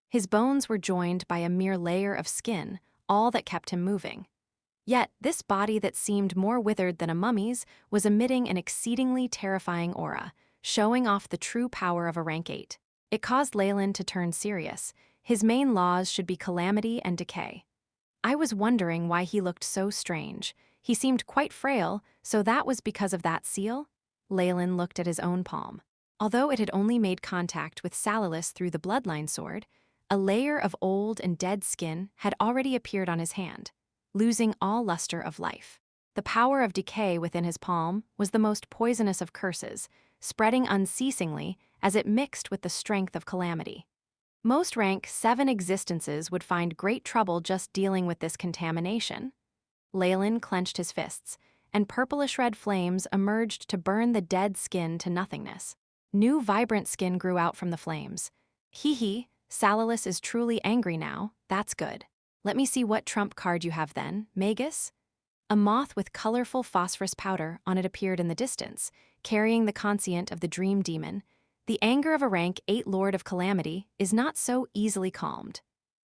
His bones were joined by a mere layer of skin, all that kept him moving. Yet, this body that seemed more withered than a mummy's was emitting an exceedingly terrifying aura, showing off the true power of a rank 8. It caused Leylin to turn serious. His main laws should be calamity and decay. I was wondering why he looked so strange. He seemed quite frail, so that was because of that seal? Leylin looked at his own palm. Although it had only made contact with Salilus through the bloodline sword, a layer of old and dead skin had already appeared on his hand, losing all luster of life. The power of decay within his palm was the most poisonous of curses, spreading unceasingly as it mixed with the strength of calamity. Most rank 7 existences would find great trouble just dealing with this contamination. Leylin clenched his fists, and purplish-red flames emerged to burn the dead skin to nothingness. New vibrant skin grew out from the flames. Hee, Salilus is truly angry now, that's good. Let me see what trump card you have then, Magus? A moth with colorful phosphorus powder on it appeared in the distance, carrying the conscient of the dream demon. The anger of a rank 8 Lord of Calamity is not so easily calmed.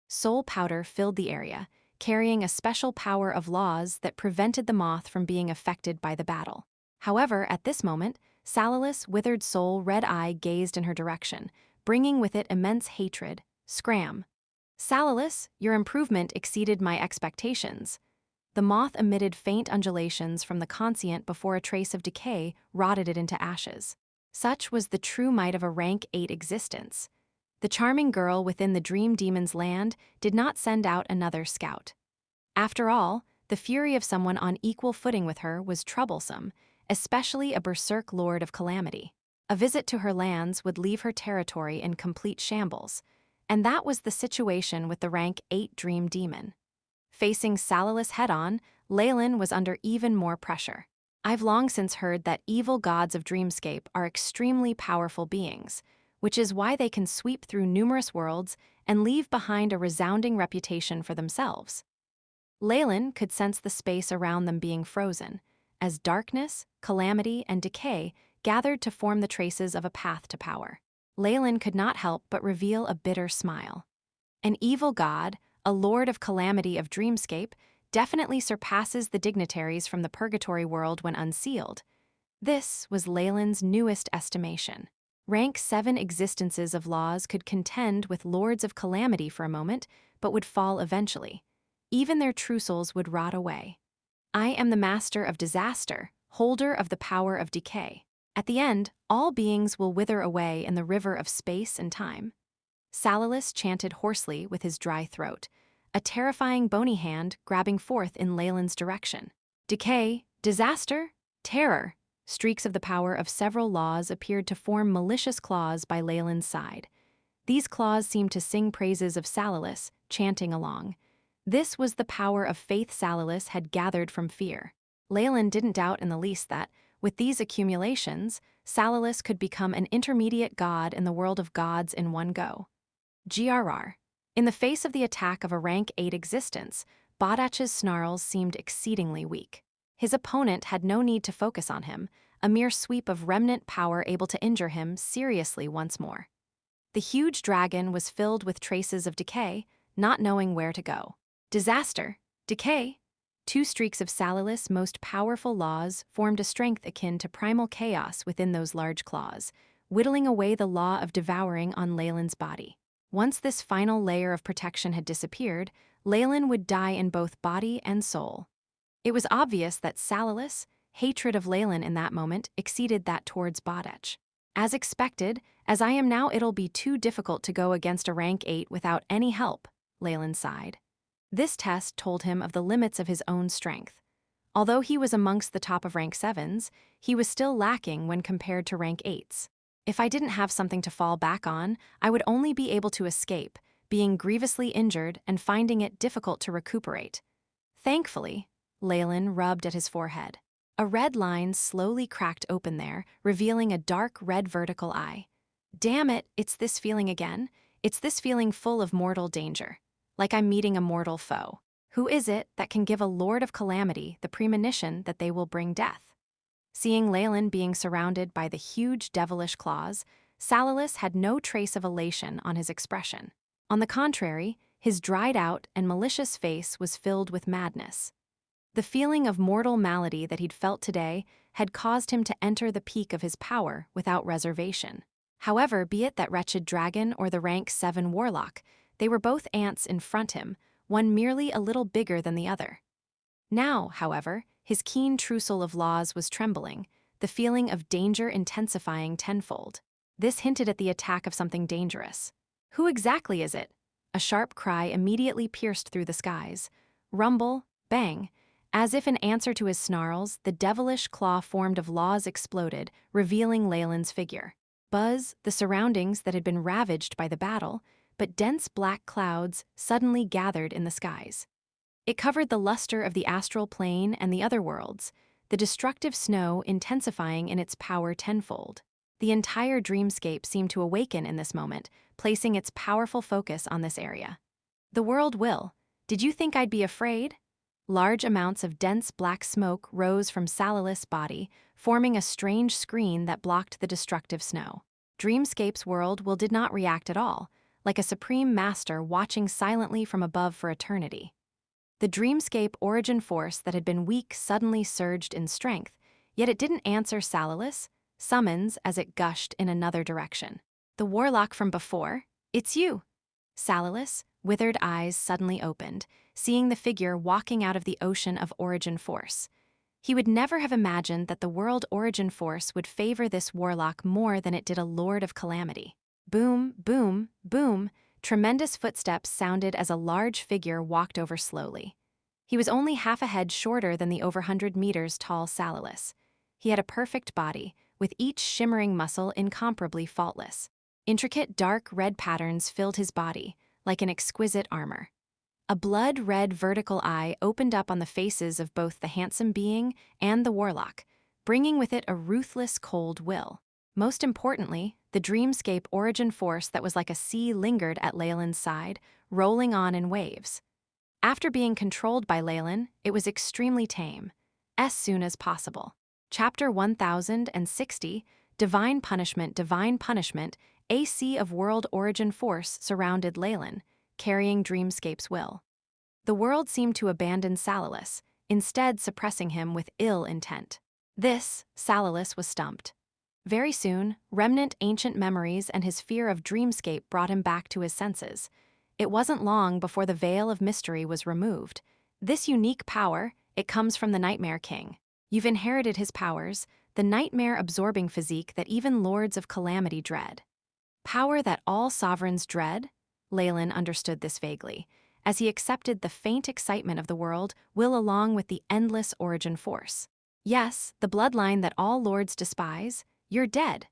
Soul powder filled the area, carrying a special power of laws that prevented the moth from being affected by the battle. However, at this moment, Salilus' withered soul red eye gazed in her direction, bringing with it immense hatred. Scram. Salilus, your improvement exceeded my expectations. The moth emitted faint undulations from the conscient before a trace of decay rotted it into ashes. Such was the true might of a rank 8 existence. The charming girl within the dream demon's land did not send out another scout. After all, the fury of someone on equal footing with her was troublesome, especially a berserk Lord of Calamity. A visit to her lands would leave her territory in complete shambles, and that was the situation with the rank 8 dream demon. Facing Salilus head-on, Leylin was under even more pressure. I've long since heard that evil gods of Dreamscape are extremely powerful beings, which is why they can sweep through numerous worlds and leave behind a resounding reputation for themselves. Leylin could sense the space around them being frozen, as darkness, calamity, and decay gathered to form the traces of a path to power. Leylin could not help but reveal a bitter smile. An evil god, a lord of calamity of Dreamscape, definitely surpasses the dignitaries from the purgatory world when unsealed. This was Leylin's newest estimation. Rank 7 existences of laws could contend with lords of calamity for a moment, but would fall eventually. Even their true souls would rot away. I am the master of disaster, holder of the power of decay. At the end, all beings will wither away in the river of space and time. Salilus chanted hoarsely with his dry throat, a terrifying bony hand grabbing forth in Leylin's direction. Decay, disaster, terror. Streaks of the power of several laws appeared to form malicious claws by Leylin's side. These claws seemed to sing praises of Salilus, chanting along. This was the power of faith Salilus had gathered from fear. Leylin didn't doubt in the least that, with these accumulations, Salilus could become an intermediate god in the world of gods in one go. GRR. In the face of the attack of a rank 8 existence, Bodach's snarls seemed exceedingly weak. His opponent had no need to focus on him, a mere sweep of remnant power able to injure him seriously once more. The huge dragon was filled with traces of decay, not knowing where to go. Disaster, decay. 2 streaks of Salilus' most powerful laws formed a strength akin to primal chaos within those large claws, whittling away the law of devouring on Leylin's body. Once this final layer of protection had disappeared, Leylin would die in both body and soul. It was obvious that Salilus' hatred of Leylin in that moment exceeded that towards Bodach. As expected, as I am now, it'll be too difficult to go against a rank 8 without any help, Leylin sighed. This test told him of the limits of his own strength. Although he was amongst the top of rank 7s, he was still lacking when compared to rank 8s. If I didn't have something to fall back on, I would only be able to escape, being grievously injured and finding it difficult to recuperate. Thankfully, Leylin rubbed at his forehead. A red line slowly cracked open there, revealing a dark red vertical eye. Damn it, it's this feeling again. It's this feeling full of mortal danger. Like I'm meeting a mortal foe. Who is it that can give a lord of calamity the premonition that they will bring death? Seeing Leylin being surrounded by the huge devilish claws, Salalis had no trace of elation on his expression. On the contrary, his dried-out and malicious face was filled with madness. The feeling of mortal malady that he'd felt today had caused him to enter the peak of his power without reservation. However, be it that wretched dragon or the rank 7 Warlock, they were both ants in front him, one merely a little bigger than the other. Now, however, his keen trousseau of laws was trembling, the feeling of danger intensifying tenfold. This hinted at the attack of something dangerous. Who exactly is it? A sharp cry immediately pierced through the skies. Rumble, bang. As if in answer to his snarls, the devilish claw formed of laws exploded, revealing Leylin's figure. Buzz, the surroundings that had been ravaged by the battle, but dense black clouds suddenly gathered in the skies. It covered the luster of the astral plane and the other worlds, the destructive snow intensifying in its power tenfold. The entire dreamscape seemed to awaken in this moment, placing its powerful focus on this area. The world will. Did you think I'd be afraid? Large amounts of dense black smoke rose from Salalis' body, forming a strange screen that blocked the destructive snow. Dreamscape's world will did not react at all, like a supreme master watching silently from above for eternity. The dreamscape origin force that had been weak suddenly surged in strength, yet it didn't answer Salalis' summons as it gushed in another direction. The Warlock from before? It's you! Salalis' withered eyes suddenly opened, seeing the figure walking out of the ocean of origin force. He would never have imagined that the world origin force would favor this Warlock more than it did a Lord of Calamity. Boom, boom, boom. Tremendous footsteps sounded as a large figure walked over slowly. He was only half a head shorter than the over 100 meters tall Salalis. He had a perfect body, with each shimmering muscle incomparably faultless. Intricate dark red patterns filled his body, like an exquisite armor. A blood-red vertical eye opened up on the faces of both the handsome being and the Warlock, bringing with it a ruthless cold will. Most importantly, the dreamscape origin force that was like a sea lingered at Leylin's side, rolling on in waves. After being controlled by Leylin, it was extremely tame. As soon as possible. Chapter 1060, Divine Punishment, a sea of world origin force surrounded Leylin, carrying Dreamscape's will. The world seemed to abandon Salalis, instead suppressing him with ill intent. Salalis was stumped. Very soon, remnant ancient memories and his fear of Dreamscape brought him back to his senses. It wasn't long before the veil of mystery was removed. This unique power, it comes from the Nightmare King. You've inherited his powers, the nightmare-absorbing physique that even lords of calamity dread. Power that all sovereigns dread? Leylin understood this vaguely, as he accepted the faint excitement of the world will along with the endless origin force. Yes, the bloodline that all lords despise, you're dead.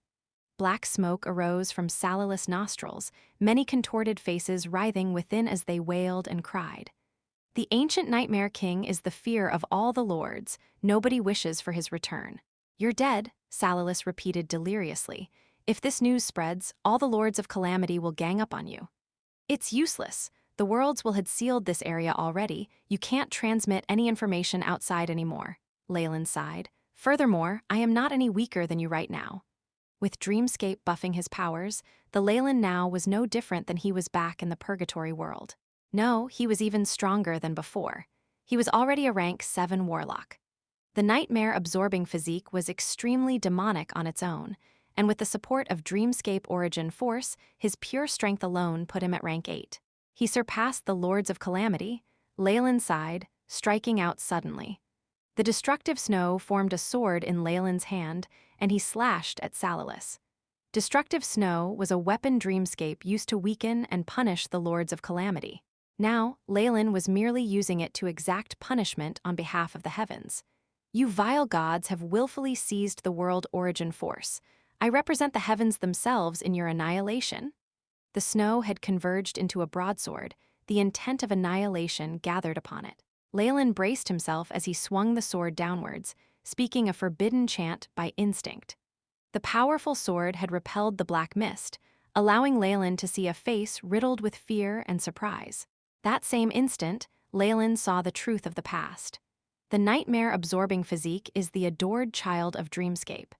Black smoke arose from Salalis' nostrils, many contorted faces writhing within as they wailed and cried. The ancient Nightmare King is the fear of all the lords, nobody wishes for his return. You're dead, Salalis repeated deliriously. If this news spreads, all the lords of calamity will gang up on you. It's useless. The worlds will had sealed this area already. You can't transmit any information outside anymore. Leylin sighed. Furthermore, I am not any weaker than you right now. With Dreamscape buffing his powers, the Leylin now was no different than he was back in the Purgatory world. No, he was even stronger than before. He was already a rank 7 Warlock. The nightmare-absorbing physique was extremely demonic on its own, and with the support of Dreamscape origin force, his pure strength alone put him at rank 8. He surpassed the Lords of Calamity. Leylin sighed, striking out suddenly. The destructive snow formed a sword in Leylin's hand, and he slashed at Salalis. Destructive snow was a weapon Dreamscape used to weaken and punish the Lords of Calamity. Now, Leylin was merely using it to exact punishment on behalf of the heavens. You vile gods have willfully seized the world origin force. I represent the heavens themselves in your annihilation. The snow had converged into a broadsword, the intent of annihilation gathered upon it. Leylin braced himself as he swung the sword downwards, speaking a forbidden chant by instinct. The powerful sword had repelled the black mist, allowing Leylin to see a face riddled with fear and surprise. That same instant, Leylin saw the truth of the past. The nightmare-absorbing physique is the adored child of Dreamscape.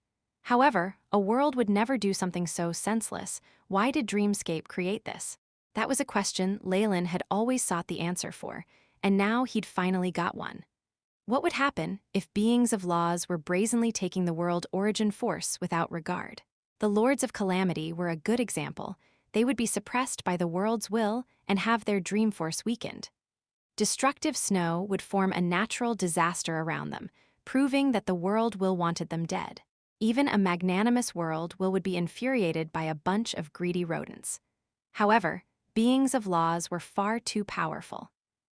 However, a world would never do something so senseless. Why did Dreamscape create this? That was a question Leylin had always sought the answer for, and now he'd finally got one. What would happen if beings of laws were brazenly taking the world origin force without regard? The Lords of Calamity were a good example. They would be suppressed by the world's will and have their dream force weakened. Destructive snow would form a natural disaster around them, proving that the world will wanted them dead. Even a magnanimous world would be infuriated by a bunch of greedy rodents. However, beings of laws were far too powerful.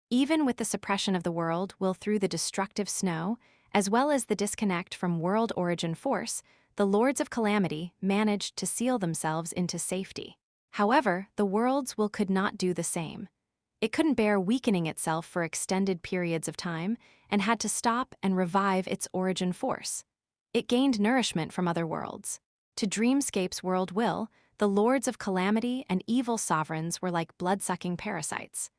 Even with the suppression of the world will through the destructive snow, as well as the disconnect from world origin force, the Lords of Calamity managed to seal themselves into safety. However, the world's will could not do the same. It couldn't bear weakening itself for extended periods of time and had to stop and revive its origin force. It gained nourishment from other worlds. To Dreamscape's world will, the Lords of Calamity and evil sovereigns were like blood-sucking parasites.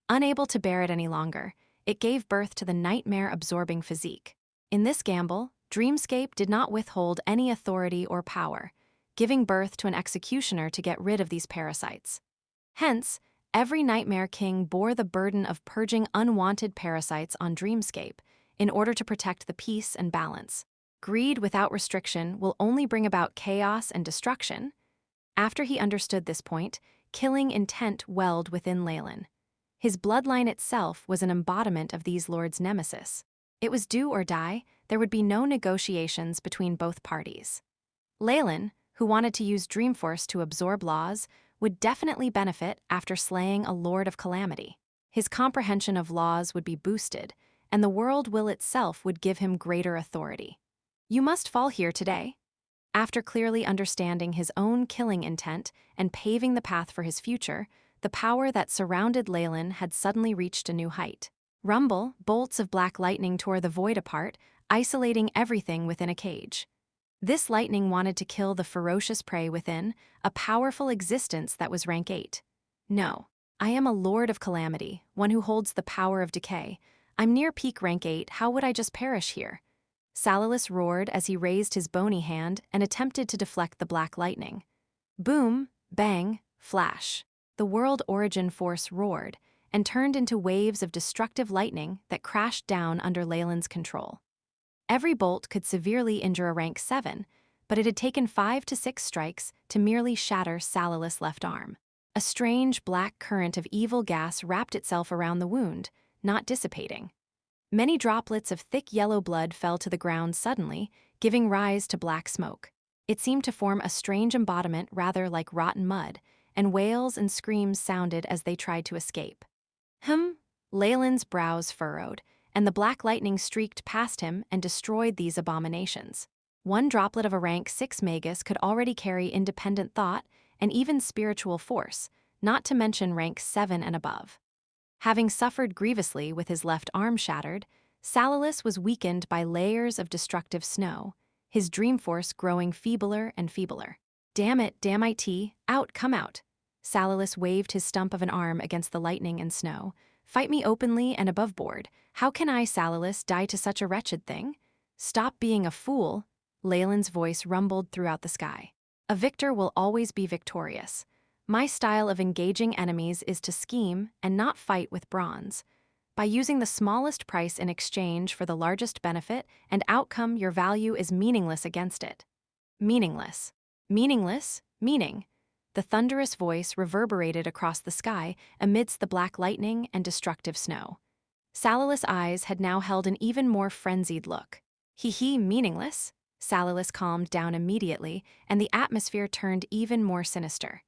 Unable to bear it any longer, it gave birth to the nightmare-absorbing physique. In this gamble, Dreamscape did not withhold any authority or power, giving birth to an executioner to get rid of these parasites. Hence, every Nightmare King bore the burden of purging unwanted parasites on Dreamscape in order to protect the peace and balance. Greed without restriction will only bring about chaos and destruction. After he understood this point, killing intent welled within Leylin. His bloodline itself was an embodiment of these lords' nemesis. It was do or die. There would be no negotiations between both parties. Leylin, who wanted to use Dreamforce to absorb laws, would definitely benefit after slaying a Lord of Calamity. His comprehension of laws would be boosted, and the world will itself would give him greater authority. You must fall here today. After clearly understanding his own killing intent and paving the path for his future, the power that surrounded Leylin had suddenly reached a new height. Rumble, bolts of black lightning tore the void apart, isolating everything within a cage. This lightning wanted to kill the ferocious prey within, a powerful existence that was rank 8. No, I am a Lord of Calamity, one who holds the power of decay. I'm near peak rank 8, how would I just perish here? Salalus roared as he raised his bony hand and attempted to deflect the black lightning. Boom, bang, flash. The world origin force roared and turned into waves of destructive lightning that crashed down under Leylin's control. Every bolt could severely injure a rank 7, but it had taken 5 to 6 strikes to merely shatter Salalus' left arm. A strange black current of evil gas wrapped itself around the wound, not dissipating. Many droplets of thick yellow blood fell to the ground suddenly, giving rise to black smoke. It seemed to form a strange embodiment rather like rotten mud, and wails and screams sounded as they tried to escape. Leylin's brows furrowed, and the black lightning streaked past him and destroyed these abominations. One droplet of a rank 6 Magus could already carry independent thought and even spiritual force, not to mention rank 7 and above. Having suffered grievously with his left arm shattered, Salalus was weakened by layers of destructive snow, his dream force growing feebler and feebler. Damn it, out, come out. Salalus waved his stump of an arm against the lightning and snow. Fight me openly and above board. How can I, Salalus, die to such a wretched thing? Stop being a fool. Leylin's voice rumbled throughout the sky. A victor will always be victorious. My style of engaging enemies is to scheme and not fight with bronze. By using the smallest price in exchange for the largest benefit and outcome, your value is meaningless against it. Meaningless. Meaningless, meaning. The thunderous voice reverberated across the sky amidst the black lightning and destructive snow. Salalus' eyes had now held an even more frenzied look. Meaningless? Salalus calmed down immediately, and the atmosphere turned even more sinister.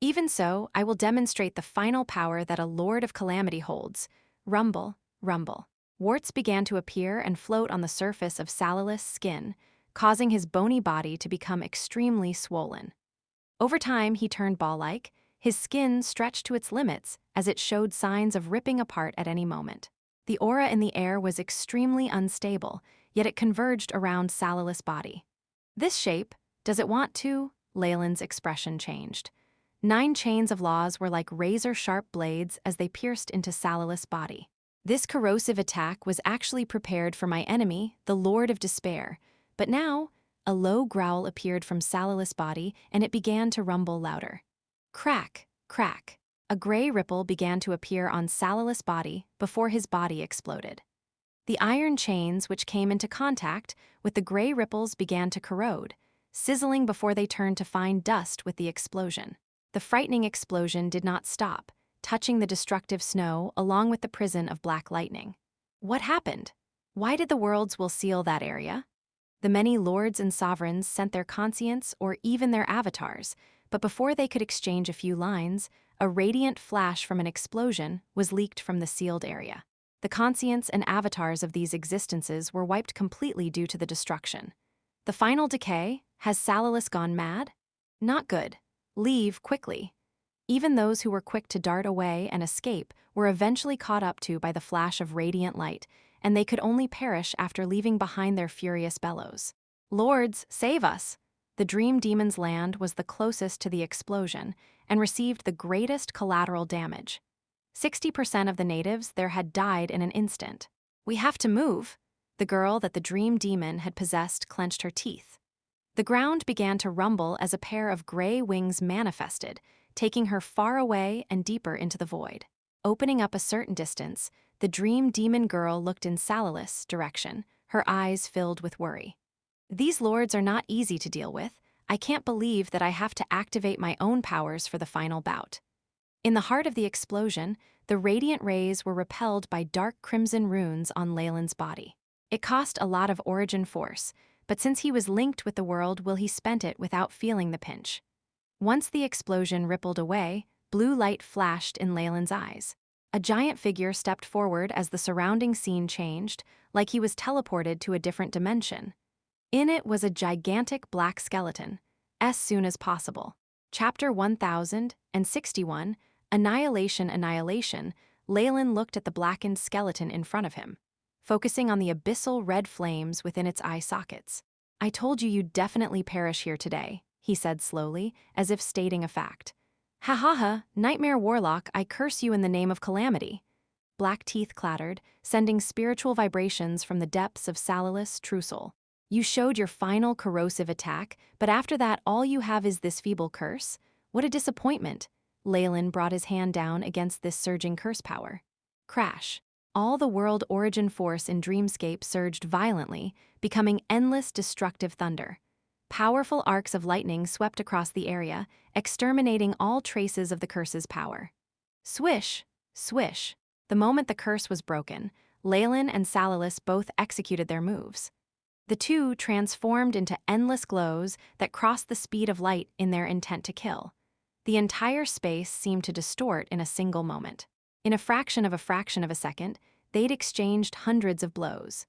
Even so, I will demonstrate the final power that a Lord of Calamity holds. Rumble, rumble. Warts began to appear and float on the surface of Salalus' skin, causing his bony body to become extremely swollen. Over time, he turned ball-like, his skin stretched to its limits as it showed signs of ripping apart at any moment. The aura in the air was extremely unstable, yet it converged around Salalus' body. This shape, Does it want to? Leylin's expression changed. 9 chains of laws were like razor-sharp blades as they pierced into Salalis' body. This corrosive attack was actually prepared for my enemy, the Lord of Despair, but now, a low growl appeared from Salalis' body and it began to rumble louder. Crack, crack. A gray ripple began to appear on Salalis' body before his body exploded. The iron chains which came into contact with the gray ripples began to corrode, sizzling before they turned to fine dust with the explosion. The frightening explosion did not stop, touching the destructive snow along with the prison of black lightning. What happened? Why did the worlds will seal that area? The many lords and sovereigns sent their conscients or even their avatars, but before they could exchange a few lines, a radiant flash from an explosion was leaked from the sealed area. The conscients and avatars of these existences were wiped completely due to the destruction. The final decay? Has Salalis gone mad? Not good. Leave quickly. Even those who were quick to dart away and escape were eventually caught up to by the flash of radiant light, and they could only perish after leaving behind their furious bellows. Lords, save us! The Dream Demon's land was the closest to the explosion and received the greatest collateral damage. 60% of the natives there had died in an instant. We have to move. The girl that the Dream Demon had possessed clenched her teeth. The ground began to rumble as a pair of gray wings manifested, taking her far away and deeper into the void. Opening up a certain distance, the Dream Demon girl looked in Salalis' direction, her eyes filled with worry. These lords are not easy to deal with. I can't believe that I have to activate my own powers for the final bout. In the heart of the explosion, the radiant rays were repelled by dark crimson runes on Leylin's body. It cost a lot of origin force, but since he was linked with the world, he spent it without feeling the pinch. Once the explosion rippled away, blue light flashed in Leylin's eyes. A giant figure stepped forward as the surrounding scene changed, like he was teleported to a different dimension. In it was a gigantic black skeleton, as soon as possible. Chapter 1061, Annihilation, Annihilation. Leylin looked at the blackened skeleton in front of him, focusing on the abyssal red flames within its eye sockets. I told you you'd definitely perish here today, he said slowly, as if stating a fact. Ha ha ha, Nightmare Warlock, I curse you in the name of calamity. Black teeth clattered, sending spiritual vibrations from the depths of Salalis' true soul. You showed your final corrosive attack, but after that all you have is this feeble curse? What a disappointment. Leylin brought his hand down against this surging curse power. Crash. All the world origin force in Dreamscape surged violently, becoming endless destructive thunder. Powerful arcs of lightning swept across the area, exterminating all traces of the curse's power. Swish, swish. The moment the curse was broken, Leylin and Salalis both executed their moves. The two transformed into endless glows that crossed the speed of light in their intent to kill. The entire space seemed to distort in a single moment. In a fraction of a second, they'd exchanged hundreds of blows.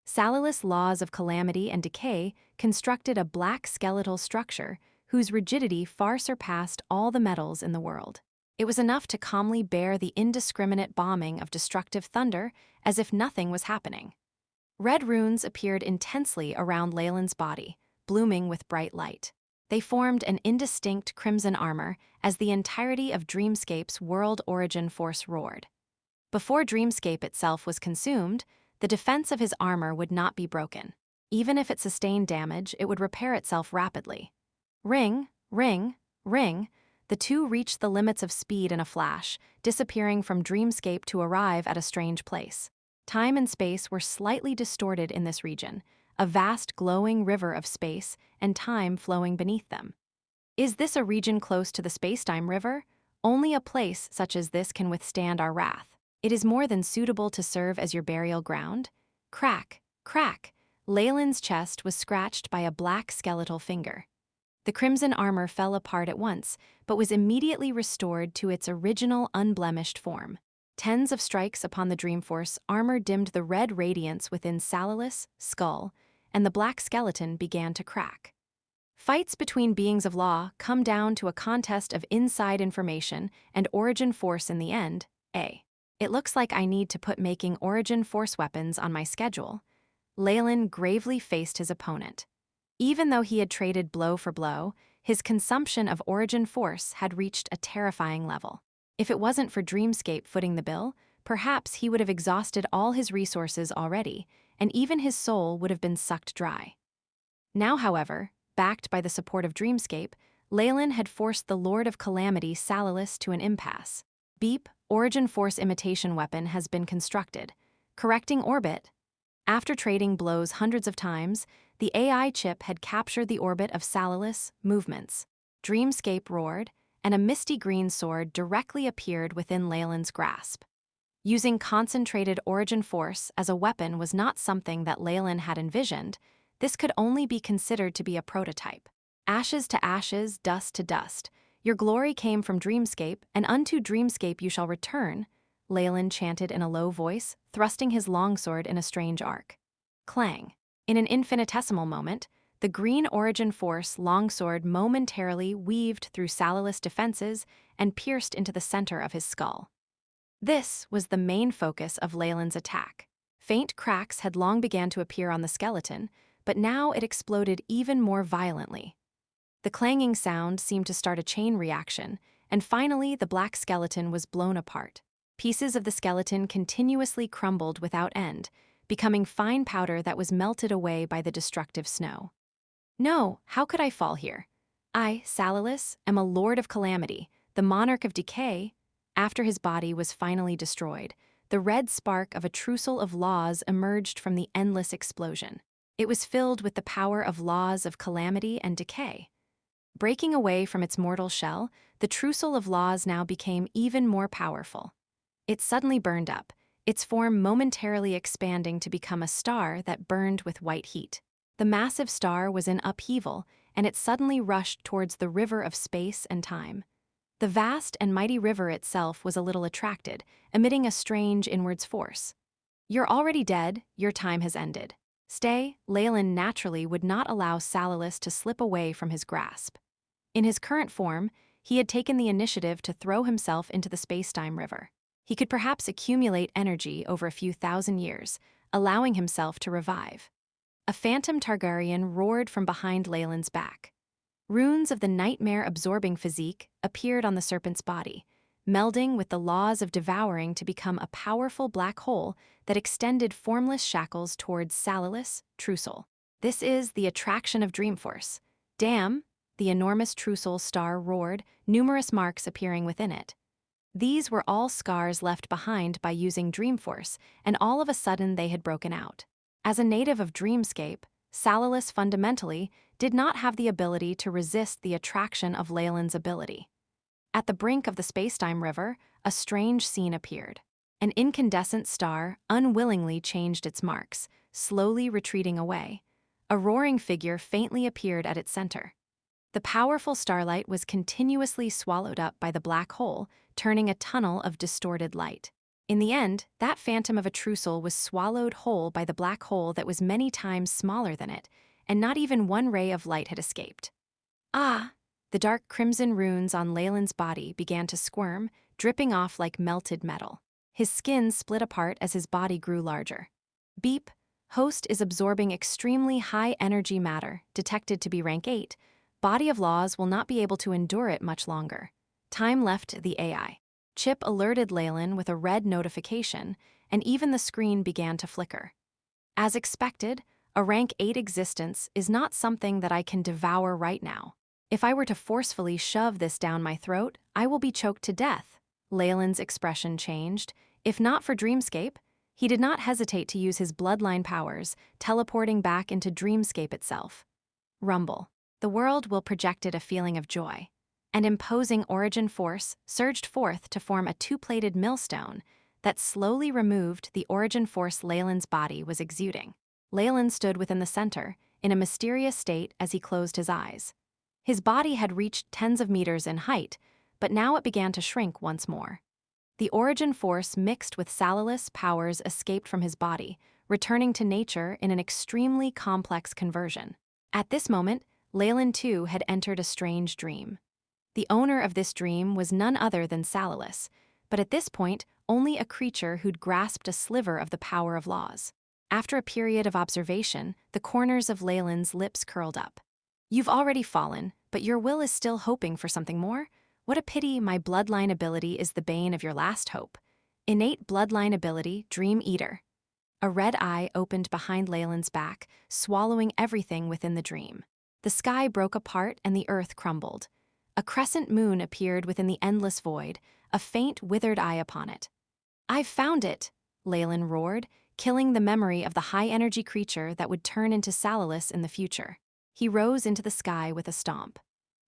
Salalis' laws of calamity and decay constructed a black skeletal structure whose rigidity far surpassed all the metals in the world. It was enough to calmly bear the indiscriminate bombing of destructive thunder as if nothing was happening. Red runes appeared intensely around Leylin's body, blooming with bright light. They formed an indistinct crimson armor as the entirety of Dreamscape's world origin force roared. Before Dreamscape itself was consumed, the defense of his armor would not be broken. Even if it sustained damage, it would repair itself rapidly. Ring, ring, ring. The two reached the limits of speed in a flash, disappearing from Dreamscape to arrive at a strange place. Time and space were slightly distorted in this region, a vast glowing river of space and time flowing beneath them. Is this a region close to the Spacetime River? Only a place such as this can withstand our wrath. It is more than suitable to serve as your burial ground. Crack, crack. Leylin's chest was scratched by a black skeletal finger. The crimson armor fell apart at once, but was immediately restored to its original unblemished form. Tens of strikes upon the Dreamforce armor dimmed the red radiance within Salalis' skull, and the black skeleton began to crack. Fights between beings of law come down to a contest of inside information and origin force in the end. It looks like I need to put making origin force weapons on my schedule. Leylin gravely faced his opponent. Even though he had traded blow for blow, his consumption of origin force had reached a terrifying level. If it wasn't for Dreamscape footing the bill, perhaps he would have exhausted all his resources already, and even his soul would have been sucked dry. Now, however, backed by the support of Dreamscape, Leylin had forced the Lord of Calamity Salalis to an impasse. Beep, Origin Force imitation weapon has been constructed. Correcting orbit. After trading blows hundreds of times, the AI chip had captured the orbit of Salalis' movements. Dreamscape roared, and a misty green sword directly appeared within Leylin's grasp. Using concentrated origin force as a weapon was not something that Leylin had envisioned. This could only be considered to be a prototype. Ashes to ashes, dust to dust. Your glory came from Dreamscape, and unto Dreamscape you shall return, Leylin chanted in a low voice, thrusting his longsword in a strange arc. Clang. In an infinitesimal moment, the green origin force longsword momentarily weaved through Salalis' defenses and pierced into the center of his skull. This was the main focus of Leylin's attack. Faint cracks had long begun to appear on the skeleton, but now it exploded even more violently. The clanging sound seemed to start a chain reaction, and finally the black skeleton was blown apart. Pieces of the skeleton continuously crumbled without end, becoming fine powder that was melted away by the destructive snow. No, how could I fall here? I, Salalis, am a lord of calamity, the monarch of decay. After his body was finally destroyed, the red spark of a trucial of laws emerged from the endless explosion. It was filled with the power of laws of calamity and decay. Breaking away from its mortal shell, the trucial of laws now became even more powerful. It suddenly burned up, its form momentarily expanding to become a star that burned with white heat. The massive star was in upheaval, and it suddenly rushed towards the river of space and time. The vast and mighty river itself was a little attracted, emitting a strange inwards force. You're already dead, your time has ended. Stay, Leylin naturally would not allow Salalis to slip away from his grasp. In his current form, he had taken the initiative to throw himself into the space-time river. He could perhaps accumulate energy over a few thousand years, allowing himself to revive. A phantom Targaryen roared from behind Leylin's back. Runes of the nightmare-absorbing physique appeared on the serpent's body, melding with the laws of devouring to become a powerful black hole that extended formless shackles towards Salalis' Trucial. This is the attraction of Dreamforce. Damn, the enormous Trucial star roared, numerous marks appearing within it. These were all scars left behind by using Dreamforce, and all of a sudden they had broken out. As a native of Dreamscape, Salalis fundamentally did not have the ability to resist the attraction of Leylin's ability. At the brink of the spacetime river, a strange scene appeared. An incandescent star unwillingly changed its marks, slowly retreating away. A roaring figure faintly appeared at its center. The powerful starlight was continuously swallowed up by the black hole, turning a tunnel of distorted light. In the end, that phantom of a trucial was swallowed whole by the black hole that was many times smaller than it, and not even one ray of light had escaped. Ah! The dark crimson runes on Leylin's body began to squirm, dripping off like melted metal. His skin split apart as his body grew larger. Beep! Host is absorbing extremely high energy matter, detected to be rank 8. Body of laws will not be able to endure it much longer. Time left the AI. Chip alerted Leylin with a red notification, and even the screen began to flicker. As expected, a rank 8 existence is not something that I can devour right now. If I were to forcefully shove this down my throat, I will be choked to death. Leylin's expression changed. If not for Dreamscape, he did not hesitate to use his bloodline powers, teleporting back into Dreamscape itself. Rumble. The world will projected a feeling of joy. An imposing origin force surged forth to form a two-plated millstone that slowly removed the origin force Leylin's body was exuding. Leylin stood within the center, in a mysterious state as he closed his eyes. His body had reached tens of meters in height, but now it began to shrink once more. The origin force mixed with Salalis' powers escaped from his body, returning to nature in an extremely complex conversion. At this moment, Leylin too had entered a strange dream. The owner of this dream was none other than Salalis, but at this point, only a creature who'd grasped a sliver of the power of laws. After a period of observation, the corners of Leylin's lips curled up. You've already fallen, but your will is still hoping for something more? What a pity my bloodline ability is the bane of your last hope. Innate bloodline ability, Dream Eater. A red eye opened behind Leylin's back, swallowing everything within the dream. The sky broke apart and the earth crumbled. A crescent moon appeared within the endless void, a faint, withered eye upon it. I've found it, Leylin roared, killing the memory of the high-energy creature that would turn into Salalis in the future. He rose into the sky with a stomp.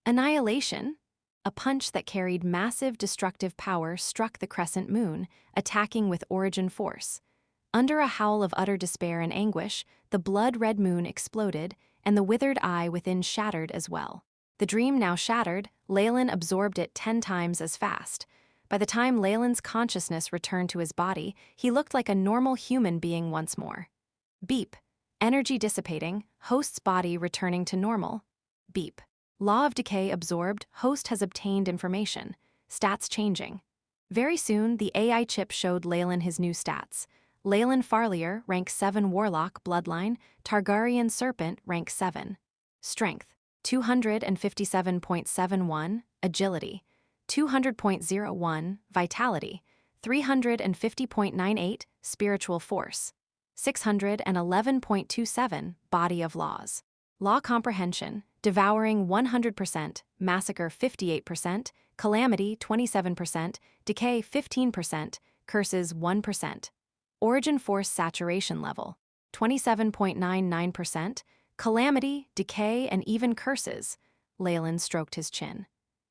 Annihilation? A punch that carried massive destructive power struck the crescent moon, attacking with origin force. Under a howl of utter despair and anguish, the blood-red moon exploded, and the withered eye within shattered as well. The dream now shattered, Leylin absorbed it 10 times as fast. By the time Leylin's consciousness returned to his body, he looked like a normal human being once more. Beep. Energy dissipating, host's body returning to normal. Beep. Law of decay absorbed, host has obtained information. Stats changing. Very soon, the AI chip showed Leylin his new stats. Leylin Farlier, rank 7 Warlock, Bloodline, Targaryen Serpent, rank 7. Strength, 257.71, Agility, 200.01, Vitality, 350.98, Spiritual Force, 611.27, Body of Laws. Law Comprehension, Devouring 100%, Massacre 58%, Calamity 27%, Decay 15%, Curses 1%. Origin Force Saturation Level, 27.99%, Calamity, Decay, and even Curses. Leylin stroked his chin.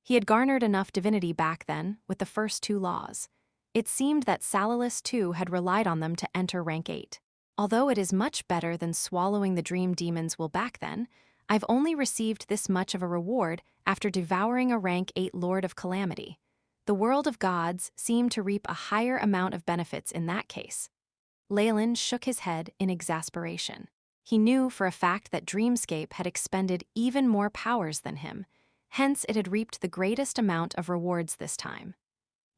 He had garnered enough divinity back then with the first 2 laws. It seemed that Salalis too had relied on them to enter rank 8. Although it is much better than swallowing the dream demon's will back then, I've only received this much of a reward after devouring a rank 8 Lord of Calamity. The world of gods seemed to reap a higher amount of benefits in that case. Leylin shook his head in exasperation. He knew for a fact that Dreamscape had expended even more powers than him, hence it had reaped the greatest amount of rewards this time.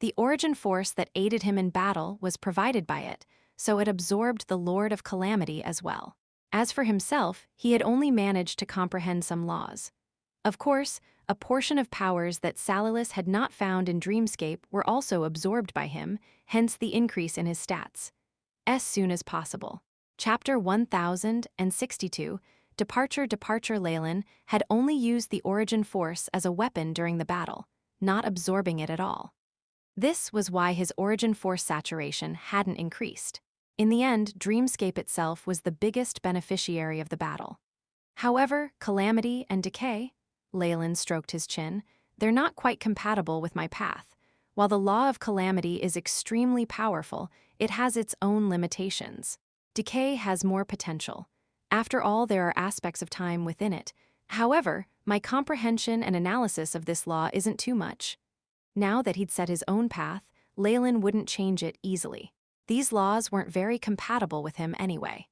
The origin force that aided him in battle was provided by it, so it absorbed the Lord of Calamity as well. As for himself, he had only managed to comprehend some laws. Of course, a portion of powers that Salalis had not found in Dreamscape were also absorbed by him, hence the increase in his stats. As soon as possible. Chapter 1062, Departure Leylin had only used the origin force as a weapon during the battle, not absorbing it at all. This was why his origin force saturation hadn't increased. In the end, Dreamscape itself was the biggest beneficiary of the battle. However, Calamity and Decay, Leylin stroked his chin, they're not quite compatible with my path. While the law of Calamity is extremely powerful, it has its own limitations. Decay has more potential. After all, there are aspects of time within it. However, my comprehension and analysis of this law isn't too much. Now that he'd set his own path, Leylin wouldn't change it easily. These laws weren't very compatible with him anyway.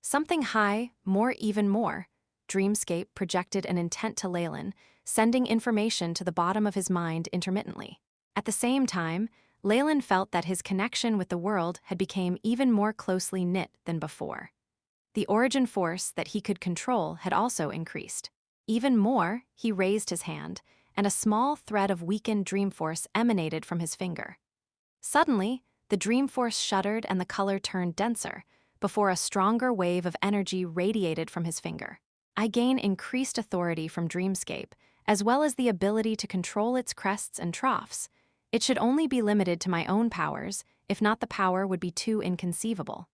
Something high, even more. Dreamscape projected an intent to Leylin, sending information to the bottom of his mind intermittently. At the same time, Leylin felt that his connection with the world had become even more closely knit than before. The origin force that he could control had also increased. Even more, he raised his hand, and a small thread of weakened dream force emanated from his finger. Suddenly, the dream force shuddered and the color turned denser, before a stronger wave of energy radiated from his finger. I gain increased authority from Dreamscape, as well as the ability to control its crests and troughs. It should only be limited to my own powers, if not the power would be too inconceivable.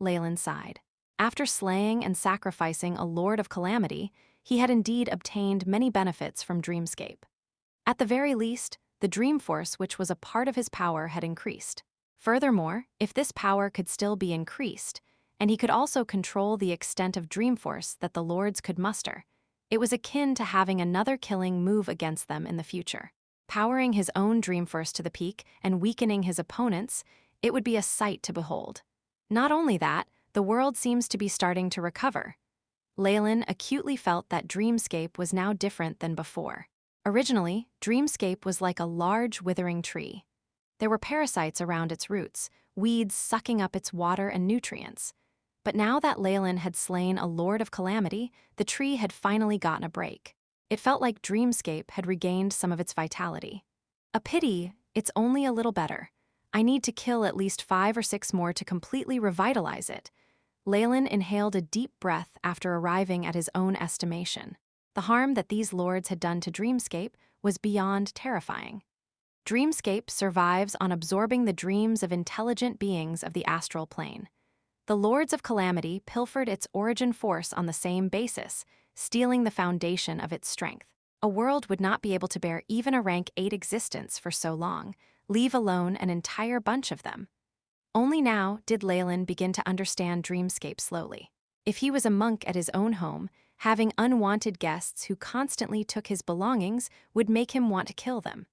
Leylin sighed. After slaying and sacrificing a Lord of Calamity, he had indeed obtained many benefits from Dreamscape. At the very least, the Dream Force which was a part of his power had increased. Furthermore, if this power could still be increased, and he could also control the extent of Dream Force that the Lords could muster, it was akin to having another killing move against them in the future. Powering his own Dream Force to the peak and weakening his opponents, it would be a sight to behold. Not only that, the world seems to be starting to recover. Leylin acutely felt that Dreamscape was now different than before. Originally, Dreamscape was like a large withering tree. There were parasites around its roots, weeds sucking up its water and nutrients. But now that Leylin had slain a Lord of Calamity, the tree had finally gotten a break. It felt like Dreamscape had regained some of its vitality. A pity, it's only a little better. I need to kill at least 5 or 6 more to completely revitalize it. Leylin inhaled a deep breath after arriving at his own estimation. The harm that these lords had done to Dreamscape was beyond terrifying. Dreamscape survives on absorbing the dreams of intelligent beings of the astral plane. The Lords of Calamity pilfered its origin force on the same basis, stealing the foundation of its strength. A world would not be able to bear even a rank 8 existence for so long, leave alone an entire bunch of them. Only now did Leylin begin to understand Dreamscape slowly. If he was a monk at his own home, having unwanted guests who constantly took his belongings would make him want to kill them.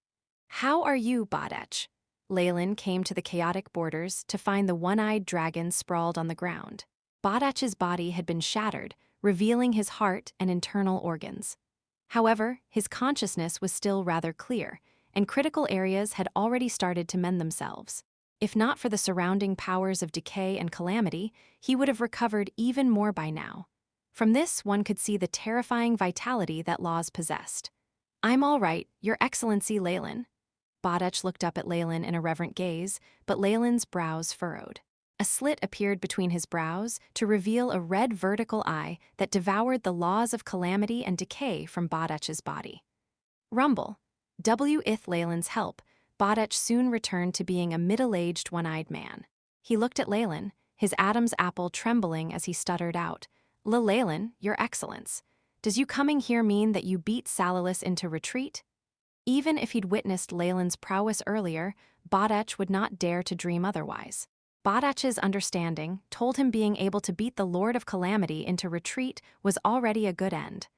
"How are you, Badech?" Leylin came to the chaotic borders to find the one-eyed dragon sprawled on the ground. Badech's body had been shattered, revealing his heart and internal organs. However, his consciousness was still rather clear, and critical areas had already started to mend themselves. If not for the surrounding powers of decay and calamity, he would have recovered even more by now. From this, one could see the terrifying vitality that Laws possessed. "I'm all right, Your Excellency Leylin." Badech looked up at Leylin in a reverent gaze, but Leylin's brows furrowed. A slit appeared between his brows to reveal a red vertical eye that devoured the laws of calamity and decay from Badech's body. Rumble. With Leylin's help, Badech soon returned to being a middle-aged, one-eyed man. He looked at Leylin, his Adam's apple trembling as he stuttered out, "Leylin, Your Excellence, does you coming here mean that you beat Salalis into retreat?" Even if he'd witnessed Leylin's prowess earlier, Badech would not dare to dream otherwise. Badech's understanding told him being able to beat the Lord of Calamity into retreat was already a good end.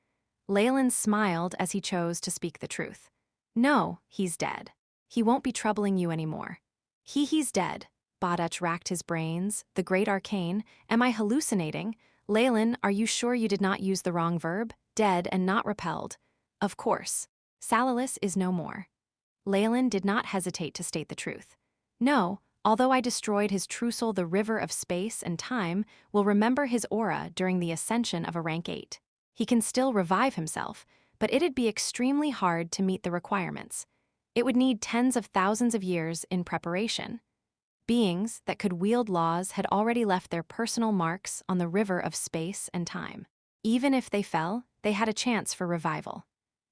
Leylin smiled as he chose to speak the truth. "No, he's dead. He won't be troubling you anymore." He's dead." Badech racked his brains. "The great arcane. Am I hallucinating? Leylin, are you sure you did not use the wrong verb? Dead and not repelled." "Of course. Salalis is no more." Leylin did not hesitate to state the truth. "No, although I destroyed his Trussel, the river of space and time will remember his aura during the ascension of a rank 8. He can still revive himself, but it'd be extremely hard to meet the requirements. It would need tens of thousands of years in preparation." Beings that could wield laws had already left their personal marks on the river of space and time. Even if they fell, they had a chance for revival.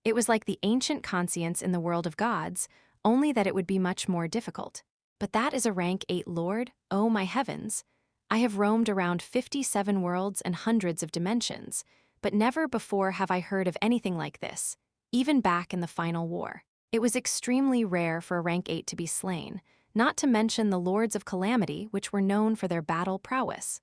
It was like the ancient conscience in the world of gods, only that it would be much more difficult. But that is a rank 8 lord, oh my heavens. I have roamed around 57 worlds and hundreds of dimensions, but never before have I heard of anything like this, even back in the final war. It was extremely rare for a rank 8 to be slain, not to mention the Lords of Calamity, which were known for their battle prowess.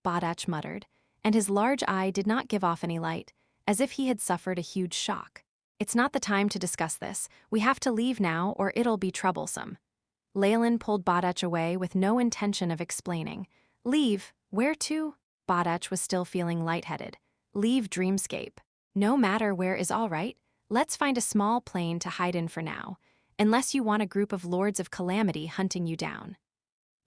Badech muttered, and his large eye did not give off any light, as if he had suffered a huge shock. "It's not the time to discuss this. We have to leave now, or it'll be troublesome." Leylin pulled Badech away with no intention of explaining. "Leave? Where to?" Badech was still feeling lightheaded. "Leave Dreamscape. No matter where is all right. Let's find a small plane to hide in for now, unless you want a group of Lords of Calamity hunting you down."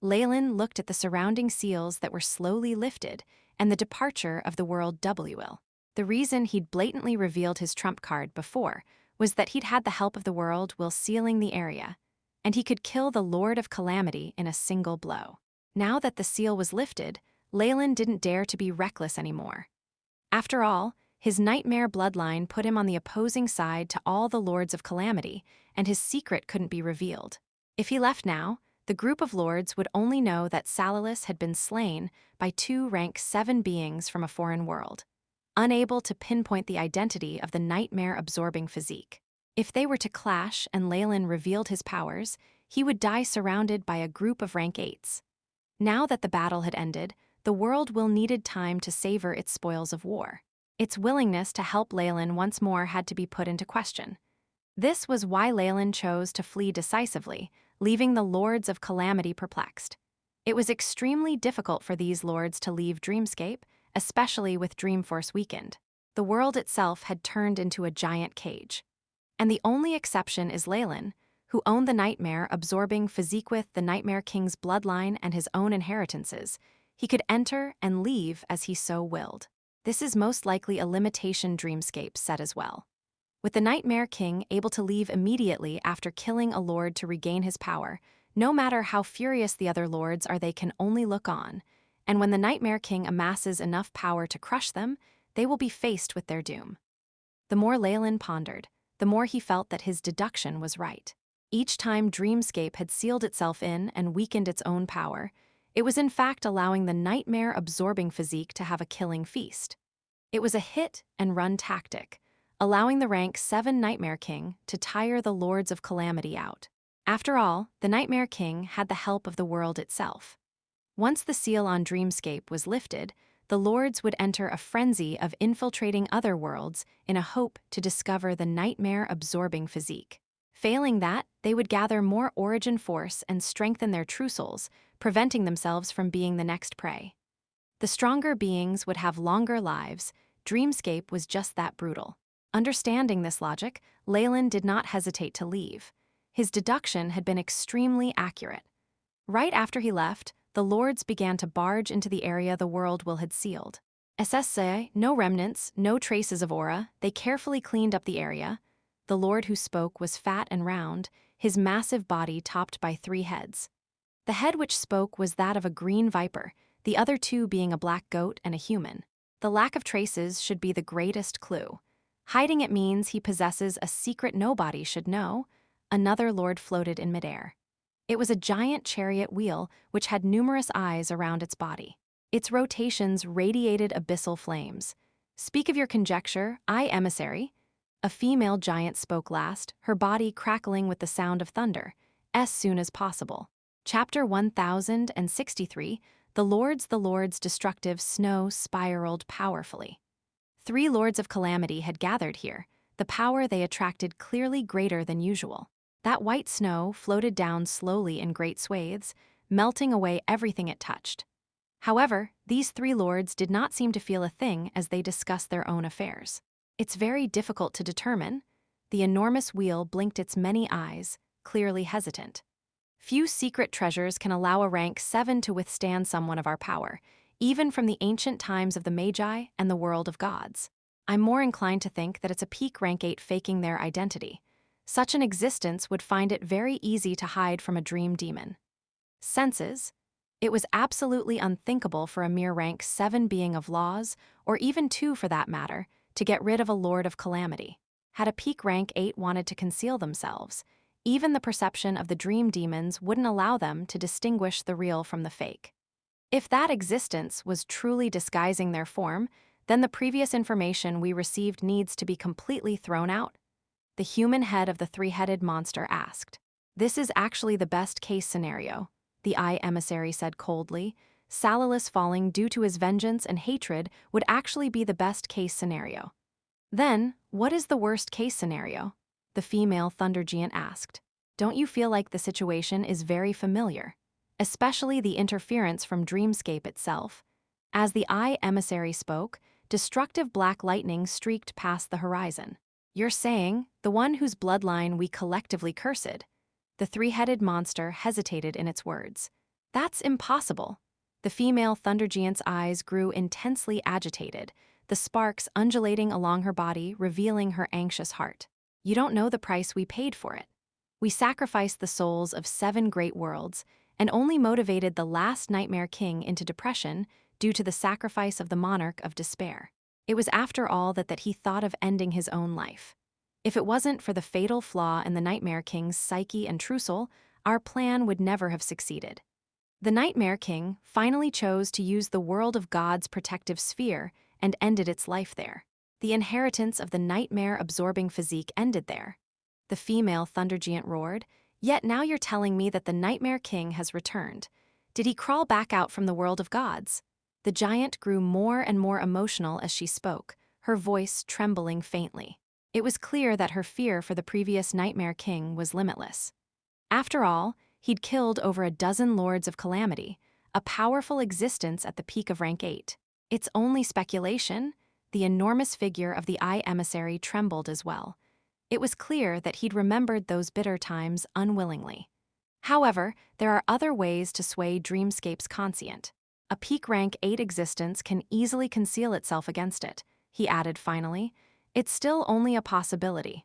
Leylin looked at the surrounding seals that were slowly lifted and the departure of the world WL. The reason he'd blatantly revealed his trump card before was that he'd had the help of the world while sealing the area, and he could kill the Lord of Calamity in a single blow. Now that the seal was lifted, Leylin didn't dare to be reckless anymore. After all, his nightmare bloodline put him on the opposing side to all the Lords of Calamity, and his secret couldn't be revealed. If he left now, the group of lords would only know that Salalis had been slain by 2 rank 7 beings from a foreign world, unable to pinpoint the identity of the nightmare-absorbing physique. If they were to clash and Leylin revealed his powers, he would die surrounded by a group of rank 8s. Now that the battle had ended, the world will needed time to savor its spoils of war. Its willingness to help Leylin once more had to be put into question. This was why Leylin chose to flee decisively, leaving the Lords of Calamity perplexed. It was extremely difficult for these lords to leave Dreamscape, especially with Dreamforce weakened. The world itself had turned into a giant cage. And the only exception is Leylin, who owned the nightmare absorbing physique with the Nightmare King's bloodline and his own inheritances. He could enter and leave as he so willed. This is most likely a limitation Dreamscape set as well. With the Nightmare King able to leave immediately after killing a lord to regain his power, no matter how furious the other lords are, they can only look on, and when the Nightmare King amasses enough power to crush them, they will be faced with their doom. The more Leylin pondered, the more he felt that his deduction was right. Each time Dreamscape had sealed itself in and weakened its own power, it was in fact allowing the nightmare-absorbing physique to have a killing feast. It was a hit-and-run tactic, allowing the rank 7 Nightmare King to tire the Lords of Calamity out. After all, the Nightmare King had the help of the world itself. Once the seal on Dreamscape was lifted, the Lords would enter a frenzy of infiltrating other worlds in a hope to discover the nightmare-absorbing physique. Failing that, they would gather more origin force and strengthen their true souls, preventing themselves from being the next prey. The stronger beings would have longer lives. Dreamscape was just that brutal. Understanding this logic, Leylin did not hesitate to leave. His deduction had been extremely accurate. Right after he left, the Lords began to barge into the area the world will had sealed. SSA, no remnants, no traces of aura, they carefully cleaned up the area. The Lord who spoke was fat and round, his massive body topped by 3 heads. The head which spoke was that of a green viper, the other 2 being a black goat and a human. The lack of traces should be the greatest clue. Hiding it means he possesses a secret nobody should know. Another lord floated in midair. It was a giant chariot wheel which had numerous eyes around its body. Its rotations radiated abyssal flames. Speak of your conjecture, emissary. A female giant spoke last, her body crackling with the sound of thunder, as soon as possible. Chapter 1063, The Lords' destructive snow spiraled powerfully. 3 Lords of Calamity had gathered here, the power they attracted clearly greater than usual. That white snow floated down slowly in great swathes, melting away everything it touched. However, these 3 lords did not seem to feel a thing as they discussed their own affairs. It's very difficult to determine. The enormous wheel blinked its many eyes, clearly hesitant. Few secret treasures can allow a rank 7 to withstand someone of our power, even from the ancient times of the Magi and the world of gods. I'm more inclined to think that it's a peak rank 8 faking their identity. Such an existence would find it very easy to hide from a dream demon. Senses. It was absolutely unthinkable for a mere rank 7 being of laws, or even 2 for that matter, to get rid of a Lord of Calamity. Had a peak rank 8 wanted to conceal themselves, even the perception of the dream demons wouldn't allow them to distinguish the real from the fake. If that existence was truly disguising their form, then the previous information we received needs to be completely thrown out. The human head of the 3-headed monster asked. This is actually the best-case scenario, the emissary said coldly. Salalus falling due to his vengeance and hatred would actually be the best-case scenario. Then, what is the worst-case scenario? The female thunder giant asked. Don't you feel like the situation is very familiar? Especially the interference from Dreamscape itself. As the emissary spoke, destructive black lightning streaked past the horizon. You're saying, the one whose bloodline we collectively cursed? The 3-headed monster hesitated in its words. That's impossible. The female thunder giant's eyes grew intensely agitated, the sparks undulating along her body revealing her anxious heart. You don't know the price we paid for it. We sacrificed the souls of 7 great worlds and only motivated the last Nightmare King into depression due to the sacrifice of the monarch of despair. It was after all that he thought of ending his own life. If it wasn't for the fatal flaw in the Nightmare King's psyche and true soul, our plan would never have succeeded. The Nightmare King finally chose to use the world of God's protective sphere and ended its life there. The inheritance of the nightmare-absorbing physique ended there. The female thunder giant roared, Yet now you're telling me that the Nightmare King has returned. Did he crawl back out from the world of gods? The giant grew more and more emotional as she spoke, her voice trembling faintly. It was clear that her fear for the previous Nightmare King was limitless. After all, he'd killed over a dozen Lords of Calamity, a powerful existence at the peak of rank 8. It's only speculation. The enormous figure of the emissary trembled as well. It was clear that he'd remembered those bitter times unwillingly. However, there are other ways to sway Dreamscape's conscient. A peak rank 8 existence can easily conceal itself against it, he added finally. It's still only a possibility.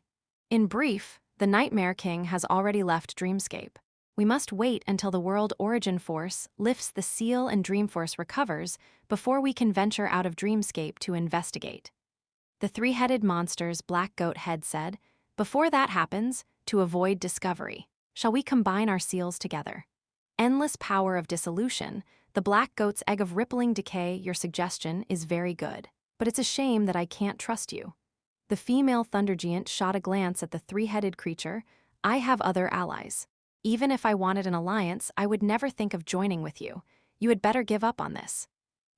In brief, the Nightmare King has already left Dreamscape. We must wait until the World Origin Force lifts the seal and Dreamforce recovers before we can venture out of Dreamscape to investigate. The three-headed monster's black goat head said, "Before that happens, to avoid discovery, shall we combine our seals together? Endless power of dissolution, the black goat's egg of rippling decay, your suggestion is very good. But it's a shame that I can't trust you." The female Thundergiant shot a glance at the three-headed creature. "I have other allies. Even if I wanted an alliance, I would never think of joining with you. You had better give up on this."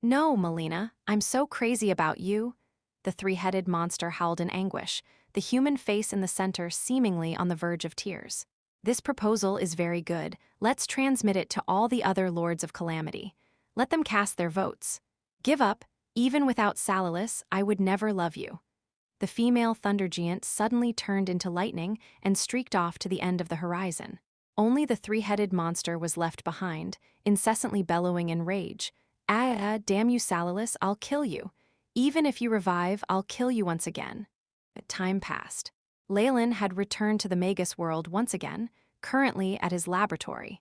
"No, Melina, I'm so crazy about you." The three-headed monster howled in anguish, the human face in the center seemingly on the verge of tears. "This proposal is very good. Let's transmit it to all the other Lords of Calamity. Let them cast their votes. Give up. Even without Salalis, I would never love you." The female Thundergiant suddenly turned into lightning and streaked off to the end of the horizon. Only the three-headed monster was left behind, incessantly bellowing in rage. Damn you, Salalis, I'll kill you. Even if you revive, I'll kill you once again." Time passed. Leylin had returned to the Magus World once again, currently at his laboratory.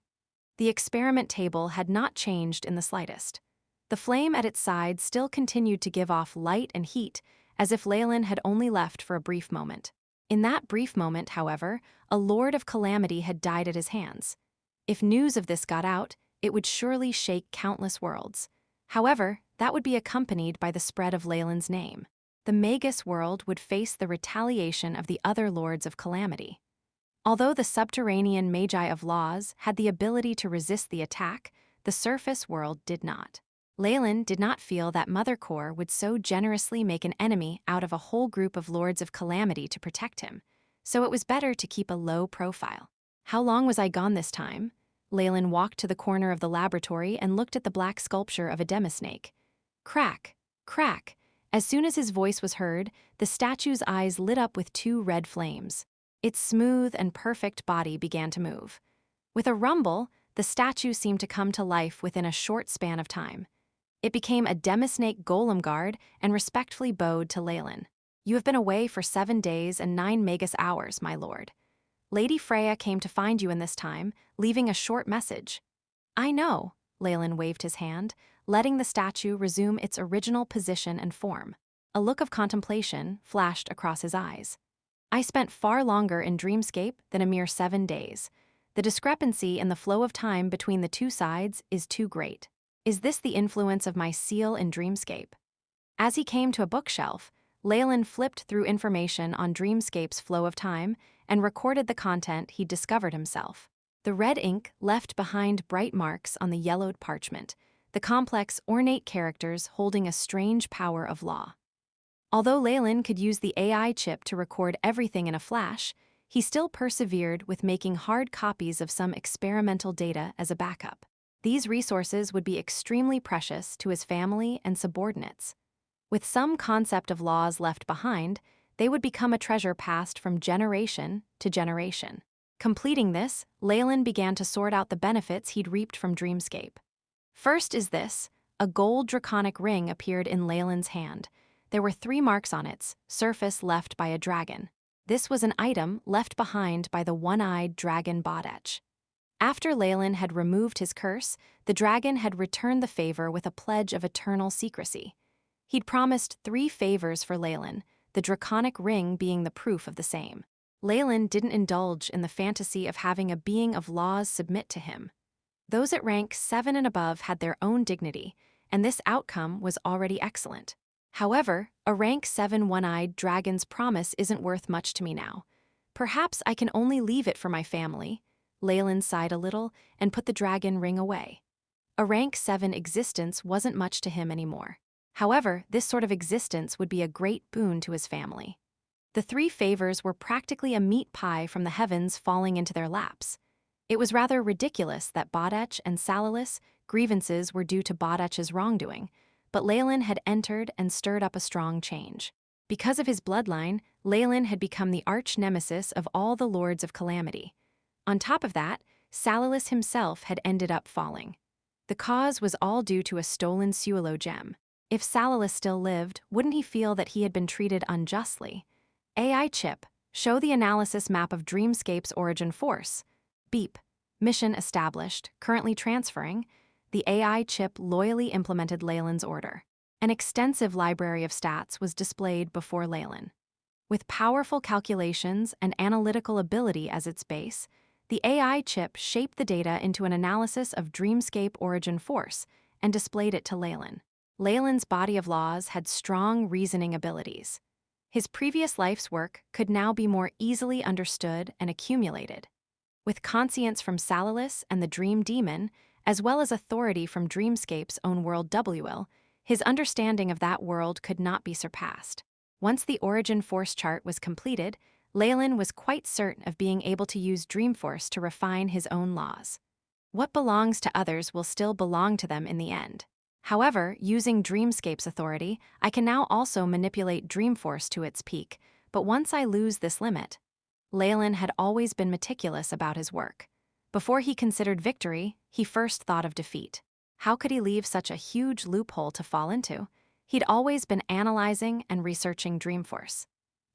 The experiment table had not changed in the slightest. The flame at its side still continued to give off light and heat, as if Leylin had only left for a brief moment. In that brief moment, however, a Lord of Calamity had died at his hands. If news of this got out, it would surely shake countless worlds. However, that would be accompanied by the spread of Leylin's name. The Magus World would face the retaliation of the other Lords of Calamity. Although the subterranean Magi of Laws had the ability to resist the attack, the surface world did not. Leylin did not feel that Mother Core would so generously make an enemy out of a whole group of Lords of Calamity to protect him, so it was better to keep a low profile. "How long was I gone this time?" Leylin walked to the corner of the laboratory and looked at the black sculpture of a demisnake. Crack, crack. As soon as his voice was heard, the statue's eyes lit up with two red flames. Its smooth and perfect body began to move. With a rumble, the statue seemed to come to life within a short span of time. It became a demisnake golem guard and respectfully bowed to Leylin. "You have been away for 7 days and 9 Magus hours, my lord. Lady Freya came to find you in this time, leaving a short message." "I know," Leylin waved his hand, letting the statue resume its original position and form. A look of contemplation flashed across his eyes. "I spent far longer in Dreamscape than a mere 7 days. The discrepancy in the flow of time between the two sides is too great. Is this the influence of my seal in Dreamscape?" As he came to a bookshelf, Leylin flipped through information on Dreamscape's flow of time and recorded the content he'd discovered himself. The red ink left behind bright marks on the yellowed parchment, the complex, ornate characters holding a strange power of law. Although Leylin could use the AI chip to record everything in a flash, he still persevered with making hard copies of some experimental data as a backup. These resources would be extremely precious to his family and subordinates. With some concept of laws left behind, they would become a treasure passed from generation to generation. Completing this, Leylin began to sort out the benefits he'd reaped from Dreamscape. First is this: a gold draconic ring appeared in Leylin's hand. There were 3 marks on its surface left by a dragon. This was an item left behind by the one-eyed dragon Bodech. After Leylin had removed his curse, the dragon had returned the favor with a pledge of eternal secrecy. He'd promised 3 favors for Leylin, the draconic ring being the proof of the same. Leylin didn't indulge in the fantasy of having a being of laws submit to him. Those at rank 7 and above had their own dignity, and this outcome was already excellent. However, a rank 7 one-eyed dragon's promise isn't worth much to me now. Perhaps I can only leave it for my family. Leylin sighed a little and put the dragon ring away. A rank 7 existence wasn't much to him anymore. However, this sort of existence would be a great boon to his family. The 3 favors were practically a meat pie from the heavens falling into their laps. It was rather ridiculous that Bodech and Salalis grievances were due to Bodech's wrongdoing, but Leylin had entered and stirred up a strong change. Because of his bloodline, Leylin had become the arch-nemesis of all the Lords of Calamity. On top of that, Salalis himself had ended up falling. The cause was all due to a stolen Suelo gem. If Salalis still lived, wouldn't he feel that he had been treated unjustly? AI chip, show the analysis map of Dreamscape's origin force. Beep. Mission established, currently transferring. The AI chip loyally implemented Leylin's order. An extensive library of stats was displayed before Leylin. With powerful calculations and analytical ability as its base, the AI chip shaped the data into an analysis of Dreamscape origin force and displayed it to Leylin. Leylin's body of laws had strong reasoning abilities. His previous life's work could now be more easily understood and accumulated. With conscience from Salalis and the Dream Demon, as well as authority from Dreamscape's own world WL, his understanding of that world could not be surpassed. Once the origin force chart was completed, Leylin was quite certain of being able to use Dreamforce to refine his own laws. What belongs to others will still belong to them in the end. However, using Dreamscape's authority, I can now also manipulate Dreamforce to its peak, but once I lose this limit. Leylin had always been meticulous about his work. Before he considered victory, he first thought of defeat. How could he leave such a huge loophole to fall into? He'd always been analyzing and researching Dreamforce.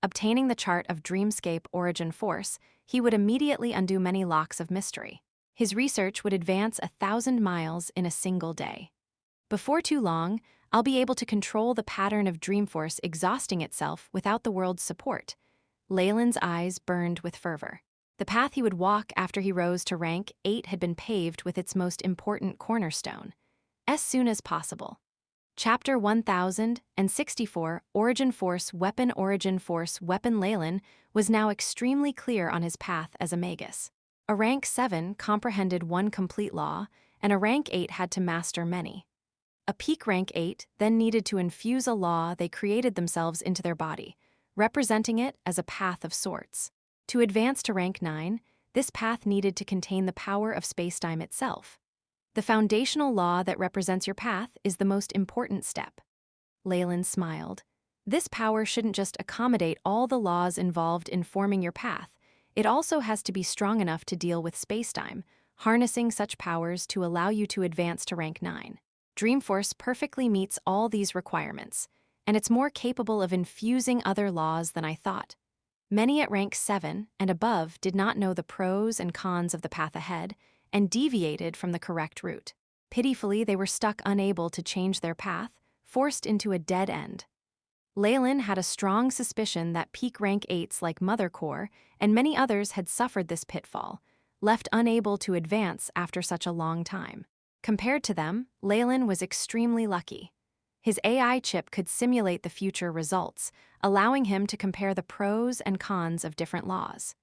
Obtaining the chart of Dreamscape origin force, he would immediately undo many locks of mystery. His research would advance 1,000 miles in a single day. Before too long, I'll be able to control the pattern of Dreamforce exhausting itself without the world's support. Leylin's eyes burned with fervor. The path he would walk after he rose to rank 8 had been paved with its most important cornerstone. As soon as possible. Chapter 1064, Origin Force Weapon Leylin was now extremely clear on his path as a Magus. A rank 7 comprehended one complete law, and a rank 8 had to master many. A peak rank 8 then needed to infuse a law they created themselves into their body, representing it as a path of sorts. To advance to rank 9, this path needed to contain the power of spacetime itself. The foundational law that represents your path is the most important step. Leylin smiled. This power shouldn't just accommodate all the laws involved in forming your path, it also has to be strong enough to deal with spacetime, harnessing such powers to allow you to advance to rank 9. Dreamforce perfectly meets all these requirements, and it's more capable of infusing other laws than I thought. Many at rank 7 and above did not know the pros and cons of the path ahead and deviated from the correct route. Pitifully, they were stuck unable to change their path, forced into a dead end. Leylin had a strong suspicion that peak rank 8s like Mother Core and many others had suffered this pitfall, left unable to advance after such a long time. Compared to them, Leylin was extremely lucky. His AI chip could simulate the future results, allowing him to compare the pros and cons of different laws.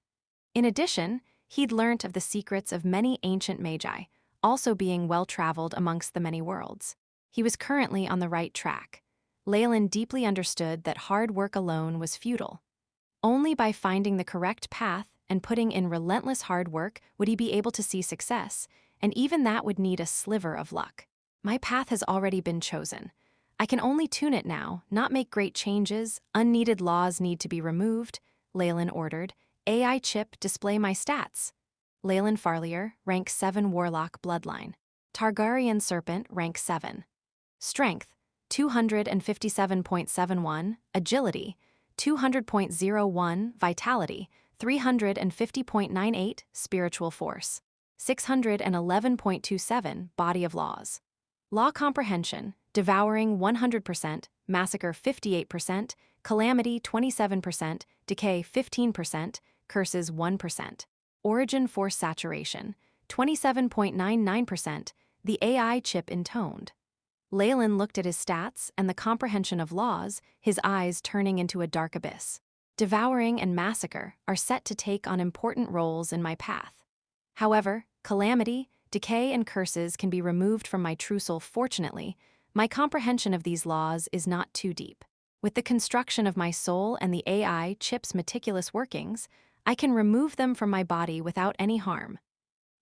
In addition, he'd learnt of the secrets of many ancient Magi, also being well-traveled amongst the many worlds. He was currently on the right track. Leylin deeply understood that hard work alone was futile. Only by finding the correct path and putting in relentless hard work would he be able to see success, and even that would need a sliver of luck. My path has already been chosen. I can only tune it now, not make great changes. Unneeded laws need to be removed, Leylin ordered. AI chip, display my stats. Leylin Farlier, rank 7 Warlock bloodline. Targaryen Serpent, rank 7. Strength, 257.71, Agility, 200.01, Vitality, 350.98, Spiritual Force, 611.27, Body of Laws. Law Comprehension, Devouring 100%, Massacre 58%, Calamity 27%, Decay 15%, Curses 1%. Origin Force Saturation, 27.99%, the AI chip intoned. Leylin looked at his stats and the comprehension of laws, his eyes turning into a dark abyss. Devouring and Massacre are set to take on important roles in my path. However, Calamity, Decay, and Curses can be removed from my true soul. Fortunately, my comprehension of these laws is not too deep. With the construction of my soul and the AI chip's meticulous workings, I can remove them from my body without any harm.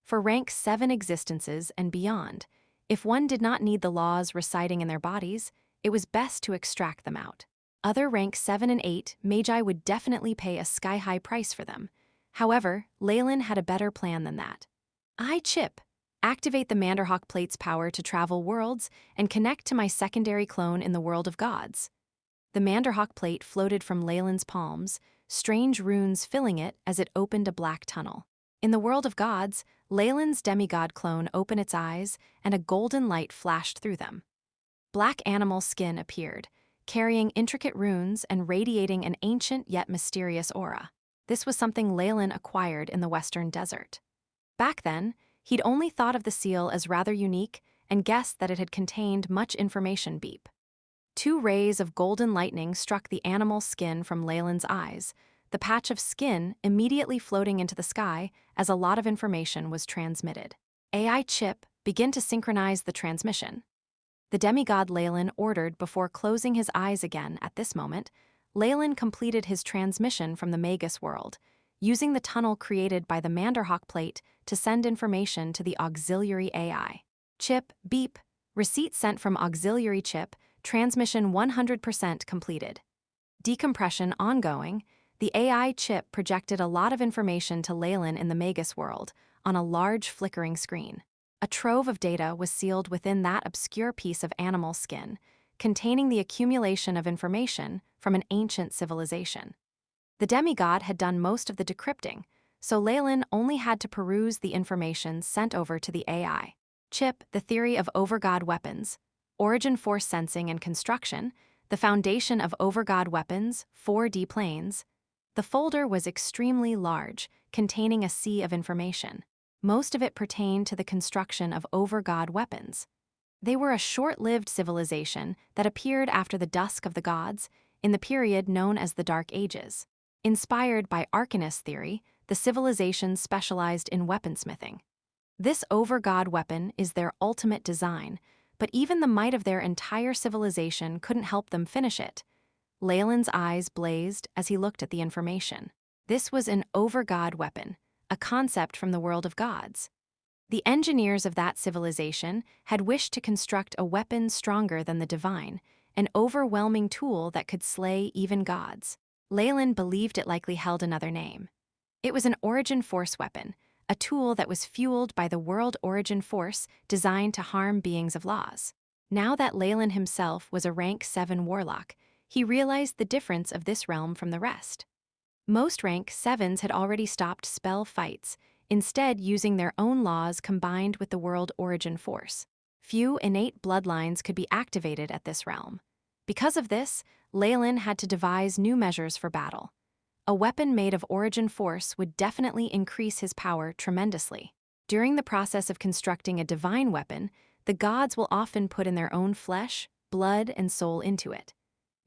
For rank 7 existences and beyond, if one did not need the laws residing in their bodies, it was best to extract them out. Other rank 7 and 8 Magi would definitely pay a sky-high price for them. However, Leylin had a better plan than that. I chip. Activate the Manderhawk plate's power to travel worlds and connect to my secondary clone in the world of gods. The Manderhawk plate floated from Leylin's palms, strange runes filling it as it opened a black tunnel. In the world of gods, Leylin's demigod clone opened its eyes and a golden light flashed through them. Black animal skin appeared, carrying intricate runes and radiating an ancient yet mysterious aura. This was something Leylin acquired in the Western Desert. Back then, he'd only thought of the seal as rather unique and guessed that it had contained much information. Beep. 2 rays of golden lightning struck the animal skin from Leylin's eyes, the patch of skin immediately floating into the sky as a lot of information was transmitted. AI chip, begin to synchronize the transmission. The demigod Leylin ordered before closing his eyes again. At this moment, Leylin completed his transmission from the Magus World, using the tunnel created by the Manderhawk plate to send information to the auxiliary AI. Chip, beep, receipt sent from auxiliary chip, transmission 100% completed. Decompression ongoing, the AI chip projected a lot of information to Leylin in the Magus World on a large flickering screen. A trove of data was sealed within that obscure piece of animal skin, containing the accumulation of information from an ancient civilization. The demigod had done most of the decrypting, so Leylin only had to peruse the information sent over to the AI. Chip, the theory of overgod weapons, origin force sensing and construction, the foundation of overgod weapons, 4D planes. The folder was extremely large, containing a sea of information. Most of it pertained to the construction of overgod weapons. They were a short-lived civilization that appeared after the dusk of the gods, in the period known as the Dark Ages. Inspired by Arcanist theory, the civilization specialized in weaponsmithing. This overgod weapon is their ultimate design, but even the might of their entire civilization couldn't help them finish it. Leylin's eyes blazed as he looked at the information. This was an overgod weapon, a concept from the world of gods. The engineers of that civilization had wished to construct a weapon stronger than the divine, an overwhelming tool that could slay even gods. Leylin believed it likely held another name. It was an origin force weapon, a tool that was fueled by the world origin force designed to harm beings of laws. Now that Leylin himself was a rank 7 warlock, he realized the difference of this realm from the rest. Most rank 7s had already stopped spell fights, instead using their own laws combined with the world origin force. Few innate bloodlines could be activated at this realm. Because of this, Leylin had to devise new measures for battle. A weapon made of origin force would definitely increase his power tremendously. During the process of constructing a divine weapon, the gods will often put in their own flesh, blood, and soul into it.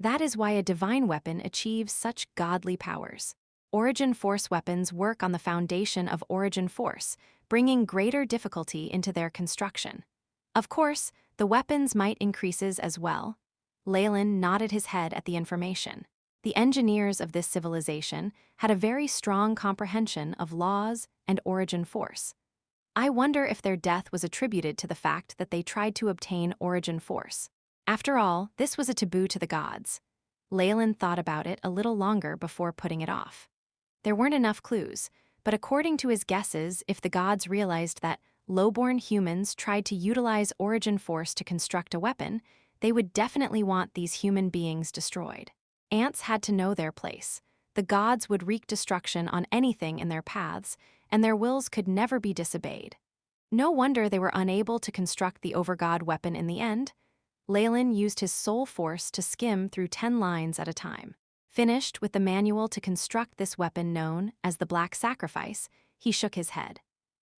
That is why a divine weapon achieves such godly powers. Origin force weapons work on the foundation of origin force, bringing greater difficulty into their construction. Of course, the weapons might increases as well. Leylin nodded his head at the information. The engineers of this civilization had a very strong comprehension of laws and origin force. I wonder if their death was attributed to the fact that they tried to obtain origin force. After all, this was a taboo to the gods. Leylin thought about it a little longer before putting it off. There weren't enough clues, but according to his guesses, if the gods realized that lowborn humans tried to utilize origin force to construct a weapon, they would definitely want these human beings destroyed. Ants had to know their place. The gods would wreak destruction on anything in their paths, and their wills could never be disobeyed. No wonder they were unable to construct the overgod weapon in the end. Leylin used his soul force to skim through 10 lines at a time. Finished with the manual to construct this weapon known as the Black Sacrifice, he shook his head.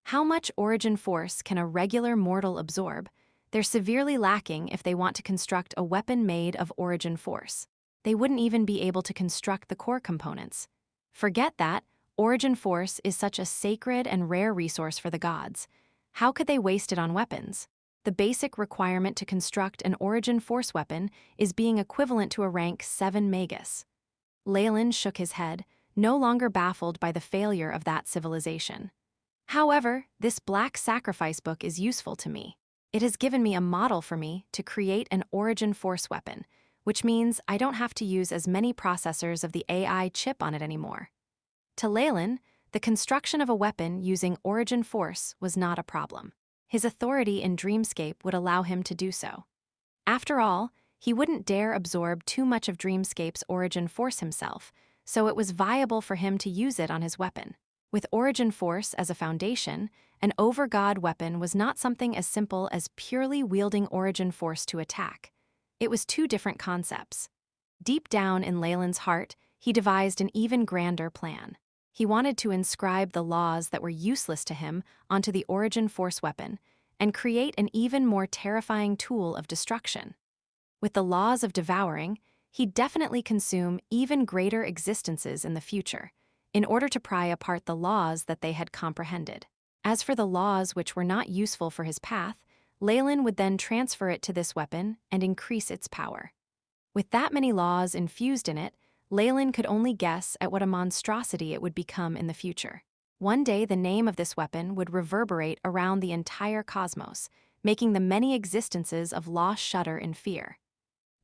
How much origin force can a regular mortal absorb? They're severely lacking if they want to construct a weapon made of origin force. They wouldn't even be able to construct the core components. Forget that, origin force is such a sacred and rare resource for the gods. How could they waste it on weapons? The basic requirement to construct an origin force weapon is being equivalent to a rank 7 Magus. Leylin shook his head, no longer baffled by the failure of that civilization. However, this Black Sacrifice book is useful to me. It has given me a model for me to create an origin force weapon, which means I don't have to use as many processors of the AI chip on it anymore. To Leylin, the construction of a weapon using origin force was not a problem. His authority in Dreamscape would allow him to do so. After all, he wouldn't dare absorb too much of Dreamscape's origin force himself, so it was viable for him to use it on his weapon. With origin force as a foundation, an over-god weapon was not something as simple as purely wielding origin force to attack. It was two different concepts. Deep down in Leylin's heart, he devised an even grander plan. He wanted to inscribe the laws that were useless to him onto the origin force weapon and create an even more terrifying tool of destruction. With the laws of devouring, he'd definitely consume even greater existences in the future, in order to pry apart the laws that they had comprehended. As for the laws which were not useful for his path, Leylin would then transfer it to this weapon and increase its power. With that many laws infused in it, Leylin could only guess at what a monstrosity it would become in the future. One day the name of this weapon would reverberate around the entire cosmos, making the many existences of lost shudder in fear.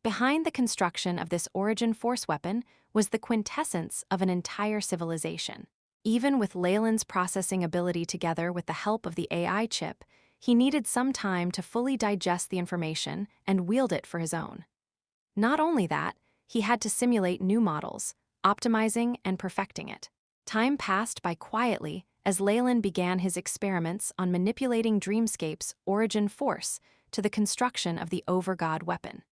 Behind the construction of this origin force weapon was the quintessence of an entire civilization. Even with Leylin's processing ability together with the help of the AI chip, he needed some time to fully digest the information and wield it for his own. Not only that, he had to simulate new models, optimizing and perfecting it. Time passed by quietly as Leylin began his experiments on manipulating Dreamscape's origin force to the construction of the over-god weapon.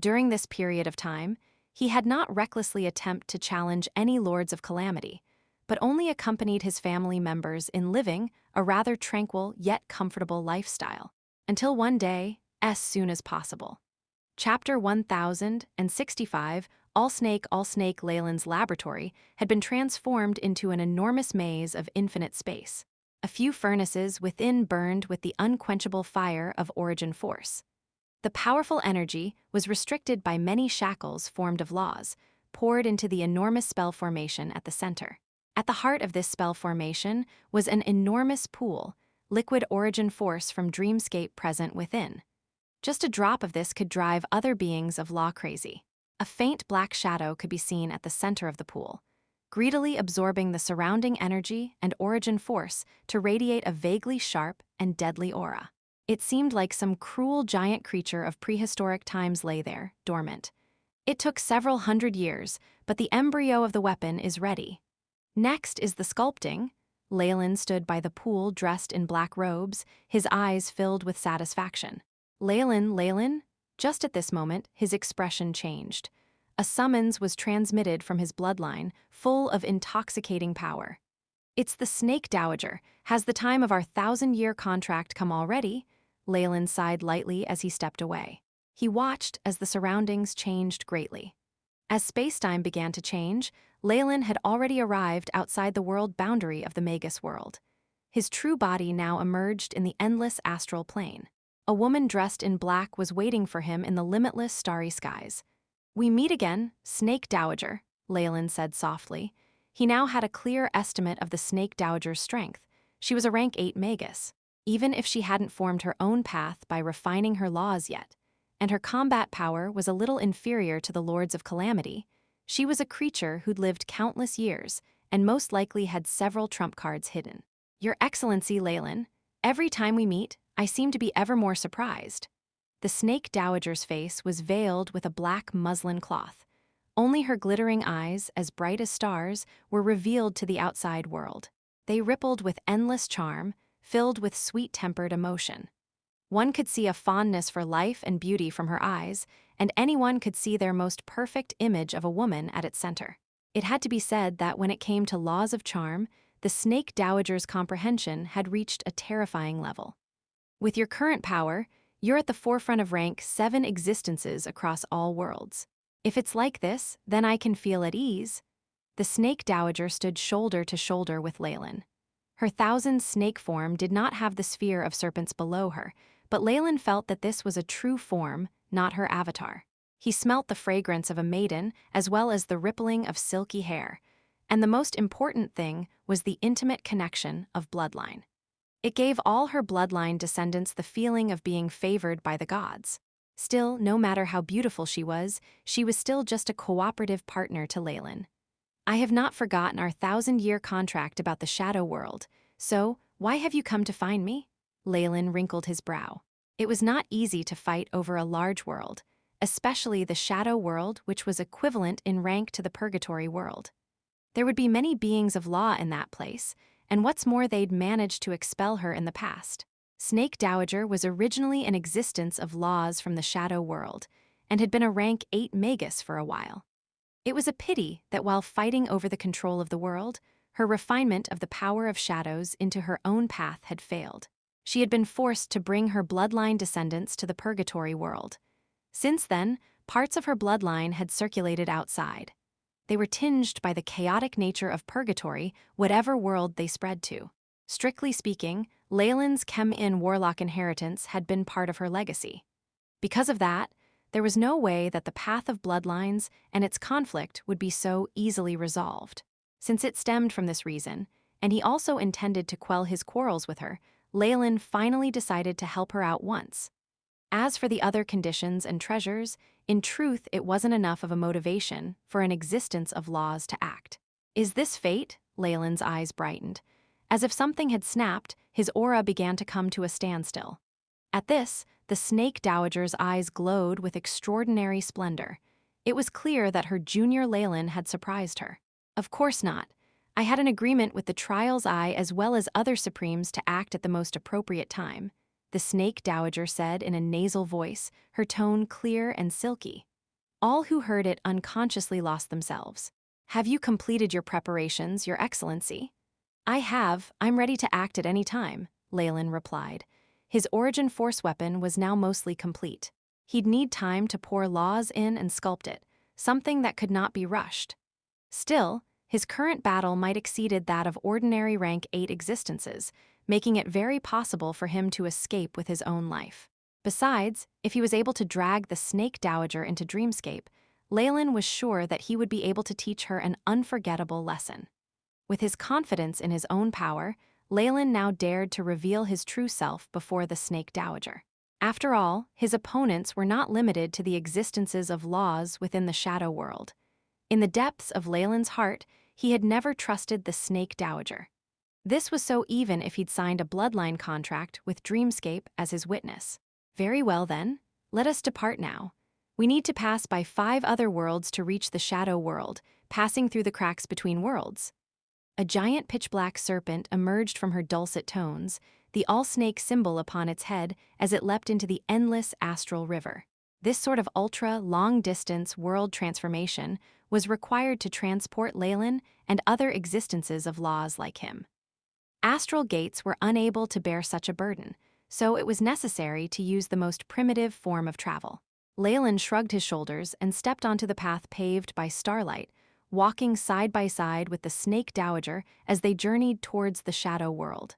During this period of time, he had not recklessly attempted to challenge any lords of calamity, but only accompanied his family members in living a rather tranquil yet comfortable lifestyle, until one day, as soon as possible. Chapter 1065, All Snake Leylin's laboratory had been transformed into an enormous maze of infinite space. A few furnaces within burned with the unquenchable fire of origin force. The powerful energy was restricted by many shackles formed of laws, poured into the enormous spell formation at the center. At the heart of this spell formation was an enormous pool, liquid origin force from Dreamscape present within. Just a drop of this could drive other beings of law crazy. A faint black shadow could be seen at the center of the pool, greedily absorbing the surrounding energy and origin force to radiate a vaguely sharp and deadly aura. It seemed like some cruel giant creature of prehistoric times lay there, dormant. It took several hundred years, but the embryo of the weapon is ready. Next is the sculpting. Leylin stood by the pool dressed in black robes, his eyes filled with satisfaction. Leylin. Just at this moment, his expression changed. A summons was transmitted from his bloodline, full of intoxicating power. "It's the Snake Dowager. Has the time of our 1,000-year contract come already?" Leylin sighed lightly as he stepped away. He watched as the surroundings changed greatly. As spacetime began to change, Leylin had already arrived outside the world boundary of the Magus World. His true body now emerged in the endless astral plane. A woman dressed in black was waiting for him in the limitless starry skies. "We meet again, Snake Dowager," Leylin said softly. He now had a clear estimate of the Snake Dowager's strength. She was a rank 8 Magus, even if she hadn't formed her own path by refining her laws yet, and her combat power was a little inferior to the Lords of Calamity. She was a creature who'd lived countless years and most likely had several trump cards hidden. "Your Excellency, Leylin, every time we meet, I seem to be ever more surprised." The Snake Dowager's face was veiled with a black muslin cloth. Only her glittering eyes, as bright as stars, were revealed to the outside world. They rippled with endless charm, filled with sweet-tempered emotion. One could see a fondness for life and beauty from her eyes, and anyone could see their most perfect image of a woman at its center. It had to be said that when it came to laws of charm, the Snake Dowager's comprehension had reached a terrifying level. "With your current power, you're at the forefront of rank 7 existences across all worlds. If it's like this, then I can feel at ease." The Snake Dowager stood shoulder to shoulder with Leylin. Her 1,000 snake form did not have the sphere of serpents below her, but Leylin felt that this was a true form, not her avatar. He smelt the fragrance of a maiden as well as the rippling of silky hair, and the most important thing was the intimate connection of bloodline. It gave all her bloodline descendants the feeling of being favored by the gods. Still, no matter how beautiful she was still just a cooperative partner to Leylin. "I have not forgotten our 1,000-year contract about the Shadow World, so why have you come to find me?" Leylin wrinkled his brow. It was not easy to fight over a large world, especially the shadow world, which was equivalent in rank to the purgatory world. There would be many beings of law in that place, and what's more, they'd managed to expel her in the past. Snake Dowager was originally an existence of laws from the shadow world, and had been a rank 8 Magus for a while. It was a pity that while fighting over the control of the world, her refinement of the power of shadows into her own path had failed. She had been forced to bring her bloodline descendants to the purgatory world. Since then, parts of her bloodline had circulated outside. They were tinged by the chaotic nature of purgatory, whatever world they spread to. Strictly speaking, Leylin's Chem-In Warlock inheritance had been part of her legacy. Because of that, there was no way that the Path of Bloodlines and its conflict would be so easily resolved. Since it stemmed from this reason, and he also intended to quell his quarrels with her, Leylin finally decided to help her out once. As for the other conditions and treasures, in truth it wasn't enough of a motivation for an existence of laws to act. Is this fate? Leylin's eyes brightened. As if something had snapped, his aura began to come to a standstill. At this, the Snake Dowager's eyes glowed with extraordinary splendor. It was clear that her junior Leylin had surprised her. Of course not. I had an agreement with the Trial's Eye as well as other Supremes to act at the most appropriate time, the Snake Dowager said in a nasal voice, her tone clear and silky. All who heard it unconsciously lost themselves. Have you completed your preparations, Your Excellency? I have. I'm ready to act at any time, Leylin replied. His origin force weapon was now mostly complete. He'd need time to pour laws in and sculpt it, something that could not be rushed. Still, his current battle might exceeded that of ordinary rank 8 existences, making it very possible for him to escape with his own life. Besides, if he was able to drag the Snake Dowager into Dreamscape, Leylin was sure that he would be able to teach her an unforgettable lesson. With his confidence in his own power, Leylin now dared to reveal his true self before the Snake Dowager. After all, his opponents were not limited to the existences of laws within the shadow world. In the depths of Leylin's heart, he had never trusted the Snake Dowager. This was so even if he'd signed a bloodline contract with Dreamscape as his witness. Very well then, let us depart now. We need to pass by 5 other worlds to reach the shadow world, passing through the cracks between worlds. A giant pitch-black serpent emerged from her dulcet tones, the all-snake symbol upon its head as it leapt into the endless astral river. This sort of ultra-long-distance world transformation was required to transport Leylin and other existences of laws like him. Astral gates were unable to bear such a burden, so it was necessary to use the most primitive form of travel. Leylin shrugged his shoulders and stepped onto the path paved by starlight, walking side by side with the Snake Dowager as they journeyed towards the shadow world.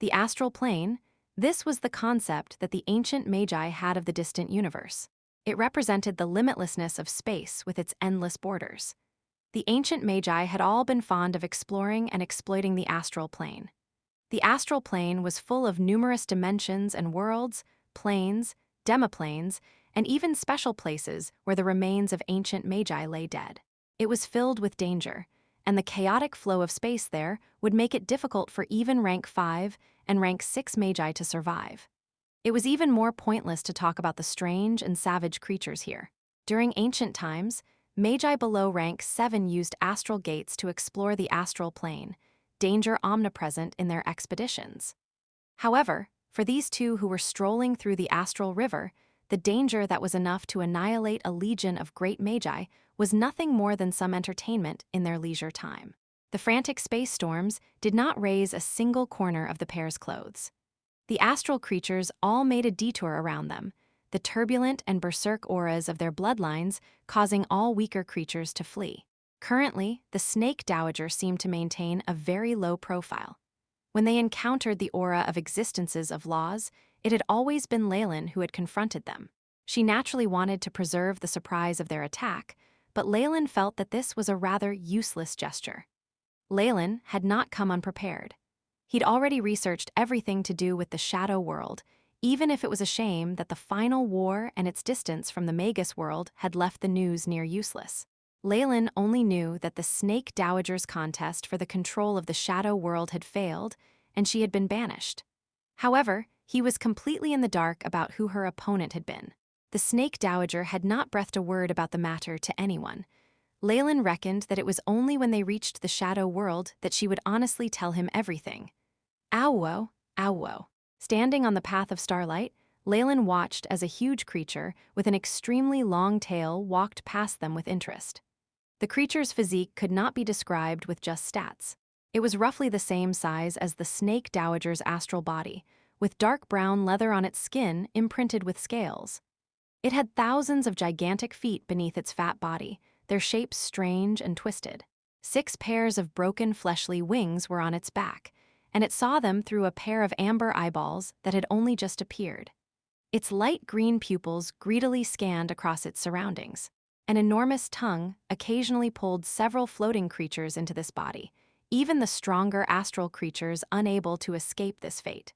The astral plane, this was the concept that the ancient Magi had of the distant universe. It represented the limitlessness of space with its endless borders. The ancient Magi had all been fond of exploring and exploiting the astral plane. The astral plane was full of numerous dimensions and worlds, planes, demiplanes, and even special places where the remains of ancient Magi lay dead. It was filled with danger, and the chaotic flow of space there would make it difficult for even rank 5 and rank 6 Magi to survive. It was even more pointless to talk about the strange and savage creatures here. During ancient times, Magi below rank 7 used astral gates to explore the astral plane, danger omnipresent in their expeditions. However, for these 2 who were strolling through the astral river, the danger that was enough to annihilate a legion of great Magi was nothing more than some entertainment in their leisure time. The frantic space storms did not raise a single corner of the pair's clothes. The astral creatures all made a detour around them, the turbulent and berserk auras of their bloodlines causing all weaker creatures to flee. Currently, the Snake Dowager seemed to maintain a very low profile. When they encountered the aura of existences of laws, it had always been Leylin who had confronted them. She naturally wanted to preserve the surprise of their attack, but Leylin felt that this was a rather useless gesture. Leylin had not come unprepared. He'd already researched everything to do with the shadow world, even if it was a shame that the final war and its distance from the Magus World had left the news near useless. Leylin only knew that the Snake Dowager's contest for the control of the shadow world had failed, and she had been banished. However, He was completely in the dark about who her opponent had been. The Snake Dowager had not breathed a word about the matter to anyone. Leylin reckoned that it was only when they reached the Shadow World that she would honestly tell him everything. Ow-woe, ow-woe. Standing on the Path of Starlight, Leylin watched as a huge creature with an extremely long tail walked past them with interest. The creature's physique could not be described with just stats. It was roughly the same size as the Snake Dowager's astral body, with dark brown leather on its skin imprinted with scales. It had thousands of gigantic feet beneath its fat body, their shapes strange and twisted. 6 pairs of broken fleshly wings were on its back, and it saw them through a pair of amber eyeballs that had only just appeared. Its light green pupils greedily scanned across its surroundings. An enormous tongue occasionally pulled several floating creatures into this body, even the stronger astral creatures unable to escape this fate.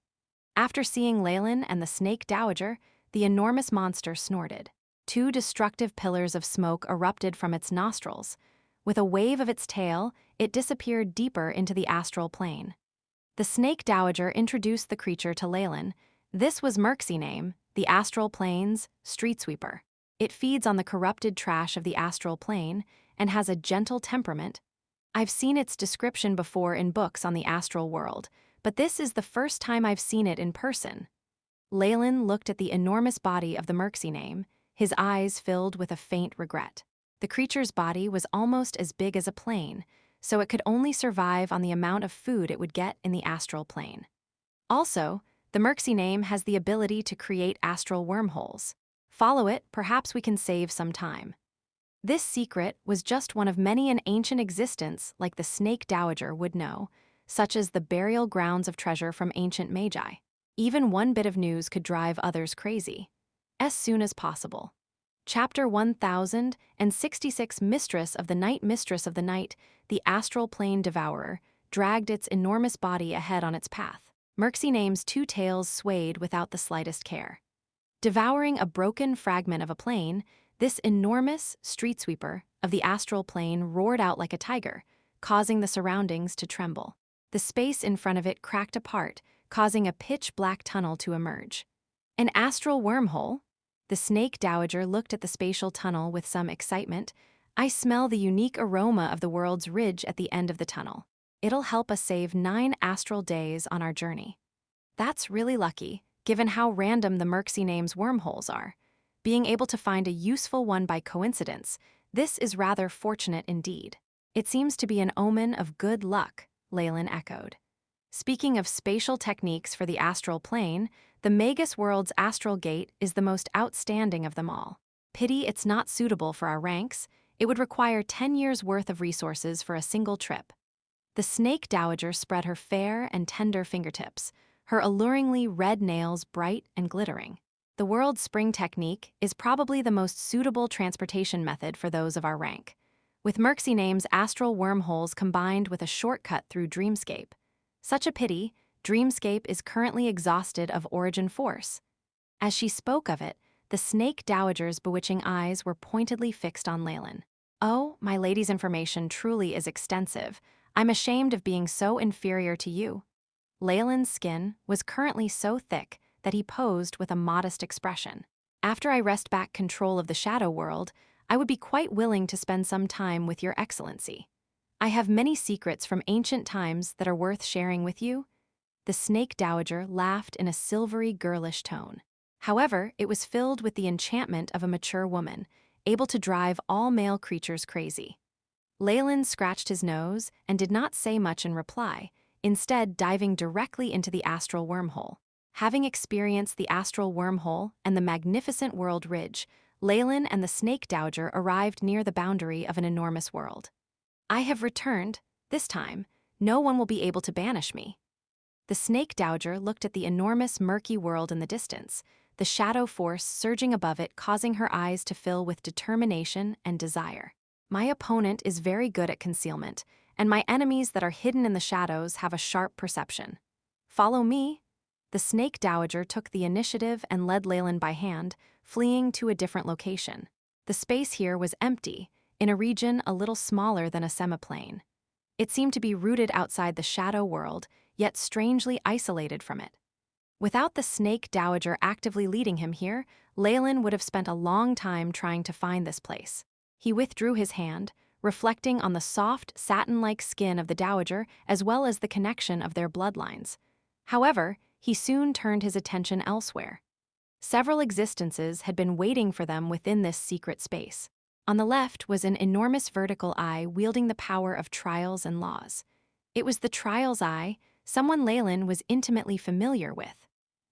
After seeing Leylin and the Snake Dowager, the enormous monster snorted. 2 destructive pillars of smoke erupted from its nostrils. With a wave of its tail, it disappeared deeper into the astral plane. The Snake Dowager introduced the creature to Leylin. This was Merx's name, the astral plane's street sweeper. It feeds on the corrupted trash of the astral plane and has a gentle temperament. I've seen its description before in books on the astral world, but this is the first time I've seen it in person. Leylin looked at the enormous body of the Merx's name, his eyes filled with a faint regret. The creature's body was almost as big as a plane, so it could only survive on the amount of food it would get in the astral plane. Also, the Merx's name has the ability to create astral wormholes. Follow it, perhaps we can save some time. This secret was just one of many in ancient existence like the Snake Dowager would know, such as the burial grounds of treasure from ancient Magi. Even one bit of news could drive others crazy. As soon as possible. Chapter 1066 Mistress of the Night, the astral plane devourer, dragged its enormous body ahead on its path. Merx's name's 2 tails swayed without the slightest care. Devouring a broken fragment of a plane, this enormous street sweeper of the astral plane roared out like a tiger, causing the surroundings to tremble. The space in front of it cracked apart, causing a pitch-black tunnel to emerge. An astral wormhole? The Snake Dowager looked at the spatial tunnel with some excitement. I smell the unique aroma of the world's ridge at the end of the tunnel. It'll help us save 9 astral days on our journey. That's really lucky, given how random the Merx's name's wormholes are. Being able to find a useful one by coincidence, this is rather fortunate indeed. It seems to be an omen of good luck, Leylin echoed. Speaking of spatial techniques for the astral plane, the Magus World's astral gate is the most outstanding of them all. Pity it's not suitable for our ranks. It would require 10 years' worth of resources for a single trip. The Snake Dowager spread her fair and tender fingertips, her alluringly red nails bright and glittering. The world's spring technique is probably the most suitable transportation method for those of our rank, with Merx's name's astral wormholes combined with a shortcut through Dreamscape. Such a pity, Dreamscape is currently exhausted of origin force. As she spoke of it, the Snake Dowager's bewitching eyes were pointedly fixed on Leylin. Oh, my lady's information truly is extensive. I'm ashamed of being so inferior to you. Leylin's skin was currently so thick that he posed with a modest expression. After I wrest back control of the Shadow World, I would be quite willing to spend some time with your excellency. I have many secrets from ancient times that are worth sharing with you. The Snake Dowager laughed in a silvery, girlish tone. However, it was filled with the enchantment of a mature woman, able to drive all male creatures crazy. Leylin scratched his nose and did not say much in reply, instead diving directly into the astral wormhole. Having experienced the astral wormhole and the magnificent world ridge, Leylin and the Snake Dowager arrived near the boundary of an enormous world. I have returned. This time, no one will be able to banish me. The Snake Dowager looked at the enormous murky world in the distance, the shadow force surging above it causing her eyes to fill with determination and desire. My opponent is very good at concealment, and my enemies that are hidden in the shadows have a sharp perception. Follow me. The Snake Dowager took the initiative and led Leylin by hand, fleeing to a different location. The space here was empty, in a region a little smaller than a semiplane. It seemed to be rooted outside the Shadow World, yet strangely isolated from it. Without the snake dowager actively leading him here, Leylin would have spent a long time trying to find this place. He withdrew his hand, reflecting on the soft, satin-like skin of the dowager as well as the connection of their bloodlines. However, he soon turned his attention elsewhere. Several existences had been waiting for them within this secret space. On the left was an enormous vertical eye wielding the power of trials and laws. It was the trials eye, someone Leylin was intimately familiar with.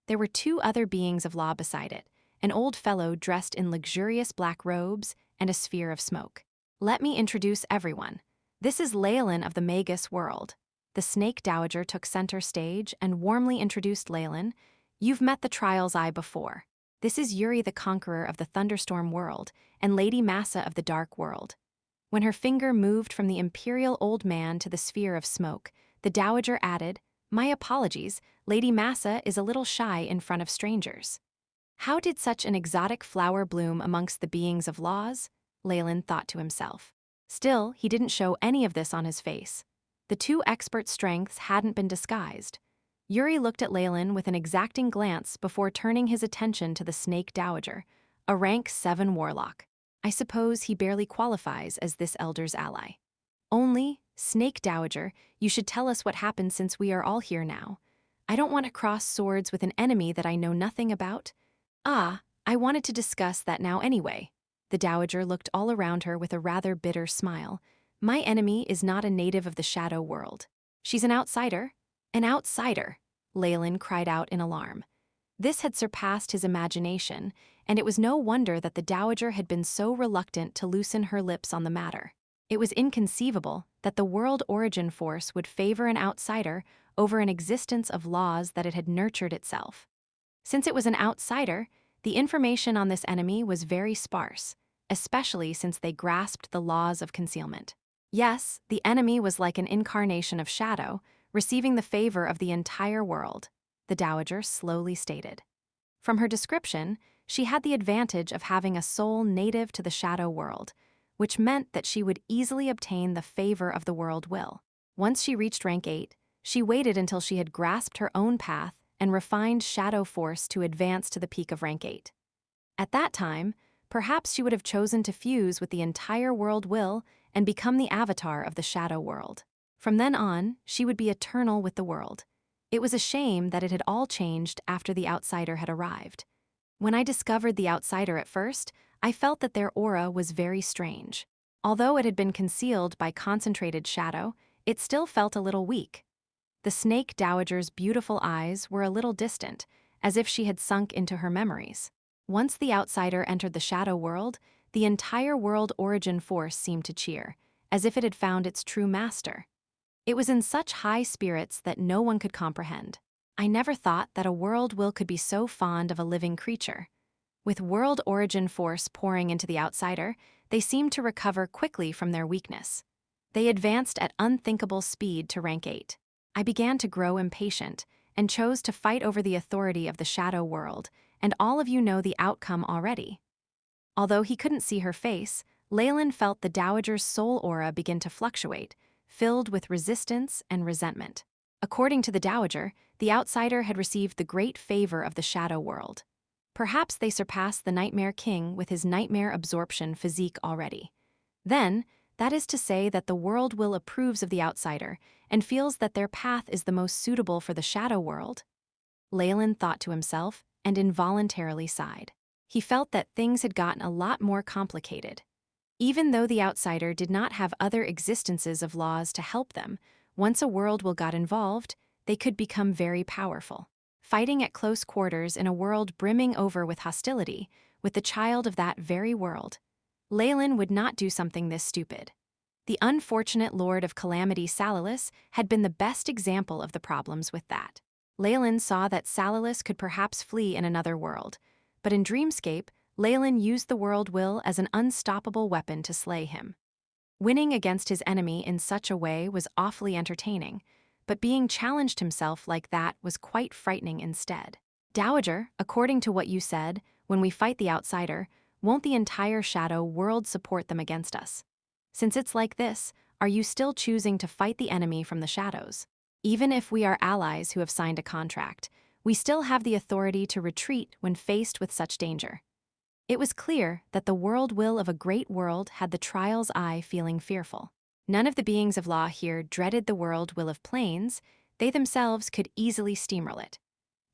There were two other beings of law beside it, an old fellow dressed in luxurious black robes and a sphere of smoke. Let me introduce everyone. This is Leylin of the Magus World. The snake dowager took center stage and warmly introduced Leylin. You've met the Trials Eye before. This is Yuri the Conqueror of the Thunderstorm World and Lady Massa of the Dark World. When her finger moved from the imperial old man to the sphere of smoke, the dowager added, "My apologies, Lady Massa is a little shy in front of strangers." How did such an exotic flower bloom amongst the beings of laws? Leylin thought to himself. Still, he didn't show any of this on his face. The two expert strengths hadn't been disguised. Yuri looked at Leylin with an exacting glance before turning his attention to the snake dowager, a rank 7 warlock. I suppose he barely qualifies as this elder's ally. Only, snake dowager, you should tell us what happened since we are all here now. I don't want to cross swords with an enemy that I know nothing about. Ah, I wanted to discuss that now anyway. The dowager looked all around her with a rather bitter smile. My enemy is not a native of the shadow world. She's an outsider. An outsider, Leylin cried out in alarm. This had surpassed his imagination, and it was no wonder that the dowager had been so reluctant to loosen her lips on the matter. It was inconceivable that the world origin force would favor an outsider over an existence of laws that it had nurtured itself. Since it was an outsider, the information on this enemy was very sparse, especially since they grasped the laws of concealment. Yes, the enemy was like an incarnation of shadow, receiving the favor of the entire world, the dowager slowly stated. From her description, she had the advantage of having a soul native to the shadow world, which meant that she would easily obtain the favor of the world will. Once she reached rank 8, she waited until she had grasped her own path and refined shadow force to advance to the peak of rank 8. At that time, perhaps she would have chosen to fuse with the entire world will and become the avatar of the shadow world. From then on, she would be eternal with the world. It was a shame that it had all changed after the outsider had arrived. When I discovered the outsider at first, I felt that their aura was very strange. Although it had been concealed by concentrated shadow, it still felt a little weak. The snake dowager's beautiful eyes were a little distant, as if she had sunk into her memories. Once the outsider entered the shadow world, the entire world origin force seemed to cheer, as if it had found its true master. It was in such high spirits that no one could comprehend. I never thought that a world will could be so fond of a living creature. With world origin force pouring into the outsider, they seemed to recover quickly from their weakness. They advanced at unthinkable speed to rank 8. I began to grow impatient and chose to fight over the authority of the shadow world, and all of you know the outcome already. Although he couldn't see her face, Leylin felt the dowager's soul aura begin to fluctuate, filled with resistance and resentment. According to the dowager, the outsider had received the great favor of the shadow world. Perhaps they surpassed the Nightmare King with his nightmare absorption physique already. Then, that is to say that the world will approves of the outsider and feels that their path is the most suitable for the shadow world. Leylin thought to himself and involuntarily sighed. He felt that things had gotten a lot more complicated. Even though the outsider did not have other existences of laws to help them, once a world will got involved, they could become very powerful. Fighting at close quarters in a world brimming over with hostility, with the child of that very world, Leylin would not do something this stupid. The unfortunate Lord of Calamity Salalis had been the best example of the problems with that. Leylin saw that Salalis could perhaps flee in another world, but in Dreamscape, Leylin used the world will as an unstoppable weapon to slay him. Winning against his enemy in such a way was awfully entertaining, but being challenged himself like that was quite frightening instead. Dowager, according to what you said, when we fight the outsider, won't the entire shadow world support them against us? Since it's like this, are you still choosing to fight the enemy from the shadows? Even if we are allies who have signed a contract, we still have the authority to retreat when faced with such danger. It was clear that the world will of a great world had the trial's eye feeling fearful. None of the beings of law here dreaded the world will of planes, they themselves could easily steamroll it.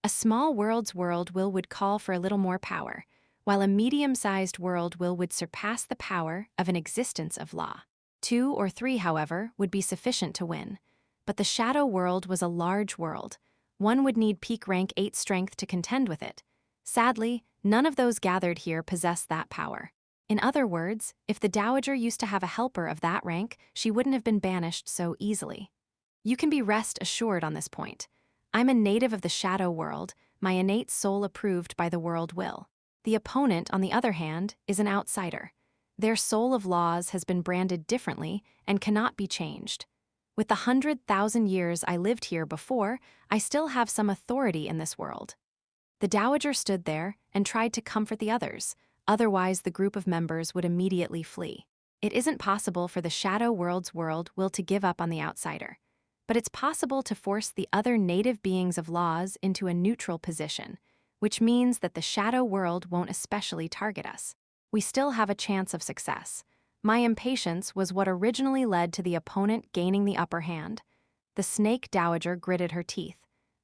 A small world's world will would call for a little more power, while a medium-sized world will would surpass the power of an existence of law. 2 or 3, however, would be sufficient to win. But the shadow world was a large world. One would need peak rank 8 strength to contend with it. Sadly, none of those gathered here possessed that power. In other words, if the Dowager used to have a helper of that rank, she wouldn't have been banished so easily. You can be rest assured on this point. I'm a native of the shadow world, my innate soul approved by the world will. The opponent, on the other hand, is an outsider. Their soul of laws has been branded differently and cannot be changed. With the 100,000 years I lived here before, I still have some authority in this world. The Dowager stood there and tried to comfort the others, otherwise the group of members would immediately flee. It isn't possible for the shadow world's world will to give up on the outsider, but it's possible to force the other native beings of laws into a neutral position, which means that the shadow world won't especially target us. We still have a chance of success. My impatience was what originally led to the opponent gaining the upper hand. The snake Dowager gritted her teeth.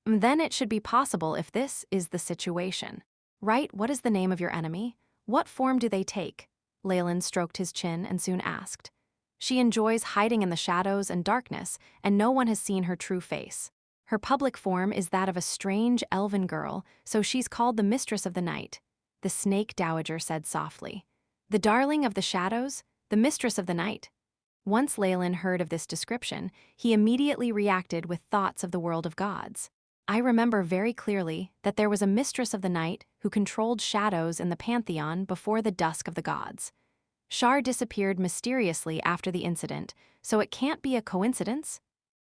Then it should be possible if this is the situation. Right, what is the name of your enemy? What form do they take? Leylin stroked his chin and soon asked. She enjoys hiding in the shadows and darkness, and no one has seen her true face. Her public form is that of a strange elven girl, so she's called the Mistress of the Night. The snake Dowager said softly. The darling of the shadows, the Mistress of the Night. Once Leylin heard of this description, he immediately reacted with thoughts of the world of gods. I remember very clearly that there was a Mistress of the Night who controlled shadows in the pantheon before the dusk of the gods. Shar disappeared mysteriously after the incident, so it can't be a coincidence?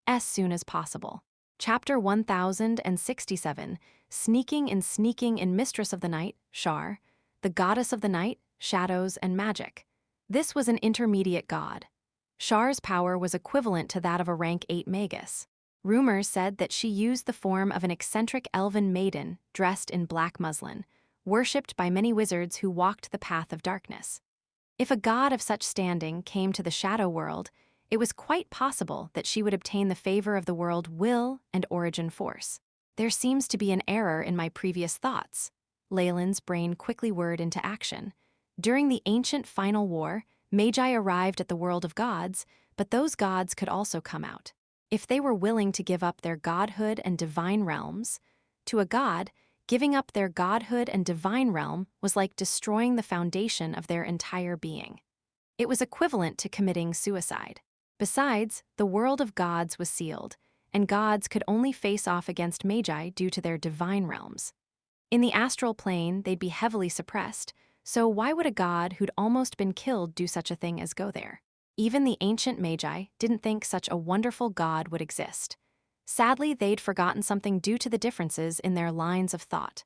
As soon as possible. Chapter 1067, Sneaking in Mistress of the Night, Shar, the Goddess of the Night, Shadows and Magic. This was an intermediate god. Shar's power was equivalent to that of a rank 8 Magus. Rumors said that she used the form of an eccentric elven maiden dressed in black muslin, worshipped by many wizards who walked the path of darkness. If a god of such standing came to the shadow world, it was quite possible that she would obtain the favor of the world will and origin force. There seems to be an error in my previous thoughts. Leylin's brain quickly whirred into action. During the ancient final war, Magi arrived at the world of gods, but those gods could also come out. If they were willing to give up their godhood and divine realms, to a god, giving up their godhood and divine realm was like destroying the foundation of their entire being. It was equivalent to committing suicide. Besides, the world of gods was sealed, and gods could only face off against Magi due to their divine realms. In the astral plane, they'd be heavily suppressed, so why would a god who'd almost been killed do such a thing as go there? Even the ancient Magi didn't think such a wonderful god would exist. Sadly, they'd forgotten something due to the differences in their lines of thought.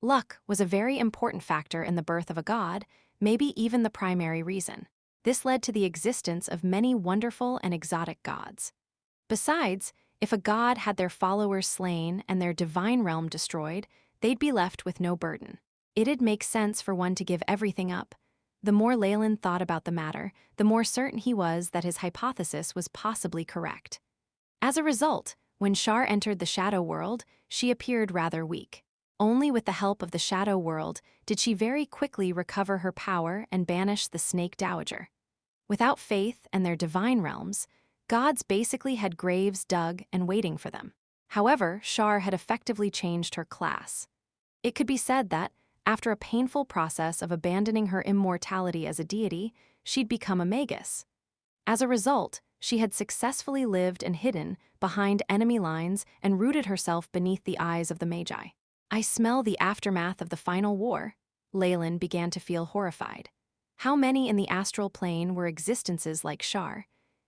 Luck was a very important factor in the birth of a god, maybe even the primary reason. This led to the existence of many wonderful and exotic gods. Besides, if a god had their followers slain and their divine realm destroyed, they'd be left with no burden. It'd make sense for one to give everything up. The more Leylin thought about the matter, the more certain he was that his hypothesis was possibly correct. As a result, when Shar entered the shadow world, she appeared rather weak. Only with the help of the shadow world did she very quickly recover her power and banish the snake Dowager. Without faith and their divine realms, gods basically had graves dug and waiting for them. However, Shar had effectively changed her class. It could be said that, after a painful process of abandoning her immortality as a deity, she'd become a Magus. As a result, she had successfully lived and hidden behind enemy lines and rooted herself beneath the eyes of the Magi. I smell the aftermath of the final war. Leylin began to feel horrified. How many in the astral plane were existences like Shar?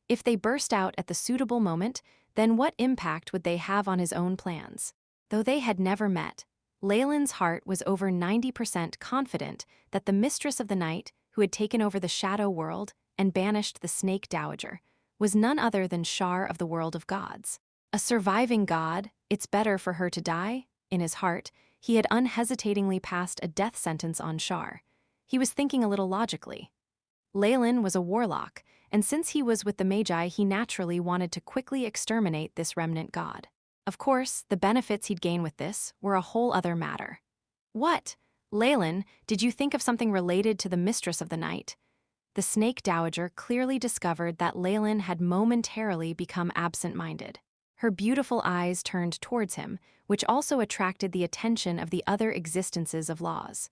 If they burst out at the suitable moment, then what impact would they have on his own plans? Though they had never met, Leylin's heart was over 90% confident that the Mistress of the Night, who had taken over the shadow world and banished the snake Dowager, was none other than Shar of the world of gods. A surviving god, it's better for her to die, in his heart, he had unhesitatingly passed a death sentence on Shar. He was thinking a little logically. Leylin was a warlock, and since he was with the Magi, he naturally wanted to quickly exterminate this remnant god. Of course, the benefits he'd gain with this were a whole other matter. What? Leylin, did you think of something related to the mistress of the night? The snake dowager clearly discovered that Leylin had momentarily become absent-minded. Her beautiful eyes turned towards him, which also attracted the attention of the other existences of laws.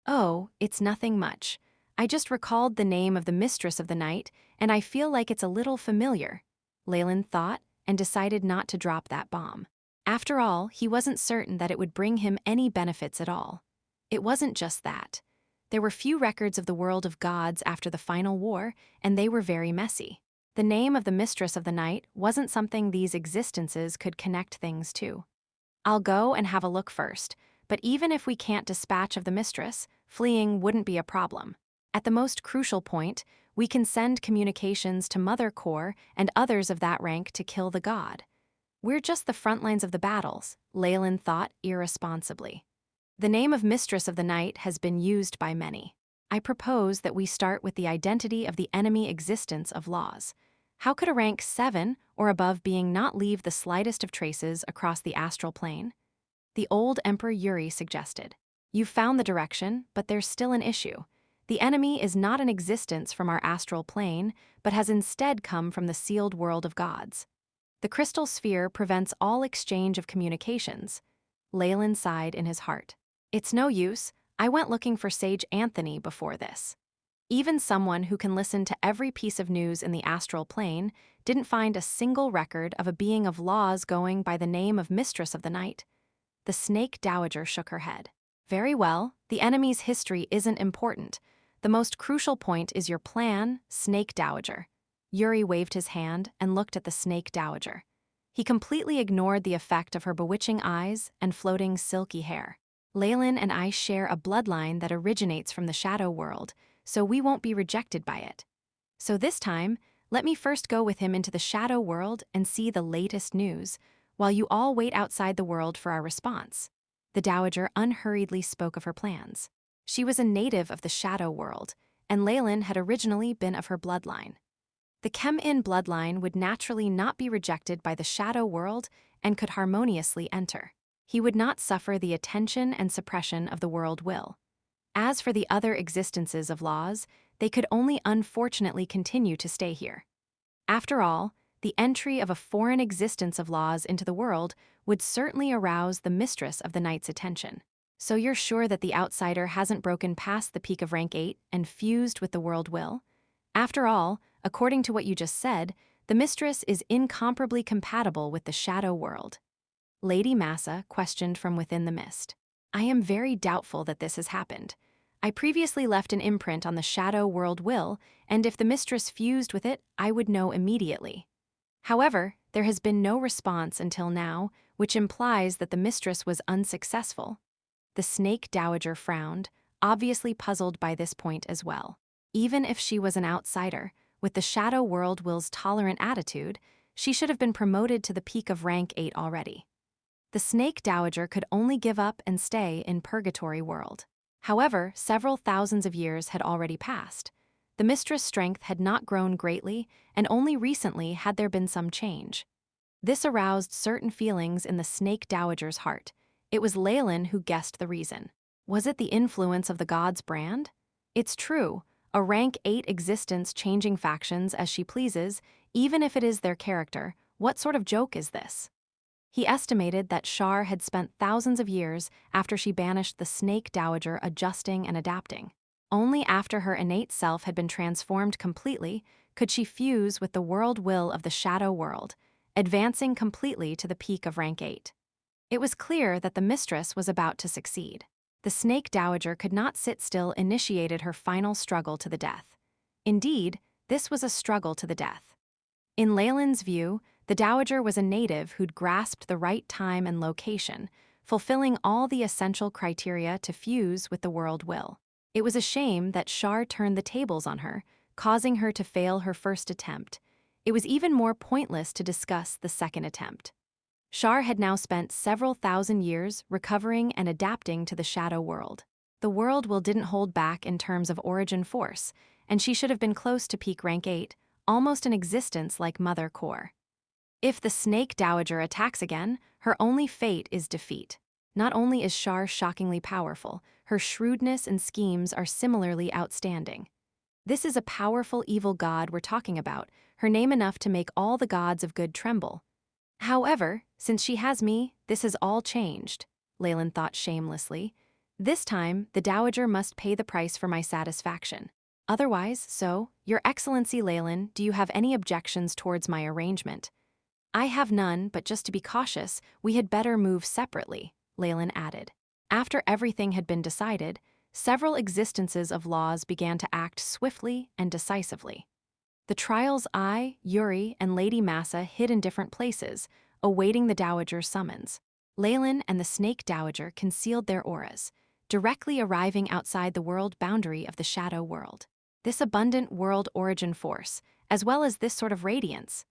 Oh, it's nothing much. I just recalled the name of the mistress of the night, and I feel like it's a little familiar, Leylin thought, and decided not to drop that bomb. After all, he wasn't certain that it would bring him any benefits at all. It wasn't just that. There were few records of the world of gods after the final war, and they were very messy. The name of the mistress of the night wasn't something these existences could connect things to. I'll go and have a look first, but even if we can't dispatch of the mistress, fleeing wouldn't be a problem. At the most crucial point, we can send communications to Mother Core and others of that rank to kill the god. We're just the front lines of the battles, Leylin thought irresponsibly. The name of Mistress of the Night has been used by many. I propose that we start with the identity of the enemy existence of laws. How could a rank 7 or above being not leave the slightest of traces across the astral plane? The old Emperor Yuri suggested. You've found the direction, but there's still an issue. The enemy is not an existence from our astral plane, but has instead come from the sealed world of gods. The crystal sphere prevents all exchange of communications. Leylin sighed in his heart. It's no use, I went looking for Sage Anthony before this. Even someone who can listen to every piece of news in the astral plane didn't find a single record of a being of laws going by the name of Mistress of the Night. The snake dowager shook her head. Very well, the enemy's history isn't important. The most crucial point is your plan, snake dowager. Yuri waved his hand and looked at the snake dowager. He completely ignored the effect of her bewitching eyes and floating silky hair. Leylin and I share a bloodline that originates from the shadow world, so we won't be rejected by it. So this time, let me first go with him into the shadow world and see the latest news, while you all wait outside the world for our response. The dowager unhurriedly spoke of her plans. She was a native of the shadow world, and Leylin had originally been of her bloodline. The Chem-In bloodline would naturally not be rejected by the shadow world and could harmoniously enter. He would not suffer the attention and suppression of the world will. As for the other existences of laws, they could only unfortunately continue to stay here. After all, the entry of a foreign existence of laws into the world would certainly arouse the mistress of the night's attention. So you're sure that the outsider hasn't broken past the peak of rank 8 and fused with the world will? After all, according to what you just said, the mistress is incomparably compatible with the shadow world. Lady Massa questioned from within the mist. I am very doubtful that this has happened. I previously left an imprint on the shadow world will, and if the mistress fused with it, I would know immediately. However, there has been no response until now, which implies that the mistress was unsuccessful. The snake dowager frowned, obviously puzzled by this point as well. Even if she was an outsider, with the shadow world will's tolerant attitude, she should have been promoted to the peak of rank 8 already. The snake dowager could only give up and stay in purgatory world. However, several thousands of years had already passed. The mistress' strength had not grown greatly, and only recently had there been some change. This aroused certain feelings in the snake dowager's heart. It was Leylin who guessed the reason. Was it the influence of the god's brand? It's true, a rank 8 existence changing factions as she pleases, even if it is their character. What sort of joke is this? He estimated that Shar had spent thousands of years after she banished the snake dowager adjusting and adapting. Only after her innate self had been transformed completely could she fuse with the world will of the shadow world, advancing completely to the peak of rank 8. It was clear that the mistress was about to succeed. The snake dowager could not sit still, initiated her final struggle to the death. Indeed, this was a struggle to the death. In Leylin's view, the dowager was a native who'd grasped the right time and location, fulfilling all the essential criteria to fuse with the world will. It was a shame that Shar turned the tables on her, causing her to fail her first attempt. It was even more pointless to discuss the second attempt. Shar had now spent several thousand years recovering and adapting to the shadow world. The world will didn't hold back in terms of origin force, and she should have been close to peak rank 8, almost an existence like Mother Core. If the Snake Dowager attacks again, her only fate is defeat. Not only is Shar shockingly powerful, her shrewdness and schemes are similarly outstanding. This is a powerful evil god we're talking about, her name enough to make all the gods of good tremble. However, since she has me, this has all changed, Leylin thought shamelessly. This time, the Dowager must pay the price for my satisfaction. Otherwise, Your Excellency Leylin, do you have any objections towards my arrangement? I have none, but just to be cautious, we had better move separately, Leylin added. After everything had been decided, several existences of laws began to act swiftly and decisively. The trials Yuri, and Lady Massa hid in different places, awaiting the Dowager's summons. Leylin and the Snake Dowager concealed their auras, directly arriving outside the world boundary of the shadow world. This abundant world origin force, as well as this sort of radiance.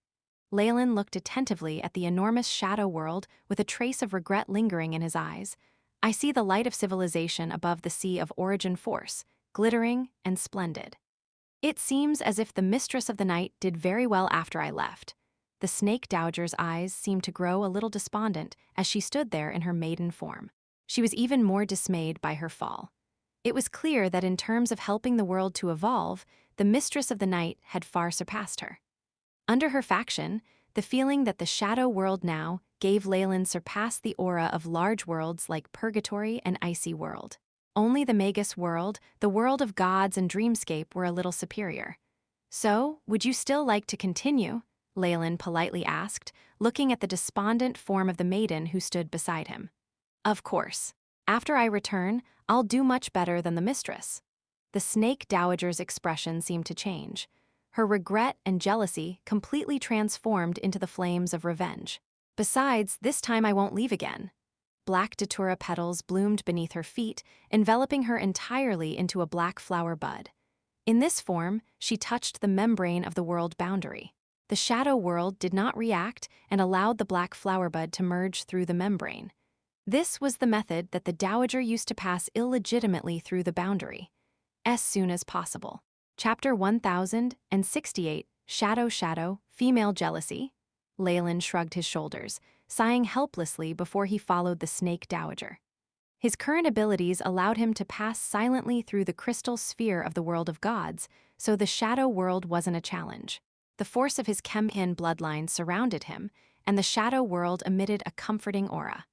Leylin looked attentively at the enormous shadow world with a trace of regret lingering in his eyes. I see the light of civilization above the sea of origin force, glittering and splendid. It seems as if the Mistress of the Night did very well after I left. The Snake Dowager's eyes seemed to grow a little despondent as she stood there in her maiden form. She was even more dismayed by her fall. It was clear that in terms of helping the world to evolve, the Mistress of the Night had far surpassed her. Under her faction, the feeling that the shadow world now gave Leylin surpassed the aura of large worlds like Purgatory and Icy World. Only the Magus World, the world of gods and dreamscape, were a little superior. So, would you still like to continue? Leylin politely asked, looking at the despondent form of the maiden who stood beside him. Of course. After I return, I'll do much better than the mistress. The Snake Dowager's expression seemed to change. Her regret and jealousy completely transformed into the flames of revenge. Besides, this time I won't leave again. Black datura petals bloomed beneath her feet, enveloping her entirely into a black flower bud. In this form, she touched the membrane of the world boundary. The shadow world did not react and allowed the black flower bud to merge through the membrane. This was the method that the Dowager used to pass illegitimately through the boundary. As soon as possible. Chapter 1068, Shadow, Female Jealousy. Leylin shrugged his shoulders, sighing helplessly before he followed the Snake Dowager. His current abilities allowed him to pass silently through the crystal sphere of the world of gods, so the shadow world wasn't a challenge. The force of his Chemkin bloodline surrounded him, and the shadow world emitted a comforting aura.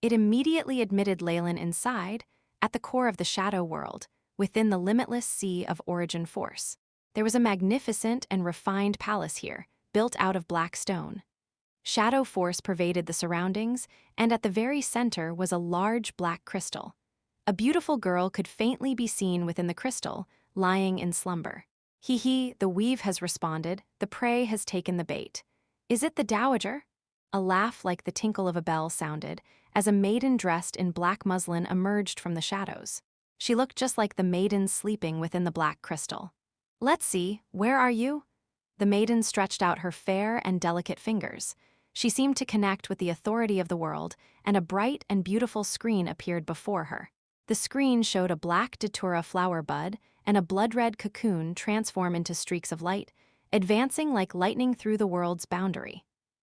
It immediately admitted Leylin inside, at the core of the shadow world, within the limitless sea of origin force. There was a magnificent and refined palace here, built out of black stone. Shadow force pervaded the surroundings, and at the very center was a large black crystal. A beautiful girl could faintly be seen within the crystal, lying in slumber. Hee, the weave has responded, the prey has taken the bait. Is it the Dowager? A laugh like the tinkle of a bell sounded, as a maiden dressed in black muslin emerged from the shadows. She looked just like the maiden sleeping within the black crystal. Let's see, where are you? The maiden stretched out her fair and delicate fingers. She seemed to connect with the authority of the world, and a bright and beautiful screen appeared before her. The screen showed a black datura flower bud and a blood-red cocoon transform into streaks of light, advancing like lightning through the world's boundary.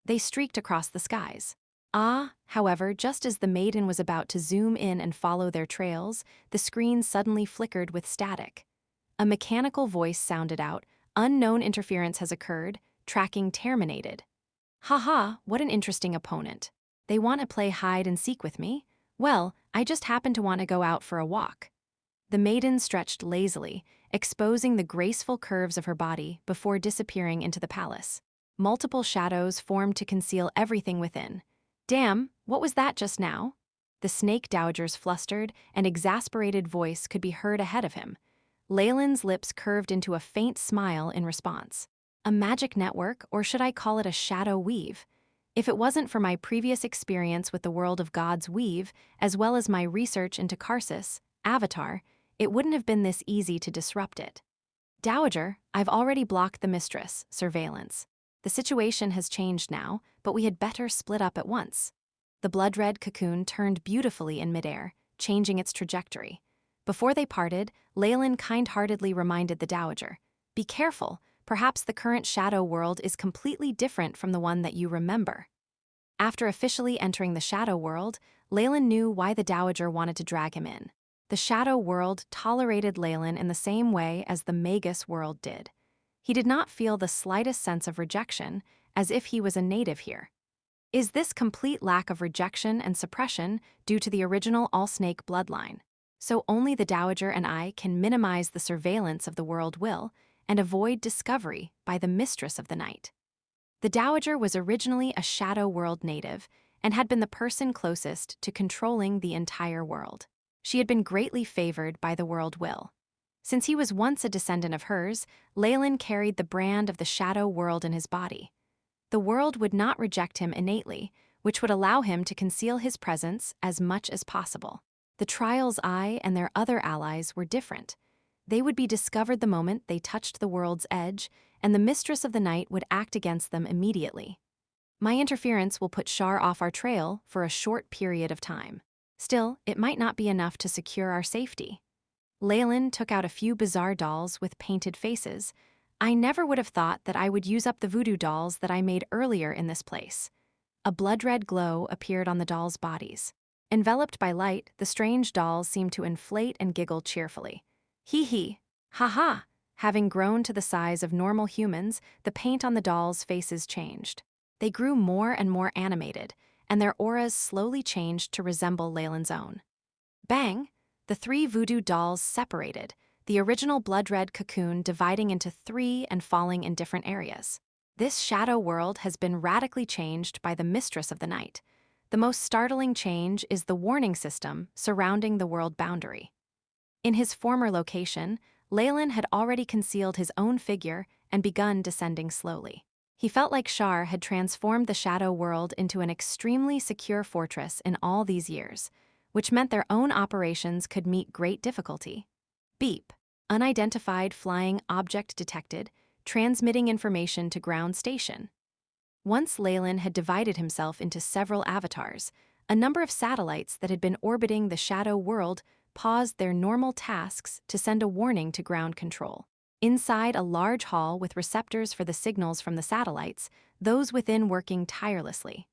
They streaked across the skies. However, just as the maiden was about to zoom in and follow their trails, the screen suddenly flickered with static. A mechanical voice sounded out, "Unknown interference has occurred, tracking terminated." Haha, what an interesting opponent. They want to play hide and seek with me? Well, I just happen to want to go out for a walk. The maiden stretched lazily, exposing the graceful curves of her body before disappearing into the palace. Multiple shadows formed to conceal everything within. Damn, what was that just now? The Snake Dowager's flustered and exasperated voice could be heard ahead of him. Leylin's lips curved into a faint smile in response. A magic network, or should I call it a shadow weave? If it wasn't for my previous experience with the world of God's weave, as well as my research into Karsus, Avatar, it wouldn't have been this easy to disrupt it. Dowager, I've already blocked the mistress, surveillance. The situation has changed now, but we had better split up at once. The blood-red cocoon turned beautifully in midair, changing its trajectory. Before they parted, Leylin kind-heartedly reminded the dowager, "Be careful, perhaps the current shadow world is completely different from the one that you remember." After officially entering the shadow world, Leylin knew why the dowager wanted to drag him in. The shadow world tolerated Leylin in the same way as the Magus World did. He did not feel the slightest sense of rejection, as if he was a native here. Is this complete lack of rejection and suppression due to the original All-Snake bloodline? So only the dowager and I can minimize the surveillance of the world will and avoid discovery by the mistress of the night. The dowager was originally a shadow world native and had been the person closest to controlling the entire world. She had been greatly favored by the world will. Since he was once a descendant of hers, Leylin carried the brand of the shadow world in his body. The world would not reject him innately, which would allow him to conceal his presence as much as possible. The Trial's Eye and their other allies were different. They would be discovered the moment they touched the world's edge, and the Mistress of the Night would act against them immediately. My interference will put Shar off our trail for a short period of time. Still, it might not be enough to secure our safety. Leylin took out a few bizarre dolls with painted faces. I never would have thought that I would use up the voodoo dolls that I made earlier in this place. A blood-red glow appeared on the dolls' bodies. Enveloped by light, the strange dolls seemed to inflate and giggle cheerfully. Hee-hee, ha-ha! Having grown to the size of normal humans, the paint on the dolls' faces changed. They grew more and more animated, and their auras slowly changed to resemble Leylin's own. Bang! The three voodoo dolls separated, the original blood-red cocoon dividing into three and falling in different areas. This shadow world has been radically changed by the Mistress of the Night. The most startling change is the warning system surrounding the world boundary. In his former location, Leylin had already concealed his own figure and begun descending slowly. He felt like Shar had transformed the shadow world into an extremely secure fortress in all these years, which meant their own operations could meet great difficulty. Beep. Unidentified flying object detected, transmitting information to ground station. Once Leylin had divided himself into several avatars, a number of satellites that had been orbiting the shadow world paused their normal tasks to send a warning to ground control. Inside a large hall with receptors for the signals from the satellites, those within working tirelessly.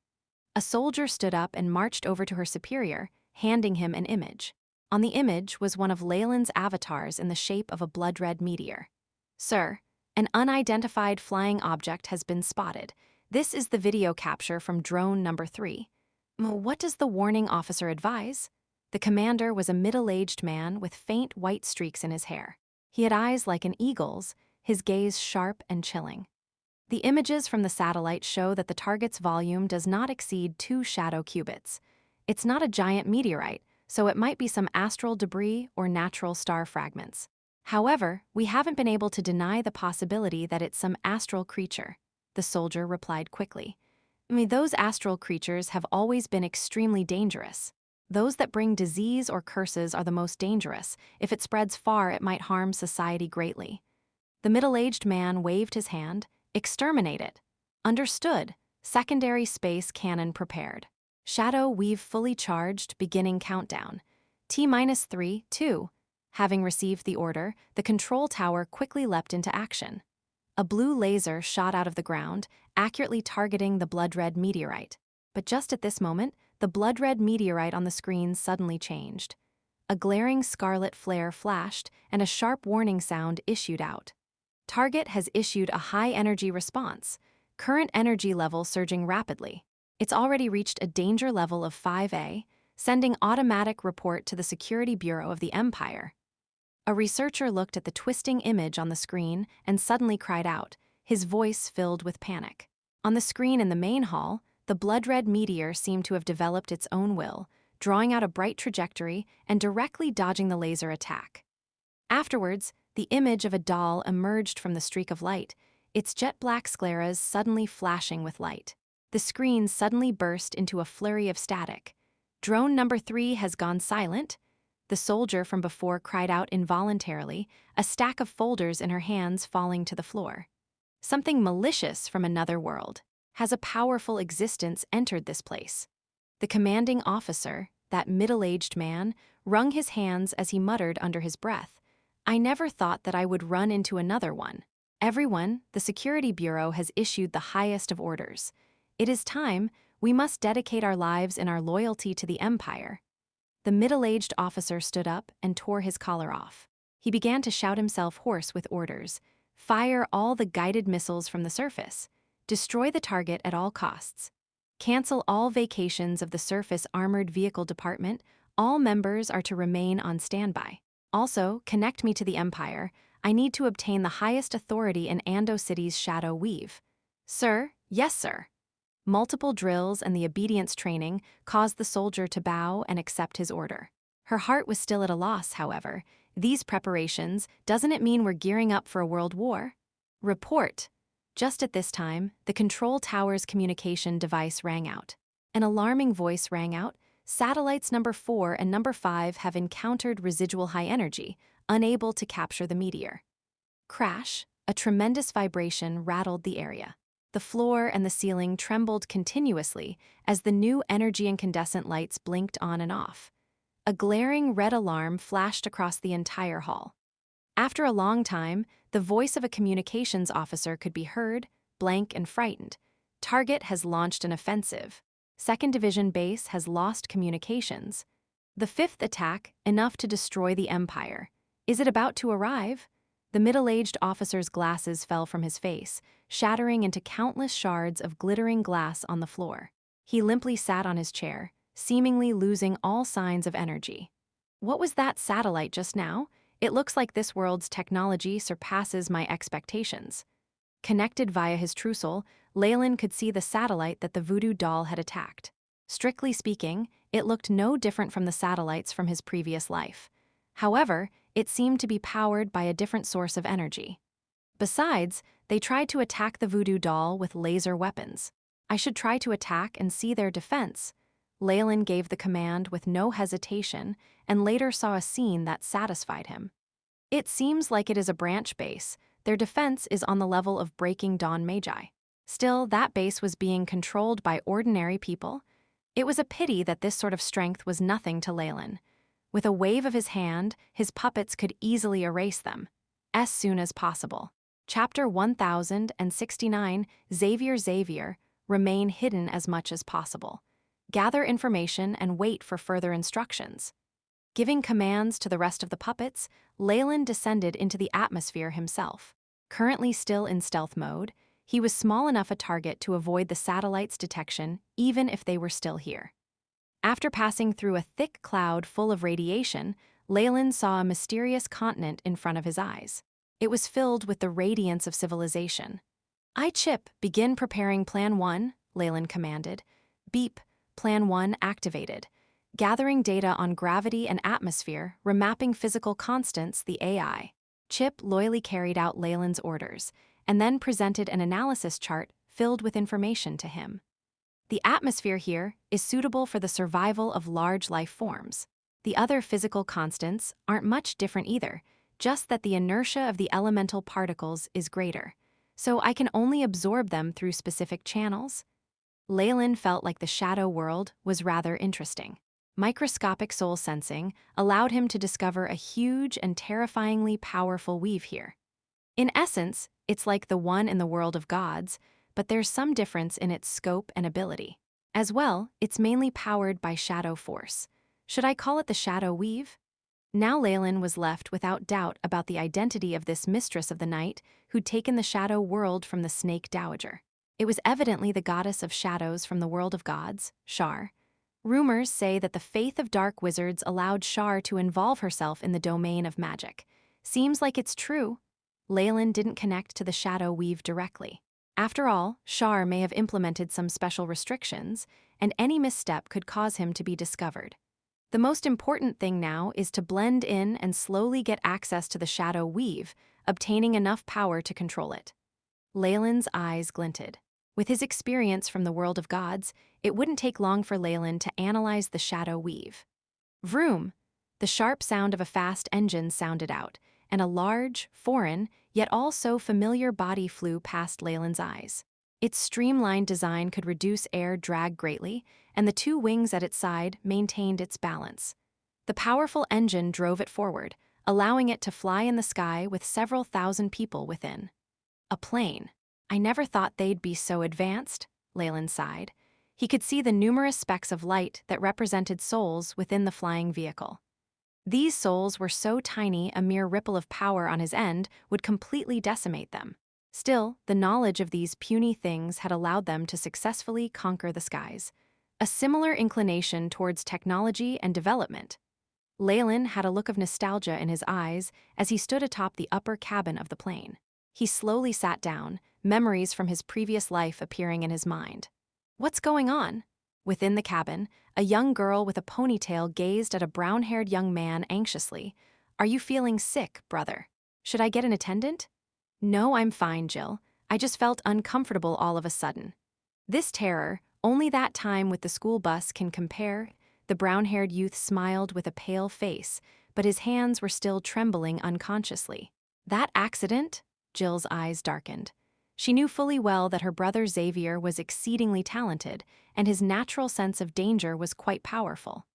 A soldier stood up and marched over to her superior, handing him an image. On the image was one of Leylin's avatars in the shape of a blood-red meteor. "Sir, an unidentified flying object has been spotted. This is the video capture from drone number 3. What does the warning officer advise?" The commander was a middle-aged man with faint white streaks in his hair. He had eyes like an eagle's, his gaze sharp and chilling. The images from the satellite show that the target's volume does not exceed 2 shadow cubits. It's not a giant meteorite, so it might be some astral debris or natural star fragments. However, we haven't been able to deny the possibility that it's some astral creature, the soldier replied quickly. Those astral creatures have always been extremely dangerous. Those that bring disease or curses are the most dangerous. If it spreads far, it might harm society greatly. The middle-aged man waved his hand. Exterminate it. Understood. Secondary space cannon prepared. Shadow weave fully charged, beginning countdown. T-3, 2. Having received the order, the control tower quickly leapt into action. A blue laser shot out of the ground, accurately targeting the blood-red meteorite. But just at this moment, the blood-red meteorite on the screen suddenly changed. A glaring scarlet flare flashed, and a sharp warning sound issued out. Target has issued a high-energy response, current energy level surging rapidly. It's already reached a danger level of 5A, sending automatic report to the Security Bureau of the Empire. A researcher looked at the twisting image on the screen and suddenly cried out, his voice filled with panic. On the screen in the main hall, the blood-red meteor seemed to have developed its own will, drawing out a bright trajectory and directly dodging the laser attack. Afterwards, the image of a doll emerged from the streak of light, its jet-black scleras suddenly flashing with light. The screen suddenly burst into a flurry of static. Drone number 3 has gone silent. The soldier from before cried out involuntarily, a stack of folders in her hands falling to the floor. Something malicious from another world. Has a powerful existence entered this place? The commanding officer, that middle-aged man, wrung his hands as he muttered under his breath, "I never thought that I would run into another one. Everyone, the Security Bureau has issued the highest of orders. It is time. We must dedicate our lives in our loyalty to the Empire." The middle-aged officer stood up and tore his collar off. He began to shout himself hoarse with orders. Fire all the guided missiles from the surface. Destroy the target at all costs. Cancel all vacations of the Surface Armored Vehicle Department. All members are to remain on standby. Also, connect me to the Empire. I need to obtain the highest authority in Ando City's Shadow Weave. Sir, yes, sir. Multiple drills and the obedience training caused the soldier to bow and accept his order. Her heart was still at a loss, however. These preparations, doesn't it mean we're gearing up for a world war? Report. Just at this time, the control tower's communication device rang out. An alarming voice rang out. Satellites number 4 and number 5 have encountered residual high energy, unable to capture the meteor. Crash, a tremendous vibration rattled the area. The floor and the ceiling trembled continuously as the new energy incandescent lights blinked on and off. A glaring red alarm flashed across the entire hall. After a long time, the voice of a communications officer could be heard, blank and frightened. Target has launched an offensive. 2nd Division base has lost communications. The 5th attack, enough to destroy the Empire. Is it about to arrive? The middle-aged officer's glasses fell from his face, shattering into countless shards of glittering glass on the floor. He limply sat on his chair, seemingly losing all signs of energy. What was that satellite just now? It looks like this world's technology surpasses my expectations. Connected via his trousseau, Leylin could see the satellite that the voodoo doll had attacked. Strictly speaking, it looked no different from the satellites from his previous life. However, it seemed to be powered by a different source of energy. Besides, they tried to attack the voodoo doll with laser weapons. I should try to attack and see their defense. Leylin gave the command with no hesitation and later saw a scene that satisfied him. It seems like it is a branch base. Their defense is on the level of Breaking Dawn Magi. Still, that base was being controlled by ordinary people. It was a pity that this sort of strength was nothing to Leylin. With a wave of his hand, his puppets could easily erase them. As soon as possible. Chapter 1069, Xavier, remain hidden as much as possible. Gather information and wait for further instructions. Giving commands to the rest of the puppets, Leylin descended into the atmosphere himself. Currently still in stealth mode, he was small enough a target to avoid the satellite's detection even if they were still here. After passing through a thick cloud full of radiation, Leylin saw a mysterious continent in front of his eyes. It was filled with the radiance of civilization. "Chip, begin preparing Plan 1, Leylin commanded. Beep, Plan 1 activated. Gathering data on gravity and atmosphere, remapping physical constants, the AI. Chip loyally carried out Leylin's orders, and then presented an analysis chart filled with information to him. The atmosphere here is suitable for the survival of large life forms. The other physical constants aren't much different either, just that the inertia of the elemental particles is greater, so I can only absorb them through specific channels." Leylin felt like the shadow world was rather interesting. Microscopic soul sensing allowed him to discover a huge and terrifyingly powerful weave here. In essence, it's like the one in the world of gods, but there's some difference in its scope and ability. As well, it's mainly powered by shadow force. Should I call it the Shadow Weave? Now Leylin was left without doubt about the identity of this mistress of the night who'd taken the shadow world from the Snake Dowager. It was evidently the goddess of shadows from the world of gods, Shar. Rumors say that the faith of dark wizards allowed Shar to involve herself in the domain of magic. Seems like it's true. Leylin didn't connect to the Shadow Weave directly. After all, Shar may have implemented some special restrictions, and any misstep could cause him to be discovered. The most important thing now is to blend in and slowly get access to the Shadow Weave, obtaining enough power to control it. Leylin's eyes glinted. With his experience from the world of gods, it wouldn't take long for Leylin to analyze the Shadow Weave. Vroom! The sharp sound of a fast engine sounded out, and a large, foreign, yet all so familiar body flew past Leylin's eyes. Its streamlined design could reduce air drag greatly, and the two wings at its side maintained its balance. The powerful engine drove it forward, allowing it to fly in the sky with several thousand people within. A plane. I never thought they'd be so advanced, Leylin sighed. He could see the numerous specks of light that represented souls within the flying vehicle. These souls were so tiny a mere ripple of power on his end would completely decimate them. Still, the knowledge of these puny things had allowed them to successfully conquer the skies. A similar inclination towards technology and development. Leylin had a look of nostalgia in his eyes as he stood atop the upper cabin of the plane. He slowly sat down, memories from his previous life appearing in his mind. What's going on? Within the cabin, a young girl with a ponytail gazed at a brown-haired young man anxiously. Are you feeling sick, brother? Should I get an attendant? No, I'm fine, Jill. I just felt uncomfortable all of a sudden. This terror, only that time with the school bus can compare. The brown-haired youth smiled with a pale face, but his hands were still trembling unconsciously. That accident? Jill's eyes darkened. She knew fully well that her brother Xavier was exceedingly talented, and his natural sense of danger was quite powerful.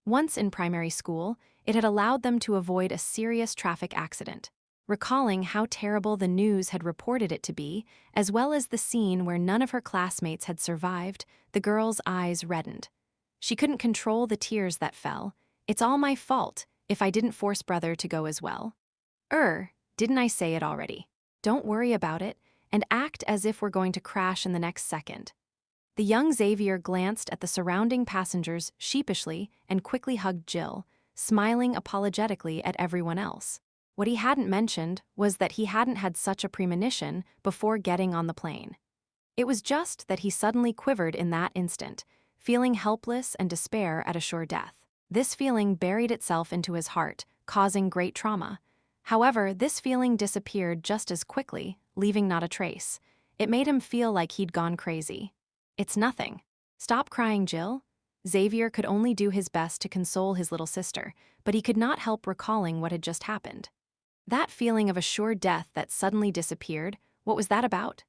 Once in primary school, it had allowed them to avoid a serious traffic accident. Recalling how terrible the news had reported it to be, as well as the scene where none of her classmates had survived, the girl's eyes reddened. She couldn't control the tears that fell. It's all my fault if I didn't force brother to go as well. Didn't I say it already? Don't worry about it, and act as if we're going to crash in the next second. The young Xavier glanced at the surrounding passengers sheepishly and quickly hugged Jill, smiling apologetically at everyone else. What he hadn't mentioned was that he hadn't had such a premonition before getting on the plane. It was just that he suddenly quivered in that instant, feeling helpless and despair at a sure death. This feeling buried itself into his heart, causing great trauma. However, this feeling disappeared just as quickly, leaving not a trace. It made him feel like he'd gone crazy. It's nothing. Stop crying, Jill. Xavier could only do his best to console his little sister, but he could not help recalling what had just happened. That feeling of a sure death that suddenly disappeared, what was that about?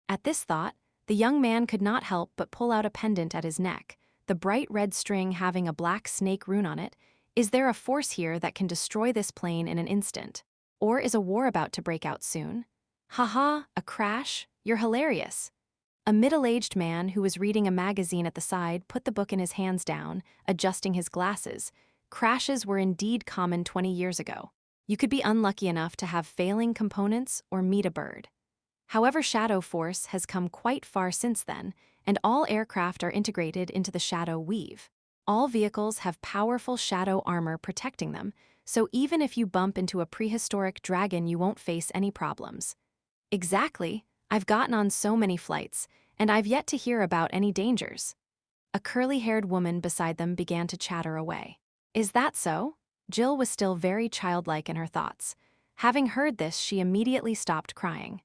At this thought, the young man could not help but pull out a pendant at his neck, the bright red string having a black snake rune on it. Is there a force here that can destroy this plane in an instant? Or is a war about to break out soon? Haha, a crash? You're hilarious. A middle-aged man who was reading a magazine at the side put the book in his hands down, adjusting his glasses. Crashes were indeed common 20 years ago. You could be unlucky enough to have failing components or meet a bird. However, Shadow Force has come quite far since then, and all aircraft are integrated into the Shadow Weave. All vehicles have powerful shadow armor protecting them, so even if you bump into a prehistoric dragon, you won't face any problems. Exactly. I've gotten on so many flights, and I've yet to hear about any dangers. A curly-haired woman beside them began to chatter away. Is that so? Jill was still very childlike in her thoughts. Having heard this, she immediately stopped crying.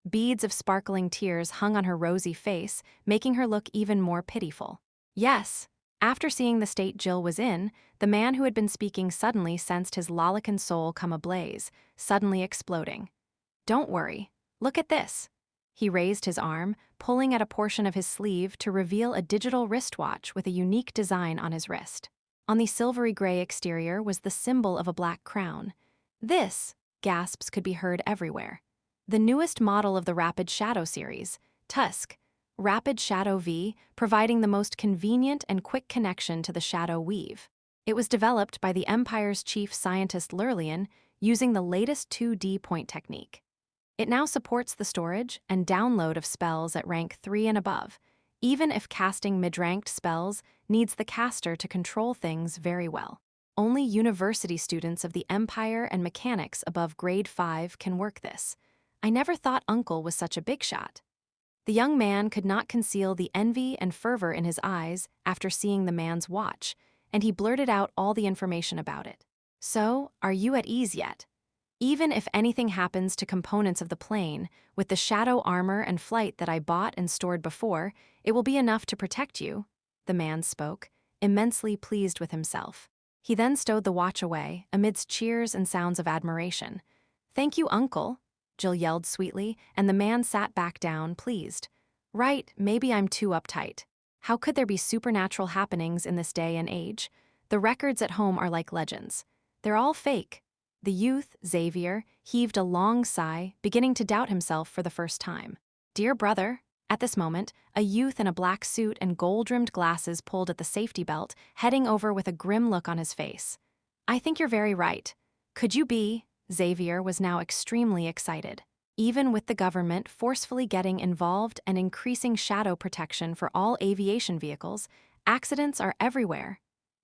Beads of sparkling tears hung on her rosy face, making her look even more pitiful. Yes. After seeing the state Jill was in, the man who had been speaking suddenly sensed his lolicon soul come ablaze, suddenly exploding. Don't worry. Look at this. He raised his arm, pulling at a portion of his sleeve to reveal a digital wristwatch with a unique design on his wrist. On the silvery gray exterior was the symbol of a black crown. This, gasps could be heard everywhere. The newest model of the Rapid Shadow series, Tusk, Rapid Shadow V, providing the most convenient and quick connection to the Shadow Weave. It was developed by the Empire's chief scientist Leylin using the latest 2D point technique. It now supports the storage and download of spells at rank 3 and above, even if casting mid-ranked spells needs the caster to control things very well. Only university students of the Empire and mechanics above grade 5 can work this. I never thought Uncle was such a big shot. The young man could not conceal the envy and fervor in his eyes after seeing the man's watch, and he blurted out all the information about it. So, are you at ease yet? Even if anything happens to components of the plane, with the shadow armor and flight that I bought and stored before, it will be enough to protect you, the man spoke, immensely pleased with himself. He then stowed the watch away, amidst cheers and sounds of admiration. Thank you, Uncle, Jill yelled sweetly, and the man sat back down, pleased. Right, maybe I'm too uptight. How could there be supernatural happenings in this day and age? The records at home are like legends. They're all fake. The youth, Xavier, heaved a long sigh, beginning to doubt himself for the first time. Dear brother, at this moment, a youth in a black suit and gold-rimmed glasses pulled at the safety belt, heading over with a grim look on his face. I think you're very right. Could you be? Xavier was now extremely excited. Even with the government forcefully getting involved and increasing shadow protection for all aviation vehicles, accidents are everywhere.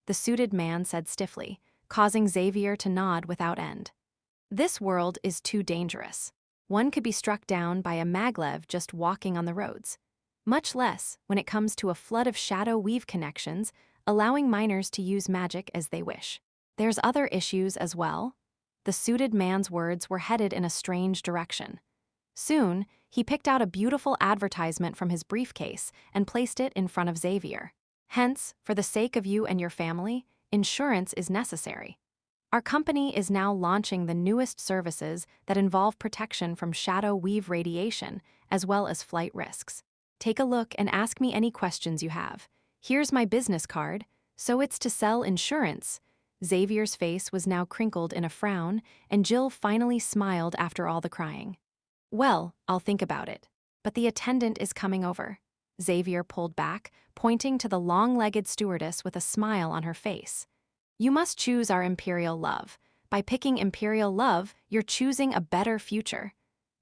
The suited man said stiffly, causing Xavier to nod without end. This world is too dangerous. One could be struck down by a maglev just walking on the roads. Much less when it comes to a flood of shadow weave connections, allowing minors to use magic as they wish. There's other issues as well. The suited man's words were headed in a strange direction. Soon, he picked out a beautiful advertisement from his briefcase and placed it in front of Xavier. Hence, for the sake of you and your family, insurance is necessary. Our company is now launching the newest services that involve protection from shadow weave radiation, as well as flight risks. Take a look and ask me any questions you have. Here's my business card, so it's to sell insurance. Xavier's face was now crinkled in a frown, and Jill finally smiled after all the crying. Well, I'll think about it. But the attendant is coming over. Xavier pulled back, pointing to the long-legged stewardess with a smile on her face. You must choose our Imperial Love. By picking Imperial Love, you're choosing a better future.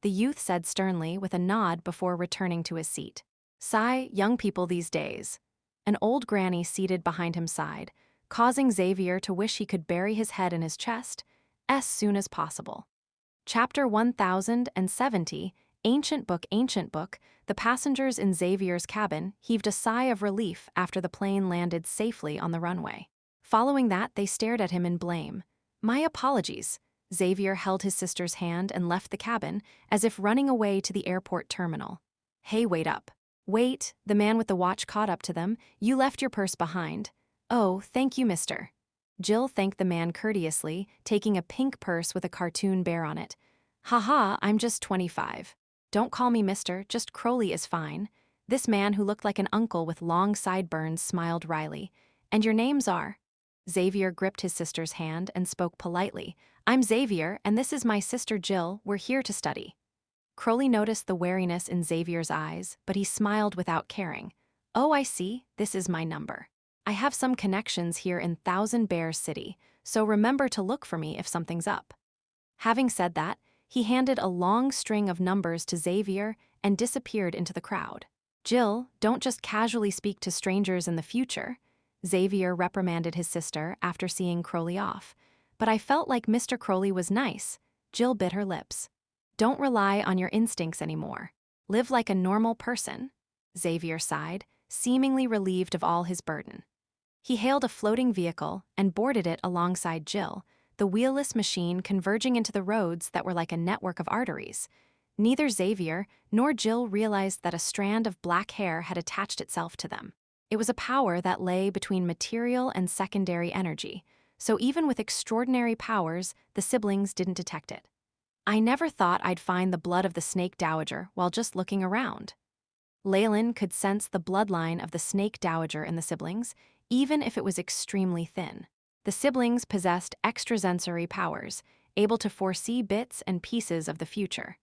The youth said sternly with a nod before returning to his seat. Sigh, young people these days. An old granny seated behind him sighed, causing Xavier to wish he could bury his head in his chest as soon as possible. Chapter 1070, Ancient Book, the passengers in Xavier's cabin heaved a sigh of relief after the plane landed safely on the runway. Following that, they stared at him in blame. My apologies. Xavier held his sister's hand and left the cabin, as if running away to the airport terminal. Hey, wait up. Wait, the man with the watch caught up to them. You left your purse behind. Oh, thank you, mister. Jill thanked the man courteously, taking a pink purse with a cartoon bear on it. Haha, I'm just 25. Don't call me mister, just Crowley is fine. This man who looked like an uncle with long sideburns smiled wryly. And your names are? Xavier gripped his sister's hand and spoke politely. I'm Xavier, and this is my sister Jill. We're here to study. Crowley noticed the wariness in Xavier's eyes, but he smiled without caring. Oh, I see, this is my number. I have some connections here in Thousand Bears City, so remember to look for me if something's up. Having said that, he handed a long string of numbers to Xavier and disappeared into the crowd. Jill, don't just casually speak to strangers in the future. Xavier reprimanded his sister after seeing Crowley off. But I felt like Mr. Crowley was nice. Jill bit her lips. Don't rely on your instincts anymore. Live like a normal person. Xavier sighed, seemingly relieved of all his burden. He hailed a floating vehicle and boarded it alongside Jill, the wheelless machine converging into the roads that were like a network of arteries. Neither Xavier nor Jill realized that a strand of black hair had attached itself to them. It was a power that lay between material and secondary energy, so even with extraordinary powers, the siblings didn't detect it. I never thought I'd find the blood of the Snake Dowager while just looking around. Leylin could sense the bloodline of the Snake Dowager in the siblings, even if it was extremely thin. The siblings possessed extrasensory powers, able to foresee bits and pieces of the future.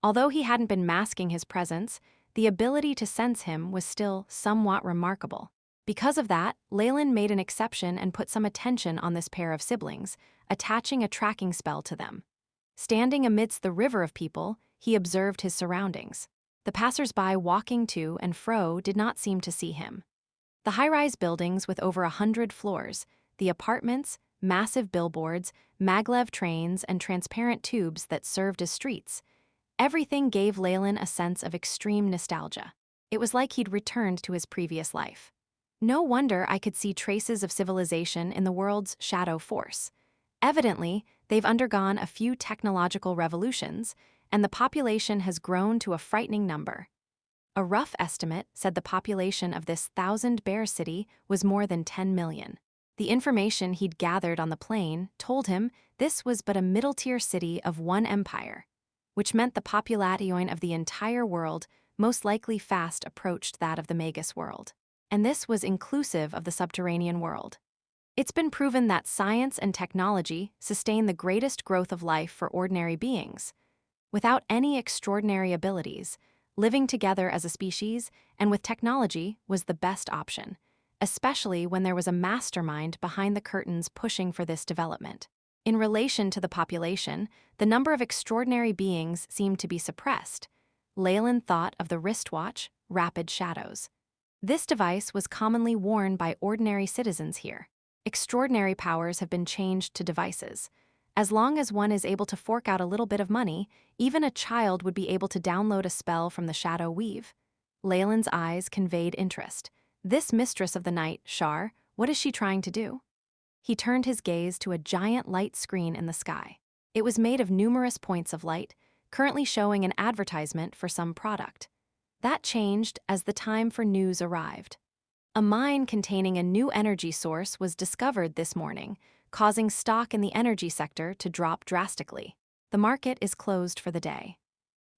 Although he hadn't been masking his presence, the ability to sense him was still somewhat remarkable. Because of that, Leylin made an exception and put some attention on this pair of siblings, attaching a tracking spell to them. Standing amidst the river of people, he observed his surroundings. The passers-by walking to and fro did not seem to see him. The high-rise buildings with over 100 floors, the apartments, massive billboards, maglev trains, and transparent tubes that served as streets, everything gave Leylin a sense of extreme nostalgia. It was like he'd returned to his previous life. No wonder I could see traces of civilization in the world's shadow force. Evidently, they've undergone a few technological revolutions, and the population has grown to a frightening number. A rough estimate said the population of this Thousand Bear City was more than 10 million. The information he'd gathered on the plane told him this was but a middle-tier city of one empire, which meant the population of the entire world most likely fast approached that of the Magus World. And this was inclusive of the subterranean world. It's been proven that science and technology sustain the greatest growth of life for ordinary beings. Without any extraordinary abilities, living together as a species and with technology was the best option, especially when there was a mastermind behind the curtains pushing for this development. In relation to the population, the number of extraordinary beings seemed to be suppressed. Leylin thought of the wristwatch, Rapid Shadows. This device was commonly worn by ordinary citizens here. Extraordinary powers have been changed to devices. As long as one is able to fork out a little bit of money, even a child would be able to download a spell from the Shadow Weave. Leylin's eyes conveyed interest. This mistress of the night, Shar, what is she trying to do? He turned his gaze to a giant light screen in the sky. It was made of numerous points of light, currently showing an advertisement for some product. That changed as the time for news arrived. A mine containing a new energy source was discovered this morning, causing stock in the energy sector to drop drastically. The market is closed for the day.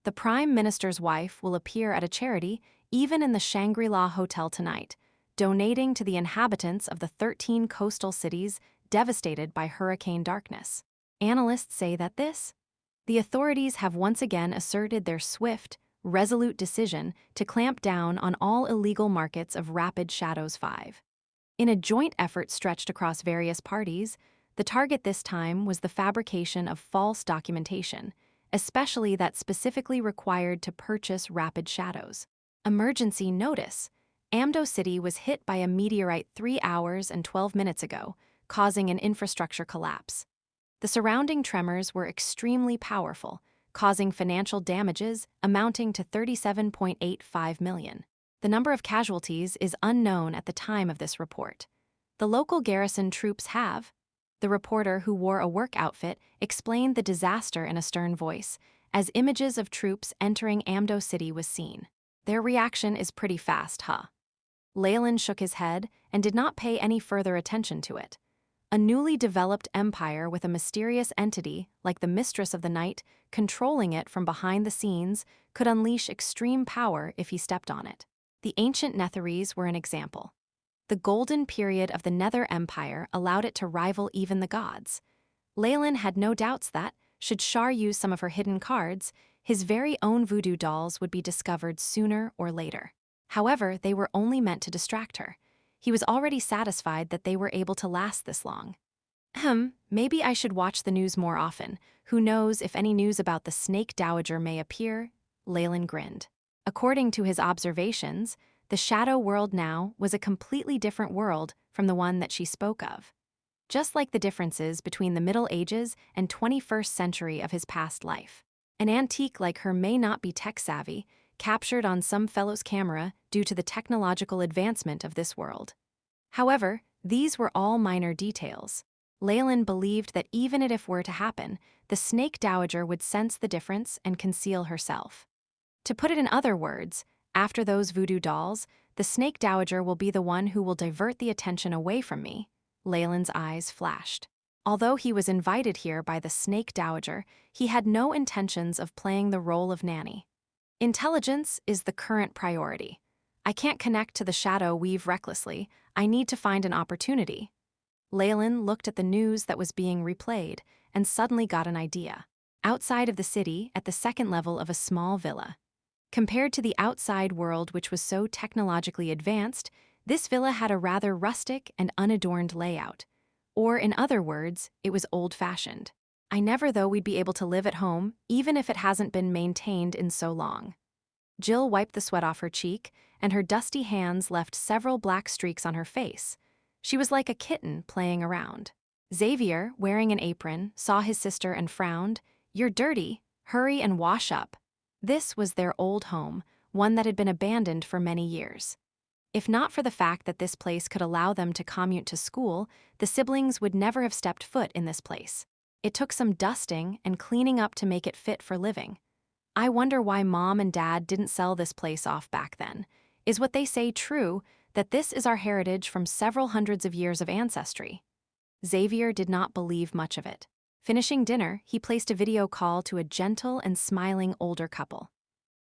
The Prime Minister's wife will appear at a charity even in the Shangri-La Hotel tonight, donating to the inhabitants of the 13 coastal cities devastated by hurricane darkness. Analysts say that the authorities have once again asserted their swift, resolute decision to clamp down on all illegal markets of Rapid Shadows 5. In a joint effort stretched across various parties, the target this time was the fabrication of false documentation, especially that specifically required to purchase Rapid Shadows. Emergency notice. Amdo City was hit by a meteorite 3 hours and 12 minutes ago, causing an infrastructure collapse. The surrounding tremors were extremely powerful, causing financial damages amounting to 37.85 million. The number of casualties is unknown at the time of this report. The local garrison troops have. The reporter, who wore a work outfit, explained the disaster in a stern voice, as images of troops entering Amdo City was seen. Their reaction is pretty fast, huh? Leylin shook his head and did not pay any further attention to it. A newly developed empire with a mysterious entity, like the Mistress of the Night, controlling it from behind the scenes, could unleash extreme power if he stepped on it. The ancient Netherese were an example. The golden period of the Nether Empire allowed it to rival even the gods. Leylin had no doubts that, should Shar use some of her hidden cards, his very own voodoo dolls would be discovered sooner or later. However, they were only meant to distract her. He was already satisfied that they were able to last this long. Maybe I should watch the news more often. Who knows if any news about the Snake Dowager may appear? Leylin grinned. According to his observations, the Shadow World now was a completely different world from the one that she spoke of. Just like the differences between the Middle Ages and 21st century of his past life. An antique like her may not be tech-savvy, captured on some fellow's camera due to the technological advancement of this world. However, these were all minor details. Leylin believed that even if it were to happen, the Snake Dowager would sense the difference and conceal herself. To put it in other words, after those voodoo dolls, the Snake Dowager will be the one who will divert the attention away from me. Leylin's eyes flashed. Although he was invited here by the Snake Dowager, he had no intentions of playing the role of nanny. Intelligence is the current priority. I can't connect to the Shadow Weave recklessly. I need to find an opportunity. Leylin looked at the news that was being replayed and suddenly got an idea. Outside of the city, at the second level of a small villa. Compared to the outside world, which was so technologically advanced, this villa had a rather rustic and unadorned layout. Or, in other words, it was old-fashioned. I never thought we'd be able to live at home, even if it hasn't been maintained in so long. Jill wiped the sweat off her cheek, and her dusty hands left several black streaks on her face. She was like a kitten playing around. Xavier, wearing an apron, saw his sister and frowned. "You're dirty. Hurry and wash up." This was their old home, one that had been abandoned for many years. If not for the fact that this place could allow them to commute to school, the siblings would never have stepped foot in this place. It took some dusting and cleaning up to make it fit for living. I wonder why Mom and Dad didn't sell this place off back then. Is what they say true, that this is our heritage from several hundreds of years of ancestry. Xavier did not believe much of it. Finishing dinner, he placed a video call to a gentle and smiling older couple.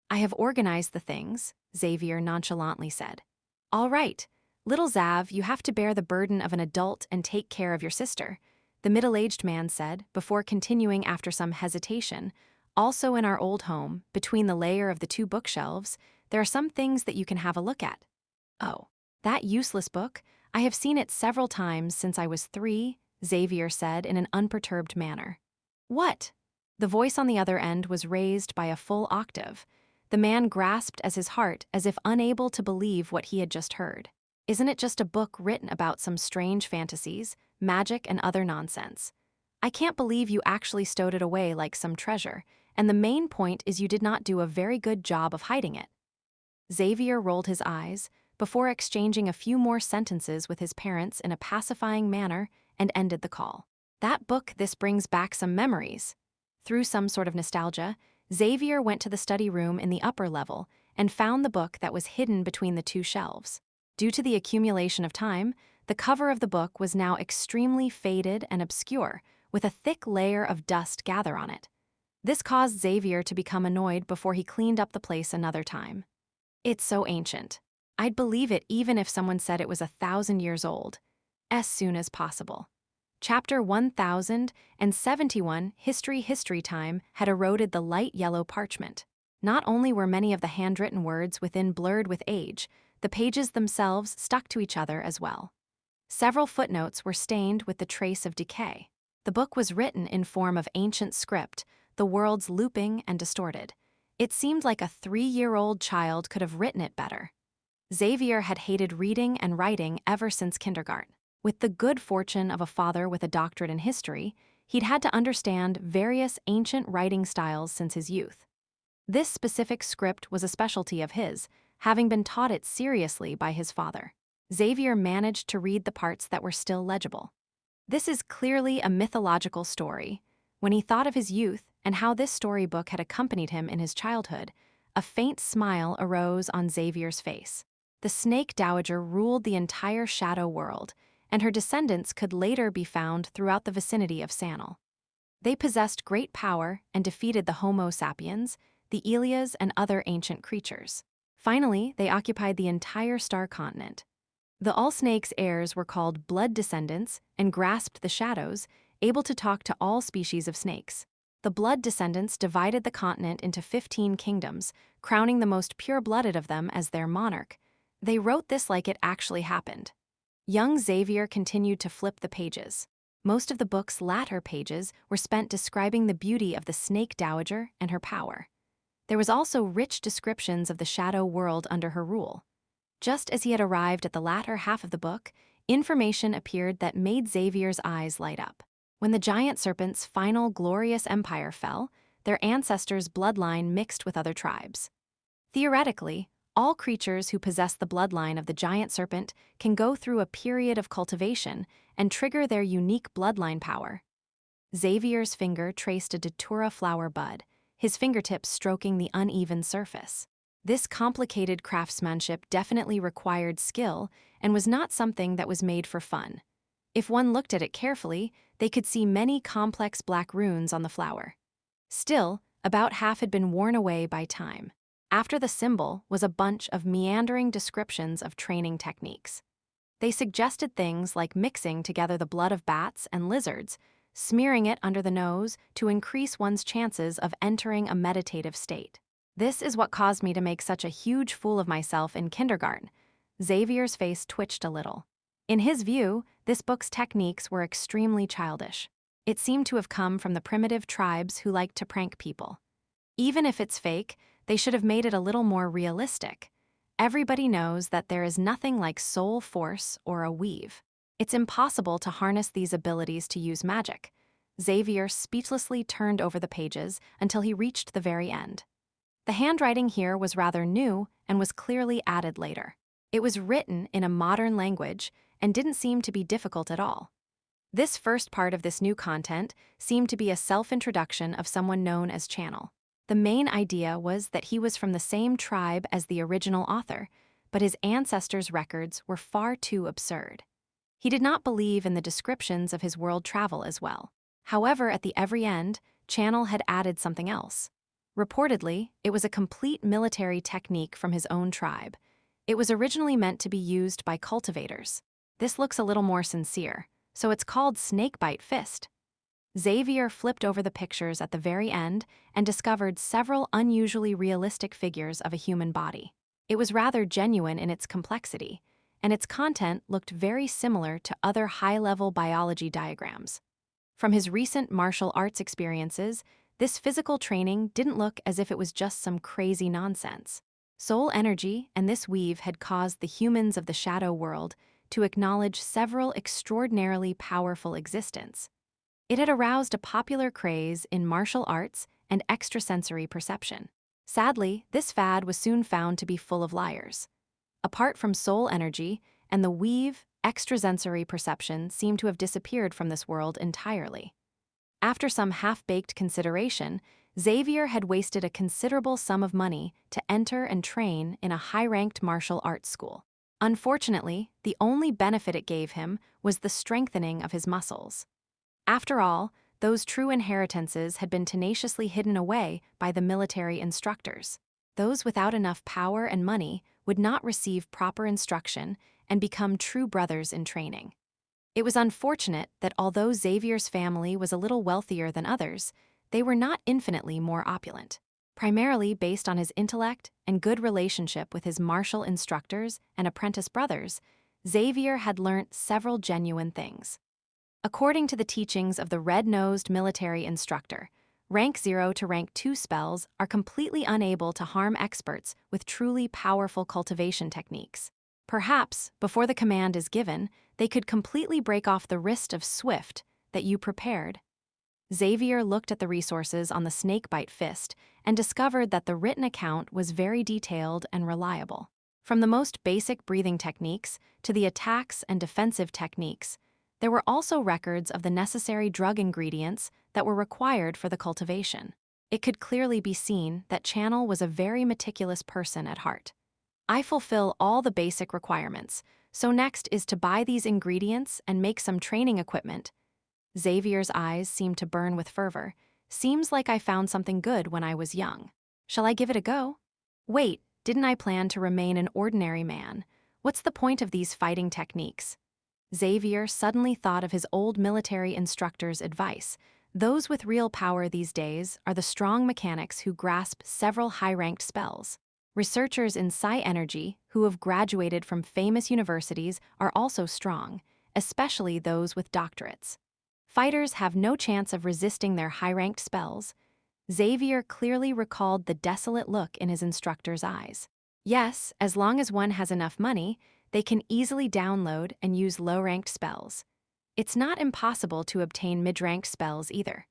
"I have organized the things," Xavier nonchalantly said. "All right, little Zav, you have to bear the burden of an adult and take care of your sister," the middle-aged man said, before continuing after some hesitation. "Also in our old home, between the layer of the two bookshelves, there are some things that you can have a look at." "Oh, that useless book? I have seen it several times since I was 3, Xavier said in an unperturbed manner. "What?" The voice on the other end was raised by a full octave. The man grasped at his heart as if unable to believe what he had just heard. "Isn't it just a book written about some strange fantasies, magic and other nonsense? I can't believe you actually stowed it away like some treasure, and the main point is you did not do a very good job of hiding it." Xavier rolled his eyes, before exchanging a few more sentences with his parents in a pacifying manner, and ended the call. "That book, this brings back some memories." Through some sort of nostalgia, Xavier went to the study room in the upper level and found the book that was hidden between the two shelves. Due to the accumulation of time, the cover of the book was now extremely faded and obscure, with a thick layer of dust gather on it. This caused Xavier to become annoyed before he cleaned up the place another time. "It's so ancient. I'd believe it even if someone said it was 1,000 years old. As soon as possible." Chapter 1071, History Time, had eroded the light yellow parchment. Not only were many of the handwritten words within blurred with age, the pages themselves stuck to each other as well. Several footnotes were stained with the trace of decay. The book was written in form of ancient script, the words looping and distorted. It seemed like a 3-year-old child could have written it better. Xavier had hated reading and writing ever since kindergarten. With the good fortune of a father with a doctorate in history, he'd had to understand various ancient writing styles since his youth. This specific script was a specialty of his, having been taught it seriously by his father. Xavier managed to read the parts that were still legible. This is clearly a mythological story. When he thought of his youth and how this storybook had accompanied him in his childhood, a faint smile arose on Xavier's face. The Snake Dowager ruled the entire Shadow World, and her descendants could later be found throughout the vicinity of Sanal. They possessed great power and defeated the Homo sapiens, the Elias, and other ancient creatures. Finally, they occupied the entire star continent. The All-Snake's heirs were called blood descendants and grasped the shadows, able to talk to all species of snakes. The blood descendants divided the continent into 15 kingdoms, crowning the most pure-blooded of them as their monarch. They wrote this like it actually happened. Young Xavier continued to flip the pages. Most of the book's latter pages were spent describing the beauty of the Snake Dowager and her power. There was also rich descriptions of the Shadow World under her rule. Just as he had arrived at the latter half of the book, information appeared that made Xavier's eyes light up. When the giant serpent's final glorious empire fell, their ancestors' bloodline mixed with other tribes. Theoretically, all creatures who possess the bloodline of the giant serpent can go through a period of cultivation and trigger their unique bloodline power. Xavier's finger traced a datura flower bud, his fingertips stroking the uneven surface. This complicated craftsmanship definitely required skill and was not something that was made for fun. If one looked at it carefully, they could see many complex black runes on the flower. Still, about half had been worn away by time. After the symbol was a bunch of meandering descriptions of training techniques. They suggested things like mixing together the blood of bats and lizards, smearing it under the nose to increase one's chances of entering a meditative state. "This is what caused me to make such a huge fool of myself in kindergarten." Xavier's face twitched a little. In his view, this book's techniques were extremely childish. It seemed to have come from the primitive tribes who liked to prank people. Even if it's fake, they should have made it a little more realistic. Everybody knows that there is nothing like soul force or a weave. It's impossible to harness these abilities to use magic. Xavier speechlessly turned over the pages until he reached the very end. The handwriting here was rather new and was clearly added later. It was written in a modern language and didn't seem to be difficult at all. This first part of this new content seemed to be a self-introduction of someone known as Channel. The main idea was that he was from the same tribe as the original author, but his ancestors' records were far too absurd. He did not believe in the descriptions of his world travel as well. However, at the very end, Channel had added something else. Reportedly, it was a complete military technique from his own tribe. It was originally meant to be used by cultivators. This looks a little more sincere, so it's called Snakebite Fist. Xavier flipped over the pictures at the very end and discovered several unusually realistic figures of a human body. It was rather genuine in its complexity, and its content looked very similar to other high-level biology diagrams. From his recent martial arts experiences, this physical training didn't look as if it was just some crazy nonsense. Soul energy and this weave had caused the humans of the shadow world to acknowledge several extraordinarily powerful existence. It had aroused a popular craze in martial arts and extrasensory perception. Sadly, this fad was soon found to be full of liars. Apart from soul energy and the weave, extrasensory perception seemed to have disappeared from this world entirely. After some half-baked consideration, Xavier had wasted a considerable sum of money to enter and train in a high-ranked martial arts school. Unfortunately, the only benefit it gave him was the strengthening of his muscles. After all, those true inheritances had been tenaciously hidden away by the military instructors. Those without enough power and money would not receive proper instruction and become true brothers in training. It was unfortunate that although Xavier's family was a little wealthier than others, they were not infinitely more opulent. Primarily based on his intellect and good relationship with his martial instructors and apprentice brothers, Xavier had learnt several genuine things. According to the teachings of the red-nosed military instructor, rank 0 to rank 2 spells are completely unable to harm experts with truly powerful cultivation techniques. Perhaps, before the command is given, they could completely break off the wrist of Swift that you prepared. Xavier looked at the resources on the Snakebite Fist and discovered that the written account was very detailed and reliable. From the most basic breathing techniques to the attacks and defensive techniques, there were also records of the necessary drug ingredients that were required for the cultivation. It could clearly be seen that Channel was a very meticulous person at heart. I fulfill all the basic requirements, so next is to buy these ingredients and make some training equipment. Xavier's eyes seemed to burn with fervor. Seems like I found something good when I was young. Shall I give it a go? Wait, didn't I plan to remain an ordinary man? What's the point of these fighting techniques? Xavier suddenly thought of his old military instructor's advice. Those with real power these days are the strong mechanics who grasp several high-ranked spells. Researchers in psi energy who have graduated from famous universities are also strong, especially those with doctorates. Fighters have no chance of resisting their high-ranked spells. Xavier clearly recalled the desolate look in his instructor's eyes. Yes, as long as one has enough money, they can easily download and use low-ranked spells. It's not impossible to obtain mid-ranked spells either.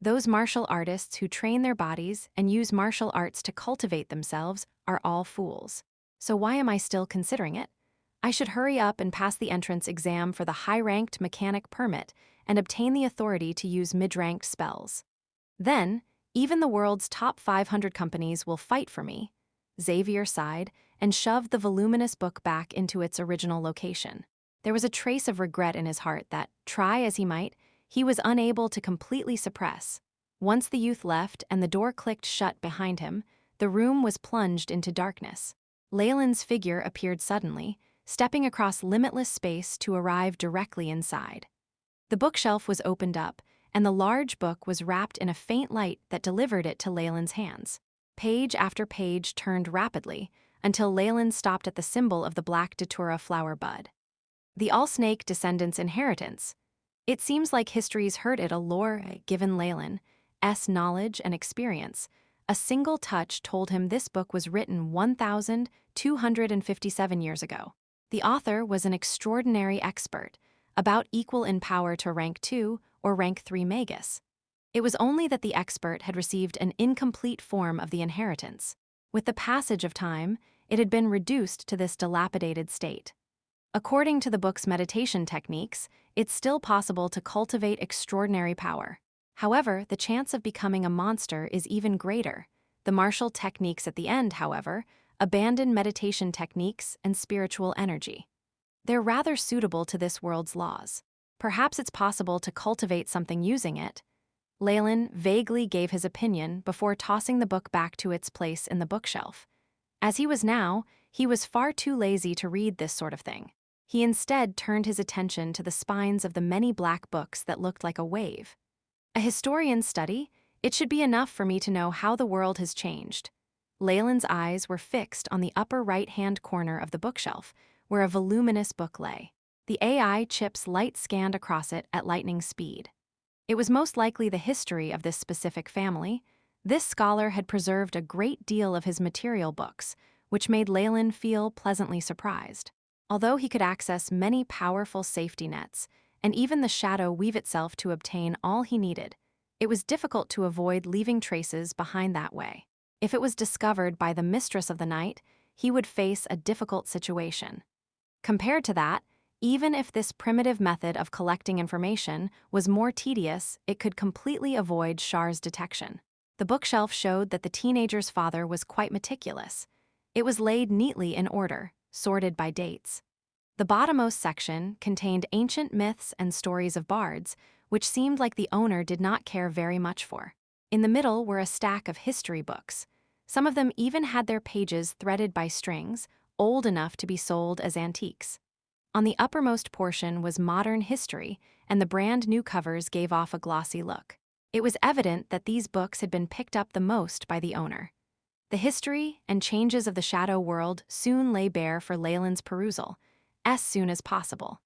Those martial artists who train their bodies and use martial arts to cultivate themselves are all fools. So why am I still considering it? I should hurry up and pass the entrance exam for the high-ranked mechanic permit and obtain the authority to use mid-ranked spells. Then, even the world's top 500 companies will fight for me. Xavier sighed and shoved the voluminous book back into its original location. There was a trace of regret in his heart that, try as he might, he was unable to completely suppress. Once the youth left and the door clicked shut behind him, the room was plunged into darkness. Leylin's figure appeared suddenly, stepping across limitless space to arrive directly inside. The bookshelf was opened up, and the large book was wrapped in a faint light that delivered it to Leylin's hands. Page after page turned rapidly, until Leylin stopped at the symbol of the black datura flower bud. The all-snake descendants' inheritance. It seems like history's heard it allure given Leylin's knowledge and experience. A single touch told him this book was written 1,257 years ago. The author was an extraordinary expert, about equal in power to rank 2 or rank 3 Magus. It was only that the expert had received an incomplete form of the inheritance. With the passage of time, it had been reduced to this dilapidated state. According to the book's meditation techniques, it's still possible to cultivate extraordinary power. However, the chance of becoming a monster is even greater. The martial techniques at the end, however, abandon meditation techniques and spiritual energy. They're rather suitable to this world's laws. Perhaps it's possible to cultivate something using it. Leylin vaguely gave his opinion before tossing the book back to its place in the bookshelf. As he was now, he was far too lazy to read this sort of thing. He instead turned his attention to the spines of the many black books that looked like a wave. A historian's study? It should be enough for me to know how the world has changed. Leylin's eyes were fixed on the upper right-hand corner of the bookshelf, where a voluminous book lay. The AI chip's light scanned across it at lightning speed. It was most likely the history of this specific family. This scholar had preserved a great deal of his material books, which made Leylin feel pleasantly surprised. Although he could access many powerful safety nets, and even the shadow weave itself to obtain all he needed, it was difficult to avoid leaving traces behind that way. If it was discovered by the mistress of the night, he would face a difficult situation. Compared to that, even if this primitive method of collecting information was more tedious, it could completely avoid Char's detection. The bookshelf showed that the teenager's father was quite meticulous. It was laid neatly in order, sorted by dates. The bottommost section contained ancient myths and stories of bards, which seemed like the owner did not care very much for. In the middle were a stack of history books. Some of them even had their pages threaded by strings, old enough to be sold as antiques. On the uppermost portion was modern history, and the brand new covers gave off a glossy look. It was evident that these books had been picked up the most by the owner. The history and changes of the shadow world soon lay bare for Leylin's perusal, as soon as possible.